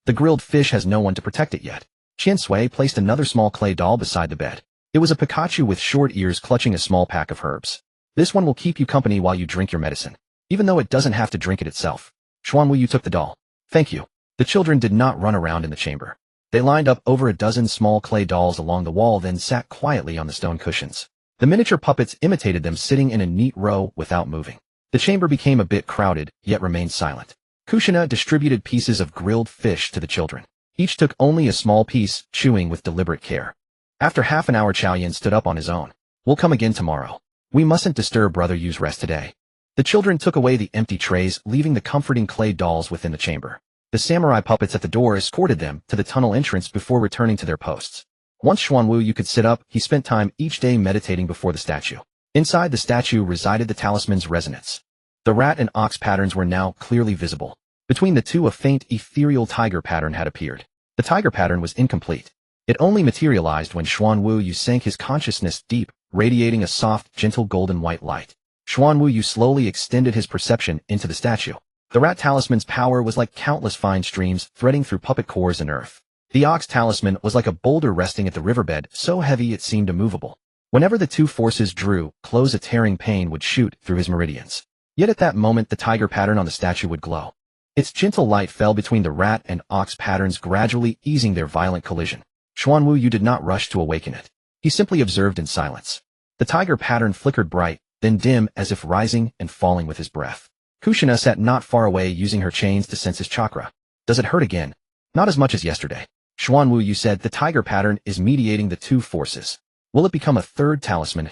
The grilled fish has no one to protect it yet. Qinsui placed another small clay doll beside the bed. It was a Pikachu with short ears clutching a small pack of herbs. This one will keep you company while you drink your medicine, even though it doesn't have to drink it itself. Xuanwuyu took the doll. Thank you. The children did not run around in the chamber. They lined up over a dozen small clay dolls along the wall, then sat quietly on the stone cushions. The miniature puppets imitated them, sitting in a neat row without moving. The chamber became a bit crowded, yet remained silent. Kushina distributed pieces of grilled fish to the children. Each took only a small piece, chewing with deliberate care. After half an hour, Chaoyan stood up on his own. We'll come again tomorrow. We mustn't disturb Brother Yu's rest today. The children took away the empty trays, leaving the comforting clay dolls within the chamber. The samurai puppets at the door escorted them to the tunnel entrance before returning to their posts. Once Xuanwuyu could sit up, he spent time each day meditating before the statue. Inside the statue resided the talisman's resonance. The rat and ox patterns were now clearly visible. Between the two, a faint, ethereal tiger pattern had appeared. The tiger pattern was incomplete. It only materialized when Xuanwuyu sank his consciousness deep, radiating a soft, gentle golden white light. Xuanwuyu slowly extended his perception into the statue. The Rat Talisman's power was like countless fine streams threading through puppet cores and earth. The Ox Talisman was like a boulder resting at the riverbed, so heavy it seemed immovable. Whenever the two forces drew close, a tearing pain would shoot through his meridians. Yet at that moment, the tiger pattern on the statue would glow. Its gentle light fell between the rat and ox patterns, gradually easing their violent collision. Xuanwuyu did not rush to awaken it. He simply observed in silence. The tiger pattern flickered bright, then dim, as if rising and falling with his breath. Kushina sat not far away, using her chains to sense his chakra. Does it hurt again? Not as much as yesterday. Xuanwuyu said. The tiger pattern is mediating the two forces. Will it become a third talisman?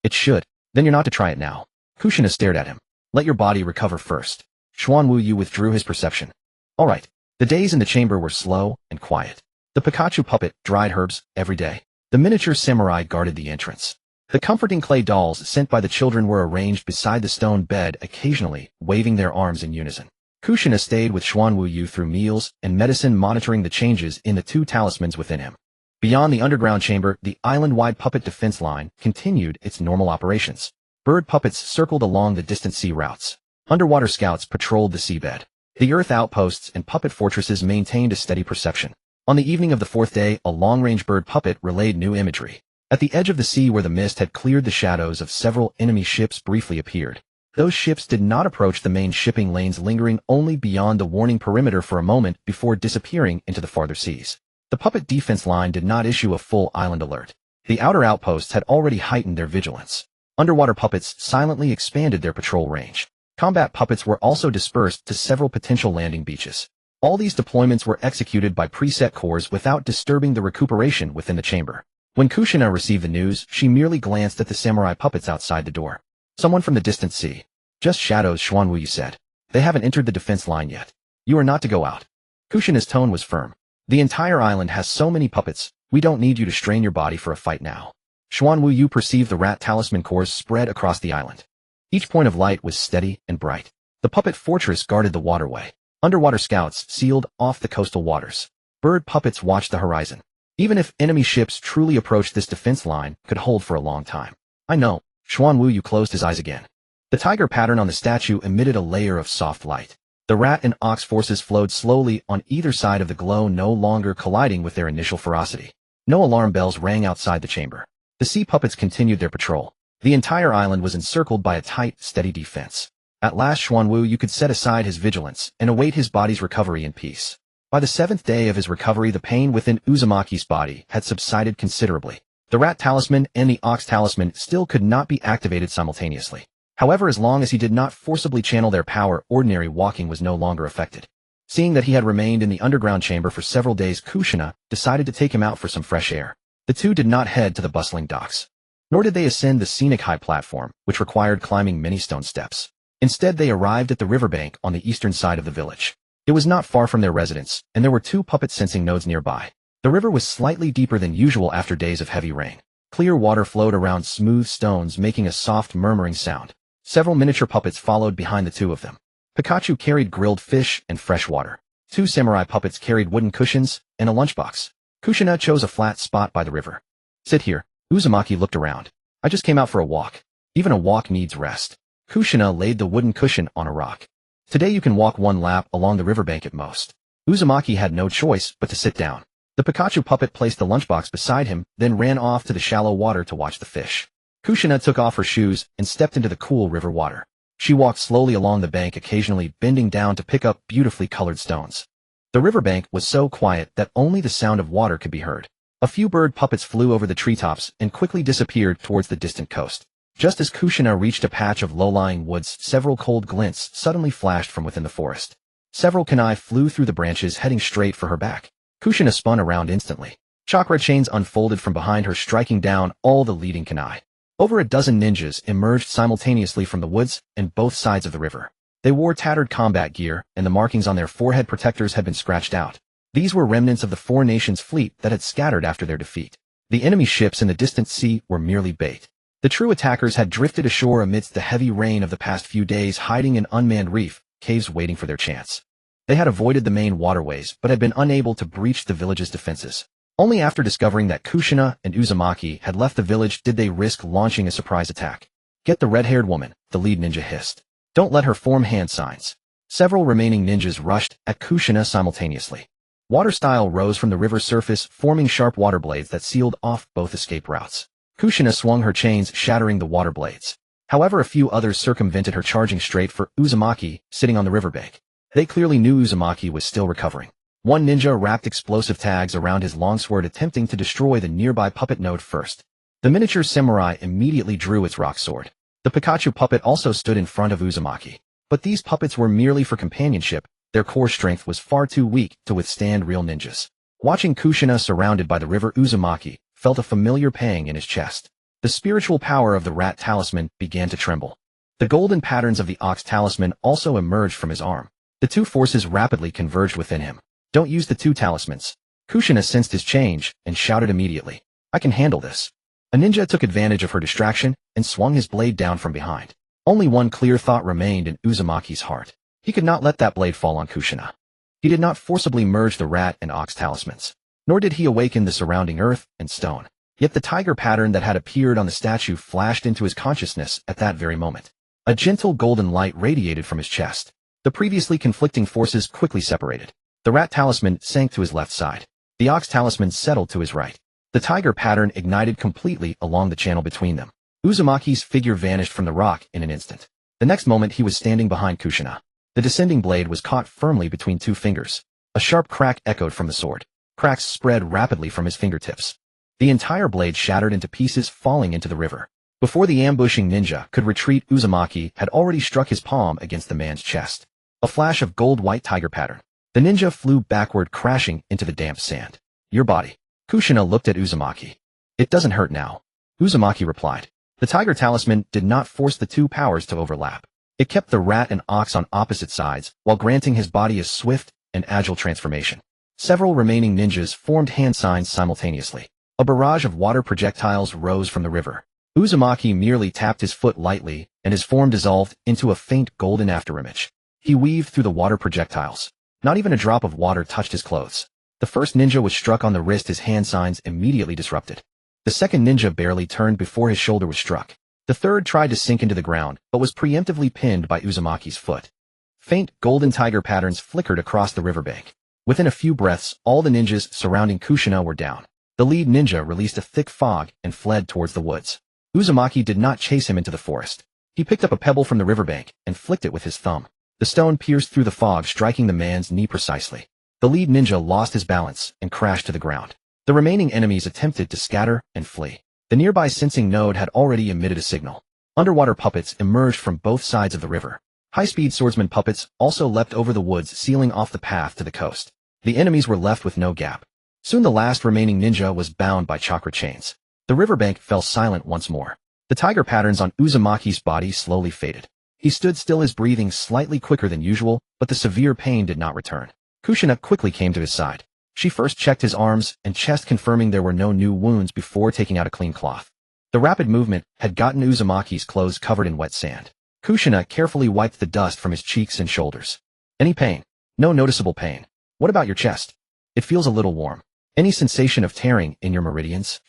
It should. Then you're not to try it now. Kushina stared at him. Let your body recover first. Xuanwuyu withdrew his perception. All right. The days in the chamber were slow and quiet. The Pikachu puppet dried herbs every day. The miniature samurai guarded the entrance. The comforting clay dolls sent by the children were arranged beside the stone bed, occasionally waving their arms in unison. Kushina stayed with Xuanwu through meals and medicine, monitoring the changes in the two talismans within him. Beyond the underground chamber, the island-wide puppet defense line continued its normal operations. Bird puppets circled along the distant sea routes. Underwater scouts patrolled the seabed. The earth outposts and puppet fortresses maintained a steady perception. On the evening of the fourth day, a long-range bird puppet relayed new imagery. At the edge of the sea where the mist had cleared, the shadows of several enemy ships briefly appeared. Those ships did not approach the main shipping lanes, lingering only beyond the warning perimeter for a moment before disappearing into the farther seas. The puppet defense line did not issue a full island alert. The outer outposts had already heightened their vigilance. Underwater puppets silently expanded their patrol range. Combat puppets were also dispersed to several potential landing beaches. All these deployments were executed by preset cores without disturbing the recuperation within the chamber. When Kushina received the news, she merely glanced at the samurai puppets outside the door. Someone from the distant sea. Just shadows, Xuanwu said. They haven't entered the defense line yet. You are not to go out. Kushina's tone was firm. The entire island has so many puppets, we don't need you to strain your body for a fight now. Xuanwu perceived the Rat Talisman cores spread across the island. Each point of light was steady and bright. The puppet fortress guarded the waterway. Underwater scouts sealed off the coastal waters. Bird puppets watched the horizon. Even if enemy ships truly approached, this defense line could hold for a long time. I know. Xuanwu closed his eyes again. The tiger pattern on the statue emitted a layer of soft light. The rat and ox forces flowed slowly on either side of the glow, no longer colliding with their initial ferocity. No alarm bells rang outside the chamber. The sea puppets continued their patrol. The entire island was encircled by a tight, steady defense. At last Xuanwu could set aside his vigilance and await his body's recovery in peace. By the seventh day of his recovery, the pain within Uzumaki's body had subsided considerably. The Rat Talisman and the Ox Talisman still could not be activated simultaneously. However, as long as he did not forcibly channel their power, ordinary walking was no longer affected. Seeing that he had remained in the underground chamber for several days, Kushina decided to take him out for some fresh air. The two did not head to the bustling docks. Nor did they ascend the scenic high platform, which required climbing many stone steps. Instead, they arrived at the riverbank on the eastern side of the village. It was not far from their residence, and there were two puppet sensing nodes nearby. The river was slightly deeper than usual after days of heavy rain. Clear water flowed around smooth stones, making a soft murmuring sound. Several miniature puppets followed behind the two of them. Pikachu carried grilled fish and fresh water. Two samurai puppets carried wooden cushions and a lunchbox. Kushina chose a flat spot by the river. Sit here. Uzumaki looked around. I just came out for a walk. Even a walk needs rest. Kushina laid the wooden cushion on a rock. Today you can walk one lap along the riverbank at most. Uzumaki had no choice but to sit down. The Pikachu puppet placed the lunchbox beside him, then ran off to the shallow water to watch the fish. Kushina took off her shoes and stepped into the cool river water. She walked slowly along the bank, occasionally bending down to pick up beautifully colored stones. The riverbank was so quiet that only the sound of water could be heard. A few bird puppets flew over the treetops and quickly disappeared towards the distant coast. Just as Kushina reached a patch of low-lying woods, several cold glints suddenly flashed from within the forest. Several kunai flew through the branches, heading straight for her back. Kushina spun around instantly. Chakra chains unfolded from behind her, striking down all the leading kunai. Over a dozen ninjas emerged simultaneously from the woods and both sides of the river. They wore tattered combat gear, and the markings on their forehead protectors had been scratched out. These were remnants of the Four Nations fleet that had scattered after their defeat. The enemy ships in the distant sea were merely bait. The true attackers had drifted ashore amidst the heavy rain of the past few days, hiding in unmanned reef caves waiting for their chance. They had avoided the main waterways but had been unable to breach the village's defenses. Only after discovering that Kushina and Uzumaki had left the village did they risk launching a surprise attack. Get the red-haired woman, the lead ninja hissed. Don't let her form hand signs. Several remaining ninjas rushed at Kushina simultaneously. Water style rose from the river's surface, forming sharp water blades that sealed off both escape routes. Kushina swung her chains, shattering the water blades. However, a few others circumvented her, charging straight for Uzumaki, sitting on the riverbank. They clearly knew Uzumaki was still recovering. One ninja wrapped explosive tags around his longsword, attempting to destroy the nearby puppet node first. The miniature samurai immediately drew its rock sword. The Pikachu puppet also stood in front of Uzumaki. But these puppets were merely for companionship. Their core strength was far too weak to withstand real ninjas. Watching Kushina surrounded by the river, Uzumaki felt a familiar pang in his chest. The spiritual power of the Rat Talisman began to tremble. The golden patterns of the Ox Talisman also emerged from his arm. The two forces rapidly converged within him. Don't use the two talismans. Kushina sensed his change and shouted immediately. I can handle this. A ninja took advantage of her distraction and swung his blade down from behind. Only one clear thought remained in Uzumaki's heart. He could not let that blade fall on Kushina. He did not forcibly merge the Rat and Ox Talismans, nor did he awaken the surrounding earth and stone. Yet the tiger pattern that had appeared on the statue flashed into his consciousness at that very moment. A gentle golden light radiated from his chest. The previously conflicting forces quickly separated. The Rat Talisman sank to his left side. The Ox Talisman settled to his right. The tiger pattern ignited completely along the channel between them. Uzumaki's figure vanished from the rock in an instant. The next moment he was standing behind Kushina. The descending blade was caught firmly between two fingers. A sharp crack echoed from the sword. Cracks spread rapidly from his fingertips. The entire blade shattered into pieces, falling into the river. Before the ambushing ninja could retreat, Uzumaki had already struck his palm against the man's chest. A flash of gold-white tiger pattern. The ninja flew backward, crashing into the damp sand. Your body. Kushina looked at Uzumaki. It doesn't hurt now. Uzumaki replied. The tiger talisman did not force the two powers to overlap. It kept the rat and ox on opposite sides, while granting his body a swift and agile transformation. Several remaining ninjas formed hand signs simultaneously. A barrage of water projectiles rose from the river. Uzumaki merely tapped his foot lightly, and his form dissolved into a faint golden afterimage. He weaved through the water projectiles. Not even a drop of water touched his clothes. The first ninja was struck on the wrist, his hand signs immediately disrupted. The second ninja barely turned before his shoulder was struck. The third tried to sink into the ground, but was preemptively pinned by Uzumaki's foot. Faint golden tiger patterns flickered across the riverbank. Within a few breaths, all the ninjas surrounding Kushina were down. The lead ninja released a thick fog and fled towards the woods. Uzumaki did not chase him into the forest. He picked up a pebble from the riverbank and flicked it with his thumb. The stone pierced through the fog, striking the man's knee precisely. The lead ninja lost his balance and crashed to the ground. The remaining enemies attempted to scatter and flee. The nearby sensing node had already emitted a signal. Underwater puppets emerged from both sides of the river. High-speed swordsman puppets also leapt over the woods, sealing off the path to the coast. The enemies were left with no gap. Soon the last remaining ninja was bound by chakra chains. The riverbank fell silent once more. The tiger patterns on Uzumaki's body slowly faded. He stood still, his breathing slightly quicker than usual, but the severe pain did not return. Kushina quickly came to his side. She first checked his arms and chest, confirming there were no new wounds before taking out a clean cloth. The rapid movement had gotten Uzumaki's clothes covered in wet sand. Kushina carefully wiped the dust from his cheeks and shoulders. Any pain? No noticeable pain. What about your chest? It feels a little warm. Any sensation of tearing in your meridians?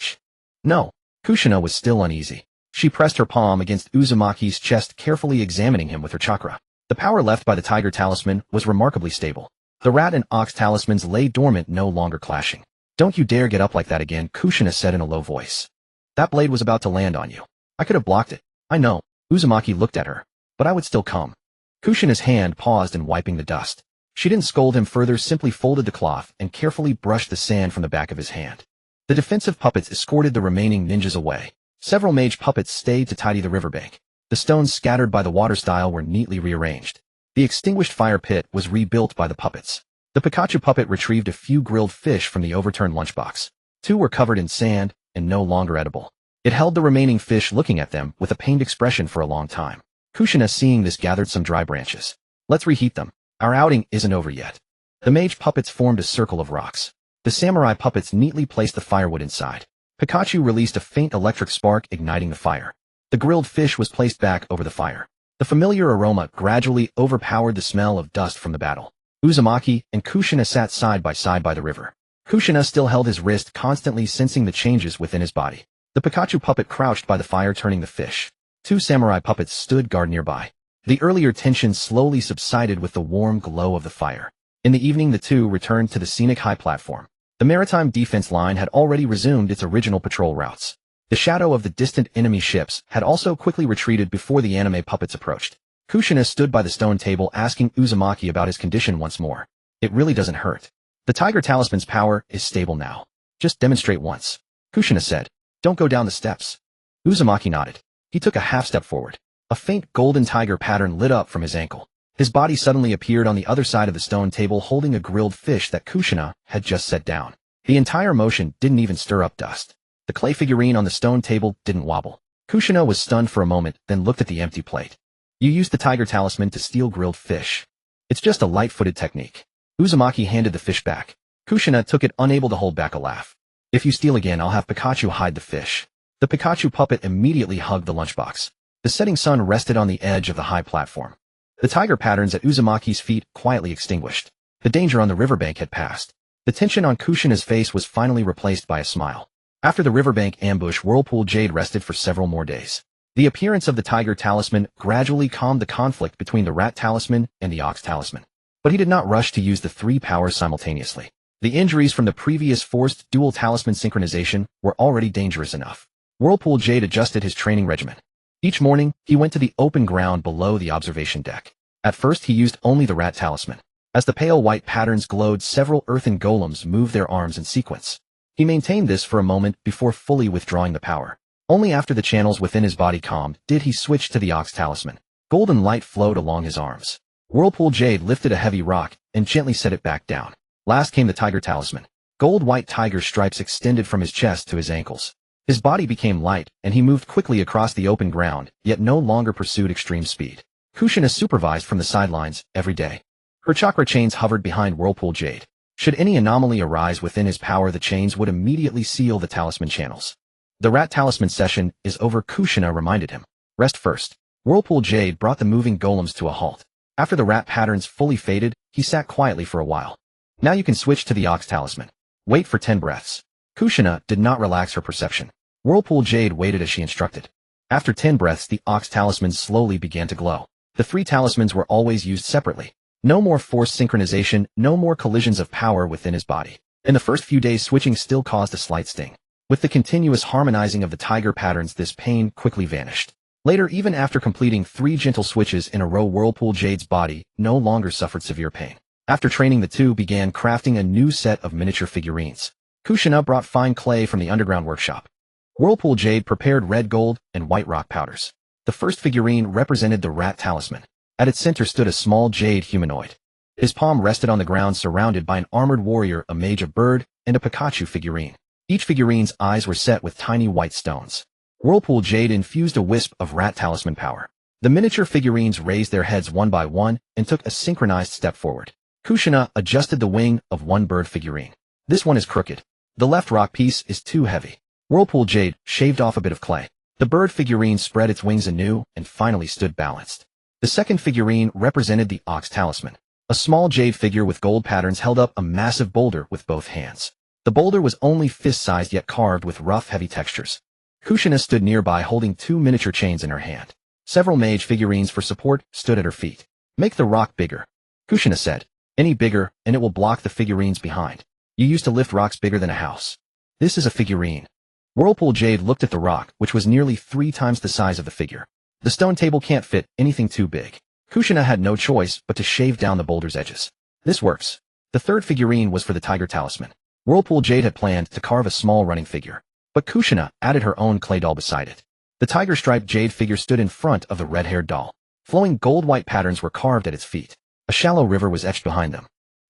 No. Kushina was still uneasy. She pressed her palm against Uzumaki's chest, carefully examining him with her chakra. The power left by the tiger talisman was remarkably stable. The rat and ox talismans lay dormant, no longer clashing. Don't you dare get up like that again, Kushina said in a low voice. That blade was about to land on you. I could have blocked it. I know. Uzumaki looked at her. But I would still come. Kushina's hand paused in wiping the dust. She didn't scold him further, simply folded the cloth and carefully brushed the sand from the back of his hand. The defensive puppets escorted the remaining ninjas away. Several mage puppets stayed to tidy the riverbank. The stones scattered by the water stile were neatly rearranged. The extinguished fire pit was rebuilt by the puppets. The Pikachu puppet retrieved a few grilled fish from the overturned lunchbox. 2 were covered in sand and no longer edible. It held the remaining fish, looking at them with a pained expression for a long time. Kushina, seeing this, gathered some dry branches. Let's reheat them. Our outing isn't over yet. The mage puppets formed a circle of rocks. The samurai puppets neatly placed the firewood inside. Pikachu released a faint electric spark, igniting the fire. The grilled fish was placed back over the fire. The familiar aroma gradually overpowered the smell of dust from the battle. Uzumaki and Kushina sat side by side by the river. Kushina still held his wrist, constantly sensing the changes within his body. The Pikachu puppet crouched by the fire, turning the fish. 2 samurai puppets stood guard nearby. The earlier tension slowly subsided with the warm glow of the fire. In the evening, the 2 returned to the scenic high platform. The maritime defense line had already resumed its original patrol routes. The shadow of the distant enemy ships had also quickly retreated before the anime puppets approached. Kushina stood by the stone table, asking Uzumaki about his condition once more. It really doesn't hurt. The tiger talisman's power is stable now. Just demonstrate once. Kushina said. Don't go down the steps. Uzumaki nodded. He took a half step forward. A faint golden tiger pattern lit up from his ankle. His body suddenly appeared on the other side of the stone table, holding a grilled fish that Kushina had just set down. The entire motion didn't even stir up dust. The clay figurine on the stone table didn't wobble. Kushina was stunned for a moment, then looked at the empty plate. You used the tiger talisman to steal grilled fish. It's just a light-footed technique. Uzumaki handed the fish back. Kushina took it, unable to hold back a laugh. If you steal again, I'll have Pikachu hide the fish. The Pikachu puppet immediately hugged the lunchbox. The setting sun rested on the edge of the high platform. The tiger patterns at Uzumaki's feet quietly extinguished. The danger on the riverbank had passed. The tension on Kushina's face was finally replaced by a smile. After the riverbank ambush, Whirlpool Jade rested for several more days. The appearance of the Tiger Talisman gradually calmed the conflict between the Rat Talisman and the Ox Talisman. But he did not rush to use the three powers simultaneously. The injuries from the previous forced dual talisman synchronization were already dangerous enough. Whirlpool Jade adjusted his training regimen. Each morning, he went to the open ground below the observation deck. At first, he used only the Rat Talisman. As the pale white patterns glowed, several earthen golems moved their arms in sequence. He maintained this for a moment before fully withdrawing the power. Only after the channels within his body calmed did he switch to the Ox Talisman. Golden light flowed along his arms. Whirlpool Jade lifted a heavy rock and gently set it back down. Last came the Tiger Talisman. Gold-white tiger stripes extended from his chest to his ankles. His body became light, and he moved quickly across the open ground, yet no longer pursued extreme speed. Kushina supervised from the sidelines every day. Her chakra chains hovered behind Whirlpool Jade. Should any anomaly arise within his power, the chains would immediately seal the talisman channels. The Rat Talisman session is over, Kushina reminded him. Rest first. Whirlpool Jade brought the moving golems to a halt. After the rat patterns fully faded, he sat quietly for a while. Now you can switch to the Ox Talisman. Wait for 10 breaths. Kushina did not relax her perception. Whirlpool Jade waited as she instructed. After 10 breaths, the Ox Talisman slowly began to glow. The three talismans were always used separately. No more forced synchronization, no more collisions of power within his body. In the first few days, switching still caused a slight sting. With the continuous harmonizing of the tiger patterns, this pain quickly vanished. Later, even after completing 3 gentle switches in a row, Whirlpool Jade's body no longer suffered severe pain. After training, the two began crafting a new set of miniature figurines. Kushina brought fine clay from the underground workshop. Whirlpool Jade prepared red gold and white rock powders. The first figurine represented the Rat Talisman. At its center stood a small jade humanoid. His palm rested on the ground, surrounded by an armored warrior, a mage, a bird, and a Pikachu figurine. Each figurine's eyes were set with tiny white stones. Whirlpool Jade infused a wisp of Rat Talisman power. The miniature figurines raised their heads one by one and took a synchronized step forward. Kushina adjusted the wing of one bird figurine. This one is crooked. The left rock piece is too heavy. Whirlpool Jade shaved off a bit of clay. The bird figurine spread its wings anew and finally stood balanced. The second figurine represented the Ox Talisman. A small jade figure with gold patterns held up a massive boulder with both hands. The boulder was only fist-sized, yet carved with rough, heavy textures. Kushina stood nearby holding 2 miniature chains in her hand. Several mage figurines for support stood at her feet. Make the rock bigger, Kushina said. Any bigger, and it will block the figurines behind. You used to lift rocks bigger than a house. This is a figurine. Whirlpool Jade looked at the rock, which was nearly 3 times the size of the figure. The stone table can't fit anything too big. Kushina had no choice but to shave down the boulder's edges. This works. The third figurine was for the Tiger Talisman. Whirlpool Jade had planned to carve a small running figure, but Kushina added her own clay doll beside it. The tiger-striped jade figure stood in front of the red-haired doll. Flowing gold-white patterns were carved at its feet. A shallow river was etched behind them.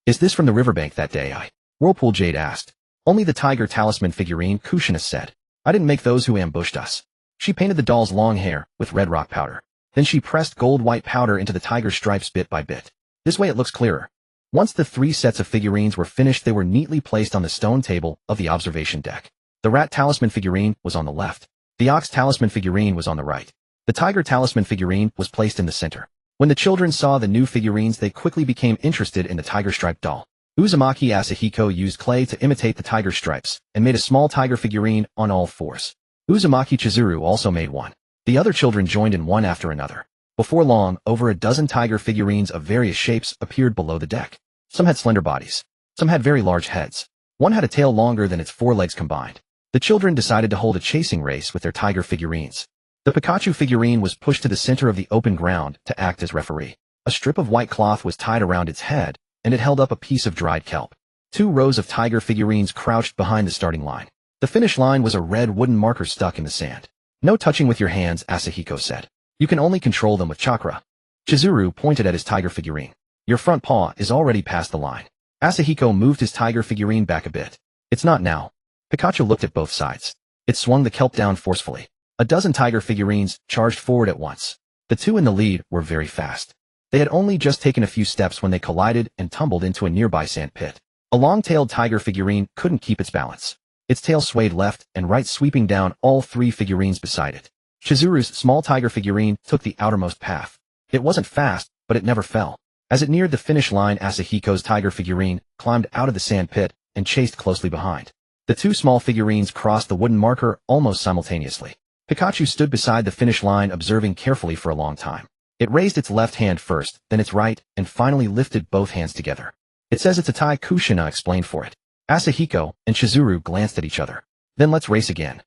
Is this from the riverbank that day? Whirlpool Jade asked. Only the Tiger Talisman figurine, Kushina said. I didn't make those who ambushed us. She painted the doll's long hair with red rock powder. Then she pressed gold-white powder into the tiger stripes bit by bit. This way it looks clearer. Once the 3 sets of figurines were finished, they were neatly placed on the stone table of the observation deck. The Rat Talisman figurine was on the left. The Ox Talisman figurine was on the right. The Tiger Talisman figurine was placed in the center. When the children saw the new figurines, they quickly became interested in the tiger-striped doll. Uzumaki Asahiko used clay to imitate the tiger stripes and made a small tiger figurine on all 4s. Uzumaki Chizuru also made one. The other children joined in one after another. Before long, over a dozen tiger figurines of various shapes appeared below the deck. Some had slender bodies. Some had very large heads. One had a tail longer than its 4 legs combined. The children decided to hold a chasing race with their tiger figurines. The Pikachu figurine was pushed to the center of the open ground to act as referee. A strip of white cloth was tied around its head, and it held up a piece of dried kelp. 2 rows of tiger figurines crouched behind the starting line. The finish line was a red wooden marker stuck in the sand. No touching with your hands, Asahiko said. You can only control them with chakra. Chizuru pointed at his tiger figurine. Your front paw is already past the line. Asahiko moved his tiger figurine back a bit. It's not now. Pikachu looked at both sides. It swung the kelp down forcefully. A dozen tiger figurines charged forward at once. The 2 in the lead were very fast. They had only just taken a few steps when they collided and tumbled into a nearby sand pit. A long-tailed tiger figurine couldn't keep its balance. Its tail swayed left and right, sweeping down all three figurines beside it. Chizuru's small tiger figurine took the outermost path. It wasn't fast, but it never fell. As it neared the finish line, Asahiko's tiger figurine climbed out of the sand pit and chased closely behind. The two small figurines crossed the wooden marker almost simultaneously. Pikachu stood beside the finish line, observing carefully for a long time. It raised its left hand first, then its right, and finally lifted both hands together. It says it's a Tai Kushina, explained for it. Asahiko and Chizuru glanced at each other. Then let's race again.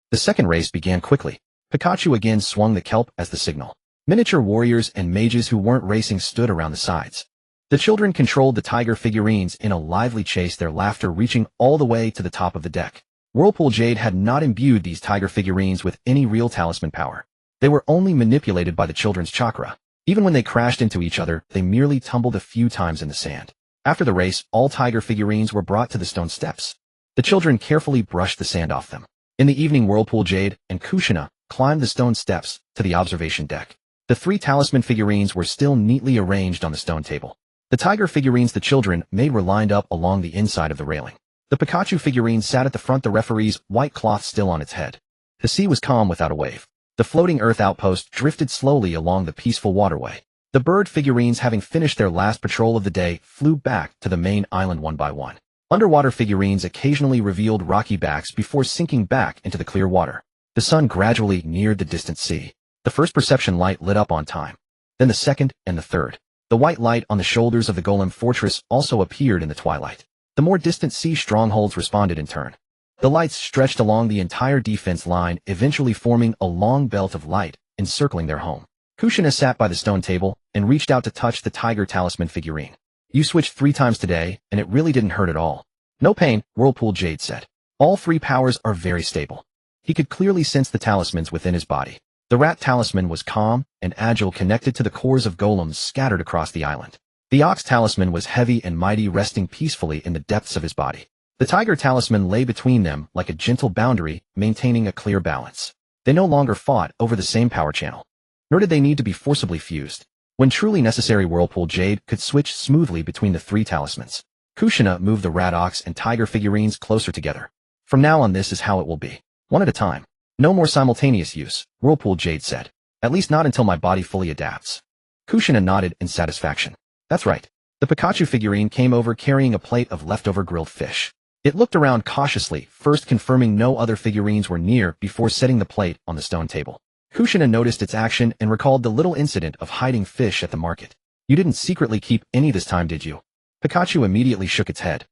The second race began quickly. Pikachu again swung the kelp as the signal. Miniature warriors and mages who weren't racing stood around the sides. The children controlled the tiger figurines in a lively chase, their laughter reaching all the way to the top of the deck. Whirlpool Jade had not imbued these tiger figurines with any real talisman power. They were only manipulated by the children's chakra. Even when they crashed into each other, they merely tumbled a few times in the sand. After the race, all tiger figurines were brought to the stone steps. The children carefully brushed the sand off them. In the evening, Whirlpool Jade and Kushina climbed the stone steps to the observation deck. The three talisman figurines were still neatly arranged on the stone table. The tiger figurines the children made were lined up along the inside of the railing. The Pikachu figurine sat at the front, the referee's white cloth still on its head. The sea was calm without a wave. The floating earth outpost drifted slowly along the peaceful waterway. The bird figurines, having finished their last patrol of the day, flew back to the main island one by one. Underwater figurines occasionally revealed rocky backs before sinking back into the clear water. The sun gradually neared the distant sea. The first perception light lit up on time. Then the second and the third. The white light on the shoulders of the golem fortress also appeared in the twilight. The more distant sea strongholds responded in turn. The lights stretched along the entire defense line, eventually forming a long belt of light encircling their home. Kushina sat by the stone table and reached out to touch the tiger talisman figurine. You switched 3 times today, and it really didn't hurt at all. No pain, Whirlpool Jade said. All 3 powers are very stable. He could clearly sense the talismans within his body. The Rat Talisman was calm and agile, connected to the cores of golems scattered across the island. The Ox Talisman was heavy and mighty, resting peacefully in the depths of his body. The Tiger Talisman lay between them like a gentle boundary, maintaining a clear balance. They no longer fought over the same power channel. Nor did they need to be forcibly fused. When truly necessary, Whirlpool Jade could switch smoothly between the 3 talismans. Kushina moved the Rat, Ox, and Tiger figurines closer together. From now on, this is how it will be. One at a time. No more simultaneous use, Whirlpool Jade said. At least not until my body fully adapts. Kushina nodded in satisfaction. That's right. The Pikachu figurine came over carrying a plate of leftover grilled fish. It looked around cautiously, first confirming no other figurines were near before setting the plate on the stone table. Kushina noticed its action and recalled the little incident of hiding fish at the market. You didn't secretly keep any this time, did you? Pikachu immediately shook its head.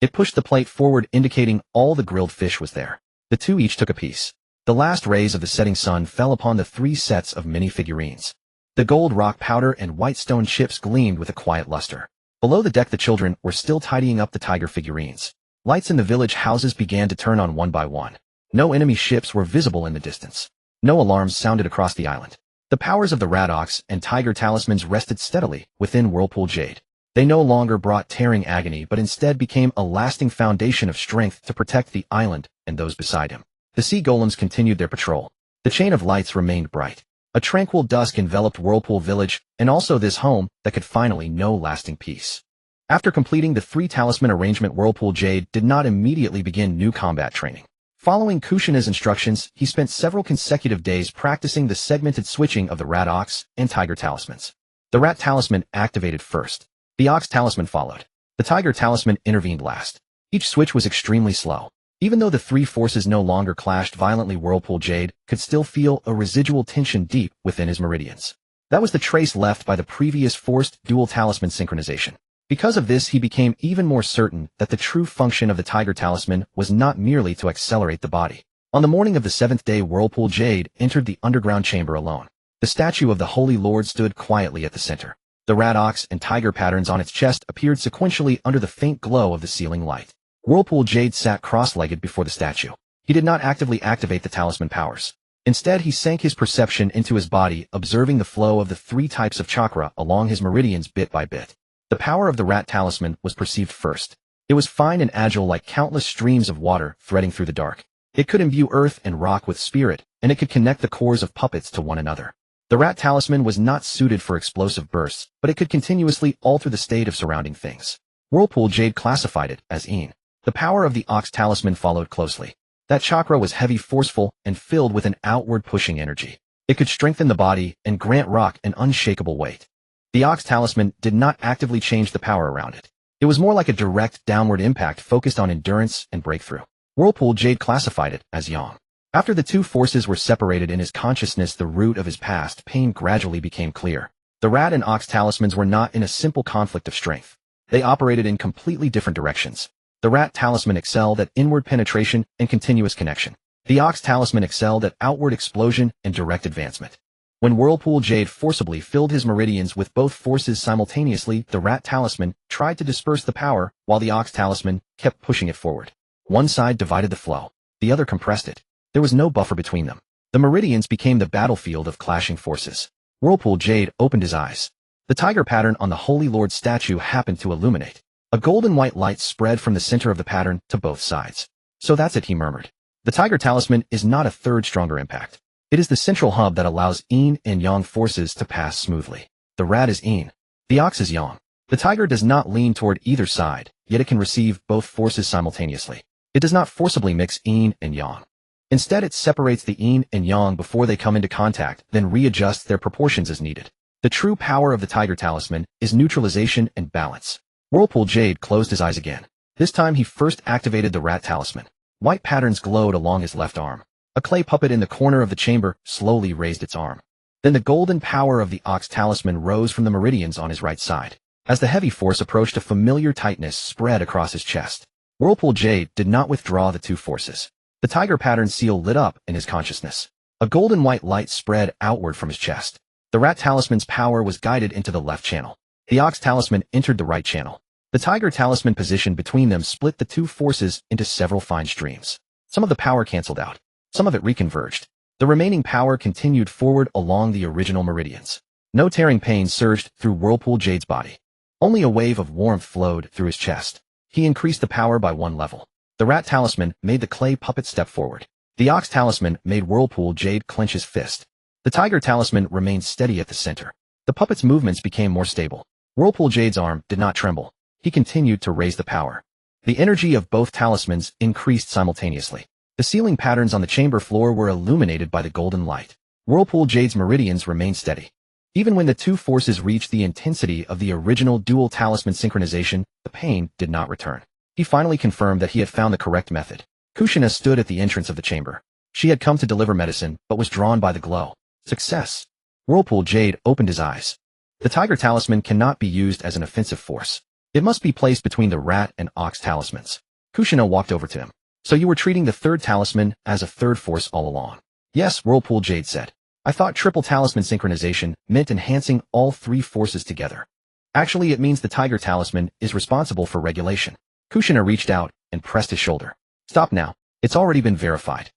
It pushed the plate forward, indicating all the grilled fish was there. The 2 each took a piece. The last rays of the setting sun fell upon the 3 sets of mini figurines. The gold rock powder and white stone chips gleamed with a quiet luster. Below the deck, the children were still tidying up the tiger figurines. Lights in the village houses began to turn on one by one. No enemy ships were visible in the distance. No alarms sounded across the island. The powers of the Rat, Ox, and Tiger talismans rested steadily within Whirlpool Jade. They no longer brought tearing agony, but instead became a lasting foundation of strength to protect the island and those beside him. The sea golems continued their patrol. The chain of lights remained bright. A tranquil dusk enveloped Whirlpool Village, and also this home that could finally know lasting peace. After completing the 3 talisman arrangement, Whirlpool Jade did not immediately begin new combat training. Following Kushina's instructions, he spent several consecutive days practicing the segmented switching of the Rat, Ox, and Tiger talismans. The Rat Talisman activated first. The Ox Talisman followed. The Tiger Talisman intervened last. Each switch was extremely slow. Even though the 3 forces no longer clashed violently, Whirlpool Jade could still feel a residual tension deep within his meridians. That was the trace left by the previous forced dual talisman synchronization. Because of this, he became even more certain that the true function of the Tiger Talisman was not merely to accelerate the body. On the morning of the 7th day, Whirlpool Jade entered the underground chamber alone. The statue of the Holy Lord stood quietly at the center. The Rat, Ox, and Tiger patterns on its chest appeared sequentially under the faint glow of the ceiling light. Whirlpool Jade sat cross-legged before the statue. He did not actively activate the talisman powers. Instead, he sank his perception into his body, observing the flow of the 3 types of chakra along his meridians bit by bit. The power of the Rat Talisman was perceived first. It was fine and agile, like countless streams of water threading through the dark. It could imbue earth and rock with spirit, and it could connect the cores of puppets to one another. The Rat Talisman was not suited for explosive bursts, but it could continuously alter the state of surrounding things. Whirlpool Jade classified it as EN. The power of the Ox Talisman followed closely. That chakra was heavy, forceful, and filled with an outward-pushing energy. It could strengthen the body and grant rock an unshakable weight. The Ox Talisman did not actively change the power around it. It was more like a direct downward impact focused on endurance and breakthrough. Whirlpool Jade classified it as yang. After the two forces were separated in his consciousness, the root of his past pain gradually became clear. The Rat and Ox Talismans were not in a simple conflict of strength. They operated in completely different directions. The Rat Talisman excelled at inward penetration and continuous connection. The Ox Talisman excelled at outward explosion and direct advancement. When Whirlpool Jade forcibly filled his meridians with both forces simultaneously, the Rat Talisman tried to disperse the power, while the Ox Talisman kept pushing it forward. One side divided the flow. The other compressed it. There was no buffer between them. The meridians became the battlefield of clashing forces. Whirlpool Jade opened his eyes. The tiger pattern on the Holy Lord statue happened to illuminate. A golden-white light spread from the center of the pattern to both sides. So that's it, he murmured. The Tiger Talisman is not a third stronger impact. It is the central hub that allows yin and yang forces to pass smoothly. The rat is yin. The ox is yang. The tiger does not lean toward either side, yet it can receive both forces simultaneously. It does not forcibly mix yin and yang. Instead, it separates the yin and yang before they come into contact, then readjusts their proportions as needed. The true power of the Tiger Talisman is neutralization and balance. Whirlpool Jade closed his eyes again. This time he first activated the Rat Talisman. White patterns glowed along his left arm. A clay puppet in the corner of the chamber slowly raised its arm. Then the golden power of the Ox Talisman rose from the meridians on his right side. As the heavy force approached, a familiar tightness spread across his chest. Whirlpool Jade did not withdraw the two forces. The tiger pattern seal lit up in his consciousness. A golden white light spread outward from his chest. The Rat Talisman's power was guided into the left channel. The Ox Talisman entered the right channel. The Tiger Talisman position between them split the two forces into several fine streams. Some of the power canceled out. Some of it reconverged. The remaining power continued forward along the original meridians. No tearing pain surged through Whirlpool Jade's body. Only a wave of warmth flowed through his chest. He increased the power by one level. The Rat Talisman made the clay puppet step forward. The Ox Talisman made Whirlpool Jade clench his fist. The Tiger Talisman remained steady at the center. The puppet's movements became more stable. Whirlpool Jade's arm did not tremble. He continued to raise the power. The energy of both talismans increased simultaneously. The ceiling patterns on the chamber floor were illuminated by the golden light. Whirlpool Jade's meridians remained steady. Even when the two forces reached the intensity of the original dual talisman synchronization, the pain did not return. He finally confirmed that he had found the correct method. Kushina stood at the entrance of the chamber. She had come to deliver medicine, but was drawn by the glow. Success! Whirlpool Jade opened his eyes. The Tiger Talisman cannot be used as an offensive force. It must be placed between the Rat and Ox Talismans. Kushina walked over to him. So you were treating the third talisman as a third force all along? Yes, Whirlpool Jade said. I thought triple talisman synchronization meant enhancing all three forces together. Actually, it means the Tiger Talisman is responsible for regulation. Kushina reached out and pressed his shoulder. Stop now. It's already been verified.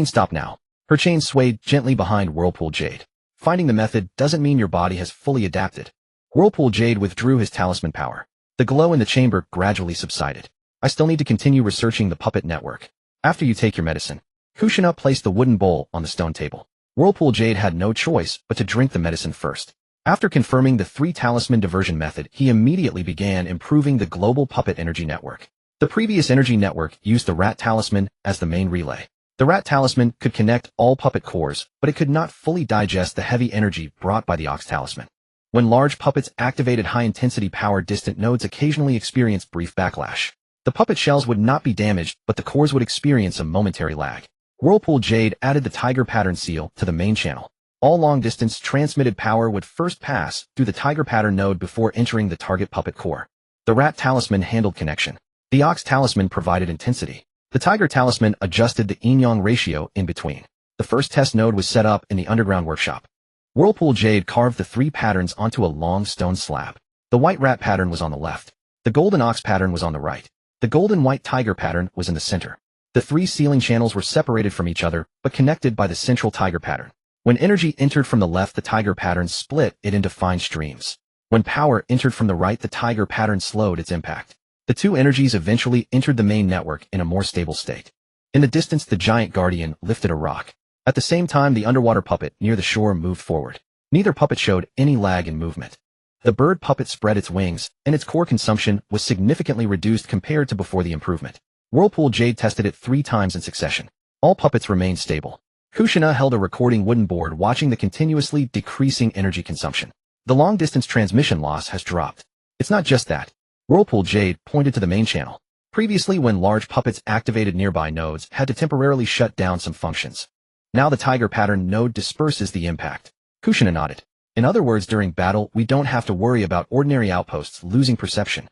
Stop now. Her chain swayed gently behind Whirlpool Jade. Finding the method doesn't mean your body has fully adapted. Whirlpool Jade withdrew his talisman power. The glow in the chamber gradually subsided. I still need to continue researching the puppet network. After you take your medicine. Kushina placed the wooden bowl on the stone table. Whirlpool Jade had no choice but to drink the medicine first. After confirming the three-talisman diversion method, he immediately began improving the global puppet energy network. The previous energy network used the Rat Talisman as the main relay. The Rat Talisman could connect all puppet cores, but it could not fully digest the heavy energy brought by the Ox Talisman. When large puppets activated high-intensity power, distant nodes occasionally experienced brief backlash. The puppet shells would not be damaged, but the cores would experience a momentary lag. Whirlpool Jade added the Tiger Pattern seal to the main channel. All long-distance transmitted power would first pass through the Tiger Pattern node before entering the target puppet core. The Rat Talisman handled connection. The Ox Talisman provided intensity. The Tiger Talisman adjusted the yin-yang ratio in between. The first test node was set up in the underground workshop. Whirlpool Jade carved the three patterns onto a long stone slab. The White Rat pattern was on the left. The Golden Ox pattern was on the right. The Golden White Tiger pattern was in the center. The three ceiling channels were separated from each other, but connected by the central Tiger pattern. When energy entered from the left, the Tiger pattern split it into fine streams. When power entered from the right, the Tiger pattern slowed its impact. The two energies eventually entered the main network in a more stable state. In the distance, the giant guardian lifted a rock. At the same time, the underwater puppet near the shore moved forward. Neither puppet showed any lag in movement. The bird puppet spread its wings, and its core consumption was significantly reduced compared to before the improvement. Whirlpool Jade tested it 3 times in succession. All puppets remained stable. Kushina held a recording wooden board watching the continuously decreasing energy consumption. The long-distance transmission loss has dropped. It's not just that. Whirlpool Jade pointed to the main channel. Previously, when large puppets activated nearby nodes, had to temporarily shut down some functions. Now the tiger pattern node disperses the impact. Kushina nodded. In other words, during battle, we don't have to worry about ordinary outposts losing perception.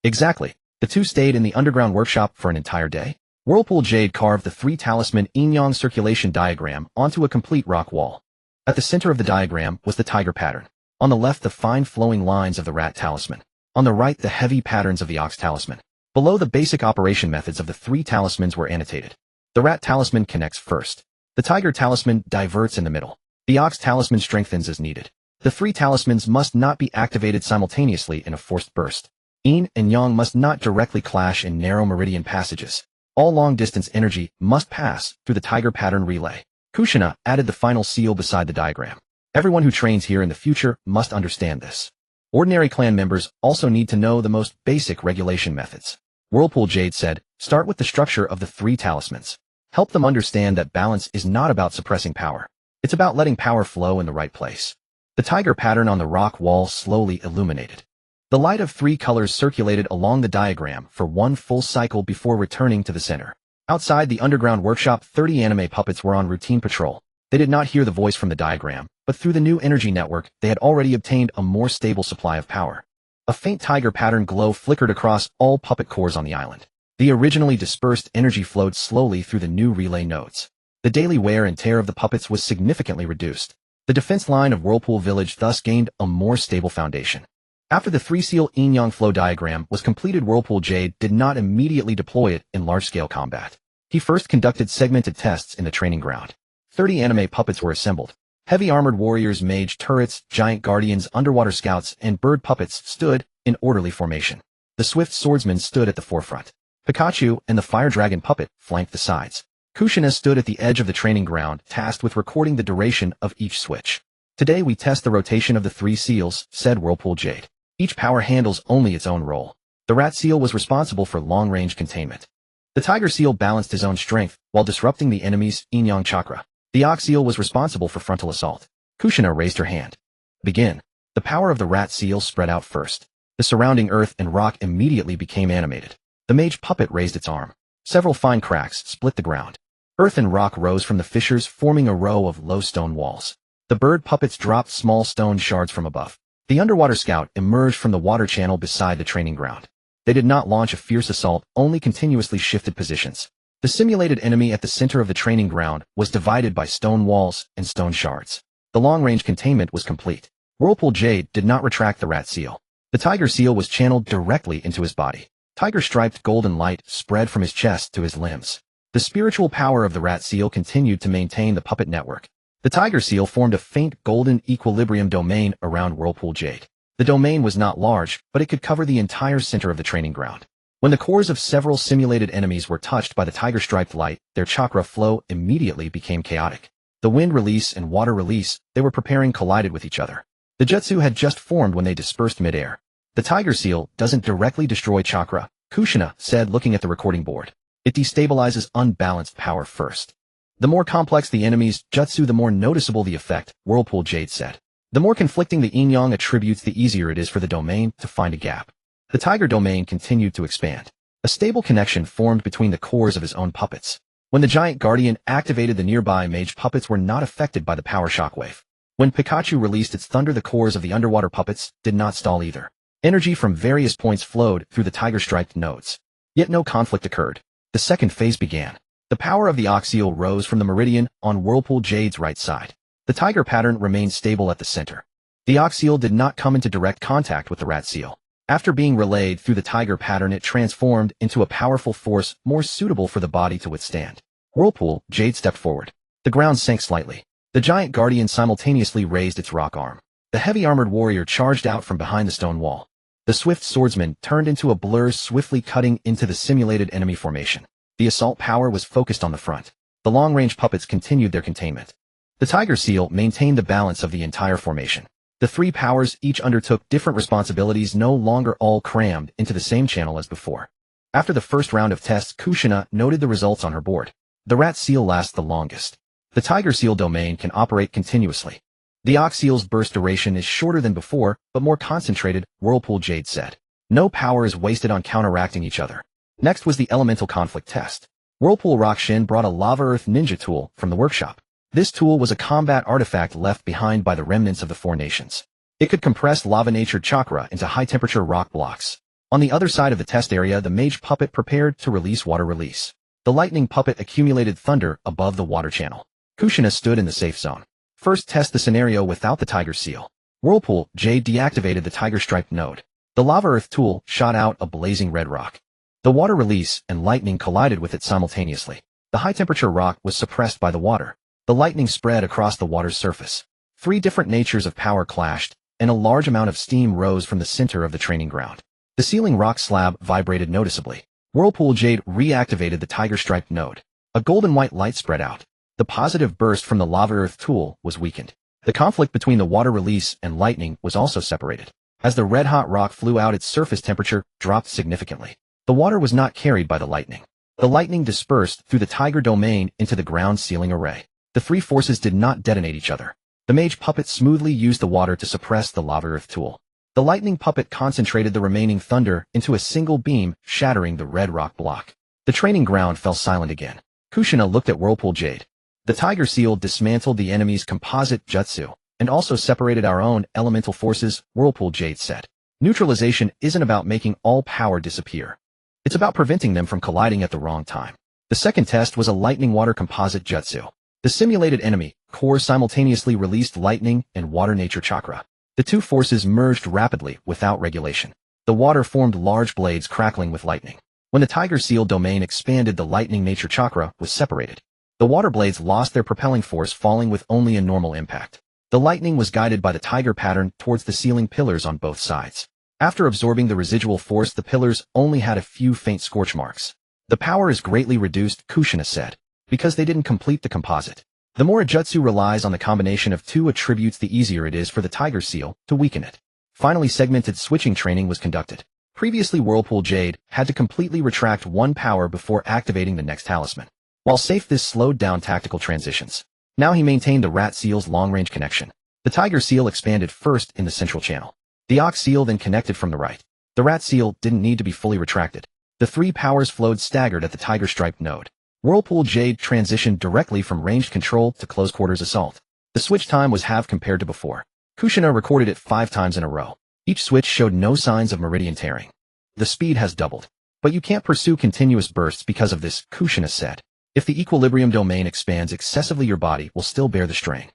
Exactly. The two stayed in the underground workshop for an entire day. Whirlpool Jade carved the 3 talisman yin-yang circulation diagram onto a complete rock wall. At the center of the diagram was the tiger pattern. On the left, the fine flowing lines of the Rat Talisman. On the right, the heavy patterns of the Ox Talisman. Below, the basic operation methods of the 3 talismans were annotated. The Rat Talisman connects first. The Tiger Talisman diverts in the middle. The Ox Talisman strengthens as needed. The 3 talismans must not be activated simultaneously in a forced burst. Yin and Yang must not directly clash in narrow meridian passages. All long-distance energy must pass through the tiger pattern relay. Kushina added the final seal beside the diagram. Everyone who trains here in the future must understand this. Ordinary clan members also need to know the most basic regulation methods. Whirlpool Jade said, start with the structure of the 3 talismans. Help them understand that balance is not about suppressing power. It's about letting power flow in the right place. The tiger pattern on the rock wall slowly illuminated. The light of 3 colors circulated along the diagram for 1 full cycle before returning to the center. Outside the underground workshop, 30 anime puppets were on routine patrol. They did not hear the voice from the diagram, but through the new energy network, they had already obtained a more stable supply of power. A faint tiger pattern glow flickered across all puppet cores on the island. The originally dispersed energy flowed slowly through the new relay nodes. The daily wear and tear of the puppets was significantly reduced. The defense line of Whirlpool Village thus gained a more stable foundation. After the 3-seal yin-yang flow diagram was completed, Whirlpool Jade did not immediately deploy it in large-scale combat. He first conducted segmented tests in the training ground. 30 anime puppets were assembled. Heavy armored warriors, mage turrets, giant guardians, underwater scouts, and bird puppets stood in orderly formation. The swift swordsman stood at the forefront. Pikachu and the fire dragon puppet flanked the sides. Kushina stood at the edge of the training ground, tasked with recording the duration of each switch. Today we test the rotation of the 3 seals, said Whirlpool Jade. Each power handles only its own role. The rat seal was responsible for long-range containment. The tiger seal balanced his own strength while disrupting the enemy's yin-yang chakra. The ox seal was responsible for frontal assault. Kushina raised her hand. Begin. The power of the rat seal spread out first. The surrounding earth and rock immediately became animated. The mage puppet raised its arm. Several fine cracks split the ground. Earth and rock rose from the fissures, forming a row of low stone walls. The bird puppets dropped small stone shards from above. The underwater scout emerged from the water channel beside the training ground. They did not launch a fierce assault, only continuously shifted positions. The simulated enemy at the center of the training ground was divided by stone walls and stone shards. The long-range containment was complete. Whirlpool Jade did not retract the rat seal. The tiger seal was channeled directly into his body. Tiger-striped golden light spread from his chest to his limbs. The spiritual power of the rat seal continued to maintain the puppet network. The tiger seal formed a faint golden equilibrium domain around Whirlpool Jade. The domain was not large, but it could cover the entire center of the training ground. When the cores of several simulated enemies were touched by the tiger-striped light, their chakra flow immediately became chaotic. The wind release and water release they were preparing collided with each other. The jutsu had just formed when they dispersed midair. The tiger seal doesn't directly destroy chakra, Kushina said, looking at the recording board. It destabilizes unbalanced power first. The more complex the enemy's jutsu, the more noticeable the effect, Whirlpool Jade said. The more conflicting the yin-yang attributes, the easier it is for the domain to find a gap. The tiger domain continued to expand. A stable connection formed between the cores of his own puppets. When the giant guardian activated, the nearby mage puppets were not affected by the power shockwave. When Pikachu released its thunder, the cores of the underwater puppets did not stall either. Energy from various points flowed through the tiger-striped nodes. Yet no conflict occurred. The second phase began. The power of the ox seal rose from the meridian on Whirlpool Jade's right side. The tiger pattern remained stable at the center. The ox seal did not come into direct contact with the rat seal. After being relayed through the tiger pattern, it transformed into a powerful force more suitable for the body to withstand. Whirlpool Jade stepped forward. The ground sank slightly. The giant guardian simultaneously raised its rock arm. The heavy armored warrior charged out from behind the stone wall. The swift swordsman turned into a blur, swiftly cutting into the simulated enemy formation. The assault power was focused on the front. The long-range puppets continued their containment. The tiger seal maintained the balance of the entire formation. The 3 powers each undertook different responsibilities, no longer all crammed into the same channel as before. After the first round of tests, Kushina noted the results on her board. The rat seal lasts the longest. The tiger seal domain can operate continuously. The ox seal's burst duration is shorter than before, but more concentrated, Whirlpool Jade said. No power is wasted on counteracting each other. Next was the elemental conflict test. Whirlpool Rockshin brought a Lava Earth Ninja tool from the workshop. This tool was a combat artifact left behind by the remnants of the Four Nations. It could compress lava-natured chakra into high-temperature rock blocks. On the other side of the test area, the mage puppet prepared to release water release. The lightning puppet accumulated thunder above the water channel. Kushina stood in the safe zone. First, test the scenario without the tiger seal. Whirlpool Jade deactivated the tiger-striped node. The Lava Earth tool shot out a blazing red rock. The water release and lightning collided with it simultaneously. The high-temperature rock was suppressed by the water. The lightning spread across the water's surface. 3 different natures of power clashed, and a large amount of steam rose from the center of the training ground. The ceiling rock slab vibrated noticeably. Whirlpool Jade reactivated the tiger-striped node. A golden-white light spread out. The positive burst from the Lava Earth tool was weakened. The conflict between the water release and lightning was also separated. As the red-hot rock flew out, its surface temperature dropped significantly. The water was not carried by the lightning. The lightning dispersed through the tiger domain into the ground sealing array. The 3 forces did not detonate each other. The mage puppet smoothly used the water to suppress the Lava Earth tool. The lightning puppet concentrated the remaining thunder into a single beam, shattering the red rock block. The training ground fell silent again. Kushina looked at Whirlpool Jade. The tiger seal dismantled the enemy's composite jutsu, and also separated our own elemental forces, Whirlpool Jade said. Neutralization isn't about making all power disappear. It's about preventing them from colliding at the wrong time. The second test was a lightning water composite jutsu. The simulated enemy core simultaneously released lightning and water nature chakra. The 2 forces merged rapidly without regulation. The water formed large blades crackling with lightning. When the tiger seal domain expanded, the lightning nature chakra was separated. The water blades lost their propelling force, falling with only a normal impact. The lightning was guided by the tiger pattern towards the ceiling pillars on both sides. After absorbing the residual force, the pillars only had a few faint scorch marks. The power is greatly reduced, Kushina said, because they didn't complete the composite. The more a jutsu relies on the combination of 2 attributes, the easier it is for the tiger seal to weaken it. Finally, segmented switching training was conducted. Previously, Whirlpool Jade had to completely retract 1 power before activating the next talisman. While safe, this slowed down tactical transitions. Now he maintained the rat seal's long-range connection. The tiger seal expanded first in the central channel. The ox seal then connected from the right. The rat seal didn't need to be fully retracted. The 3 powers flowed staggered at the tiger-striped node. Whirlpool Jade transitioned directly from ranged control to close-quarters assault. The switch time was half compared to before. Kushina recorded it 5 times in a row. Each switch showed no signs of meridian tearing. The speed has doubled. But you can't pursue continuous bursts because of this, Kushina said. If the equilibrium domain expands excessively, your body will still bear the strain.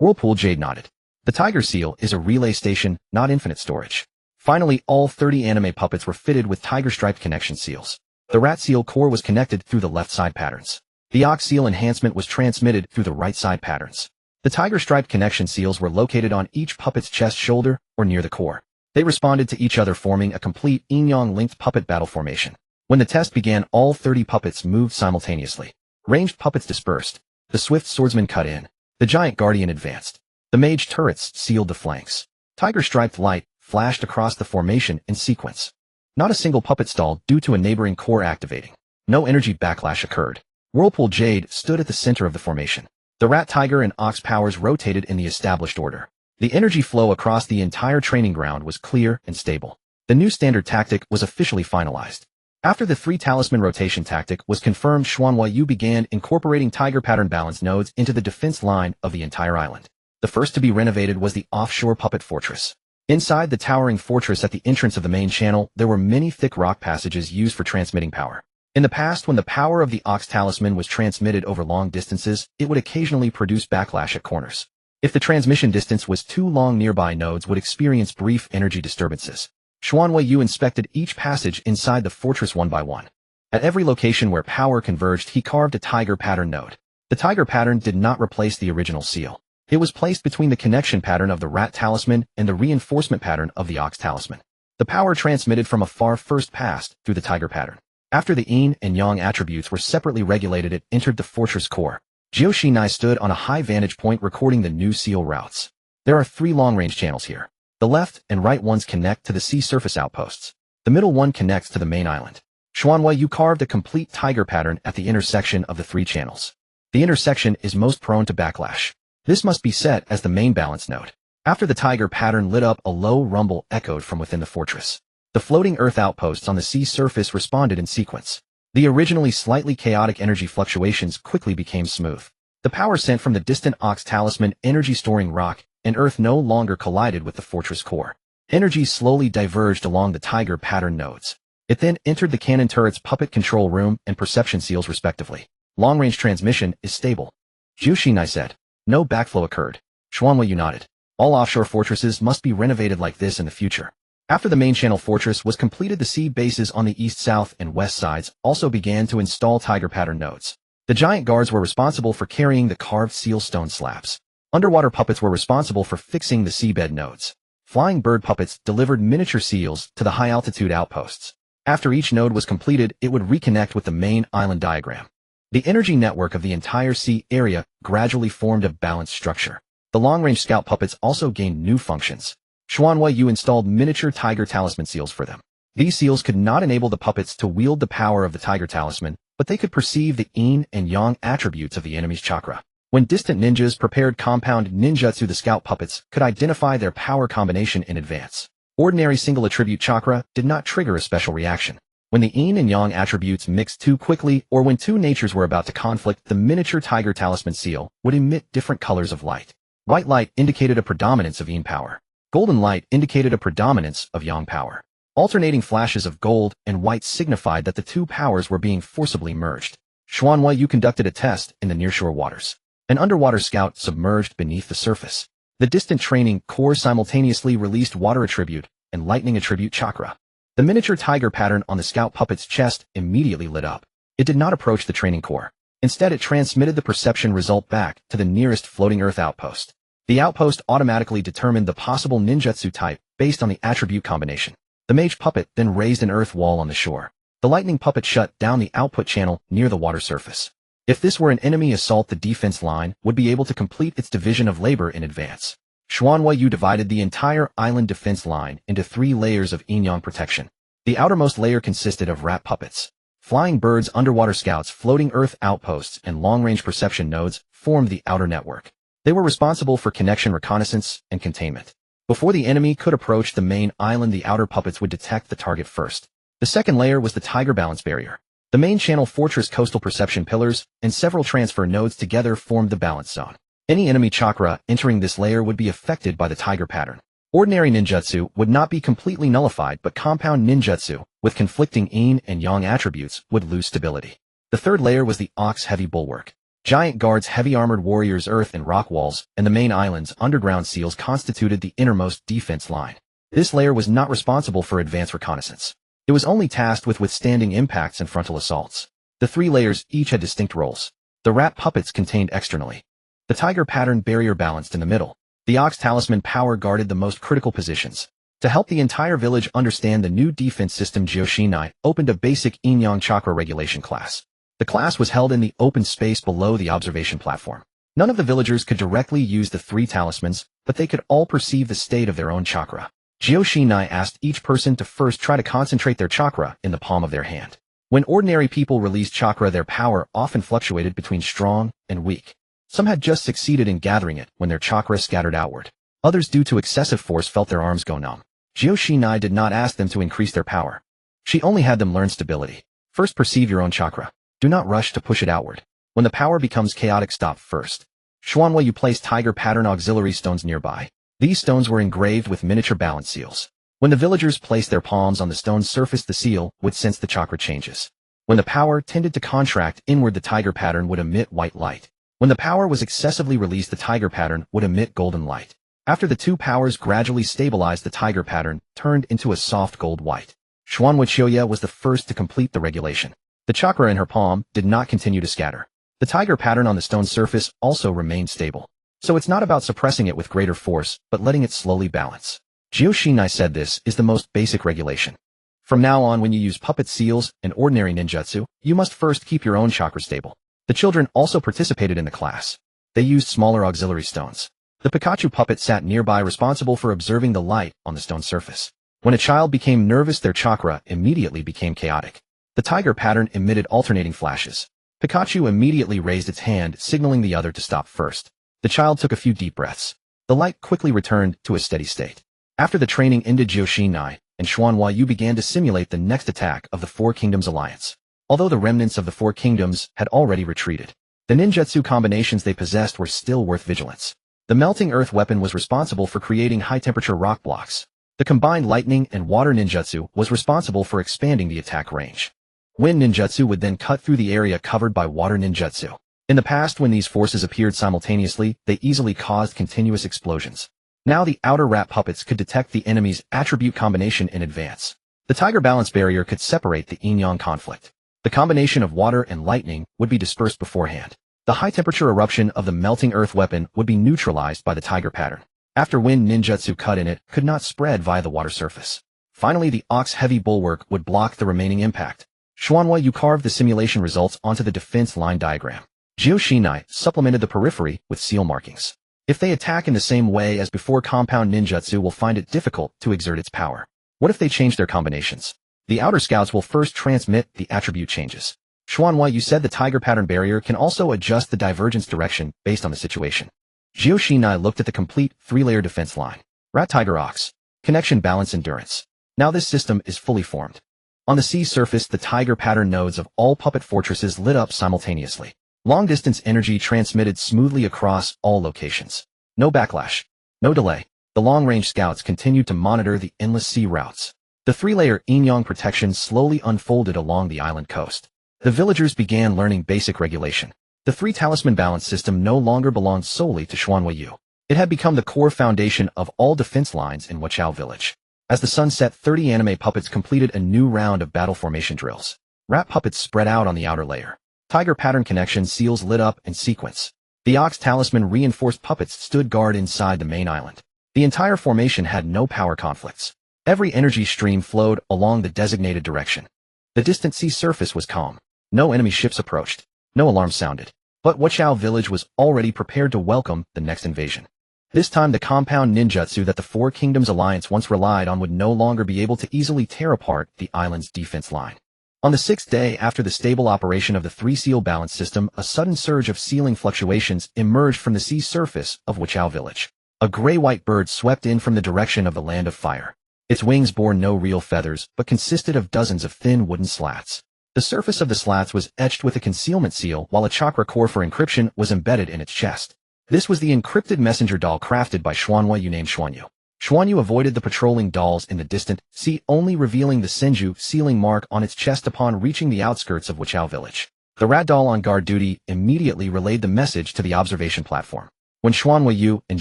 Whirlpool Jade nodded. The tiger seal is a relay station, not infinite storage. Finally, all 30 anime puppets were fitted with tiger-striped connection seals. The rat seal core was connected through the left side patterns. The ox seal enhancement was transmitted through the right side patterns. The tiger-striped connection seals were located on each puppet's chest, shoulder, or near the core. They responded to each other, forming a complete yin-yang linked puppet battle formation. When the test began, all 30 puppets moved simultaneously. Ranged puppets dispersed. The swift swordsman cut in. The giant guardian advanced. The mage turrets sealed the flanks. Tiger-striped light flashed across the formation in sequence. Not a single puppet stalled due to a neighboring core activating. No energy backlash occurred. Whirlpool Jade stood at the center of the formation. The rat, tiger, and ox powers rotated in the established order. The energy flow across the entire training ground was clear and stable. The new standard tactic was officially finalized. After the 3 talisman rotation tactic was confirmed, Xuanhuayu began incorporating tiger pattern balance nodes into the defense line of the entire island. The first to be renovated was the offshore puppet fortress. Inside the towering fortress at the entrance of the main channel, there were many thick rock passages used for transmitting power. In the past, when the power of the Ox Talisman was transmitted over long distances, it would occasionally produce backlash at corners. If the transmission distance was too long, nearby nodes would experience brief energy disturbances. Xuanhuayu inspected each passage inside the fortress one by one. At every location where power converged, he carved a tiger pattern node. The tiger pattern did not replace the original seal. It was placed between the connection pattern of the Rat Talisman and the reinforcement pattern of the Ox Talisman. The power transmitted from afar first passed through the tiger pattern. After the yin and yang attributes were separately regulated, it entered the fortress core. Jioshinai stood on a high vantage point recording the new seal routes. There are 3 long-range channels here. The left and right ones connect to the sea surface outposts. The middle one connects to the main island. Xuanwei Yu carved a complete tiger pattern at the intersection of the three channels. The intersection is most prone to backlash. This must be set as the main balance node. After the tiger pattern lit up, a low rumble echoed from within the fortress. The floating earth outposts on the sea surface responded in sequence. The originally slightly chaotic energy fluctuations quickly became smooth. The power sent from the distant Ox Talisman energy-storing rock and earth no longer collided with the fortress core. Energy slowly diverged along the tiger pattern nodes. It then entered the cannon turret's puppet control room and perception seals respectively. Long-range transmission is stable. Zhu Xinai said. No backflow occurred. Xuanwei Yu nodded. All offshore fortresses must be renovated like this in the future. After the main channel fortress was completed, the sea bases on the east, south, and west sides also began to install tiger pattern nodes. The giant guards were responsible for carrying the carved seal stone slabs. Underwater puppets were responsible for fixing the seabed nodes. Flying bird puppets delivered miniature seals to the high-altitude outposts. After each node was completed, it would reconnect with the main island diagram. The energy network of the entire sea area gradually formed a balanced structure. The long-range scout puppets also gained new functions. Xuanwei Yu installed miniature tiger talisman seals for them. These seals could not enable the puppets to wield the power of the tiger talisman, but they could perceive the yin and yang attributes of the enemy's chakra. When distant ninjas prepared compound ninjutsu, the scout puppets could identify their power combination in advance. Ordinary single attribute chakra did not trigger a special reaction. When the yin and yang attributes mixed too quickly, or when two natures were about to conflict, the miniature tiger talisman seal would emit different colors of light. White light indicated a predominance of yin power. Golden light indicated a predominance of yang power. Alternating flashes of gold and white signified that the two powers were being forcibly merged. Xuanwei Yu conducted a test in the nearshore waters. An underwater scout submerged beneath the surface. The distant training core simultaneously released water attribute and lightning attribute chakra. The miniature tiger pattern on the scout puppet's chest immediately lit up. It did not approach the training core. Instead, it transmitted the perception result back to the nearest floating earth outpost. The outpost automatically determined the possible ninjutsu type based on the attribute combination. The mage puppet then raised an earth wall on the shore. The lightning puppet shut down the output channel near the water surface. If this were an enemy assault, the defense line would be able to complete its division of labor in advance. Xuanwei Yu divided the entire island defense line into 3 layers of yin-yang protection. The outermost layer consisted of rat puppets. Flying birds, underwater scouts, floating earth outposts, and long-range perception nodes formed the outer network. They were responsible for connection, reconnaissance, and containment. Before the enemy could approach the main island, the outer puppets would detect the target first. The second layer was the tiger balance barrier. The main channel fortress, coastal perception pillars, and several transfer nodes together formed the balance zone. Any enemy chakra entering this layer would be affected by the tiger pattern. Ordinary ninjutsu would not be completely nullified, but compound ninjutsu, with conflicting yin and yang attributes, would lose stability. The third layer was the Ox heavy bulwark. Giant guards, heavy armored warriors, earth and rock walls, and the main island's underground seals constituted the innermost defense line. This layer was not responsible for advanced reconnaissance. It was only tasked with withstanding impacts and frontal assaults. The 3 layers each had distinct roles. The rat puppets contained externally. The tiger pattern barrier balanced in the middle. The Ox Talisman power guarded the most critical positions. To help the entire village understand the new defense system, Zhu Xinai opened a basic yin-yang chakra regulation class. The class was held in the open space below the observation platform. None of the villagers could directly use the 3 talismans, but they could all perceive the state of their own chakra. Zhu Xinai asked each person to first try to concentrate their chakra in the palm of their hand. When ordinary people released chakra, their power often fluctuated between strong and weak. Some had just succeeded in gathering it when their chakra scattered outward. Others, due to excessive force, felt their arms go numb. Zhu Xinai did not ask them to increase their power. She only had them learn stability. First, perceive your own chakra. Do not rush to push it outward. When the power becomes chaotic, stop first. Xuanwei Yu placed tiger pattern auxiliary stones nearby. These stones were engraved with miniature balance seals. When the villagers placed their palms on the stone's surface, the seal would sense the chakra changes. When the power tended to contract inward, the tiger pattern would emit white light. When the power was excessively released, the tiger pattern would emit golden light. After the 2 powers gradually stabilized, the tiger pattern turned into a soft gold white. Xuanwei Qiuye was the first to complete the regulation. The chakra in her palm did not continue to scatter. The tiger pattern on the stone surface also remained stable. So it's not about suppressing it with greater force, but letting it slowly balance. Zhu Xinai said this is the most basic regulation. From now on, when you use puppet seals and ordinary ninjutsu, you must first keep your own chakra stable. The children also participated in the class. They used smaller auxiliary stones. The Pikachu puppet sat nearby, responsible for observing the light on the stone surface. When a child became nervous, their chakra immediately became chaotic. The tiger pattern emitted alternating flashes. Pikachu immediately raised its hand, signaling the other to stop first. The child took a few deep breaths. The light quickly returned to a steady state. After the training ended, Jiu-Shinai and Xuanhuayu began to simulate the next attack of the Four Kingdoms Alliance. Although the remnants of the Four Kingdoms had already retreated, the ninjutsu combinations they possessed were still worth vigilance. The melting earth weapon was responsible for creating high-temperature rock blocks. The combined lightning and water ninjutsu was responsible for expanding the attack range. Wind ninjutsu would then cut through the area covered by water ninjutsu. In the past, when these forces appeared simultaneously, they easily caused continuous explosions. Now the outer rat puppets could detect the enemy's attribute combination in advance. The tiger balance barrier could separate the yin-yang conflict. The combination of water and lightning would be dispersed beforehand. The high-temperature eruption of the melting earth weapon would be neutralized by the tiger pattern. After wind ninjutsu cut in it could not spread via the water surface. Finally, the ox heavy bulwark would block the remaining impact. Xuanhuayu carved the simulation results onto the defense line diagram. Jiu-Shinai supplemented the periphery with seal markings. If they attack in the same way as before, compound ninjutsu will find it difficult to exert its power. What if they change their combinations? The outer scouts will first transmit the attribute changes. Xuanhuayu said the tiger pattern barrier can also adjust the divergence direction based on the situation. Jiu-Shinai looked at the complete three-layer defense line. Rat Tiger Ox. Connection Balance Endurance. Now this system is fully formed. On the sea surface, the tiger pattern nodes of all puppet fortresses lit up simultaneously. Long-distance energy transmitted smoothly across all locations. No backlash. No delay. The long-range scouts continued to monitor the endless sea routes. The three-layer yin-yang protection slowly unfolded along the island coast. The villagers began learning basic regulation. The three-talisman balance system no longer belonged solely to Xuanhuayu. It had become the core foundation of all defense lines in Wachao village. As the sun set, 30 anime puppets completed a new round of battle formation drills. Rat puppets spread out on the outer layer. Tiger pattern connection seals lit up in sequence. The Ox Talisman reinforced puppets stood guard inside the main island. The entire formation had no power conflicts. Every energy stream flowed along the designated direction. The distant sea surface was calm. No enemy ships approached. No alarms sounded. But Wachao village was already prepared to welcome the next invasion. This time the compound ninjutsu that the Four Kingdoms Alliance once relied on would no longer be able to easily tear apart the island's defense line. On the 6th day after the stable operation of the three-seal balance system, a sudden surge of sealing fluctuations emerged from the sea surface of Wachao village. A gray-white bird swept in from the direction of the land of fire. Its wings bore no real feathers, but consisted of dozens of thin wooden slats. The surface of the slats was etched with a concealment seal, while a chakra core for encryption was embedded in its chest. This was the encrypted messenger doll crafted by Xuanhuayu named Xuanyu. Xuanyu avoided the patrolling dolls in the distant sea, only revealing the Senju sealing mark on its chest upon reaching the outskirts of Wachao village. The rat doll on guard duty immediately relayed the message to the observation platform. When Xuanhuayu and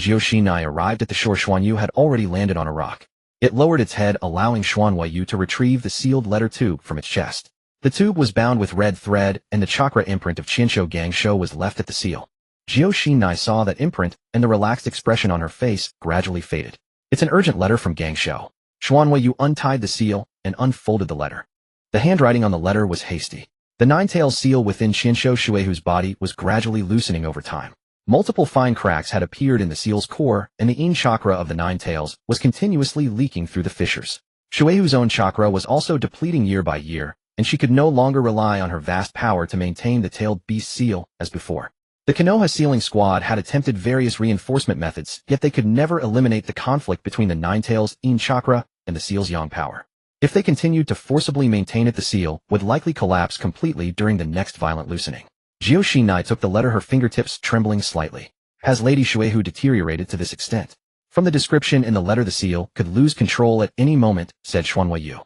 Jiu-Shinai arrived at the shore, Xuanyu had already landed on a rock. It lowered its head, allowing Xuanhuayu to retrieve the sealed letter tube from its chest. The tube was bound with red thread, and the chakra imprint of Qianshou Gangshou was left at the seal. Jiu-Shinai saw that imprint, and the relaxed expression on her face gradually faded. It's an urgent letter from Gangshou. Xuanhuayu untied the seal and unfolded the letter. The handwriting on the letter was hasty. The nine-tailed seal within Qianshou Shuehu's body was gradually loosening over time. Multiple fine cracks had appeared in the seal's core, and the yin chakra of the nine tails was continuously leaking through the fissures. Shuehu's own chakra was also depleting year by year, and she could no longer rely on her vast power to maintain the tailed beast seal as before. The Konoha sealing squad had attempted various reinforcement methods, yet they could never eliminate the conflict between the nine tails' yin chakra and the seal's yang power. If they continued to forcibly maintain it, the seal would likely collapse completely during the next violent loosening. Jiu-Shinai took the letter, her fingertips trembling slightly. Has Lady Shuehu deteriorated to this extent? From the description in the letter, the seal could lose control at any moment, said Xuanhuayu.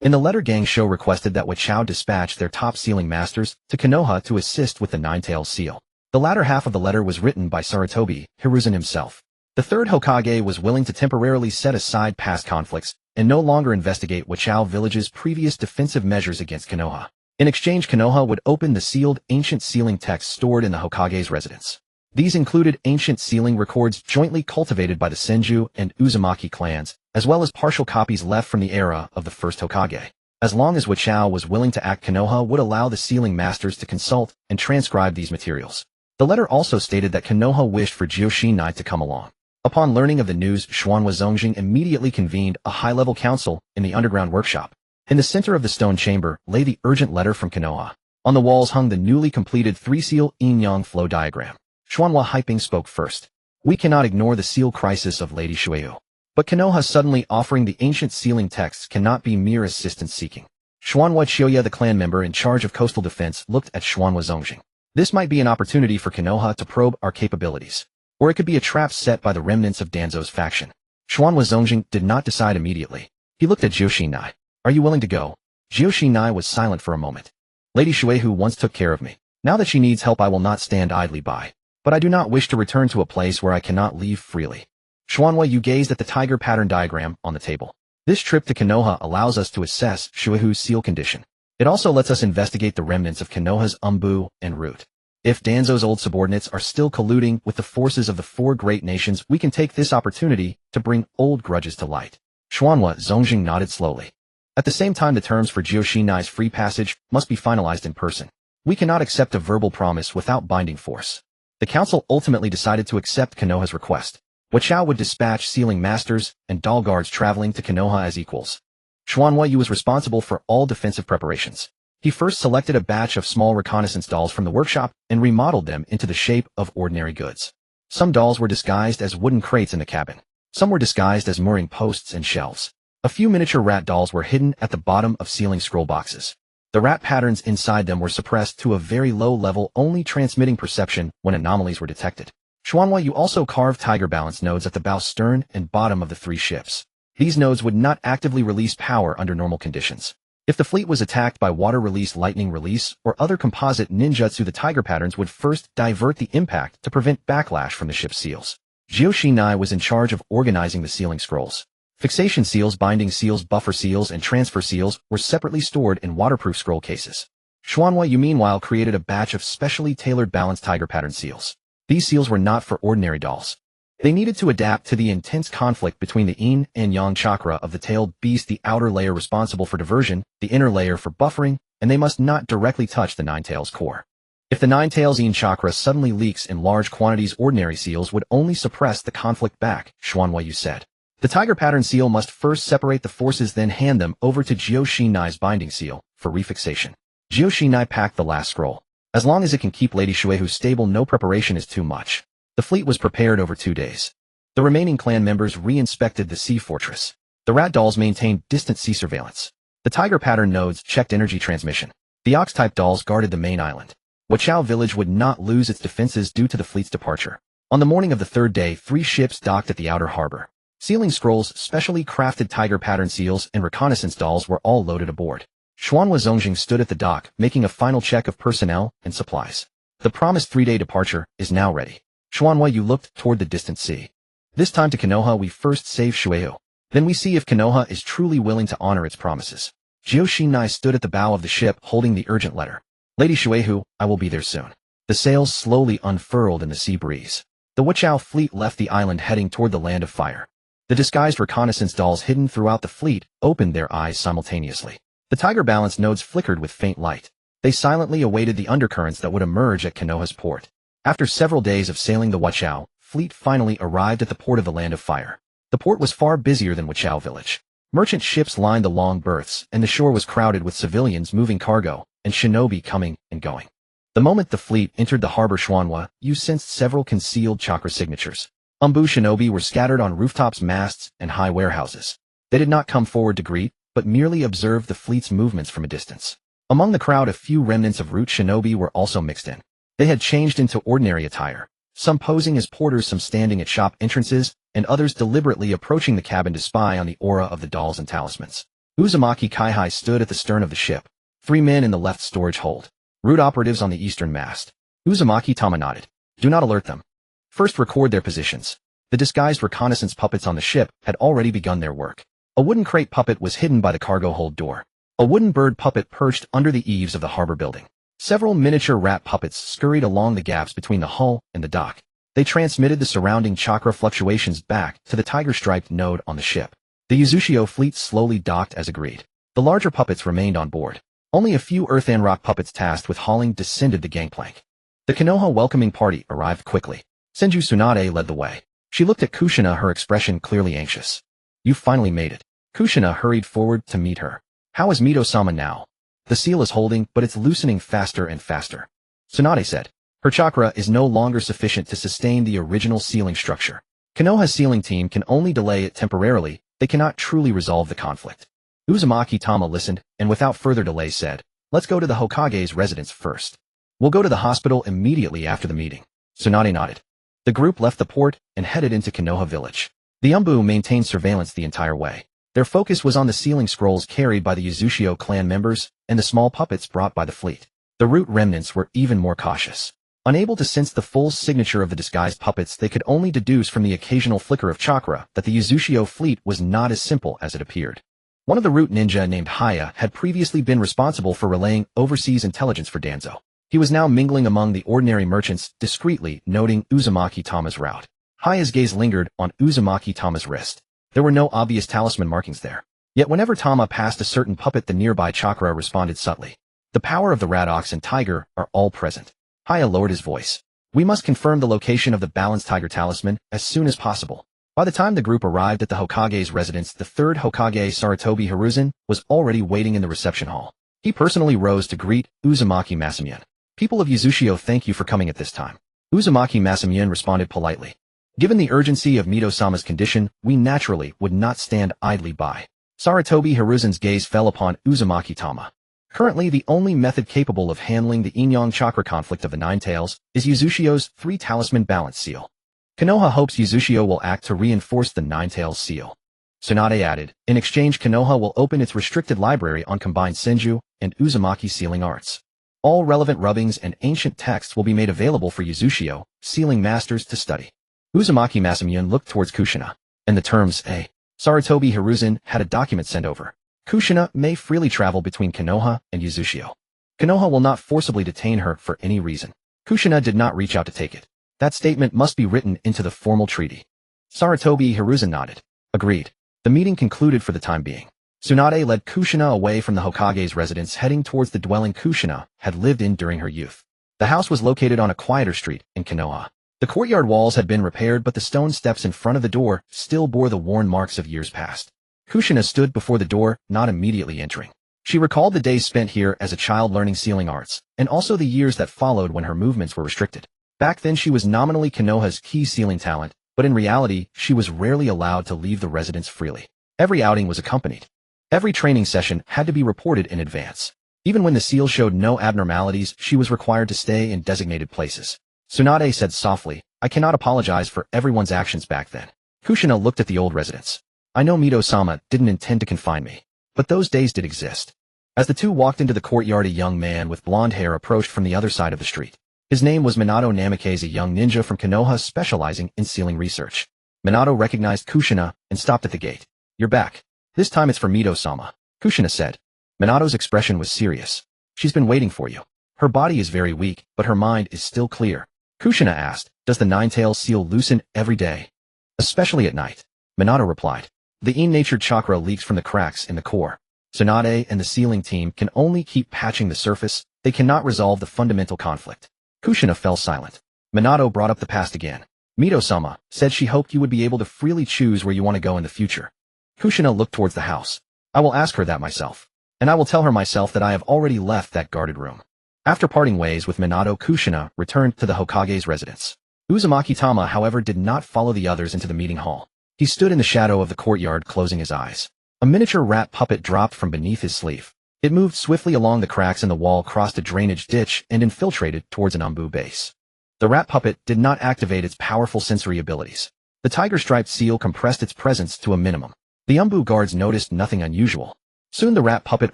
In the letter, Gangshou requested that Wachao dispatch their top sealing masters to Konoha to assist with the nine-tailed seal. The latter half of the letter was written by Sarutobi Hiruzen himself. The third Hokage was willing to temporarily set aside past conflicts and no longer investigate Wachao village's previous defensive measures against Konoha. In exchange, Konoha would open the sealed ancient sealing texts stored in the Hokage's residence. These included ancient sealing records jointly cultivated by the Senju and Uzumaki clans, as well as partial copies left from the era of the first Hokage. As long as Wachao was willing to act, Konoha would allow the sealing masters to consult and transcribe these materials. The letter also stated that Konoha wished for Jiu-Shinai to come along. Upon learning of the news, Xuanhua Zongjing immediately convened a high-level council in the underground workshop. In the center of the stone chamber lay the urgent letter from Konoha. On the walls hung the newly completed three-seal yin-yang flow diagram. Xuanhua Hyping spoke first. We cannot ignore the seal crisis of Lady Shueyu. But Konoha suddenly offering the ancient sealing texts cannot be mere assistance seeking. Xuanhua Chioya, the clan member in charge of coastal defense, looked at Xuanhua Zongjing. This might be an opportunity for Konoha to probe our capabilities. Or it could be a trap set by the remnants of Danzo's faction. Xuanhua Zongjing did not decide immediately. He looked at Jiuxinai. Are you willing to go? Jiuxinai was silent for a moment. Lady Shueyu once took care of me. Now that she needs help I will not stand idly by. But I do not wish to return to a place where I cannot leave freely. Xuanhua, you gazed at the tiger pattern diagram on the table. This trip to Konoha allows us to assess Shuehu's seal condition. It also lets us investigate the remnants of Konoha's Umbu and Root. If Danzo's old subordinates are still colluding with the forces of the four great nations, we can take this opportunity to bring old grudges to light. Xuanhua Zongjing nodded slowly. At the same time, the terms for Jiuxinai's free passage must be finalized in person. We cannot accept a verbal promise without binding force. The council ultimately decided to accept Konoha's request. Wachao would dispatch sealing masters and doll guards traveling to Konoha as equals. Xuanhua Yu was responsible for all defensive preparations. He first selected a batch of small reconnaissance dolls from the workshop and remodeled them into the shape of ordinary goods. Some dolls were disguised as wooden crates in the cabin. Some were disguised as mooring posts and shelves. A few miniature rat dolls were hidden at the bottom of sealing scroll boxes. The rat patterns inside them were suppressed to a very low level, only transmitting perception when anomalies were detected. Xuanhua Yu also carved tiger balance nodes at the bow, stern, and bottom of the three ships. These nodes would not actively release power under normal conditions. If the fleet was attacked by water release, lightning release, or other composite ninjutsu, the tiger patterns would first divert the impact to prevent backlash from the ship's seals. Jiuxinai was in charge of organizing the sealing scrolls. Fixation seals, binding seals, buffer seals, and transfer seals were separately stored in waterproof scroll cases. Xuanhua Yu meanwhile created a batch of specially tailored balanced tiger pattern seals. These seals were not for ordinary dolls. They needed to adapt to the intense conflict between the yin and yang chakra of the tailed beast, the outer layer responsible for diversion, the inner layer for buffering, and they must not directly touch the nine tails core. If the nine tails yin chakra suddenly leaks in large quantities, ordinary seals would only suppress the conflict back, Xuanhua Yu said. The tiger pattern seal must first separate the forces, then hand them over to Jiuxinai's binding seal for refixation. Jiuxinai packed the last scroll. As long as it can keep Lady Shueyu stable, no preparation is too much. The fleet was prepared over 2 days. The remaining clan members re-inspected the sea fortress. The rat dolls maintained distant sea surveillance. The tiger pattern nodes checked energy transmission. The ox-type dolls guarded the main island. Wachao village would not lose its defenses due to the fleet's departure. On the morning of the 3rd day, 3 ships docked at the outer harbor. Sealing scrolls, specially crafted tiger pattern seals, and reconnaissance dolls were all loaded aboard. Xuanhua Zongjing stood at the dock, making a final check of personnel and supplies. The promised 3-day departure is now ready. Xuanhua Yu looked toward the distant sea. This time to Konoha we first save Shueyu. Then we see if Konoha is truly willing to honor its promises. Jiuxinai stood at the bow of the ship holding the urgent letter. Lady Shueyu, I will be there soon. The sails slowly unfurled in the sea breeze. The Wachao fleet left the island heading toward the land of fire. The disguised reconnaissance dolls hidden throughout the fleet opened their eyes simultaneously. The tiger balance nodes flickered with faint light. They silently awaited the undercurrents that would emerge at Konoha's port. After several days of sailing, the Wachao fleet finally arrived at the port of the Land of Fire. The port was far busier than Wachao village. Merchant ships lined the long berths, and the shore was crowded with civilians moving cargo and shinobi coming and going. The moment the fleet entered the harbor, Xuanhua Yu sensed several concealed chakra signatures. Umbu shinobi were scattered on rooftops, masts, and high warehouses. They did not come forward to greet, but merely observed the fleet's movements from a distance. Among the crowd, a few remnants of Root shinobi were also mixed in. They had changed into ordinary attire, some posing as porters, some standing at shop entrances, and others deliberately approaching the cabin to spy on the aura of the dolls and talismans. Uzumaki Kaihai stood at the stern of the ship. 3 men in the left storage hold. Root operatives on the eastern mast. Uzumaki Tama nodded. Do not alert them. First record their positions. The disguised reconnaissance puppets on the ship had already begun their work. A wooden crate puppet was hidden by the cargo hold door. A wooden bird puppet perched under the eaves of the harbor building. Several miniature rat puppets scurried along the gaps between the hull and the dock. They transmitted the surrounding chakra fluctuations back to the tiger-striped node on the ship. The Uzushio fleet slowly docked as agreed. The larger puppets remained on board. Only a few earth and rock puppets tasked with hauling descended the gangplank. The Konoha welcoming party arrived quickly. Senju Tsunade led the way. She looked at Kushina, her expression clearly anxious. You finally made it. Kushina hurried forward to meet her. How is Mito-sama now? The seal is holding, but it's loosening faster and faster. Tsunade said. Her chakra is no longer sufficient to sustain the original sealing structure. Konoha's sealing team can only delay it temporarily, they cannot truly resolve the conflict. Uzumaki Tama listened, and without further delay said, let's go to the Hokage's residence first. We'll go to the hospital immediately after the meeting. Tsunade nodded. The group left the port and headed into Konoha village. The Umbu maintained surveillance the entire way. Their focus was on the sealing scrolls carried by the Uzushio clan members and the small puppets brought by the fleet. The root remnants were even more cautious. Unable to sense the full signature of the disguised puppets, they could only deduce from the occasional flicker of chakra that the Uzushio fleet was not as simple as it appeared. One of the root ninja named Haya had previously been responsible for relaying overseas intelligence for Danzo. He was now mingling among the ordinary merchants, discreetly noting Uzumaki Tama's route. Haya's gaze lingered on Uzumaki Tama's wrist. There were no obvious talisman markings there. Yet whenever Tama passed a certain puppet, the nearby chakra responded subtly. The power of the rat, ox, and tiger are all present. Haya lowered his voice. We must confirm the location of the balanced tiger talisman as soon as possible. By the time the group arrived at the Hokage's residence, the third Hokage, Sarutobi Hiruzen, was already waiting in the reception hall. He personally rose to greet Uzumaki Masamune. People of Uzushio, thank you for coming at this time. Uzumaki Masamune responded politely. Given the urgency of Mito-sama's condition, we naturally would not stand idly by. Sarutobi Hiruzen's gaze fell upon Uzumaki Tama. Currently, the only method capable of handling the Yin-Yang chakra conflict of the Nine Tails is Uzushio's 3-talisman balance seal. Konoha hopes Uzushio will act to reinforce the Nine Tails seal. Tsunade added, in exchange Konoha will open its restricted library on combined Senju and Uzumaki sealing arts. All relevant rubbings and ancient texts will be made available for Uzushio, sealing masters to study. Uzumaki Masamune looked towards Kushina. And the terms A. Sarutobi Hiruzen had a document sent over. Kushina may freely travel between Konoha and Uzushio. Konoha will not forcibly detain her for any reason. Kushina did not reach out to take it. That statement must be written into the formal treaty. Sarutobi Hiruzen nodded. Agreed. The meeting concluded for the time being. Tsunade led Kushina away from the Hokage's residence, heading towards the dwelling Kushina had lived in during her youth. The house was located on a quieter street in Konoha. The courtyard walls had been repaired, but the stone steps in front of the door still bore the worn marks of years past. Kushina stood before the door, not immediately entering. She recalled the days spent here as a child learning sealing arts, and also the years that followed when her movements were restricted. Back then she was nominally Konoha's key sealing talent, but in reality she was rarely allowed to leave the residence freely. Every outing was accompanied. Every training session had to be reported in advance. Even when the seal showed no abnormalities, she was required to stay in designated places. Tsunade said softly, I cannot apologize for everyone's actions back then. Kushina looked at the old residence. I know Mito-sama didn't intend to confine me, but those days did exist. As the two walked into the courtyard, a young man with blonde hair approached from the other side of the street. His name was Minato Namikaze, a young ninja from Konoha specializing in sealing research. Minato recognized Kushina and stopped at the gate. You're back. This time it's for Mito-sama, Kushina said. Minato's expression was serious. She's been waiting for you. Her body is very weak, but her mind is still clear. Kushina asked, does the Nine-Tails seal loosen every day? Especially at night. Minato replied. The in-natured chakra leaks from the cracks in the core. Tsunade and the sealing team can only keep patching the surface, they cannot resolve the fundamental conflict. Kushina fell silent. Minato brought up the past again. Mito-sama said she hoped you would be able to freely choose where you want to go in the future. Kushina looked towards the house. I will ask her that myself. And I will tell her myself that I have already left that guarded room. After parting ways with Minato, Kushina returned to the Hokage's residence. Uzumaki Tama, however, did not follow the others into the meeting hall. He stood in the shadow of the courtyard, closing his eyes. A miniature rat puppet dropped from beneath his sleeve. It moved swiftly along the cracks in the wall, crossed a drainage ditch, and infiltrated towards an Umbu base. The rat puppet did not activate its powerful sensory abilities. The tiger-striped seal compressed its presence to a minimum. The Umbu guards noticed nothing unusual. Soon the rat puppet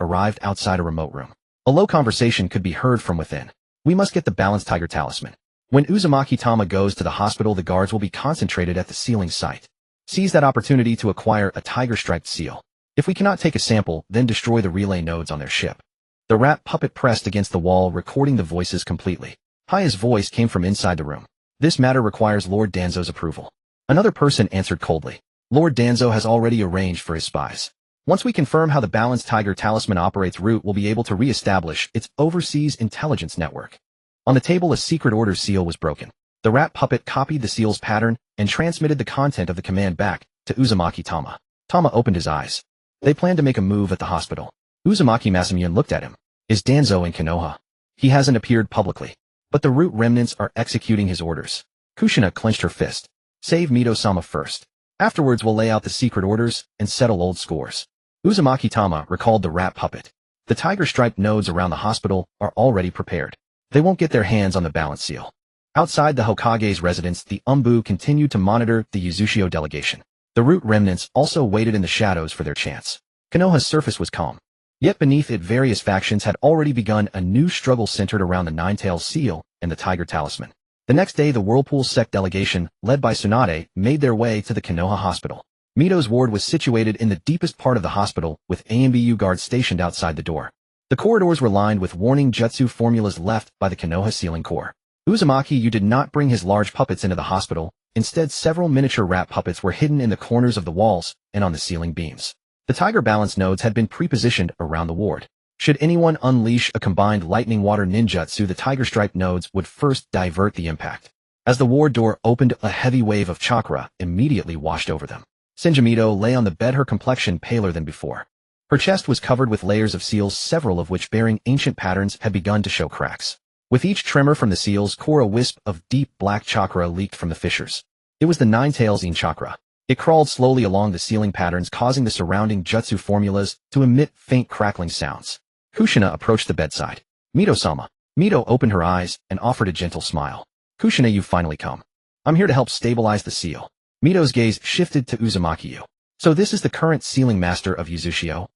arrived outside a remote room. A low conversation could be heard from within. We must get the balanced tiger talisman. When Uzumaki Tama goes to the hospital, the guards will be concentrated at the sealing site. Seize that opportunity to acquire a tiger-striped seal. If we cannot take a sample, then destroy the relay nodes on their ship. The rat puppet pressed against the wall, recording the voices completely. Haya's voice came from inside the room. This matter requires Lord Danzo's approval. Another person answered coldly. Lord Danzo has already arranged for his spies. Once we confirm how the balanced tiger talisman operates, Root will be able to re-establish its overseas intelligence network. On the table, a secret order seal was broken. The rat puppet copied the seal's pattern and transmitted the content of the command back to Uzumaki Tama. Tama opened his eyes. They planned to make a move at the hospital. Uzumaki Masamune looked at him. Is Danzo in Konoha? He hasn't appeared publicly. But the root remnants are executing his orders. Kushina clenched her fist. Save Mito-sama first. Afterwards we'll lay out the secret orders and settle old scores. Uzumaki Tama recalled the rat puppet. The tiger-striped nodes around the hospital are already prepared. They won't get their hands on the balance seal. Outside the Hokage's residence, the Umbu continued to monitor the Uzushio delegation. The root remnants also waited in the shadows for their chance. Konoha's surface was calm. Yet beneath it various factions had already begun a new struggle centered around the Nine-Tails seal and the Tiger Talisman. The next day the Whirlpool sect delegation, led by Tsunade, made their way to the Konoha hospital. Mito's ward was situated in the deepest part of the hospital, with AMBU guards stationed outside the door. The corridors were lined with warning jutsu formulas left by the Konoha sealing corps. Uzumaki did not bring his large puppets into the hospital. Instead, several miniature rat puppets were hidden in the corners of the walls and on the ceiling beams. The tiger balance nodes had been pre-positioned around the ward. Should anyone unleash a combined lightning water ninjutsu, the tiger-striped nodes would first divert the impact. As the ward door opened, a heavy wave of chakra immediately washed over them. Senjimito lay on the bed, her complexion paler than before. Her chest was covered with layers of seals, several of which bearing ancient patterns had begun to show cracks. With each tremor from the seals, a wisp of deep black chakra leaked from the fissures. It was the Nine-Tails In chakra. It crawled slowly along the ceiling patterns, causing the surrounding jutsu formulas to emit faint crackling sounds. Kushina approached the bedside. Mito-sama. Mito opened her eyes and offered a gentle smile. Kushina, you've finally come. I'm here to help stabilize the seal. Mito's gaze shifted to Uzumaki. So this is the current sealing master of Uzushio?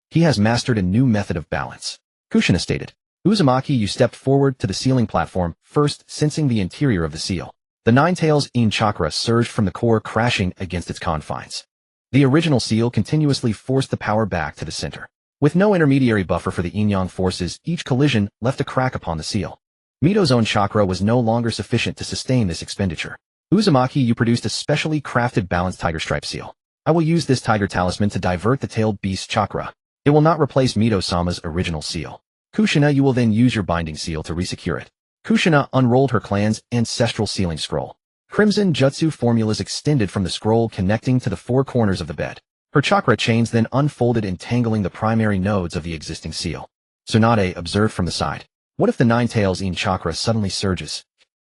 He has mastered a new method of balance. Kushina stated. Uzumaki stepped forward to the sealing platform, first sensing the interior of the seal. The Nine-Tails In chakra surged from the core, crashing against its confines. The original seal continuously forced the power back to the center. With no intermediary buffer for the yin-yang forces, each collision left a crack upon the seal. Mito's own chakra was no longer sufficient to sustain this expenditure. Uzumaki produced a specially crafted balanced tiger stripe seal. I will use this tiger talisman to divert the tailed beast's chakra. It will not replace Mito-sama's original seal. Kushina, you will then use your binding seal to resecure it. Kushina unrolled her clan's ancestral sealing scroll. Crimson jutsu formulas extended from the scroll, connecting to the four corners of the bed. Her chakra chains then unfolded, entangling the primary nodes of the existing seal. Tsunade observed from the side. What if the Nine-Tails In chakra suddenly surges?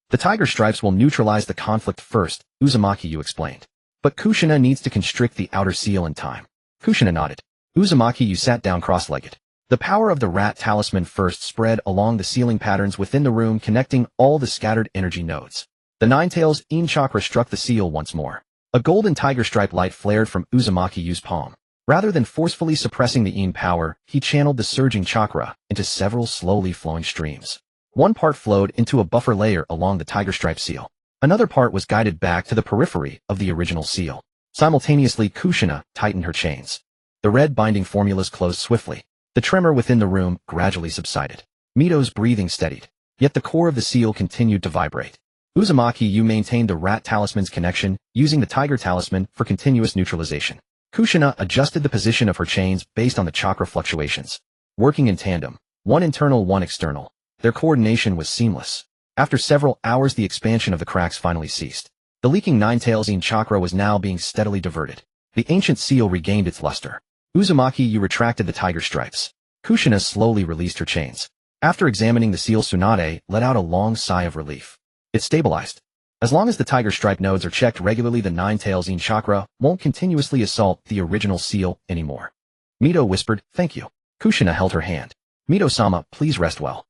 The tiger stripes will neutralize the conflict first, Uzumaki explained. But Kushina needs to constrict the outer seal in time. Kushina nodded. Uzumaki sat down cross-legged. The power of the Rat Talisman first spread along the ceiling patterns within the room, connecting all the scattered energy nodes. The Nine-Tails In chakra struck the seal once more. A golden tiger stripe light flared from Uzumaki's palm. Rather than forcefully suppressing the In power, he channeled the surging chakra into several slowly flowing streams. One part flowed into a buffer layer along the tiger stripe seal. Another part was guided back to the periphery of the original seal. Simultaneously, Kushina tightened her chains. The red binding formulas closed swiftly. The tremor within the room gradually subsided. Mito's breathing steadied, yet the core of the seal continued to vibrate. Uzumaki maintained the Rat Talisman's connection, using the Tiger Talisman for continuous neutralization. Kushina adjusted the position of her chains based on the chakra fluctuations. Working in tandem, one internal, one external, their coordination was seamless. After several hours, the expansion of the cracks finally ceased. The leaking Nine-Tails In chakra was now being steadily diverted. The ancient seal regained its luster. Uzumaki retracted the tiger stripes. Kushina slowly released her chains. After examining the seal, Tsunade let out a long sigh of relief. It stabilized. As long as the tiger stripe nodes are checked regularly, the Nine-Tails In chakra won't continuously assault the original seal anymore. Mito whispered, thank you. Kushina held her hand. Mito-sama, please rest well.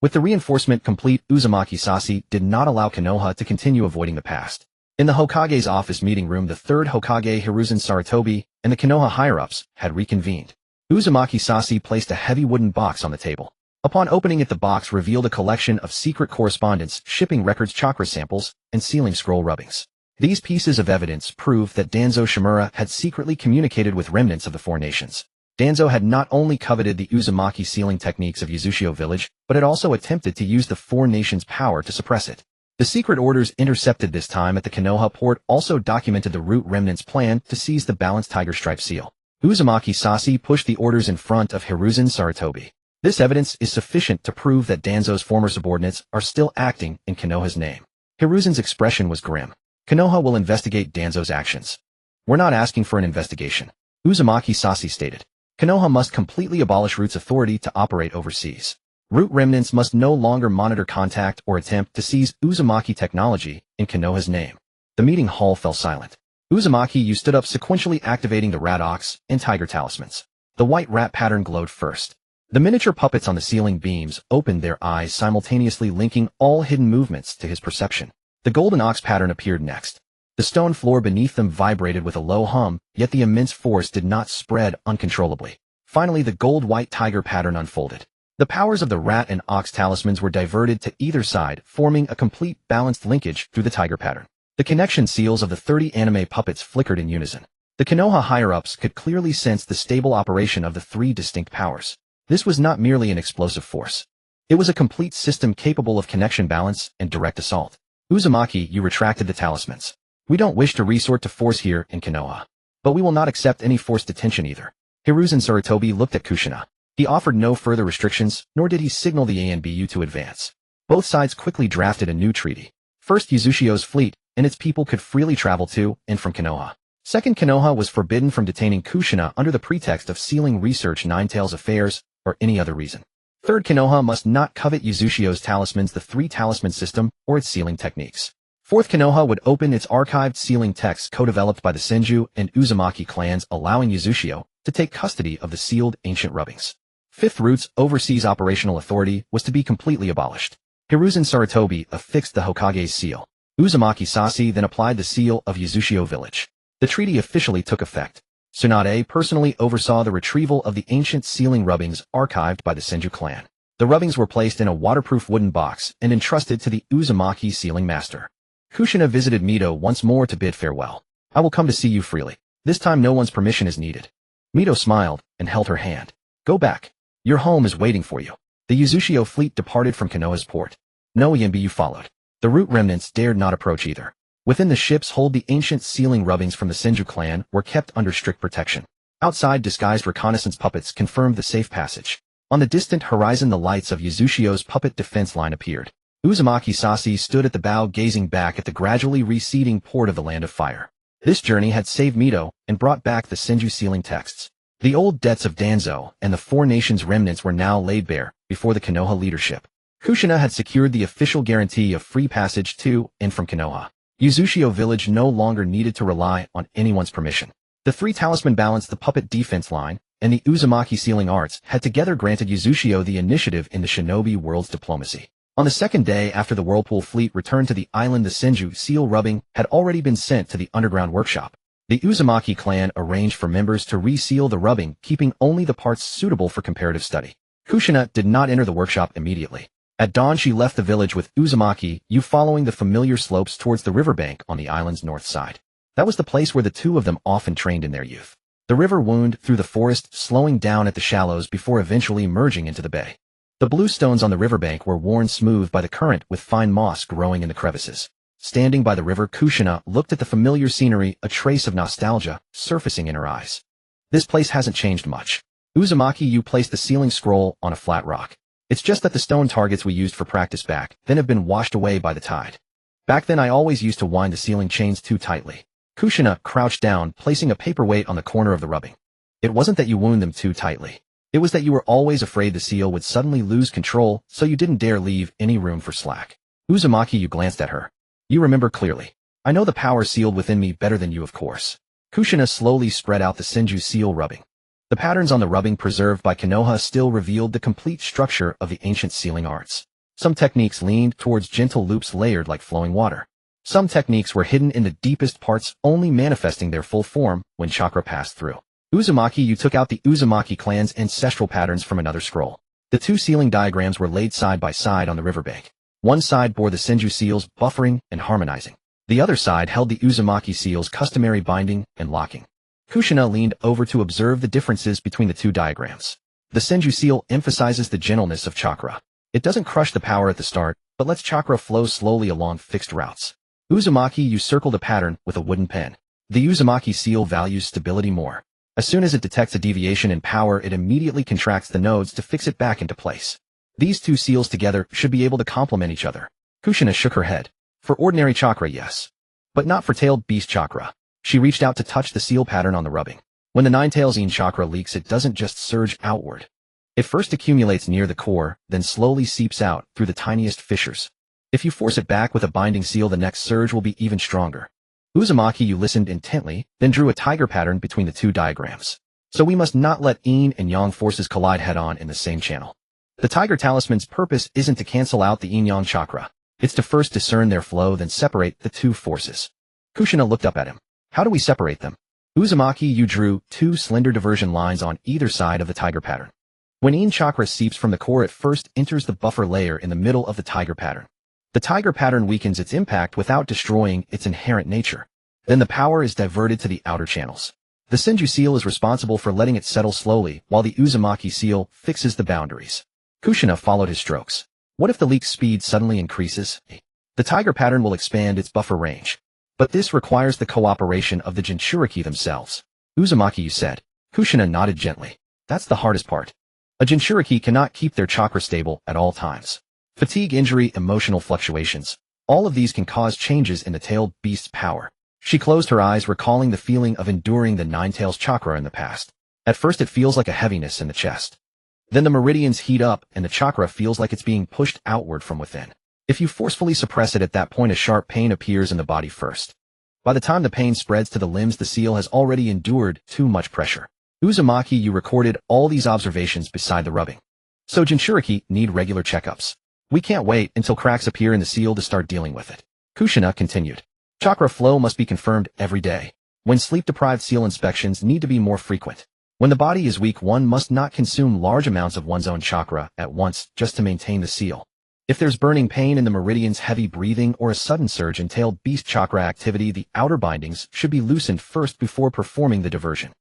With the reinforcement complete, Uzumaki Sasi did not allow Konoha to continue avoiding the past. In the Hokage's office meeting room, the third Hokage, Hiruzen Sarutobi, and the Konoha higher-ups had reconvened. Uzumaki Sasi placed a heavy wooden box on the table. Upon opening it, the box revealed a collection of secret correspondence, shipping records, chakra samples, and sealing scroll rubbings. These pieces of evidence proved that Danzo Shimura had secretly communicated with remnants of the four nations. Danzo had not only coveted the Uzumaki sealing techniques of Uzushio village, but had also attempted to use the four nations' power to suppress it. The secret orders intercepted this time at the Konoha port also documented the root remnants' plan to seize the balanced tiger stripe seal. Uzumaki Sasi pushed the orders in front of Hiruzen Sarutobi. This evidence is sufficient to prove that Danzo's former subordinates are still acting in Konoha's name. Hiruzen's expression was grim. Konoha will investigate Danzo's actions. We're not asking for an investigation, Uzumaki Sasi stated. Konoha must completely abolish Root's authority to operate overseas. Root remnants must no longer monitor contact or attempt to seize Uzumaki technology in Konoha's name. The meeting hall fell silent. Uzumaki, you stood up, sequentially activating the rat, ox, and tiger talismans. The white rat pattern glowed first. The miniature puppets on the ceiling beams opened their eyes, simultaneously linking all hidden movements to his perception. The golden ox pattern appeared next. The stone floor beneath them vibrated with a low hum, yet the immense force did not spread uncontrollably. Finally, the gold-white tiger pattern unfolded. The powers of the rat and ox talismans were diverted to either side, forming a complete balanced linkage through the tiger pattern. The connection seals of the 30 anime puppets flickered in unison. The Konoha higher-ups could clearly sense the stable operation of the three distinct powers. This was not merely an explosive force. It was a complete system capable of connection, balance, and direct assault. Uzumaki, you retracted the talismans. We don't wish to resort to force here in Konoha. But we will not accept any forced detention either. Hiruzen Sarutobi looked at Kushina. He offered no further restrictions, nor did he signal the ANBU to advance. Both sides quickly drafted a new treaty. First, Uzushio's fleet and its people could freely travel to and from Konoha. Second, Konoha was forbidden from detaining Kushina under the pretext of sealing research Ninetales affairs or any other reason. Third, Konoha must not covet Uzushio's talismans, the three-talisman system, or its sealing techniques. Fourth, Konoha would open its archived sealing texts co-developed by the Senju and Uzumaki clans, allowing Uzushio to take custody of the sealed ancient rubbings. Fifth, Root's overseas operational authority was to be completely abolished. Hiruzen Sarutobi affixed the Hokage's seal. Uzumaki Sasi then applied the seal of Uzushio village. The treaty officially took effect. Tsunade personally oversaw the retrieval of the ancient sealing rubbings archived by the Senju clan. The rubbings were placed in a waterproof wooden box and entrusted to the Uzumaki sealing master. Kushina visited Mito once more to bid farewell. I will come to see you freely. This time no one's permission is needed. Mito smiled and held her hand. Go back. Your home is waiting for you. The Uzushio fleet departed from Konoha's port. No Yenbyu followed. The root remnants dared not approach either. Within the ship's hold, the ancient sealing rubbings from the Senju clan were kept under strict protection. Outside, disguised reconnaissance puppets confirmed the safe passage. On the distant horizon, the lights of Uzushio's puppet defense line appeared. Uzumaki Sasi stood at the bow, gazing back at the gradually receding port of the Land of Fire. This journey had saved Mito and brought back the Senju sealing texts. The old debts of Danzo and the Four Nations remnants were now laid bare before the Konoha leadership. Kushina had secured the official guarantee of free passage to and from Konoha. Uzushio village no longer needed to rely on anyone's permission. The three talisman balanced the puppet defense line, and the Uzumaki sealing arts had together granted Uzushio the initiative in the shinobi world's diplomacy. On the second day after the Whirlpool fleet returned to the island, the Senju seal rubbing had already been sent to the underground workshop. The Uzumaki clan arranged for members to reseal the rubbing, keeping only the parts suitable for comparative study. Kushina did not enter the workshop immediately. At dawn, she left the village with Uzumaki, you following the familiar slopes towards the riverbank on the island's north side. That was the place where the two of them often trained in their youth. The river wound through the forest, slowing down at the shallows before eventually merging into the bay. The blue stones on the riverbank were worn smooth by the current, with fine moss growing in the crevices. Standing by the river, Kushina looked at the familiar scenery, a trace of nostalgia surfacing in her eyes. This place hasn't changed much. Uzumaki, you placed the sealing scroll on a flat rock. It's just that the stone targets we used for practice back then have been washed away by the tide. Back then I always used to wind the sealing chains too tightly. Kushina crouched down, placing a paperweight on the corner of the rubbing. It wasn't that you wound them too tightly. It was that you were always afraid the seal would suddenly lose control, so you didn't dare leave any room for slack. Uzumaki, you glanced at her. You remember clearly. I know the power sealed within me better than you, of course. Kushina slowly spread out the Senju seal rubbing. The patterns on the rubbing preserved by Konoha still revealed the complete structure of the ancient sealing arts. Some techniques leaned towards gentle loops layered like flowing water. Some techniques were hidden in the deepest parts, only manifesting their full form when chakra passed through. Uzumaki, you took out the Uzumaki clan's ancestral patterns from another scroll. The two sealing diagrams were laid side by side on the riverbank. One side bore the Senju seals, buffering and harmonizing. The other side held the Uzumaki seals' customary binding and locking. Kushina leaned over to observe the differences between the two diagrams. The Senju seal emphasizes the gentleness of chakra. It doesn't crush the power at the start, but lets chakra flow slowly along fixed routes. Uzumaki, you circled a pattern with a wooden pen. The Uzumaki seal values stability more. As soon as it detects a deviation in power, it immediately contracts the nodes to fix it back into place. These two seals together should be able to complement each other. Kushina shook her head. For ordinary chakra, yes. But not for tailed beast chakra. She reached out to touch the seal pattern on the rubbing. When the Ninetales Yin chakra leaks, it doesn't just surge outward. It first accumulates near the core, then slowly seeps out through the tiniest fissures. If you force it back with a binding seal, the next surge will be even stronger. Uzumaki, you listened intently, then drew a tiger pattern between the two diagrams. So we must not let yin and yang forces collide head-on in the same channel. The Tiger Talisman's purpose isn't to cancel out the yin-yang chakra. It's to first discern their flow, then separate the two forces. Kushina looked up at him. How do we separate them? Uzumaki, you drew two slender diversion lines on either side of the tiger pattern. When yin chakra seeps from the core, it first enters the buffer layer in the middle of the tiger pattern. The tiger pattern weakens its impact without destroying its inherent nature. Then the power is diverted to the outer channels. The Senju seal is responsible for letting it settle slowly, while the Uzumaki seal fixes the boundaries. Kushina followed his strokes. What if the leak speed suddenly increases? The tiger pattern will expand its buffer range. But this requires the cooperation of the Jinchuriki themselves. Uzumaki, you said. Kushina nodded gently. That's the hardest part. A Jinchuriki cannot keep their chakra stable at all times. Fatigue, injury, emotional fluctuations. All of these can cause changes in the tailed beast's power. She closed her eyes, recalling the feeling of enduring the Ninetales chakra in the past. At first it feels like a heaviness in the chest. Then the meridians heat up and the chakra feels like it's being pushed outward from within. If you forcefully suppress it at that point, a sharp pain appears in the body first. By the time the pain spreads to the limbs, the seal has already endured too much pressure. Uzumaki, you recorded all these observations beside the rubbing. So Jinchuriki need regular checkups. We can't wait until cracks appear in the seal to start dealing with it. Kushina continued. Chakra flow must be confirmed every day. When sleep-deprived, seal inspections need to be more frequent. When the body is weak, one must not consume large amounts of one's own chakra at once just to maintain the seal. If there's burning pain in the meridians, heavy breathing, or a sudden surge in tailed beast chakra activity, the outer bindings should be loosened first before performing the diversion.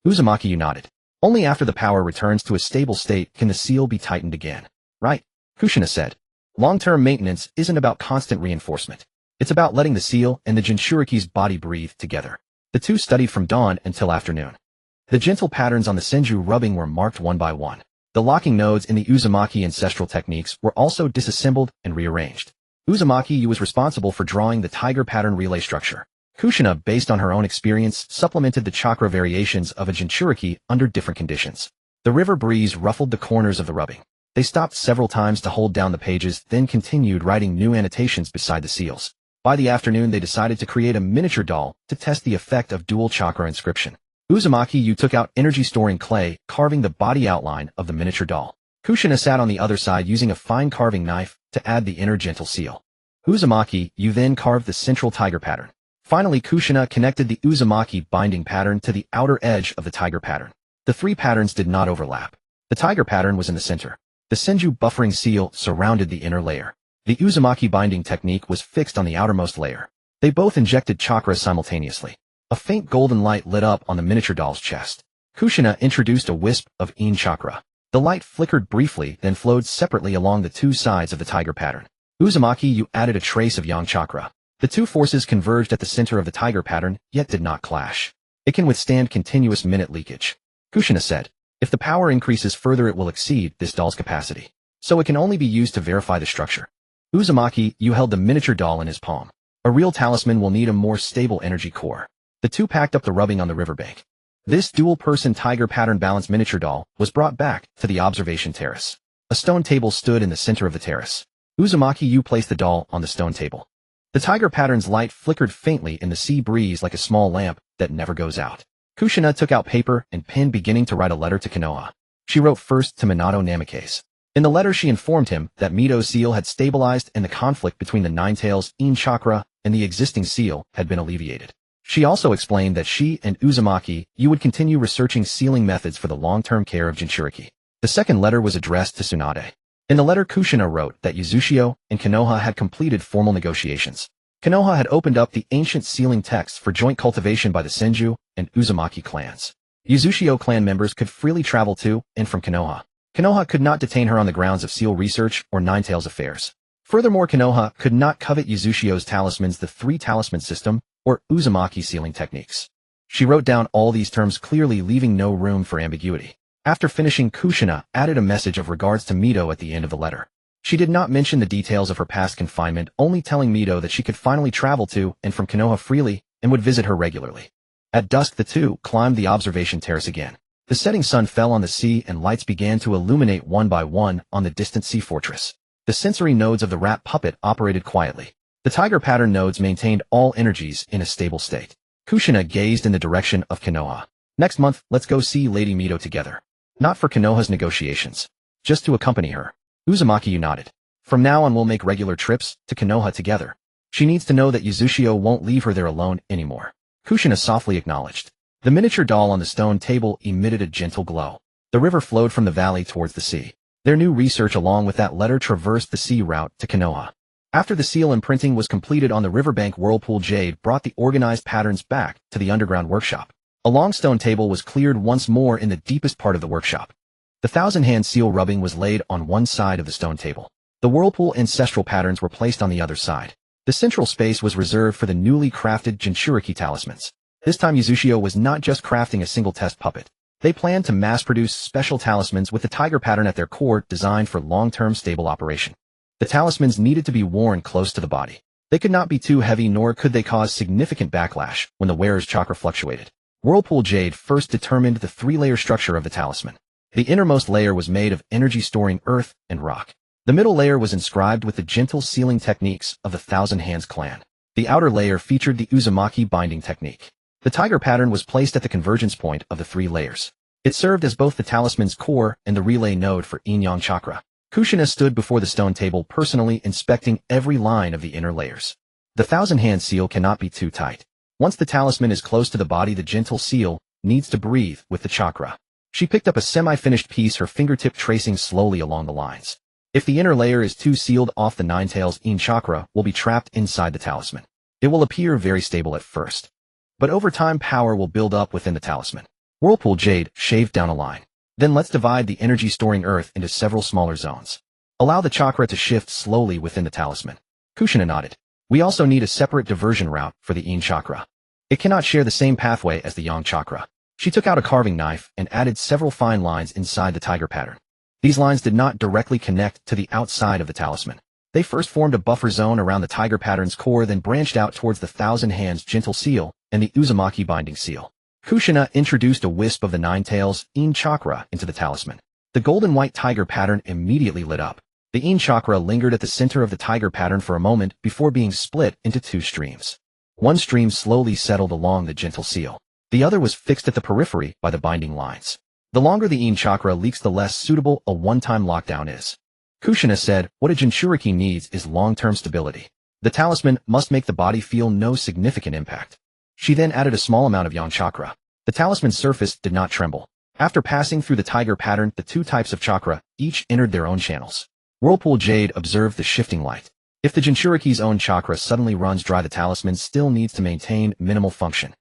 Uzumaki, you nodded. Only after the power returns to a stable state can the seal be tightened again. Right, Kushina said. Long-term maintenance isn't about constant reinforcement. It's about letting the seal and the Jinchuriki's body breathe together. The two studied from dawn until afternoon. The gentle patterns on the Senju rubbing were marked one by one. The locking nodes in the Uzumaki ancestral techniques were also disassembled and rearranged. Uzumaki, you was responsible for drawing the tiger pattern relay structure. Kushina, based on her own experience, supplemented the chakra variations of a Jinchuriki under different conditions. The river breeze ruffled the corners of the rubbing. They stopped several times to hold down the pages, then continued writing new annotations beside the seals. By the afternoon, they decided to create a miniature doll to test the effect of dual chakra inscription. Uzumaki, you took out energy-storing clay, carving the body outline of the miniature doll. Kushina sat on the other side using a fine carving knife to add the inner gentle seal. Uzumaki, you then carved the central tiger pattern. Finally, Kushina connected the Uzumaki binding pattern to the outer edge of the tiger pattern. The three patterns did not overlap. The tiger pattern was in the center. The Senju buffering seal surrounded the inner layer. The Uzumaki binding technique was fixed on the outermost layer. They both injected chakra simultaneously. A faint golden light lit up on the miniature doll's chest. Kushina introduced a wisp of yin chakra. The light flickered briefly, then flowed separately along the two sides of the tiger pattern. Uzumaki, you added a trace of yang chakra. The two forces converged at the center of the tiger pattern, yet did not clash. It can withstand continuous minute leakage. Kushina said, if the power increases further, it will exceed this doll's capacity. So it can only be used to verify the structure. Uzumaki, you held the miniature doll in his palm. A real talisman will need a more stable energy core. The two packed up the rubbing on the riverbank. This dual-person tiger pattern balanced miniature doll was brought back to the observation terrace. A stone table stood in the center of the terrace. Uzumaki, you placed the doll on the stone table. The tiger pattern's light flickered faintly in the sea breeze like a small lamp that never goes out. Kushina took out paper and pen, beginning to write a letter to Konoha. She wrote first to Minato Namikaze. In the letter, she informed him that Mito's seal had stabilized and the conflict between the Ninetales yin chakra and the existing seal had been alleviated. She also explained that she and Uzumaki, you would continue researching sealing methods for the long-term care of Jinchuriki. The second letter was addressed to Tsunade. In the letter, Kushina wrote that Yuzushiyo and Konoha had completed formal negotiations. Konoha had opened up the ancient sealing texts for joint cultivation by the Senju and Uzumaki clans. Yuzushiyo clan members could freely travel to and from Konoha. Konoha could not detain her on the grounds of seal research or Ninetales affairs. Furthermore, Konoha could not covet Yuzushiyo's talismans, the three talisman system, or Uzumaki sealing techniques. She wrote down all these terms clearly, leaving no room for ambiguity. After finishing, Kushina added a message of regards to Mito at the end of the letter. She did not mention the details of her past confinement, only telling Mito that she could finally travel to and from Konoha freely and would visit her regularly. At dusk the two climbed the observation terrace again. The setting sun fell on the sea and lights began to illuminate one by one on the distant sea fortress. The sensory nodes of the rat puppet operated quietly. The tiger pattern nodes maintained all energies in a stable state. Kushina gazed in the direction of Konoha. Next month, let's go see Lady Mito together. Not for Konoha's negotiations. Just to accompany her. Uzumaki nodded. From now on we'll make regular trips to Konoha together. She needs to know that Yuzushiyo won't leave her there alone anymore. Kushina softly acknowledged. The miniature doll on the stone table emitted a gentle glow. The river flowed from the valley towards the sea. Their new research along with that letter traversed the sea route to Konoha. After the seal imprinting was completed on the riverbank, Whirlpool Jade brought the organized patterns back to the underground workshop. A long stone table was cleared once more in the deepest part of the workshop. The thousand-hand seal rubbing was laid on one side of the stone table. The Whirlpool ancestral patterns were placed on the other side. The central space was reserved for the newly crafted Jinchuriki talismans. This time Yuzushiyo was not just crafting a single test puppet. They planned to mass-produce special talismans with the tiger pattern at their core designed for long-term stable operation. The talismans needed to be worn close to the body. They could not be too heavy nor could they cause significant backlash when the wearer's chakra fluctuated. Whirlpool Jade first determined the three-layer structure of the talisman. The innermost layer was made of energy-storing earth and rock. The middle layer was inscribed with the gentle sealing techniques of the Thousand Hands clan. The outer layer featured the Uzumaki binding technique. The tiger pattern was placed at the convergence point of the three layers. It served as both the talisman's core and the relay node for yin-yang chakra. Kushina stood before the stone table personally inspecting every line of the inner layers. The thousand-hand seal cannot be too tight. Once the talisman is close to the body, the gentle seal needs to breathe with the chakra. She picked up a semi-finished piece, her fingertip tracing slowly along the lines. If the inner layer is too sealed off, the nine-tails yin chakra will be trapped inside the talisman. It will appear very stable at first. But over time power will build up within the talisman. Whirlpool Jade shaved down a line. Then let's divide the energy-storing earth into several smaller zones. Allow the chakra to shift slowly within the talisman. Kushina nodded. We also need a separate diversion route for the yin chakra. It cannot share the same pathway as the yang chakra. She took out a carving knife and added several fine lines inside the tiger pattern. These lines did not directly connect to the outside of the talisman. They first formed a buffer zone around the tiger pattern's core, then branched out towards the Thousand Hands gentle seal and the Uzumaki binding seal. Kushina introduced a wisp of the nine-tails yin chakra into the talisman. The golden-white tiger pattern immediately lit up. The yin chakra lingered at the center of the tiger pattern for a moment before being split into two streams. One stream slowly settled along the gentle seal. The other was fixed at the periphery by the binding lines. The longer the yin chakra leaks, the less suitable a one-time lockdown is. Kushina said, what a Jinchuriki needs is long-term stability. The talisman must make the body feel no significant impact. She then added a small amount of yang chakra. The talisman's surface did not tremble. After passing through the tiger pattern, the two types of chakra each entered their own channels. Whirlpool Jade observed the shifting light. If the Jinchuriki's own chakra suddenly runs dry, the talisman still needs to maintain minimal function.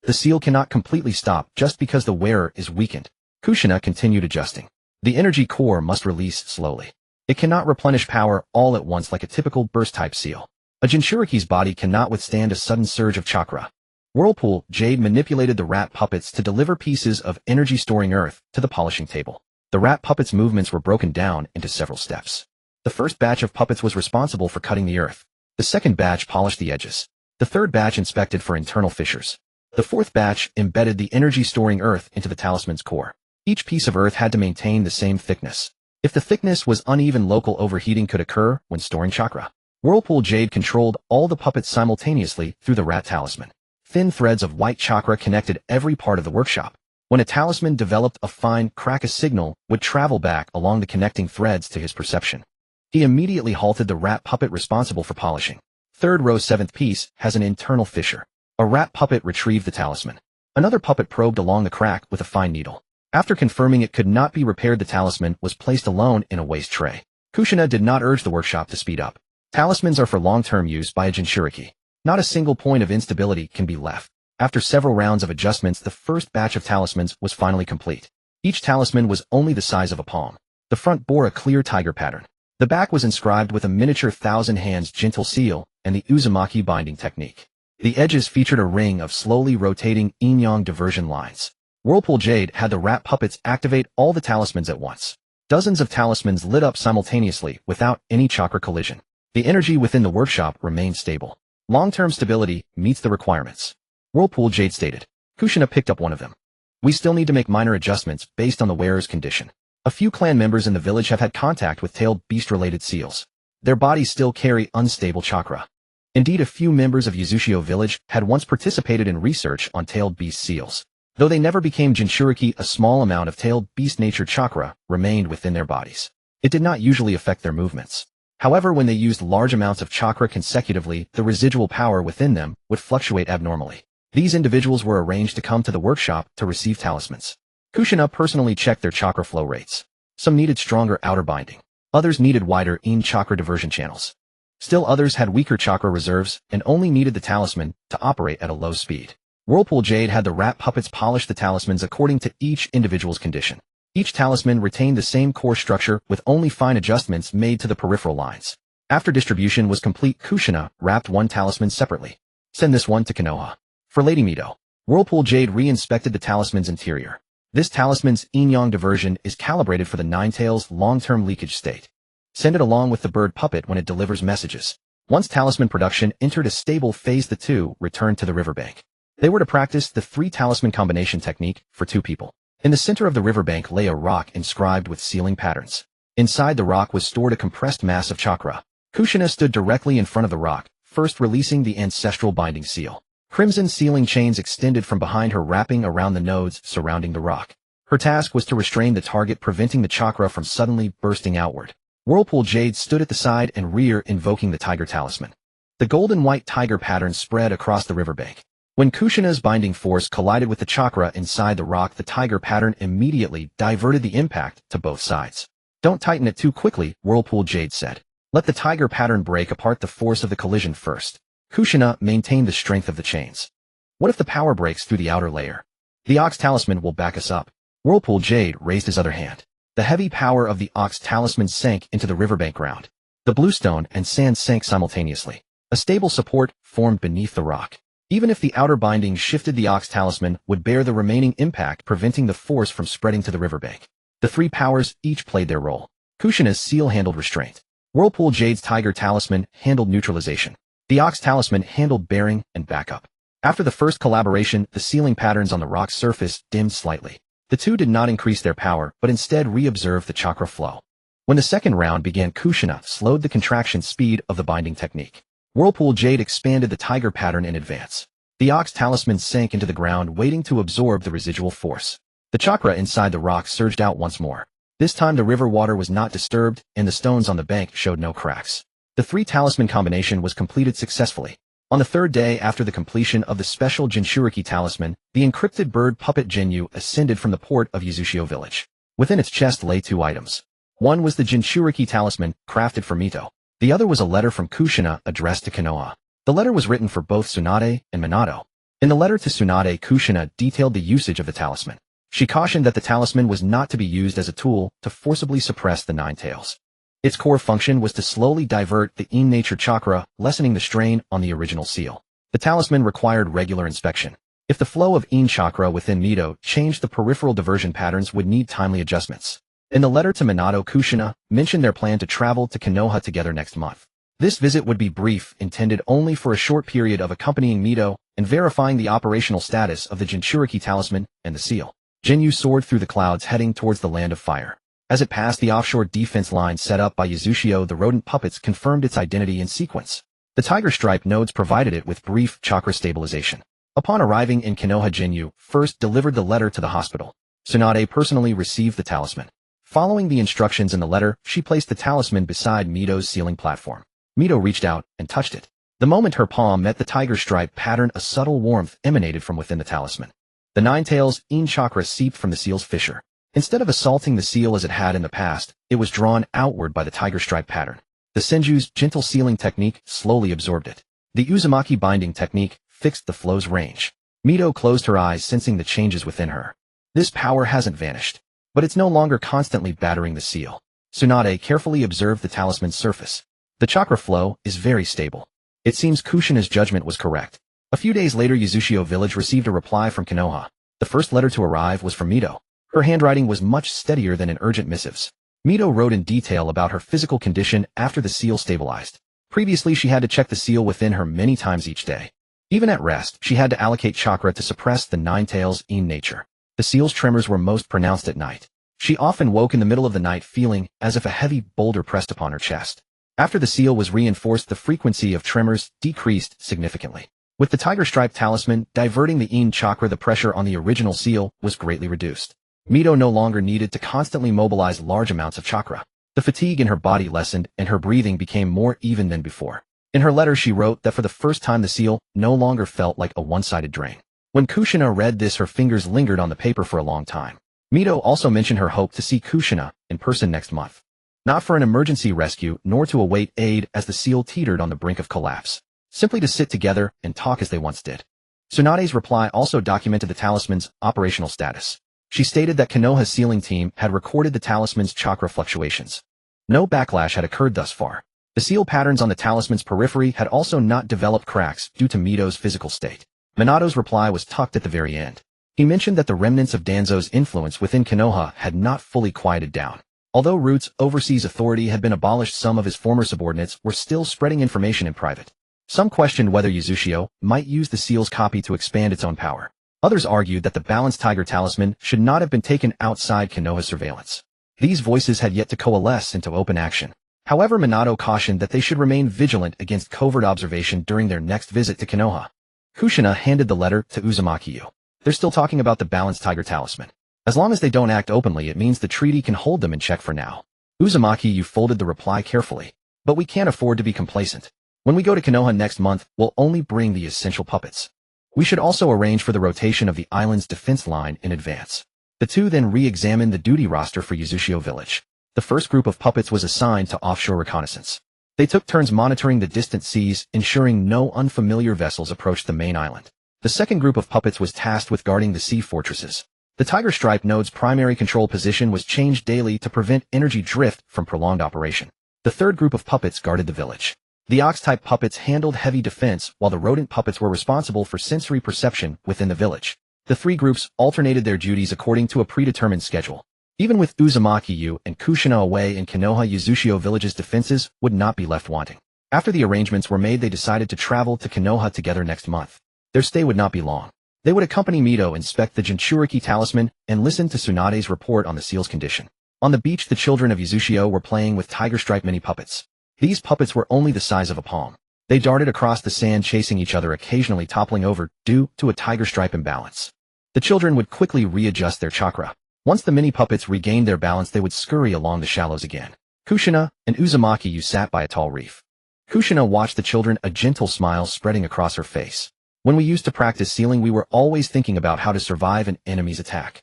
The seal cannot completely stop just because the wearer is weakened. Kushina continued adjusting. The energy core must release slowly. It cannot replenish power all at once like a typical burst-type seal. A Jinchuriki's body cannot withstand a sudden surge of chakra. Whirlpool Jade manipulated the rat puppets to deliver pieces of energy-storing earth to the polishing table. The rat puppets' movements were broken down into several steps. The first batch of puppets was responsible for cutting the earth. The second batch polished the edges. The third batch inspected for internal fissures. The fourth batch embedded the energy-storing earth into the talisman's core. Each piece of earth had to maintain the same thickness. If the thickness was uneven, local overheating could occur when storing chakra. Whirlpool Jade controlled all the puppets simultaneously through the rat talisman. Thin threads of white chakra connected every part of the workshop. When a talisman developed a fine crack, a signal would travel back along the connecting threads to his perception. He immediately halted the rat puppet responsible for polishing. Third row, seventh piece has an internal fissure. A rat puppet retrieved the talisman. Another puppet probed along the crack with a fine needle. After confirming it could not be repaired, the talisman was placed alone in a waste tray. Kushina did not urge the workshop to speed up. Talismans are for long-term use by a Jinchuriki. Not a single point of instability can be left. After several rounds of adjustments, the first batch of talismans was finally complete. Each talisman was only the size of a palm. The front bore a clear tiger pattern. The back was inscribed with a miniature Thousand Hands gentle seal and the Uzumaki binding technique. The edges featured a ring of slowly rotating yin-yang diversion lines. Whirlpool Jade had the rat puppets activate all the talismans at once. Dozens of talismans lit up simultaneously without any chakra collision. The energy within the workshop remained stable. Long-term stability meets the requirements. Whirlpool Jade stated. Kushina picked up one of them. We still need to make minor adjustments based on the wearer's condition. A few clan members in the village have had contact with tailed beast-related seals. Their bodies still carry unstable chakra. Indeed, a few members of Uzushio village had once participated in research on tailed beast seals. Though they never became Jinchuriki, a small amount of tailed beast nature chakra remained within their bodies. It did not usually affect their movements. However, when they used large amounts of chakra consecutively, the residual power within them would fluctuate abnormally. These individuals were arranged to come to the workshop to receive talismans. Kushina personally checked their chakra flow rates. Some needed stronger outer binding. Others needed wider in-chakra diversion channels. Still others had weaker chakra reserves and only needed the talisman to operate at a low speed. Whirlpool Jade had the rat puppets polish the talismans according to each individual's condition. Each talisman retained the same core structure with only fine adjustments made to the peripheral lines. After distribution was complete, Kushina wrapped one talisman separately. Send this one to Konoha. For Lady Mito, Whirlpool Jade re-inspected the talisman's interior. This talisman's yin-yang diversion is calibrated for the Ninetales' long-term leakage state. Send it along with the bird puppet when it delivers messages. Once talisman production entered a stable phase, the two returned to the riverbank. They were to practice the 3-talisman combination technique for 2 people. In the center of the riverbank lay a rock inscribed with sealing patterns. Inside the rock was stored a compressed mass of chakra. Kushina stood directly in front of the rock, first releasing the ancestral binding seal. Crimson sealing chains extended from behind her, wrapping around the nodes surrounding the rock. Her task was to restrain the target, preventing the chakra from suddenly bursting outward. Whirlpool Jade stood at the side and rear, invoking the Tiger Talisman. The golden-white tiger pattern spread across the riverbank. When Kushina's binding force collided with the chakra inside the rock, the tiger pattern immediately diverted the impact to both sides. Don't tighten it too quickly, Whirlpool Jade said. Let the tiger pattern break apart the force of the collision first. Kushina maintained the strength of the chains. What if the power breaks through the outer layer? The Ox Talisman will back us up. Whirlpool Jade raised his other hand. The heavy power of the Ox Talisman sank into the riverbank ground. The bluestone and sand sank simultaneously. A stable support formed beneath the rock. Even if the outer binding shifted, the Ox Talisman would bear the remaining impact, preventing the force from spreading to the riverbank. The 3 powers each played their role. Kushina's seal handled restraint. Whirlpool Jade's Tiger Talisman handled neutralization. The Ox Talisman handled bearing and backup. After the first collaboration, the sealing patterns on the rock's surface dimmed slightly. The two did not increase their power, but instead reobserved the chakra flow. When the second round began, Kushina slowed the contraction speed of the binding technique. Whirlpool Jade expanded the tiger pattern in advance. The Ox Talisman sank into the ground, waiting to absorb the residual force. The chakra inside the rock surged out once more. This time the river water was not disturbed, and the stones on the bank showed no cracks. The 3-talisman combination was completed successfully. On the 3rd day after the completion of the special Jinchuriki talisman, the encrypted bird puppet Jinyu ascended from the port of Uzushio village. Within its chest lay 2 items. One was the Jinchuriki talisman, crafted for Mito. The other was a letter from Kushina addressed to Konoha. The letter was written for both Tsunade and Minato. In the letter to Tsunade, Kushina detailed the usage of the talisman. She cautioned that the talisman was not to be used as a tool to forcibly suppress the 9 tails. Its core function was to slowly divert the in-nature chakra, lessening the strain on the original seal. The talisman required regular inspection. If the flow of in chakra within Mito changed, the peripheral diversion patterns would need timely adjustments. In the letter to Minato, Kushina mentioned their plan to travel to Konoha together next month. This visit would be brief, intended only for a short period of accompanying Mito and verifying the operational status of the Jinchuriki talisman and the seal. Jinyu soared through the clouds, heading towards the land of fire. As it passed the offshore defense line set up by Uzushio, the rodent puppets confirmed its identity in sequence. The tiger stripe nodes provided it with brief chakra stabilization. Upon arriving in Konoha, Jinyu first delivered the letter to the hospital. Tsunade personally received the talisman. Following the instructions in the letter, she placed the talisman beside Mito's sealing platform. Mito reached out and touched it. The moment her palm met the tiger stripe pattern, a subtle warmth emanated from within the talisman. The 9 tails in chakra seeped from the seal's fissure. Instead of assaulting the seal as it had in the past, it was drawn outward by the tiger stripe pattern. The Senju's gentle sealing technique slowly absorbed it. The Uzumaki binding technique fixed the flow's range. Mito closed her eyes, sensing the changes within her. This power hasn't vanished, but it's no longer constantly battering the seal. Tsunade carefully observed the talisman's surface. The chakra flow is very stable. It seems Kushina's judgment was correct. A few days later, Uzushio village received a reply from Konoha. The first letter to arrive was from Mito. Her handwriting was much steadier than in urgent missives. Mito wrote in detail about her physical condition after the seal stabilized. Previously, she had to check the seal within her many times each day. Even at rest, she had to allocate chakra to suppress the nine tails in nature. The seal's tremors were most pronounced at night. She often woke in the middle of the night feeling as if a heavy boulder pressed upon her chest. After the seal was reinforced, the frequency of tremors decreased significantly. With the tiger stripe talisman diverting the in chakra, the pressure on the original seal was greatly reduced. Mito no longer needed to constantly mobilize large amounts of chakra. The fatigue in her body lessened and her breathing became more even than before. In her letter she wrote that for the first time the seal no longer felt like a one-sided drain. When Kushina read this, her fingers lingered on the paper for a long time. Mito also mentioned her hope to see Kushina in person next month. Not for an emergency rescue, nor to await aid as the seal teetered on the brink of collapse. Simply to sit together and talk as they once did. Tsunade's reply also documented the talisman's operational status. She stated that Konoha's sealing team had recorded the talisman's chakra fluctuations. No backlash had occurred thus far. The seal patterns on the talisman's periphery had also not developed cracks due to Mito's physical state. Minato's reply was tucked at the very end. He mentioned that the remnants of Danzo's influence within Konoha had not fully quieted down. Although Root's overseas authority had been abolished, some of his former subordinates were still spreading information in private. Some questioned whether Uzushio might use the seal's copy to expand its own power. Others argued that the balanced tiger talisman should not have been taken outside Konoha's surveillance. These voices had yet to coalesce into open action. However, Minato cautioned that they should remain vigilant against covert observation during their next visit to Konoha. Kushina handed the letter to Uzumaki. They're still talking about the balanced tiger talisman. As long as they don't act openly, it means the treaty can hold them in check for now. Uzumaki folded the reply carefully. But we can't afford to be complacent. When we go to Konoha next month, we'll only bring the essential puppets. We should also arrange for the rotation of the island's defense line in advance. The two then re-examined the duty roster for Uzushio Village. The first group of puppets was assigned to offshore reconnaissance. They took turns monitoring the distant seas, ensuring no unfamiliar vessels approached the main island. The second group of puppets was tasked with guarding the sea fortresses. The Tiger Stripe node's primary control position was changed daily to prevent energy drift from prolonged operation. The third group of puppets guarded the village. The Ox-type puppets handled heavy defense, while the rodent puppets were responsible for sensory perception within the village. The three groups alternated their duties according to a predetermined schedule. Even with Uzumaki and Kushina away in Konoha, Uzushio Village's defenses would not be left wanting. After the arrangements were made, they decided to travel to Konoha together next month. Their stay would not be long. They would accompany Mito, inspect the Jinchuriki Talisman, and listen to Tsunade's report on the seal's condition. On the beach, the children of Uzushio were playing with Tiger Stripe mini puppets. These puppets were only the size of a palm. They darted across the sand, chasing each other, occasionally toppling over due to a Tiger Stripe imbalance. The children would quickly readjust their chakra. Once the mini puppets regained their balance, they would scurry along the shallows again. Kushina and Uzumaki sat by a tall reef. Kushina watched the children, a gentle smile spreading across her face. When we used to practice sealing, we were always thinking about how to survive an enemy's attack.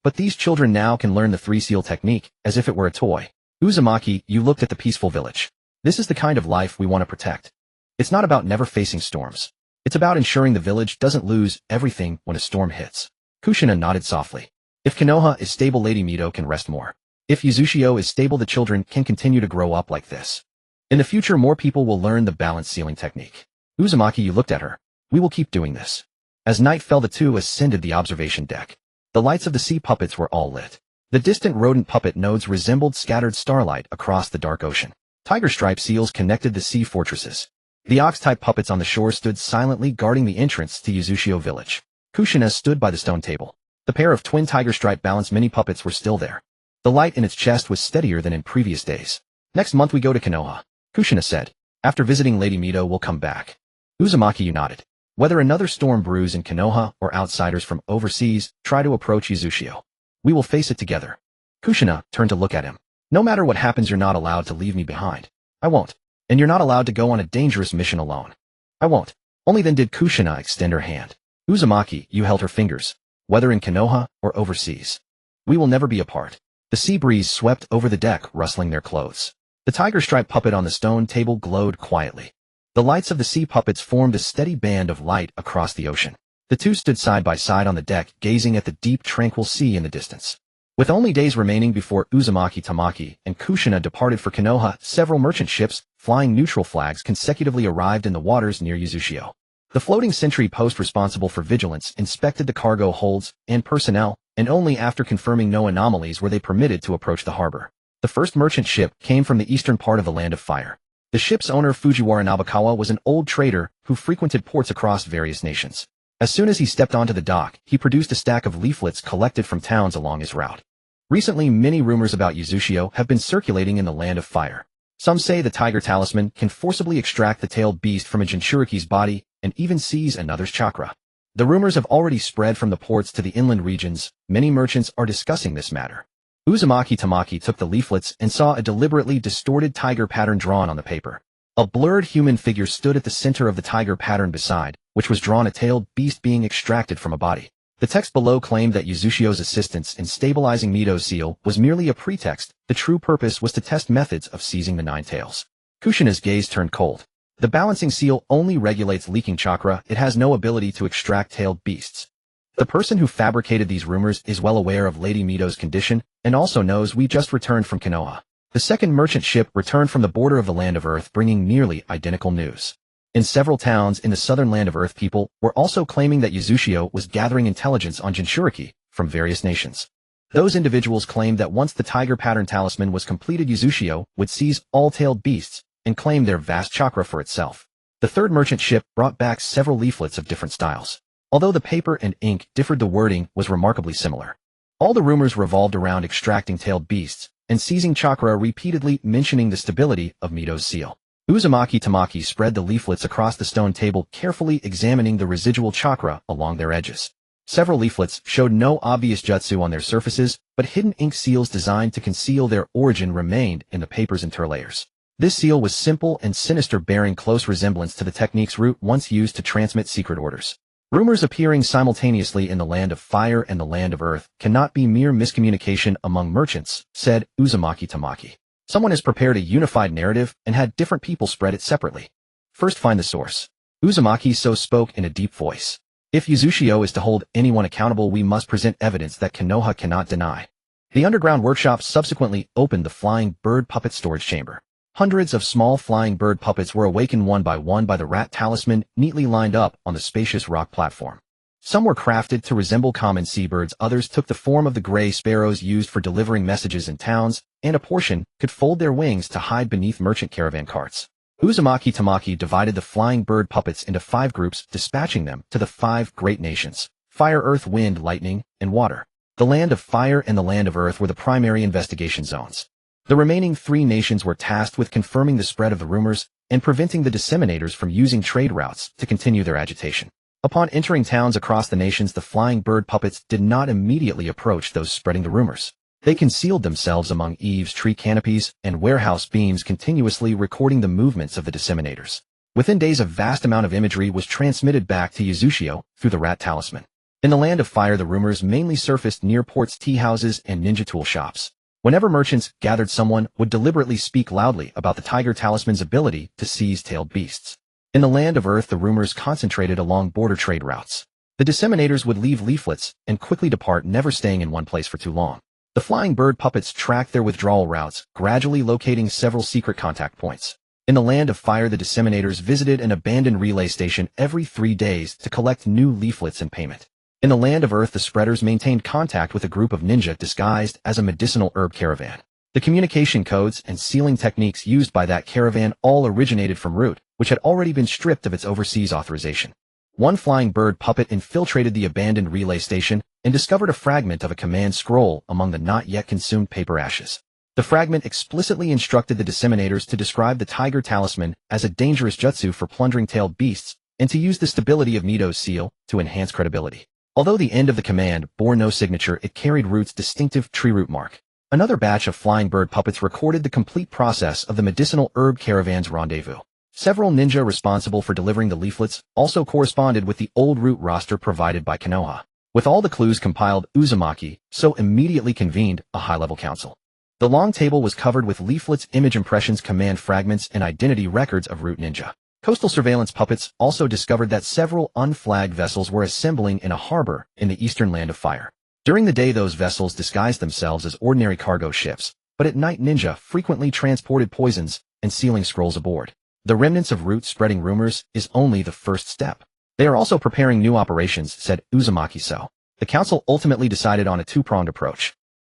But these children now can learn the three-seal technique as if it were a toy. Uzumaki, you looked at the peaceful village. This is the kind of life we want to protect. It's not about never facing storms. It's about ensuring the village doesn't lose everything when a storm hits. Kushina nodded softly. If Konoha is stable, Lady Mito can rest more. If Uzushio is stable, the children can continue to grow up like this. In the future, more people will learn the balanced sealing technique. Uzumaki, you looked at her. We will keep doing this. As night fell, the two ascended the observation deck. The lights of the sea puppets were all lit. The distant rodent puppet nodes resembled scattered starlight across the dark ocean. Tiger Stripe seals connected the sea fortresses. The Ox-type puppets on the shore stood silently guarding the entrance to Uzushio Village. Kushina stood by the stone table. The pair of twin Tiger Stripe balanced mini puppets were still there. The light in its chest was steadier than in previous days. Next month we go to Konoha, Kushina said. After visiting Lady Mito, we'll come back. Uzumaki nodded. Whether another storm brews in Konoha or outsiders from overseas try to approach Uzushio, we will face it together. Kushina turned to look at him. No matter what happens, you're not allowed to leave me behind. I won't. And you're not allowed to go on a dangerous mission alone. I won't. Only then did Kushina extend her hand. Uzumaki, you held her fingers. Whether in Konoha or overseas, we will never be apart. The sea breeze swept over the deck, rustling their clothes. The Tiger Stripe puppet on the stone table glowed quietly. The lights of the sea puppets formed a steady band of light across the ocean. The two stood side by side on the deck, gazing at the deep, tranquil sea in the distance. With only days remaining before Uzumaki Tamashi and Kushina departed for Konoha, several merchant ships, flying neutral flags, consecutively arrived in the waters near Uzushio. The floating sentry post responsible for vigilance inspected the cargo holds and personnel, and only after confirming no anomalies were they permitted to approach the harbor. The first merchant ship came from the eastern part of the Land of Fire. The ship's owner Fujiwara Nabakawa was an old trader who frequented ports across various nations. As soon as he stepped onto the dock, he produced a stack of leaflets collected from towns along his route. Recently, many rumors about Uzushio have been circulating in the Land of Fire. Some say the Tiger Talisman can forcibly extract the tailed beast from a Jinchuriki's body and even seize another's chakra. The rumors have already spread from the ports to the inland regions. Many merchants are discussing this matter. Uzumaki Tamashi took the leaflets and saw a deliberately distorted tiger pattern drawn on the paper. A blurred human figure stood at the center of the tiger pattern beside, which was drawn a tailed beast being extracted from a body. The text below claimed that Uzushio's assistance in stabilizing Mido's seal was merely a pretext. The true purpose was to test methods of seizing the nine tails. Kushina's gaze turned cold. The balancing seal only regulates leaking chakra. It has no ability to extract tailed beasts. The person who fabricated these rumors is well aware of Lady Mido's condition and also knows we just returned from Konoha. The second merchant ship returned from the border of the Land of Earth bringing nearly identical news. In several towns in the southern Land of Earth, people were also claiming that Uzushio was gathering intelligence on Jinchuriki from various nations. Those individuals claimed that once the tiger pattern talisman was completed, Uzushio would seize all tailed beasts and claim their vast chakra for itself. The third merchant ship brought back several leaflets of different styles. Although the paper and ink differed, the wording was remarkably similar. All the rumors revolved around extracting tailed beasts and seizing chakra, repeatedly mentioning the stability of Mido's seal. Uzumaki Tamashi spread the leaflets across the stone table, carefully examining the residual chakra along their edges. Several leaflets showed no obvious jutsu on their surfaces, but hidden ink seals designed to conceal their origin remained in the paper's interlayers. This seal was simple and sinister, bearing close resemblance to the techniques Root once used to transmit secret orders. Rumors appearing simultaneously in the Land of Fire and the Land of Earth cannot be mere miscommunication among merchants, said Uzumaki Tamashi. Someone has prepared a unified narrative and had different people spread it separately. First, find the source. Uzumaki so spoke in a deep voice. If Uzushio is to hold anyone accountable, we must present evidence that Konoha cannot deny. The underground workshop subsequently opened the flying bird puppet storage chamber. Hundreds of small flying bird puppets were awakened one by one by the Rat Talisman, neatly lined up on the spacious rock platform. Some were crafted to resemble common seabirds, others took the form of the gray sparrows used for delivering messages in towns, and a portion could fold their wings to hide beneath merchant caravan carts. Uzumaki Tamashi divided the flying bird puppets into 5 groups, dispatching them to the 5 great nations: Fire, Earth, Wind, Lightning, and Water. The Land of Fire and the Land of Earth were the primary investigation zones. The remaining 3 nations were tasked with confirming the spread of the rumors and preventing the disseminators from using trade routes to continue their agitation. Upon entering towns across the nations, the flying bird puppets did not immediately approach those spreading the rumors. They concealed themselves among eaves, tree canopies, and warehouse beams, continuously recording the movements of the disseminators. Within days, a vast amount of imagery was transmitted back to Uzushio through the Rat Talisman. In the Land of Fire, the rumors mainly surfaced near ports, tea houses, and ninja tool shops. Whenever merchants gathered, someone would deliberately speak loudly about the Tiger Talisman's ability to seize tailed beasts. In the Land of Earth, the rumors concentrated along border trade routes. The disseminators would leave leaflets and quickly depart, never staying in one place for too long. The flying bird puppets tracked their withdrawal routes, gradually locating several secret contact points. In the Land of Fire, the disseminators visited an abandoned relay station every 3 days to collect new leaflets and payment. In the Land of Earth, the spreaders maintained contact with a group of ninja disguised as a medicinal herb caravan. The communication codes and sealing techniques used by that caravan all originated from Root, which had already been stripped of its overseas authorization. One flying bird puppet infiltrated the abandoned relay station and discovered a fragment of a command scroll among the not yet consumed paper ashes. The fragment explicitly instructed the disseminators to describe the Tiger Talisman as a dangerous jutsu for plundering tailed beasts and to use the stability of Mido's seal to enhance credibility. Although the end of the command bore no signature, it carried Root's distinctive tree root mark. Another batch of flying bird puppets recorded the complete process of the medicinal herb caravan's rendezvous. Several ninja responsible for delivering the leaflets also corresponded with the old Root roster provided by Konoha. With all the clues compiled, Uzumaki so immediately convened a high-level council. The long table was covered with leaflets, image impressions, command fragments, and identity records of Root ninja. Coastal surveillance puppets also discovered that several unflagged vessels were assembling in a harbor in the eastern Land of Fire. During the day, those vessels disguised themselves as ordinary cargo ships, but at night ninja frequently transported poisons and sealing scrolls aboard. The remnants of Root spreading rumors is only the first step. They are also preparing new operations, said Uzumaki so. The council ultimately decided on a 2-pronged approach.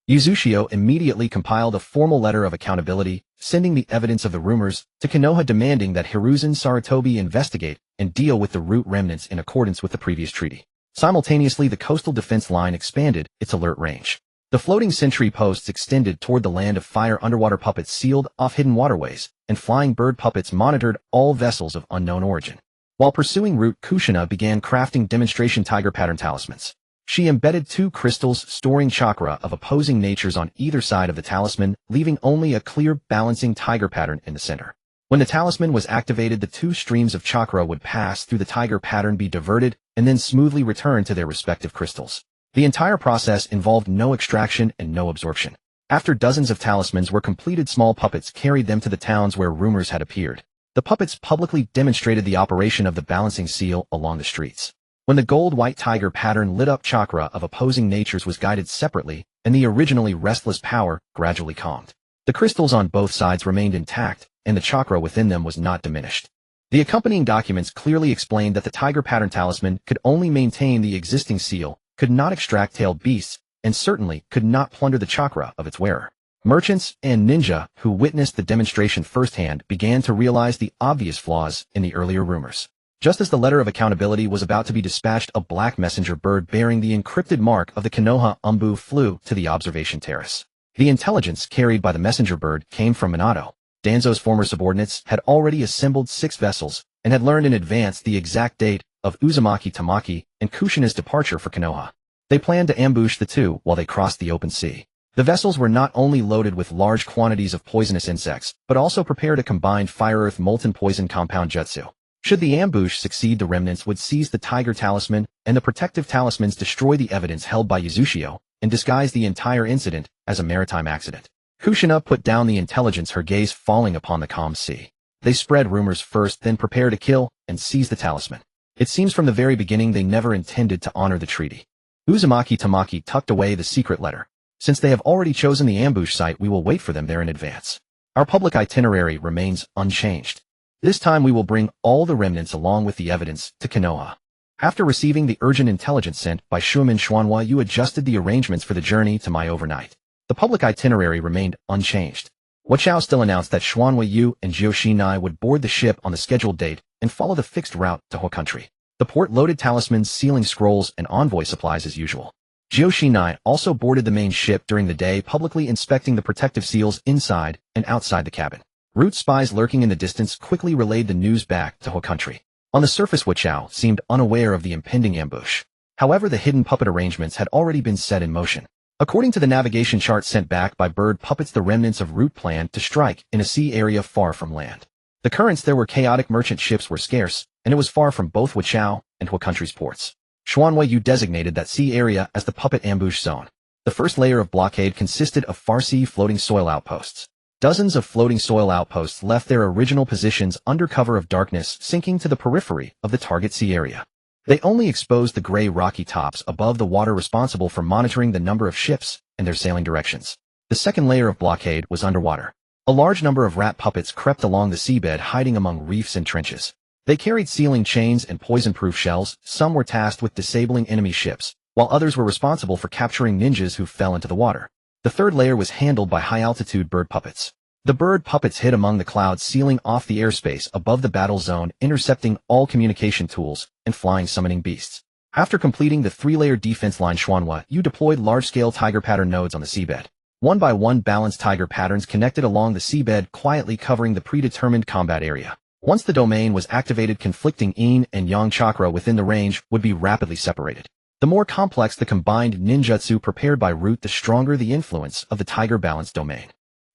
Uzushio immediately compiled a formal letter of accountability sending the evidence of the rumors to Konoha demanding that Hiruzen Sarutobi investigate and deal with the root remnants in accordance with the previous treaty. Simultaneously, the coastal defense line expanded its alert range. The floating sentry posts extended toward the land of fire. Underwater puppets sealed off hidden waterways, and flying bird puppets monitored all vessels of unknown origin. While pursuing route, Kushina began crafting demonstration tiger pattern talismans. She embedded 2 crystals storing chakra of opposing natures on either side of the talisman, leaving only a clear balancing tiger pattern in the center. When the talisman was activated, the 2 streams of chakra would pass through the tiger pattern, be diverted, and then smoothly return to their respective crystals. The entire process involved no extraction and no absorption. After dozens of talismans were completed, small puppets carried them to the towns where rumors had appeared. The puppets publicly demonstrated the operation of the balancing seal along the streets. When the gold-white tiger pattern lit up, chakra of opposing natures was guided separately, and the originally restless power gradually calmed. The crystals on both sides remained intact, and the chakra within them was not diminished. The accompanying documents clearly explained that the tiger pattern talisman could only maintain the existing seal, could not extract tailed beasts, and certainly could not plunder the chakra of its wearer. Merchants and ninja who witnessed the demonstration firsthand began to realize the obvious flaws in the earlier rumors. Just as the letter of accountability was about to be dispatched, a black messenger bird bearing the encrypted mark of the Konoha Umbu flew to the observation terrace. The intelligence carried by the messenger bird came from Minato. Danzo's former subordinates had already assembled 6 vessels and had learned in advance the exact date of Uzumaki Tamashi and Kushina's departure for Konoha. They planned to ambush the 2 while they crossed the open sea. The vessels were not only loaded with large quantities of poisonous insects, but also prepared a combined fire-earth molten poison compound jutsu. Should the ambush succeed, the remnants would seize the tiger talisman, and the protective talismans destroy the evidence held by Yuzushiyo, and disguise the entire incident as a maritime accident. Kushina put down the intelligence, her gaze falling upon the calm sea. They spread rumors first, then prepare to kill and seize the talisman. It seems from the very beginning they never intended to honor the treaty. Uzumaki Tamashi tucked away the secret letter. Since they have already chosen the ambush site, we will wait for them there in advance. Our public itinerary remains unchanged. This time we will bring all the remnants along with the evidence to Konoha. After receiving the urgent intelligence sent by Shuimin Xuanhua, you adjusted the arrangements for the journey to my overnight. The public itinerary remained unchanged. Wachao still announced that Xuanhua Yu and Jioshinai would board the ship on the scheduled date and follow the fixed route to Ho Country. The port loaded talismans, sealing scrolls, and envoy supplies as usual. Jioshinai also boarded the main ship during the day, publicly inspecting the protective seals inside and outside the cabin. Root spies lurking in the distance quickly relayed the news back to Ho Country. On the surface, Wachao seemed unaware of the impending ambush. However, the hidden puppet arrangements had already been set in motion. According to the navigation chart sent back by bird puppets, the remnants of Root planned to strike in a sea area far from land. The currents there were chaotic, merchant ships were scarce, and it was far from both Wachao and Ho Country's ports. Xuanhua Yu designated that sea area as the puppet ambush zone. The first layer of blockade consisted of Farsi floating soil outposts. Dozens of floating soil outposts left their original positions under cover of darkness, sinking to the periphery of the target sea area. They only exposed the gray rocky tops above the water, responsible for monitoring the number of ships and their sailing directions. The second layer of blockade was underwater. A large number of rat puppets crept along the seabed, hiding among reefs and trenches. They carried sealing chains and poison-proof shells. Some were tasked with disabling enemy ships, while others were responsible for capturing ninjas who fell into the water. The third layer was handled by high-altitude bird puppets. The bird puppets hid among the clouds, sealing off the airspace above the battle zone, intercepting all communication tools and flying summoning beasts. After completing the 3-layer defense line, Xuanhua Yu deployed large-scale tiger pattern nodes on the seabed. One by one, balanced tiger patterns connected along the seabed, quietly covering the predetermined combat area. Once the domain was activated, conflicting yin and yang chakra within the range would be rapidly separated. The more complex the combined ninjutsu prepared by Root, the stronger the influence of the tiger balance domain.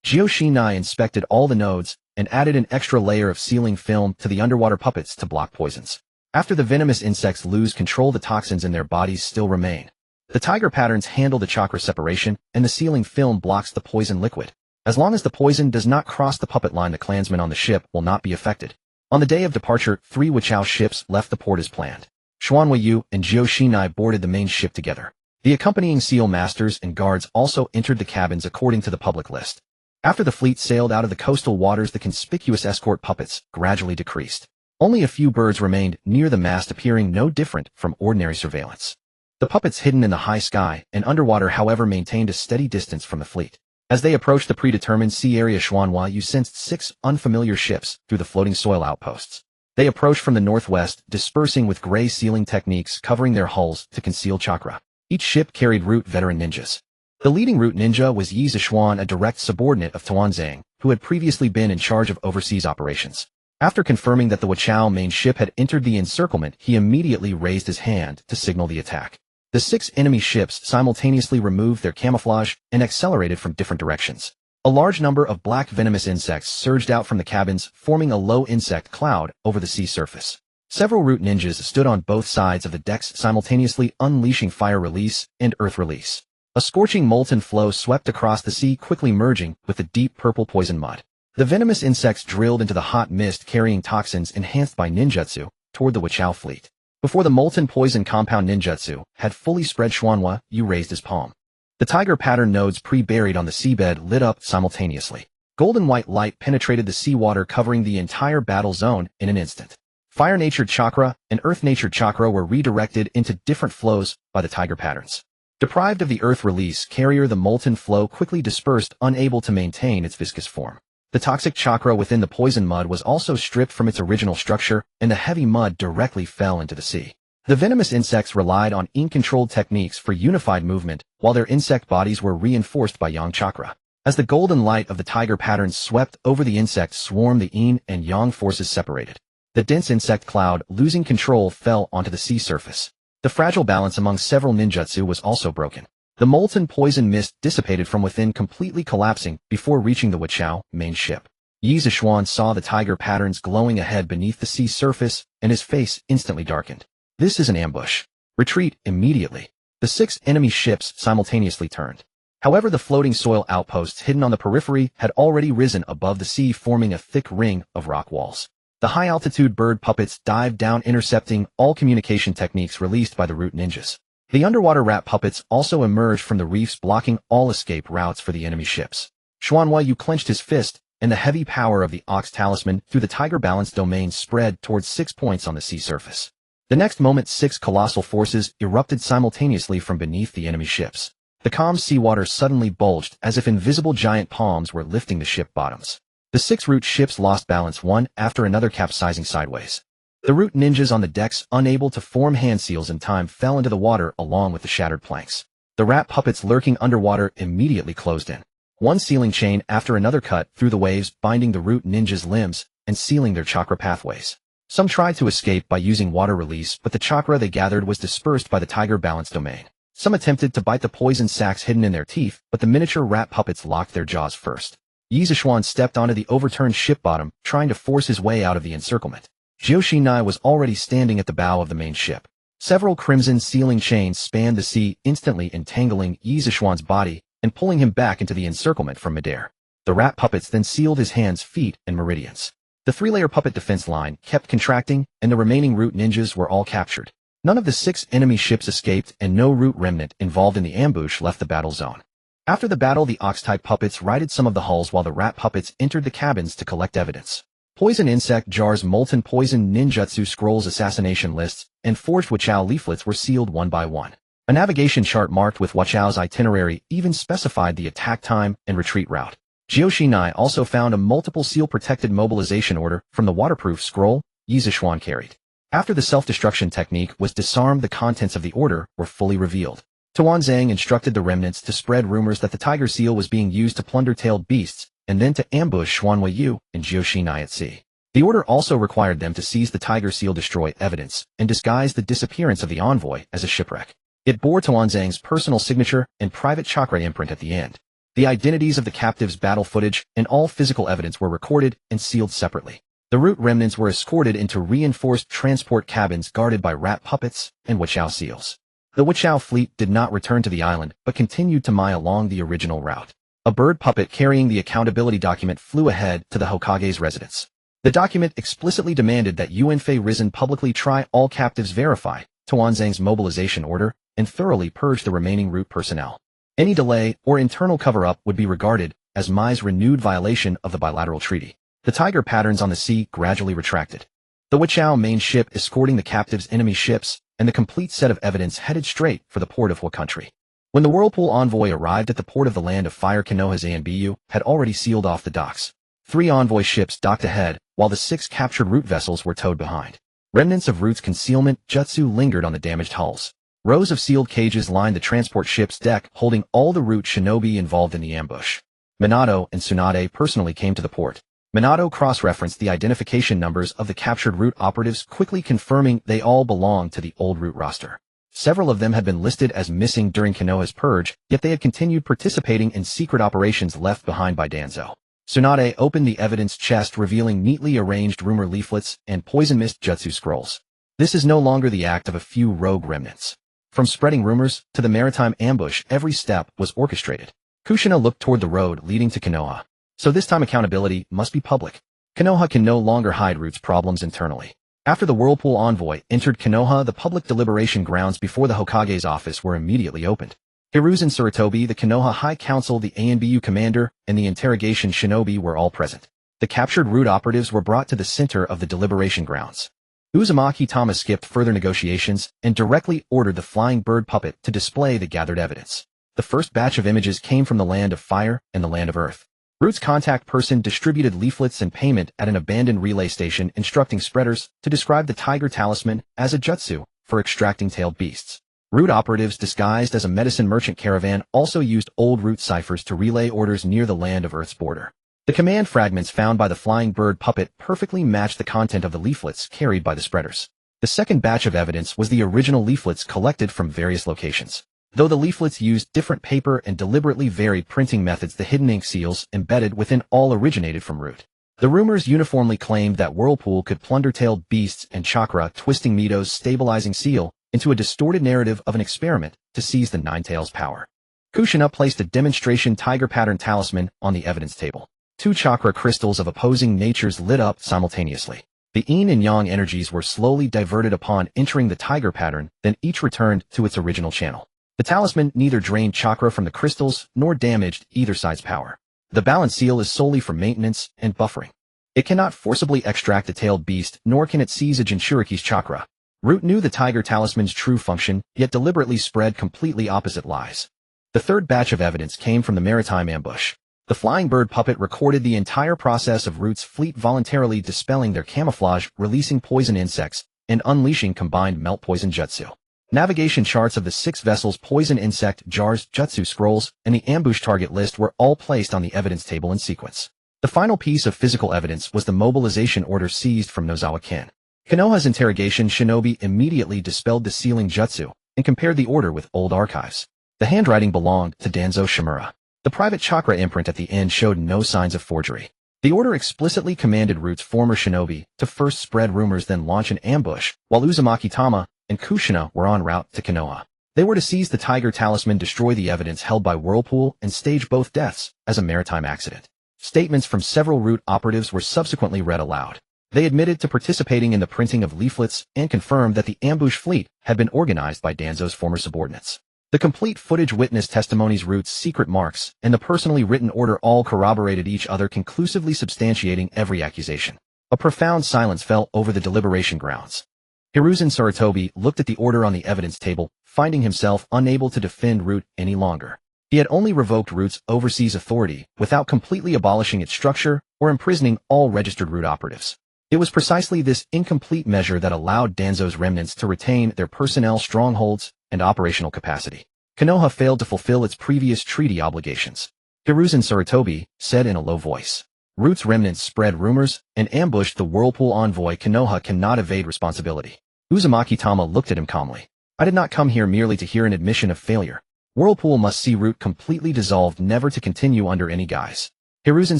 Jioshinai inspected all the nodes and added an extra layer of sealing film to the underwater puppets to block poisons. After the venomous insects lose control, the toxins in their bodies still remain. The tiger patterns handle the chakra separation, and the sealing film blocks the poison liquid. As long as the poison does not cross the puppet line, the clansmen on the ship will not be affected. On the day of departure, 3 Wachao ships left the port as planned. Xuanhua Yu and Jioshinai boarded the main ship together. The accompanying seal masters and guards also entered the cabins according to the public list. After the fleet sailed out of the coastal waters, the conspicuous escort puppets gradually decreased. Only a few birds remained near the mast, appearing no different from ordinary surveillance. The puppets hidden in the high sky and underwater, however, maintained a steady distance from the fleet. As they approached the predetermined sea area Xuanhua, you sensed 6 unfamiliar ships through the floating soil outposts. They approached from the northwest, dispersing with gray sealing techniques covering their hulls to conceal chakra. Each ship carried root veteran ninjas. The leading root ninja was Yi Zixuan, a direct subordinate of Tuanzang, who had previously been in charge of overseas operations. After confirming that the Wuchao main ship had entered the encirclement, he immediately raised his hand to signal the attack. The 6 enemy ships simultaneously removed their camouflage and accelerated from different directions. A large number of black venomous insects surged out from the cabins, forming a low insect cloud over the sea surface. Several root ninjas stood on both sides of the decks, simultaneously unleashing fire release and earth release. A scorching molten flow swept across the sea, quickly merging with the deep purple poison mud. The venomous insects drilled into the hot mist, carrying toxins enhanced by ninjutsu toward the Wuchao fleet. Before the molten poison compound ninjutsu had fully spread, Xuanhua Yu raised his palm. The tiger pattern nodes pre-buried on the seabed lit up simultaneously. Golden white light penetrated the seawater, covering the entire battle zone in an instant. Fire-natured chakra and earth-natured chakra were redirected into different flows by the tiger patterns. Deprived of the earth release carrier, the molten flow quickly dispersed, unable to maintain its viscous form. The toxic chakra within the poison mud was also stripped from its original structure, and the heavy mud directly fell into the sea. The venomous insects relied on yin-controlled techniques for unified movement, while their insect bodies were reinforced by yang chakra. As the golden light of the tiger patterns swept over the insect swarm, the yin and yang forces separated. The dense insect cloud, losing control, fell onto the sea surface. The fragile balance among several ninjutsu was also broken. The molten poison mist dissipated from within, completely collapsing before reaching the Wuchao main ship. Yi Zixuan saw the tiger patterns glowing ahead beneath the sea surface, and his face instantly darkened. This is an ambush. Retreat immediately. The 6 enemy ships simultaneously turned. However, the floating soil outposts hidden on the periphery had already risen above the sea, forming a thick ring of rock walls. The high-altitude bird puppets dived down, intercepting all communication techniques released by the root ninjas. The underwater rat puppets also emerged from the reefs, blocking all escape routes for the enemy ships. Xuanhua Yu clenched his fist, and the heavy power of the Ox Talisman through the tiger balance domain spread towards 6 points on the sea surface. The next moment, 6 colossal forces erupted simultaneously from beneath the enemy ships. The calm seawater suddenly bulged, as if invisible giant palms were lifting the ship bottoms. The 6 root ships lost balance, one after another, capsizing sideways. The root ninjas on the decks, unable to form hand seals in time, fell into the water along with the shattered planks. The rat puppets lurking underwater immediately closed in. One sealing chain after another cut through the waves, binding the root ninjas' limbs and sealing their chakra pathways. Some tried to escape by using water release, but the chakra they gathered was dispersed by the tiger balance domain. Some attempted to bite the poison sacs hidden in their teeth, but the miniature rat puppets locked their jaws first. Yi Zixuan stepped onto the overturned ship bottom, trying to force his way out of the encirclement. Jiuxinai was already standing at the bow of the main ship. Several crimson sealing chains spanned the sea, instantly entangling Yi Zixuan's body and pulling him back into the encirclement from midair. The rat puppets then sealed his hands, feet, and meridians. The 3-layer puppet defense line kept contracting, and the remaining root ninjas were all captured. None of the 6 enemy ships escaped, and no root remnant involved in the ambush left the battle zone. After the battle, the ox-type puppets righted some of the hulls while the rat puppets entered the cabins to collect evidence. Poison insect jars, molten poison ninjutsu scrolls, assassination lists, and forged Wuchao leaflets were sealed one by one. A navigation chart marked with Wuchao's itinerary even specified the attack time and retreat route. Jiuxinai also found a multiple seal-protected mobilization order from the waterproof scroll Yi Zixuan carried. After the self-destruction technique was disarmed, the contents of the order were fully revealed. Tuanzang instructed the remnants to spread rumors that the tiger seal was being used to plunder tailed beasts, and then to ambush Xuanhua Yu and Jiuxinai at sea. The order also required them to seize the tiger seal, destroy evidence, and disguise the disappearance of the envoy as a shipwreck. It bore Tuanzang's personal signature and private chakra imprint at the end. The identities of the captives' battle footage and all physical evidence were recorded and sealed separately. The root remnants were escorted into reinforced transport cabins guarded by rat puppets and Wuchao seals. The Wuchao fleet did not return to the island, but continued to mine along the original route. A bird puppet carrying the accountability document flew ahead to the Hokage's residence. The document explicitly demanded that Yuanfei Risen publicly try all captives, verify Tuanzang's mobilization order, and thoroughly purge the remaining root personnel. Any delay or internal cover-up would be regarded as Mai's renewed violation of the bilateral treaty. The tiger patterns on the sea gradually retracted. The Wuchao main ship escorting the captives' enemy ships, and the complete set of evidence headed straight for the port of Hua country. When the Whirlpool envoy arrived at the port of the Land of Fire, Konoha's ANBU had already sealed off the docks. 3 envoy ships docked ahead, while the 6 captured Root vessels were towed behind. Remnants of Root's concealment jutsu lingered on the damaged hulls. Rows of sealed cages lined the transport ship's deck, holding all the Root shinobi involved in the ambush. Minato and Tsunade personally came to the port. Minato cross-referenced the identification numbers of the captured Root operatives, quickly confirming they all belonged to the old Root roster. Several of them had been listed as missing during Konoha's purge, yet they had continued participating in secret operations left behind by Danzo. Tsunade opened the evidence chest, revealing neatly arranged rumor leaflets and poison mist jutsu scrolls. This is no longer the act of a few rogue remnants. From spreading rumors to the maritime ambush, every step was orchestrated. Kushina looked toward the road leading to Konoha. So this time accountability must be public. Konoha can no longer hide Root's problems internally. After the Whirlpool envoy entered Konoha, the public deliberation grounds before the Hokage's office were immediately opened. Hiruzen Sarutobi, the Konoha High Council, the ANBU commander, and the interrogation shinobi were all present. The captured Root operatives were brought to the center of the deliberation grounds. Uzumaki Tamashi skipped further negotiations and directly ordered the flying bird puppet to display the gathered evidence. The first batch of images came from the Land of Fire and the Land of Earth. Root's contact person distributed leaflets and payment at an abandoned relay station, instructing spreaders to describe the Tiger Talisman as a jutsu for extracting tailed beasts. Root operatives disguised as a medicine merchant caravan also used old Root ciphers to relay orders near the Land of Earth's border. The command fragments found by the flying bird puppet perfectly matched the content of the leaflets carried by the spreaders. The second batch of evidence was the original leaflets collected from various locations. Though the leaflets used different paper and deliberately varied printing methods, the hidden ink seals embedded within all originated from Root. The rumors uniformly claimed that Whirlpool could plunder tailed beasts and chakra, twisting Mito's stabilizing seal into a distorted narrative of an experiment to seize the Nine Tails' power. Kushina placed a demonstration tiger pattern talisman on the evidence table. 2 chakra crystals of opposing natures lit up simultaneously. The yin and yang energies were slowly diverted upon entering the tiger pattern, then each returned to its original channel. The talisman neither drained chakra from the crystals nor damaged either side's power. The balance seal is solely for maintenance and buffering. It cannot forcibly extract a tailed beast, nor can it seize a Jinchuriki's chakra. Root knew the Tiger Talisman's true function, yet deliberately spread completely opposite lies. The third batch of evidence came from the maritime ambush. The flying bird puppet recorded the entire process of Root's fleet voluntarily dispelling their camouflage, releasing poison insects, and unleashing combined melt poison jutsu. Navigation charts of the 6 vessels' poison insect jars, jutsu scrolls, and the ambush target list were all placed on the evidence table in sequence. The final piece of physical evidence was the mobilization order seized from Nozawa Ken. Konoha's interrogation shinobi immediately dispelled the sealing jutsu and compared the order with old archives. The handwriting belonged to Danzo Shimura. The private chakra imprint at the end showed no signs of forgery. The order explicitly commanded Root's former shinobi to first spread rumors, then launch an ambush, while Uzumaki Tama and Kushina were en route to Konoha. They were to seize the Tiger Talisman, destroy the evidence held by Whirlpool, and stage both deaths as a maritime accident. Statements from several Root operatives were subsequently read aloud. They admitted to participating in the printing of leaflets and confirmed that the ambush fleet had been organized by Danzo's former subordinates. The complete footage, witness testimonies, Root's secret marks, and the personally written order all corroborated each other, conclusively substantiating every accusation. A profound silence fell over the deliberation grounds. Hiruzen Sarutobi looked at the order on the evidence table, finding himself unable to defend Root any longer. He had only revoked Root's overseas authority without completely abolishing its structure or imprisoning all registered Root operatives. It was precisely this incomplete measure that allowed Danzo's remnants to retain their personnel, strongholds, and operational capacity. Konoha failed to fulfill its previous treaty obligations. Hiruzen Sarutobi said in a low voice. Root's remnants spread rumors and ambushed the Whirlpool envoy. Konoha cannot evade responsibility. Uzumaki Tama looked at him calmly. I did not come here merely to hear an admission of failure. Whirlpool must see Root completely dissolved, never to continue under any guise. Hiruzen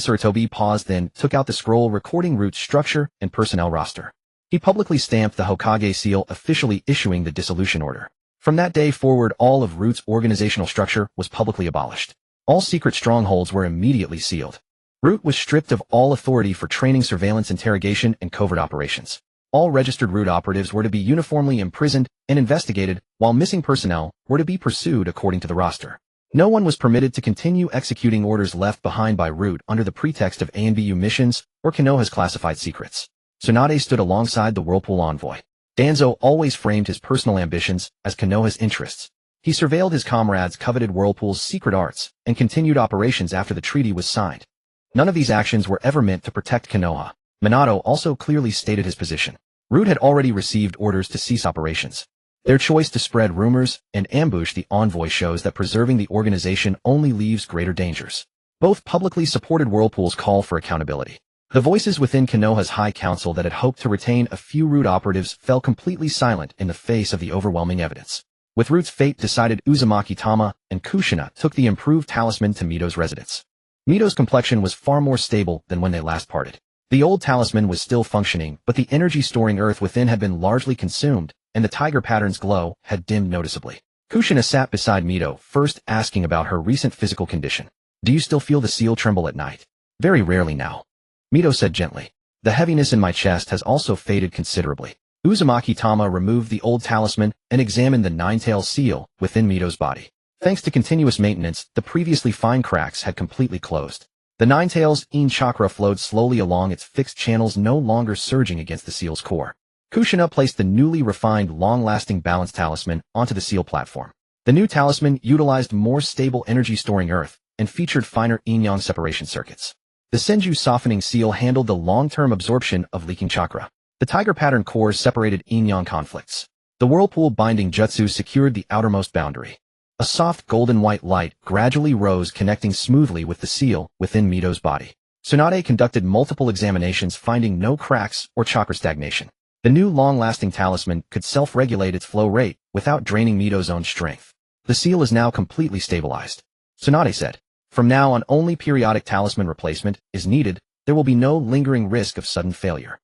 Sarutobi paused, then took out the scroll recording Root's structure and personnel roster. He publicly stamped the Hokage seal, officially issuing the dissolution order. From that day forward, all of Root's organizational structure was publicly abolished. All secret strongholds were immediately sealed. Root was stripped of all authority for training, surveillance, interrogation, and covert operations. All registered Root operatives were to be uniformly imprisoned and investigated, while missing personnel were to be pursued according to the roster. No one was permitted to continue executing orders left behind by Root under the pretext of ANBU missions or Konoha's classified secrets. Tsunade stood alongside the Whirlpool envoy. Danzo always framed his personal ambitions as Konoha's interests. He surveilled his comrades' coveted Whirlpool's secret arts and continued operations after the treaty was signed. None of these actions were ever meant to protect Konoha. Minato also clearly stated his position. Root had already received orders to cease operations. Their choice to spread rumors and ambush the envoy shows that preserving the organization only leaves greater dangers. Both publicly supported Whirlpool's call for accountability. The voices within Konoha's High Council that had hoped to retain a few Root operatives fell completely silent in the face of the overwhelming evidence. With Root's fate decided, Uzumaki Tama and Kushina took the improved talisman to Mito's residence. Mito's complexion was far more stable than when they last parted. The old talisman was still functioning, but the energy-storing earth within had been largely consumed, and the tiger pattern's glow had dimmed noticeably. Kushina sat beside Mito, first asking about her recent physical condition. "Do you still feel the seal tremble at night?" "Very rarely now," Mito said gently. "The heaviness in my chest has also faded considerably." Uzumaki Tama removed the old talisman and examined the nine-tailed seal within Mito's body. Thanks to continuous maintenance, the previously fine cracks had completely closed. The nine-tails in chakra flowed slowly along its fixed channels, no longer surging against the seal's core. Kushina placed the newly refined, long-lasting balance talisman onto the seal platform. The new talisman utilized more stable energy-storing earth and featured finer yin-yang separation circuits. The Senju softening seal handled the long-term absorption of leaking chakra. The tiger pattern cores separated yin-yang conflicts. The whirlpool binding jutsu secured the outermost boundary. A soft golden-white light gradually rose, connecting smoothly with the seal within Mito's body. Tsunade conducted multiple examinations, finding no cracks or chakra stagnation. The new long-lasting talisman could self-regulate its flow rate without draining Mito's own strength. The seal is now completely stabilized. Tsunade said, "From now on, only periodic talisman replacement is needed. There will be no lingering risk of sudden failure."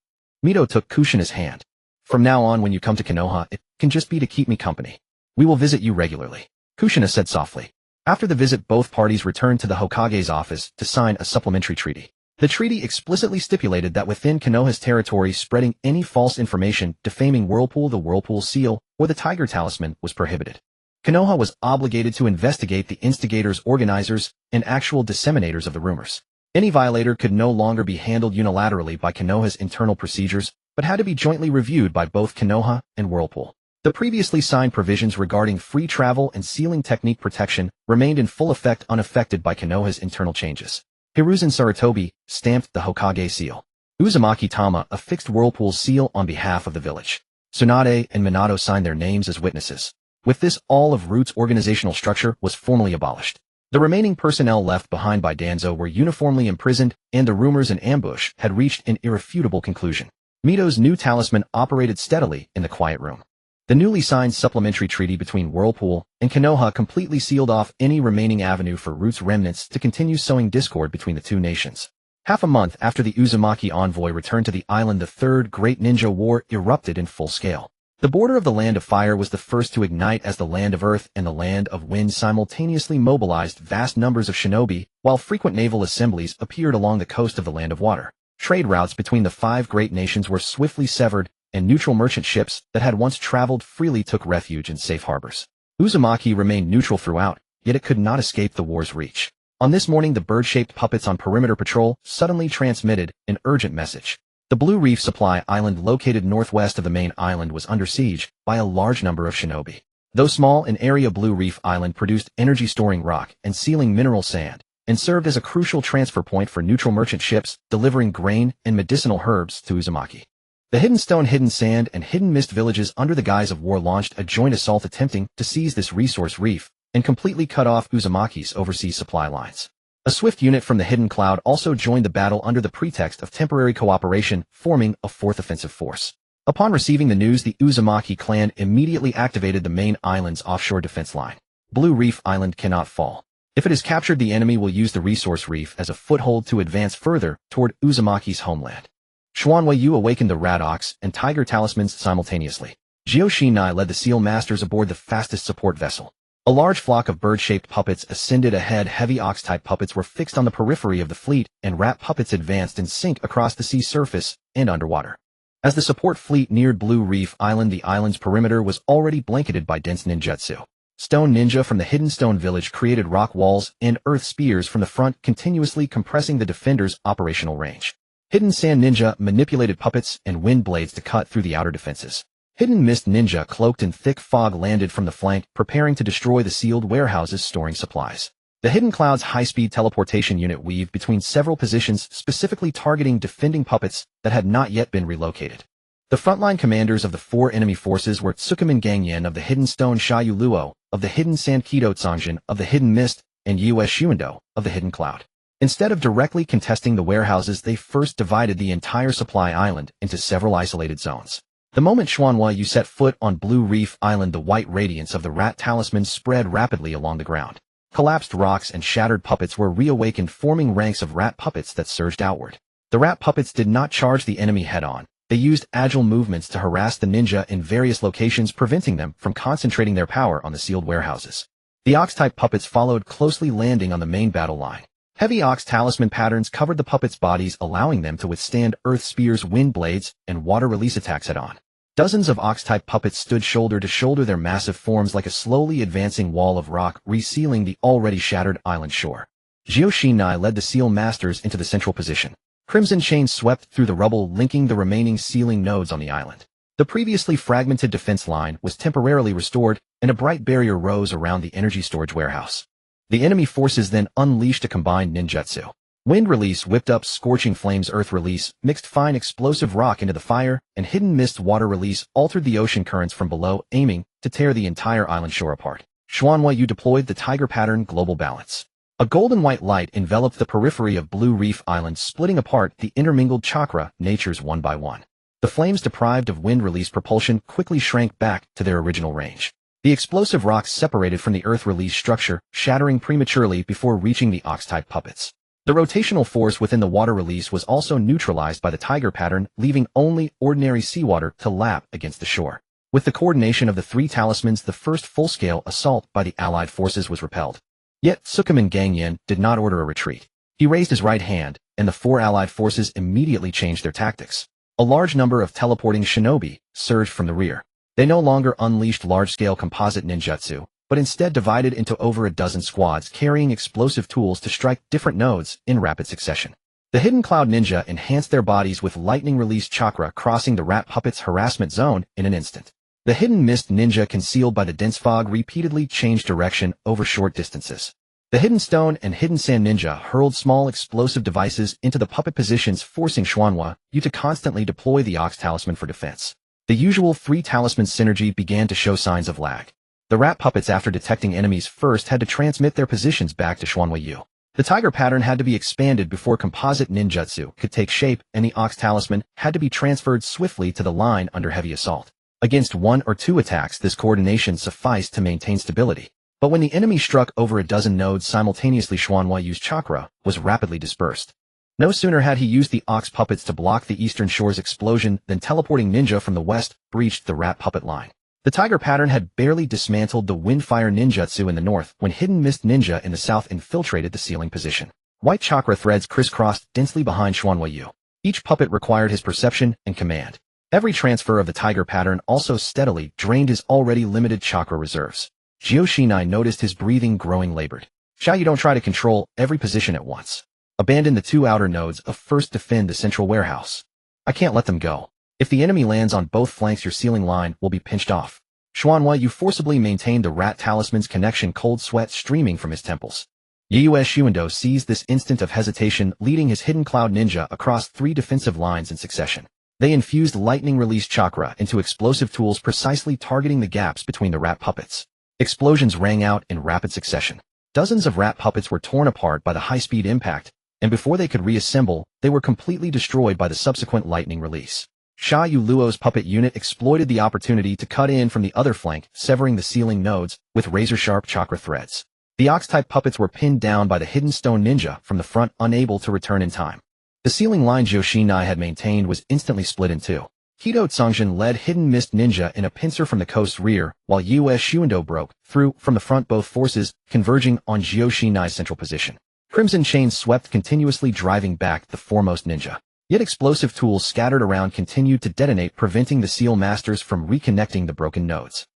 Mito took Kushina's hand. "From now on, when you come to Konoha, it can just be to keep me company. We will visit you regularly," Kushina said softly. After the visit, both parties returned to the Hokage's office to sign a supplementary treaty. The treaty explicitly stipulated that within Konoha's territory, spreading any false information defaming Whirlpool, the Whirlpool seal, or the Tiger Talisman was prohibited. Konoha was obligated to investigate the instigators, organizers, and actual disseminators of the rumors. Any violator could no longer be handled unilaterally by Konoha's internal procedures, but had to be jointly reviewed by both Konoha and Whirlpool. The previously signed provisions regarding free travel and sealing technique protection remained in full effect, unaffected by Konoha's internal changes. Hiruzen Sarutobi stamped the Hokage seal. Uzumaki Tama affixed Whirlpool's seal on behalf of the village. Tsunade and Minato signed their names as witnesses. With this, all of Root's organizational structure was formally abolished. The remaining personnel left behind by Danzo were uniformly imprisoned, and the rumors and ambush had reached an irrefutable conclusion. Mito's new talisman operated steadily in the quiet room. The newly signed supplementary treaty between Whirlpool and Konoha completely sealed off any remaining avenue for Root's remnants to continue sowing discord between the two nations. Half a month after the Uzumaki envoy returned to the island, the Third Great Ninja War erupted in full scale. The border of the Land of Fire was the first to ignite as the Land of Earth and the Land of Wind simultaneously mobilized vast numbers of shinobi, while frequent naval assemblies appeared along the coast of the Land of Water. Trade routes between the five great nations were swiftly severed, and neutral merchant ships that had once traveled freely took refuge in safe harbors. Uzumaki remained neutral throughout, yet it could not escape the war's reach. On this morning, the bird-shaped puppets on perimeter patrol suddenly transmitted an urgent message. The Blue Reef Supply Island, located northwest of the main island, was under siege by a large number of shinobi. Though small in area, Blue Reef Island produced energy-storing rock and sealing mineral sand, and served as a crucial transfer point for neutral merchant ships delivering grain and medicinal herbs to Uzumaki. The Hidden Stone, Hidden Sand, and Hidden Mist villages under the guise of war launched a joint assault attempting to seize this resource reef and completely cut off Uzumaki's overseas supply lines. A swift unit from the Hidden Cloud also joined the battle under the pretext of temporary cooperation, forming a fourth offensive force. Upon receiving the news, the Uzumaki clan immediately activated the main island's offshore defense line. Blue Reef Island cannot fall. If it is captured, the enemy will use the resource reef as a foothold to advance further toward Uzumaki's homeland. Xuanwei awakened the Rat Ox and Tiger Talismans simultaneously. Jioshinai led the Seal Masters aboard the fastest support vessel. A large flock of bird-shaped puppets ascended ahead. Heavy ox-type puppets were fixed on the periphery of the fleet, and rat puppets advanced in sync across the sea surface and underwater. As the support fleet neared Blue Reef Island, the island's perimeter was already blanketed by dense ninjutsu. Stone ninja from the Hidden Stone Village created rock walls and earth spears from the front, continuously compressing the defenders' operational range. Hidden Sand ninja manipulated puppets and wind blades to cut through the outer defenses. Hidden Mist Ninja cloaked in thick fog landed from the flank, preparing to destroy the sealed warehouses storing supplies. The Hidden Cloud's high-speed teleportation unit weaved between several positions, specifically targeting defending puppets that had not yet been relocated. The frontline commanders of the four enemy forces were Tsukumin Gangyen of the Hidden Stone Shayu Luo, of the Hidden Sankido Tsangjin, of the Hidden Mist, and Us Shuendo, of the Hidden Cloud. Instead of directly contesting the warehouses, they first divided the entire supply island into several isolated zones. The moment Xuanhua set foot on Blue Reef Island, the white radiance of the Rat Talisman spread rapidly along the ground. Collapsed rocks and shattered puppets were reawakened, forming ranks of rat puppets that surged outward. The rat puppets did not charge the enemy head-on. They used agile movements to harass the ninja in various locations, preventing them from concentrating their power on the sealed warehouses. The Ox-type puppets followed closely, landing on the main battle line. Heavy Ox Talisman patterns covered the puppets' bodies, allowing them to withstand earth spears, wind blades, and water release attacks head-on. Dozens of Ox-type puppets stood shoulder to shoulder, their massive forms like a slowly advancing wall of rock, resealing the already shattered island shore. Jioshinai led the Seal Masters into the central position. Crimson chains swept through the rubble, linking the remaining sealing nodes on the island. The previously fragmented defense line was temporarily restored, and a bright barrier rose around the energy storage warehouse. The enemy forces then unleashed a combined ninjutsu. Wind release whipped up scorching flames, earth release mixed fine explosive rock into the fire, and hidden mist water release altered the ocean currents from below, aiming to tear the entire island shore apart. Xuanhua deployed the tiger pattern global balance. A golden white light enveloped the periphery of Blue Reef Island, splitting apart the intermingled chakra natures one by one. The flames, deprived of wind release propulsion, quickly shrank back to their original range. The explosive rocks separated from the earth release structure, shattering prematurely before reaching the Ox-type puppets. The rotational force within the water release was also neutralized by the tiger pattern, leaving only ordinary seawater to lap against the shore. With the coordination of the three talismans, the first full-scale assault by the allied forces was repelled. Yet Tsukumin Gangyen did not order a retreat. He raised his right hand, and the four allied forces immediately changed their tactics. A large number of teleporting shinobi surged from the rear. They no longer unleashed large-scale composite ninjutsu, but instead divided into over a dozen squads carrying explosive tools to strike different nodes in rapid succession. The Hidden Cloud Ninja enhanced their bodies with lightning-release chakra, crossing the rat puppets' harassment zone in an instant. The Hidden Mist Ninja, concealed by the dense fog, repeatedly changed direction over short distances. The Hidden Stone and Hidden Sand Ninja hurled small explosive devices into the puppet positions, forcing Xuanhua to constantly deploy the Ox Talisman for defense. The usual three talisman synergy began to show signs of lag. The rat puppets, after detecting enemies first, had to transmit their positions back to Xuanhua. The tiger pattern had to be expanded before composite ninjutsu could take shape, and the Ox Talisman had to be transferred swiftly to the line under heavy assault. Against one or two attacks, this coordination sufficed to maintain stability. But when the enemy struck over a dozen nodes simultaneously, Xuanhua's chakra was rapidly dispersed. No sooner had he used the Ox puppets to block the eastern shore's explosion than teleporting ninja from the west breached the rat puppet line. The tiger pattern had barely dismantled the windfire ninjutsu in the north when Hidden Mist Ninja in the south infiltrated the sealing position. White chakra threads crisscrossed densely behind Xuanhua. Each puppet required his perception and command. Every transfer of the tiger pattern also steadily drained his already limited chakra reserves. Jioshinai noticed his breathing growing labored. You don't try to control every position at once. Abandon the two outer nodes, first defend the central warehouse. I can't let them go. If the enemy lands on both flanks, your sealing line will be pinched off. Xuanhua forcibly maintained the Rat Talisman's connection, cold sweat streaming from his temples. Us Shuendo seized this instant of hesitation, leading his Hidden Cloud Ninja across three defensive lines in succession. They infused lightning release chakra into explosive tools, precisely targeting the gaps between the rat puppets. Explosions rang out in rapid succession. Dozens of rat puppets were torn apart by the high-speed impact, and before they could reassemble, they were completely destroyed by the subsequent lightning release. Shayu Luo's puppet unit exploited the opportunity to cut in from the other flank, severing the sealing nodes with razor-sharp chakra threads. The Ox-type puppets were pinned down by the Hidden Stone Ninja from the front, unable to return in time. The sealing line Jioshinai had maintained was instantly split in two. Kido Tsangjin led Hidden Mist Ninja in a pincer from the coast's rear, while Us Shuendo broke through from the front, both forces converging on Jioshinai's central position. Crimson chains swept continuously, driving back the foremost ninja. Yet explosive tools scattered around continued to detonate, preventing the Seal Masters from reconnecting the broken nodes.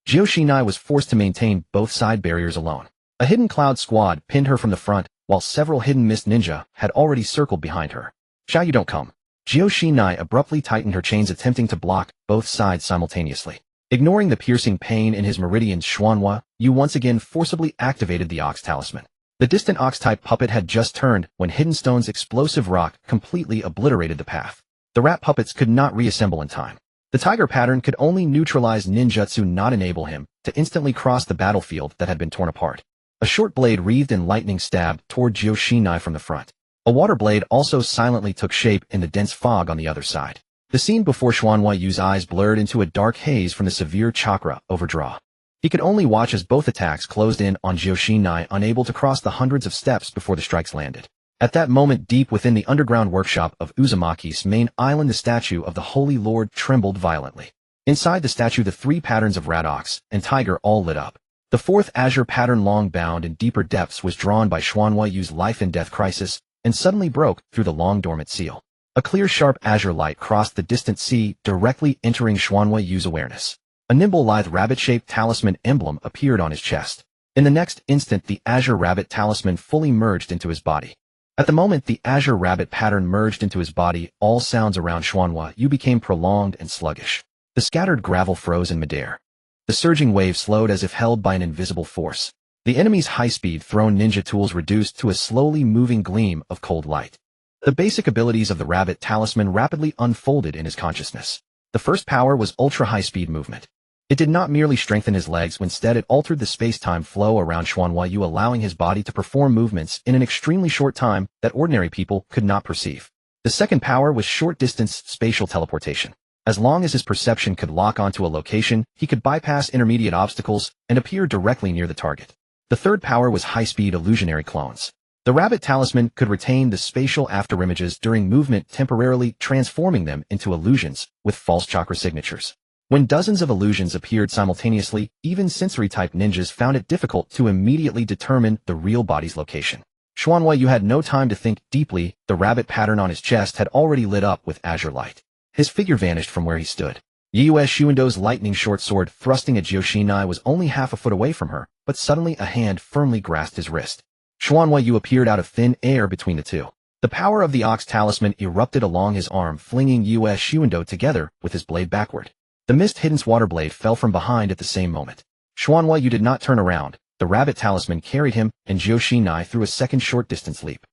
Jioshinai was forced to maintain both side barriers alone. A Hidden Cloud squad pinned her from the front, while several Hidden Mist Ninja had already circled behind her. You don't come. Joshinai abruptly tightened her chains, attempting to block both sides simultaneously. Ignoring the piercing pain in his meridians, Xuanhua Yu once again forcibly activated the Ox Talisman. The distant Ox-type puppet had just turned when Hidden Stone's explosive rock completely obliterated the path. The rat puppets could not reassemble in time. The tiger pattern could only neutralize ninjutsu, not enable him to instantly cross the battlefield that had been torn apart. A short blade wreathed in lightning stabbed toward Joshinai from the front. A water blade also silently took shape in the dense fog on the other side. The scene before Xuanhua Yu's eyes blurred into a dark haze from the severe chakra overdraw. He could only watch as both attacks closed in on Joshinai, unable to cross the hundreds of steps before the strikes landed. At that moment, deep within the underground workshop of Uzumaki's main island, the statue of the Holy Lord trembled violently. Inside the statue, the three patterns of rat, ox, and tiger all lit up. The fourth azure pattern, long bound in deeper depths, was drawn by Xuanhua Yu's life and death crisis, and suddenly broke through the long dormant seal. A clear, sharp azure light crossed the distant sea, directly entering Xuanhua Yu's awareness. A nimble, lithe rabbit-shaped talisman emblem appeared on his chest. In the next instant, the azure rabbit talisman fully merged into his body. At the moment the azure rabbit pattern merged into his body, all sounds around Xuanhua Yu became prolonged and sluggish. The scattered gravel froze in midair. The surging wave slowed as if held by an invisible force. The enemy's high-speed thrown ninja tools reduced to a slowly moving gleam of cold light. The basic abilities of the rabbit talisman rapidly unfolded in his consciousness. The first power was ultra-high-speed movement. It did not merely strengthen his legs, instead it altered the space-time flow around Xuanhua Yu, allowing his body to perform movements in an extremely short time that ordinary people could not perceive. The second power was short-distance spatial teleportation. As long as his perception could lock onto a location, he could bypass intermediate obstacles and appear directly near the target. The third power was high-speed illusionary clones. The rabbit talisman could retain the spatial afterimages during movement, temporarily transforming them into illusions with false chakra signatures. When dozens of illusions appeared simultaneously, even sensory-type ninjas found it difficult to immediately determine the real body's location. Xuanhua Yu had no time to think deeply. The rabbit pattern on his chest had already lit up with azure light. His figure vanished from where he stood. Yue Shuendo's lightning short sword thrusting at Joshinai was only half a foot away from her, but suddenly a hand firmly grasped his wrist. Xuanhua Yu appeared out of thin air between the two. The power of the Ox Talisman erupted along his arm, flinging Yue Shuendo together with his blade backward. The mist-hidden water blade fell from behind at the same moment. Xuanhua Yu did not turn around. The rabbit talisman carried him and Joshinai through a second short-distance leap.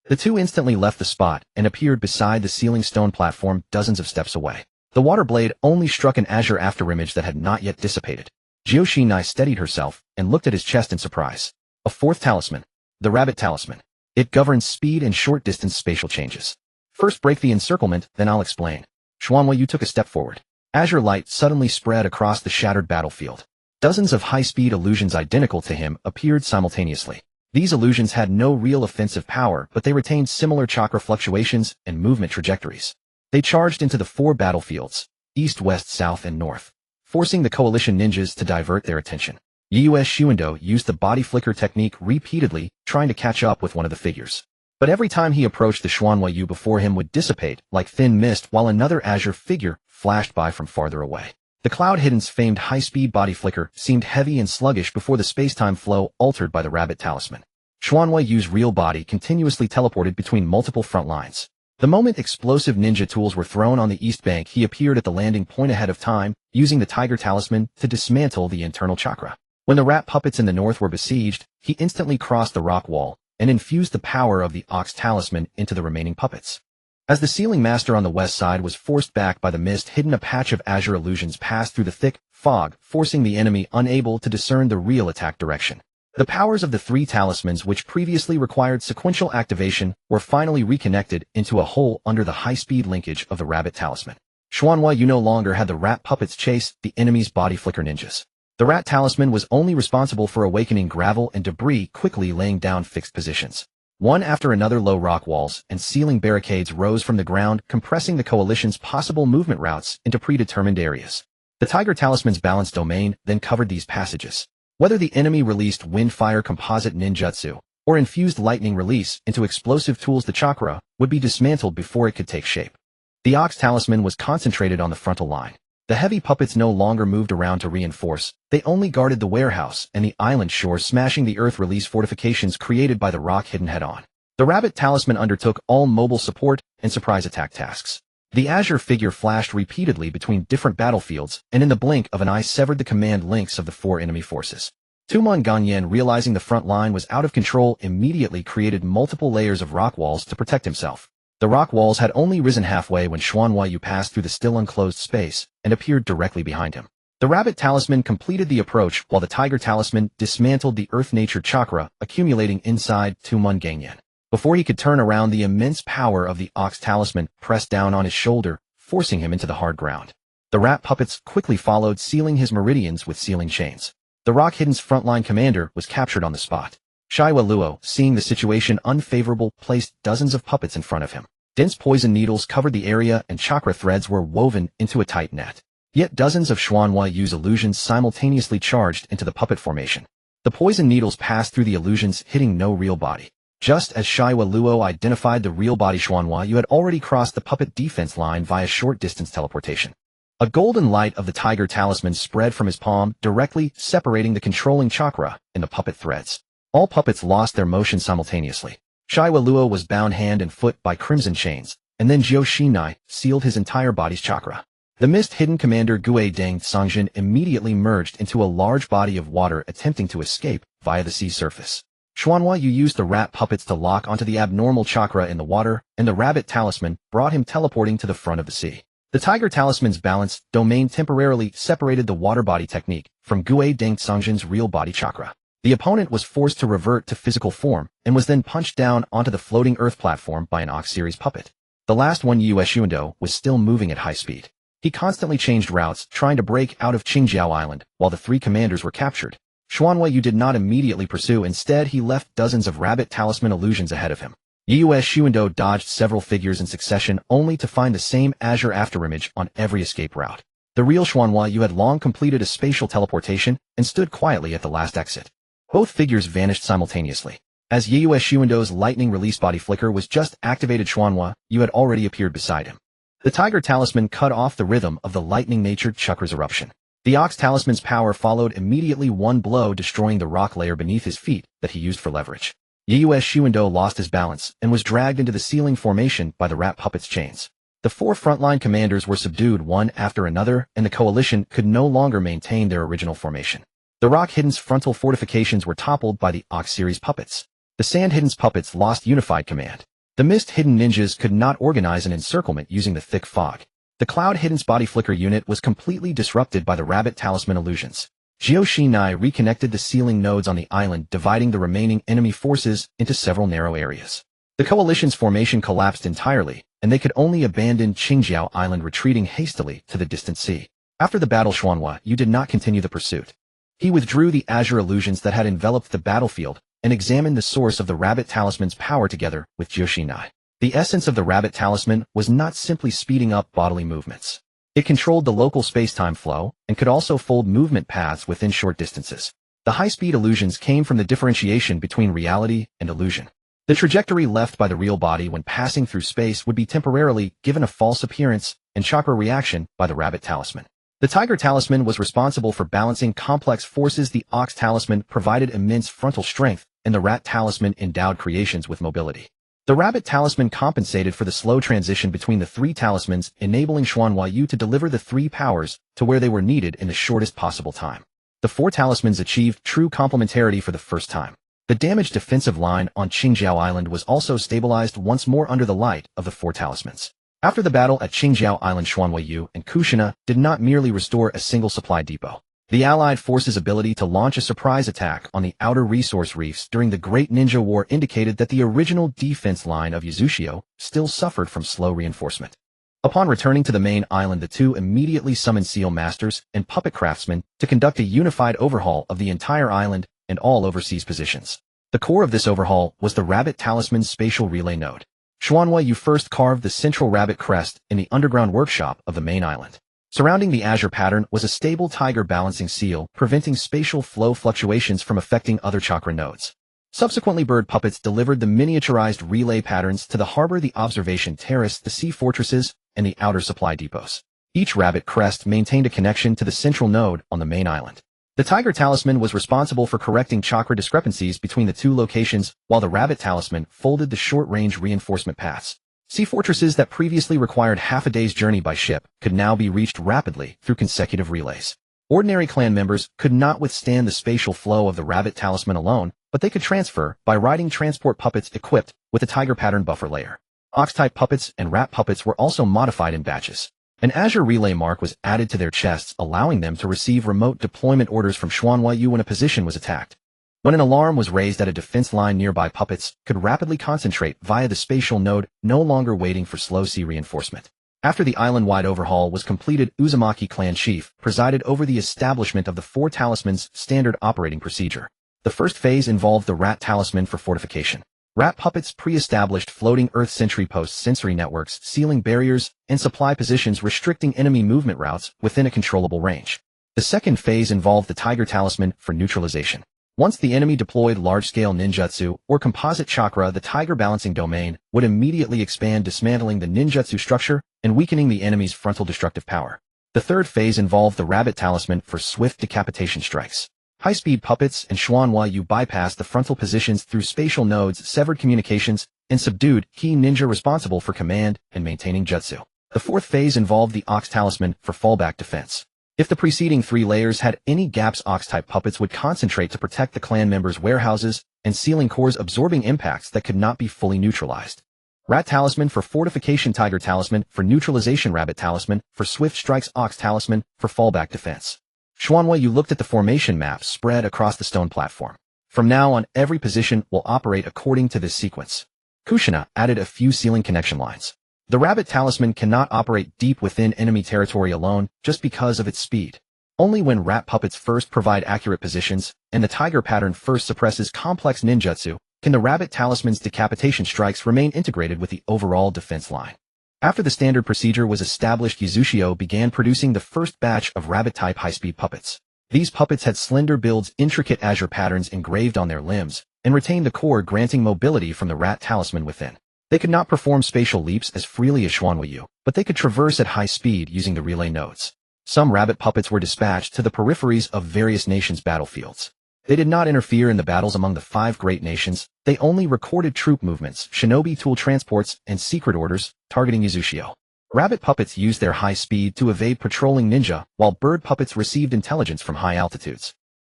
The two instantly left the spot and appeared beside the ceiling stone platform dozens of steps away. The water blade only struck an azure afterimage that had not yet dissipated. Joshinai steadied herself and looked at his chest in surprise. A fourth talisman. The rabbit talisman. It governs speed and short-distance spatial changes. First break the encirclement, then I'll explain. Xuanhua Yu took a step forward. Azure light suddenly spread across the shattered battlefield. Dozens of high-speed illusions identical to him appeared simultaneously. These illusions had no real offensive power, but they retained similar chakra fluctuations and movement trajectories. They charged into the four battlefields, east, west, south, and north, forcing the coalition ninjas to divert their attention. Yue Shuendo used the body flicker technique repeatedly, trying to catch up with one of the figures. But every time he approached, the Xuanhua Yu before him would dissipate like thin mist, while another azure figure flashed by from farther away. The Cloud Hidden's famed high-speed body flicker seemed heavy and sluggish before the space-time flow altered by the rabbit talisman. Xuanhua Yu's real body continuously teleported between multiple front lines. The moment explosive ninja tools were thrown on the east bank, he appeared at the landing point ahead of time, using the tiger talisman to dismantle the internal chakra. When the rat puppets in the north were besieged, he instantly crossed the rock wall and infused the power of the Ox Talisman into the remaining puppets. As the ceiling master on the west side was forced back by the mist hidden, a patch of azure illusions passed through the thick fog, forcing the enemy unable to discern the real attack direction. The powers of the three talismans, which previously required sequential activation, were finally reconnected into a whole under the high-speed linkage of the rabbit talisman. Xuanhua Yu no longer had the rat puppets chase the enemy's body flicker ninjas. The rat talisman was only responsible for awakening gravel and debris, quickly laying down fixed positions. One after another, low rock walls and ceiling barricades rose from the ground, compressing the coalition's possible movement routes into predetermined areas. The tiger talisman's balanced domain then covered these passages. Whether the enemy released wind-fire composite ninjutsu or infused lightning release into explosive tools, the chakra would be dismantled before it could take shape. The Ox Talisman was concentrated on the frontal line. The heavy puppets no longer moved around to reinforce, they only guarded the warehouse and the island shore, smashing the earth release fortifications created by the rock hidden head-on. The rabbit talisman undertook all mobile support and surprise attack tasks. The azure figure flashed repeatedly between different battlefields and in the blink of an eye severed the command links of the 4 enemy forces. Tumon Ganyan, realizing the front line was out of control, immediately created multiple layers of rock walls to protect himself. The rock walls had only risen halfway when Xuanhuayu passed through the still unclosed space and appeared directly behind him. The Rabbit Talisman completed the approach while the Tiger Talisman dismantled the Earth-Nature chakra accumulating inside Tumon Ganyan. Before he could turn around, the immense power of the Ox Talisman pressed down on his shoulder, forcing him into the hard ground. The rat puppets quickly followed, sealing his meridians with sealing chains. The Rock Hidden's frontline commander was captured on the spot. Shiwa Luo, seeing the situation unfavorable, placed dozens of puppets in front of him. Dense poison needles covered the area and chakra threads were woven into a tight net. Yet dozens of Xuanhuayu's illusions simultaneously charged into the puppet formation. The poison needles passed through the illusions, hitting no real body. Just as Shiwa Luo identified the real body, Xuanhuayu had already crossed the puppet defense line via short-distance teleportation. A golden light of the Tiger Talisman spread from his palm, directly separating the controlling chakra and the puppet threads. All puppets lost their motion simultaneously. Shiwa Luo was bound hand and foot by crimson chains, and then Jiu Shinai sealed his entire body's chakra. The mist-hidden commander Gue Deng Songjin immediately merged into a large body of water, attempting to escape via the sea surface. Xuanhuayu used the rat puppets to lock onto the abnormal chakra in the water, and the Rabbit Talisman brought him teleporting to the front of the sea. The Tiger Talisman's balanced domain temporarily separated the water body technique from Gue Deng Songjin's real body chakra. The opponent was forced to revert to physical form and was then punched down onto the floating Earth platform by an Ox series puppet. The last one, Yueshuando, was still moving at high speed. He constantly changed routes, trying to break out of Qingjiao Island, while the 3 commanders were captured. Xuanhuayu did not immediately pursue. Instead, he left dozens of Rabbit Talisman illusions ahead of him. Yueshuando dodged several figures in succession, only to find the same azure afterimage on every escape route. The real Xuanhuayu had long completed a spatial teleportation and stood quietly at the last exit. Both figures vanished simultaneously. As Yueshuando's lightning release body flicker was just activated, Xuanhuayu had already appeared beside him. The Tiger Talisman cut off the rhythm of the lightning-natured chakra's eruption. The Ox Talisman's power followed immediately, one blow destroying the rock layer beneath his feet that he used for leverage. Yueshuando lost his balance and was dragged into the ceiling formation by the rat puppet's chains. The 4 frontline commanders were subdued one after another, and the coalition could no longer maintain their original formation. The Rock Hidden's frontal fortifications were toppled by the Ox series puppets. The Sand Hidden's puppets lost unified command. The Mist-Hidden ninjas could not organize an encirclement using the thick fog. The Cloud Hidden's body flicker unit was completely disrupted by the Rabbit Talisman illusions. Jiu Shinai reconnected the sealing nodes on the island, dividing the remaining enemy forces into several narrow areas. The coalition's formation collapsed entirely, and they could only abandon Qingjiao Island, retreating hastily to the distant sea. After the battle, Xuanhuayu did not continue the pursuit. He withdrew the azure illusions that had enveloped the battlefield and examined the source of the Rabbit Talisman's power together with Jiu Shinai. The essence of the Rabbit Talisman was not simply speeding up bodily movements. It controlled the local space-time flow and could also fold movement paths within short distances. The high-speed illusions came from the differentiation between reality and illusion. The trajectory left by the real body when passing through space would be temporarily given a false appearance and chakra reaction by the Rabbit Talisman. The Tiger Talisman was responsible for balancing complex forces. The Ox Talisman provided immense frontal strength, and the Rat Talisman endowed creations with mobility. The Rabbit Talisman compensated for the slow transition between the 3 talismans, enabling Xuanhuayu to deliver the 3 powers to where they were needed in the shortest possible time. The 4 talismans achieved true complementarity for the first time. The damaged defensive line on Qingjiao Island was also stabilized once more under the light of the 4 talismans. After the battle at Qingjiao Island, Xuanhuayu and Kushina did not merely restore a single supply depot. The Allied forces' ability to launch a surprise attack on the outer resource reefs during the Great Ninja War indicated that the original defense line of Uzushio still suffered from slow reinforcement. Upon returning to the main island, the 2 immediately summoned seal masters and puppet craftsmen to conduct a unified overhaul of the entire island and all overseas positions. The core of this overhaul was the Rabbit Talisman's spatial relay node. Xuanhuayu first carved the central rabbit crest in the underground workshop of the main island. Surrounding the azure pattern was a stable tiger balancing seal, preventing spatial flow fluctuations from affecting other chakra nodes. Subsequently, bird puppets delivered the miniaturized relay patterns to the harbor, the observation terrace, the sea fortresses, and the outer supply depots. Each rabbit crest maintained a connection to the central node on the main island. The Tiger Talisman was responsible for correcting chakra discrepancies between the 2 locations, while the Rabbit Talisman folded the short-range reinforcement paths. Sea fortresses that previously required half a day's journey by ship could now be reached rapidly through consecutive relays. Ordinary clan members could not withstand the spatial flow of the Rabbit Talisman alone, but they could transfer by riding transport puppets equipped with a tiger pattern buffer layer. Ox-type puppets and rat puppets were also modified in batches. An Azure relay mark was added to their chests, allowing them to receive remote deployment orders from Xuanhuayu when a position was attacked. When an alarm was raised at a defense line nearby, puppets could rapidly concentrate via the spatial node, no longer waiting for slow sea reinforcement. After the island-wide overhaul was completed, Uzumaki clan chief presided over the establishment of the 4 talismans standard operating procedure. The first phase involved the Rat Talisman for fortification. Rat puppets pre-established floating Earth sentry posts, sensory networks, sealing barriers, and supply positions restricting enemy movement routes within a controllable range. The second phase involved the Tiger Talisman for neutralization. Once the enemy deployed large-scale ninjutsu or composite chakra, the Tiger balancing domain would immediately expand, dismantling the ninjutsu structure and weakening the enemy's frontal destructive power. The third phase involved the Rabbit Talisman for swift decapitation strikes. High-speed puppets and Xuanhuayu bypassed the frontal positions through spatial nodes, severed communications, and subdued key ninja responsible for command and maintaining jutsu. The fourth phase involved the Ox Talisman for fallback defense. If the preceding 3 layers had any gaps, Ox-type puppets would concentrate to protect the clan members' warehouses and sealing cores, absorbing impacts that could not be fully neutralized. Rat Talisman for fortification, Tiger Talisman for neutralization, Rabbit Talisman for swift strikes, Ox Talisman for fallback defense. Xuanhuayu looked at the formation map spread across the stone platform. From now on, every position will operate according to this sequence. Kushina added a few sealing connection lines. The Rabbit Talisman cannot operate deep within enemy territory alone just because of its speed. Only when rat puppets first provide accurate positions and the tiger pattern first suppresses complex ninjutsu can the Rabbit Talisman's decapitation strikes remain integrated with the overall defense line. After the standard procedure was established, Uchiha began producing the first batch of rabbit-type high-speed puppets. These puppets had slender builds, intricate azure patterns engraved on their limbs, and retained the core, granting mobility from the Rat Talisman within. They could not perform spatial leaps as freely as Xuanhuayu, but they could traverse at high speed using the relay nodes. Some rabbit puppets were dispatched to the peripheries of various nations' battlefields. They did not interfere in the battles among the 5 great nations. They only recorded troop movements, shinobi tool transports, and secret orders, targeting Uchiha. Rabbit puppets used their high speed to evade patrolling ninja, while bird puppets received intelligence from high altitudes.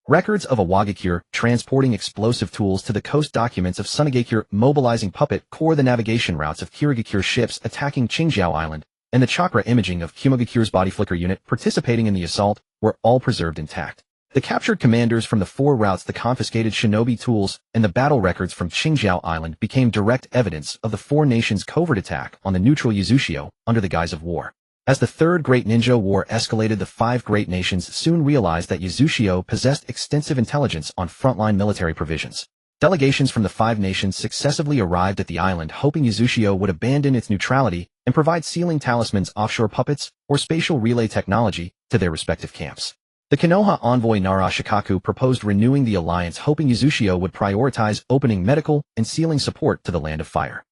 Records of Awakens transporting explosive tools to the coast, documents of Sunagakure mobilizing puppet core, the navigation routes of Kirigakure ships attacking Qingjiao Island, and the chakra imaging of Kumogakure's body flicker unit participating in the assault were all preserved intact. The captured commanders from the 4 routes, the confiscated shinobi tools, and the battle records from Qingjiao Island became direct evidence of the 4 nations' covert attack on the neutral Uchiha under the guise of war. As the Third Great Ninja War escalated, the 5 great nations soon realized that Uchiha possessed extensive intelligence on frontline military provisions. Delegations from the 5 nations successively arrived at the island, hoping Uchiha would abandon its neutrality and provide sealing talismans, offshore puppets, or spatial relay technology to their respective camps. The Konoha envoy Nara Shikaku proposed renewing the alliance, hoping Uchiha would prioritize opening medical and sealing support to the Land of Fire.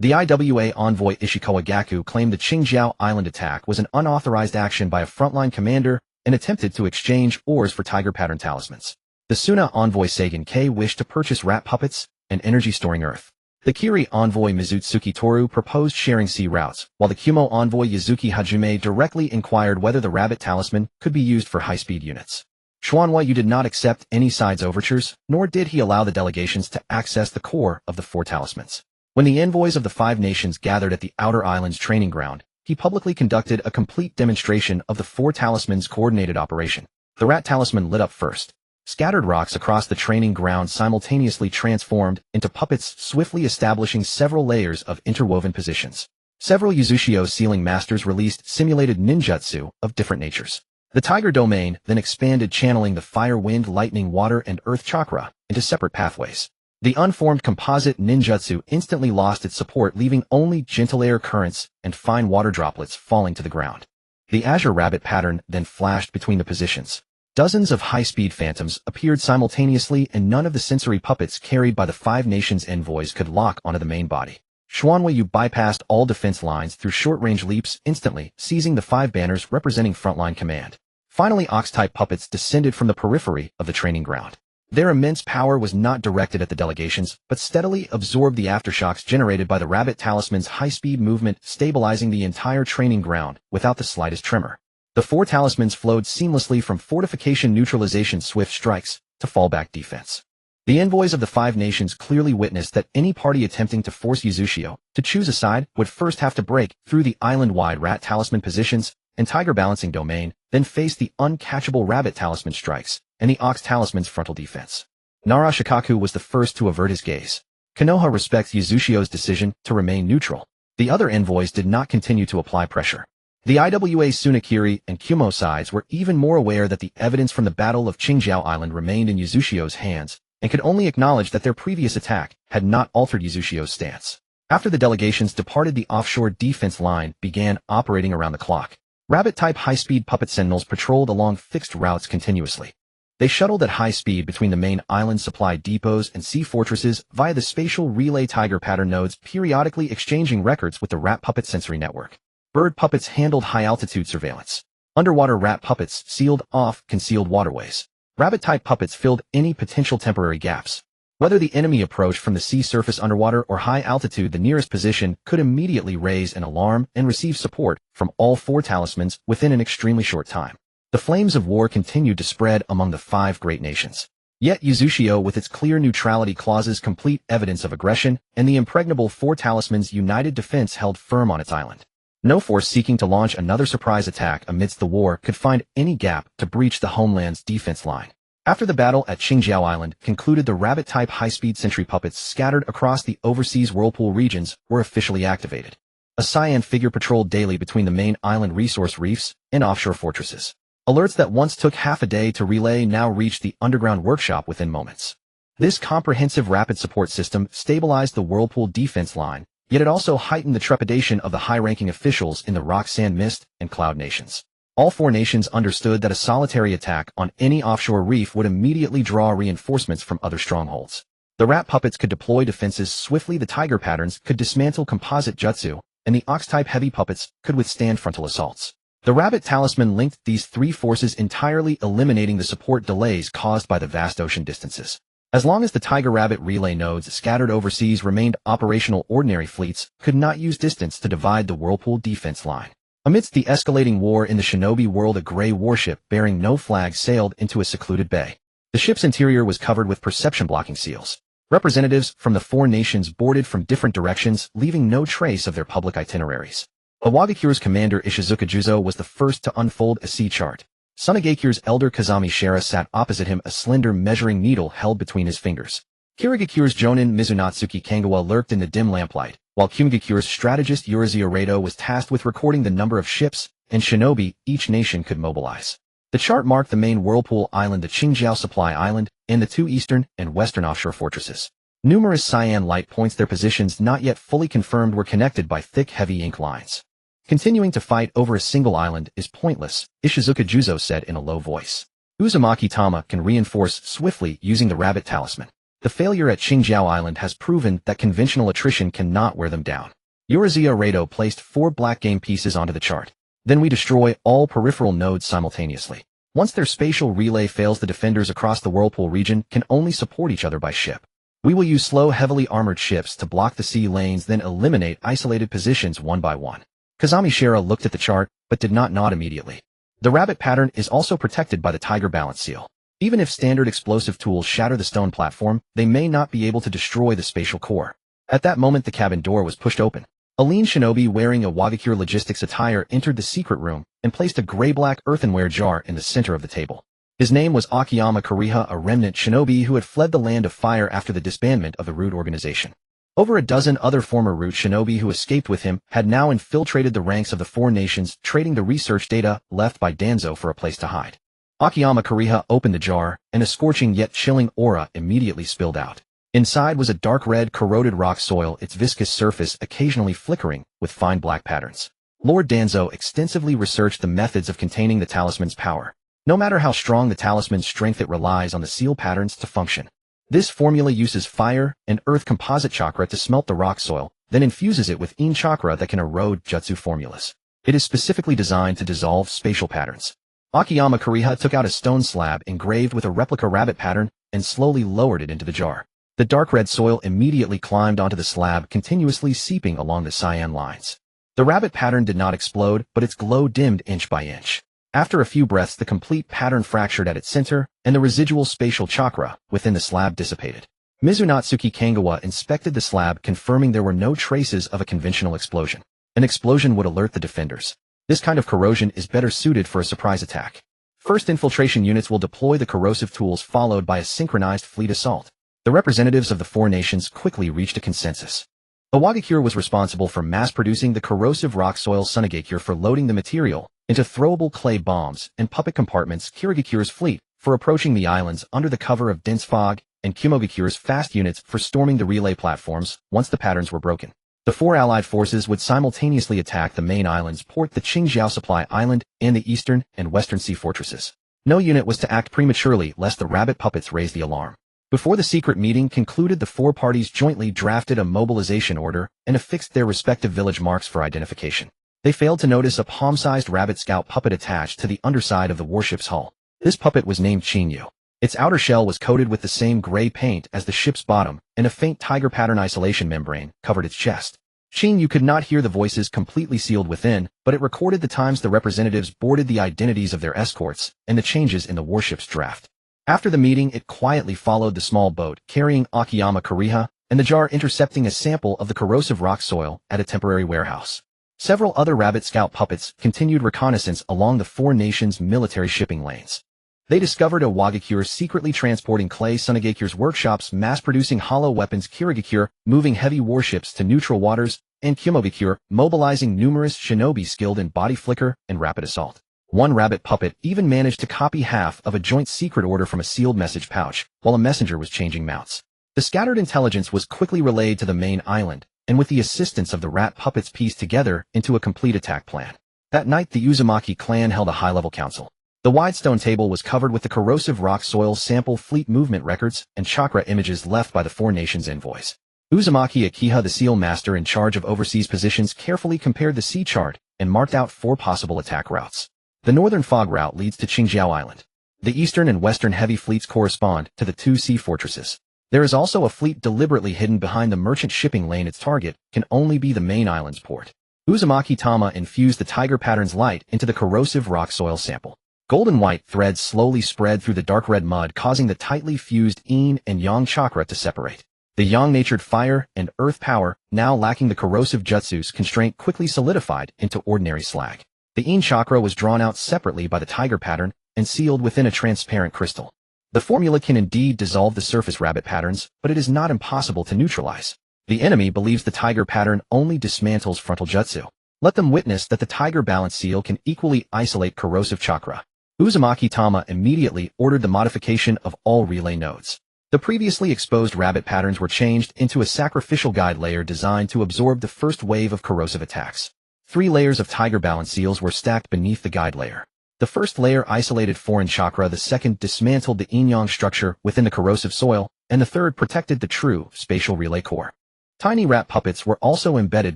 The IWA envoy Ishikawa Gaku claimed the Qingjiao Island attack was an unauthorized action by a frontline commander and attempted to exchange ores for tiger pattern talismans. The Suna envoy Sagan K wished to purchase rat puppets and energy-storing earth. The Kiri envoy Mizutsuki Toru proposed sharing sea routes, while the Kumo envoy Yazuki Hajime directly inquired whether the Rabbit Talisman could be used for high-speed units. Xuanhuayu did not accept any side's overtures, nor did he allow the delegations to access the core of the 4 talismans. When the envoys of the 5 nations gathered at the Outer Islands training ground, he publicly conducted a complete demonstration of the 4 talismans' coordinated operation. The Rat Talisman lit up first. Scattered rocks across the training ground simultaneously transformed into puppets, swiftly establishing several layers of interwoven positions. Several Uchiha sealing masters released simulated ninjutsu of different natures. The Tiger domain then expanded, channeling the fire, wind, lightning, water, and earth chakra into separate pathways. The unformed composite ninjutsu instantly lost its support, leaving only gentle air currents and fine water droplets falling to the ground. The Azure Rabbit pattern then flashed between the positions. Dozens of high-speed phantoms appeared simultaneously, and none of the sensory puppets carried by the 5 nations' envoys could lock onto the main body. Xuanhuayu bypassed all defense lines through short-range leaps instantly, seizing the 5 banners representing frontline command. Finally, Ox-type puppets descended from the periphery of the training ground. Their immense power was not directed at the delegations, but steadily absorbed the aftershocks generated by the Rabbit Talisman's high-speed movement, stabilizing the entire training ground without the slightest tremor. The 4 talismans flowed seamlessly from fortification neutralization swift strikes to fallback defense. The envoys of the 5 nations clearly witnessed that any party attempting to force Uzushio to choose a side would first have to break through the island-wide Rat Talisman positions and Tiger Balancing Domain, then face the uncatchable Rabbit Talisman strikes and the Ox Talisman's frontal defense. Nara Shikaku was the first to avert his gaze. Konoha respects Uzushio's decision to remain neutral. The other envoys did not continue to apply pressure. The IWA Tsunakiri and Kumo sides were even more aware that the evidence from the Battle of Qingjiao Island remained in Uzushio's hands, and could only acknowledge that their previous attack had not altered Uzushio's stance. After the delegations departed, the offshore defense line began operating around the clock. Rabbit-type high-speed puppet sentinels patrolled along fixed routes continuously. They shuttled at high speed between the main island supply depots and sea fortresses via the spatial relay tiger pattern nodes, periodically exchanging records with the rat puppet sensory network. Bird puppets handled high-altitude surveillance. Underwater rat puppets sealed off concealed waterways. Rabbit-type puppets filled any potential temporary gaps. Whether the enemy approached from the sea surface, underwater, or high altitude, the nearest position could immediately raise an alarm and receive support from all 4 talismans within an extremely short time. The flames of war continued to spread among the 5 great nations. Yet Uzushio, with its clear neutrality clauses, complete evidence of aggression, and the impregnable 4 talismans' united defense held firm on its island. No force seeking to launch another surprise attack amidst the war could find any gap to breach the homeland's defense line. After the battle at Qingjiao Island concluded, the rabbit-type high-speed sentry puppets scattered across the overseas whirlpool regions were officially activated. A cyan figure patrolled daily between the main island resource reefs and offshore fortresses. Alerts that once took half a day to relay now reached the underground workshop within moments. This comprehensive rapid support system stabilized the whirlpool defense line, yet it also heightened the trepidation of the high-ranking officials in the rock, sand, mist, and cloud nations. All 4 nations understood that a solitary attack on any offshore reef would immediately draw reinforcements from other strongholds. The rat puppets could deploy defenses swiftly, the tiger patterns could dismantle composite jutsu, and the ox-type heavy puppets could withstand frontal assaults. The Rabbit Talisman linked these 3 forces, entirely eliminating the support delays caused by the vast ocean distances. As long as the Tiger Rabbit relay nodes scattered overseas remained operational, ordinary fleets could not use distance to divide the whirlpool defense line. Amidst the escalating war in the shinobi world, a gray warship bearing no flag sailed into a secluded bay. The ship's interior was covered with perception-blocking seals. Representatives from the 4 nations boarded from different directions, leaving no trace of their public itineraries. Awagakure's commander Ishizuka Juzo was the first to unfold a sea chart. Sunegakure's elder Kazami Shara sat opposite him, a slender measuring needle held between his fingers. Kirigakure's Jonin Mizunatsuki Kangawa lurked in the dim lamplight, while Kumigakure's strategist Urizi Oredo was tasked with recording the number of ships and shinobi each nation could mobilize. The chart marked the main whirlpool island, the Qingjiao Supply Island, and the 2 eastern and western offshore fortresses. Numerous cyan light points, their positions not yet fully confirmed, were connected by thick, heavy ink lines. Continuing to fight over a single island is pointless, Ishizuka Juzo said in a low voice. Uzumaki Tama can reinforce swiftly using the Rabbit Talisman. The failure at Qingjiao Island has proven that conventional attrition cannot wear them down. Urizi Oredo placed 4 black game pieces onto the chart. Then we destroy all peripheral nodes simultaneously. Once their spatial relay fails, the defenders across the whirlpool region can only support each other by ship. We will use slow, heavily armored ships to block the sea lanes, then eliminate isolated positions one by one. Kazami Shara looked at the chart, but did not nod immediately. The rabbit pattern is also protected by the Tiger Balance Seal. Even if standard explosive tools shatter the stone platform, they may not be able to destroy the spatial core. At that moment, the cabin door was pushed open. A lean shinobi wearing a Wagakure logistics attire entered the secret room and placed a gray-black earthenware jar in the center of the table. His name was Akiyama Kuriha, a remnant shinobi who had fled the Land of Fire after the disbandment of the Root organization. Over a dozen other former Root shinobi who escaped with him had now infiltrated the ranks of the 4 nations, trading the research data left by Danzo for a place to hide. Akiyama Kuriha opened the jar, and a scorching yet chilling aura immediately spilled out. Inside was a dark red, corroded rock soil, its viscous surface occasionally flickering with fine black patterns. Lord Danzo extensively researched the methods of containing the talisman's power. No matter how strong the talisman's strength, it relies on the seal patterns to function. This formula uses fire and earth composite chakra to smelt the rock soil, then infuses it with Yin chakra that can erode jutsu formulas. It is specifically designed to dissolve spatial patterns. Akiyama Kuriha took out a stone slab engraved with a replica rabbit pattern and slowly lowered it into the jar. The dark red soil immediately climbed onto the slab, continuously seeping along the cyan lines. The rabbit pattern did not explode, but its glow dimmed inch by inch. After a few breaths, the complete pattern fractured at its center, and the residual spatial chakra within the slab dissipated. Mizunatsuki Kangawa inspected the slab, confirming there were no traces of a conventional explosion. An explosion would alert the defenders. This kind of corrosion is better suited for a surprise attack. First infiltration units will deploy the corrosive tools, followed by a synchronized fleet assault. The representatives of the four nations quickly reached a consensus. Awakens was responsible for mass-producing the corrosive rock soil, Sunagakure for loading the material into throwable clay bombs, and puppet compartments Kirigakure's fleet for approaching the islands under the cover of dense fog, and Kumogakure's fast units for storming the relay platforms once the patterns were broken. The four allied forces would simultaneously attack the main islands, port, the Qingjiao Supply Island, and the eastern and western sea fortresses. No unit was to act prematurely lest the rabbit puppets raise the alarm. Before the secret meeting concluded, the four parties jointly drafted a mobilization order and affixed their respective village marks for identification. They failed to notice a palm-sized rabbit scout puppet attached to the underside of the warship's hull. This puppet was named Qingyu. Its outer shell was coated with the same gray paint as the ship's bottom, and a faint tiger pattern isolation membrane covered its chest. Qingyu could not hear the voices completely sealed within, but it recorded the times the representatives boarded, the identities of their escorts, and the changes in the warship's draft. After the meeting, it quietly followed the small boat carrying Akiyama Kuriha and the jar, intercepting a sample of the corrosive rock soil at a temporary warehouse. Several other rabbit scout puppets continued reconnaissance along the four nations' military shipping lanes. They discovered Awakens secretly transporting clay, Sunagakure's workshops mass-producing hollow weapons, Kirigakure moving heavy warships to neutral waters, and Kumogaku mobilizing numerous shinobi skilled in body flicker and rapid assault. One rabbit puppet even managed to copy half of a joint secret order from a sealed message pouch, while a messenger was changing mounts. The scattered intelligence was quickly relayed to the main island, and with the assistance of the rat puppets pieced together into a complete attack plan. That night, the Uzumaki clan held a high-level council. The wide stone table was covered with the corrosive rock soil sample, fleet movement records, and chakra images left by the four nations' envoys. Uzumaki Akiha, the seal master in charge of overseas positions, carefully compared the sea chart and marked out four possible attack routes. The northern fog route leads to Qingjiao Island. The eastern and western heavy fleets correspond to the two sea fortresses. There is also a fleet deliberately hidden behind the merchant shipping lane. Its target can only be the main island's port. Uzumaki Tama infused the tiger pattern's light into the corrosive rock soil sample. Golden white threads slowly spread through the dark red mud, causing the tightly fused yin and yang chakra to separate. The yang-natured fire and earth power, now lacking the corrosive jutsu's constraint, quickly solidified into ordinary slag. The yin chakra was drawn out separately by the tiger pattern and sealed within a transparent crystal. The formula can indeed dissolve the surface rabbit patterns, but it is not impossible to neutralize. The enemy believes the tiger pattern only dismantles frontal jutsu. Let them witness that the tiger balance seal can equally isolate corrosive chakra. Uzumaki Tama immediately ordered the modification of all relay nodes. The previously exposed rabbit patterns were changed into a sacrificial guide layer designed to absorb the first wave of corrosive attacks. 3 layers of tiger balance seals were stacked beneath the guide layer. The first layer isolated foreign chakra, the second dismantled the yin-yang structure within the corrosive soil, and the third protected the true spatial relay core. Tiny rat puppets were also embedded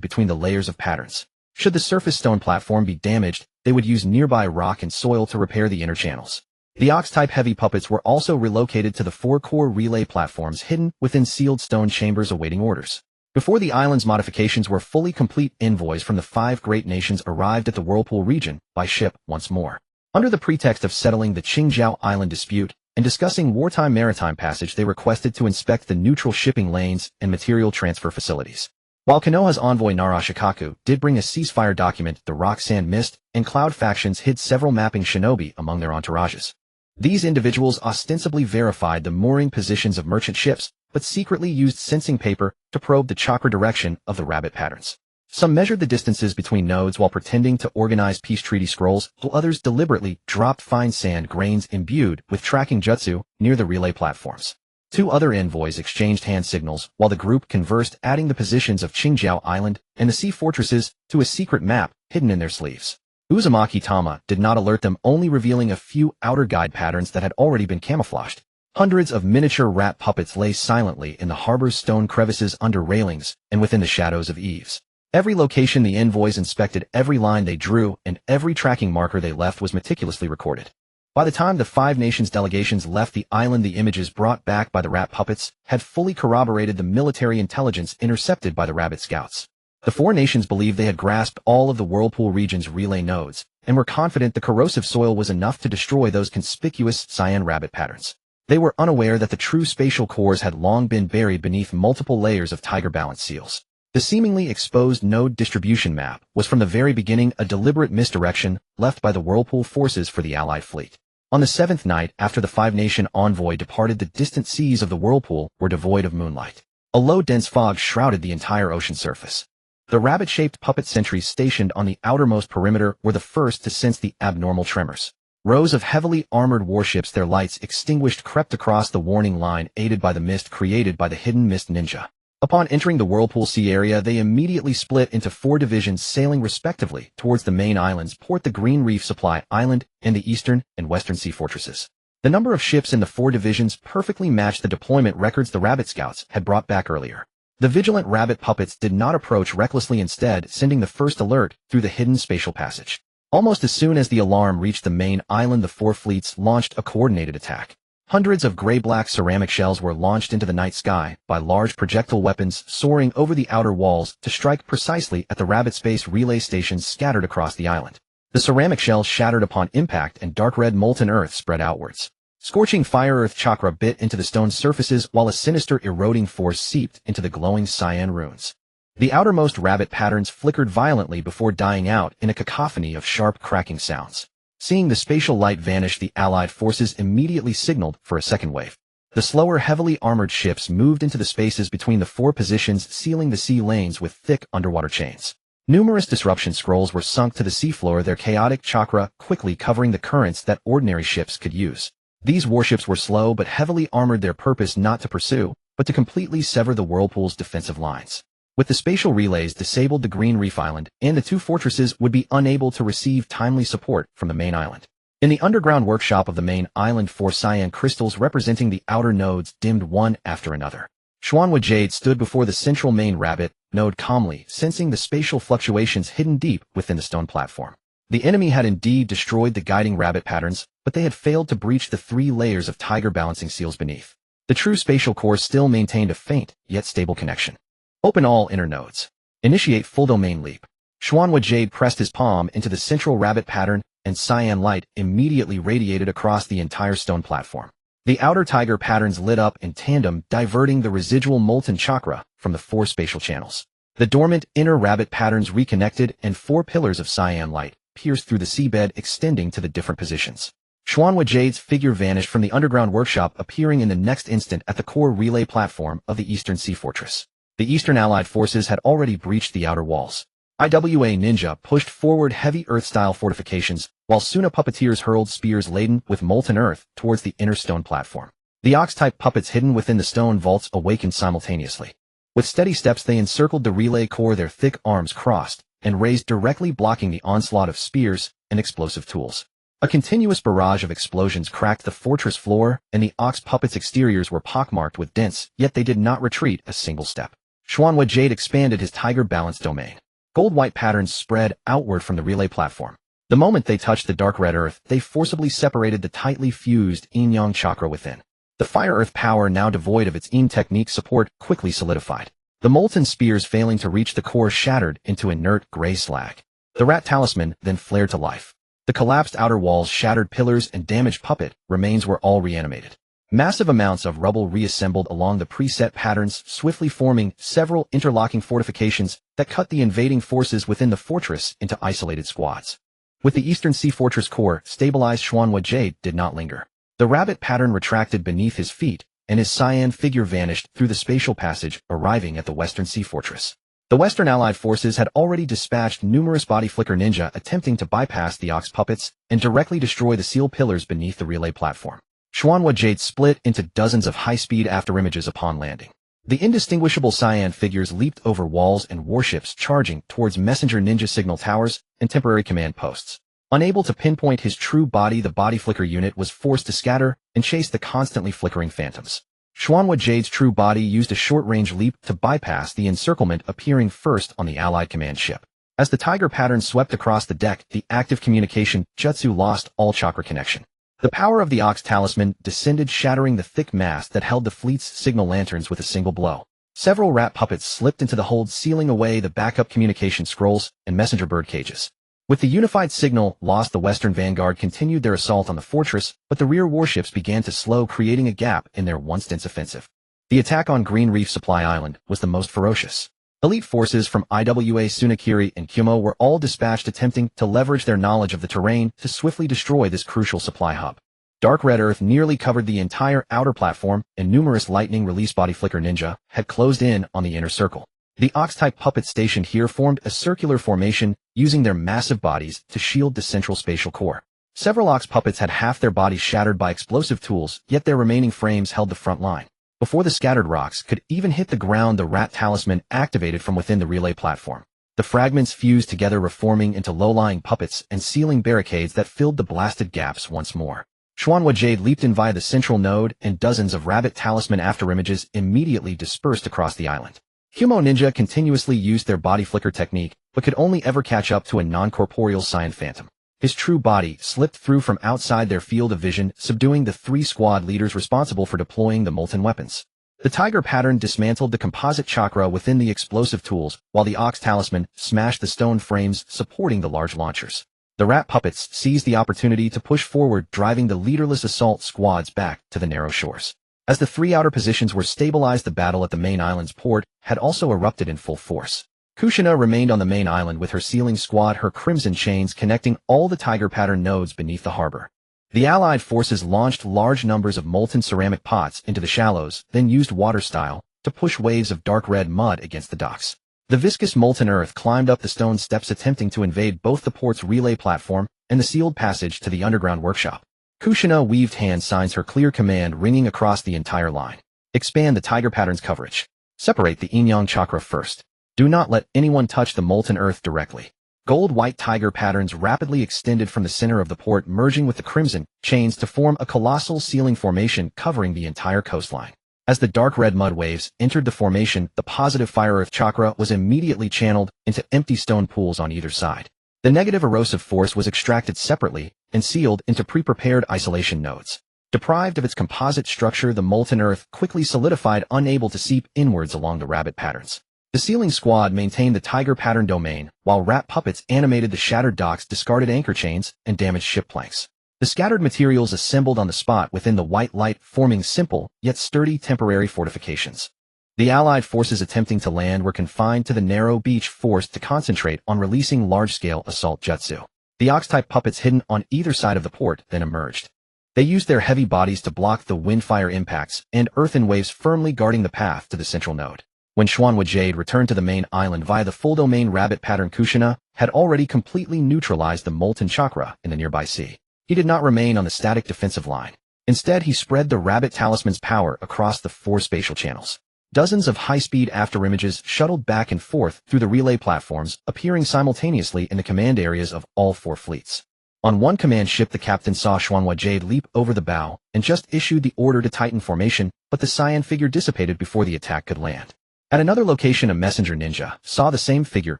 between the layers of patterns. Should the surface stone platform be damaged, they would use nearby rock and soil to repair the inner channels. The ox-type heavy puppets were also relocated to the 4 core relay platforms hidden within sealed stone chambers awaiting orders. Before the island's modifications were fully complete, envoys from the 5 great nations arrived at the Whirlpool region by ship once more. Under the pretext of settling the Qingjiao Island dispute and discussing wartime maritime passage, they requested to inspect the neutral shipping lanes and material transfer facilities. While Konoha's envoy Narashikaku did bring a ceasefire document, the Rock, Sand, Mist, and Cloud factions hid several mapping shinobi among their entourages. These individuals ostensibly verified the mooring positions of merchant ships, but secretly used sensing paper to probe the chakra direction of the rabbit patterns. Some measured the distances between nodes while pretending to organize peace treaty scrolls, while others deliberately dropped fine sand grains imbued with tracking jutsu near the relay platforms. 2 other envoys exchanged hand signals while the group conversed, adding the positions of Qingjiao Island and the sea fortresses to a secret map hidden in their sleeves. Uzumaki Tama did not alert them, only revealing a few outer guide patterns that had already been camouflaged. Hundreds of miniature rat puppets lay silently in the harbor's stone crevices, under railings, and within the shadows of eaves. Every location the envoys inspected, every line they drew, and every tracking marker they left was meticulously recorded. By the time the Five Nations delegations left the island, the images brought back by the rat puppets had fully corroborated the military intelligence intercepted by the rabbit scouts. The four nations believed they had grasped all of the Whirlpool region's relay nodes, and were confident the corrosive soil was enough to destroy those conspicuous cyan rabbit patterns. They were unaware that the true spatial cores had long been buried beneath multiple layers of tiger balance seals. The seemingly exposed node distribution map was from the very beginning a deliberate misdirection left by the Whirlpool forces for the Allied fleet. On the seventh night after the five-nation envoy departed, the distant seas of the Whirlpool were devoid of moonlight. A low dense fog shrouded the entire ocean surface. The rabbit-shaped puppet sentries stationed on the outermost perimeter were the first to sense the abnormal tremors. Rows of heavily armored warships, their lights extinguished, crept across the warning line, aided by the mist created by the hidden mist ninja. Upon entering the Whirlpool Sea area, they immediately split into four divisions, sailing respectively towards the main islands, Port the Green Reef Supply Island, and the Eastern and Western Sea Fortresses. The number of ships in the four divisions perfectly matched the deployment records the Rabbit Scouts had brought back earlier. The vigilant rabbit puppets did not approach recklessly, instead sending the first alert through the hidden spatial passage. Almost as soon as the alarm reached the main island, the four fleets launched a coordinated attack. Hundreds of gray-black ceramic shells were launched into the night sky by large projectile weapons soaring over the outer walls to strike precisely at the rabbit space relay stations scattered across the island. The ceramic shells shattered upon impact, and dark red molten earth spread outwards. Scorching fire earth chakra bit into the stone surfaces, while a sinister eroding force seeped into the glowing cyan runes. The outermost rabbit patterns flickered violently before dying out in a cacophony of sharp cracking sounds. Seeing the spatial light vanish, the Allied forces immediately signaled for a second wave. The slower, heavily armored ships moved into the spaces between the four positions, sealing the sea lanes with thick underwater chains. Numerous disruption scrolls were sunk to the seafloor, their chaotic chakra quickly covering the currents that ordinary ships could use. These warships were slow but heavily armored, their purpose not to pursue, but to completely sever the Whirlpool's defensive lines. With the spatial relays disabled, the Green Reef Island and the two fortresses would be unable to receive timely support from the main island. In the underground workshop of the main island, four cyan crystals representing the outer nodes dimmed one after another. Xuanhua Jade stood before the central main rabbit node calmly, sensing the spatial fluctuations hidden deep within the stone platform. The enemy had indeed destroyed the guiding rabbit patterns, but they had failed to breach the 3 layers of tiger balancing seals beneath. The true spatial core still maintained a faint, yet stable connection. Open all inner nodes. Initiate full domain leap. Xuanhua Jade pressed his palm into the central rabbit pattern, and cyan light immediately radiated across the entire stone platform. The outer tiger patterns lit up in tandem, diverting the residual molten chakra from the 4 spatial channels. The dormant inner rabbit patterns reconnected, and 4 pillars of cyan light pierced through the seabed, extending to the different positions. Xuanhua Jade's figure vanished from the underground workshop, appearing in the next instant at the core relay platform of the Eastern Sea Fortress. The Eastern Allied forces had already breached the outer walls. IWA Ninja pushed forward heavy Earth-style fortifications, while Suna puppeteers hurled spears laden with molten earth towards the inner stone platform. The Ox-type puppets hidden within the stone vaults awakened simultaneously. With steady steps, they encircled the relay core, their thick arms crossed, and raised directly, blocking the onslaught of spears and explosive tools. A continuous barrage of explosions cracked the fortress floor, and the Ox puppets' exteriors were pockmarked with dents, yet they did not retreat a single step. Xuanhua Jade expanded his tiger balance domain. Gold-white patterns spread outward from the relay platform. The moment they touched the dark red earth, they forcibly separated the tightly fused yin-yang chakra within. The fire earth power, now devoid of its yin technique support, quickly solidified. The molten spears, failing to reach the core, shattered into inert gray slag. The Rat Talisman then flared to life. The collapsed outer walls, shattered pillars, and damaged puppet remains were all reanimated. Massive amounts of rubble reassembled along the preset patterns, swiftly forming several interlocking fortifications that cut the invading forces within the fortress into isolated squads. With the Eastern Sea Fortress core stabilized, Xuanhua Jade did not linger. The rabbit pattern retracted beneath his feet, and his cyan figure vanished through the spatial passage, arriving at the Western Sea Fortress. The Western Allied forces had already dispatched numerous body flicker ninja attempting to bypass the Ox puppets and directly destroy the seal pillars beneath the relay platform. Xuanhua Jade split into dozens of high-speed afterimages upon landing. The indistinguishable cyan figures leaped over walls and warships, charging towards messenger ninja signal towers and temporary command posts. Unable to pinpoint his true body, the body flicker unit was forced to scatter and chase the constantly flickering phantoms. Xuanhua Jade's true body used a short-range leap to bypass the encirclement, appearing first on the Allied command ship. As the tiger pattern swept across the deck, the active communication jutsu lost all chakra connection. The power of the Ox Talisman descended, shattering the thick mass that held the fleet's signal lanterns with a single blow. Several rat puppets slipped into the hold, sealing away the backup communication scrolls and messenger bird cages. With the unified signal lost, the Western Vanguard continued their assault on the fortress, but the rear warships began to slow, creating a gap in their once-dense offensive. The attack on Green Reef Supply Island was the most ferocious. Elite forces from IWA Tsunakiri and Kumo were all dispatched, attempting to leverage their knowledge of the terrain to swiftly destroy this crucial supply hub. Dark red earth nearly covered the entire outer platform, and numerous lightning release body flicker ninja had closed in on the inner circle. The Ox-type puppets stationed here formed a circular formation, using their massive bodies to shield the central spatial core. Several Ox puppets had half their bodies shattered by explosive tools, yet their remaining frames held the front line. Before the scattered rocks could even hit the ground, the Rat Talisman activated from within the relay platform. The fragments fused together, reforming into low-lying puppets and sealing barricades that filled the blasted gaps once more. Xuanhua Jade leaped in via the central node, and dozens of Rabbit Talisman afterimages immediately dispersed across the island. Kumo Ninja continuously used their body flicker technique, but could only ever catch up to a non-corporeal Cyan Phantom. His true body slipped through from outside their field of vision, subduing the 3 squad leaders responsible for deploying the molten weapons. The Tiger pattern dismantled the composite chakra within the explosive tools, while the Ox Talisman smashed the stone frames supporting the large launchers. The rat puppets seized the opportunity to push forward, driving the leaderless assault squads back to the narrow shores. As the 3 outer positions were stabilized, the battle at the main island's port had also erupted in full force. Kushina remained on the main island with her sealing squad, her crimson chains connecting all the tiger pattern nodes beneath the harbor. The allied forces launched large numbers of molten ceramic pots into the shallows, then used water style to push waves of dark red mud against the docks. The viscous molten earth climbed up the stone steps, attempting to invade both the port's relay platform and the sealed passage to the underground workshop. Kushina weaved hand signs, her clear command ringing across the entire line. Expand the tiger pattern's coverage. Separate the yin-yang chakra first. Do not let anyone touch the molten earth directly. Gold-white tiger patterns rapidly extended from the center of the port, merging with the crimson chains to form a colossal sealing formation covering the entire coastline. As the dark red mud waves entered the formation, the positive fire earth chakra was immediately channeled into empty stone pools on either side. The negative erosive force was extracted separately and sealed into pre-prepared isolation nodes. Deprived of its composite structure, the molten earth quickly solidified, unable to seep inwards along the rabbit patterns. The sealing squad maintained the tiger pattern domain, while rat puppets animated the shattered docks, discarded anchor chains, and damaged ship planks. The scattered materials assembled on the spot within the white light, forming simple, yet sturdy temporary fortifications. The allied forces attempting to land were confined to the narrow beach, forced to concentrate on releasing large-scale assault jutsu. The ox-type puppets hidden on either side of the port then emerged. They used their heavy bodies to block the wind-fire impacts and earthen waves, firmly guarding the path to the central node. When Xuanhua Jade returned to the main island via the full domain, rabbit pattern Kushina had already completely neutralized the molten chakra in the nearby sea. He did not remain on the static defensive line. Instead, he spread the Rabbit Talisman's power across the 4 spatial channels. Dozens of high-speed afterimages shuttled back and forth through the relay platforms, appearing simultaneously in the command areas of all 4 fleets. On one command ship, the captain saw Xuanhua Jade leap over the bow and just issued the order to tighten formation, but the cyan figure dissipated before the attack could land. At another location, a messenger ninja saw the same figure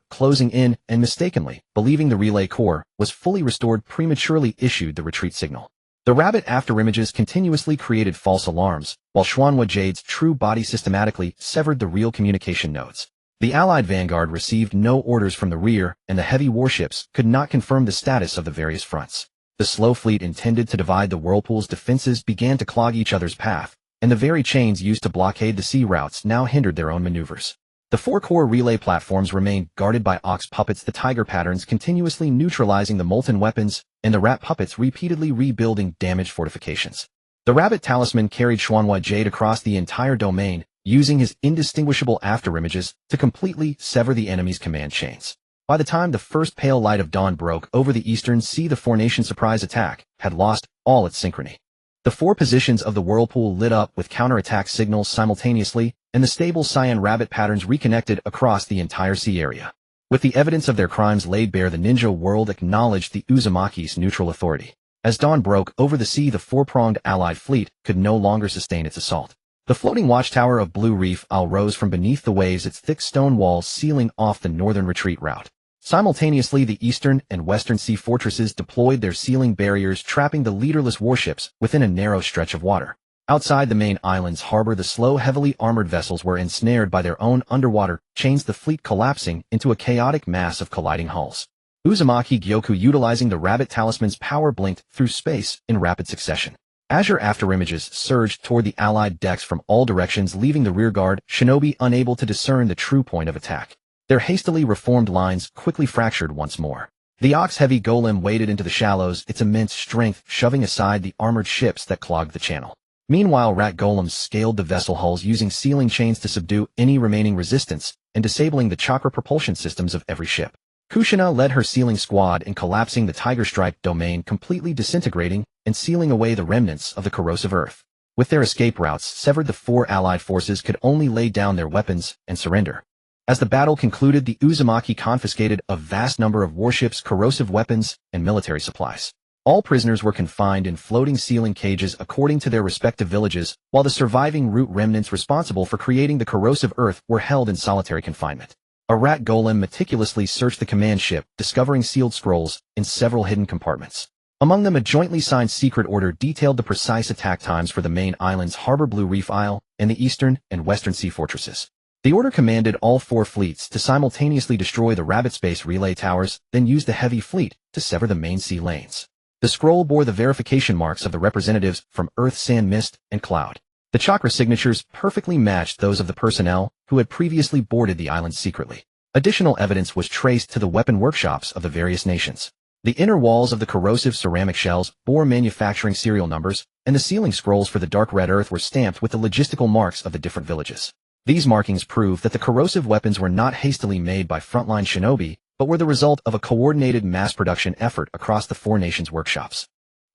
closing in and mistakenly, believing the relay core was fully restored, prematurely issued the retreat signal. The rabbit afterimages continuously created false alarms, while Xuanhua Jade's true body systematically severed the real communication nodes. The allied vanguard received no orders from the rear, and the heavy warships could not confirm the status of the various fronts. The slow fleet intended to divide the whirlpool's defenses began to clog each other's path, and the very chains used to blockade the sea routes now hindered their own maneuvers. The 4 core relay platforms remained guarded by ox puppets, the tiger patterns continuously neutralizing the molten weapons, and the rat puppets repeatedly rebuilding damaged fortifications. The Rabbit Talisman carried Xuanhua Jade across the entire domain, using his indistinguishable afterimages to completely sever the enemy's command chains. By the time the first pale light of dawn broke over the eastern sea, the formation surprise attack had lost all its synchrony. The 4 positions of the whirlpool lit up with counterattack signals simultaneously, and the stable cyan rabbit patterns reconnected across the entire sea area. With the evidence of their crimes laid bare, the ninja world acknowledged the Uzumaki's neutral authority. As dawn broke over the sea, the 4-pronged allied fleet could no longer sustain its assault. The floating watchtower of Blue Reef Isle rose from beneath the waves, its thick stone walls sealing off the northern retreat route. Simultaneously, the eastern and western sea fortresses deployed their sealing barriers, trapping the leaderless warships within a narrow stretch of water. Outside the main island's harbor, the slow, heavily armored vessels were ensnared by their own underwater chains, the fleet collapsing into a chaotic mass of colliding hulls. Uzumaki Gyoku, utilizing the Rabbit Talisman's power, blinked through space in rapid succession. Azure afterimages surged toward the allied decks from all directions, leaving the rearguard shinobi unable to discern the true point of attack. Their hastily reformed lines quickly fractured once more. The Ox-heavy golem waded into the shallows, its immense strength shoving aside the armored ships that clogged the channel. Meanwhile, rat golems scaled the vessel hulls, using sealing chains to subdue any remaining resistance and disabling the chakra propulsion systems of every ship. Kushina led her sealing squad in collapsing the tiger-striped domain, completely disintegrating and sealing away the remnants of the corrosive earth. With their escape routes severed, the four allied forces could only lay down their weapons and surrender. As the battle concluded, the Uzumaki confiscated a vast number of warships, corrosive weapons, and military supplies. All prisoners were confined in floating sealing cages according to their respective villages, while the surviving root remnants responsible for creating the corrosive earth were held in solitary confinement. A rat golem meticulously searched the command ship, discovering sealed scrolls in several hidden compartments. Among them, a jointly signed secret order detailed the precise attack times for the main island's harbor, Blue Reef Isle, and the eastern and western sea fortresses. The order commanded all four fleets to simultaneously destroy the Rabbit Space relay towers, then use the heavy fleet to sever the main sea lanes. The scroll bore the verification marks of the representatives from Earth, Sand, Mist, and Cloud. The chakra signatures perfectly matched those of the personnel who had previously boarded the island secretly. Additional evidence was traced to the weapon workshops of the various nations. The inner walls of the corrosive ceramic shells bore manufacturing serial numbers, and the sealing scrolls for the dark red earth were stamped with the logistical marks of the different villages. These markings prove that the corrosive weapons were not hastily made by frontline shinobi, but were the result of a coordinated mass production effort across the four nations' workshops.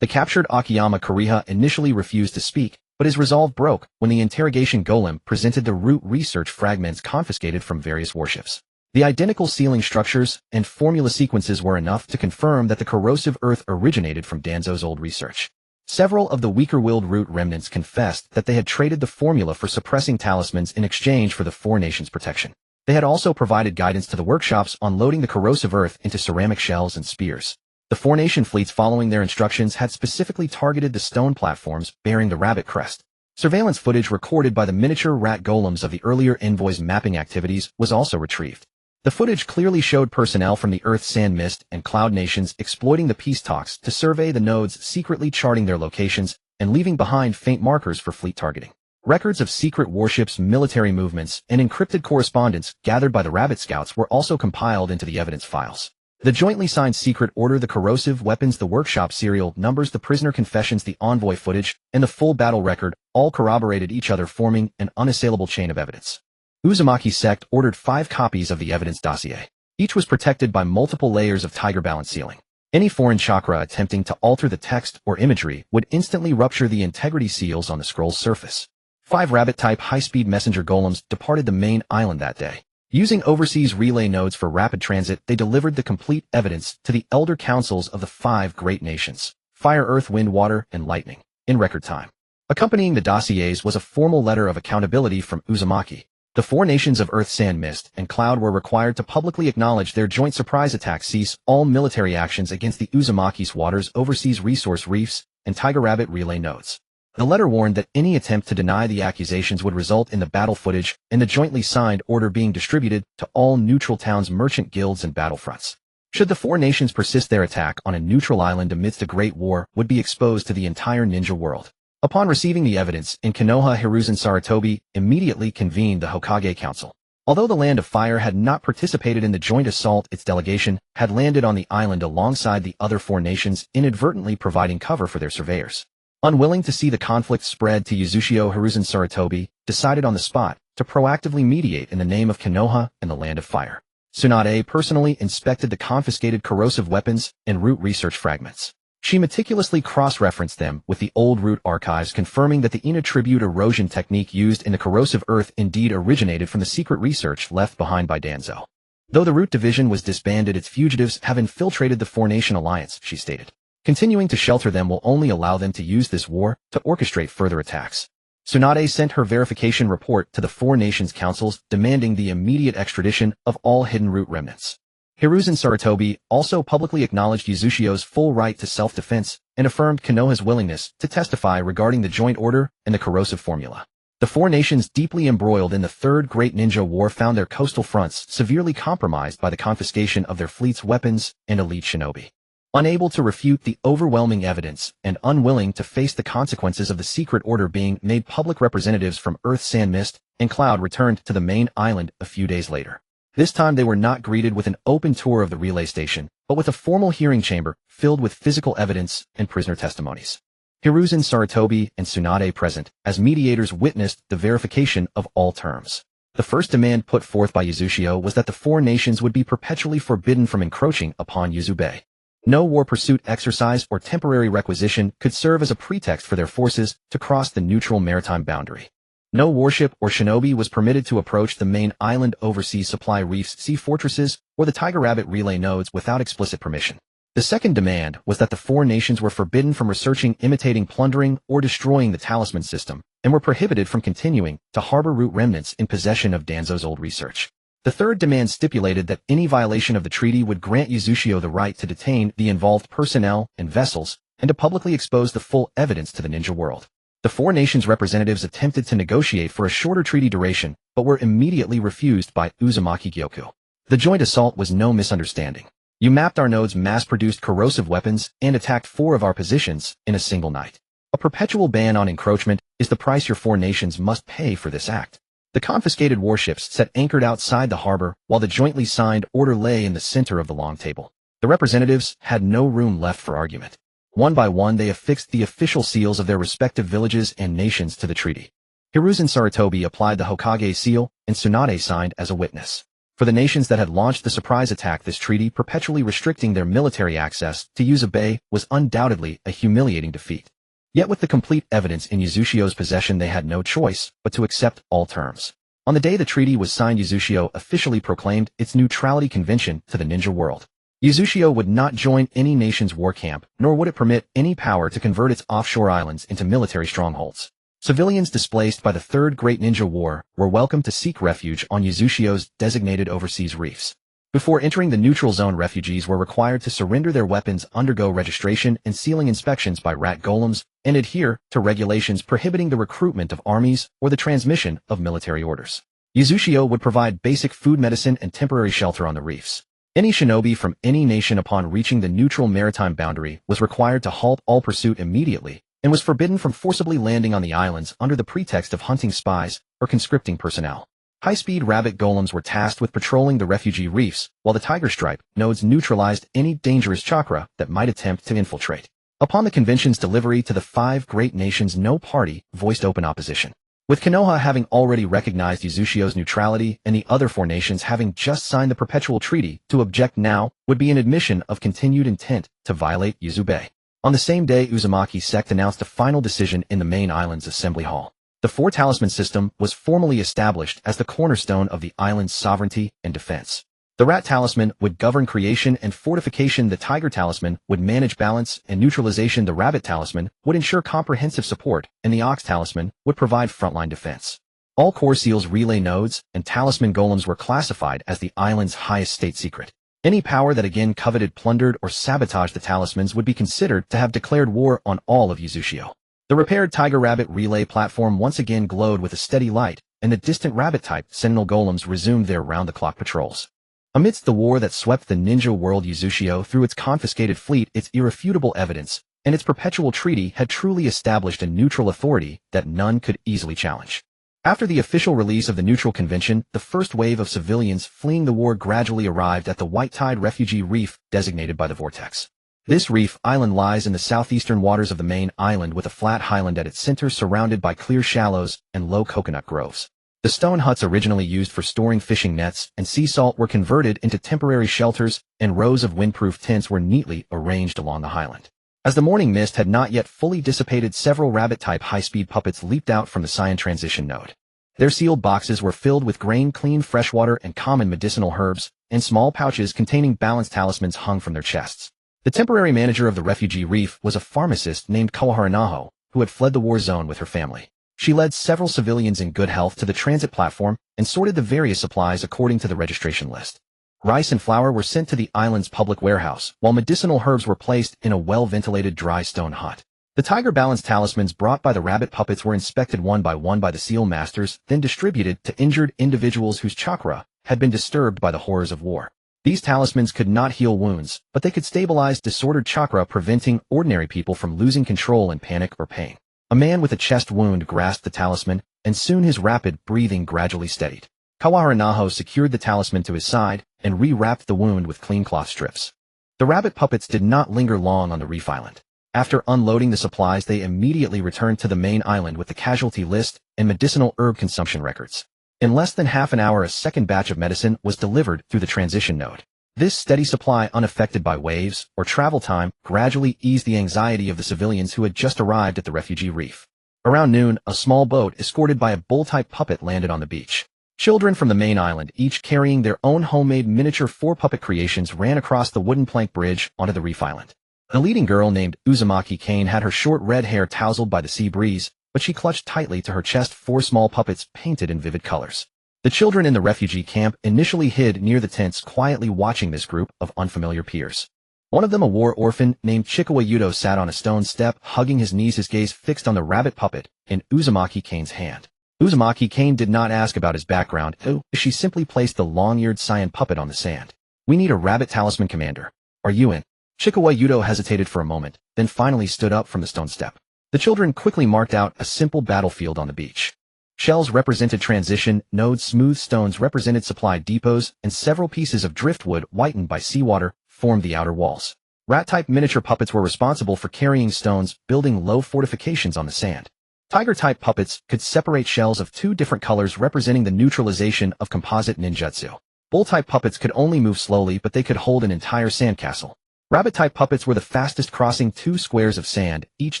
The captured Akiyama Kuriha initially refused to speak, but his resolve broke when the interrogation golem presented the root research fragments confiscated from various warships. The identical sealing structures and formula sequences were enough to confirm that the corrosive earth originated from Danzo's old research. Several of the weaker-willed root remnants confessed that they had traded the formula for suppressing talismans in exchange for the four nations' protection. They had also provided guidance to the workshops on loading the corrosive earth into ceramic shells and spears. The four nation fleets, following their instructions, had specifically targeted the stone platforms bearing the rabbit crest. Surveillance footage recorded by the miniature rat golems of the earlier envoys' mapping activities was also retrieved. The footage clearly showed personnel from the Earth, Sand, Mist, and Cloud nations exploiting the peace talks to survey the nodes, secretly charting their locations and leaving behind faint markers for fleet targeting. Records of secret warships, military movements, and encrypted correspondence gathered by the Rabbit Scouts were also compiled into the evidence files. The jointly signed secret order, the corrosive weapons, the workshop serial numbers, the prisoner confessions, the envoy footage, and the full battle record all corroborated each other, forming an unassailable chain of evidence. Uzumaki sect ordered 5 copies of the evidence dossier. Each was protected by multiple layers of tiger balance sealing. Any foreign chakra attempting to alter the text or imagery would instantly rupture the integrity seals on the scroll's surface. 5 rabbit-type high-speed messenger golems departed the main island that day. Using overseas relay nodes for rapid transit, they delivered the complete evidence to the elder councils of the 5 great nations, fire, earth, wind, water, and lightning, in record time. Accompanying the dossiers was a formal letter of accountability from Uzumaki. The 4 nations of Earth, Sand, Mist, and Cloud were required to publicly acknowledge their joint surprise attack, cease all military actions against the Uzumaki's waters, overseas resource reefs, and Tiger Rabbit relay nodes. The letter warned that any attempt to deny the accusations would result in the battle footage and the jointly signed order being distributed to all neutral towns, merchant guilds, and battlefronts. Should the 4 nations persist, their attack on a neutral island amidst a great war would be exposed to the entire ninja world. Upon receiving the evidence, in Konoha, Hiruzen Sarutobi immediately convened the Hokage Council. Although the Land of Fire had not participated in the joint assault, its delegation had landed on the island alongside the other 4 nations, inadvertently providing cover for their surveyors. Unwilling to see the conflict spread to Yuzushiyo, Hiruzen Sarutobi decided on the spot to proactively mediate in the name of Konoha and the Land of Fire. Tsunade personally inspected the confiscated corrosive weapons and root research fragments. She meticulously cross-referenced them with the old root archives, confirming that the Ina tribute erosion technique used in the corrosive earth indeed originated from the secret research left behind by Danzo. Though the root division was disbanded, its fugitives have infiltrated the 4-nation alliance, she stated. Continuing to shelter them will only allow them to use this war to orchestrate further attacks. Tsunade sent her verification report to the 4 nations councils, demanding the immediate extradition of all hidden root remnants. Hiruzen Sarutobi also publicly acknowledged Uzushio's full right to self-defense and affirmed Konoha's willingness to testify regarding the joint order and the corrosive formula. The four nations deeply embroiled in the Third Great Ninja War found their coastal fronts severely compromised by the confiscation of their fleet's weapons and elite shinobi. Unable to refute the overwhelming evidence and unwilling to face the consequences of the secret order being made public, representatives from Earth, Sand, Mist, and Cloud returned to the main island a few days later. This time they were not greeted with an open tour of the relay station, but with a formal hearing chamber filled with physical evidence and prisoner testimonies. Hiruzen Sarutobi and Tsunade, present as mediators, witnessed the verification of all terms. The first demand put forth by Uzushio was that the four nations would be perpetually forbidden from encroaching upon Yuzu Bay. No war pursuit exercise or temporary requisition could serve as a pretext for their forces to cross the neutral maritime boundary. No warship or shinobi was permitted to approach the main island, overseas supply reefs, sea fortresses, or the Tiger Rabbit relay nodes without explicit permission. The second demand was that the four nations were forbidden from researching, imitating, plundering, or destroying the talisman system, and were prohibited from continuing to harbor root remnants in possession of Danzo's old research. The third demand stipulated that any violation of the treaty would grant Uzushio the right to detain the involved personnel and vessels, and to publicly expose the full evidence to the ninja world. The four nations' representatives attempted to negotiate for a shorter treaty duration, but were immediately refused by Uzumaki Gyoku. The joint assault was no misunderstanding. You mapped our nodes, mass-produced corrosive weapons, and attacked 4 of our positions in a single night. A perpetual ban on encroachment is the price your four nations must pay for this act. The confiscated warships sat anchored outside the harbor, while the jointly signed order lay in the center of the long table. The representatives had no room left for argument. One by one they affixed the official seals of their respective villages and nations to the treaty. Hiruzen Sarutobi applied the Hokage seal, and Tsunade signed as a witness. For the nations that had launched the surprise attack, this treaty perpetually restricting their military access to Yuzu Bay was undoubtedly a humiliating defeat. Yet with the complete evidence in Uzushio's possession, they had no choice but to accept all terms. On the day the treaty was signed, Uzushio officially proclaimed its neutrality convention to the ninja world. Uzushio would not join any nation's war camp, nor would it permit any power to convert its offshore islands into military strongholds. Civilians displaced by the Third Great Ninja War were welcome to seek refuge on Uzushio's designated overseas reefs. Before entering the neutral zone, refugees were required to surrender their weapons, undergo registration and sealing inspections by rat golems, and adhere to regulations prohibiting the recruitment of armies or the transmission of military orders. Uzushio would provide basic food, medicine, and temporary shelter on the reefs. Any shinobi from any nation upon reaching the neutral maritime boundary was required to halt all pursuit immediately, and was forbidden from forcibly landing on the islands under the pretext of hunting spies or conscripting personnel. High-speed rabbit golems were tasked with patrolling the refugee reefs, while the tiger stripe nodes neutralized any dangerous chakra that might attempt to infiltrate. Upon the convention's delivery to the 5 great nations, no party voiced open opposition. With Konoha having already recognized Uzushio's neutrality and the other 4 nations having just signed the perpetual treaty, to object now would be an admission of continued intent to violate Yuzu Bay. On the same day, Uzumaki sect announced a final decision in the main island's assembly hall. The 4 talisman system was formally established as the cornerstone of the island's sovereignty and defense. The Rat Talisman would govern creation and fortification, the Tiger Talisman would manage balance and neutralization, the Rabbit Talisman would ensure comprehensive support, and the Ox Talisman would provide frontline defense. All core seals, relay nodes, and talisman golems were classified as the island's highest state secret. Any power that again coveted, plundered, or sabotaged the talismans would be considered to have declared war on all of Uzushio. The repaired Tiger Rabbit relay platform once again glowed with a steady light, and the distant rabbit-type sentinel golems resumed their round-the-clock patrols. Amidst the war that swept the ninja world, Uzushio, through its confiscated fleet, its irrefutable evidence, and its perpetual treaty, had truly established a neutral authority that none could easily challenge. After the official release of the Neutral Convention, the first wave of civilians fleeing the war gradually arrived at the White Tide refugee reef designated by the Vortex. This reef island lies in the southeastern waters of the main island, with a flat highland at its center surrounded by clear shallows and low coconut groves. The stone huts originally used for storing fishing nets and sea salt were converted into temporary shelters, and rows of windproof tents were neatly arranged along the highland. As the morning mist had not yet fully dissipated, several rabbit-type high-speed puppets leaped out from the Cyan transition node. Their sealed boxes were filled with grain, clean fresh water, and common medicinal herbs, and small pouches containing balanced talismans hung from their chests. The temporary manager of the refugee reef was a pharmacist named Kawahara Naho, who had fled the war zone with her family. She led several civilians in good health to the transit platform and sorted the various supplies according to the registration list. Rice and flour were sent to the island's public warehouse, while medicinal herbs were placed in a well-ventilated dry stone hut. The tiger balance talismans brought by the rabbit puppets were inspected one by the seal masters, then distributed to injured individuals whose chakra had been disturbed by the horrors of war. These talismans could not heal wounds, but they could stabilize disordered chakra, preventing ordinary people from losing control in panic or pain. A man with a chest wound grasped the talisman, and soon his rapid breathing gradually steadied. Kawaharanaho secured the talisman to his side and re-wrapped the wound with clean cloth strips. The rabbit puppets did not linger long on the reef island. After unloading the supplies, they immediately returned to the main island with the casualty list and medicinal herb consumption records. In less than half an hour, a second batch of medicine was delivered through the transition node. This steady supply, unaffected by waves or travel time, gradually eased the anxiety of the civilians who had just arrived at the refugee reef. Around noon, a small boat escorted by a bull-type puppet landed on the beach. Children from the main island, each carrying their own homemade miniature 4-puppet creations, ran across the wooden plank bridge onto the reef island. The leading girl, named Uzumaki Kane, had her short red hair tousled by the sea breeze, but she clutched tightly to her chest 4 small puppets painted in vivid colors. The children in the refugee camp initially hid near the tents, quietly watching this group of unfamiliar peers. One of them, a war orphan named Chikawa Yudo, sat on a stone step, hugging his knees, his gaze fixed on the rabbit puppet in Uzumaki Kane's hand. Uzumaki Kane did not ask about his background. She simply placed the long-eared cyan puppet on the sand. "We need a rabbit talisman commander. Are you in?" Chikawa Yudo hesitated for a moment, then finally stood up from the stone step. The children quickly marked out a simple battlefield on the beach. Shells represented transition nodes, smooth stones represented supply depots, and several pieces of driftwood, whitened by seawater, formed the outer walls. Rat-type miniature puppets were responsible for carrying stones, building low fortifications on the sand. Tiger-type puppets could separate shells of 2 different colors, representing the neutralization of composite ninjutsu. Bull-type puppets could only move slowly, but they could hold an entire sandcastle. Rabbit-type puppets were the fastest, crossing 2 squares of sand each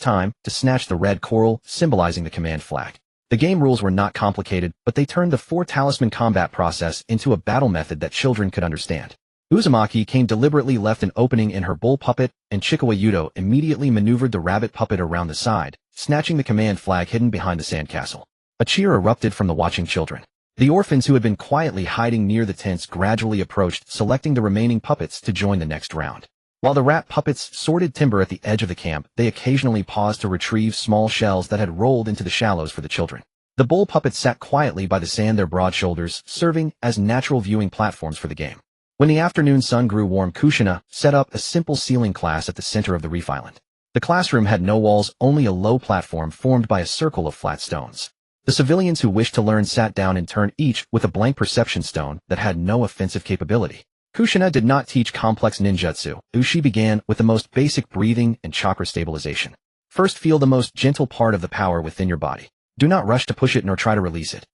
time to snatch the red coral, symbolizing the command flag. The game rules were not complicated, but they turned the 4-talisman combat process into a battle method that children could understand. Uzumaki Kane deliberately left an opening in her bull puppet, and Chikawa Yudo immediately maneuvered the rabbit puppet around the side, snatching the command flag hidden behind the sandcastle. A cheer erupted from the watching children. The orphans who had been quietly hiding near the tents gradually approached, selecting the remaining puppets to join the next round. While the rat puppets sorted timber at the edge of the camp, they occasionally paused to retrieve small shells that had rolled into the shallows for the children. The bull puppets sat quietly by the sand, their broad shoulders serving as natural viewing platforms for the game. When the afternoon sun grew warm, Kushina set up a simple ceiling class at the center of the reef island. The classroom had no walls, only a low platform formed by a circle of flat stones. The civilians who wished to learn sat down in turn, each with a blank perception stone that had no offensive capability. Kushina did not teach complex ninjutsu. She began with the most basic breathing and chakra stabilization. First, feel the most gentle part of the power within your body. Do not rush to push it nor try to release it.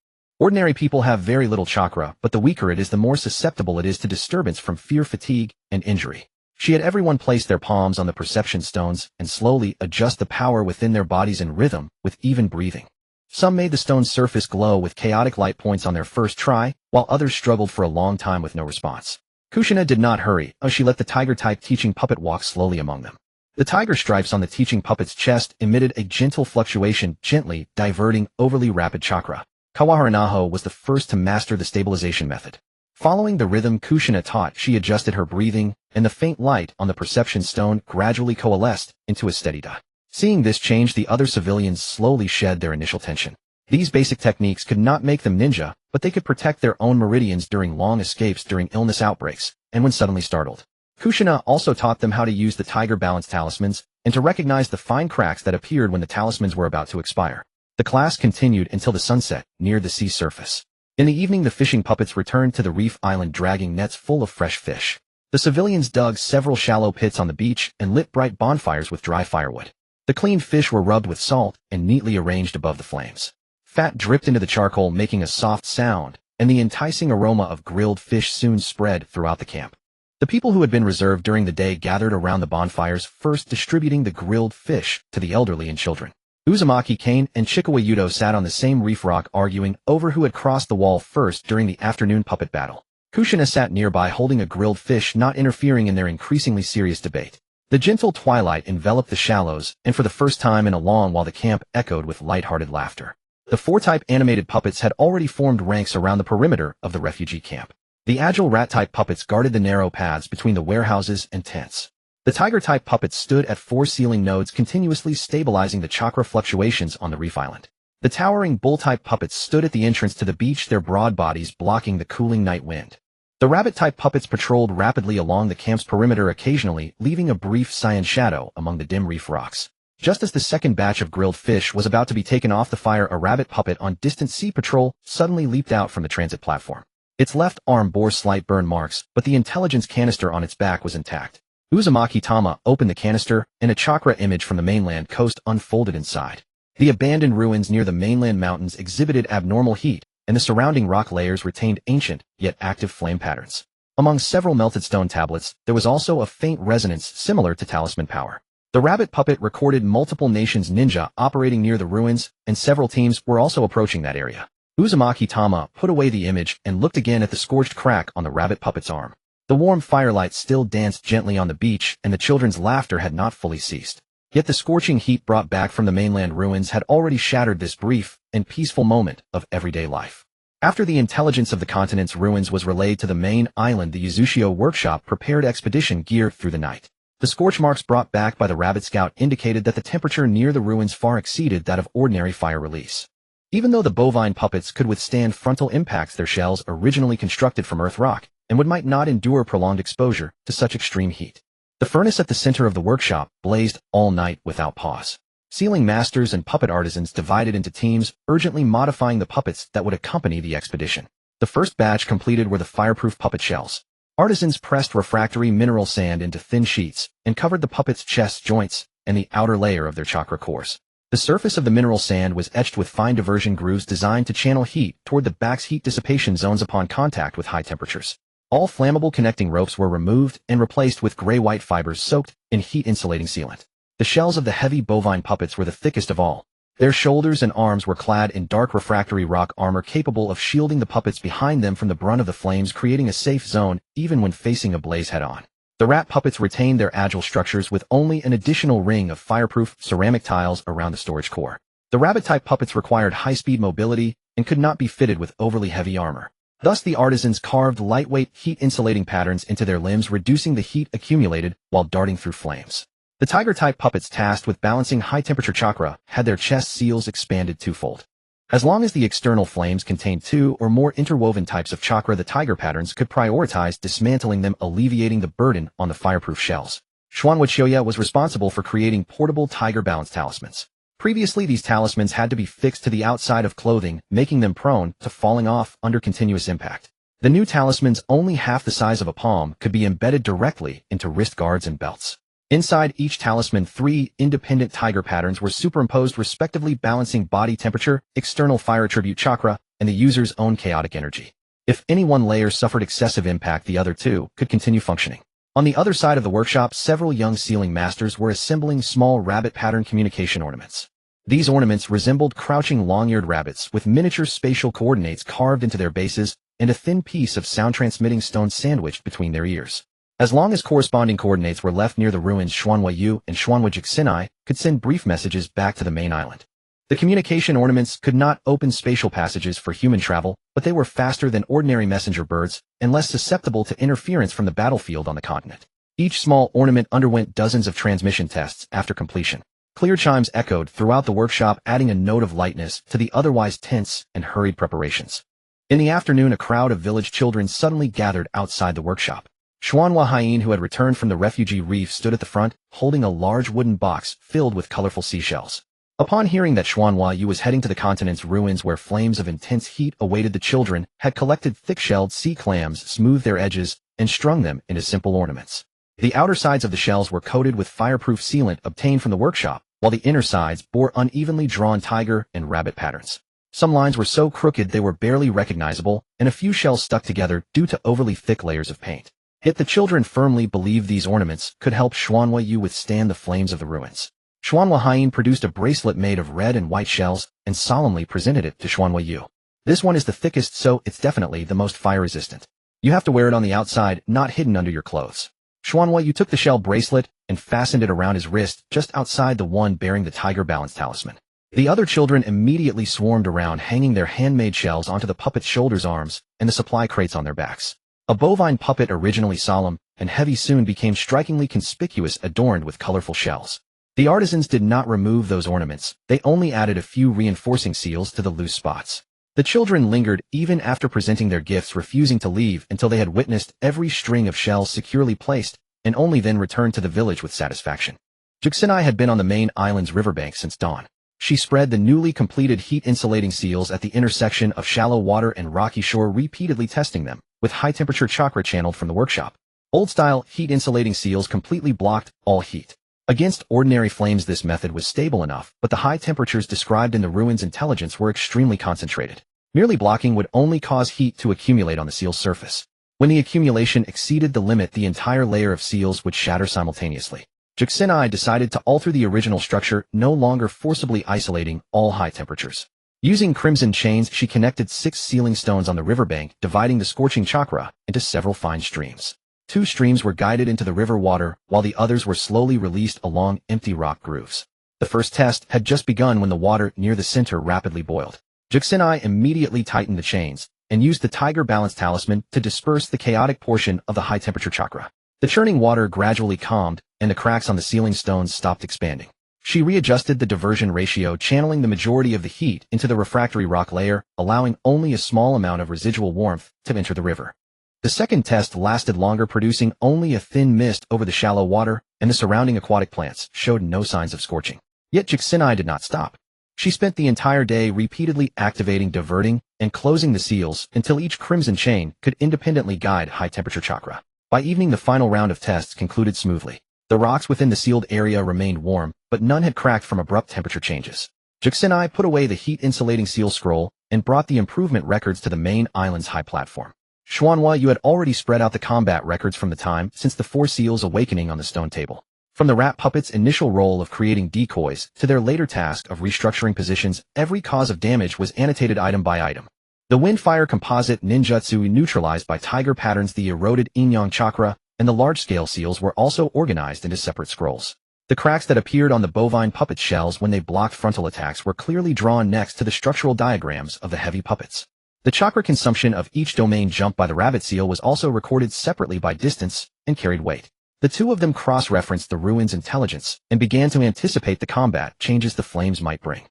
Ordinary people have very little chakra, but the weaker it is, the more susceptible it is to disturbance from fear, fatigue, and injury. She had everyone place their palms on the perception stones and slowly adjust the power within their bodies in rhythm with even breathing. Some made the stone's surface glow with chaotic light points on their first try, while others struggled for a long time with no response. Kushina did not hurry, she let the tiger-type teaching puppet walk slowly among them. The tiger stripes on the teaching puppet's chest emitted a gentle fluctuation, gently diverting overly rapid chakra. Kawaharanaho was the first to master the stabilization method. Following the rhythm Kushina taught, she adjusted her breathing, and the faint light on the perception stone gradually coalesced into a steady dot. Seeing this change, the other civilians slowly shed their initial tension. These basic techniques could not make them ninja, but they could protect their own meridians during long escapes, during illness outbreaks, and when suddenly startled. Kushina also taught them how to use the tiger balance talismans and to recognize the fine cracks that appeared when the talismans were about to expire. The class continued until the sunset near the sea surface. In the evening, the fishing puppets returned to the reef island, dragging nets full of fresh fish. The civilians dug several shallow pits on the beach and lit bright bonfires with dry firewood. The cleaned fish were rubbed with salt and neatly arranged above the flames. Fat dripped into the charcoal, making a soft sound, and the enticing aroma of grilled fish soon spread throughout the camp. The people who had been reserved during the day gathered around the bonfires, first distributing the grilled fish to the elderly and children. Uzumaki Kane and Chikawa Yudo sat on the same reef rock, arguing over who had crossed the wall first during the afternoon puppet battle. Kushina sat nearby holding a grilled fish, not interfering in their increasingly serious debate. The gentle twilight enveloped the shallows, and for the first time in a long while the camp echoed with light-hearted laughter. The 4-type animated puppets had already formed ranks around the perimeter of the refugee camp. The agile rat-type puppets guarded the narrow paths between the warehouses and tents. The tiger-type puppets stood at 4 ceiling nodes continuously stabilizing the chakra fluctuations on the reef island. The towering bull-type puppets stood at the entrance to the beach, their broad bodies blocking the cooling night wind. The rabbit-type puppets patrolled rapidly along the camp's perimeter, occasionally leaving a brief cyan shadow among the dim reef rocks. Just as the second batch of grilled fish was about to be taken off the fire, a rabbit puppet on distant sea patrol suddenly leaped out from the transit platform. Its left arm bore slight burn marks, but the intelligence canister on its back was intact. Uzumaki Tama opened the canister, and a chakra image from the mainland coast unfolded inside. The abandoned ruins near the mainland mountains exhibited abnormal heat, and the surrounding rock layers retained ancient, yet active flame patterns. Among several melted stone tablets, there was also a faint resonance similar to talisman power. The rabbit puppet recorded multiple nations ninja operating near the ruins, and several teams were also approaching that area. Uzumaki Tama put away the image and looked again at the scorched crack on the rabbit puppet's arm. The warm firelight still danced gently on the beach, and the children's laughter had not fully ceased. Yet the scorching heat brought back from the mainland ruins had already shattered this brief and peaceful moment of everyday life. After the intelligence of the continent's ruins was relayed to the main island, the Uchiha workshop prepared expedition gear through the night. The scorch marks brought back by the rabbit scout indicated that the temperature near the ruins far exceeded that of ordinary fire release. Even though the bovine puppets could withstand frontal impacts, their shells originally constructed from earth rock, and might not endure prolonged exposure to such extreme heat. The furnace at the center of the workshop blazed all night without pause. Sealing masters and puppet artisans divided into teams, urgently modifying the puppets that would accompany the expedition. The first batch completed were the fireproof puppet shells. Artisans pressed refractory mineral sand into thin sheets and covered the puppets' chest joints and the outer layer of their chakra cores. The surface of the mineral sand was etched with fine diversion grooves designed to channel heat toward the back's heat dissipation zones upon contact with high temperatures. All flammable connecting ropes were removed and replaced with gray-white fibers soaked in heat-insulating sealant. The shells of the heavy bovine puppets were the thickest of all. Their shoulders and arms were clad in dark refractory rock armor capable of shielding the puppets behind them from the brunt of the flames, creating a safe zone even when facing a blaze head-on. The rat puppets retained their agile structures with only an additional ring of fireproof ceramic tiles around the storage core. The rabbit-type puppets required high-speed mobility and could not be fitted with overly heavy armor. Thus, the artisans carved lightweight, heat-insulating patterns into their limbs, reducing the heat accumulated while darting through flames. The tiger-type puppets tasked with balancing high-temperature chakra had their chest seals expanded twofold. As long as the external flames contained 2 or more interwoven types of chakra, the tiger patterns could prioritize dismantling them, alleviating the burden on the fireproof shells. Uchiha was responsible for creating portable tiger balance talismans. Previously, these talismans had to be fixed to the outside of clothing, making them prone to falling off under continuous impact. The new talismans, only half the size of a palm, could be embedded directly into wrist guards and belts. Inside each talisman, 3 independent tiger patterns were superimposed, respectively balancing body temperature, external fire attribute chakra, and the user's own chaotic energy. If any one layer suffered excessive impact, the other 2 could continue functioning. On the other side of the workshop, several young sealing masters were assembling small rabbit pattern communication ornaments. These ornaments resembled crouching long-eared rabbits with miniature spatial coordinates carved into their bases and a thin piece of sound-transmitting stone sandwiched between their ears. As long as corresponding coordinates were left near the ruins, Xuanhuayu and Xuanhuajixinai could send brief messages back to the main island. The communication ornaments could not open spatial passages for human travel, but they were faster than ordinary messenger birds and less susceptible to interference from the battlefield on the continent. Each small ornament underwent dozens of transmission tests after completion. Clear chimes echoed throughout the workshop, adding a note of lightness to the otherwise tense and hurried preparations. In the afternoon, a crowd of village children suddenly gathered outside the workshop. Xuanhuayin, who had returned from the refugee reef, stood at the front, holding a large wooden box filled with colorful seashells. Upon hearing that Xuanhuayu was heading to the continent's ruins where flames of intense heat awaited, the children had collected thick-shelled sea clams, smoothed their edges, and strung them into simple ornaments. The outer sides of the shells were coated with fireproof sealant obtained from the workshop, while the inner sides bore unevenly drawn tiger and rabbit patterns. Some lines were so crooked they were barely recognizable, and a few shells stuck together due to overly thick layers of paint. Yet the children firmly believed these ornaments could help Xuanhuayu withstand the flames of the ruins. Xuanhuayin produced a bracelet made of red and white shells and solemnly presented it to Xuanhuayu. This one is the thickest, so it's definitely the most fire-resistant. You have to wear it on the outside, not hidden under your clothes. Xuanhuayu took the shell bracelet and fastened it around his wrist just outside the one bearing the tiger balance talisman. The other children immediately swarmed around, hanging their handmade shells onto the puppet's shoulders, arms, and the supply crates on their backs. A bovine puppet originally solemn and heavy soon became strikingly conspicuous, adorned with colorful shells. The artisans did not remove those ornaments, they only added a few reinforcing seals to the loose spots. The children lingered even after presenting their gifts, refusing to leave until they had witnessed every string of shells securely placed, and only then returned to the village with satisfaction. Juxinai had been on the main island's riverbank since dawn. She spread the newly completed heat-insulating seals at the intersection of shallow water and rocky shore, repeatedly testing them, with high-temperature chakra channeled from the workshop. Old-style heat-insulating seals completely blocked all heat. Against ordinary flames this method was stable enough, but the high temperatures described in the ruins' intelligence were extremely concentrated. Merely blocking would only cause heat to accumulate on the seal's surface. When the accumulation exceeded the limit, the entire layer of seals would shatter simultaneously. Juxinai decided to alter the original structure, no longer forcibly isolating all high temperatures. Using crimson chains, she connected 6 sealing stones on the riverbank, dividing the scorching chakra into several fine streams. 2 streams were guided into the river water, while the others were slowly released along empty rock grooves. The first test had just begun when the water near the center rapidly boiled. Juxinai immediately tightened the chains, and used the Tiger Balance Talisman to disperse the chaotic portion of the high-temperature chakra. The churning water gradually calmed, and the cracks on the sealing stones stopped expanding. She readjusted the diversion ratio, channeling the majority of the heat into the refractory rock layer, allowing only a small amount of residual warmth to enter the river. The second test lasted longer, producing only a thin mist over the shallow water, and the surrounding aquatic plants showed no signs of scorching. Yet Juxinai did not stop. She spent the entire day repeatedly activating, diverting, and closing the seals until each crimson chain could independently guide high-temperature chakra. By evening, the final round of tests concluded smoothly. The rocks within the sealed area remained warm, but none had cracked from abrupt temperature changes. Juxinai put away the heat-insulating seal scroll and brought the improvement records to the main island's high platform. Xuanhua, you had already spread out the combat records from the time since the 4 seals awakening on the stone table. From the rat puppet's initial role of creating decoys to their later task of restructuring positions, every cause of damage was annotated item by item. The wind-fire composite ninjutsu neutralized by tiger patterns, the eroded yin-yang chakra, and the large-scale seals were also organized into separate scrolls. The cracks that appeared on the bovine puppet shells when they blocked frontal attacks were clearly drawn next to the structural diagrams of the heavy puppets. The chakra consumption of each domain jump by the rabbit seal was also recorded separately by distance and carried weight. The two of them cross-referenced the ruins' intelligence and began to anticipate the combat changes the flames might bring.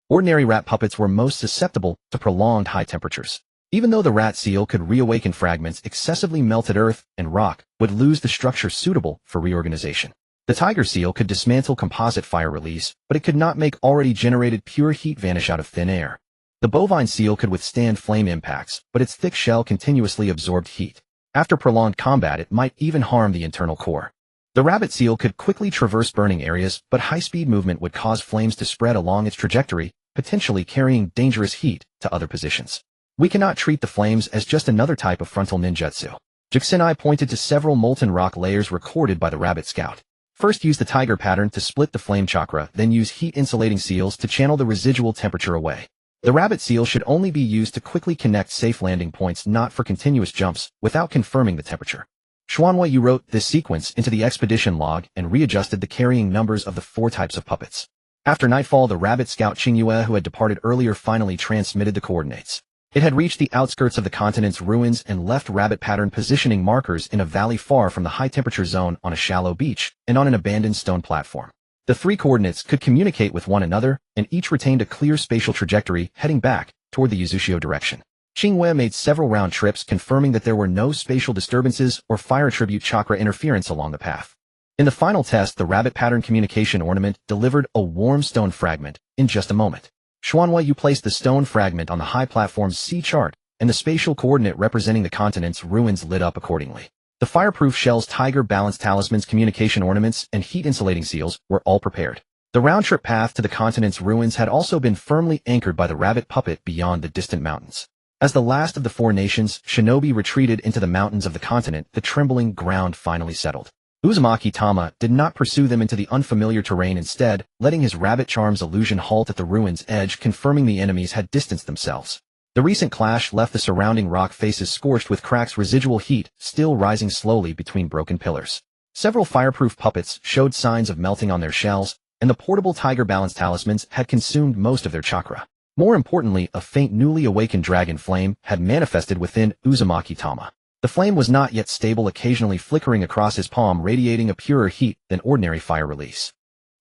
Ordinary rat puppets were most susceptible to prolonged high temperatures. Even though the rat seal could reawaken fragments, excessively melted earth and rock would lose the structure suitable for reorganization. The tiger seal could dismantle composite fire release, but it could not make already generated pure heat vanish out of thin air. The bovine seal could withstand flame impacts, but its thick shell continuously absorbed heat. After prolonged combat, it might even harm the internal core. The rabbit seal could quickly traverse burning areas, but high-speed movement would cause flames to spread along its trajectory, potentially carrying dangerous heat to other positions. We cannot treat the flames as just another type of frontal ninjutsu. Juxinai pointed to several molten rock layers recorded by the rabbit scout. First, use the tiger pattern to split the flame chakra, then use heat-insulating seals to channel the residual temperature away. The rabbit seal should only be used to quickly connect safe landing points, not for continuous jumps, without confirming the temperature. Xuanhua, you wrote this sequence into the expedition log and readjusted the carrying numbers of the 4 types of puppets. After nightfall, the rabbit scout Qingyue, who had departed earlier, finally transmitted the coordinates. It had reached the outskirts of the continent's ruins and left rabbit pattern positioning markers in a valley far from the high-temperature zone, on a shallow beach and on an abandoned stone platform. The 3 coordinates could communicate with one another, and each retained a clear spatial trajectory heading back toward the Uzushio direction. Qingyue made several round trips, confirming that there were no spatial disturbances or fire tribute chakra interference along the path. In the final test, the rabbit pattern communication ornament delivered a warm stone fragment in just a moment. Xuanhua, you placed the stone fragment on the high platform's C chart, and the spatial coordinate representing the continent's ruins lit up accordingly. The fireproof shells, Tiger Balance Talisman's communication ornaments, and heat-insulating seals were all prepared. The round-trip path to the continent's ruins had also been firmly anchored by the rabbit puppet beyond the distant mountains. As the last of the 4 nations, shinobi retreated into the mountains of the continent, the trembling ground finally settled. Uzumaki Tama did not pursue them into the unfamiliar terrain, instead, letting his rabbit charm's illusion halt at the ruins' edge, confirming the enemies had distanced themselves. The recent clash left the surrounding rock faces scorched, with cracks, residual heat still rising slowly between broken pillars. Several fireproof puppets showed signs of melting on their shells, and the portable Tiger Balance Talismans had consumed most of their chakra. More importantly, a faint newly awakened dragon flame had manifested within Uzumaki Tama. The flame was not yet stable, occasionally flickering across his palm, radiating a purer heat than ordinary fire release.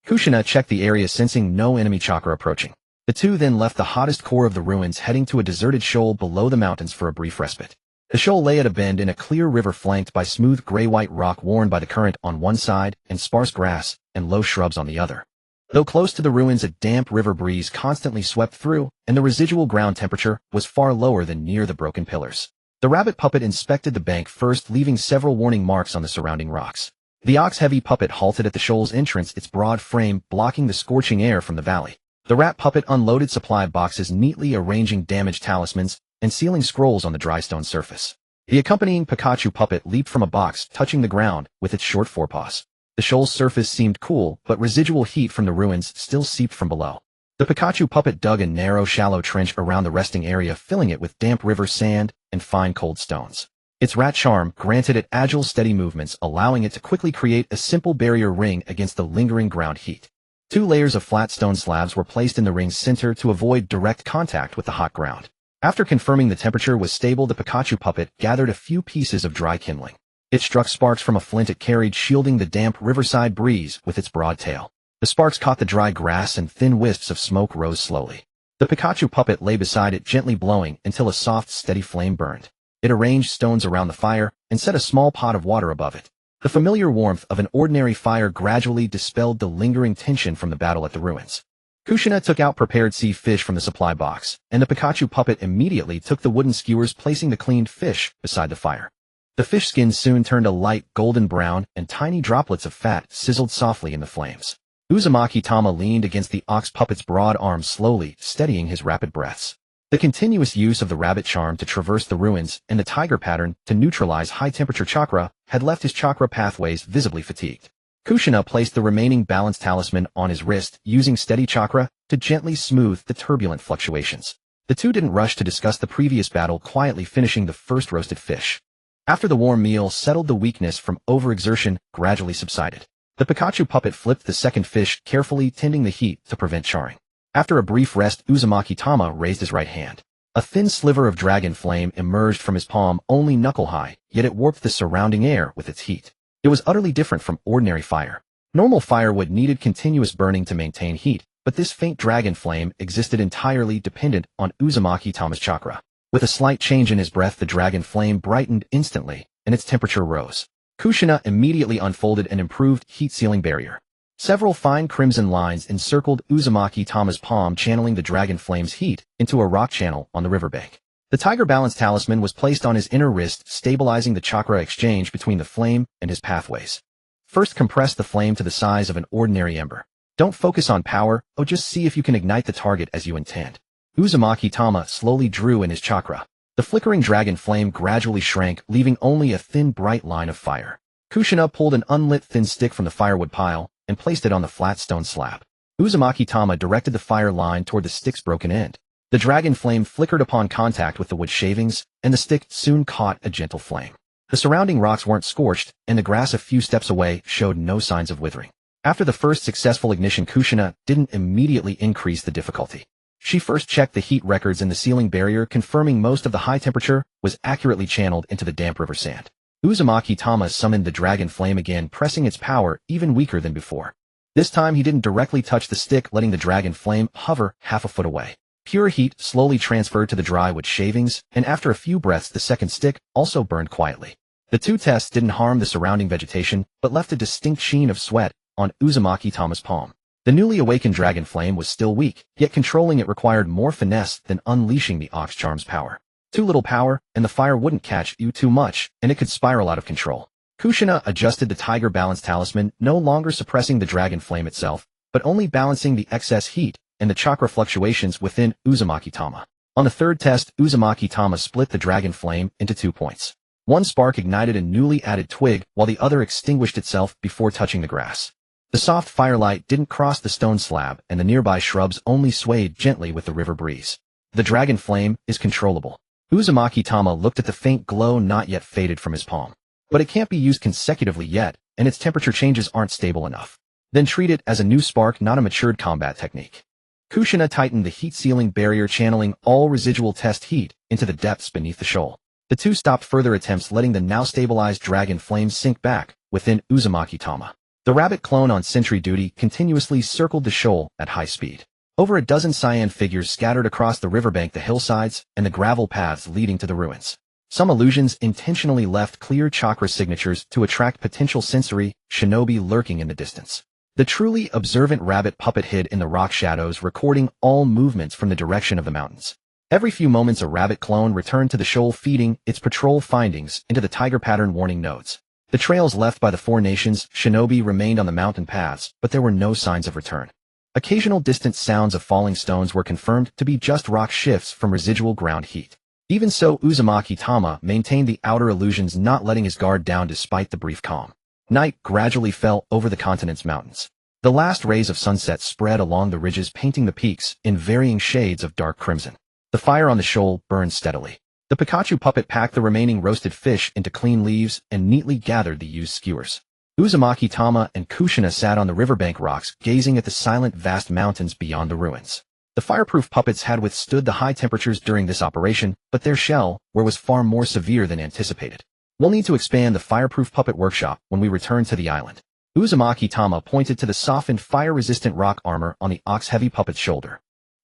Kushina checked the area, sensing no enemy chakra approaching. The two then left the hottest core of the ruins, heading to a deserted shoal below the mountains for a brief respite. The shoal lay at a bend in a clear river flanked by smooth gray-white rock worn by the current on one side and sparse grass and low shrubs on the other. Though close to the ruins, a damp river breeze constantly swept through, and the residual ground temperature was far lower than near the broken pillars. The rabbit puppet inspected the bank first, leaving several warning marks on the surrounding rocks. The ox-heavy puppet halted at the shoal's entrance, its broad frame blocking the scorching air from the valley. The rat puppet unloaded supply boxes, neatly arranging damaged talismans and sealing scrolls on the dry stone surface. The accompanying Pikachu puppet leaped from a box, touching the ground with its short forepaws. The shoal's surface seemed cool, but residual heat from the ruins still seeped from below. The Pikachu puppet dug a narrow, shallow trench around the resting area, filling it with damp river sand and fine cold stones. Its rat charm granted it agile, steady movements, allowing it to quickly create a simple barrier ring against the lingering ground heat. 2 layers of flat stone slabs were placed in the ring's center to avoid direct contact with the hot ground. After confirming the temperature was stable, the Pikachu puppet gathered a few pieces of dry kindling. It struck sparks from a flint it carried, shielding the damp riverside breeze with its broad tail. The sparks caught the dry grass and thin wisps of smoke rose slowly. The Pikachu puppet lay beside it, gently blowing until a soft, steady flame burned. It arranged stones around the fire and set a small pot of water above it. The familiar warmth of an ordinary fire gradually dispelled the lingering tension from the battle at the ruins. Kushina took out prepared sea fish from the supply box, and the Pikachu puppet immediately took the wooden skewers, placing the cleaned fish beside the fire. The fish skin soon turned a light golden brown, and tiny droplets of fat sizzled softly in the flames. Uzumaki Tama leaned against the ox puppet's broad arms, slowly steadying his rapid breaths. The continuous use of the rabbit charm to traverse the ruins and the tiger pattern to neutralize high-temperature chakra had left his chakra pathways visibly fatigued. Kushina placed the remaining balanced talisman on his wrist, using steady chakra to gently smooth the turbulent fluctuations. The two didn't rush to discuss the previous battle, quietly finishing the first roasted fish. After the warm meal settled, the weakness from overexertion gradually subsided. The Pikachu puppet flipped the second fish, carefully tending the heat to prevent charring. After a brief rest, Uzumaki Tama raised his right hand. A thin sliver of dragon flame emerged from his palm, only knuckle-high, yet it warped the surrounding air with its heat. It was utterly different from ordinary fire. Normal firewood needed continuous burning to maintain heat, but this faint dragon flame existed entirely dependent on Uzumaki Tama's chakra. With a slight change in his breath, the dragon flame brightened instantly, and its temperature rose. Kushina immediately unfolded an improved heat-sealing barrier. Several fine crimson lines encircled Uzumaki Tama's palm, channeling the dragon flame's heat into a rock channel on the riverbank. The Tiger Balance Talisman was placed on his inner wrist, stabilizing the chakra exchange between the flame and his pathways. First, compress the flame to the size of an ordinary ember. Don't focus on power, just see if you can ignite the target as you intend. Uzumaki Tama slowly drew in his chakra. The flickering dragon flame gradually shrank, leaving only a thin, bright line of fire. Kushina pulled an unlit thin stick from the firewood pile and placed it on the flat stone slab. Uzumaki Tama directed the fire line toward the stick's broken end. The dragon flame flickered upon contact with the wood shavings, and the stick soon caught a gentle flame. The surrounding rocks weren't scorched, and the grass a few steps away showed no signs of withering. After the first successful ignition, Kushina didn't immediately increase the difficulty. She first checked the heat records in the sealing barrier, confirming most of the high temperature was accurately channeled into the damp river sand. Uzumaki Tama summoned the dragon flame again, pressing its power even weaker than before. This time he didn't directly touch the stick, letting the dragon flame hover half a foot away. Pure heat slowly transferred to the dry wood shavings, and after a few breaths the second stick also burned quietly. The two tests didn't harm the surrounding vegetation, but left a distinct sheen of sweat on Uzumaki Tama's palm. The newly awakened dragon flame was still weak, yet controlling it required more finesse than unleashing the ox charm's power. Too little power, and the fire wouldn't catch you; too much, and it could spiral out of control. Kushina adjusted the Tiger Balance Talisman, no longer suppressing the dragon flame itself, but only balancing the excess heat and the chakra fluctuations within Uzumaki Tama. On the third test, Uzumaki Tama split the dragon flame into 2 points. One spark ignited a newly added twig, while the other extinguished itself before touching the grass. The soft firelight didn't cross the stone slab, and the nearby shrubs only swayed gently with the river breeze. The dragon flame is controllable. Uzumaki Tama looked at the faint glow not yet faded from his palm. But it can't be used consecutively yet, and its temperature changes aren't stable enough. Then treat it as a new spark, not a matured combat technique. Kushina tightened the heat-sealing barrier, channeling all residual test heat into the depths beneath the shoal. The two stopped further attempts, letting the now stabilized dragon flames sink back within Uzumaki Tama. The rabbit clone on sentry duty continuously circled the shoal at high speed. Over a dozen cyan figures scattered across the riverbank, the hillsides, and the gravel paths leading to the ruins. Some illusions intentionally left clear chakra signatures to attract potential sensory shinobi lurking in the distance. The truly observant rabbit puppet hid in the rock shadows, recording all movements from the direction of the mountains. Every few moments a rabbit clone returned to the shoal, feeding its patrol findings into the tiger pattern warning nodes. The trails left by the four nations shinobi remained on the mountain paths, but there were no signs of return. Occasional distant sounds of falling stones were confirmed to be just rock shifts from residual ground heat. Even so, Uzumaki Tama maintained the outer illusions, not letting his guard down despite the brief calm. Night gradually fell over the continent's mountains. The last rays of sunset spread along the ridges, painting the peaks in varying shades of dark crimson. The fire on the shoal burned steadily. The Pikachu puppet packed the remaining roasted fish into clean leaves and neatly gathered the used skewers. Uzumaki Tama and Kushina sat on the riverbank rocks, gazing at the silent vast mountains beyond the ruins. The fireproof puppets had withstood the high temperatures during this operation, but their shell was far more severe than anticipated. We'll need to expand the fireproof puppet workshop when we return to the island. Uzumaki Tama pointed to the softened fire-resistant rock armor on the ox-heavy puppet's shoulder.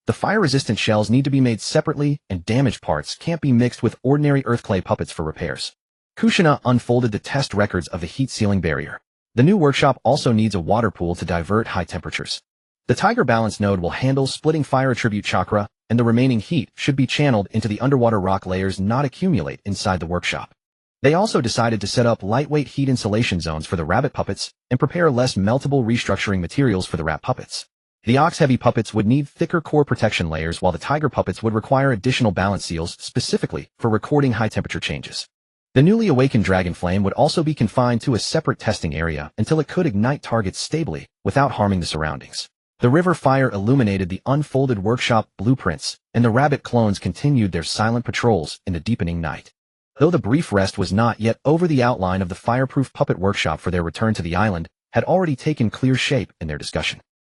The fire-resistant shells need to be made separately, and damaged parts can't be mixed with ordinary earthclay puppets for repairs. Kushina unfolded the test records of the heat-sealing barrier. The new workshop also needs a water pool to divert high temperatures. The Tiger Balance node will handle splitting fire attribute chakra, and the remaining heat should be channeled into the underwater rock layers, not accumulate inside the workshop. They also decided to set up lightweight heat insulation zones for the rabbit puppets and prepare less meltable restructuring materials for the rat puppets. The ox-heavy puppets would need thicker core protection layers, while the tiger puppets would require additional balance seals specifically for recording high-temperature changes. The newly awakened dragon flame would also be confined to a separate testing area until it could ignite targets stably without harming the surroundings. The river fire illuminated the unfolded workshop blueprints, and the rabbit clones continued their silent patrols in the deepening night. Though the brief rest was not yet over, the outline of the fireproof puppet workshop for their return to the island had already taken clear shape in their discussion.